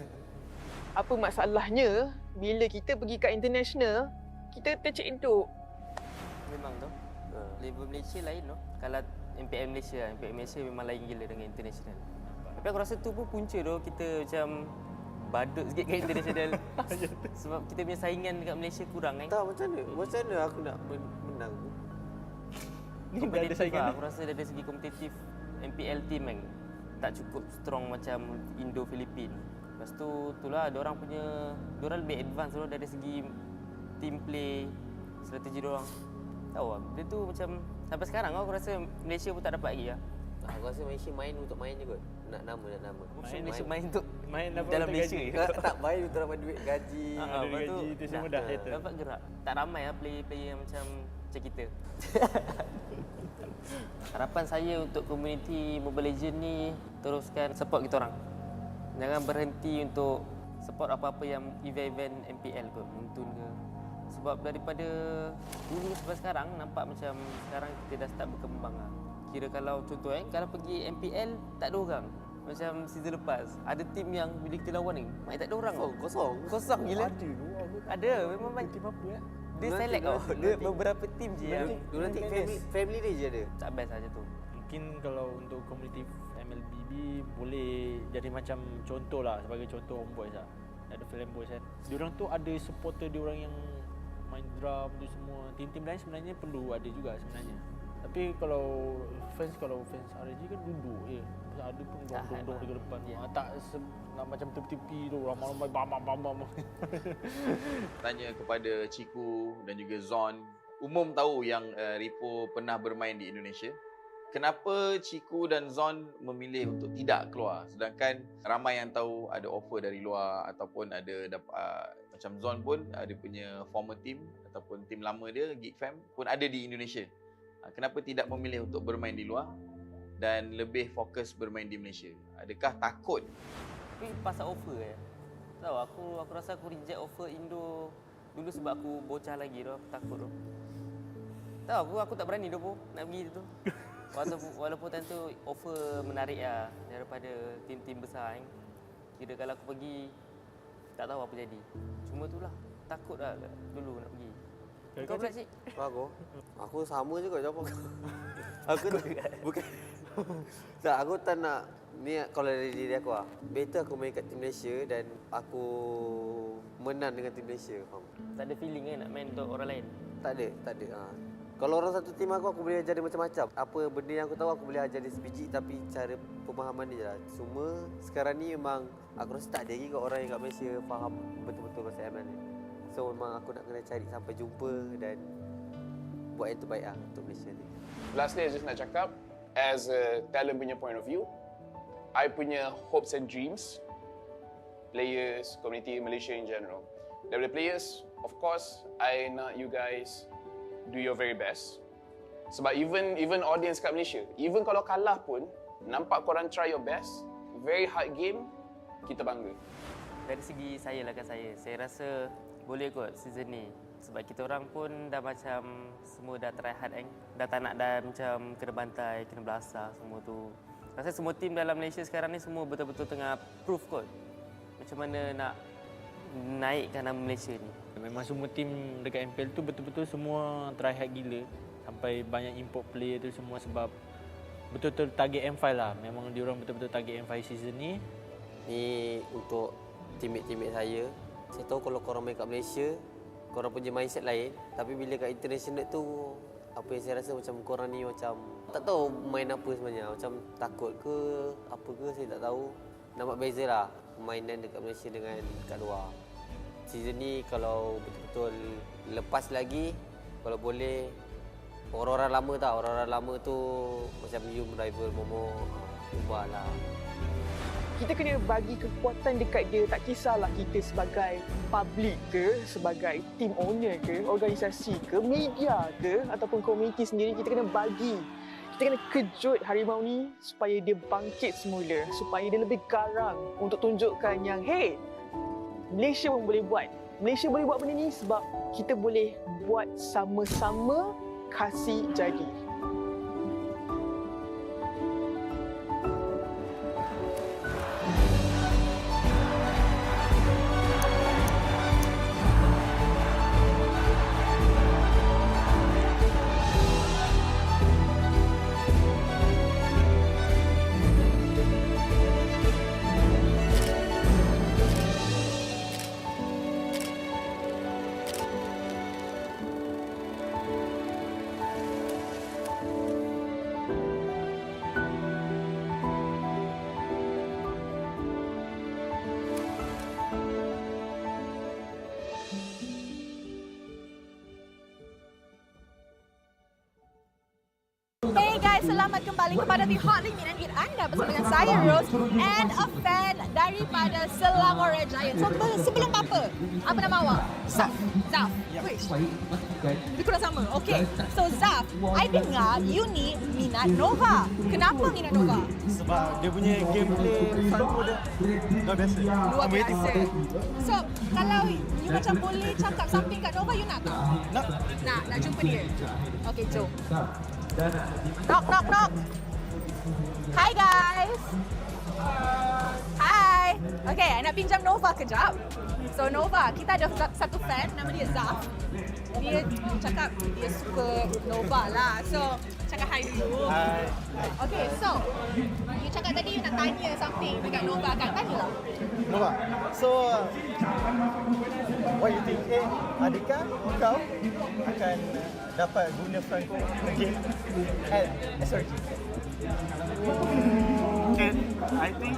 Apa masalahnya bila kita pergi kat international, kita tercedok. Memang tu. Level Malaysia lain tu. Kalau MPL Malaysia memang lain gila dengan international. Tapi aku rasa tu pun punca tu kita macam badut sikit kat international. Sebab kita punya saingan dekat Malaysia kurang kan. Tak, macam mana aku nak menang? Ni dah ada saingan. Aku rasa dari segi kompetitif MPL team kan tak cukup strong macam Indo-Filipin. Lepas tu itulah diorang lebih advance tu dari segi team play, strategi diorang. Tahu tak? Dia tu macam sampai sekarang aku rasa Malaysia pun tak dapat lagi lah. Aku rasa Malaysia main untuk main je kot. Nak nama. Malaysia main untuk main dalam Malaysia. Tak main untuk dapat duit gaji. Ada gaji tu semua dah settle. Dapat gerak. Tak ramai lah player yang macam kita. Harapan saya untuk komuniti Mobile Legends ni teruskan support kita orang. Jangan berhenti untuk support apa-apa yang event-event MPL ke, Muntun ke. Sebab daripada dulu sampai sekarang nampak macam sekarang kita dah start berkembang lah. Kira kalau contoh kalau pergi MPL tak ada orang. Macam season lepas, ada tim yang bila kita lawan ni, main tak ada orang. Kosong gila. Ada, memang main tim apa ya? Dia select tau. Dia beberapa tim je yang Nanti family dia je ada. Tak best saja tu. Mungkin kalau untuk komuniti MLBB boleh jadi macam contoh lah, sebagai contoh Homebois lah. Ada Homebois kan. Diorang tu ada supporter diorang yang main drum tu semua. Tim-tim lain sebenarnya perlu ada juga sebenarnya. Tapi kalau fans RSG kan duduk je. Ada pun dong-dong dekat depan. Tak nak macam tepi-tepi tu ramai-ramai bam. Tanya kepada Ciku dan juga Zon. Umum tahu yang Ripo pernah bermain di Indonesia. Kenapa Ciku dan Zon memilih untuk tidak keluar, sedangkan ramai yang tahu ada offer dari luar ataupun ada macam Zon pun ada punya former team ataupun team lama dia Geek Fam pun ada di Indonesia. Kenapa tidak memilih untuk bermain di luar dan lebih fokus bermain di Malaysia? Adakah takut? Tapi pasal offer tahu aku rasa aku reject offer Indo dulu sebab aku bocah lagi tu, aku takut tu. Tahu aku tak berani tu nak pergi tu. Walaupun time tu offer menarik lah daripada tim-tim besar kan. Kira kalau aku pergi tak tahu apa jadi. Cuma itulah takut lah dulu nak pergi. Kau pula cik? Aku sama je kot jawapan kau. Aku bukan. Tak, aku tak nak ni kalau dari diri aku lah. Better aku main kat tim Malaysia dan aku menang dengan tim Malaysia. Faham? Tak ada feeling nak main untuk orang lain? Tak ada. Kalau orang satu tim aku boleh ajar dia macam-macam. Apa benda yang aku tahu aku boleh ajar dia sebiji, tapi cara pemahaman dia je lah. Cuma sekarang ni memang aku rasa tak ada lagi orang yang kat Malaysia faham betul-betul pasal ML ni. So memang aku nak kena cari sampai jumpa dan buat yang terbaik lah untuk Malaysia ni. Lastly, I just nak cakap, as a talent punya point of view, I punya hopes and dreams, players, community Malaysia in general. Daripada players, of course, I nak you guys do your very best. Sebab even audience kat Malaysia, even kalau kalah pun, nampak korang try your best, very hard game, kita bangga. Dari segi saya saya rasa boleh kot season ni. Sebab kita orang pun dah macam semua dah try hard kan. Dah tak nak dah macam kena bantai, kena belasah semua tu. Rasa semua tim dalam Malaysia sekarang ni semua betul-betul tengah proof kot. Macam mana nak naikkan nama Malaysia ni. Memang semua tim dekat MPL tu betul-betul semua try hard gila. Sampai banyak import player tu semua sebab betul-betul target M5 lah. Memang diorang betul-betul target M5 season ni. Ni untuk teammate-teammate saya. Saya tahu kalau korang main kat Malaysia, korang punya mindset lain. Tapi bila kat international tu, apa yang saya rasa macam korang ni macam tak tahu main apa sebenarnya. Macam takut ke, apa ke saya tak tahu. Nampak beza lah permainan dekat Malaysia dengan kat luar. Season ni kalau betul-betul lepas lagi, kalau boleh, orang-orang lama tau. Orang-orang lama tu macam Yum, Rival, Momo, ubah lah. Kita kena bagi kekuatan dekat dia, tak kisahlah kita sebagai public ke, sebagai team owner ke, organisasi ke, media ke, ataupun komuniti sendiri, kita kena bagi. Kita kena kejut harimau ni supaya dia bangkit semula, supaya dia lebih garang untuk tunjukkan yang hey, Malaysia pun boleh buat. Malaysia boleh buat benda ni sebab kita boleh buat sama-sama kasih jadi. Hey guys, selamat kembali kepada The Hot Limit and Hit anda bersama dengan saya Rose and a fan daripada Selangor Red Giants. So sebelum apa nama awak? Zaf. Wait. Lebih kurang sama. Okay. So Zaf, I dengar you ni minat Nova. Kenapa minat Nova? Sebab dia punya gameplay franco dia luar biasa. Luar biasa. So kalau you macam boleh cakap something kat Nova, you nak tak? Nak jumpa dia. Okay, jom. Knock. Hi guys. Hi. Okay, I nak pinjam Nova kejap. So Nova, kita ada satu fan nama dia Zaf. Dia cakap dia suka Nova lah. So cakap hi dulu. Hi. Okay, so you cakap tadi you nak tanya something dekat Nova kan? Tanyalah. Nova, so what you think? Adakah kau akan dapat guna franco again at SRG? I think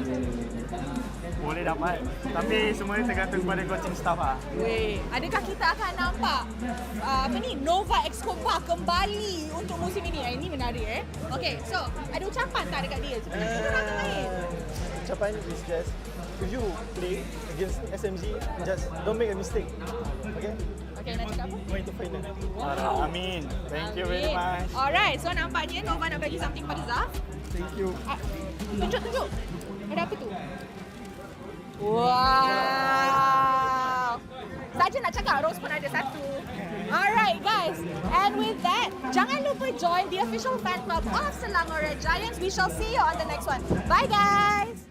boleh dapat, tapi semuanya tergantung pada coaching staff lah. Weh, adakah kita akan nampak Nova X Compa kembali untuk musim ini? Ini menarik Okay, so ada ucapan tak dekat dia? Kita orang main. Ucapan is just if you play against SMG, just don't make a mistake. Okay, nak cakap apa? Going to final. Wow. Amin. Thank you very much. Alright, so nampaknya Nova nak bagi something pada Zaf. Thank you. Tunjuk. Ada apa tu? Wow. Saja nak cakap, Rose pun ada satu. Alright guys, and with that, jangan lupa join the official fan club of Selangor Red Giants. We shall see you on the next one. Bye guys!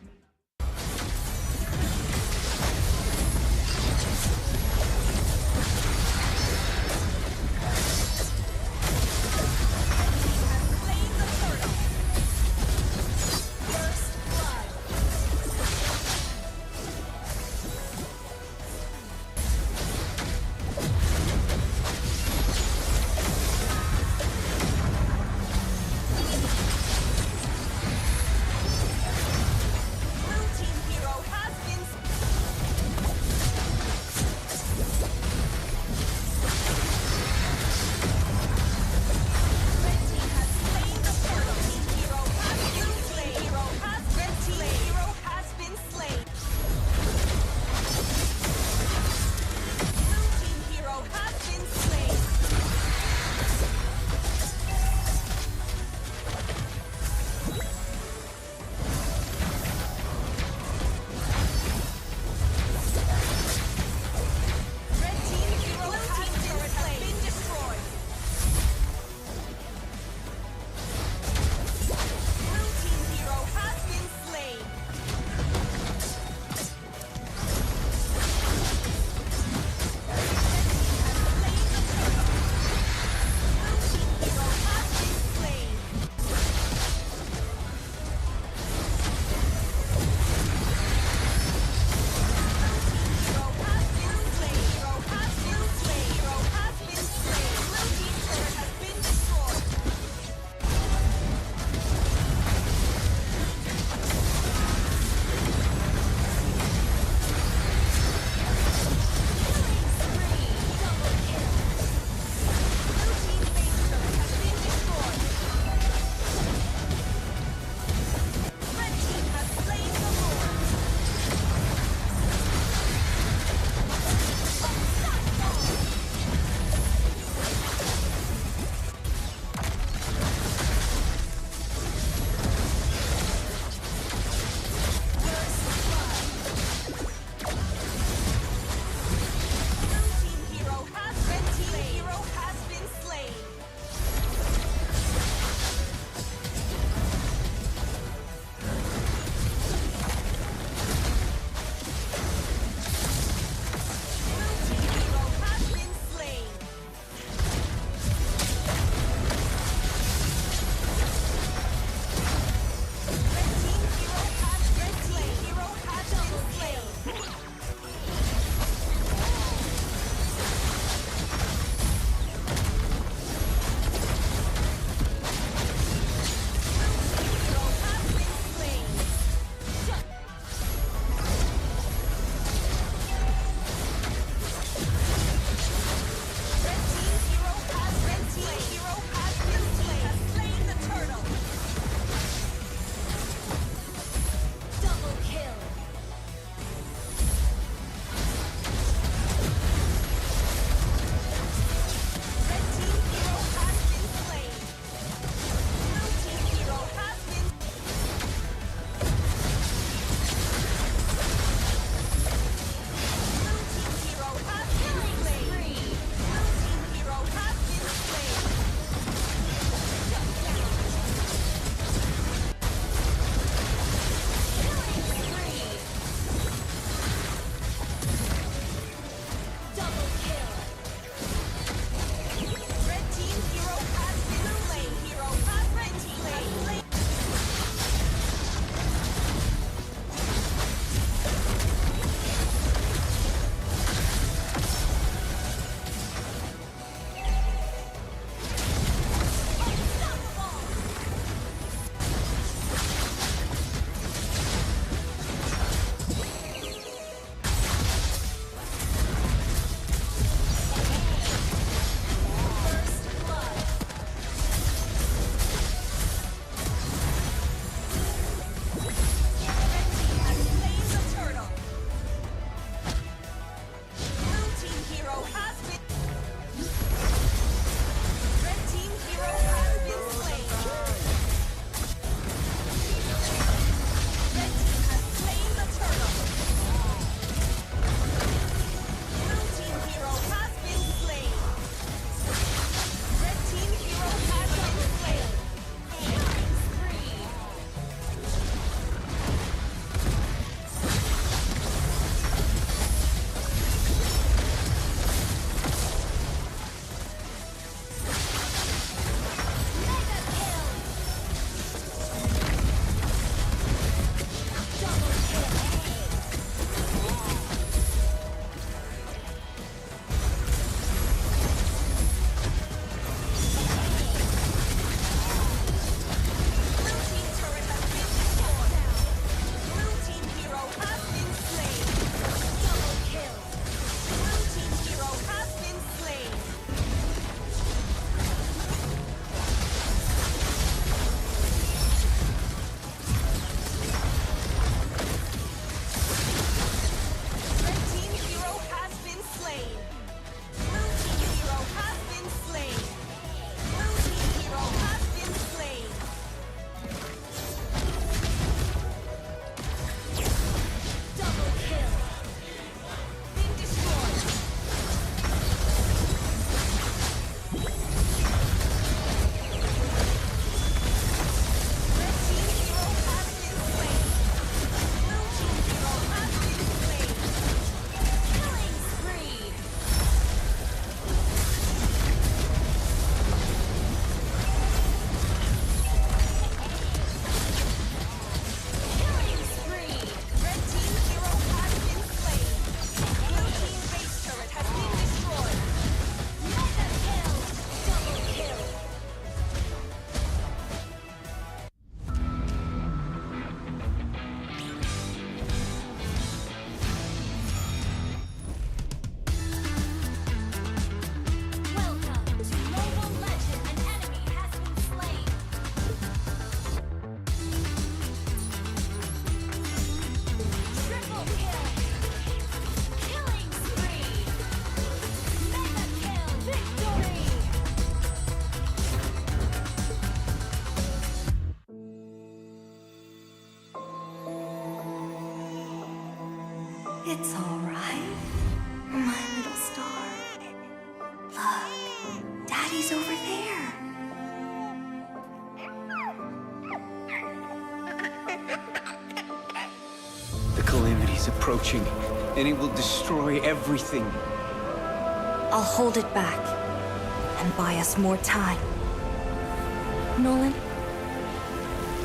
It's all right, my little star. Look, Daddy's over there. The calamity's approaching, and it will destroy everything. I'll hold it back and buy us more time. Nolan,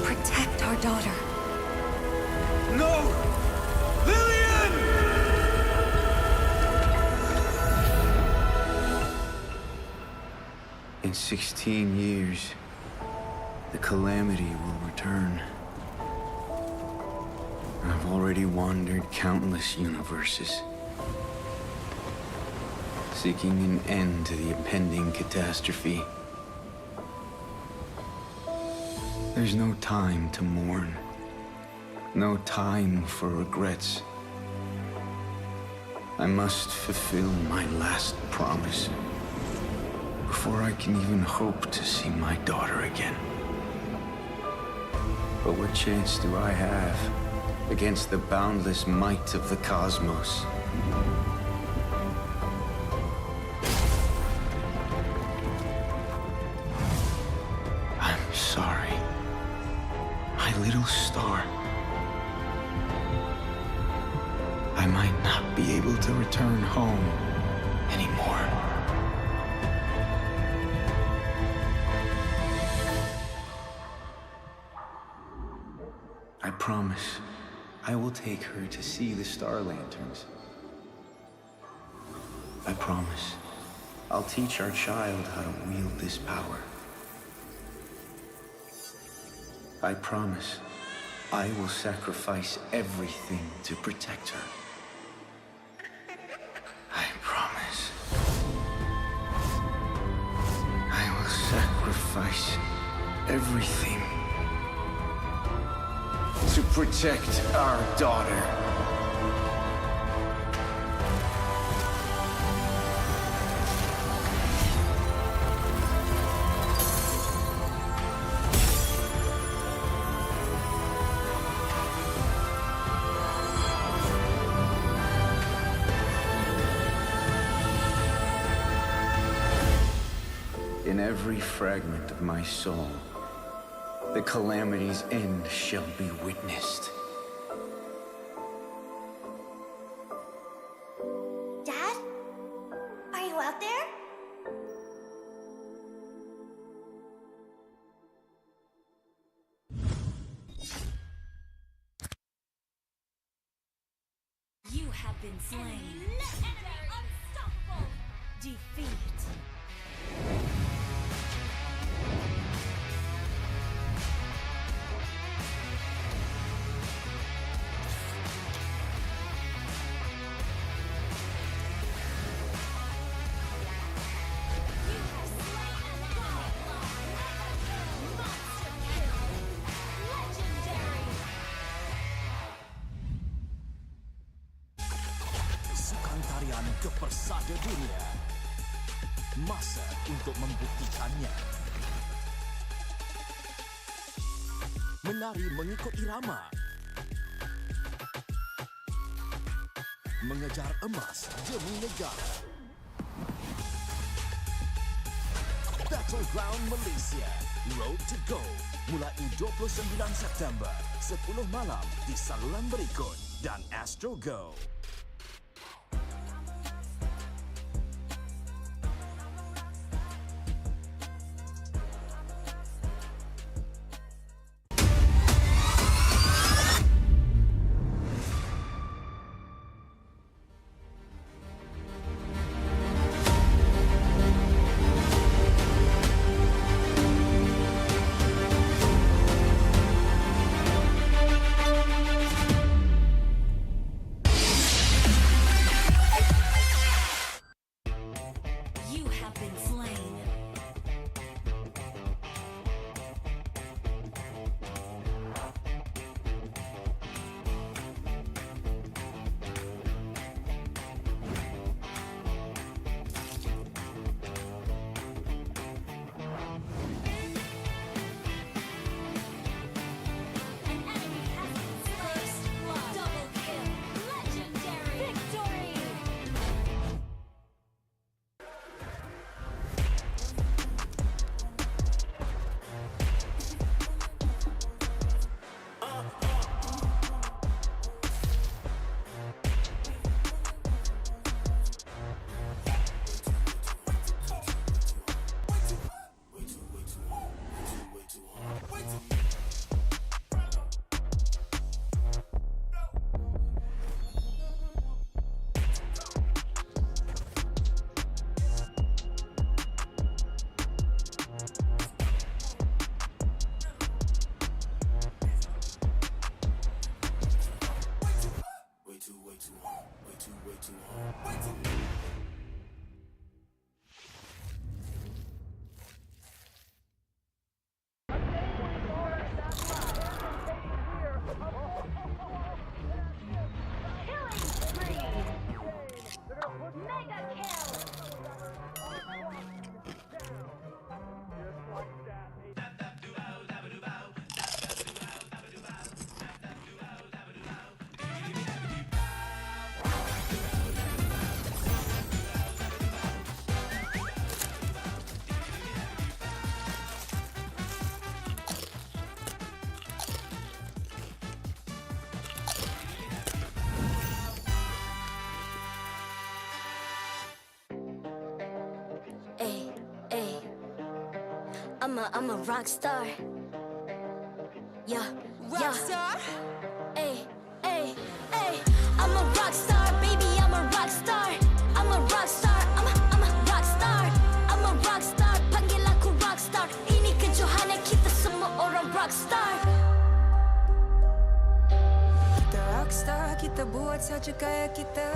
protect our daughter. No! Lillian! In 16 years, the calamity will return. I've already wandered countless universes, seeking an end to the impending catastrophe. There's no time to mourn, no time for regrets. I must fulfill my last promise before I can even hope to see my daughter again. But what chance do I have against the boundless might of the cosmos? I'm sorry, my little star. I might not be able to return home anymore. I promise I will take her to see the star lanterns. I promise I'll teach our child how to wield this power. I promise I will sacrifice everything to protect her. I promise I will sacrifice everything to protect our daughter. In every fragment of my soul, the calamity's end shall be witnessed. Dad? Are you out there? You have been slain. Unstoppable. Defeat. Sukan tarian kepersada dunia. Masa untuk membuktikannya. Menari mengikut irama. Mengejar emas demi negara. Battleground Malaysia. Road to Go. Mulai 29 September. 10 malam di saluran berikut. Dan Astro Go. I'm a rock star. Yeah, rock star. Hey, hey, hey. I'm a rock star, baby. I'm a rock star. I'm a rock star. I'm a rock star. I'm a rock star. Panggil aku rock star. Ini kejohanan kita semua orang rock star. Kita rock star, kita buat saja gaya kita.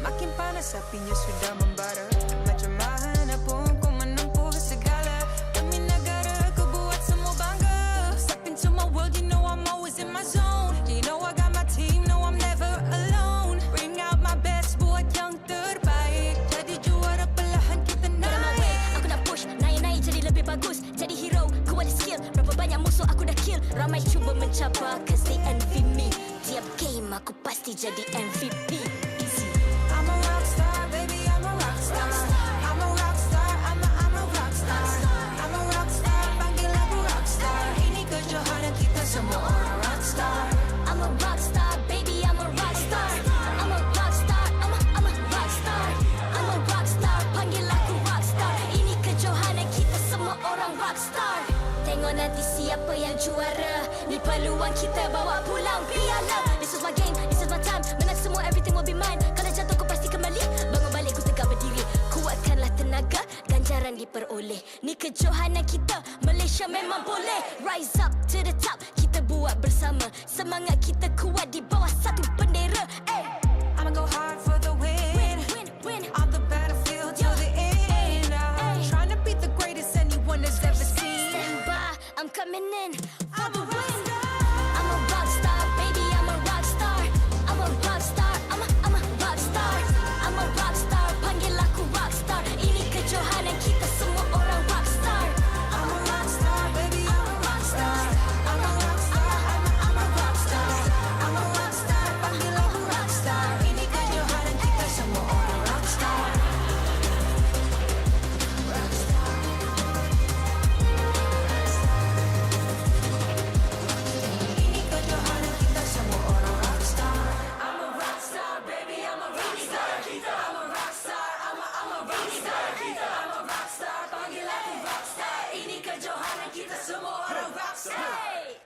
Makin panas apinya sudah membara. Macam mana pun kau menempuh segala. Demi negara kau buat semua bangga. Step into my world, you know I'm always in my zone. You know I got my team, no I'm never alone. Bring out my best, buat yang terbaik. Jadi juara perlahan kita naik. Get on my way, aku nak push. Naik-naik jadi lebih bagus. Jadi hero, ku ada skill. Berapa banyak musuh aku dah kill. Ramai cuba mencapai, cause they envy me. Tiap game aku pasti jadi MVP. Easy. I'm a rock star, baby, I'm a rock star. I'm a rock star, I'm a rock star. I'm a rock star, panggil aku rock star. Ini kejohanan kita semua orang rock star. I'm a rock star, baby, I'm a rock star. I'm a rock star, I'm a rock star. I'm a rock star, panggil aku rock star. Ini kejohanan kita semua orang rock star. Tengok nanti siapa yang juara. Ni peluang kita bawa pulang piala. This is my game, this is my time. Menang semua, everything will be mine. Kalau jatuh kau pasti kembali. Bangun balik ku tegak berdiri. Kuatkanlah tenaga, ganjaran diperoleh. Ni kejohanan kita, Malaysia memang boleh. Rise up to the top, kita buat bersama. Semangat kita kuat di bawah satu bendera. Hey. I'ma go hard for the win. Win. On the battlefield till the end. Trying to beat the greatest anyone has ever seen. Stand by, I'm coming in for the win. I'm a rock star, baby, I'm a rock star. I'm a rock star, I'm a rock star. I'm a rock star, panggil aku rock star. Ini kejohanan kita semua orang rock star. I'm a rock star, baby, I'm a rock star. I'm a rock star, I'm a rock star. I'm a rock star, panggil aku rock star. Ini kejohanan kita semua orang rock star. Ini kejohanan kita semua orang rock star. I'm a rock star, baby, I'm a rock star. I'm a rock star, I'm a rock star. I'm a rock star, panggil aku rock star. Ini kejohanan kita semua orang rock star. Hey.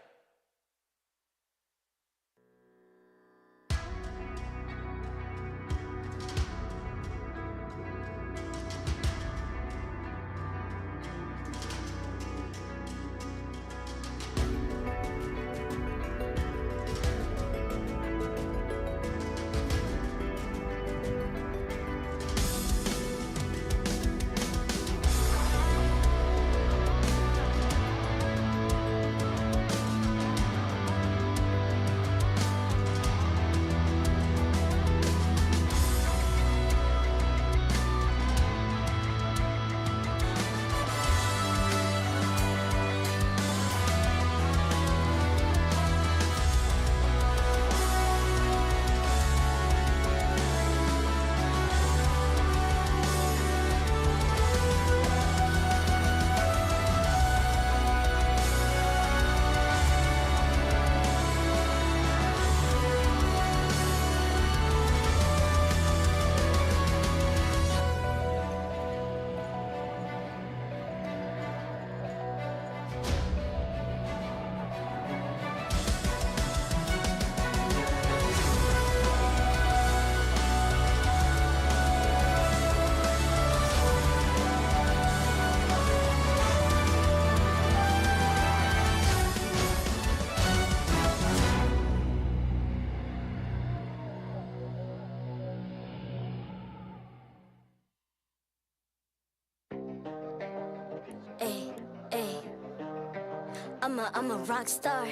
I'm a rock star.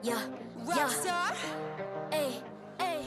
Yeah, rock star. Hey, hey.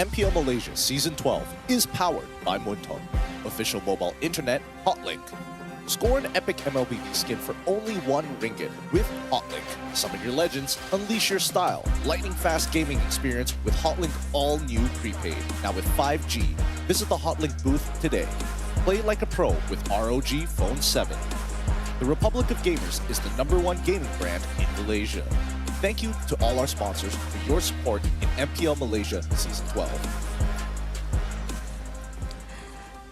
MPL Malaysia Season 12 is powered by Muntong, official mobile internet hotlink. Score an epic MLB skin for only RM1 with Hotlink. Summon your legends, unleash your style. Lightning-fast gaming experience with Hotlink all-new prepaid. Now with 5G. Visit the Hotlink booth today. Play like a pro with ROG Phone 7. The Republic of Gamers is the #1 gaming brand in Malaysia. Thank you to all our sponsors for your support in MPL Malaysia Season 12.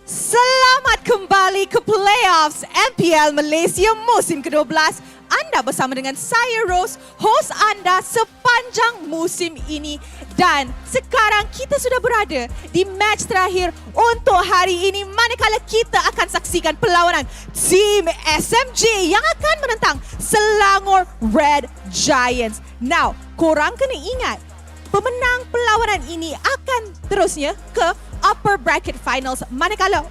Selamat kembali ke playoffs MPL Malaysia musim ke-12. Anda bersama dengan saya Rose, host anda sepanjang musim ini. Dan sekarang kita sudah berada di match terakhir untuk hari ini, manakala kita akan saksikan perlawanan Team SMG yang akan menentang Selangor Red Giants. Now, korang kena ingat, pemenang perlawanan ini akan terusnya ke upper bracket finals, manakala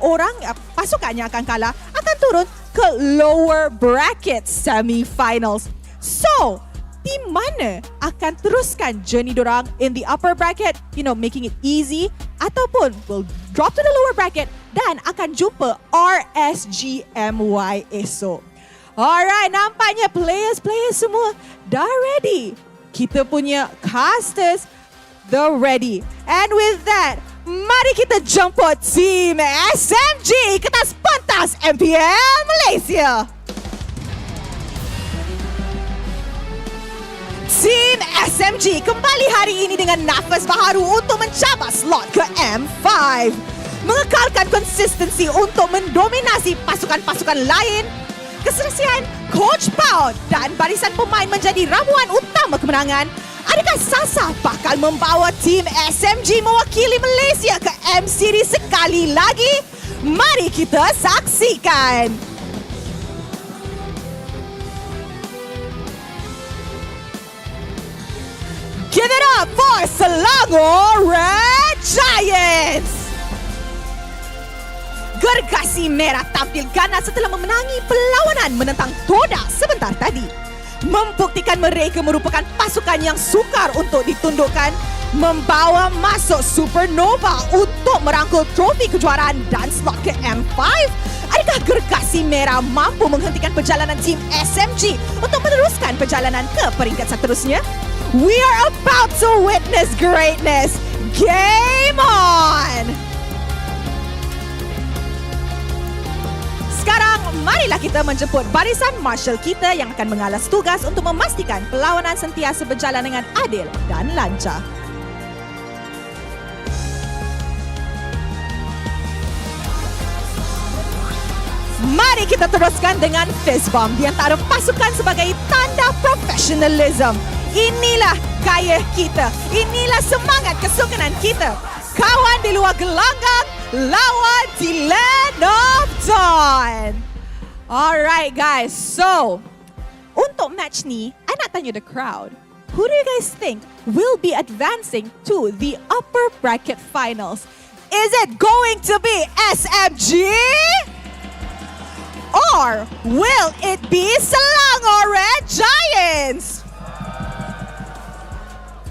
pasukan yang akan kalah akan turun ke lower bracket semi-finals. So, tim mana akan teruskan journey dorang in the upper bracket, making it easy, ataupun will drop to the lower bracket dan akan jumpa RSG MY esok. Alright, nampaknya players semua dah ready. Kita punya casters dah ready. And with that, mari kita jemput Team SMG ke atas pentas MPL Malaysia. Team SMG kembali hari ini dengan nafas baharu untuk mencabar slot ke M5. Mengekalkan konsistensi untuk mendominasi pasukan-pasukan lain. Keselesian Coach Pau dan barisan pemain menjadi ramuan utama kemenangan. Adakah Sasa bakal membawa Team SMG mewakili Malaysia ke M-Series sekali lagi? Mari kita saksikan. Give it up for Selangor Red Giants! Gergasi merah tampil ganas setelah memenangi perlawanan menentang Todak sebentar tadi. Membuktikan mereka merupakan pasukan yang sukar untuk ditundukkan, membawa masuk Supernova untuk merangkul trofi kejuaraan dan slot ke M5. Adakah gergasi merah mampu menghentikan perjalanan Team SMG untuk meneruskan perjalanan ke peringkat seterusnya? We are about to witness greatness. Game on! Sekarang, marilah kita menjemput barisan marshal kita yang akan mengalas tugas untuk memastikan perlawanan sentiasa berjalan dengan adil dan lancar. Mari kita teruskan dengan fist bump di antara pasukan sebagai tanda profesionalism. Inilah gaya kita. Inilah semangat kesukanan kita. Kawan di luar gelanggang, lawan di Land of Dawn. Alright guys, so untuk match ni, I nak tanya the crowd. Who do you guys think will be advancing to the upper bracket finals? Is it going to be SMG? Or will it be Selangor Red Giants?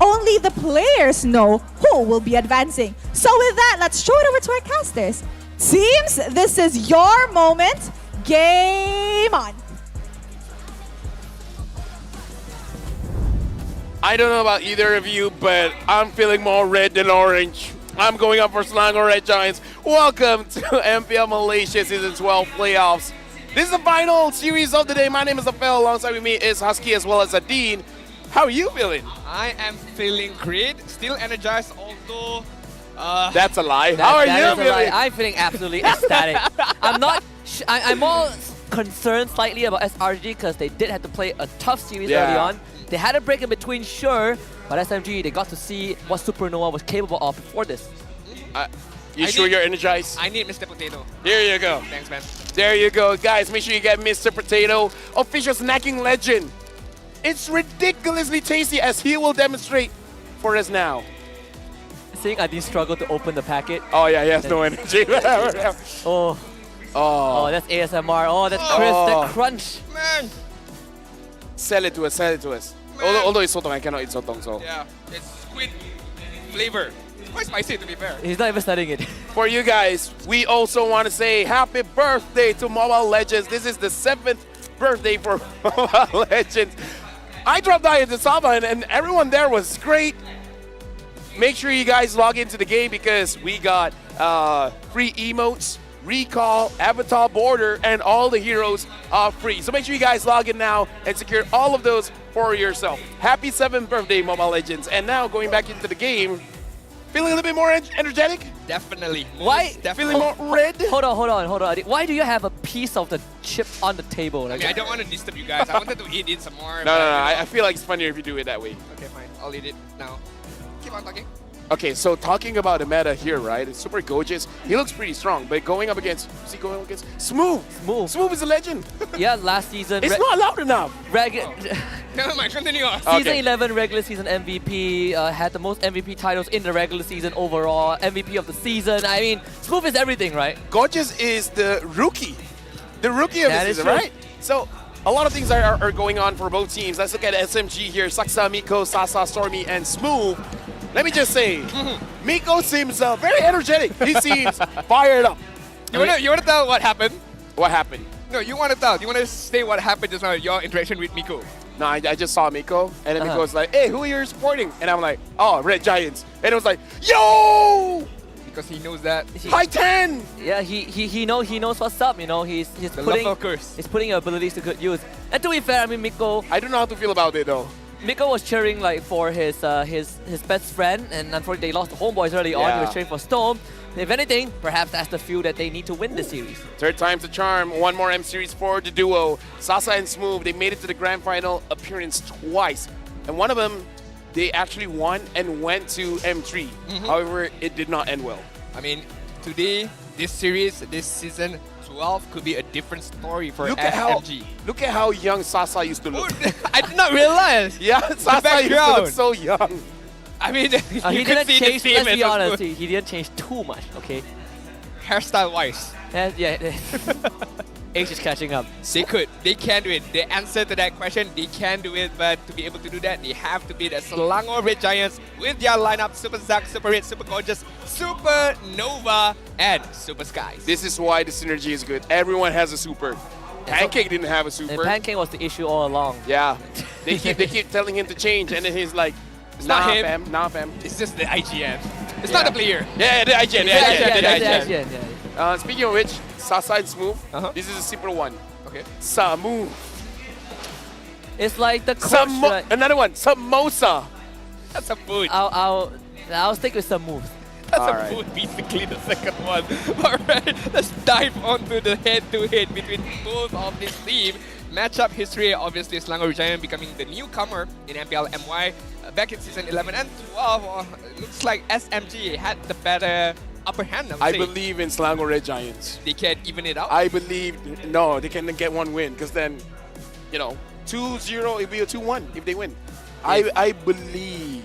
Only the players know who will be advancing. So with that, let's show it over to our casters. Teams, this is your moment. Game on. I don't know about either of you, but I'm feeling more red than orange. I'm going up for Selangor Red Giants. Welcome to MPL Malaysia Season 12 Playoffs. This is the final series of the day. My name is Afel. Alongside with me is Husky as well as Adine. How are you feeling? I am feeling great, still energized, although... That's a lie. How are you feeling? I'm feeling absolutely ecstatic. I'm more concerned slightly about SRG because they did have to play a tough series early on. They had a break in between, sure, but SMG, they got to see what Supernova was capable of before this. You sure you're energized? I need Mr. Potato. There you go. Thanks, man. There you go. Guys, make sure you get Mr. Potato, official snacking legend. It's ridiculously tasty as he will demonstrate for us now. Seeing Adine struggle to open the packet. Oh yeah, he has no energy. Oh, that's ASMR. Oh, that's crisp, that crunch. Man. Sell it to us, sell it to us. Although it's sotong, I cannot eat sotong, so. Yeah, it's squid flavor. It's quite spicy, to be fair. He's not even studying it. For you guys, we also want to say happy birthday to Mobile Legends. This is the 7th birthday for Mobile Legends. I dropped by into Saba and everyone there was great. Make sure you guys log into the game because we got free emotes, recall, avatar border, and all the heroes are free. So make sure you guys log in now and secure all of those for yourself. Happy 7th birthday, Mobile Legends. And now going back into the game, feeling a little bit more energetic? Definitely. Why? Feeling more red? Hold on. Why do you have a piece of the chip on the table? I mean, I don't want to disturb you guys. I wanted to eat it some more. No. I feel like it's funnier if you do it that way. Okay, fine. I'll eat it now. Keep on talking. Okay, so talking about the meta here, right? It's super gorgeous. He looks pretty strong, but going up against, who's he going up against? Smooth. Smooth is a legend. Yeah, last season. It's not loud enough. Never mind, continue on. Season 11 regular season MVP, had the most MVP titles in the regular season overall, MVP of the season. I mean, Smooth is everything, right? Gorgeous is the rookie. The rookie of the season, right? So, a lot of things are going on for both teams. Let's look at SMG here. Saksa, Miko, Sasa, Stormy, and Smooth. Let me just say, Miko seems very energetic. He seems fired up. You want to tell what happened? What happened? No, you want to tell. You want to say what happened just now, your interaction with Miko? No, I just saw Miko, and then Miko was like, hey, who are you supporting? And I'm like, oh, Red Giants. And it was like, yo! Because he knows that. High 10! Yeah, he knows what's up, you know. He's putting your abilities to good use. And to be fair, I mean, Miko... I don't know how to feel about it, though. Miko was cheering like for his best friend, and unfortunately they lost to Homebois early on. He was cheering for Storm. If anything, perhaps that's the few that they need to win the series. Third time's the charm. One more M series for the duo. Sasa and Smooth, they made it to the grand final appearance twice. And one of them, they actually won and went to M3. However, it did not end well. I mean, today, this series, this season 12 could be a different story for SMG. Look at how young Sasa used to look. I did not realize. Yeah, Sasa used to look so young. I mean, he didn't change, let's be honest, he didn't change too much, okay? Hairstyle-wise. Yeah. Age is catching up. They could. They can do it. The answer to that question, they can do it. But to be able to do that, they have to beat the Selangor Red Giants with their lineup Super Zack, Super Red, Super Gorgeous, Super Nova, and Super Skies. This is why the synergy is good. Everyone has a super. Pancake didn't have a super. And Pancake was the issue all along. Yeah. They keep telling him to change, and then he's like, it's not him. Fam, nah, fam. It's just the IGN. It's not the player. Yeah, the IGN. The IGN. Speaking of which, Sasa and Smooth, this is a simple one. Okay. Samu. It's like the coach. Another one, Samosa. That's a food. I'll stick with some moves. That's a food, basically, the second one. Alright, let's dive onto the head-to-head between both of these teams. Matchup history, obviously, Selangor Giant becoming the newcomer in MPL MY. Back in season 11 and 12, looks like SMG had the better upper hand, I believe in Selangor Red Giants. They can even it out? I believe, no, they can get one win, because then, 2-0, it'll be a 2-1 if they win. I believe.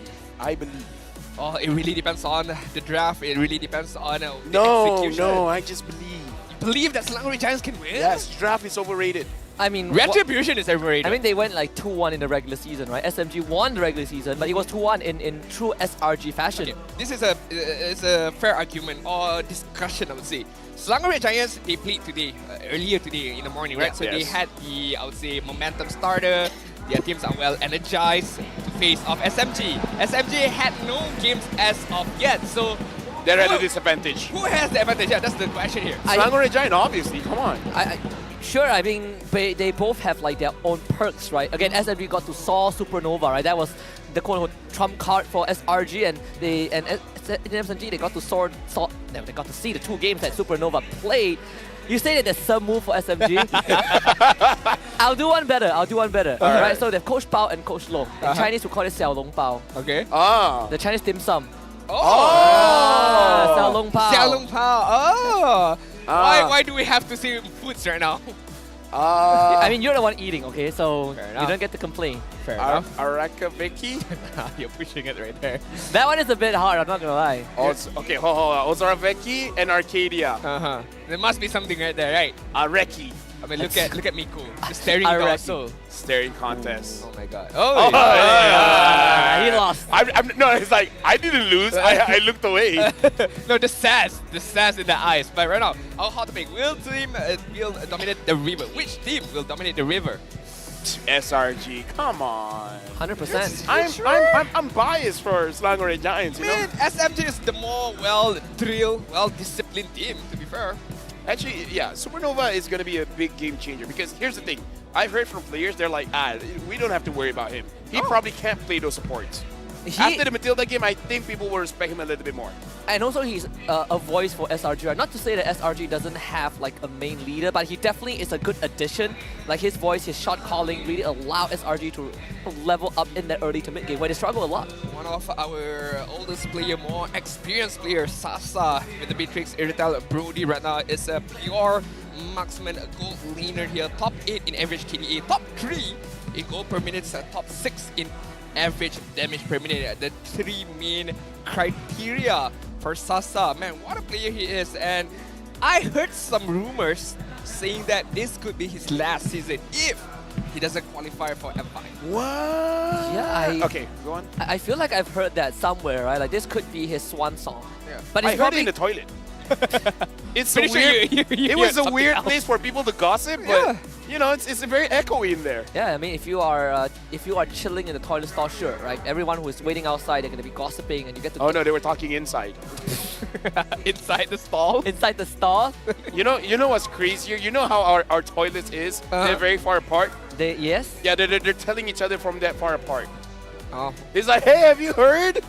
Oh, it really depends on the draft. It really depends on the execution. No, I just believe. You believe that Selangor Red Giants can win? Yes, draft is overrated. I mean, Retribution is overrated. I mean, they went like 2-1 in the regular season, right? SMG won the regular season, but it was 2-1 in true SRG fashion. Okay. This is a fair argument or discussion, I would say. Selangor Red Giants, they played today, earlier today in the morning, right? So they had the, I would say, momentum starter. Their teams are well energized to face off SMG. SMG had no games as of yet, so they're at a disadvantage. Who has the advantage? Yeah, that's the question here. Selangor Red Giant, obviously. Come on. Sure, I mean, they both have like their own perks, right? Again, SMG got to saw Supernova, right? That was the quote-unquote trump card for SRG, and in SMG they got to see the 2 games that Supernova played. You say that there's some move for SMG. I'll do one better. Right? So they have Coach Pao and Coach Long. In Chinese, we call it Xiao Long Pao. Okay. The Chinese dim sum. Oh! Xiao Long Pao. Xiao Long Pao. Oh! Why do we have to say foods right now? I mean, you're the one eating, okay? So you don't get to complain. Fair enough. Araka Vicky? You're pushing it right there. That one is a bit hard, I'm not gonna lie. Okay, hold on. Ozara Vicky and Arcadia. There must be something right there, right? Areki. I mean, look at Miko, the staring also. Staring contest. Oh my god. Oh, He lost. No, it's like I didn't lose. I looked away. No, the sass in the eyes. But right now, our hot pick will dominate the river. Which team will dominate the river? SRG, come on. 100%. I'm biased for Selangor Giants. You Man, know? SMG is the more well-drilled, well-disciplined team, to be fair. Actually, yeah, Supernova is going to be a big game changer because here's the thing. I've heard from players, they're like, we don't have to worry about him. He probably can't play those supports. After the Matilda game, I think people will respect him a little bit more. And also he's a voice for SRG. Right? Not to say that SRG doesn't have like a main leader, but he definitely is a good addition. Like his voice, his shot calling really allow SRG to level up in that early to mid game where they struggle a lot. One of our oldest player, more experienced player, Sasa, with the Beatrix, Irital, Brody right now is a pure marksman, a gold laner here. Top 8 in average KDA, top 3 in gold per minute, top 6 in average damage per minute. The 3 main criteria for Sasa. Man, what a player he is. And I heard some rumors saying that this could be his last season if he doesn't qualify for M5. What? Yeah, okay, go on. I feel like I've heard that somewhere, right? Like this could be his swan song. Yeah. But I it's heard probably it in the toilet. It's Pretty a sure weird. you It was heard a weird something place for people to gossip, but you know, it's very echoey in there. Yeah, I mean, if you are chilling in the toilet stall, sure, right? Everyone who is waiting outside, they're gonna be gossiping, and you get to. Oh no, they were talking inside. Inside the stall. Inside the stall. You know what's crazier? You know how our toilets is? They're very far apart. Yes. Yeah, they're telling each other from that far apart. Oh. He's like, hey, have you heard?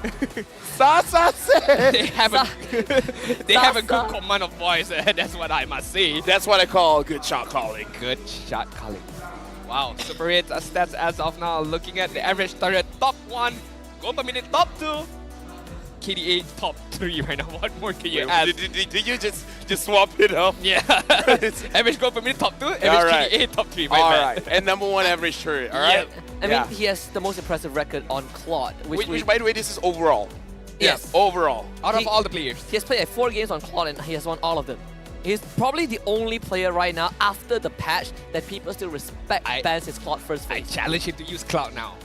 Sasa said. They have a good command of voice. That's what I must say. That's what I call good shot calling. Good shot calling. Wow, Super 8 stats as of now. Looking at the average turret, top 1, goal per minute, top 2. KDA top 3 right now. What more can you ask? Did you just swap it up? Yeah. Average goal per minute, top 2. Average right. KDA, top 3. All right. And #1 average turret. All right. Yeah. I mean, he has the most impressive record on Claude. Which by the way, this is overall. Yes. Overall. Out of all the players. He has played 4 games on Claude and he has won all of them. He's probably the only player right now after the patch that people still respect bans his Claude first phase. I challenge him to use Cloud now.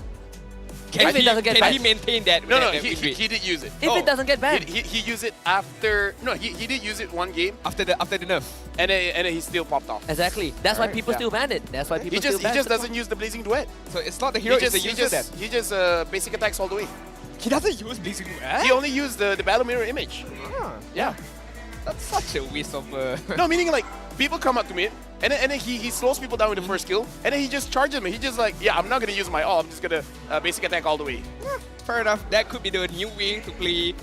If it doesn't get banned. Can he maintain that? No, that he did use it. If it doesn't get banned. He used it after. No, he did use it one game. After the nerf. And then he still popped off. Exactly. That's why people still banned it. That's why people still banned it. He just doesn't use the Blazing Duet. So it's not the hero, it's the user then. He just basic attacks all the way. He doesn't use Blazing Duet? He only used the battle mirror image. Yeah. That's such a waste of... No, meaning like, people come up to me, and then he slows people down with the first skill, and then he just charges me. He just like, yeah, I'm not going to use my all, I'm just going to basic attack all the way. Fair enough. That could be the new way to play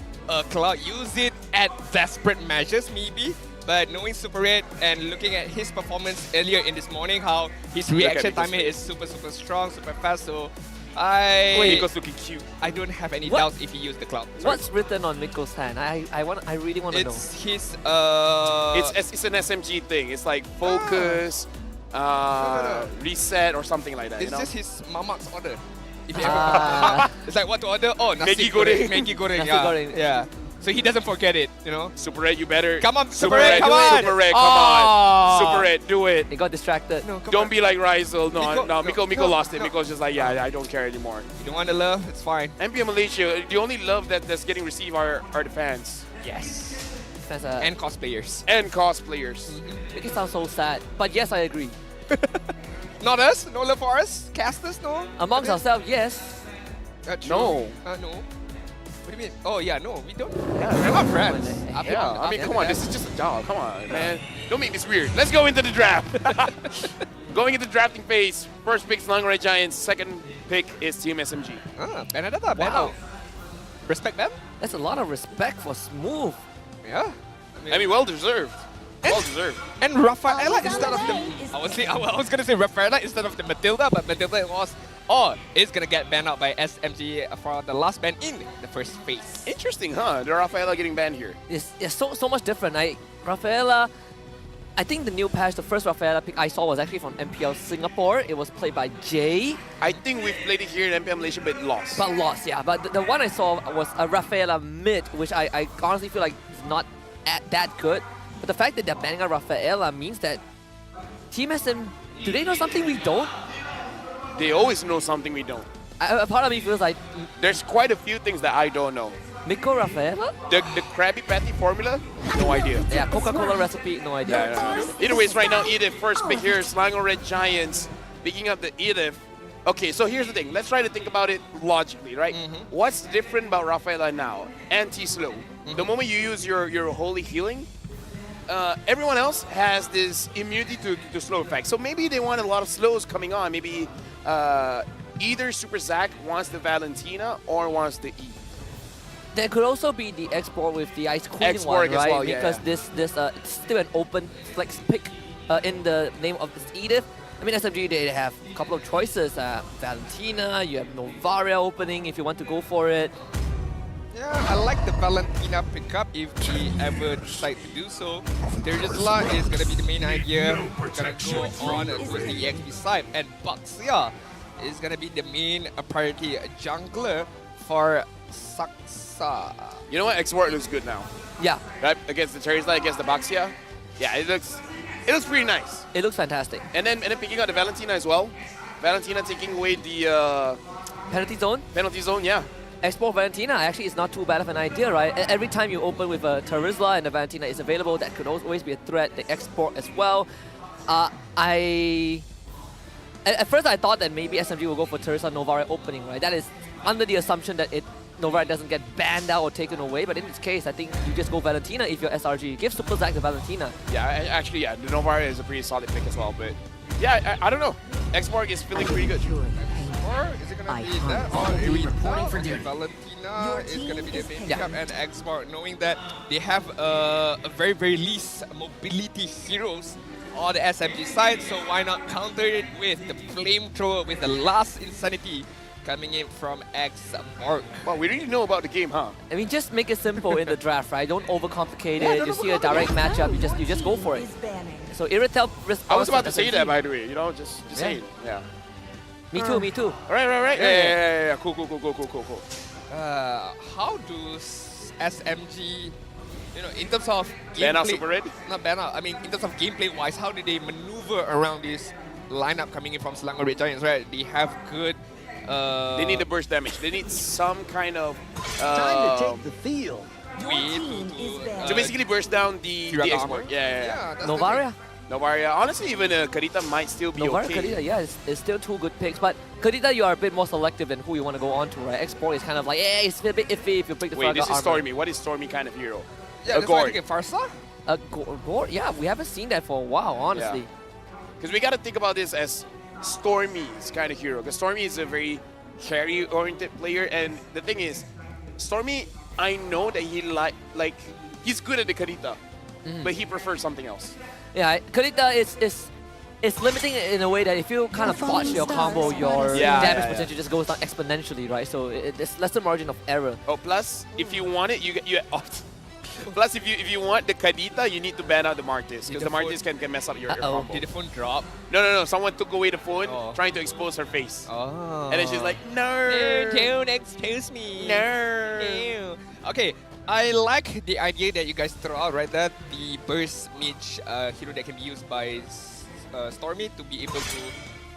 Cloud. Use it at desperate measures, maybe. But knowing Super 8 and looking at his performance earlier in this morning, how his reaction timing is super strong, super fast, so Miko's looking cute. I don't have any doubts if he used the Cloud. What's written on Miko's hand? I really want to know. It's his It's an SMG thing. It's like focus, reset or something like that. It's you know? just his mamak's order. If you ever it's like what to order? Oh, nasi goreng. Maggi goreng. Yeah. So he doesn't forget it, you know. Super 8, you better. Come on, Super 8, come on. Super 8, come on. Super 8, do it. He got distracted. No, don't be like Rizal. No, Miko lost it. Miko's just like, yeah, I don't care anymore. Oh, You don't want the love? It's fine. MPL Malaysia, the only love that's getting received are the fans. Yes. Fans and cosplayers. And cosplayers. Make it sound so sad. But yes, I agree. Not us? No love for us? Casters? No? Amongst ourselves, yes. No. No. What do you mean? Oh yeah, no, we don't. Yeah, we're not friends. Yeah, I mean, come on, this is just a dog. Come on, man. Don't make this weird. Let's go into the draft. Going into the drafting phase. First pick, Selangor Giants. Second pick is Team SMG. Benedetta, wow. Respect them? That's a lot of respect for Smooth. Yeah. I mean, well deserved. Well deserved. And Rafaela instead of the... I was going to say Rafaela instead of the Matilda, but Matilda is going to get banned out by SMG for the last ban in the first phase. Interesting, huh? The Rafaela getting banned here. It's so much different. Rafaela, I think the new patch, the first Rafaela pick I saw was actually from MPL Singapore. It was played by Jay. I think we've played it here in MPL Malaysia, but lost. But lost, yeah. But the one I saw was a Rafaela mid, which I honestly feel like is not that good. But the fact that they're banning out Rafaela means that Team SM, do they know something we don't? They always know something we don't. A part of me feels like There's quite a few things that I don't know. Miko Rafaela? The Krabby Patty formula? No idea. Yeah, Coca-Cola recipe, no idea. Yeah. Either ways, right now, Edith first pick here. Selangor Red Giants picking up the Edith. Okay, so here's the thing. Let's try to think about it logically, right? What's different about Rafaela now? Anti-slow. The moment you use your holy healing, everyone else has this immunity to slow effect. So maybe they want a lot of slows coming on. Maybe either Super Zack wants the Valentina or wants the E. There could also be the export with the Ice Queen Export one, right? as well, yeah, because this it's still an open flex pick in the name of this Edith. I mean, SMG, they have a couple of choices. Valentina, you have Novaria opening if you want to go for it. Yeah, I like the Valentina pickup if we ever decide to do so. Terizla is going to be the main idea. We're going to go on with the EXP side. And Baxia is going to be the main priority jungler for Saksa. You know what? Export looks good now. Yeah. Right? Against the Terizla, against the Baxia. Yeah, it looks pretty nice. It looks fantastic. And then picking out the Valentina as well. Valentina taking away the penalty zone. Penalty zone, yeah. Export Valentina actually is not too bad of an idea, right? Every time you open with a Terizla and the Valentina is available, that could always be a threat. The export as well. At first I thought that maybe SMG will go for Terizla Novaria opening, right? That is under the assumption that Novaria doesn't get banned out or taken away, but in this case, I think you just go Valentina if you're SRG. Give Super Zack the Valentina. Yeah, actually, yeah, the Novaria is a pretty solid pick as well, but yeah, I don't know. Xborg is feeling pretty good. Or is it going to be that? Or Valentina is going to be the main pickup, and Xborg, knowing that they have a very, very least mobility heroes on the SMG side, so why not counter it with the flamethrower with the last insanity coming in from Xborg. Well, we really know about the game, huh? I mean, just make it simple in the draft, right? Don't overcomplicate it. You see a direct matchup, you just go for it. So Irritel responds. I was about to say that, by the way. You know, just say it. Yeah. Me too. Me too. Right. Yeah. Cool. How does SMG, you know, in terms of ban out gameplay, Super Red? Not ban out. I mean, in terms of gameplay-wise, how do they maneuver around this lineup coming in from Selangor Red Giants? Right? They have good. They need the burst damage. They need some kind of Time to take the field. to basically burst down the export. Yeah. Novaria. Honestly, even Karita might still be Novaria, okay. Karita, yeah, it's still two good picks. But Karita, you are a bit more selective than who you want to go on to, right? Export is kind of like, it's a bit iffy if you pick the Wait, this is armor. Stormy. What is Stormy kind of hero? Yeah, that's why I think Farsa? Gore? Yeah, we haven't seen that for a while, honestly. Because we got to think about this as Stormy's kind of hero. Because Stormy is a very carry-oriented player. And the thing is, Stormy, I know that he he's good at the Karita, but he prefers something else. Yeah, Karita is limiting it in a way that if you kind of botch your combo, your damage potential just goes down exponentially, right? So there's lesser margin of error. Oh, plus, if you want it, you plus, if you want the Kadita, you need to ban out the Martis, because the Martis can mess up your combo. Did the phone drop? No. Someone took away the phone, trying to expose her face. Oh. And then she's like, no. Don't expose me. No. Okay, I like the idea that you guys throw out, right? That the burst mage hero that can be used by Stormy to be able to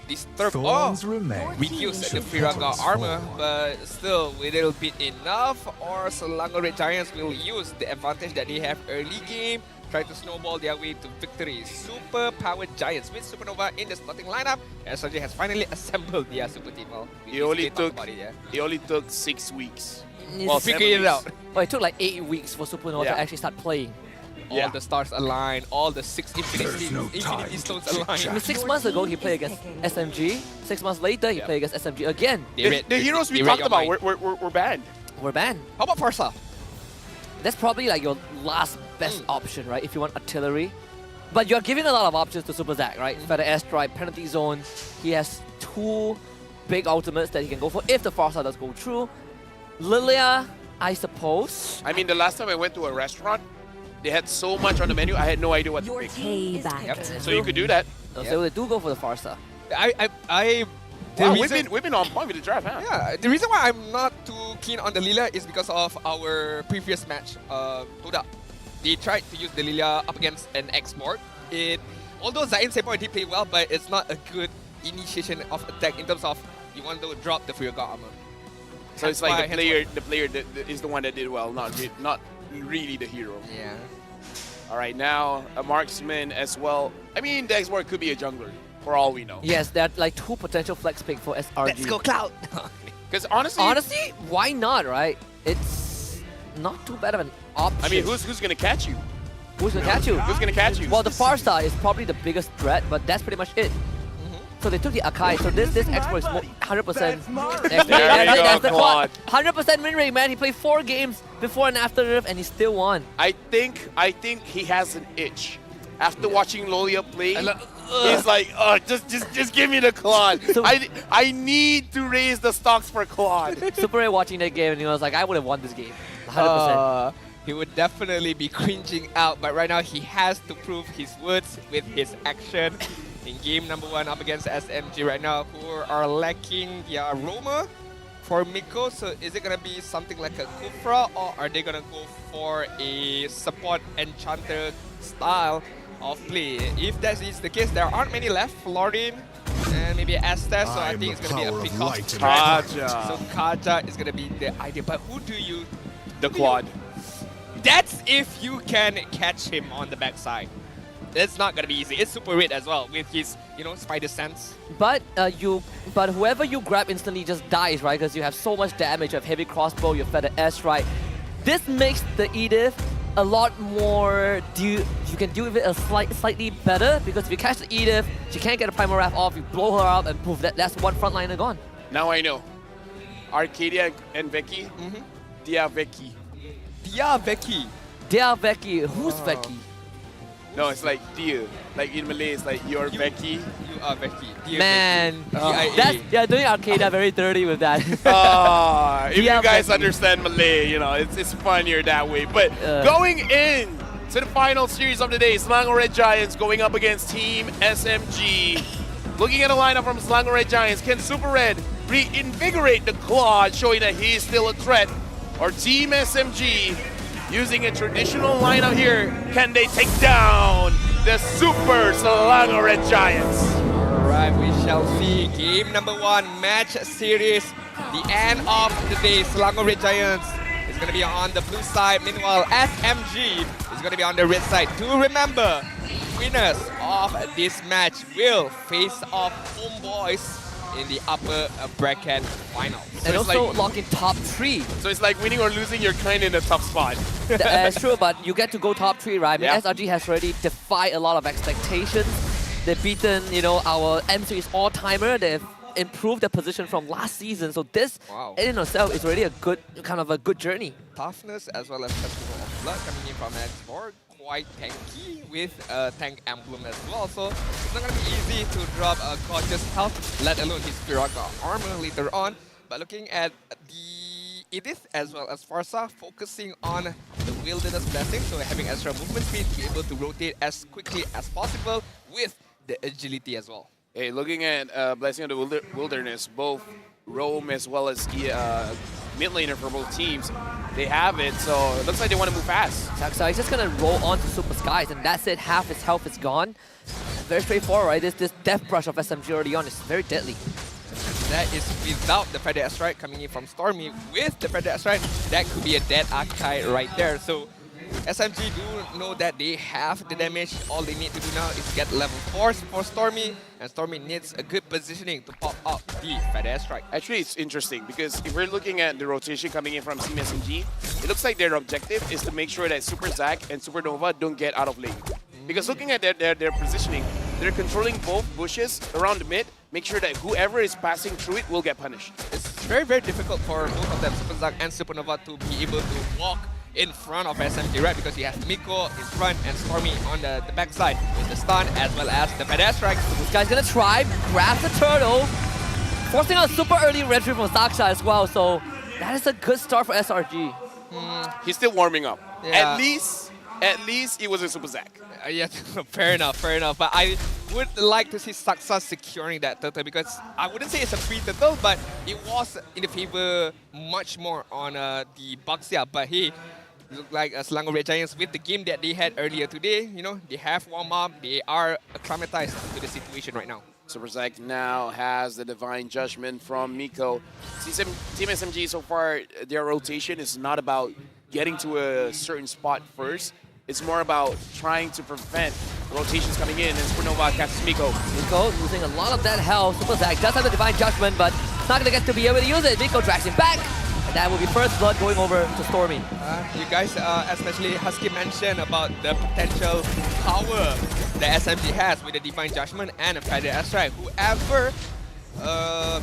disturb reduce the Firaga armor, but still, will it be enough, or Selangor Red Giants will use the advantage that they have early game, try to snowball their way to victory? Super powered Giants with Supernova in the starting lineup. SRG has finally assembled their super team. Well, it only took 6 weeks. Well, figure it out. Well, it took like 8 weeks for Supernova to actually start playing. All the stars align, all the 6 infinity stones align. I mean, 6 months ago, he played against SMG. 6 months later, he played against SMG again. The heroes we talked about, we're banned. We're banned. How about Farsa? That's probably like your last best option, right? If you want artillery. But you're giving a lot of options to Super Zack, right? Feather Airstrike, Penalty Zone. He has 2 big ultimates that he can go for if the Farsa does go through. Lilia, I suppose. I mean, the last time I went to a restaurant, they had so much on the menu, I had no idea what to pick. So you could do that. So they do go for the Farsa. We've been on point with the draft, huh? Yeah, the reason why I'm not too keen on the Lilia is because of our previous match, Todak. They tried to use the Lilia up against an Xborg. It although Zain Sepoi did play well, but it's not a good initiation of attack in terms of you want to drop the Fury God armor. So it's like the player that is the one that did well, not really the hero. Yeah. All right, now a marksman as well. I mean, Dexmore could be a jungler, for all we know. Yes, there are like 2 potential flex pick for SRG. Let's go Cloud! Because honestly, why not, right? It's not too bad of an option. I mean, who's going to catch you? Who's going to catch you? Who's going to catch you? Well, the Farstar is probably the biggest threat, but that's pretty much it. So they took the Akai, so this expert is 100%. That's the quad. 100% win rate, man. He played 4 games before and after nerf, and he still won. I think he has an itch. After watching Lolia play, he's like, oh, just give me the Claude. So, I need to raise the stocks for Claude. Super Ray watching that game, and he was like, I would have won this game, 100%. He would definitely be cringing out, but right now he has to prove his words with his action. In game number 1 up against SMG right now, who are lacking Roma for Miko. So is it going to be something like a Kufra, or are they going to go for a support enchanter style of play? If that is the case, there aren't many left. Florin and maybe Estes, so I think it's going to be a pick-off. Kaja. So Kaja is going to be the idea, but who do you... The quad. That's if you can catch him on the backside. It's not gonna be easy. It's super weird as well with his, spider sense. But whoever you grab instantly just dies, right? Because you have so much damage. You have heavy crossbow, you have feather S, right? This makes the Edith a lot more. You can deal with it slightly better, because if you catch the Edith, she can't get a Primal Wrath off. You blow her up, and poof, that's one frontliner gone. Now I know. Arcadia and Veki. Dia Veki. Dia Veki. Dia Veki. Who's Veki? No, it's like Dia. Like in Malay, it's like you're Becky. You are Becky. Dear Man, Becky. doing Arcadia very dirty with that. If you guys understand Malay, it's funnier that way. But going in to the final series of the day, Selangor Red Giants going up against Team SMG. Looking at the lineup from Selangor Red Giants, can Super Red reinvigorate the Claude, showing that he is still a threat? Or Team SMG, using a traditional lineup here, can they take down the Super Selangor Red Giants? Alright, we shall see game number 1, match series. The end of the day, Selangor Red Giants is going to be on the blue side. Meanwhile, SMG is going to be on the red side. Do remember, winners of this match will face off Homebois in the upper bracket finals. So and also lock in top 3. So it's like winning or losing, you're kind of in a tough spot. That's true, but you get to go top 3, right? I mean, SRG has already defied a lot of expectations. They've beaten, our M3's all-timer. They've improved their position from last season. So this, in itself, is already a good, good journey. Toughness as well as Festival of Blood coming in from X4. Quite tanky with a tank emblem as well, so it's not going to be easy to drop a Gorgeous health, let alone his Piraka armor later on. But looking at the Edith as well as Farsa, focusing on the Wilderness Blessing, so having extra movement speed to be able to rotate as quickly as possible with the agility as well. Hey, looking at Blessing of the Wilderness, both Rome as well as mid laner for both teams, they have it, so it looks like they want to move fast. So he's just going to roll on to Super Skies, and that's it. Half his health is gone. Very straightforward, right? This Death Brush of SMG early on is very deadly. That is without the Feather Astride coming in from Stormy. With the Feather Astride, that could be a dead Akai right there. So SMG do know that they have the damage. All they need to do now is get level 4 for Stormy, and Stormy needs a good positioning to pop out the Feather Astride. Actually, it's interesting because if we're looking at the rotation coming in from Team SMG, it looks like their objective is to make sure that Super Zac and Supernova don't get out of lane. Because looking at their positioning, they're controlling both bushes around the mid, make sure that whoever is passing through it will get punished. It's very, very difficult for both of them, Super Zac and Supernova, to be able to walk in front of SMG, right? Because you have Miko in front and Stormy on the backside with the stun as well as the Feather Strike. So this guy's gonna try, grab the turtle, forcing out super early red tree from Saksha as well. So that is a good start for SRG. He's still warming up. Yeah. At least it was a Super Zac. Yeah, fair enough. But I would like to see Saksa securing that turtle, because I wouldn't say it's a free turtle, but it was in the favor much more on the Baxia. But hey, Look like Selangor Red Giants with the game that they had earlier today. They have warm up. They are acclimatized to the situation right now. Super Zack now has the Divine Judgment from Miko. Team SMG so far, their rotation is not about getting to a certain spot first. It's more about trying to prevent rotations coming in, and Supernova catches Miko. Miko losing a lot of that health. Super Zack does have the Divine Judgment, but not going to get to be able to use it. Miko drags him back. And that will be first blood going over to Stormy. You guys, especially Husky, mentioned about the potential power that SMG has with the Divine Judgment and a Feather Airstrike. Whoever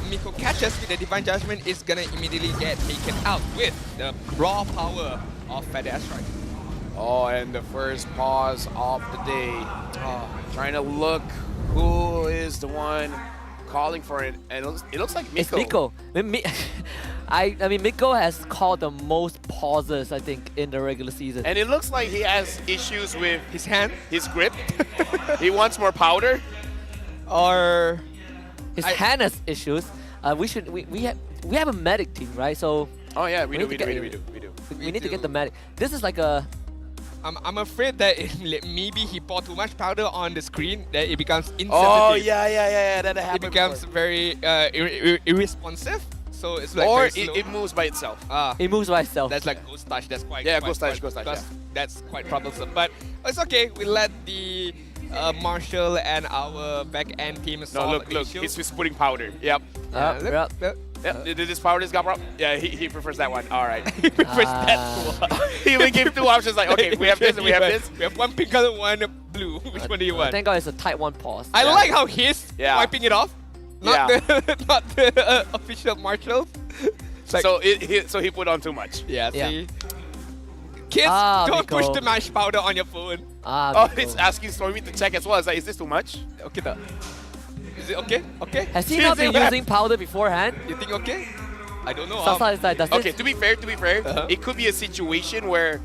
Miko catches with the Divine Judgment is gonna immediately get taken out with the raw power of Feather Airstrike. Oh, and the first pause of the day. Trying to look who is the one calling for it, and it looks like Miko. It's Miko. I mean, Miko has called the most pauses, I think, in the regular season. And it looks like he has issues with his hand, his grip. He wants more powder. Or his hand has issues. We have a medic team, right? So oh yeah, we do. We need to get the medic. This is like a. I'm afraid that maybe he poured too much powder on the screen that it becomes insensitive. Oh yeah, that happened. It becomes very irresponsive. So it's like or it moves by itself. It moves by itself. That's like ghost touch. That's quite ghost touch. Yeah. That's quite troublesome. But it's okay. We let the Marshall and our back end team solve the issue. He's just putting powder. Yep. This powder just got problem. Yeah, he prefers that one. All right. He prefers that one. He even gave 2 options. Like, okay, we have this and we have this. We have one pink color, one blue. Which one do you want? Thank God it's a Type 1 pause. I like how he's wiping it off. Not the official marshals. Like, so he put on too much. Yeah, see? Kids, don't push the mash powder on your phone. It's asking Stormy to check as well. It's like, is this too much? Okay, is it okay? Okay. Has he not been using powder beforehand? You think okay? I don't know. Sasa is like, okay, to be fair, it could be a situation where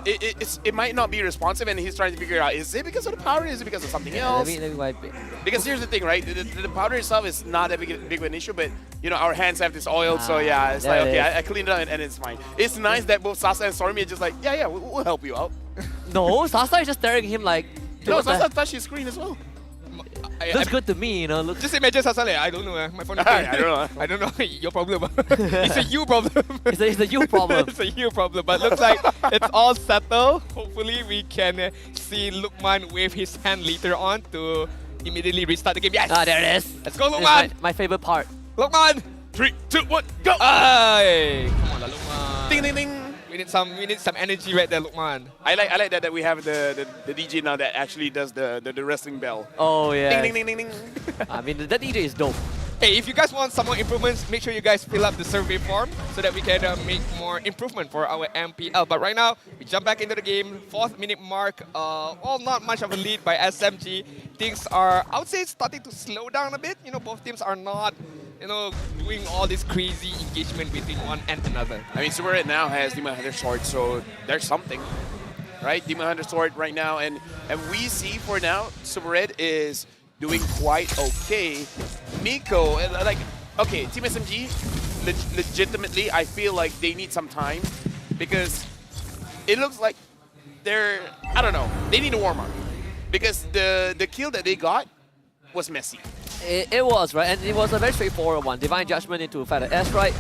it might not be responsive, and he's trying to figure out, is it because of the powder, is it because of something else? Let me wipe it. Because here's the thing, right? The powder itself is not that big of an issue, but our hands have this oil, so yeah, it's like, okay, I cleaned it up and it's fine. It's nice that both Sasa and Stormy are just like, yeah, we'll help you out. No, Sasa is just staring at him like... No, Sasa touched his screen as well. Looks good to me, Look. Just imagine Sasa, I don't know, my phone is I don't know, your problem. It's a you problem. It's a you problem. It's a you problem, but looks like it's all settled. Hopefully we can see Lukman wave his hand later on to immediately restart the game. Yes! There it is. Let's go, Lukman! My favorite part. Lukman! 3, 2, 1, go! Ay! Come on, Lukman. Ding, ding, ding. We need some energy right there, Lukman. I like that we have the DJ now that actually does the wrestling bell. Oh yeah. Ding ding ding ding ding. I mean that DJ is dope. Hey, if you guys want some more improvements, make sure you guys fill up the survey form so that we can make more improvement for our MPL. But right now, we jump back into the game. 4th minute mark. Not much of a lead by SMG. Things are, I would say, starting to slow down a bit. Both teams are not, doing all this crazy engagement between one and another. I mean, Super Red now has Demon Hunter Sword, so there's something, right? Demon Hunter Sword right now, and we see for now, Super Red is doing quite okay. Miko, okay, Team SMG, legitimately, I feel like they need some time because it looks like I don't know, they need a warm-up because the kill that they got was messy. It was, right? And it was a very straightforward one. Divine Judgment into Feather Airstrike.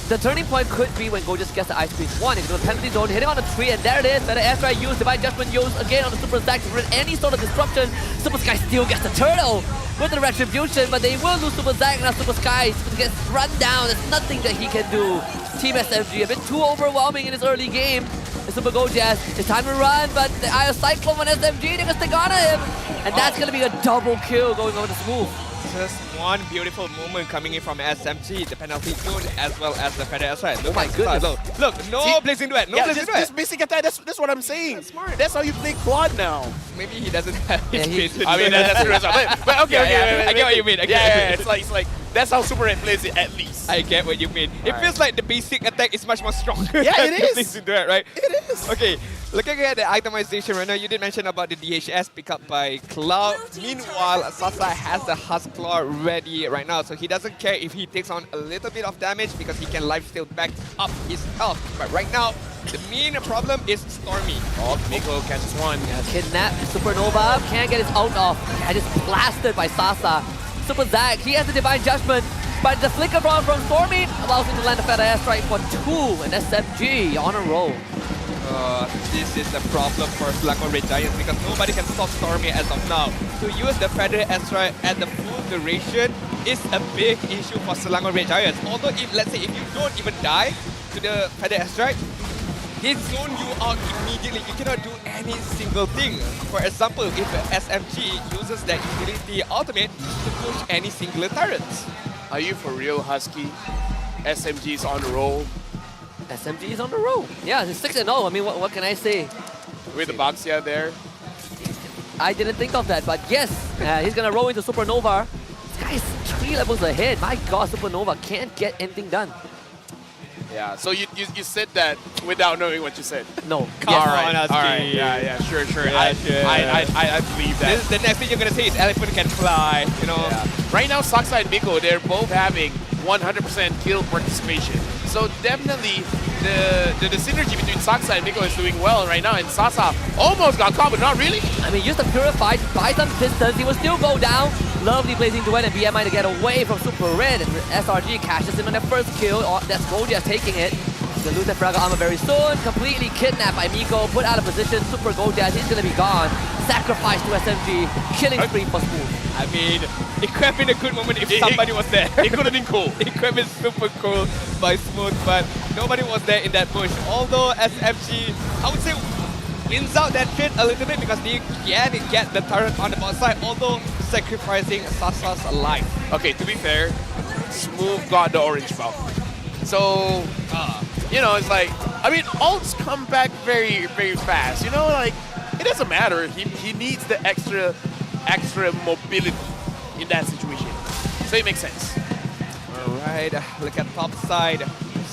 The turning point could be when Go just gets the Ice Queen 1. If the penalty zone, hitting on the tree, and there it is. Feather Airstrike used, Divine Judgment used again on the Super Zack to prevent any sort of disruption. Super Sky still gets the turtle with the Retribution, but they will lose Super Zack and Super Sky. Super gets run down. There's nothing that he can do. Team SMG a bit too overwhelming in this early game. The Super Gojazz, it's time to run, but the Eye of Cyclone on SMG, they're gonna stick on him. And that's gonna be a double kill going over this move. Just one beautiful moment coming in from SMG, the penalty zone as well as the Feather Airstrike. Oh my goodness. Look, no blazing duet, blazing duet. Just basic attack, that's what I'm saying. That's smart. That's how you play Claude now. Maybe he doesn't have his blazing I mean, that's the result. But okay, I get what you mean. It's like, that's how Super Red plays it at least. I get what you mean. It feels like the basic attack is much more stronger yeah, than it the is. blazing duet, right? It is. Okay, looking at the itemization right now, you did mention about the DHS pick up by Cloud. Meanwhile, Sasa has the Husk Claw ready right now, so he doesn't care if he takes on a little bit of damage because he can lifesteal back up his health. But right now, The main problem is Stormy. Oh, Miko catches one. Kidnap Supernova, can't get his ult off. And is blasted by Sasa. Super Zag, he has the Divine Judgment, but the flicker from Stormy allows him to land a feather airstrike for 2, and SMG on a roll. This is the problem for Selangor Red Giants because nobody can stop Stormy as of now. To use the feather airstrike at the full duration is a big issue for Selangor Red Giants. Although, let's say if you don't even die to the feather airstrike, he zone you out immediately. You cannot do any single thing. For example, if SMG uses that utility ultimate to push any singular turrets. Are you for real, Husky? SMG is on the roll. SMG is on the roll. Yeah, it's 6-0. I mean, what can I say? With the Baxia there. I didn't think of that, but yes, he's gonna roll into Supernova. This guy is 3 levels ahead. My God, Supernova can't get anything done. Yeah, so you said that without knowing what you said. No. Come on, all right. Yeah, sure. Yeah, I believe that. The next thing you're gonna say is elephant can fly. You know. Yeah. Right now, Saksa and Miko, they're both having 100% kill participation. So definitely the synergy between Saksa and Miko is doing well right now, and Sasa almost got caught, but not really. I mean, use the Purify to buy some distance. He will still go down. Lovely blazing duet and BMI to get away from Super Red, and SRG cashes in on their first kill. That's Goldia taking it. He's gonna lose that Fragile Armor very soon. Completely kidnapped by Miko, put out of position. Super Goldia, he's gonna be gone. Sacrifice to SMG, killing spree for Smooth. I mean, it could have been a good moment if somebody was there. It could have been cool. It could have been super cool by Smooth, but nobody was there in that push. Although SMG, I would say, wins out that trade a little bit because they can get the turret on the bot side, although sacrificing Sasa's life. Okay, to be fair, Smooth got the orange buff. So, you know, it's like, I mean, ults come back very, very fast. You know, like, it doesn't matter. He needs the extra mobility in that situation. So it makes sense. Alright, look at top side.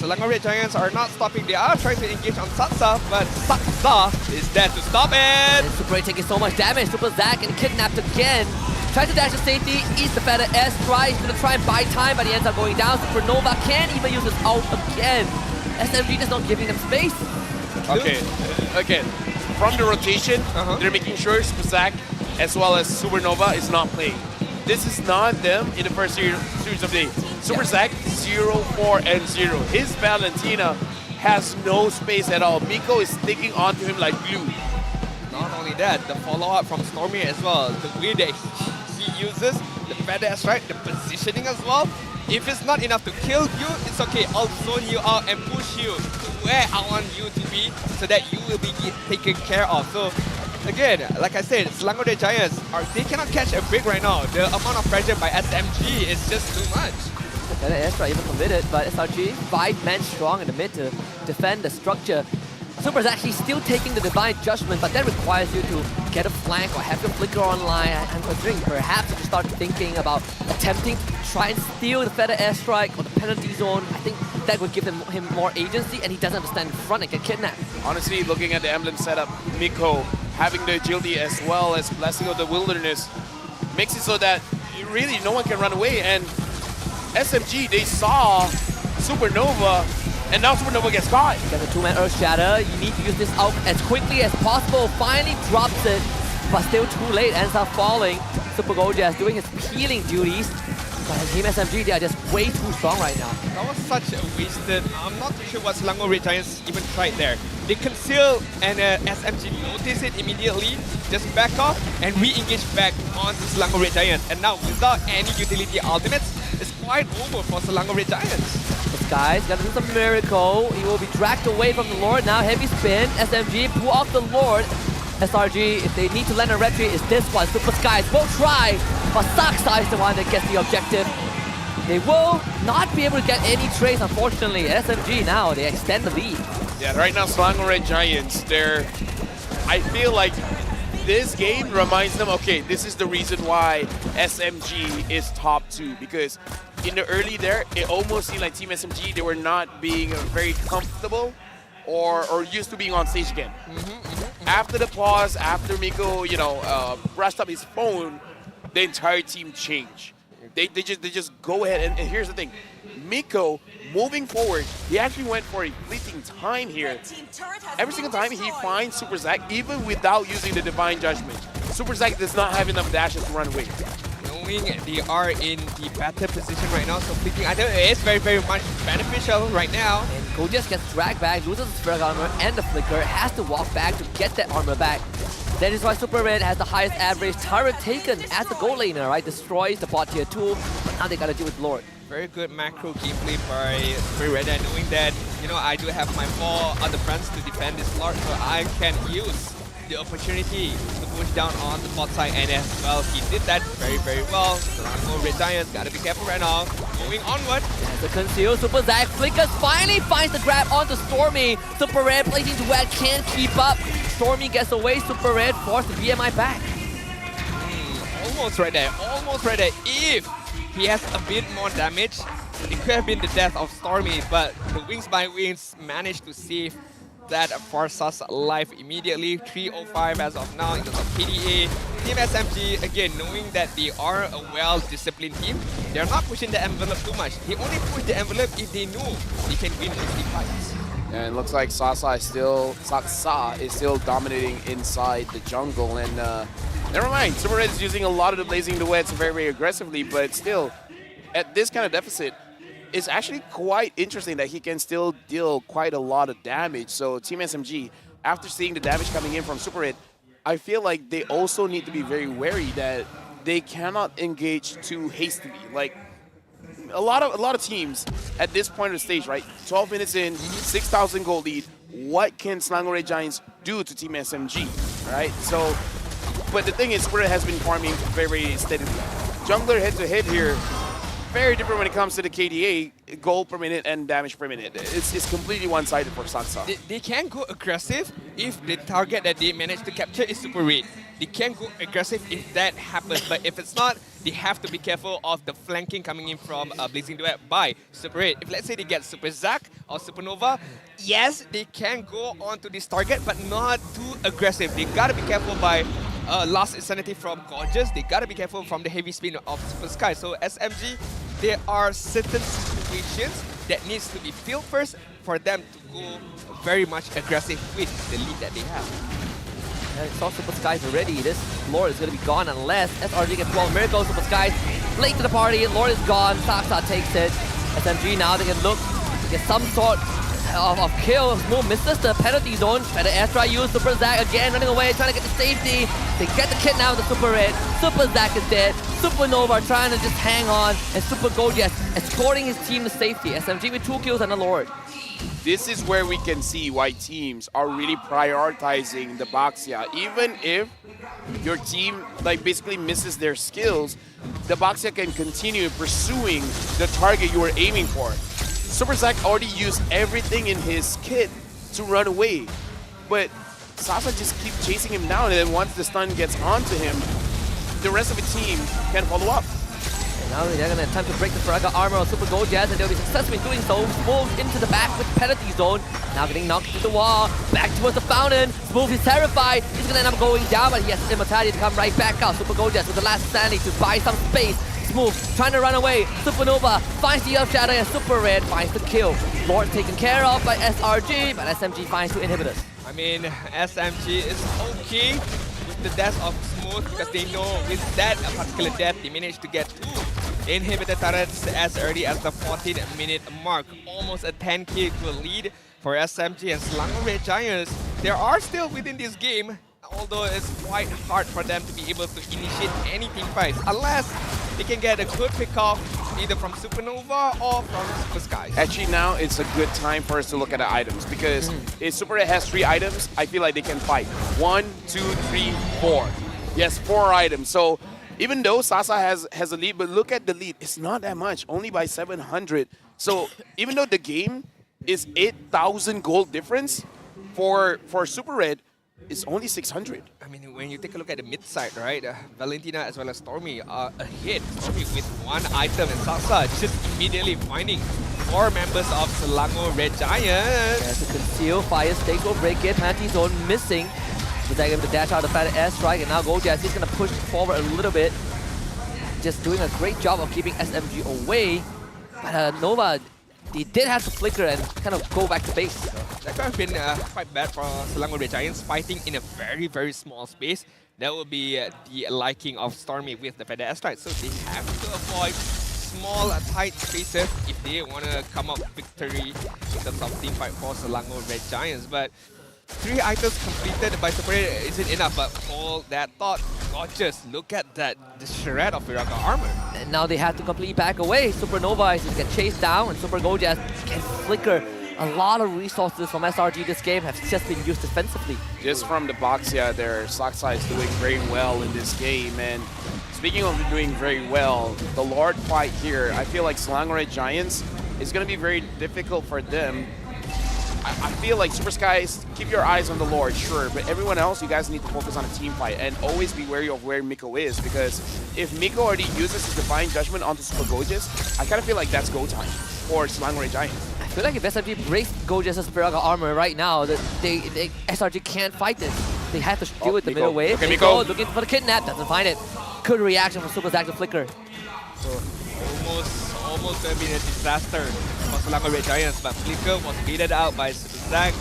Selangor Red Giants are not stopping. They are trying to engage on Satsa, but Satsa is there to stop it. And Super Red taking so much damage. Super Zack and kidnapped again. Tries to dash to safety, eats the feather airstrike. He's gonna try and buy time, but he ends up going down. Supernova can't even use his ult again. SMG just not giving them space. Okay, again, from the rotation, they're making sure Zack as well as Supernova is not playing. This is not them in the first series of days. Super Zack, 0-4-0. His Valentina has no space at all. Miko is sticking onto him like glue. Not only that, the follow-up from Stormy as well. The way that he uses the feather airstrike, the positioning as well. If it's not enough to kill you, it's okay. I'll zone you out and push you to where I want you to be so that you will be taken care of. So again, like I said, Selangor Red Giants, they cannot catch a break right now. The amount of pressure by SMG is just too much. The feather airstrike even committed, but SRG 5 men strong in the mid to defend the structure. Super is actually still taking the Divine Judgment, but that requires you to get a flank or have your flicker online. I'm considering perhaps if you start thinking about attempting to try and steal the feather airstrike or the penalty zone, I think that would give him more agency, and he doesn't understand in front and get kidnapped. Honestly, looking at the emblem setup, Miko having the agility as well as Blessing of the Wilderness makes it so that really no one can run away. And SMG, they saw Supernova, and now Supernova gets caught. Get the 2-man Earth Shatter. You need to use this out as quickly as possible. Finally drops it, but still too late. Ends up falling. Super Goldia is doing his healing duties. But Team SMG, they are just way too strong right now. That was such a wasted. I'm not too sure what Selangor Red Giants even tried there. They conceal and SMG notice it immediately, just back off and re-engage back onto Selangor Red Giants. And now without any utility ultimates, it's quite over for Selangor Red Giants. This guy's gonna do some miracle. He will be dragged away from the Lord. Now heavy spin. SMG pull off the Lord. SRG, if they need to land a retreat, it's this one. Super Skies will try, but Saksa is the one that gets the objective. They will not be able to get any trace, unfortunately. SMG now, they extend the lead. Yeah, right now, Selangor Red Giants, I feel like this game reminds them, okay, this is the reason why SMG is top 2, because in the early there, it almost seemed like Team SMG, they were not being very comfortable or used to being on stage again. After the pause, after Miko, brushed up his phone, the entire team changed. They just go ahead, and here's the thing. Miko moving forward, he actually went for a fleeting time here. Every single time he finds Super Zack, even without using the Divine Judgment, Super Zack does not have enough dashes to run away. Knowing they are in the better position right now, so fleeting item is very, very much beneficial right now. And Gorgeous gets dragged back, loses the Spirit Armor and the Flicker, has to walk back to get that armor back. That is why Super Red has the highest average turret taken as the gold laner, right? Destroys the bot tier 2, but now they gotta deal with Lord. Very good macro gameplay by Super Red, and knowing that, you know, I do have my 4 other friends to defend this Lord, so I can use the opportunity to push down on the bot side, and as well, he did that very, very well. Selangor Red Giants, gotta be careful right now. Moving onward. As the conceal, Super Zack flickers, finally finds the grab onto Stormy. Super Red placing to where can't keep up. Stormy gets away, Super Red forced the BMI back. Almost right there, almost right there. If he has a bit more damage, it could have been the death of Stormy, but the Wings by Wings managed to save that for Sasa life immediately. 305 as of now in terms of KDA. Team SMG, again, knowing that they are a well-disciplined team, they're not pushing the envelope too much. They only push the envelope if they know they can win 50 fights. And it looks like Sasa is still dominating inside the jungle, and never mind. Super Red is using a lot of the Blazing Duets very, very aggressively, but still, at this kind of deficit, it's actually quite interesting that he can still deal quite a lot of damage. So Team SMG, after seeing the damage coming in from Super Red, I feel like they also need to be very wary that they cannot engage too hastily. Like a lot of teams at this point of the stage, right? 12 minutes in, 6,000 gold lead. What can Selangor Red Giants do to Team SMG, right? So, but the thing is, Super Red has been farming very, very steadily. Jungler head-to-head here, very different when it comes to the KDA, gold per minute and damage per minute. It's completely one-sided for Sansa. They can go aggressive if the target that they manage to capture is Super Red. They can go aggressive if that happens, but if it's not, they have to be careful of the flanking coming in from Blazing Duet by Super Red. If let's say they get Super Zack or Supernova, yes, they can go on to this target, but not too aggressive. They gotta be careful by Last Insanity from Gorgeous. They gotta be careful from the heavy spin of Super Sky. So SMG, there are certain situations that needs to be filled first for them to go very much aggressive with the lead that they have. And it's all Super Skies already. This Lord is going to be gone unless SRG gets 12 Miracle. Super Skies late to the party. Lord is gone. Saksa takes it. SMG now they can look to get some sort of kill. Smooth misses the penalty zone. Try to airstrike use. Super Zack again running away, trying to get the safety. They get the kid now with the Super Red. Super Zack is dead. Supernova trying to just hang on. And Super Gorgeous escorting his team to safety. SMG with 2 kills and a Lord. This is where we can see why teams are really prioritizing the Baxia. Even if your team like basically misses their skills, the Baxia can continue pursuing the target you were aiming for. Super Zack already used everything in his kit to run away, but Sasa just keeps chasing him down, and then once the stun gets onto him, the rest of the team can follow up. Now they're going to attempt to break the Faraga armor on Super Gorgeous, and they'll be successful in doing so. Smooth into the back with penalty zone. Now getting knocked through the wall. Back towards the fountain. Smooth is terrified. He's going to end up going down, but he has immortality to come right back out. Super Gorgeous with the last sanity to buy some space. Smooth trying to run away. Supernova finds the Earth Shadow, and Super Red finds the kill. Lord taken care of by SRG, but SMG finds 2 inhibitors. I mean, SMG is okay with the death of Smooth because they know with that particular death, they managed to get 2 inhibitor turrets as early as the 14-minute mark. Almost a 10k to a lead for SMG and Selangor Red Giants. They are still within this game, although it's quite hard for them to be able to initiate any team fights unless they can get a good pick-off either from Supernova or from Super Skies. Actually, now it's a good time for us to look at the items because if Super Red has 3 items, I feel like they can fight. 1, 2, 3, 4. Yes, 4 items. So even though Sasa has a lead, but look at the lead. It's not that much, only by 700. So even though the game is 8,000 gold difference, for Super Red, it's only 600. I mean, when you take a look at the mid side, right? Valentina as well as Stormy are ahead. Stormy with 1 item and Sasa just immediately finding 4 members of Selangor Red Giants. There's a conceal, fire stake will break it, penalty zone missing. They're able to dash out the fat airstrike, and now Gorgeous is going to push forward a little bit. Just doing a great job of keeping SMG away. But Nova they did have to flicker and kind of go back to base. That could have been quite bad for Selangor Red Giants, fighting in a very, very small space. That would be the liking of Stormy with the feather airstrike. So they have to avoid small, tight spaces if they want to come up victory in terms of team fight for Selangor Red Giants. But 3 items completed by Super Red isn't enough, but hold that thought. Gorgeous, look at that, the shred of Viraga armor. And now they have to completely back away. Supernova is just get chased down, and Super Gorgeous can flicker. A lot of resources from SRG this game have just been used defensively. Just from the box, yeah, their Saksa is doing very well in this game. And speaking of doing very well, the Lord fight here, I feel like Selangor Red Giants is going to be very difficult for them. I feel like Super Skies, keep your eyes on the Lord, sure, but everyone else, you guys need to focus on a team fight and always be wary of where Miko is, because if Miko already uses his Divine Judgment onto Super Gorgeous, I kind of feel like that's go time for Selangor Red Giants. I feel like if SMG breaks Gorgeous' Viraga armor right now, that SRG can't fight this. They have to deal with the middle wave. Okay, Miko. Looking for the kidnap, doesn't find it. Good reaction from Super Zack to flicker. Almost could have been a disaster for Selangor Red Giants, but Flicker was baited out by Super Zack.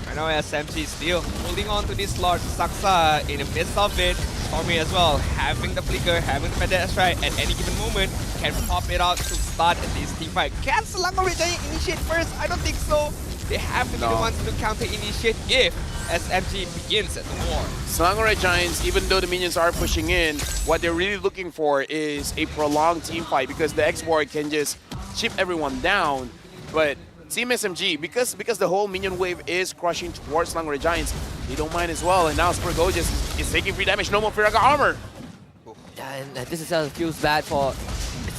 Right now SMG still holding on to this Lord Saksa in the midst of it. Stormy as well, having the Flicker, having the Feather Strike at any given moment, can pop it out to start this team fight. Can Selangor Red Giants initiate first? I don't think so. They have to be the ones to counter-initiate if SMG begins the war. Selangor Red Giants, even though the minions are pushing in, what they're really looking for is a prolonged team fight, because the X-Board can just chip everyone down. But Team SMG, because the whole minion wave is crushing towards Selangor Red Giants, they don't mind as well. And now Super Gorgeous is taking free damage, no more Viraga armor. And this feels bad for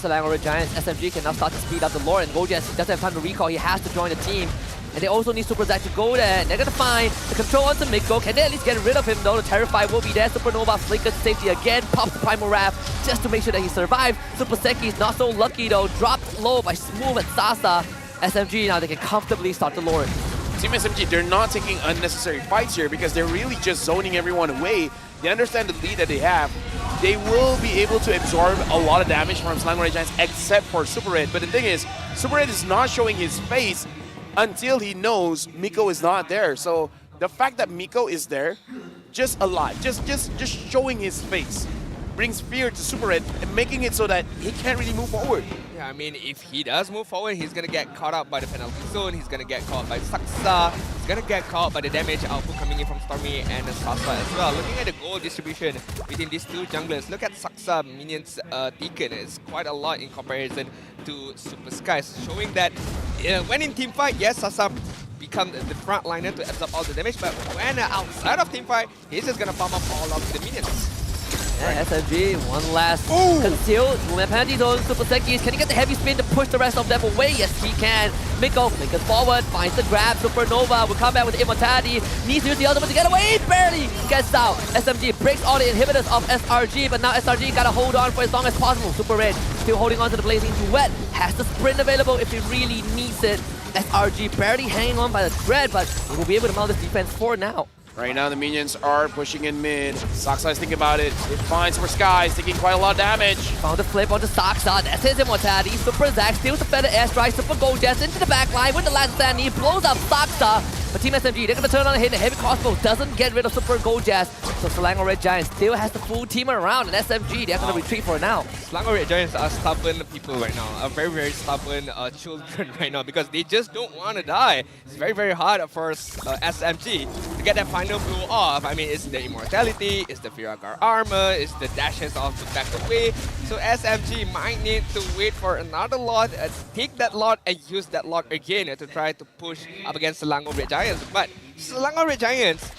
Selangor Red Giants. SMG can now start to speed up the lore, and Gorgeous doesn't have time to recall. He has to join the team. And they also need Super Zack to go there. And they're going to find the control onto Miko. Can they at least get rid of him though? The Terrify will be there. Supernova flickers to safety again. Pops the Primal Wrath just to make sure that he survives. Super Seki is not so lucky though. Dropped low by Smooth and Sasa. SMG now they can comfortably start the Lord. Team SMG, they're not taking unnecessary fights here because they're really just zoning everyone away. They understand the lead that they have. They will be able to absorb a lot of damage from Selangor Red Giants except for Super Red. But the thing is, Super Red is not showing his face until he knows Miko is not there. So the fact that Miko is there, just alive, just showing his face, brings fear to Super Red and making it so that he can't really move forward. Yeah, I mean, if he does move forward, he's going to get caught up by the penalty zone, he's going to get caught by Saksa, he's going to get caught by the damage output coming in from Stormy and Sasa as well. Looking at the goal distribution between these two junglers, look at Saksa minions taken. It's quite a lot in comparison to Super Skies, showing that when in team fight, yes, Sasa become the front liner to absorb all the damage, but when outside of team fight, he's just going to farm up all of the minions. Yeah, SMG, one last concealed. Movement penalty zone, Super Sekis. Can he get the heavy spin to push the rest of them away? Yes, he can. Miko flickers forward, finds the grab. Supernova will come back with the immortality. Needs to use the ultimate to get away. Barely gets out. SMG breaks all the inhibitors of SRG, but now SRG gotta hold on for as long as possible. Super Red still holding on to the Blazing Duet. Has the sprint available if he really needs it. SRG barely hanging on by the thread, but he will be able to mount this defense for now. Right now, the minions are pushing in mid. Saksa is thinking about it. It finds Super Skies, taking quite a lot of damage. Found the flip onto Saksa. That's his immortality. Super Zack steals the Feather Airstrike. Super Gorgeous into the backline with the last stand. He blows up Saksa. But Team SMG, they're going to turn on a hit. The heavy crossbow doesn't get rid of Super Gorgeous. So Selangor Red Giants still has the full team around. And SMG, they're going to retreat for now. Selangor Red Giants are stubborn people right now. Are very, very stubborn children right now because they just don't want to die. It's very, very hard for SMG to get that final blow off. I mean, it's the immortality, it's the Viragar armor, it's the dashes off to back away. So SMG might need to wait for another lot, take that lot and use that lot again to try to push up against Selangor Red Giants. But Selangor Red Giants,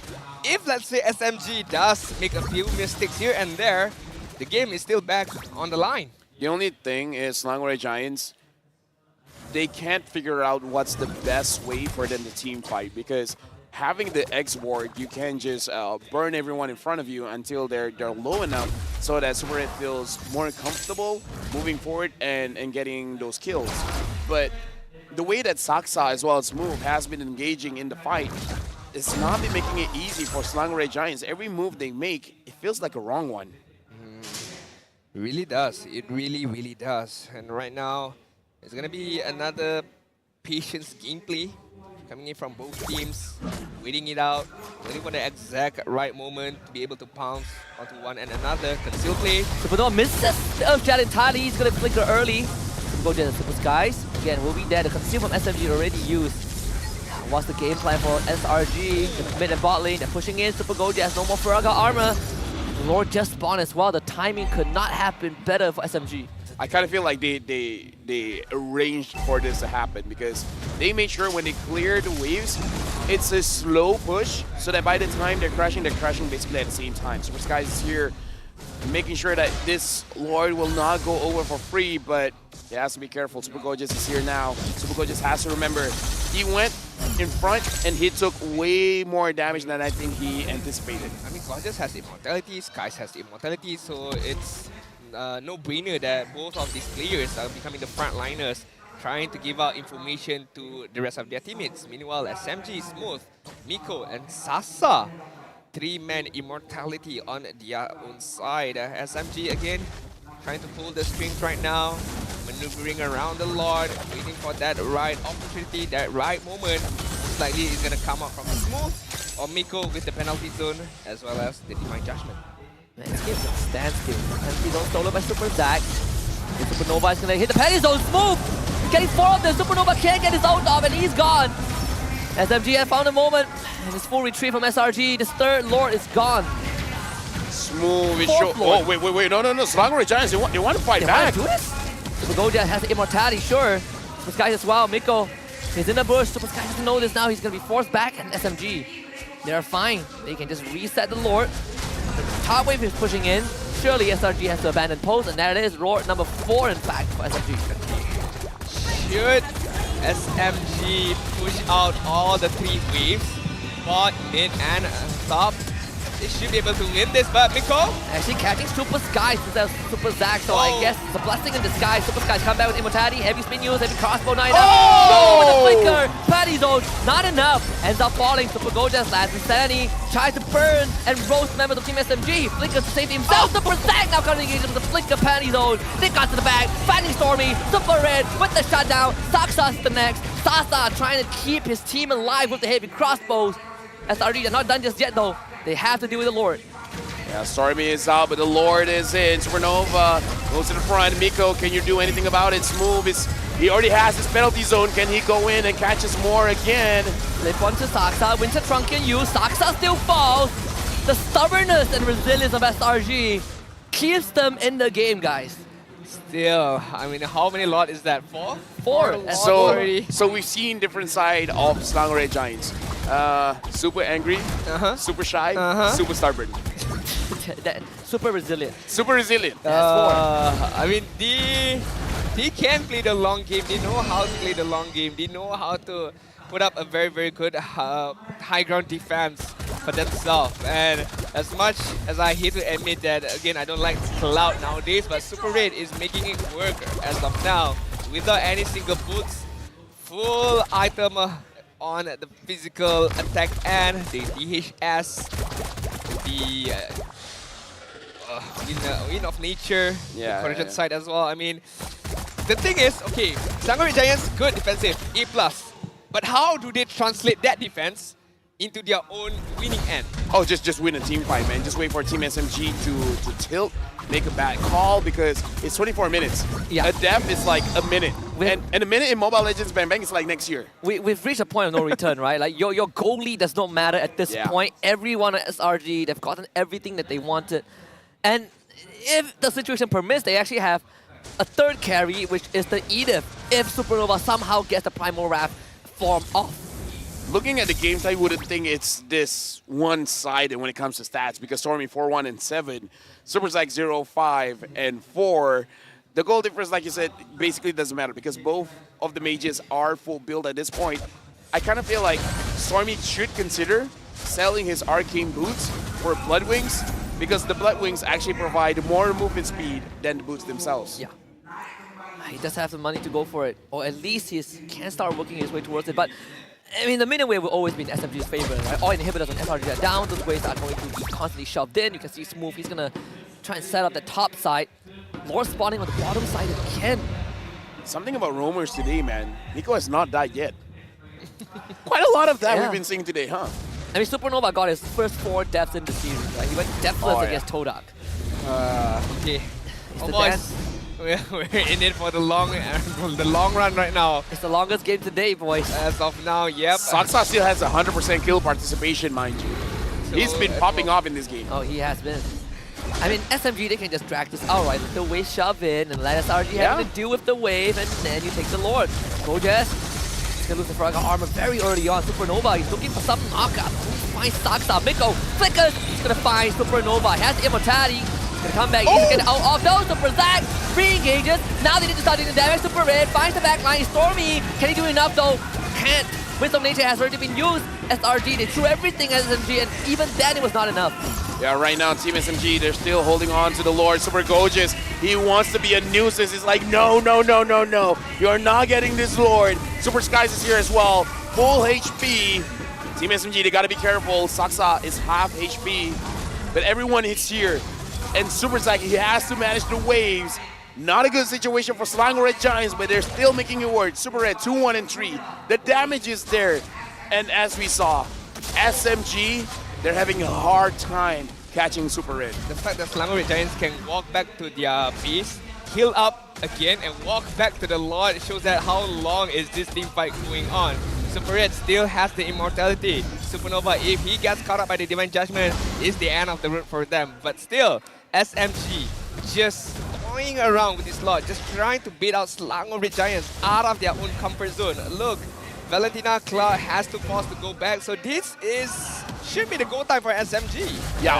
if let's say SMG does make a few mistakes here and there, the game is still back on the line. The only thing is Selangor Red Giants, they can't figure out what's the best way for them to team fight, because having the X ward, you can just burn everyone in front of you until they're low enough so that Super Red feels more comfortable moving forward and getting those kills. But the way that Saksa as well as Move has been engaging in the fight, it's not been making it easy for Selangor Red Giants. Every move they make, it feels like a wrong one. It really does. It really, really does. And right now, it's going to be another patience gameplay coming in from both teams, waiting it out, waiting for the exact right moment to be able to pounce onto one and another. Conceal play. Supernova misses the Earth Jet entirely. He's going to flicker early. Go to the Super Skies. Again, will be there. The conceal from SMG already used. What's the game plan for SRG? The mid and bot lane, they're pushing in. Super Gold has no more Furaga armor. Lord just spawned as well. The timing could not have been better for SMG. I kind of feel like they arranged for this to happen because they made sure when they clear the waves, it's a slow push so that by the time they're crashing basically at the same time. Super Skies is here making sure that this Lord will not go over for free, but he has to be careful. Super Gorgeous is here now. Super Gorgeous has to remember he went in front and he took way more damage than I think he anticipated. I mean, Gorgeous has immortality, Skies has immortality, so it's no-brainer that both of these players are becoming the frontliners, trying to give out information to the rest of their teammates. Meanwhile, SMG, Smooth, Miko, and Sasa, three-man immortality on their own side. SMG again trying to pull the strings right now, maneuvering around the Lord, waiting for that right opportunity, that right moment. Most likely is going to come out from Smooth or Miko with the penalty zone, as well as the Divine Judgment. Man, this game's a standstill. Penalty zone stolen by Super Zach. The Supernova is going to hit the penalty zone. Smooth! Getting 4 of them. Supernova can't get his ult off and he's gone. SMG has found a moment. And his full retreat from SRG. This third Lord is gone. Smooth is show. Oh, wait. No. Selangor Giants, they want to fight back. Want to do this? Super Goja has the immortality, sure. Super Skies as well. Miko is in the bush. Super Skies doesn't know this now. He's going to be forced back. And SMG, they're fine. They can just reset the Lord. The top wave is pushing in. Surely SRG has to abandon post. And there it is. Lord number 4, in fact, for SMG. Should SMG push out all the 3 waves, bot, mid, and top, they should be able to win this, but Miko actually catching Super Skies instead of Super Zack, so I guess it's a blessing in disguise. Super Skies come back with immortality, heavy spin use, heavy crossbow knight up. Oh! With the flicker, Patty zone, not enough. Ends up falling. Super Goja's last insanity tries to burn and roast members of Team SMG. Flicker to save himself. Super Zack now coming in with the flicker Patty zone. They got to the back, finding Stormy. Super Red with the shutdown. Saksas the next. Sasa trying to keep his team alive with the heavy crossbows. SRG, they're not done just yet though. They have to deal with the Lord. Yeah, Stormy is out, but the Lord is in. Supernova goes to the front. Miko, can you do anything about it? Smooth he already has his penalty zone. Can he go in and catch us more again? Flip one to Saksa. Winter Trunkian use. Saksa still falls. The stubbornness and resilience of SRG keeps them in the game, guys. Still, I mean, how many lot is that? 4? 4. So we've seen different side of Selangor Giants. Super angry, super shy, super stubborn. Super resilient. Super resilient. I mean, they can play the long game. They know how to play the long game. They know how to put up a very, very good high ground defense for themselves. And as much as I hate to admit that, again, I don't like Cloud nowadays, but Super Red is making it work as of now. Without any single boots, full item on the physical attack and the DHS, the Wind of Nature, the Corruption side as well. I mean, the thing is, okay, Selangor Giants, good defensive, A+. But how do they translate that defense into their own winning end? Oh, just win a team fight, man. Just wait for Team SMG to tilt, make a bad call because it's 24 minutes. Yeah. A death is like a minute. And a minute in Mobile Legends Bang Bang is like next year. We've reached a point of no return, right? Like your goal lead does not matter at this point. Everyone at SRG, they've gotten everything that they wanted. And if the situation permits, they actually have a third carry, which is the Edith, if Supernova somehow gets the Primal Wrath form off. Looking at the games, I wouldn't think it's this one-sided when it comes to stats because Stormy 4-1 and 7, Super Zack 0-5 and 4. The goal difference, like you said, basically doesn't matter because both of the mages are full build at this point. I kind of feel like Stormy should consider selling his Arcane Boots for Blood Wings because the Blood Wings actually provide more movement speed than the boots themselves. Yeah. He does have the money to go for it, or at least he can start working his way towards it. But I mean, the middle wave will always be in SMG's favor, right? All inhibitors on SRG are down, those waves are going to be constantly shoved in. You can see Smooth, he's going to try and set up the top side. Lord spawning on the bottom side again. Something about roamers today, man. Nico has not died yet. Quite a lot of that we've been seeing today, huh? I mean, Supernova got his first 4 deaths in the series, right? He went deathless against Todak. Okay. It's Oh the boys, dance. we're in it for the long run right now. It's the longest game today, boys. As of now, yep. Saksa still has 100% kill participation, mind you. He's been popping off in this game. Oh, he has been. I mean, SMG, they can just drag this out, right? Let the wave shove in and let SRG have to deal with the wave, and then you take the Lord. Gorgeous. He's gonna lose the frog armor very early on. Supernova, he's looking for some knockup. Finds Saksa. Miko flickers. He's gonna find Supernova. He has the immortality. He's gonna come back. He's gonna get out of those. Super Zack re-engages. Now they need to start doing the damage. Super Red finds the backline. Stormy. Can he do enough though? Can't. Wisdom Nature has already been used. SRG, they threw everything at SMG, and even then it was not enough. Yeah, right now, Team SMG, they're still holding on to the Lord. Super Gorgeous, he wants to be a nuisance. He's like, no, no, no, no, no. You're not getting this Lord. Super Skies is here as well. Full HP. Team SMG, they gotta be careful. Saksa is half HP. But everyone is here. And Super Zack, he has to manage the waves. Not a good situation for Selangor Red Giants, but they're still making it work. Super Red, 2, 1, and 3. The damage is there. And as we saw, SMG, they're having a hard time catching Super Red. The fact that Selangor Red Giants can walk back to their base, heal up again, and walk back to the Lord shows that how long is this team fight going on. Super Red still has the immortality. Supernova, if he gets caught up by the Divine Judgment, is the end of the road for them. But still, SMG just toying around with this Lord, just trying to beat out Selangor Red Giants out of their own comfort zone. Look, Valentina Cloud has to pause to go back, so this should be the go time for SMG. Yeah,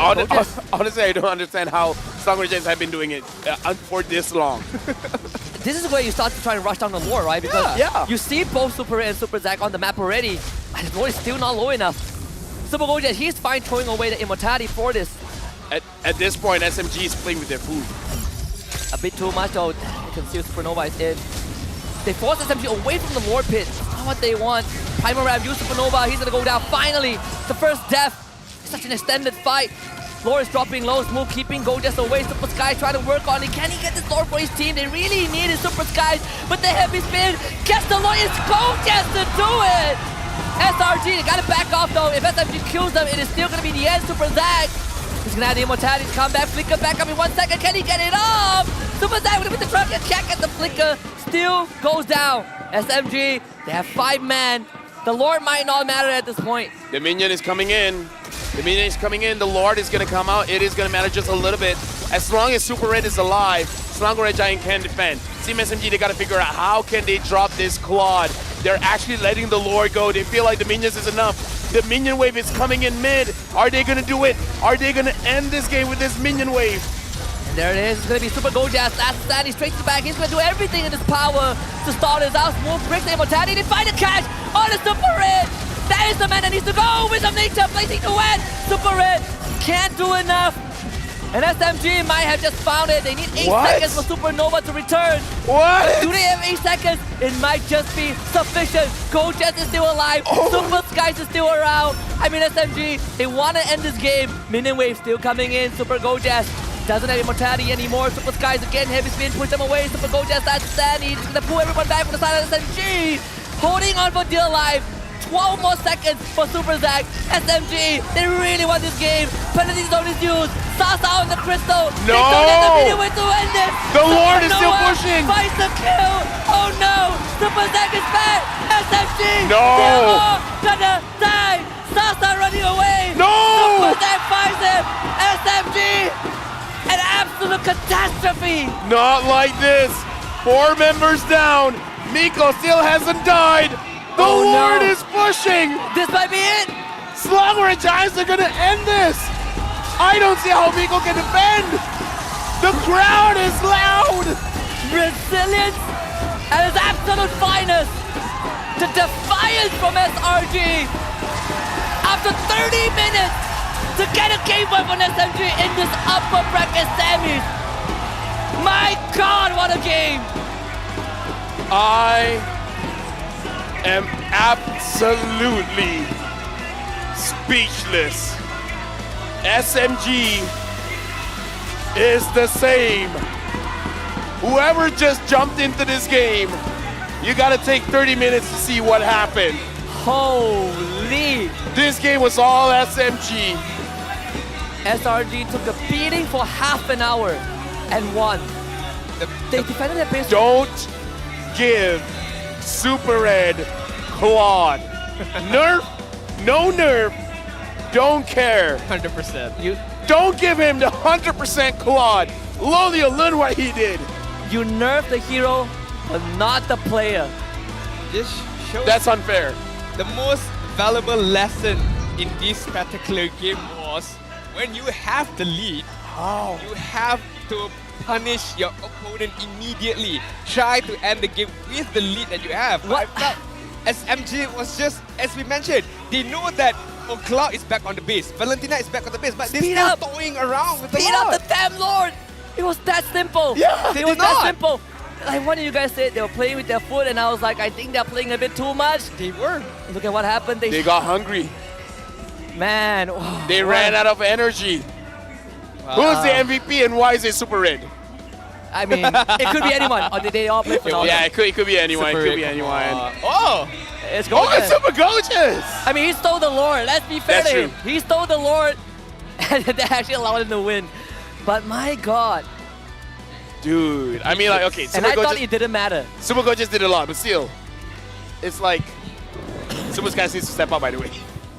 honestly, I don't understand how Selangor Red Giants have been doing it for this long. This is where you start to try and rush down the Lord, right? Because you see both Super and Super Zack on the map already, and the Lord is still not low enough. Super Gorgeous, he's fine throwing away the immortality for this. At this point, SMG is playing with their food. A bit too much though. You can see Supernova is in. They force SMG away from the Lord Pit. That's not what they want. Primal Ram used Supernova. He's gonna go down finally. The first death. It's such an extended fight. Lord is dropping low. Smooth keeping Gorgeous away. Super Sky trying to work on it. Can he get this Lord for his team? They really need his Super Skies. But the heavy spin gets the Lord. It's Gorgeous to do it. SRG, they gotta back off though. If SMG kills them, it is still gonna be the end. Super Zack. He's gonna have the immortality to come back. Flicker back up in 1 second. Can he get it off? Super Zack with the trap. Can't get the flicker. Still goes down. SMG, they have 5 man. The Lord might not matter at this point. The minion is coming in. The minion is coming in. The Lord is going to come out. It is going to matter just a little bit. As long as Super Red is alive, Selangor Red Giant can defend. Team SMG, they got to figure out how can they drop this Claude. They're actually letting the Lord go. They feel like the minions is enough. The minion wave is coming in mid. Are they going to do it? Are they going to end this game with this minion wave? And there it is. It's going to be Super Gorgeous. That's standing straight to the back. He's going to do everything in his power to start his out. Smooth breaks the immortality. They find the catch on the Super Red. That is the man that needs to go. Wisdom Nature placing the win. Super Red can't do enough. And SMG might have just found it. They need 8 seconds for Supernova to return. What? Do they have 8 seconds? It might just be sufficient. Gorgeous is still alive. Super Skies is still around. I mean, SMG, they want to end this game. Minion Wave still coming in. Super Gorgeous doesn't have immortality anymore. Super Skies again, heavy spin, push them away. Super Gorgeous, that's Sandy. He's gonna pull everyone back from the side of SMG. Holding on for dear life. 12 more seconds for Super Zack. SMG, they really want this game. Penalty zone is used. Sasa on the crystal. No! They don't have the minion way to end this. The Lord is still pushing. Finds the kill. Oh no! Super Zack is back. SMG. No! They're all gonna die. Sasa running away. No! Super Zack finds him. SMG. An absolute catastrophe! Not like this. 4 members down. Miko still hasn't died. The Lord is pushing. This might be it. Selangor Red Giants are gonna end this. I don't see how Miko can defend. The crowd is loud. Resilience at its absolute finest. The defiance from SRG. After 30 minutes to get a game win on SMG in this upper bracket semis. My God, what a game! I am absolutely speechless. SMG is the same whoever just jumped into this game, you gotta take 30 minutes to see what happened. Holy! This game was all SMG. SRG took a beating for half an hour and won. They defended their base. Don't give Super Red Claude. Nerf, no nerf, don't care. 100%. You don't give him the 100% Claude. Lolio, learn what he did. You nerf the hero, but not the player. This shows that's unfair. The most valuable lesson in this particular game was when you have the lead, you have to punish your opponent immediately. Try to end the game with the lead that you have. I felt SMG was just, as we mentioned, they know that Cloud is back on the base, Valentina is back on the base, but they're still toying around with the Speed up the damn Lord! It was that simple. Yeah, it was that simple. Like one of you guys said, they were playing with their foot, and I was like, I think they're playing a bit too much. They were. Look at what happened. They got hungry. Man. They ran out of energy. Who's the MVP and why is it Super Red? I mean, it could be anyone. Or did they all play phenomenal? Yeah, it could be anyone. Super it could be Red, anyone. Oh! It's gorgeous. Oh, it's Super Gorgeous! I mean, he stole the Lord. Let's be fair That's to him. true. He stole the Lord, and that actually allowed him to win. But my God. Dude, I mean, like, okay, and I thought it didn't matter. Super Gorgeous did a lot, but still, it's like Super Sky needs to step up. By the way,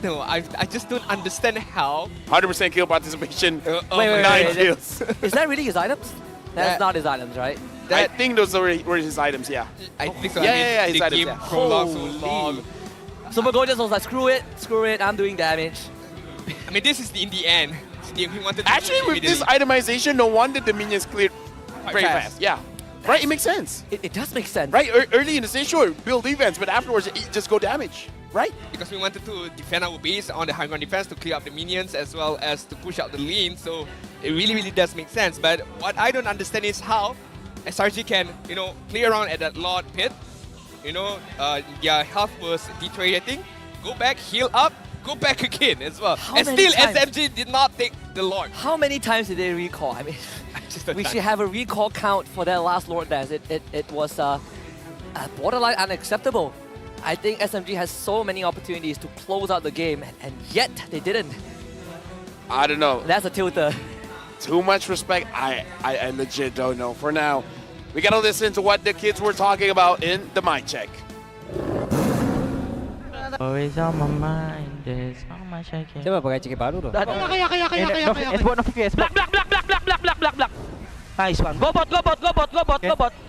no, I just don't understand how 100% kill participation, wait, 9 kills. Is that really his items? That's not his items, right? I think those were his items. Yeah, I think so. Yeah, his the items. game Yeah. prolonged so long. Super Gorgeous was like, screw it, I'm doing damage. I mean, this is in the end. He wanted to Actually, with this itemization, no wonder the minions cleared very fast. Yeah. Right, it makes sense. It does make sense. Right, early in the stage, sure, build defense, but afterwards, it just go damage. Right? Because we wanted to defend our base on the high ground defense to clear up the minions as well as to push out the lane. So it really does make sense. But what I don't understand is how SRG can, play around at that Lord pit. Their health was deteriorating. Go back, heal up, go back again as well. And still, SMG did not take the Lord. How many times did they recall? I mean, we should have a recall count for that last Lord dance. It was borderline unacceptable. I think SMG has so many opportunities to close out the game, and yet they didn't. I don't know. That's a tilter. Too much respect. I legit don't know. For now, we gotta listen to what the kids were talking about in the mic check. Always on my mind, there's so much I can't. Coba pakai cek baru tu. Kaya. S-bot notification. Black. Nice one. Go bot.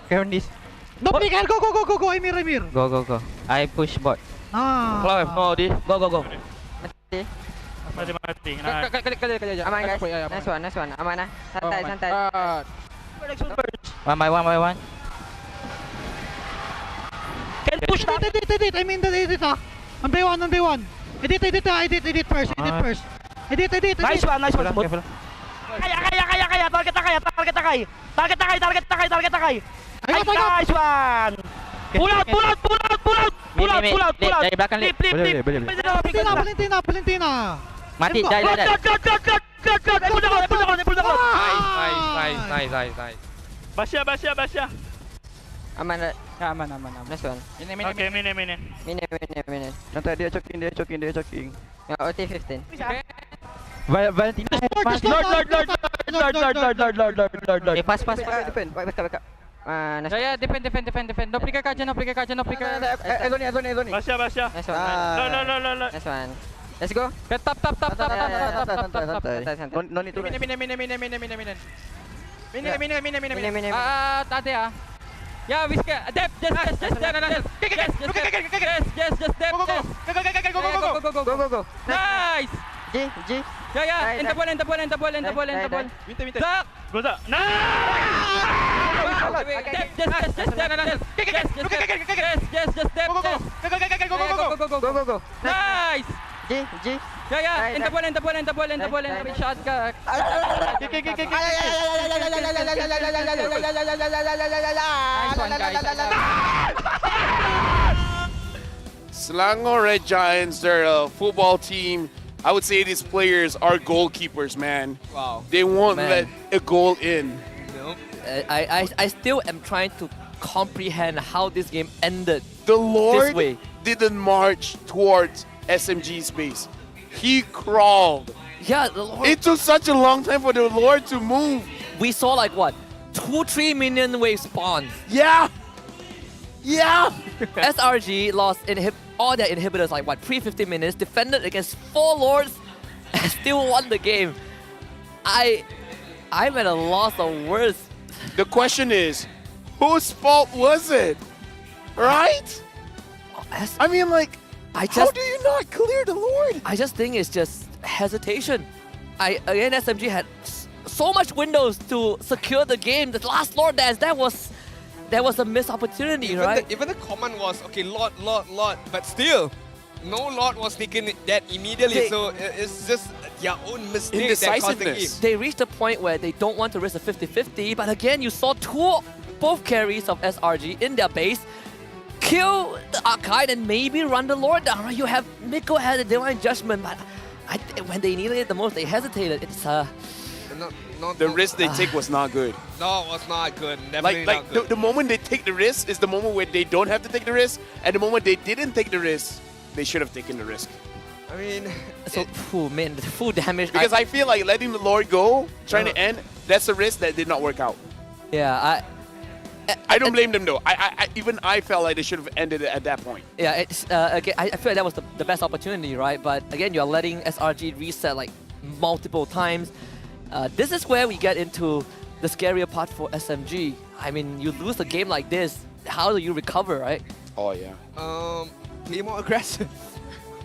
Kevin No pick, go, Emir. Go. I push bot. Cloud, no, di. Go. Mati. Kali. Aman guys. Nice one. Aman lah. Santai. One by one. Can push that. Edit. I mean, edit ah. One by one. Edit first. Edit. Nice one. Kaya. Target takai. Nice one. Pull out. Dari belakang lip. Valentina. Mati, dah. Nice. Basya. Aman lah. Aman. Nice one. Okay, mini. Mini. Nanti dia choking. Ya, OT 15. Valentina. Lord. Pass. Backup. Nice. Ya, defend. No plika kaca. Edoni. Basya. Nice one. Nice one. Let's go. Tap. Santai. No need to. Mini. Tadi ah. Ya, Whisker. Dep. Just. Go. Nice. G. Ya. Enter ball. Winter. Zak. Go Zak. Go. Nice. G. Ya. Enter ball. Shot ka. Nice one, guys. Selangor Red Giants, they're a football team. I would say these players are goalkeepers, man. Wow. They won't let a goal in. No. I still am trying to comprehend how this game ended The this Lord way. didn't march towards SMG's base. He crawled. Yeah, the Lord. It took such a long time for the Lord to move. We saw like what? 2-3 minion wave spawns. Yeah. Yeah. SRG lost all their inhibitors like what? 3-15 minutes, defended against 4 lords, and still won the game. I'm at a loss of words. The question is, whose fault was it? Right? I mean, like, how do you not clear the Lord? I just think it's just hesitation. Again, SMG had so much windows to secure the game. The last Lord dance, that was a missed opportunity, right? Even the command was, okay, Lord, but still, no Lord was taken that immediately, so it's just their own mistake that caused the game. They reached a point where they don't want to risk a 50-50, but again, you saw both carries of SRG in their base, kill the Archive and maybe run the Lord down. You have Miko had a Divine Judgment, but when they needed it the most, they hesitated. It's the risk they take was not good. No, it was not good. Definitely Like not good. the moment they take the risk is the moment where they don't have to take the risk, and the moment they didn't take the risk, they should have taken the risk. I mean, so man, the full damage. Because I feel like letting the Lord go, trying to end, that's a risk that did not work out. Yeah, I don't blame them though. Even I felt like they should have ended it at that point. Yeah, it's again, I feel like that was the best opportunity, right? But again, you're letting SRG reset like multiple times. This is where we get into the scarier part for SMG. I mean, you lose a game like this, how do you recover, right? Oh yeah. Play more aggressive.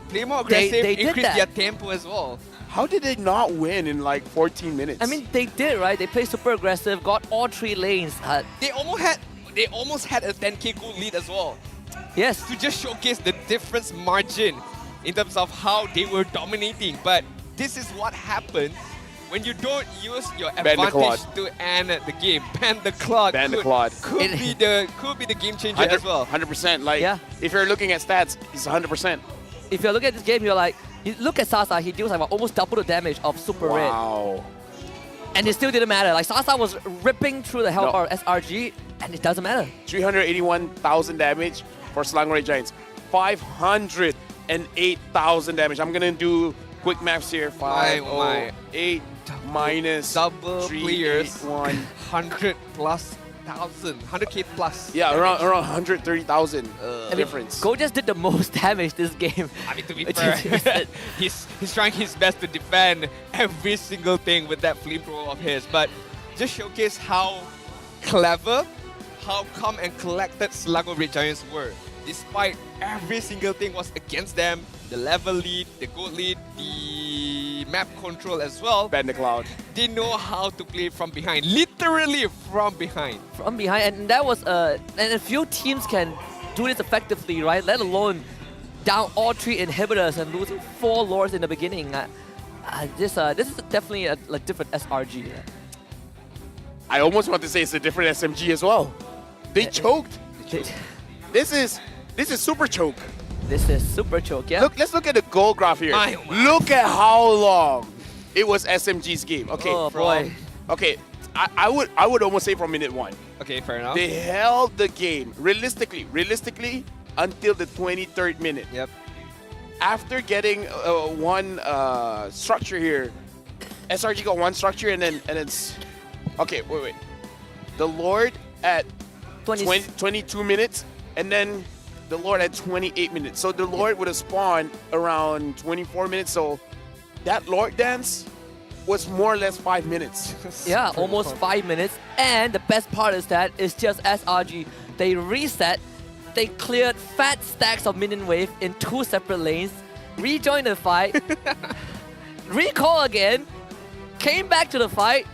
Play more aggressive, they did increase that. their tempo as well. How did they not win in like 14 minutes? I mean, they did, right? They played super aggressive, got all 3 lanes. They almost had a 10k gold lead as well. Yes. To just showcase the difference margin in terms of how they were dominating. But this is what happened when you don't use your advantage to end the game. Ban the Claude. Could be the game changer as well. 100%. Like, if you're looking at stats, it's 100%. If you look at this game, you're like, you look at Sasa, he deals like almost double the damage of Super Red. Wow. And it still didn't matter. Like Sasa was ripping through the health of SRG, and it doesn't matter. 381,000 damage for Selangor Giants. 508,000 damage. I'm gonna do quick maths here. 508 minus double players, 381. 100k plus. Yeah, around 130,000 difference. Go just did the most damage this game. I mean, to be fair, he's trying his best to defend every single thing with that flamethrower of his, but just showcase how clever, how calm and collected Selangor Red Giants were. Despite every single thing was against them, the level lead, the gold lead, the map control as well. Ban the Cloud. They know how to play from behind, literally from behind. From behind, and that was and a few teams can do this effectively, right? Let alone down all 3 inhibitors and losing 4 lords in the beginning. This is definitely a different SRG. I almost want to say it's a different SMG as well. They choked. This is super choke. This is super choke, yeah? Let's look at the goal graph here. Look at how long it was SMG's game. Okay. Oh boy. Okay, I would almost say from minute 1. Okay, fair enough. They held the game realistically until the 23rd minute. Yep. After getting one structure here, SRG got 1 structure and then it's okay. Wait. The Lord at 22 minutes, and then the Lord at 28 minutes. So the Lord would have spawned around 24 minutes. So that Lord dance was more or less 5 minutes. Yeah, almost 5 minutes. And the best part is that it's just SRG. They reset, they cleared fat stacks of minion wave in 2 separate lanes, rejoined the fight, recall again, came back to the fight.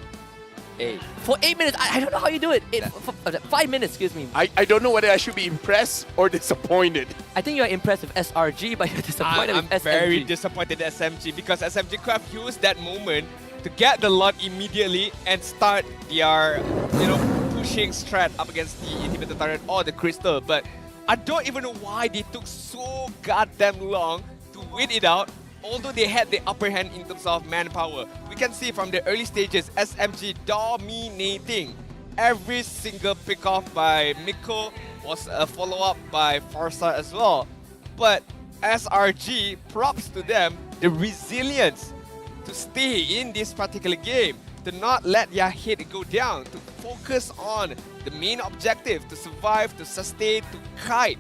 For 8 minutes, I don't know how you do it. 5 minutes, excuse me. I don't know whether I should be impressed or disappointed. I think you're impressed with SRG, but you're disappointed with SMG. I'm very disappointed at SMG because SMG could have used that moment to get the lot immediately and start their, pushing strat up against the inhibitor turret or the crystal. But I don't even know why they took so goddamn long to win it out. Although they had the upper hand in terms of manpower, we can see from the early stages SMG dominating every single pick-off by Miko was a follow-up by Farsa as well. But SRG, props to them, the resilience to stay in this particular game, to not let their head go down, to focus on the main objective, to survive, to sustain, to kite,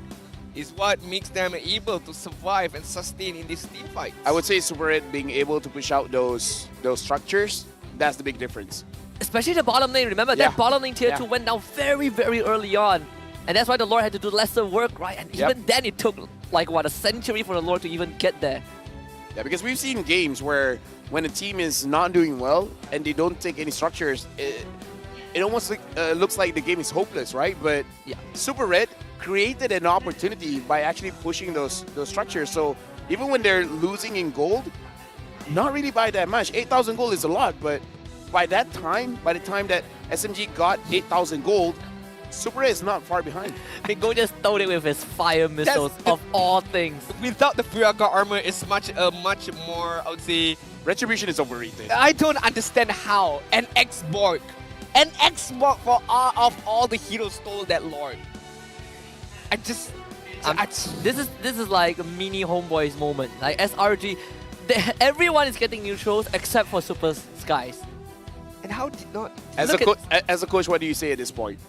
is what makes them able to survive and sustain in this team fight. I would say Super Red being able to push out those structures, that's the big difference. Especially the bottom lane. Remember that bottom lane tier 2 went down very, very early on. And that's why the Lord had to do lesser work, right? And even then it took like what, a century for the Lord to even get there. Yeah, because we've seen games where when a team is not doing well and they don't take any structures, it almost looks like the game is hopeless, right? But Super Red created an opportunity by actually pushing those structures. So even when they're losing in gold, not really by that much. 8,000 gold is a lot, but by the time that SMG got 8,000 gold, Super Red is not far behind. Miko just stole it with his fire missiles of all things. Without the Furiaka armor, it's much more, I would say... Retribution is overrated. I don't understand how an X-Borg for all the heroes stole that Lord. This is like a mini Homebois moment. Like SRG, everyone is getting neutrals except for Super Skies. And how did not... As a coach, what do you say at this point?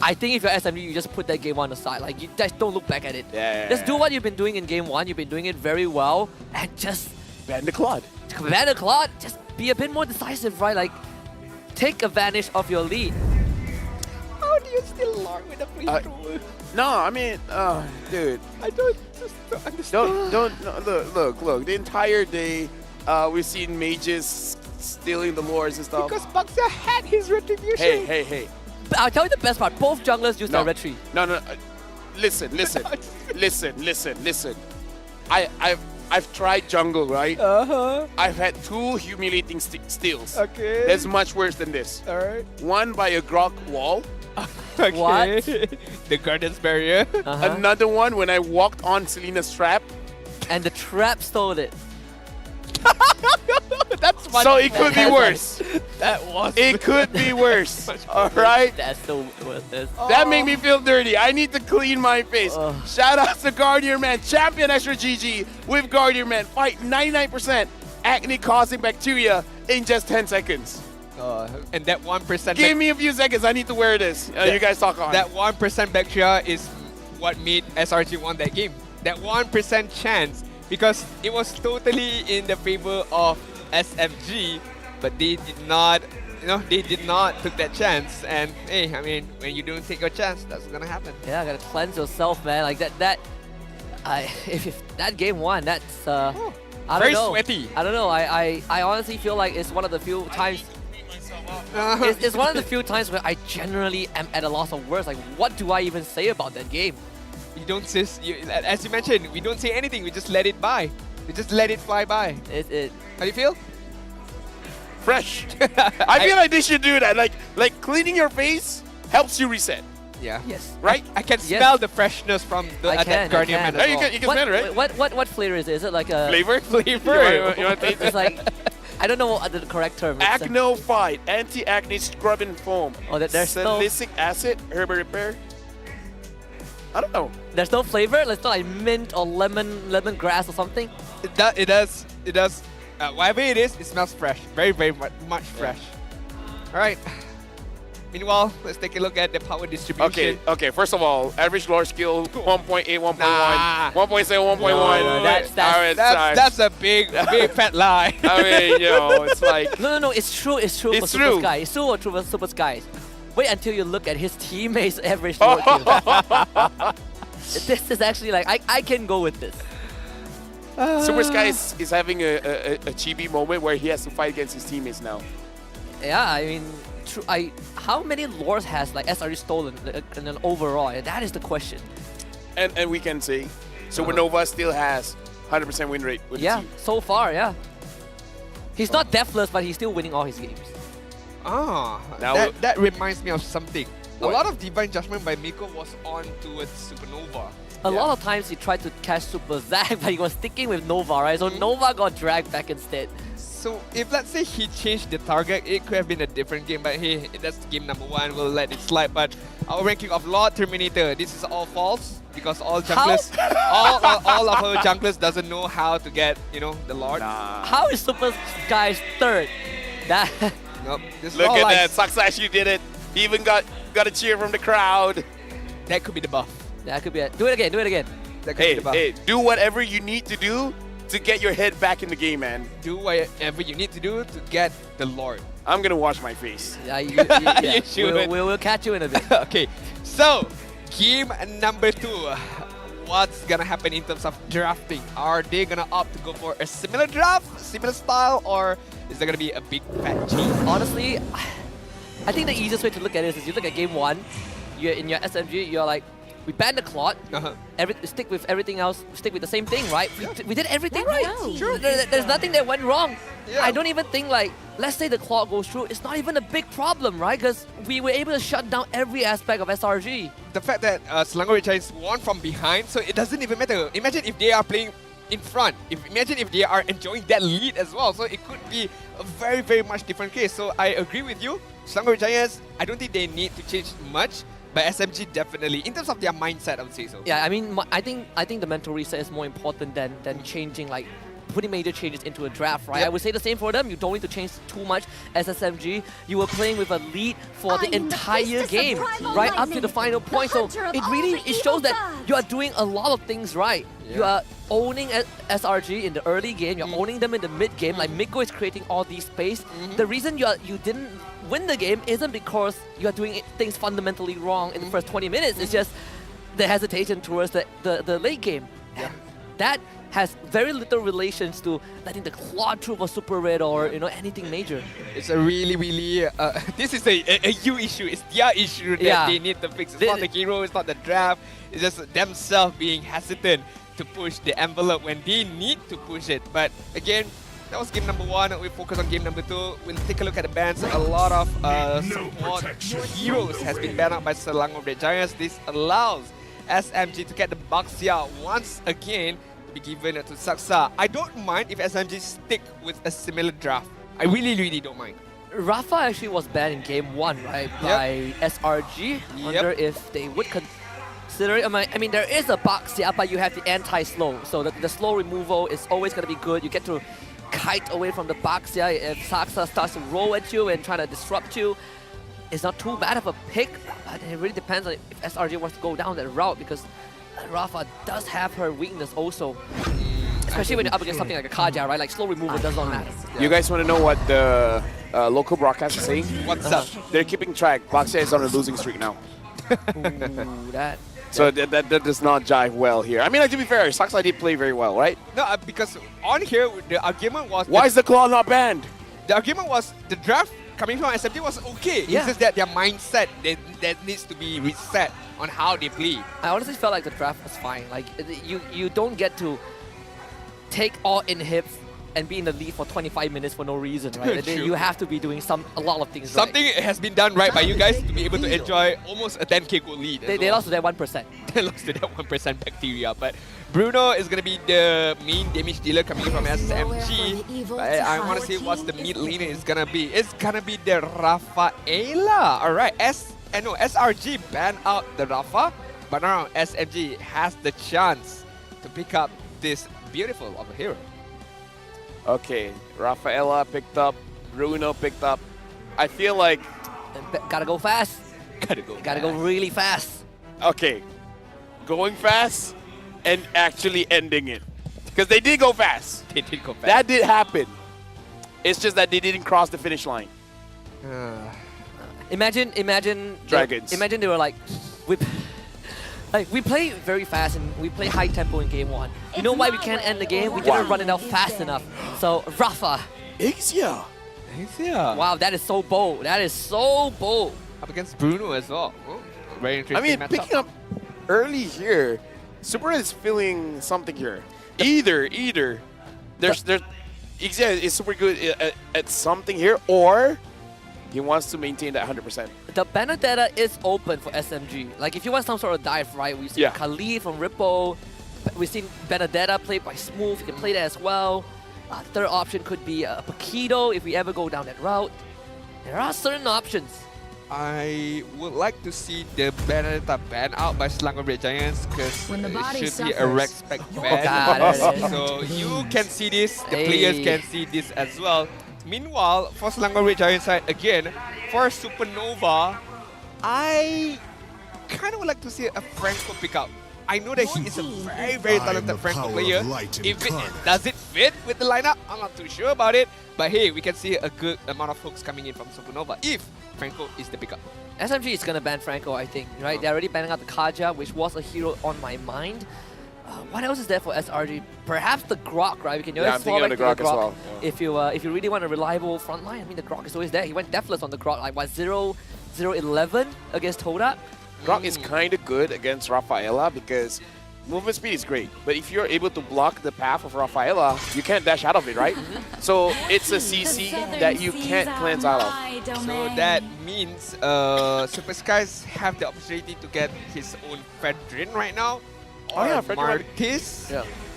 I think if you're SMG, you just put that game on the side. Like, you just don't look back at it. Yeah. Just do what you've been doing in game 1. You've been doing it very well. And just... ban the Claude. Ban the Claude. Just be a bit more decisive, right? Like, take advantage of your lead. How do you still Lord with a flamethrower? No, I mean, dude. I don't understand. Look. The entire day, we've seen mages stealing the lords and stuff. Because Buxa had his retribution. Hey. I'll tell you the best part. Both junglers use their retri. No. Listen. I've tried jungle, right? I've had 2 humiliating steals. Okay. That's much worse than this. Alright. One by a Grok wall. Okay. What? The Guardian's Barrier. Another one when I walked on Selena's trap. And the trap stole it. That's funny. So it could be worse. It could be worse. Alright? That's the worst. That made me feel dirty. I need to clean my face. Shout out to Guardian Man, champion extra GG with Guardian Man. Fight 99% acne causing bacteria in just 10 seconds. And that 1%... Give me a few seconds. I need to wear this. You guys talk on. That 1% bacteria is what made SRG won that game. That 1% chance, because it was totally in the favor of SMG, but they did not, took that chance. And hey, I mean, when you don't take a chance, that's gonna happen. Yeah, gotta cleanse yourself, man. Like if that game won, that's I don't very know. sweaty. I don't know. I honestly feel like it's one of the few times. It's one of the few times where I generally am at a loss of words. Like, what do I even say about that game? You don't say, as you mentioned, we don't say anything. We just let it by. We just let it fly by. How do you feel? Fresh. I feel like they should do that. Like cleaning your face helps you reset. Yeah. Yes. Right? I can smell the freshness from that Guardian Man. You can smell it, right? What flavor is it? Is it like a flavor? Flavor. You want to taste It's like, I don't know what the correct term is. Acno Fight, anti-acne scrubbing foam. Oh, there's salicylic acid, herbal repair. I don't know. There's no flavor? It's not like mint or lemongrass or something? It does. Whatever it is, it smells fresh. Very, very much fresh. All right. Meanwhile, let's take a look at the power distribution. Okay. First of all, average lore skill 1.8, 1.1, Nah. 1.7, 1.1. That's a big fat lie. I mean, it's like... No, it's true. It's true for Super Sky. It's true for Super Skies. Wait until you look at his teammates' average lore skill. This is actually like, I can go with this. Super Sky is having a chibi moment where he has to fight against his teammates now. Yeah, I mean, how many lores has like SRG stolen in an overall? That is the question. And we can say, Supernova still has 100% win rate with the team. So far, yeah. He's not deathless, but he's still winning all his games. That reminds me of something. What? A lot of Divine Judgment by Miko was on towards Supernova. A lot of times he tried to catch Super Zack, but he was sticking with Nova, right? So Nova got dragged back instead. So if let's say he changed the target, it could have been a different game. But hey, that's game number 1. We'll let it slide. But our ranking of Lord Terminator, this is all false because all junglers, all of our junglers doesn't know how to get the Lord. How is Super Guy's third? That nope. Look at that, Saksa actually did it. He even got a cheer from the crowd. That could be the buff. That could be it. Do it again. Do it again. That could be the buff. Hey, do whatever you need to do to get your head back in the game, man. Do whatever you need to do to get the Lord. I'm gonna wash my face. Yeah, You should. We'll catch you in a bit. Okay, so game number 2. What's gonna happen in terms of drafting? Are they gonna opt to go for a similar draft, similar style, or is there gonna be a big fat change? Honestly, I think the easiest way to look at it is you look at game 1, you're in your SMG, you're like, we banned the Clot, stick with everything else, stick with the same thing, right? We did everything right. Sure. There's nothing that went wrong. I don't even think let's say the Clot goes through, it's not even a big problem, right? Because we were able to shut down every aspect of SRG. The fact that Selangor Giants won from behind, so it doesn't even matter. Imagine if they are playing in front. Imagine if they are enjoying that lead as well. So it could be a very, very much different case. So I agree with you. Selangor Giants, I don't think they need to change much. But SMG definitely, in terms of their mindset, I would say so. Yeah, I mean, I think the mental reset is more important than changing, putting major changes into a draft, right? Yep. I would say the same for them. You don't need to change too much as SMG. You were playing with a lead for the entire game, right up to the final point. So it shows that you are doing a lot of things right. You are owning SRG in the early game. You're owning them in the mid game. Like Miko is creating all these space. The reason you didn't win the game isn't because you are doing things fundamentally wrong in the first 20 minutes. It's just the hesitation towards the late game. And that has very little relations to letting the Clot through for Super Red or anything major. It's a really this is a you issue. It's their issue that they need to fix. It's not the hero, it's not the draft. It's just themselves being hesitant to push the envelope when they need to push it. But again, that was game number 1. We focus on game number 2. We'll take a look at the bans. A lot of support heroes has been banned out by Selangor Red Giants. This allows SMG to get the Baxia once again to be given to Saksa. I don't mind if SMG stick with a similar draft. I really don't mind. Rafa actually was banned in game 1, right? By SRG. Wonder if they would consider it. I mean, there is a Baxia, but you have the anti-slow. So the slow removal is always going to be good. You get to kite away from the Baxia if Saksa starts to roll at you and try to disrupt you. It's not too bad of a pick, but it really depends on if SRG wants to go down that route because Rafa does have her weakness also. Especially when you're up against something like a Kaja, right? Like slow removal does not matter. You guys want to know what the local broadcast is saying? What's up? They're keeping track. Baxia is on a losing streak now. Ooh, So that does not jive well here. I mean, to be fair, Saksa did play very well, right? No, because on here, the argument was... Why is the Claw not banned? The argument was the draft coming from SMG was okay. It's just that their mindset that needs to be reset on how they play. I honestly felt like the draft was fine. Like, you don't get to take all inhibs and be in the lead for 25 minutes for no reason, right? You have to be doing a lot of things Something has been done right by you guys to be able to enjoy almost a 10k goal lead. They lost to that 1%. They lost to that 1% bacteria, but Bruno is going to be the main damage dealer coming from SMG. I want to see what's the mid laner is going to be. It's going to be the Rafaela. Alright, SRG banned out the Rafa, but now SMG has the chance to pick up this beautiful of a hero. Okay, Rafaela picked up, Bruno picked up. I feel like... Gotta go fast. Gotta go really fast. Okay, going fast and actually ending it. Because they did go fast. They did go fast. That did happen. It's just that they didn't cross the finish line. Imagine Dragons. Imagine they were like, we play very fast and we play high tempo in game 1. You know why we can't end the game? We didn't run it out fast enough. So Rafa. Ixia. Wow, that is so bold. That is so bold. Up against Bruno as well. Oh, very interesting matchup. Picking up early here, Super is feeling something here. Either Ixia is super good at something here, or He wants to maintain that 100%. The Benedetta is open for SMG. Like if you want some sort of dive, right? We've seen Khalid from Ripple. We've seen Benedetta played by Smooth. You can play that as well. Third option could be a Paquito if we ever go down that route. There are certain options. I would like to see the Benedetta ban out by Selangor Red Giants because it should be a respect ban. So you can see this, the players can see this as well. Meanwhile, for Selangor Red Giants side again, for Supernova, I kind of would like to see a Franco pickup. I know that he is a very talented Franco player. If it does it fit with the lineup, I'm not too sure about it. But hey, we can see a good amount of hooks coming in from Supernova if Franco is the pickup. SMG is gonna ban Franco, I think, right? They're already banning out the Kaja, which was a hero on my mind. What else is there for SRG? Perhaps the Grok, right? We can I'm thinking of the Grok as well. If you really want a reliable front line, I mean, the Grok is always there. He went deathless on the Grok, like what, 0-11 against Todak? Grok is kind of good against Rafaela because movement speed is great, but if you're able to block the path of Rafaela, you can't dash out of it, right? So it's a CC that you can't cleanse out of. So that means Super Skies have the opportunity to get his own Fedrin right now. Or Martis.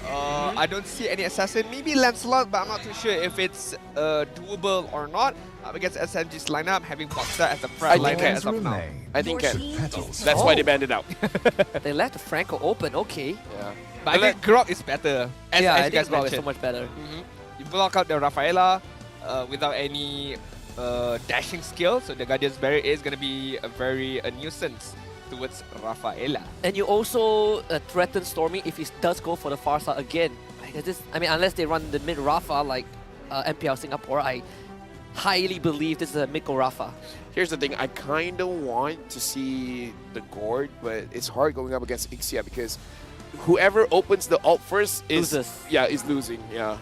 I don't see any assassin. Maybe Lancelot, but I'm not too sure if it's doable or not. Against SMG's lineup, having Boxer as a front liner as of now. I think can. That's why they banned it out. They left Franco open, okay. Yeah. But I think Grok is better. As I you guys think Grok mentioned. is so much better. You block out the Rafaela without any dashing skill, so the Guardian's Barrier is going to be a nuisance towards Rafaela. And you also threaten Stormy if he does go for the far side again. I mean, unless they run the mid Rafa like MPL Singapore, I highly believe this is a Miko Rafa. Here's the thing, I kind of want to see the Gord, but it's hard going up against Ixia because whoever opens the ult first is losing. Yeah.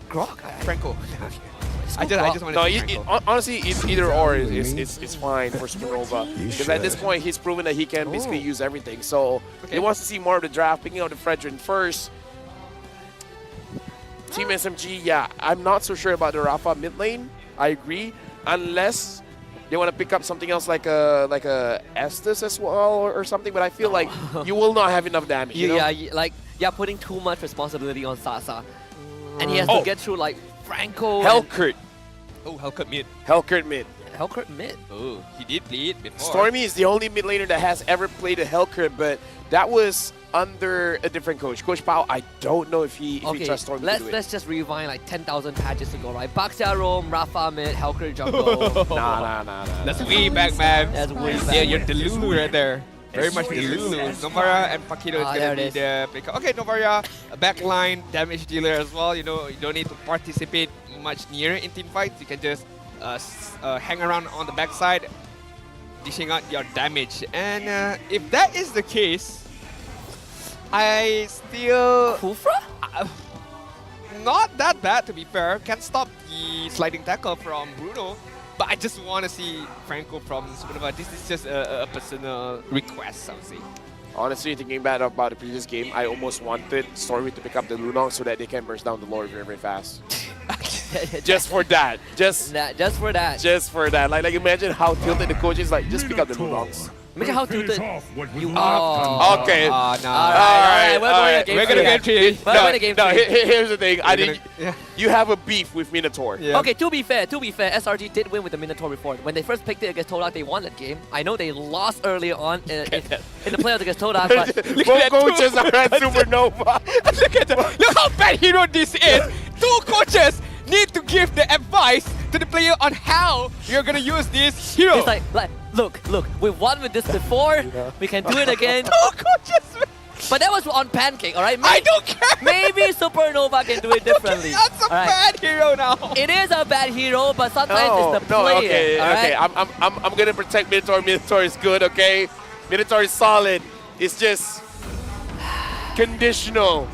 Grok? Franco. I just want to honestly, it's either or. It's fine for Supernova because at this point he's proven that he can basically use everything. So he wants to see more of the draft, picking out the Fredrin first. Team SMG, I'm not so sure about the Rafa mid lane. I agree, unless they want to pick up something else like a Estes as well or something. But I feel like you will not have enough damage. You know? You're putting too much responsibility on Sasa, and he has to get through like Franco. Hellkurt. Hellkurt mid. Hellkurt mid. Hellkurt mid. Oh, he did play it before. Stormy is the only mid laner that has ever played a Hellkurt, but that was under a different coach. Coach Pao, I don't know if he trusts Stormy to do it. Let's just rewind like 10,000 patches ago, right? Baxia Rome, Rafa mid, Hellkurt jungle. Nah. That's way back, man. That's way back. Yeah, you're the Lulu right there. Very much the Lulu. Novara and Paquito is going to be the pickup. Okay, Novara, a backline damage dealer as well. You know, you don't need to participate much near in team fights. You can just hang around on the backside, dishing out your damage. And if that is the case, I still... Kufra? Not that bad, to be fair. Can't stop the sliding tackle from Bruno. But I just want to see Franco from Supernova. This is just a personal request, I would say. Honestly, thinking back about the previous game, I almost wanted Stormy to pick up the Lunong so that they can burst down the lore very fast. Just for that. Just for that. Just for that. Like imagine how tilted the coach is. Like, just pick up the Lunongs. Imagine how tilted you are. Okay. No. Alright, we're gonna get to it. No, here's the thing. You have a beef with Minotaur. Yeah. Okay, to be fair, SRG did win with the Minotaur before. When they first picked it against Todak, they won that game. I know they lost early on in the playoffs against Todak, but both coaches are at Supernova. Look how bad hero this is. Two coaches need to give the advice to the player on how you're gonna use this hero. It's like look, we've won with this before. We can do it again. Two coaches. But that was on Pancake, alright? I don't care! Maybe Supernova can do it differently. That's a bad hero now! It is a bad hero, but sometimes it's the player. Okay, I'm gonna protect Minotaur. Minotaur is good, okay? Minotaur is solid. It's just conditional.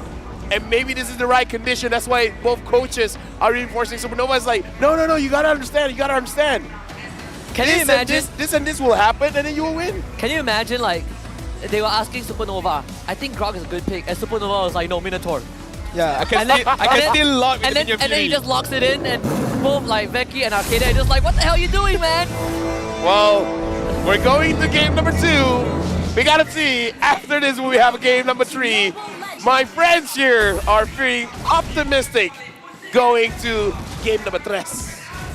And maybe this is the right condition. That's why both coaches are reinforcing Supernova. It's like, no, you gotta understand. Can you imagine? This and this will happen, and then you will win. Can you imagine, like, they were asking Supernova, I think Grok is a good pick, and Supernova was like, no, Minotaur. Yeah, I can still lock it in your and then he fury. just locks it in, and both like Becky and Arcade are just like, what the hell are you doing, man? Well, we're going to game number 2. We gotta see after this when we have a game number 3. My friends here are feeling optimistic going to game number 3.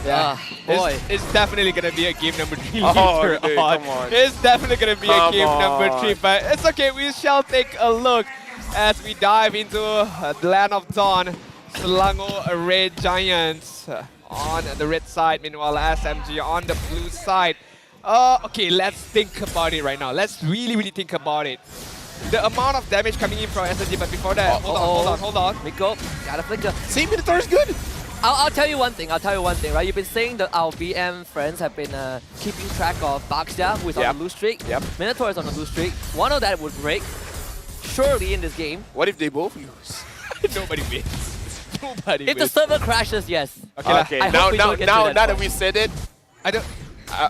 Yeah, boy. It's definitely gonna be a game number 3 Oh, later dude, on. come on. It's definitely gonna be a Come game number 3, on. but it's okay. We shall take a look as we dive into the land of dawn. Selangor Red Giants on the red side, meanwhile SMG on the blue side. Okay, let's think about it right now. Let's really think about it. The amount of damage coming in from SMG, but before that, hold on. Miko, got a flicker. See, Minotaur is good. I'll tell you one thing, right? You've been saying that our BM friends have been keeping track of Baxia, who is on the lose streak. Yep. Minotaur is on the lose streak. One of that would break, surely, in this game. What if they both lose? Nobody wins. Nobody If the wins. server crashes, yes. Okay, I hope we don't get to now that that point. we said it, I don't.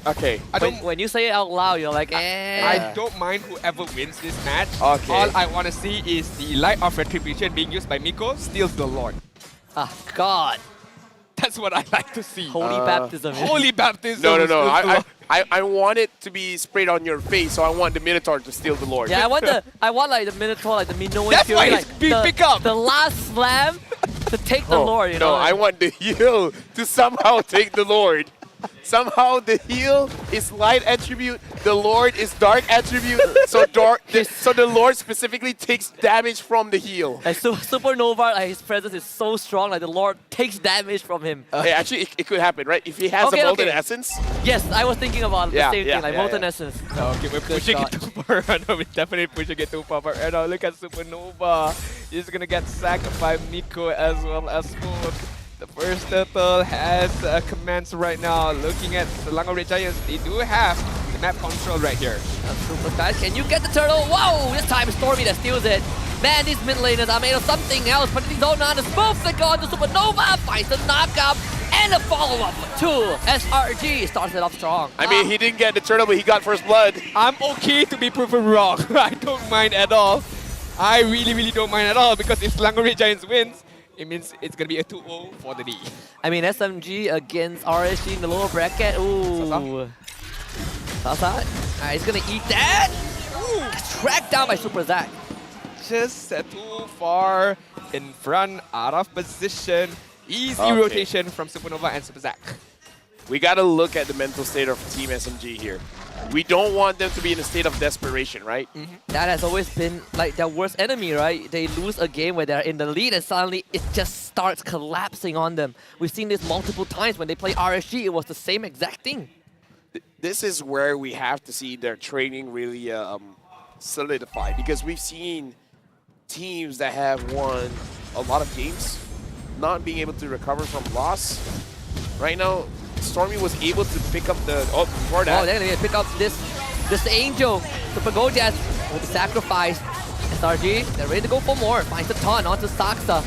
Okay. When you say it out loud, you're like, eh. I don't mind whoever wins this match. Okay. All I want to see is the Light of Retribution being used by Miko steals the Lord. Ah, God. That's what I like to see. Holy baptism. Holy baptism. No. steals the Lord. I want it to be sprayed on your face, so I want the Minotaur to steal the Lord. Yeah, I want like the Minotaur, like the Minoan That's Fury, why like it's pick up. the last slam to take the Lord, you know. No, I want the heal to somehow take the Lord. Somehow the heal is light attribute, the Lord is dark attribute, so the Lord specifically takes damage from the heal. And Supernova, like, his presence is so strong, like the Lard takes damage from him. Hey, actually, it could happen, right? If he has a Molten Essence. Yes, I was thinking about the same thing, like Molten Essence. Okay, we're pushing it too far. No, we're definitely pushing it too far. And now look at Supernova. He's gonna get sacked by Miko as well as Smoke. The first turtle has commenced right now. Looking at the Selangor Red Giants, they do have the map control right here. Super fast. Can you get the turtle? Whoa! This time it's Stormy that steals it. Man, these mid laners are made of something else, but these don't know the smoke flicker on the Supernova. Finds the knockup and a follow-up to SRG. Starts it off strong. I mean, he didn't get the turtle, but he got first blood. I'm okay to be proven wrong. I don't mind at all. I really don't mind at all, because if Selangor Red Giants wins, it means it's going to be a 2-0 for the D. I mean, SMG against RSG in the lower bracket. Ooh. Sasa. He's going to eat that. Ooh. Tracked down by Super Zack. Just too far in front, out of position. Easy rotation from Supernova and Super Zack. We got to look at the mental state of Team SMG here. We don't want them to be in a state of desperation, right? That has always been like their worst enemy, right? They lose a game where they're in the lead and suddenly it just starts collapsing on them. We've seen this multiple times when they play RSG. It was the same exact thing. This is where we have to see their training really solidify, because we've seen teams that have won a lot of games not being able to recover from loss. Right now, Stormy was able to pick up the... Oh, before that... Oh, they're going to pick up this Angel. Super Gojas will be sacrificed. SRG, they're ready to go for more. Finds a ton onto Saksa.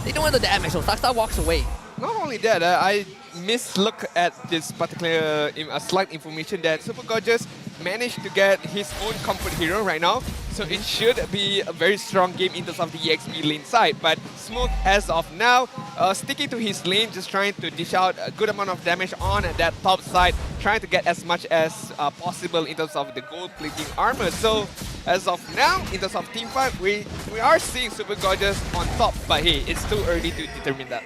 They don't want the damage, so Saksa walks away. Not only that, I mislook at this particular slight information that Super Gorgeous managed to get his own comfort hero right now. So it should be a very strong game in terms of the EXP lane side. But Smoke, as of now, sticking to his lane, just trying to dish out a good amount of damage on that top side, trying to get as much as possible in terms of the gold plating armor. So as of now, in terms of team fight, we are seeing Super Gorgeous on top. But hey, it's too early to determine that.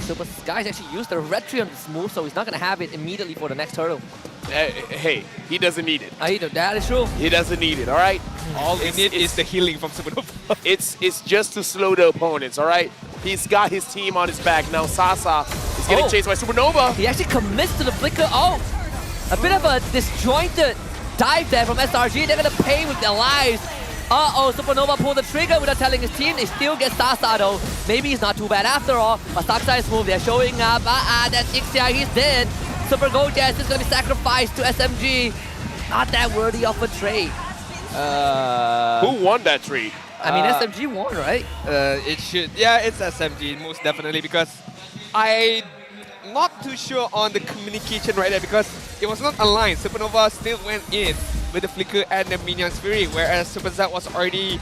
Super Skies actually used the Retri on this move, so he's not going to have it immediately for the next turtle. Hey, he doesn't need it. That is true. He doesn't need it, all right? All he needs is the healing from Supernova. It's just to slow the opponents, all right? He's got his team on his back. Now Sasa is getting chased by Supernova. He actually commits to the flicker. Oh, a bit of a disjointed dive there from SRG. They're going to pay with their lives. Uh-oh, Supernova pulled the trigger without telling his team. They still get Sasa though. Maybe he's not too bad after all. But Saksai's move, they're showing up. That's Ixia, he's dead. Super Gojas is going to be sacrificed to SMG. Not that worthy of a trade. Who won that trade? I mean, SMG won, right? It should. Yeah, it's SMG, most definitely, because I'm not too sure on the communication right there, because it was not aligned. Supernova still went in with the flicker and the Minion's Fury, whereas Super Zack was already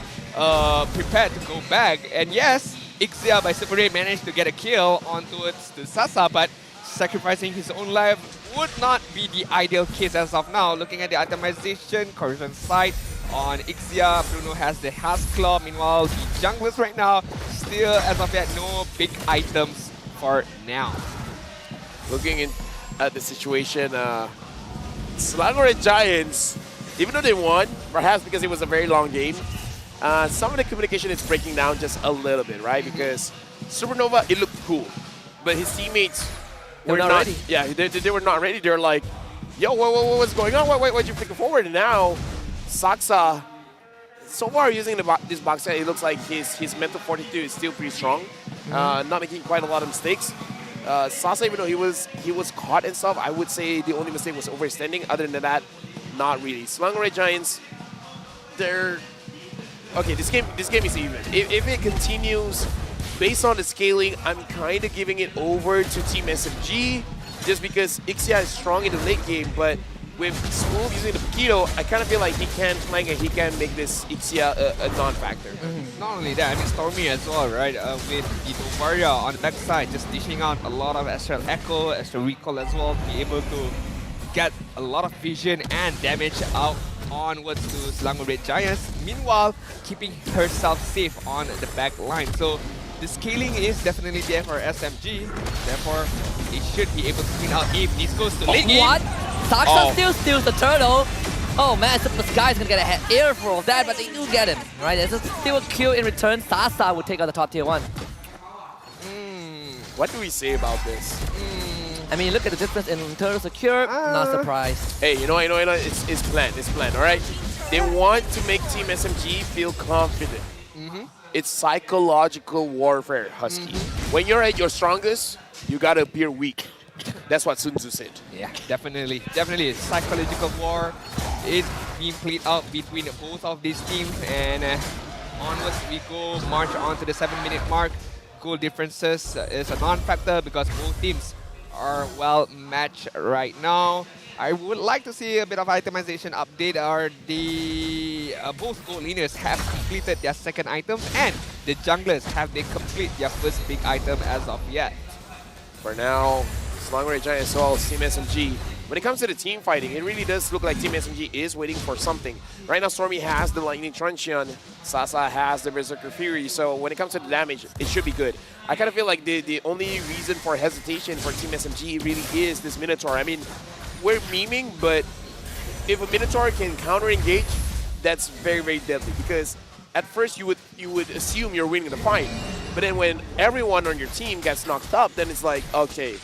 prepared to go back. And yes, Ixia by Super Ray managed to get a kill onto the Sasa, but sacrificing his own life would not be the ideal case as of now. Looking at the itemization, corrosion side on Ixia, Bruno has the Husk Claw. Meanwhile, the junglers right now, still as of yet, no big items for now. Looking at the situation, Selangor Giants, even though they won, perhaps because it was a very long game, some of the communication is breaking down just a little bit, right? Because Supernova, it looked cool, but his teammates were not ready. Yeah, they were not ready. They're like, yo, what's going on? Why'd you pick it forward? And now, Saksa, so far using this box set, it looks like his mental fortitude is still pretty strong, not making quite a lot of mistakes. Sasa, even though he was caught and stuff, I would say the only mistake was overextending. Other than that, not really. Selangor Giants, they're okay. This game is even. If it continues based on the scaling, I'm kind of giving it over to Team SMG just because Ixia is strong in the late game, but with Smooth using the Paquito, I kind of feel like he can flank and he can make this Ixia a non-factor. Not only that, I mean Stormy as well, right? With the Novaria on the backside, just dishing out a lot of Astral Echo, Astral Recall as well, be able to get a lot of vision and damage out onwards to Selangor Red Giants. Meanwhile, keeping herself safe on the back line. So the scaling is definitely there for SMG. Therefore, they should be able to clean out if this goes to late game. What? Saksa still steals the turtle. Oh man, Super Sky's gonna get a earful of that, but they do get him. Right, there's still a kill in return. Sasa will take out the top tier 1. What do we say about this? I mean, look at the difference in turtle secure. Not surprised. Hey, you know, it's planned, all right? They want to make Team SMG feel confident. It's psychological warfare, Husky. When you're at your strongest, you gotta appear weak. That's what Sun Tzu said. Yeah, definitely. Definitely. Psychological war is being played out between both of these teams. And onwards we go, march on to the 7-minute mark. Goal differences is a non-factor because both teams are well matched right now. I would like to see a bit of itemization update. Both goal leaders have completed their second items and the junglers have they complete their first big item as of yet. For now, Selangor Giants as well as Team SMG. When it comes to the team fighting, it really does look like Team SMG is waiting for something. Right now, Stormy has the Lightning Truncheon, Sasa has the Berserker Fury, so when it comes to the damage, it should be good. I kind of feel like the only reason for hesitation for Team SMG really is this Minotaur. I mean, we're memeing, but if a Minotaur can counter-engage, that's very, very deadly because at first you would assume you're winning the fight, but then when everyone on your team gets knocked up, then it's like, okay,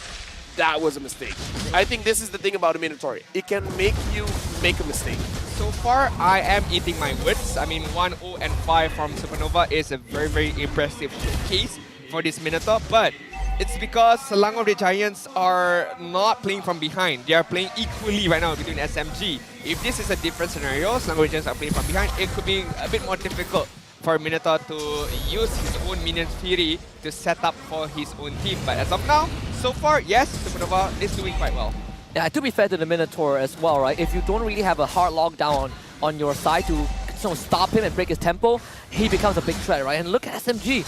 that was a mistake. I think this is the thing about a Minotaur. It can make you make a mistake. So far, I am eating my words. I mean, 1-0-5 from Supernova is a very, very impressive showcase for this Minotaur, but it's because Selangor Red Giants are not playing from behind. They are playing equally right now between SMG. If this is a different scenario, Selangor Red Giants are playing from behind, it could be a bit more difficult for Minotaur to use his own minion Fury to set up for his own team. But as of now, so far, yes, Supernova is doing quite well. Yeah, to be fair to the Minotaur as well, right? If you don't really have a hard lockdown on your side to stop him and break his tempo, he becomes a big threat, right? And look at SMG.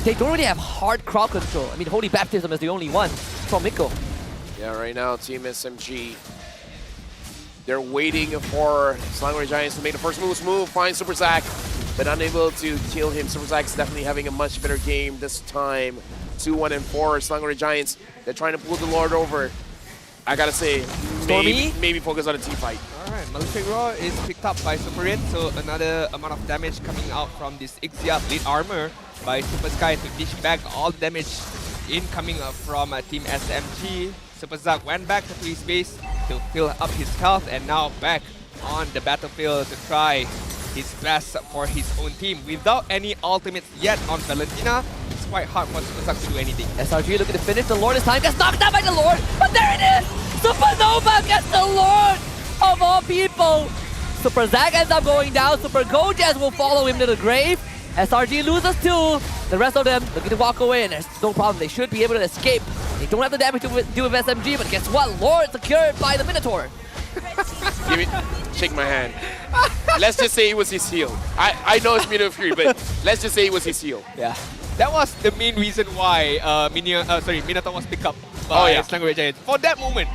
They don't really have hard crowd control. I mean, Holy Baptism is the only one from Miko. Yeah, right now, Team SMG, they're waiting for Selangor Giants to make the first move, find Super Zack, but unable to kill him. Super Zack is definitely having a much better game this time. 2-1-4, Selangor Giants, they're trying to pull the Lord over. I gotta say, maybe focus on a team fight. Alright, Malefic Roar is picked up by Super Red, so another amount of damage coming out from this Ixia Blade Armor by Super Sky to dish back all the damage incoming from Team SMG. Super Zack went back to his base to fill up his health and now back on the battlefield to try his best for his own team. Without any ultimates yet on Valentina, it's quite hard for Super Zack to do anything. SRG looking to finish the Lord this time, gets knocked out by the Lord, but there it is! Supernova gets the Lord of all people! Super Zack ends up going down, Super Gojas will follow him to the grave. SRG loses too. The rest of them looking to walk away, and there's no problem. They should be able to escape. They don't have the damage to do with SMG, but guess what? Lord secured by the Minotaur. Shake my hand. Let's just say it was his heel. I know it's Minion Fury, but let's just say it was his heel. Yeah. That was the main reason why Minotaur was picked up by Selangor Red Giants. For that moment,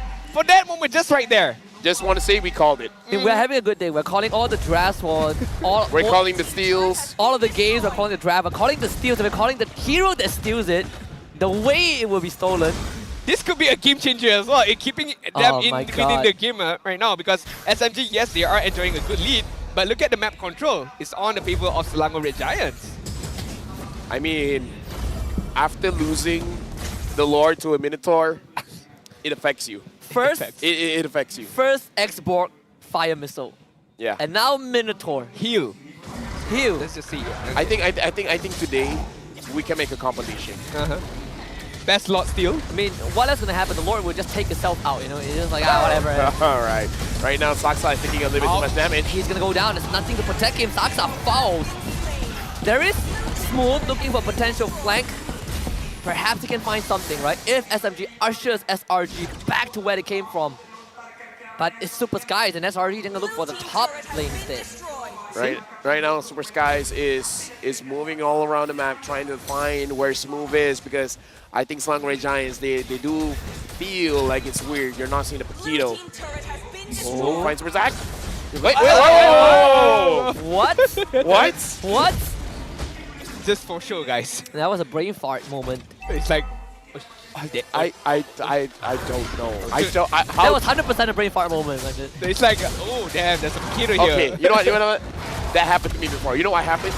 just right there. Just want to say we called it. We're having a good day. We're calling all the drafts for all. We're calling the steals. All of the games. We're calling the draft. We're calling the steals. We're calling the hero that steals it. The way it will be stolen. This could be a game changer as well, in keeping them within the game right now, because SMG, yes, they are enjoying a good lead, but look at the map control. It's on the favor of Selangor Red Giants. I mean, after losing the Lord to a Minotaur, it affects you. First, it affects you. First, X-Borg fire missile. Yeah. And now Minotaur. Heal. Let's just see. I think today we can make a compilation. Best lot steal. I mean, what else is gonna happen? The Lord will just take itself out, you know? It's just like, whatever. All right. Right now, Saksa is taking a little bit too much damage. He's gonna go down. There's nothing to protect him. Saksa falls. There is Smooth looking for potential flank. Perhaps he can find something, right? If SMG ushers SRG back to where they came from. But it's Super Skies, and SRG gonna look for the top lane instead. Right now, Super Skies is moving all around the map, trying to find where Smooth is, because I think Selangor Red Giants, they do feel like it's weird. You're not seeing a Paquito. Smooth finds Super Zack. Wait, whoa! What? What? What? Just for show, guys. That was a brain fart moment. It's like... I don't know. That was 100% a brain fart moment. It's like, oh damn, there's a Paquito here. Okay, you know what? That happened to me before. You know what happens?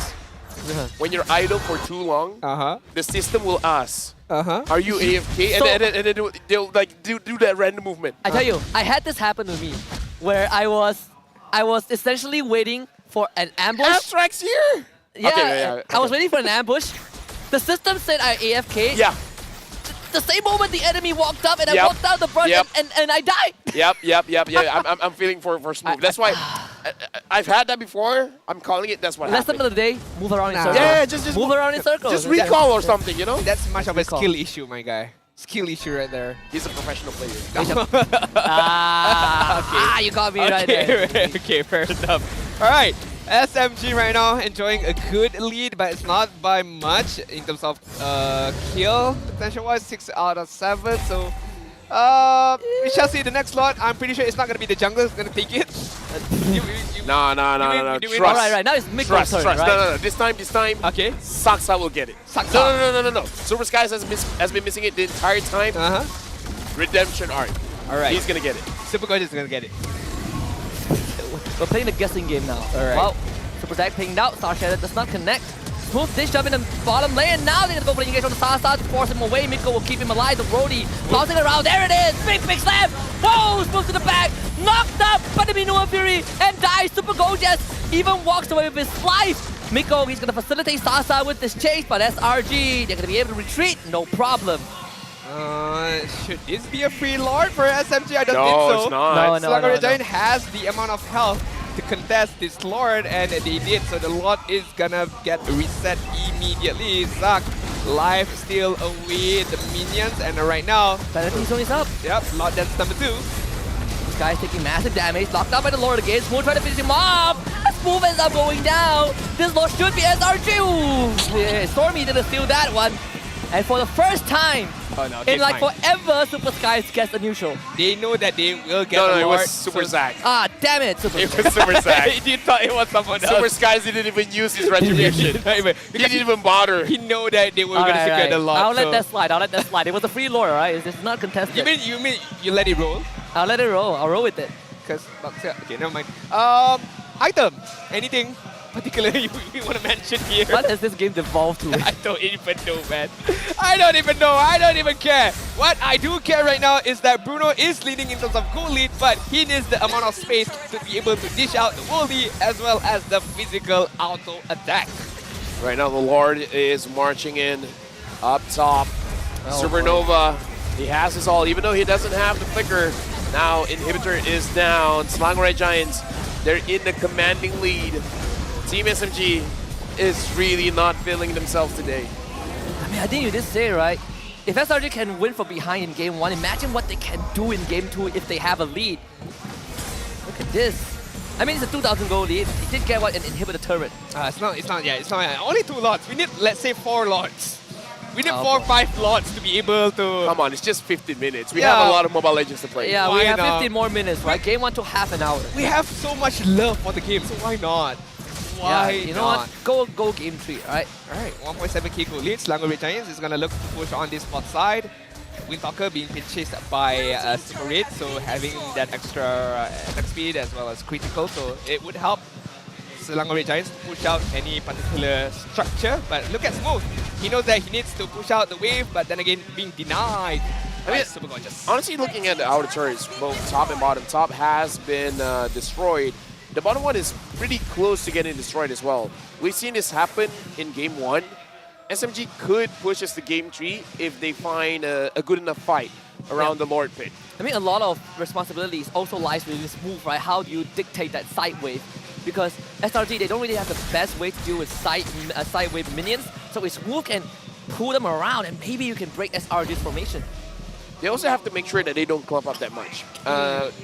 When you're idle for too long, the system will ask, are you AFK? And then they'll like do that random movement. I tell you, I had this happen to me, where I was essentially waiting for an ambush. Abstract's here. Yeah, okay. I was waiting for an ambush. The system said I AFK. Yeah. The same moment the enemy walked up and I walked out the front and I died. Yep. I'm feeling for Smooth. That's why I've had that before. I'm calling it. That's what happened. Lesson of the day: move around in circles. Yeah, just move around in circles. Just recall or something, you know. That's much of a skill issue, my guy. Skill issue right there. He's a professional player. You got me right there. Okay, fair enough. All right. SMG right now enjoying a good lead, but it's not by much in terms of kill potential-wise. 6 out of 7. So we shall see the next slot. I'm pretty sure it's not gonna be the jungler who's gonna take it. No. Trust. Right. Now it's Miko's turn, right? No. This time. Okay. Saksa will get it. No. Super Skies has been missing it the entire time. Redemption arc. All right. He's gonna get it. Super Skies is gonna get it. We're playing the guessing game now. Alright. Well, Super Zack pinged out. Star Shadow does not connect. Smooth dish jump in the bottom lane. Now they're going to go for the engage on the Sasa to force him away. Miko will keep him alive. The Brody bouncing around. There it is. Big slam. Whoa, Smooth to the back. Knocked up by the Minotaur Fury and dies. Super Gorgeous even walks away with his life. Miko, he's going to facilitate Sasa with this chase, but SRG, they're going to be able to retreat. No problem. Should this be a free Lord for SMG? I don't think so. No, it's not. Selangor Red Giant has the amount of health to contest this Lord, and they did. So the Lord is gonna get reset immediately. Zack, life steal away the minions, and right now, penalty zone is up. Yep, Lord Dance number 2. This guy's taking massive damage, locked out by the Lord again. Smooth trying to finish him off. Smooth ends up going down. This Lord should be SRG. Yeah, Stormy didn't steal that one. And for the first time in like forever, Super Skies gets a neutral. They know that they will get a No, it Lord, was Super Zack. Ah, damn it, Super It was Super Zack. You thought it was someone else. Super Skies didn't even use his retribution. He didn't even bother. He know that they were going to secure the Lord. I'll let that slide. It was a free lore, right? It's not contested. You mean you let it roll? I'll let it roll. I'll roll with it. Okay, never mind. Item. Anything particular you want to mention here? What has this game devolved to? I don't even know, man. I don't even know. I don't even care. What I do care right now is that Bruno is leading in terms of goal lead, but he needs the amount of space to be able to dish out the volley as well as the physical auto attack. Right now, the Lord is marching in up top. Supernova, he has this all, even though he doesn't have the flicker. Now, Inhibitor is down. Selangor Red Giants, they're in the commanding lead. Team SMG is really not feeling themselves today. I mean, I think you did say, right? If SRG can win from behind in Game 1, imagine what they can do in Game 2 if they have a lead. Look at this. I mean, it's a 2,000 gold lead. He did get an inhibitor turret. It's not yet. Only 2 lots. We need, let's say, 4 lots. We need 4 or 5 lots to be able to... Come on, it's just 15 minutes. We have a lot of Mobile Legends to play. Yeah, we have 15 more minutes, right? Game 1 to half an hour. We have so much love for the game, so why not? Why you know what? Go game 3, alright? Alright, 1.7k goal lead. Selangor Red Giants is going to look to push on this bot side. Windtalker being pin chased by Super Red, so having that extra attack speed as well as critical, so it would help Selangor Red Giants to push out any particular structure. But look at Smooth. He knows that he needs to push out the wave, but then again being denied. I mean, Super Gorgeous. Honestly, looking at the outer turrets, both top and bottom, top has been destroyed. The bottom one is pretty close to getting destroyed as well. We've seen this happen in game 1. SMG could push us to game 3 if they find a good enough fight around the Lord Pit. I mean, a lot of responsibilities also lies with this move, right? How do you dictate that side wave? Because SRG, they don't really have the best way to deal with side wave minions, so it's Smooth can pull them around and maybe you can break SRG's formation. They also have to make sure that they don't clump up that much.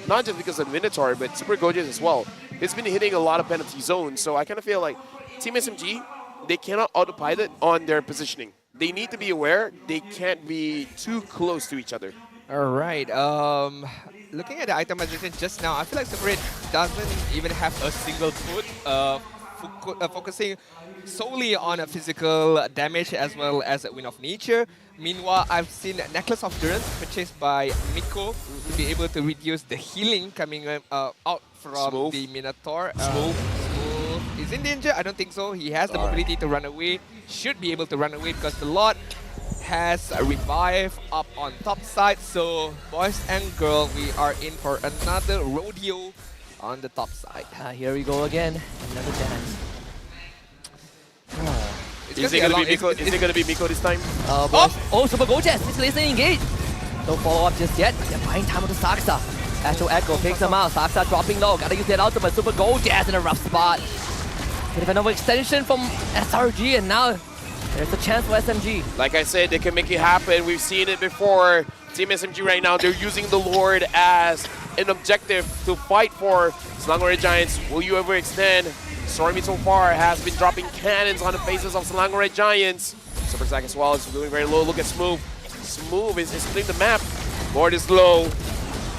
Not just because of the Minotaur, but Super Gorgeous as well. It's been hitting a lot of penalty zones, so I kind of feel like Team SMG, they cannot autopilot on their positioning. They need to be aware they can't be too close to each other. Alright, looking at the itemization just now, I feel like Super Red doesn't even have a single foot focusing solely on a physical damage as well as a Wind of Nature. Meanwhile, I've seen Necklace of Durance purchased by Miko to be able to reduce the healing coming out from the Minotaur. Smooth. Is in danger? I don't think so. He has the mobility to run away. Should be able to run away because the Lord has a revive up on top side. So, boys and girls, we are in for another rodeo on the top side. Here we go again. Another dance. Is it going to be Miko this time? Oh, Super Gorgeous. He's listening engage. Don't follow up just yet. They're buying time on the Saksa. Astral Echo picks him out. Saksa dropping low. Gotta use that ultimate. Super Gorgeous in a rough spot. Bit of an overextension from SRG, and now there's a chance for SMG. Like I said, they can make it happen. We've seen it before. Team SMG right now, they're using the Lord as an objective to fight for Selangor Red Giants. Will you ever extend? Stormy so far has been dropping cannons on the faces of Selangor Red Giants. Super Zack as well is doing very low. Look at Smooth. Smooth is splitting the map. Lord is low.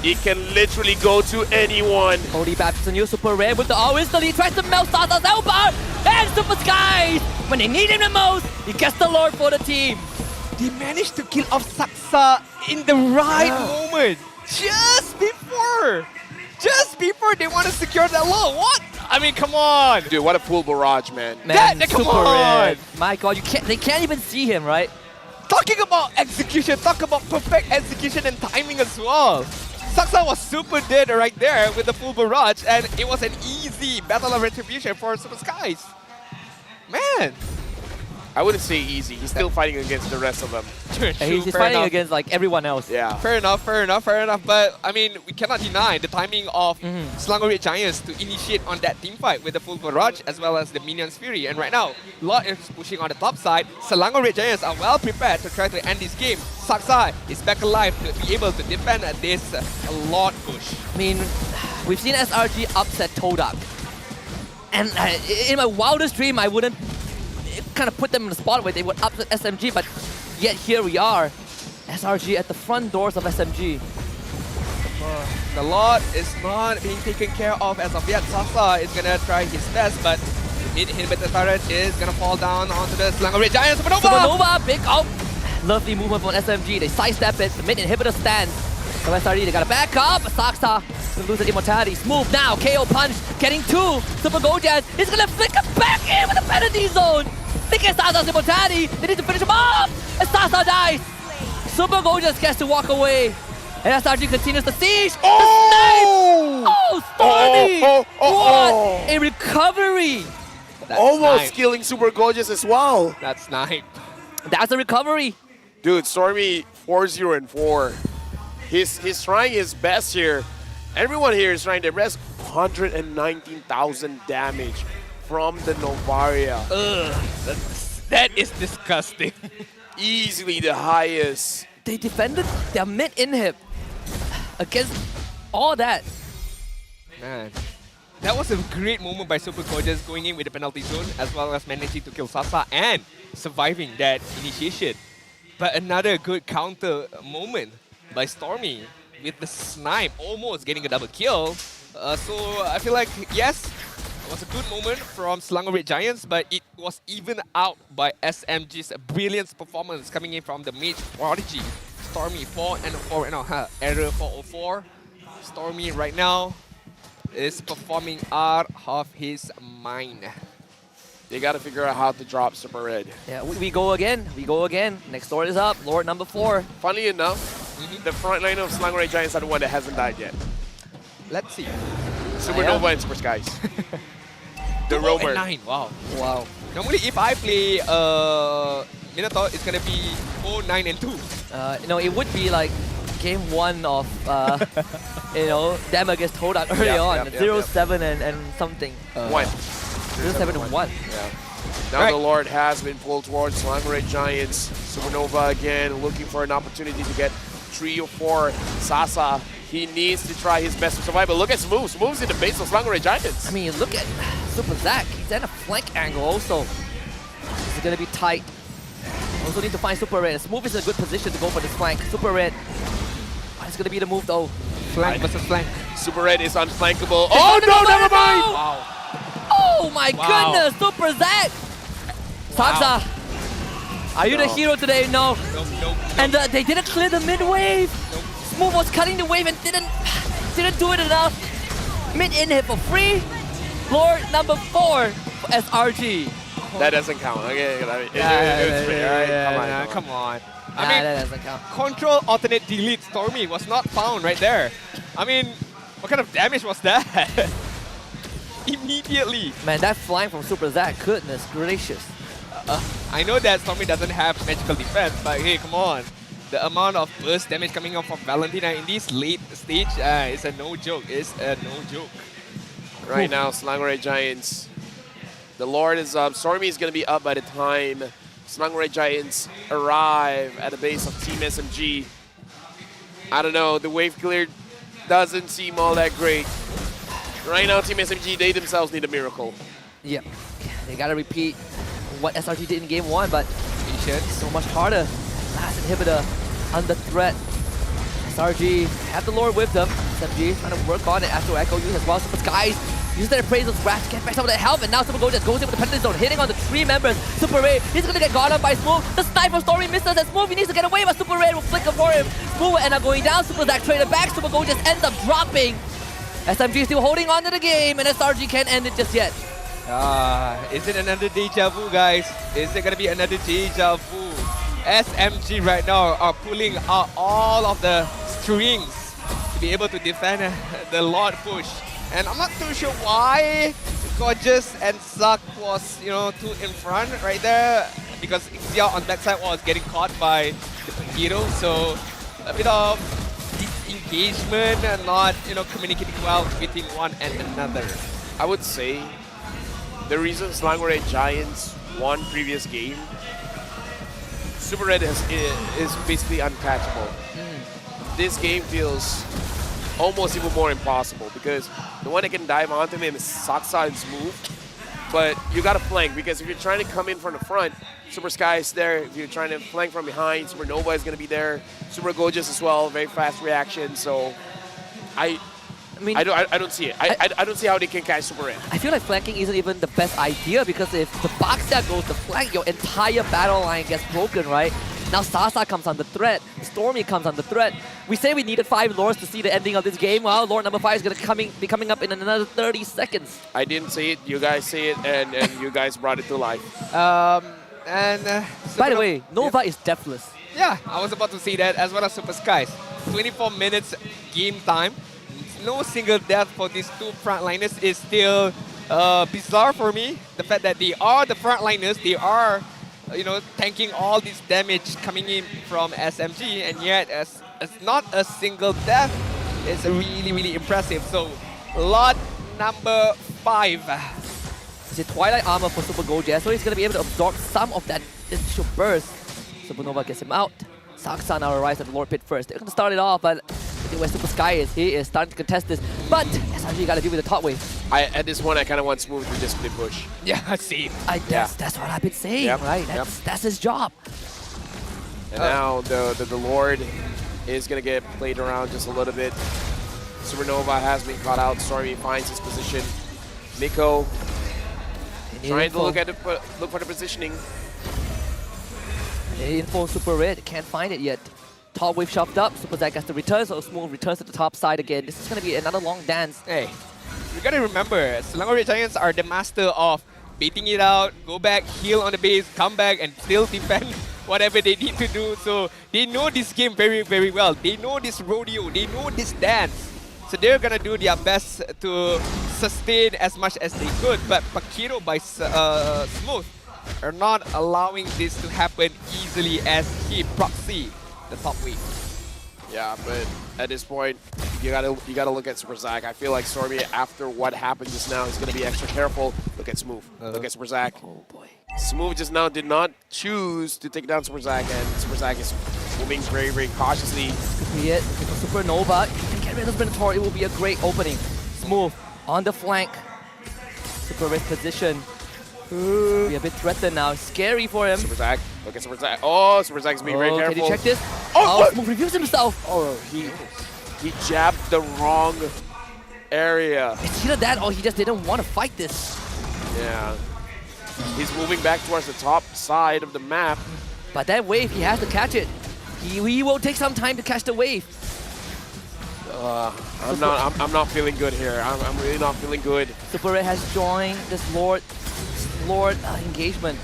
He can literally go to anyone. Cody Baptist new Super Red with the all instantly tries to melt Sasa's elbow. And Super Skies, when they need him the most, he gets the Lord for the team. They managed to kill off Saksa in the right moment. Just before they want to secure that low. What? I mean, come on. Dude, what a full barrage, man. Come on. Red. My God, they can't even see him, right? Talking about execution, talk about perfect execution and timing as well. Saksa was super dead right there with the full barrage, and it was an easy battle of retribution for Super Skies. Man. I wouldn't say easy. He's still fighting against the rest of them. He's fighting against like everyone else. Yeah. Fair enough. But I mean, we cannot deny the timing of Selangor Red Giants to initiate on that team fight with the full barrage as well as the Minions Fury. And right now, Lord is pushing on the top side. Selangor Red Giants are well prepared to try to end this game. Saksa is back alive to be able to defend this Lord push. I mean, we've seen SRG upset Todak. And in my wildest dream, I wouldn't kind of put them in the spot where they would upset SMG, but yet here we are. SRG at the front doors of SMG. The Lord is not being taken care of as of yet. Saksa is gonna try his best, but the mid-inhibitor turret is gonna fall down onto the Selangor Red Giants. Supernova, big out. Lovely movement from SMG. They sidestep it. The mid-inhibitor stands. So SRG, they gotta back up. Saksa gonna lose the immortality. Smooth now. KO punch. Getting two. Super Gorgeous is gonna flick him back in with the penalty zone. They get Sasa's immortality. They need to finish him off. And Sasa dies. Super Gorgeous gets to walk away. And SRG continues the siege. Oh! The snipe! Oh, Stormy! What a recovery! That's almost killing Super Gorgeous as well. That's snipe. That's a recovery. Dude, Stormy 4-0-4. He's trying his best here. Everyone here is trying their best. 119,000 damage from the Novaria. That is disgusting. Easily the highest. They defended their mid-inhib against all that. Man, that was a great moment by Super Gorgeous going in with the penalty zone as well as managing to kill Sasa and surviving that initiation. But another good counter moment by Stormy with the snipe almost getting a double kill. So I feel like, yes, it was a good moment from Selangor Red Giants, but it was even out by SMG's brilliant performance coming in from the mage prodigy. Stormy 4 and 4 and error 404. Stormy right now is performing out of his mind. They got to figure out how to drop Super Red. Yeah, we go again. We go again. Next door is up. Lord number 4. Funny enough, the front line of Selangor Red Giants are the one that hasn't died yet. Let's see. Supernova and Super Skies. The Rover. 9. Wow. Wow. Normally, if I play Minotaur, it's gonna be 4, 9, and 2. No, it would be like game 1 of them against Todak early on. 0-7 and something. 1. 0-7 and 1. Yeah. Now the Lord has been pulled towards Selangor Red Giants. Supernova again looking for an opportunity to get 3 or 4. Sasa, he needs to try his best to survive. But look at Smooth. Smooth's in the base of Selangor Red Giants. I mean, look at Super Zach. He's at a flank angle also. It's going to be tight. Also need to find Super Red. Smooth is in a good position to go for this flank. Super Red. It's going to be the move though. Flank versus flank. Super Red is unflankable. Oh no, never mind! Wow. Oh my goodness, Super Zach! Saksa, are you the hero today? No. Nope. And they didn't clear the mid wave. Smooth was cutting the wave and didn't do it enough. Mid in hit for free. Lord number 4 for SRG. That doesn't count. Okay, come on. I Nah, mean, that doesn't count. control alternate delete Stormy was not found right there. I mean, what kind of damage was that? Immediately. Man, that flying from Super Zach, goodness gracious. I know that Stormy doesn't have magical defense, but hey, come on. The amount of burst damage coming up from Valentina in this late stage is a no joke. It's a no joke. Right now, Selangor Red Giants. The Lord is up. Stormy is going to be up by the time Selangor Red Giants arrive at the base of Team SMG. I don't know, the wave clear doesn't seem all that great. Right now, Team SMG, they themselves need a miracle. Yep, they gotta repeat what SRG did in game 1, but so much harder. Last inhibitor under threat. SRG have the Lord with them. SMG trying to work on it. Astro Echo use as well. Super Skies use their appraisals. Wrath to get back some of the health, and now Super Gorgeous goes in with the penalty zone, hitting on the 3 members. Super Ray, he's gonna get got up by Smooth. The snipe from Stormy misses, and Smooth, he needs to get away, but Super Ray will flicker for him. Smooth will end up going down. Super Zach traded back. Super Gorgeous ends up dropping. SMG still holding on to the game, and SRG can't end it just yet. Is it another deja vu, guys? Is it gonna be another deja vu? SMG right now are pulling out all of the strings to be able to defend the Lord push. And I'm not too sure why Gorgeous and Zuck was, too in front right there, because Xiao on backside was getting caught by the hero. So a bit of disengagement and not, communicating well between one and another. I would say the reason Selangor Red Giants won previous game, Super Red is basically uncatchable. This game feels almost even more impossible because the one that can dive onto him is Saksa and Smooth. But you got to flank, because if you're trying to come in from the front, Super Sky is there. If you're trying to flank from behind, Supernova is going to be there. Super Gorgeous as well, very fast reaction. So I don't see it. I don't see how they can catch Super Red. I feel like flanking isn't even the best idea, because if the Baxter goes to flank, your entire battle line gets broken, right? Now Sasa comes under threat, Stormy comes under threat. We say we needed 5 Lords to see the ending of this game. Well, Lord number 5 is going to be coming up in another 30 seconds. I didn't say it, you guys say it, and you guys brought it to life. By the way, Nova is deathless. Yeah, I was about to say that, as well as Super Skies. 24 minutes game time. No single death for these 2 frontliners is still bizarre for me. The fact that they are the frontliners, they are tanking all this damage coming in from SMG, and yet as not a single death is really, really impressive. So, lot number 5. It's a Twilight Armor for Super Gorgeous, so he's going to be able to absorb some of that initial burst. Supernova gets him out. Saksa now arrives at the Lord Pit first. They're going to start it off, but Where Super Sky is, he is starting to contest this, but SRG got to deal with the top wave. At this point, I kind of want Smooth to just split push. Yeah, see. That's what I've been saying, right? That's his job. And now the Lord is going to get played around just a little bit. Supernova has been caught out. Stormy finds his position. Miko trying to look for the positioning. Info Super Red, can't find it yet. Top wave shoved up, Super Zack has to return, so Smooth returns to the top side again. This is going to be another long dance. Hey, you gotta remember, Selangor Red Giants are the master of baiting it out, go back, heal on the base, come back and still defend whatever they need to do. So they know this game very, very well. They know this rodeo, they know this dance. So they're gonna do their best to sustain as much as they could. But Pakiro by Smooth are not allowing this to happen easily as he proxy the top wave. Yeah, but at this point, you gotta look at Super Zack. I feel like Stormy, after what happened just now, is gonna be extra careful. Look at Smooth. Look at Super Zack. Oh boy. Smooth just now did not choose to take down Super Zack, and Super Zack is moving very, very cautiously. Could be it. Supernova, if you can get rid of Minotaur, it will be a great opening. Smooth on the flank. Super Red position. Be a bit threatened now. Scary for him. Super Zack. Look at Super Zack. Oh, Super Zack is being very careful. Can you check this? Oh, Smooth reviews himself. Oh, he jabbed the wrong area. It's either that or he just didn't want to fight this. Yeah. He's moving back towards the top side of the map. But that wave, he has to catch it. He will take some time to catch the wave. I'm not feeling good here. I'm really not feeling good. Super Red has joined this Lord engagement.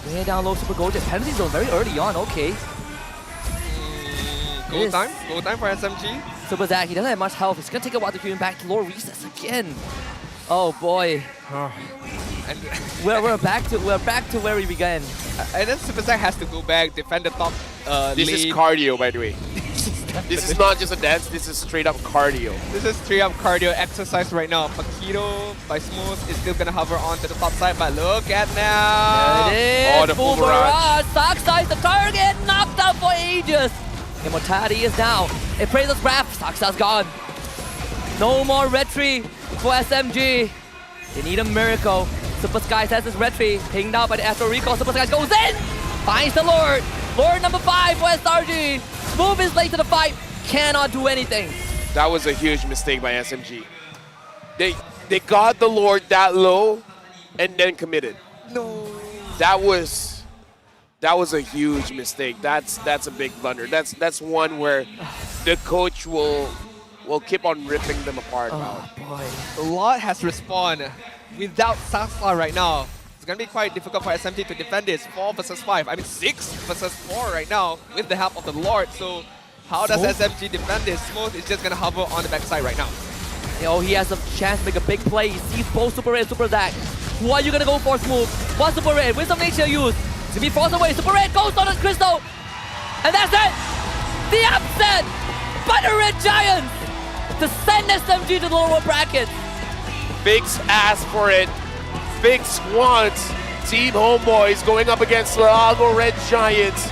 Bringing it down low, Super Gold. Penalty zone very early on, okay. Go time for SMG. Super Zack, he doesn't have much health. It's gonna take a while to get him back to low recess again. Oh boy. And we're back to where we began. And then Super Zack has to go back, defend the top This lane. is cardio, by the way. This is not just a dance, this is straight up cardio. This is straight up cardio exercise right now. Pakiro by Smooth is still gonna hover on to the top side, but look at now. There it is. Oh, the full barrage. Saksai's the target, knocked out for ages. Immortality is down. It praises Wrath. Saksai's gone. No more retry for SMG. They need a miracle. Super Skies has his retry, pinged out by the Astro Recall. Super Skies goes in, finds the Lord. Lord number 5 for SRG. Smooth is late to the fight, cannot do anything. That was a huge mistake by SMG. They got the Lord that low and then committed. No. That was a huge mistake. That's a big blunder. That's one where the coach will keep on ripping them apart. Oh boy. A lot has respawned without Sasla right now. It's going to be quite difficult for SMG to defend this. 4 versus 5. I mean 6 versus 4 right now with the help of the Lord. So how does SMG defend this? Smooth is just going to hover on the backside right now. Oh, he has a chance to make a big play. He sees both Super Red and Super Zack. Who are you going to go for, Smooth? One Super Red, Wisdom Nature used. To be forced away. Super Red goes on his Crystal. And that's it. The upset by the Red Giants to send SMG to the lower brackets. Biggs asked for it. Biggs wants Team Homebois going up against Selangor Red Giants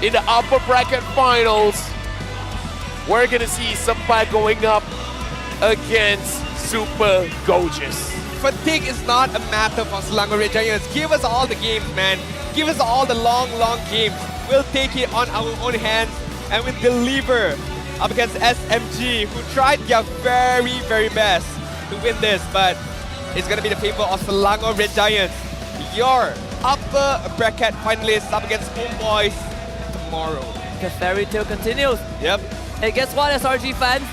in the upper bracket finals. We're gonna see somebody going up against Super Gorgeous. Fatigue is not a matter for Selangor Red Giants. Give us all the games, man. Give us all the long games. We'll take it on our own hands and we'll deliver up against SMG, who tried their very, very best to win this, but it's gonna be the favor of Selangor Red Giants. Your upper bracket finalists up against Homebois tomorrow. The fairy tale continues. Yep. Hey, guess what, SRG fans?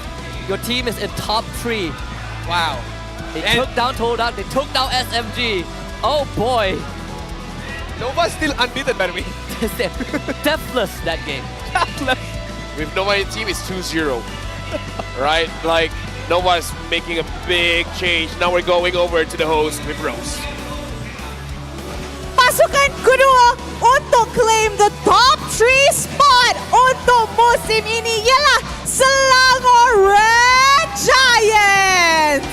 Your team is in top 3. Wow. They took down Todak, they took down SMG. Oh boy. Nova's still unbeaten, by the way. Deathless that game. With Nova in team, it's 2-0. Right? Like, Nova's making a big change. Now we're going over to the host with Rose. Pasukan kedua untuk claim the top 3 spot untuk musim ini ialah Selangor Red Giants.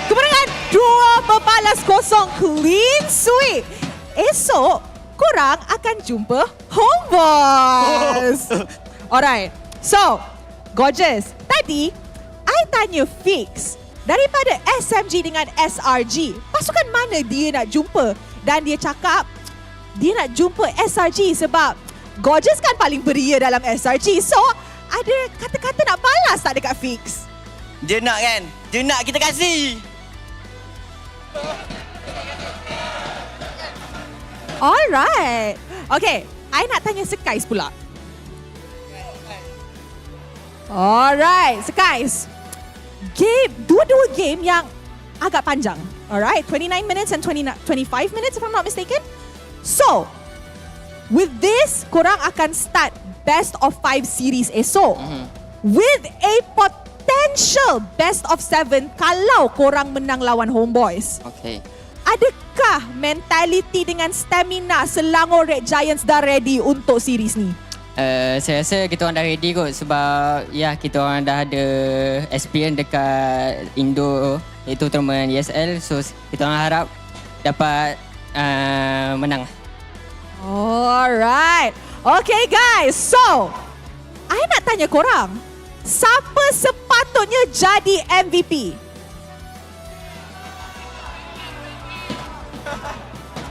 Kemenangan 2-0 clean sweep. Esok korang akan jumpa Homebois. Alright, so Gorgeous. Tadi, I tanya Fix, daripada SMG dengan SRG, pasukan mana dia nak jumpa? Dan dia cakap, dia nak jumpa SRG sebab Gorgeous kan paling beria dalam SRG. So, ada kata-kata nak balas tak dekat Fix? Dia nak kan? Dia nak kita kasih. Alright. Okay, I nak tanya Sekais pula. Alright, Sekais. Dua-dua game yang agak panjang. Alright, 29 minutes and 25 minutes if I'm not mistaken. So, with this, korang akan start best of 5 series esok. With a potential best of 7 kalau korang menang lawan Homebois. Okay. Adakah mentality dengan stamina Selangor Red Giants dah ready untuk series ni? Saya rasa kita orang dah ready kot sebab ya kita orang dah ada experience dekat Indo iaitu tournament ESL, so kita orang harap dapat menang. Alright. Okay guys, so I nak tanya korang, siapa sepatutnya jadi MVP?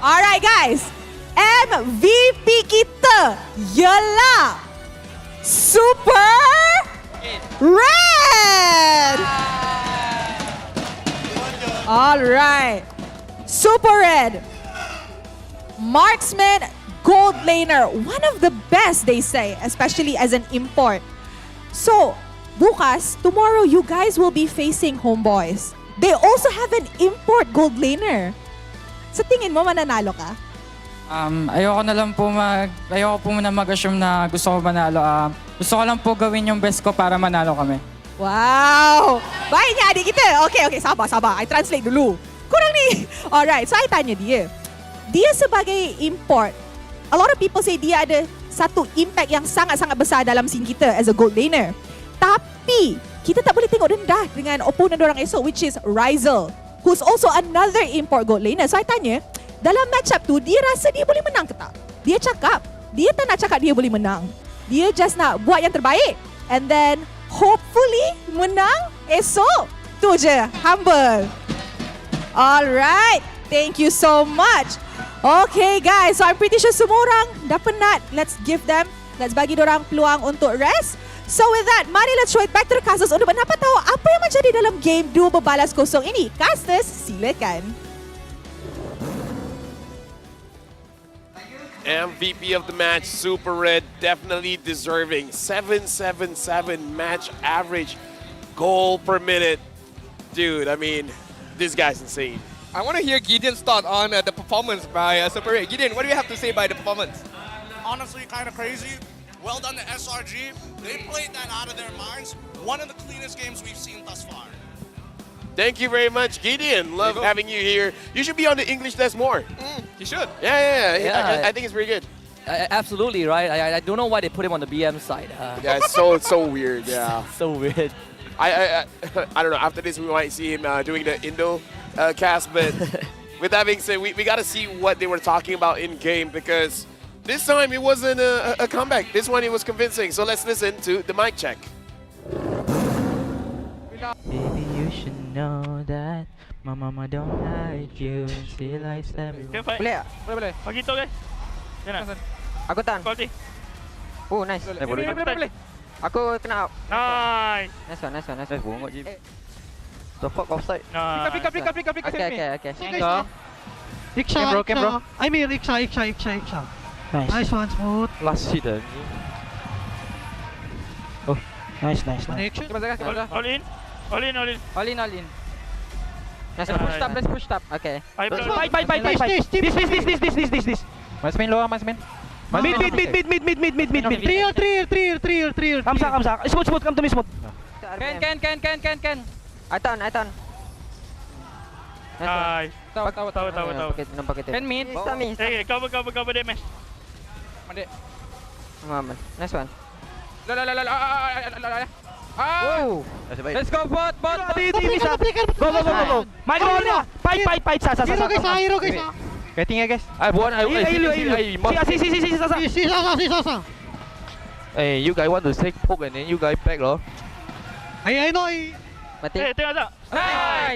Alright guys, MVP kita ialah Super Red. Alright, Super Red. Marksman, gold laner, one of the best they say, especially as an import. So, bukas, tomorrow you guys will be facing Homebois. They also have an import gold laner. Sa tingin mo, mananalo ka? Ayoko po muna mag-assume na gusto ko manalo. Gusto ko lang po gawin yung best ko para manalo kami. Wow! Baik niya adik kita. Okay, sabar. I translate dulu. Kurang ni. Alright, so I tanya dia. Dia sebagai import, a lot of people say dia ada satu impact yang sangat-sangat besar dalam scene kita as a gold laner. Tapi, kita tak boleh tengok rendah dengan opponent orang esok, which is Rizal, who's also another import gold laner. So I tanya, dalam matchup tu, dia rasa dia boleh menang ke tak? Dia cakap, dia tak nak cakap dia boleh menang. Dia just nak buat yang terbaik. And then, hopefully, menang esok. Tu je, humble. Alright, thank you so much. Okay guys, so I'm pretty sure semua orang dah penat. Let's bagi dorang peluang untuk rest. So with that, mari let's throw it back to the casters untuk dapat tahu apa yang menjadi dalam game 2 berbalas kosong ini. Casters, silakan. MVP of the match, Super Red, definitely deserving. 777 match average goal per minute. Dude, I mean, this guy's insane. I want to hear Gideon's thought on the performance by Super Red. Gideon, what do you have to say by the performance? Honestly, kind of crazy. Well done to SRG. They played that out of their minds. One of the cleanest games we've seen thus far. Thank you very much, Gideon. Love having you here. You should be on the English desk more. You should. Yeah. I think it's pretty good. Absolutely, right? I don't know why they put him on the BM side. Yeah, it's so weird. Yeah, so weird. I don't know. After this, we might see him doing the Indo cast. But with that being said, we got to see what they were talking about in game, because this time it wasn't a comeback. This one it was convincing. So let's listen to the mic check. Baby, you should know that my mama don't like you. She likes everyone. Boleh. Bagi tu guys. Jangan. Aku tahan. Quality. Oh, nice. Boleh. Aku kena out. Nice. Nice one. Bongok je. The fuck offside. Pick up. Okay. Riksha. Cam bro. I mean Riksha. Nice one, smooth. Last hit dah. Oh, nice. All in. Let's push top. Okay. Fight. This. Masmin lower, Masmin. Mid. Trial. Kamsa. Smooth, come to me, smooth. Can. I turn. Nice. Tahu. Nampak kita. Can mid. Cover damage. Nice one. Oh. Let's go bot. Go. Micro dia. Fight. Hero guys. Getting guys. Si Sasa. Hey, you guys want to take poke and then you guys back loh. I know. Mati. Tengok tak?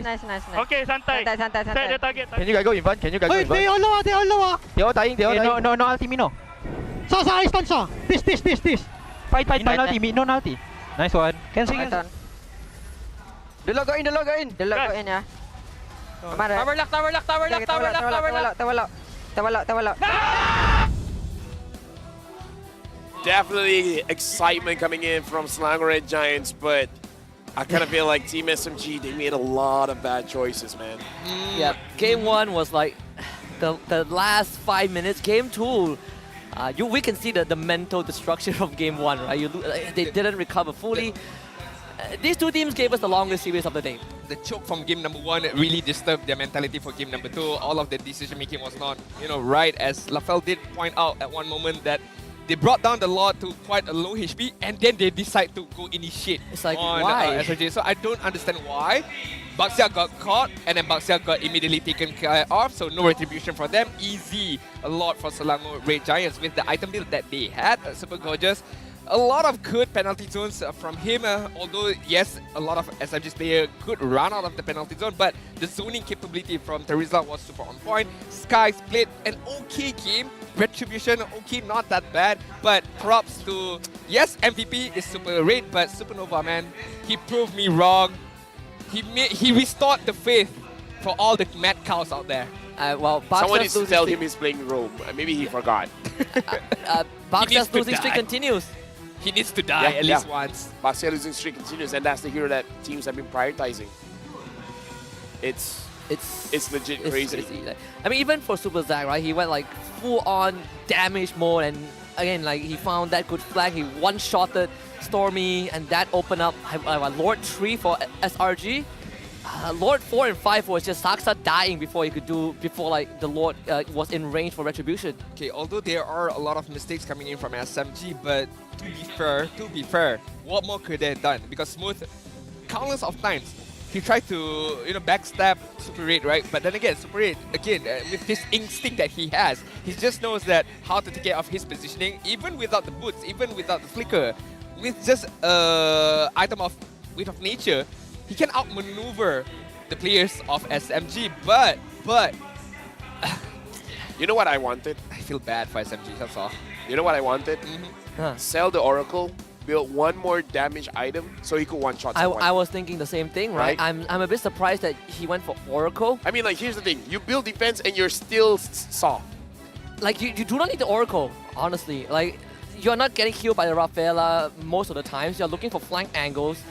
Nice. Okay, santai. Santai. Set the target. Can you guys go in front? Can you guys go in front? They all low. They all dying. No ulti Mino. Sa, I stun sa. This. Fight. No ulti. Nice one. Can see. The lock got in. The lock got in ya. Tower lock. Definitely excitement coming in from Selangor Red Giants, but I kind of feel like Team SMG, they made a lot of bad choices, man. Yeah, game 1 was like the last 5 minutes. Game 2, we can see the mental destruction of game 1, right? They didn't recover fully. These two teams gave us the longest series of the day. The choke from game number 1 really disturbed their mentality for game number 2. All of the decision making was not, right, as Lafel did point out at one moment that they brought down the Lord to quite a low HP and then they decide to go initiate on why? SRJ. So I don't understand why. Baxia got caught and then Baxia got immediately taken care of, so no retribution for them. Easy a lot for Selangor Red Giants with the item build that they had. Super gorgeous. A lot of good penalty zones from him, although yes, a lot of SMG's player could run out of the penalty zone, but the zoning capability from Teresa was super on point. Skies played an okay game. Retribution, okay, not that bad, but props to, yes, MVP is Super Red, but Supernova, man, he proved me wrong. He restored the faith for all the mad cows out there. Someone needs to tell him he's playing Rome. Maybe he forgot. Baxia's losing streak continues. He needs to die at least once. Baxia losing streak continues, and that's the hero that teams have been prioritizing. It's legit crazy. I mean, even for Super Zack, right? He went like full-on damage mode, and again, like he found that good flag. He one-shotted Stormy, and that opened up Lord 3 for SRG. Lord 4 and 5 was just Saksa dying before like the Lord was in range for retribution. Okay, although there are a lot of mistakes coming in from SMG, but to be fair, what more could they have done? Because Smooth, countless of times, he tried to backstab Super 8, right? But then again, Super 8, again, with this instinct that he has, he just knows that how to take care of his positioning, even without the boots, even without the flicker, with just item of Wit of Nature, he can outmaneuver the players of SMG, but you know what I wanted? I feel bad for SMG, that's all. You know what I wanted? Sell the Oracle, build one more damage item so he could one-shot someone. I was thinking the same thing, right? I'm a bit surprised that he went for Oracle. I mean, like, here's the thing. You build defense and you're still soft. Like, you do not need the Oracle, honestly. Like, you're not getting healed by the Rafaela most of the times. You're looking for flank angles.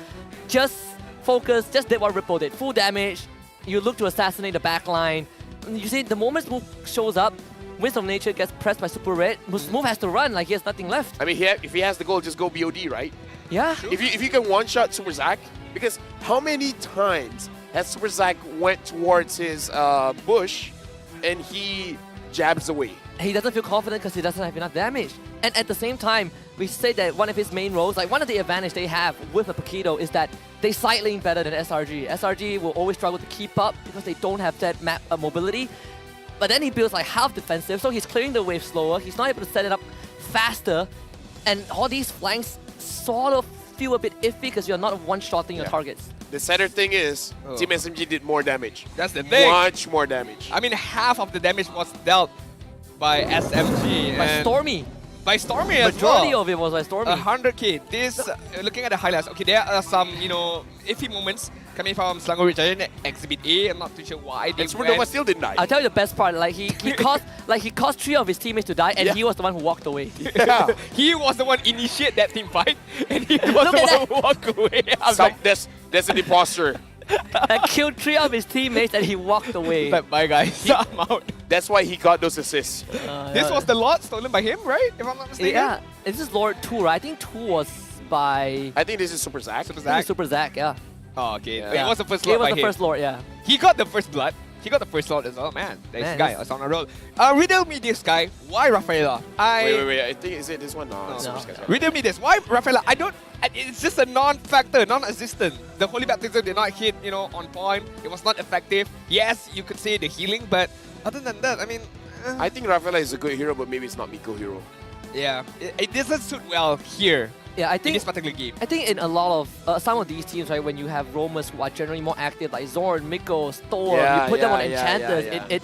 Just focus, just did what Ripple did. Full damage. You look to assassinate the backline. You see, the moment Smooth shows up, Winds of Nature gets pressed by Super Red. Smooth has to run, like he has nothing left. I mean, if he has the goal, just go BOD, right? Yeah. If you can one-shot Super Zack, because how many times has Super Zack went towards his bush and he jabs away? He doesn't feel confident because he doesn't have enough damage. And at the same time, we say that one of his main roles, like one of the advantage they have with a Paquito is that they side lane better than SRG. SRG will always struggle to keep up because they don't have that map mobility. But then he builds like half defensive, so he's clearing the wave slower. He's not able to set it up faster. And all these flanks sort of feel a bit iffy because you're not one-shotting your targets. The sadder thing is, Team SMG did more damage. That's the thing. Much more damage. I mean, half of the damage was dealt by SMG. By Stormy. By Stormy as well. Majority of it was by Stormy. 100k. This, looking at the highlights, okay, there are some, iffy moments coming from Selangor Red Giant Exhibit A. I'm not too sure why they Supernova still didn't die. I'll tell you the best part. Like he caused 3 of his teammates to die, and he was the one who walked away. Yeah. He was the one initiate that team fight, and he was the one who walked away. That's an imposter. And killed 3 of his teammates, and he walked away. But bye guys, I'm out. That's why he got those assists. This was the Lord stolen by him, right? If I'm not mistaken. Yeah, this is Lord 2, right? I think 2 was by... I think this is Super Zack. Super Zack, yeah. Oh, okay. Yeah. It was the first Lord. It was the first Lord, yeah. He got the first blood. He got the first Lord as well, man. This guy was on a roll. Riddle me this guy. Why Rafaela? Wait. I think, is it this one? No. Riddle me this. Why Rafaela? It's just a non-factor, non-existent. The Holy Baptism did not hit, on point. It was not effective. Yes, you could say the healing, but other than that, I mean... I think Rafaela is a good hero, but maybe it's not Miko hero. Yeah, it doesn't suit well here. Yeah, I think in this particular game. I think in a lot of some of these teams, right, when you have roamers who are generally more active, like Zorn, Miko, Storm, you put them on enchanters.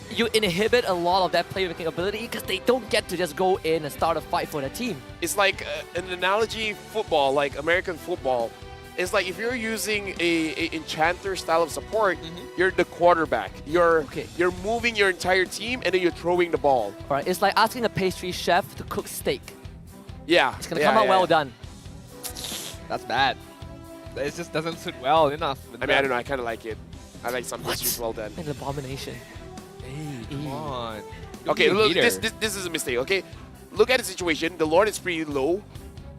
You inhibit a lot of that playmaking ability because they don't get to just go in and start a fight for the team. It's like an analogy football, like American football. It's like if you're using a enchanter style of support, you're the quarterback. You're moving your entire team and then you're throwing the ball. All right, it's like asking a pastry chef to cook steak. Yeah. It's gonna come out well done. That's bad. It just doesn't suit well enough. I mean, I don't know. I kind of like it. I like some pastries well done. An abomination. Hey, come on. Okay, look, this is a mistake, okay? Look at the situation. The Lord is pretty low,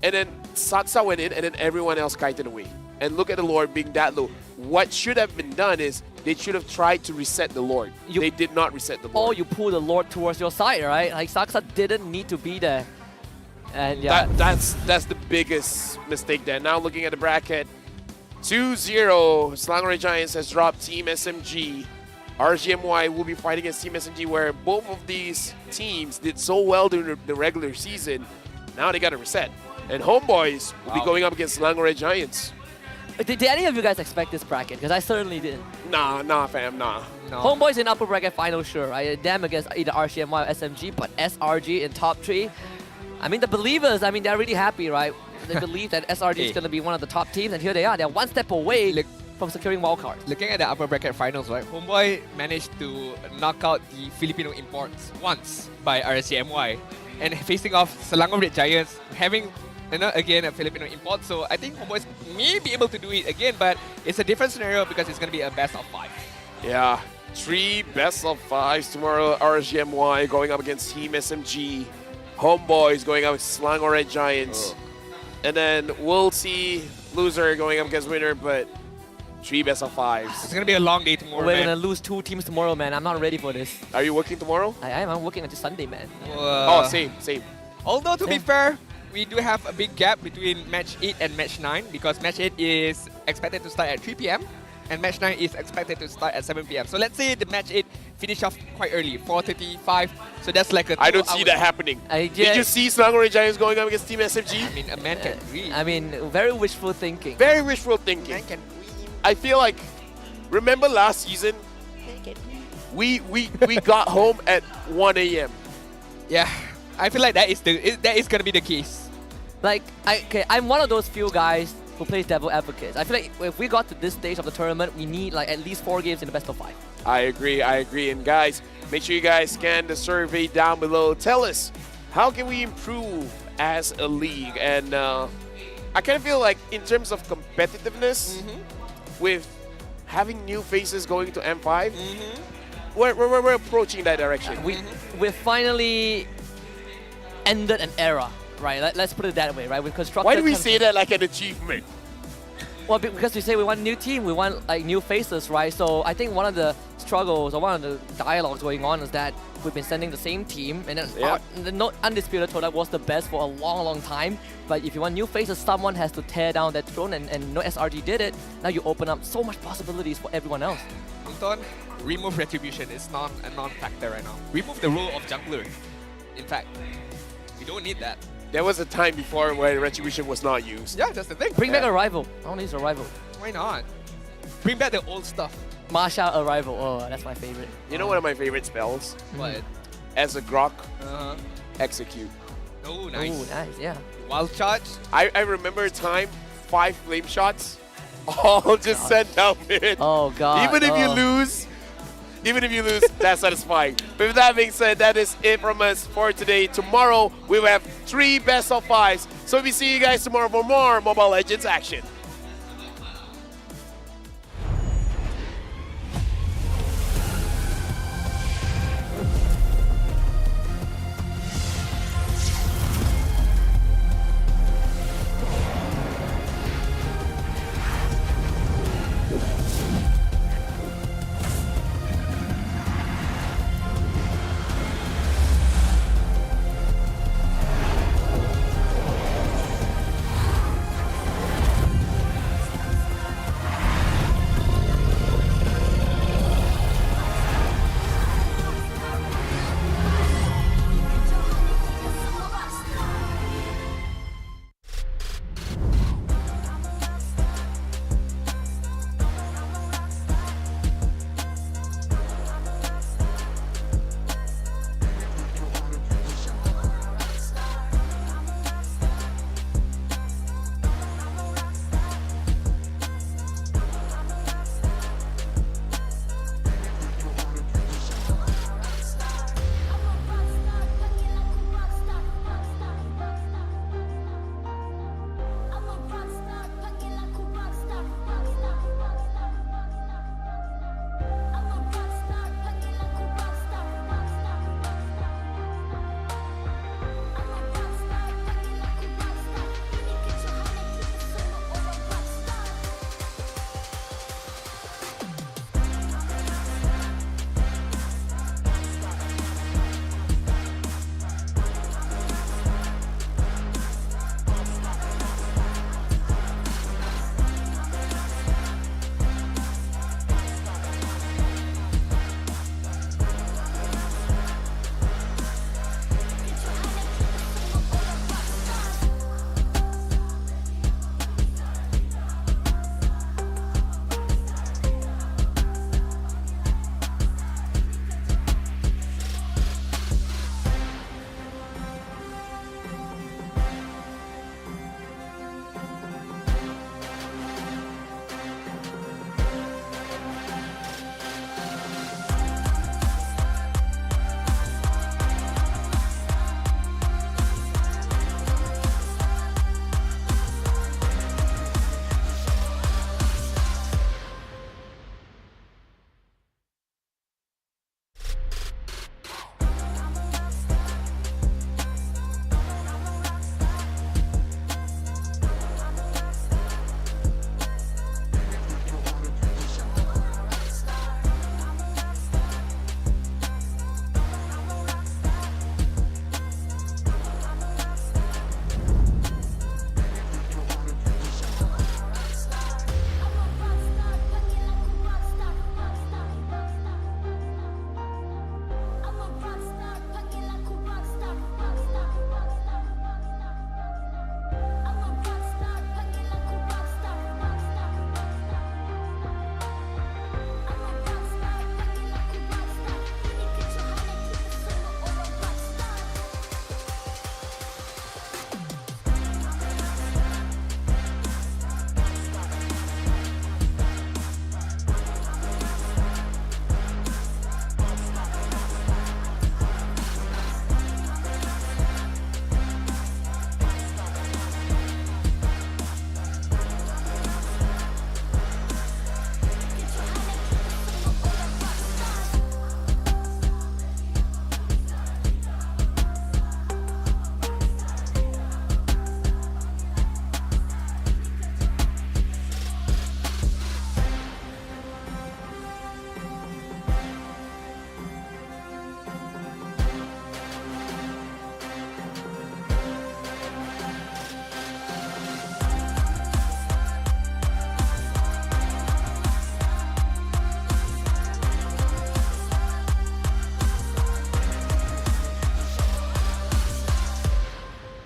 and then Saksa went in, and then everyone else kited away. And look at the Lord being that low. What should have been done is they should have tried to reset the Lord. They did not reset the Lord. Or you pull the Lord towards your side, right? Like Saksa didn't need to be there. And yeah. That's the biggest mistake there. Now looking at the bracket, 2-0, Selangor Giants has dropped Team SMG. RSG MY will be fighting against Team SMG, where both of these teams did so well during the regular season. Now they got to reset. And Homebois will be going up against Selangor Giants. Did any of you guys expect this bracket? Because I certainly didn't. Nah, fam, nah. No. Homebois in upper bracket final, sure, right? Them against either RSG MY or SMG, but SRG in top 3. I mean, the believers, I mean, they're really happy, right? They believe that SRG is going to be one of the top teams, and here they are. They're one step away from securing wildcards. Looking at the upper bracket finals, right? Homebois managed to knock out the Filipino imports once by RSG MY, and facing off Selangor Red Giants, having again a Filipino import. So I think Homebois may be able to do it again, but it's a different scenario because it's going to be a best of 5. Yeah, 3 best of 5s tomorrow. RSG MY going up against Team SMG. Homebois going up against Selangor Red Giants. And then we'll see loser going up against winner, but 3 best of 5s. It's going to be a long day tomorrow, We're going to lose 2 teams tomorrow, man. I'm not ready for this. Are you working tomorrow? I am. I'm working until Sunday, man. Oh, same. Although, to be fair, we do have a big gap between match 8 and match 9 because match 8 is expected to start at 3 p.m. and match 9 is expected to start at 7 p.m. So let's say the match 8 finish off quite early, 4:35. So that's like a 2 I don't see that happening. Did you see Selangor Red Giants going up against Team SMG? I mean, a man can dream. I mean, very wishful thinking. Very wishful thinking. Man can dream. I feel like, remember last season? We got home at 1 a.m. Yeah, I feel like that is gonna be the case. Like, I'm one of those few guys who plays devil advocates. I feel like if we got to this stage of the tournament, we need like at least 4 games in the best of 5. I agree. And guys, make sure you guys scan the survey down below. Tell us, how can we improve as a league? And I kind of feel like in terms of competitiveness, with having new faces going to M5, we're approaching that direction. We've finally ended an era. Right, let's put it that way, right? With constructed. Why do we say that like an achievement? Well, because we say we want a new team, we want like new faces, right? So I think one of the struggles or one of the dialogues going on is that we've been sending the same team, and the undisputed Todak was the best for a long time. But if you want new faces, someone has to tear down that throne, and no SRG did it. Now you open up so much possibilities for everyone else. Anton, remove retribution. It's not a non-factor right now. Remove the role of jungler. In fact, we don't need that. There was a time before where retribution was not used. Yeah, that's the thing. Bring back a rival. I want to use a rival. Why not? Bring back the old stuff. Masha a rival. Oh, that's my favorite. You know one of my favorite spells? What? As a Grok, execute. Oh, nice. Oh, nice, yeah. Wild charge. I remember a time, 5 flame shots, all just sent down mid. Oh, God. Even if you lose, that's satisfying. With that being said, that is it from us for today. Tomorrow, we will have 3 best of 5s. So we see you guys tomorrow for more Mobile Legends action.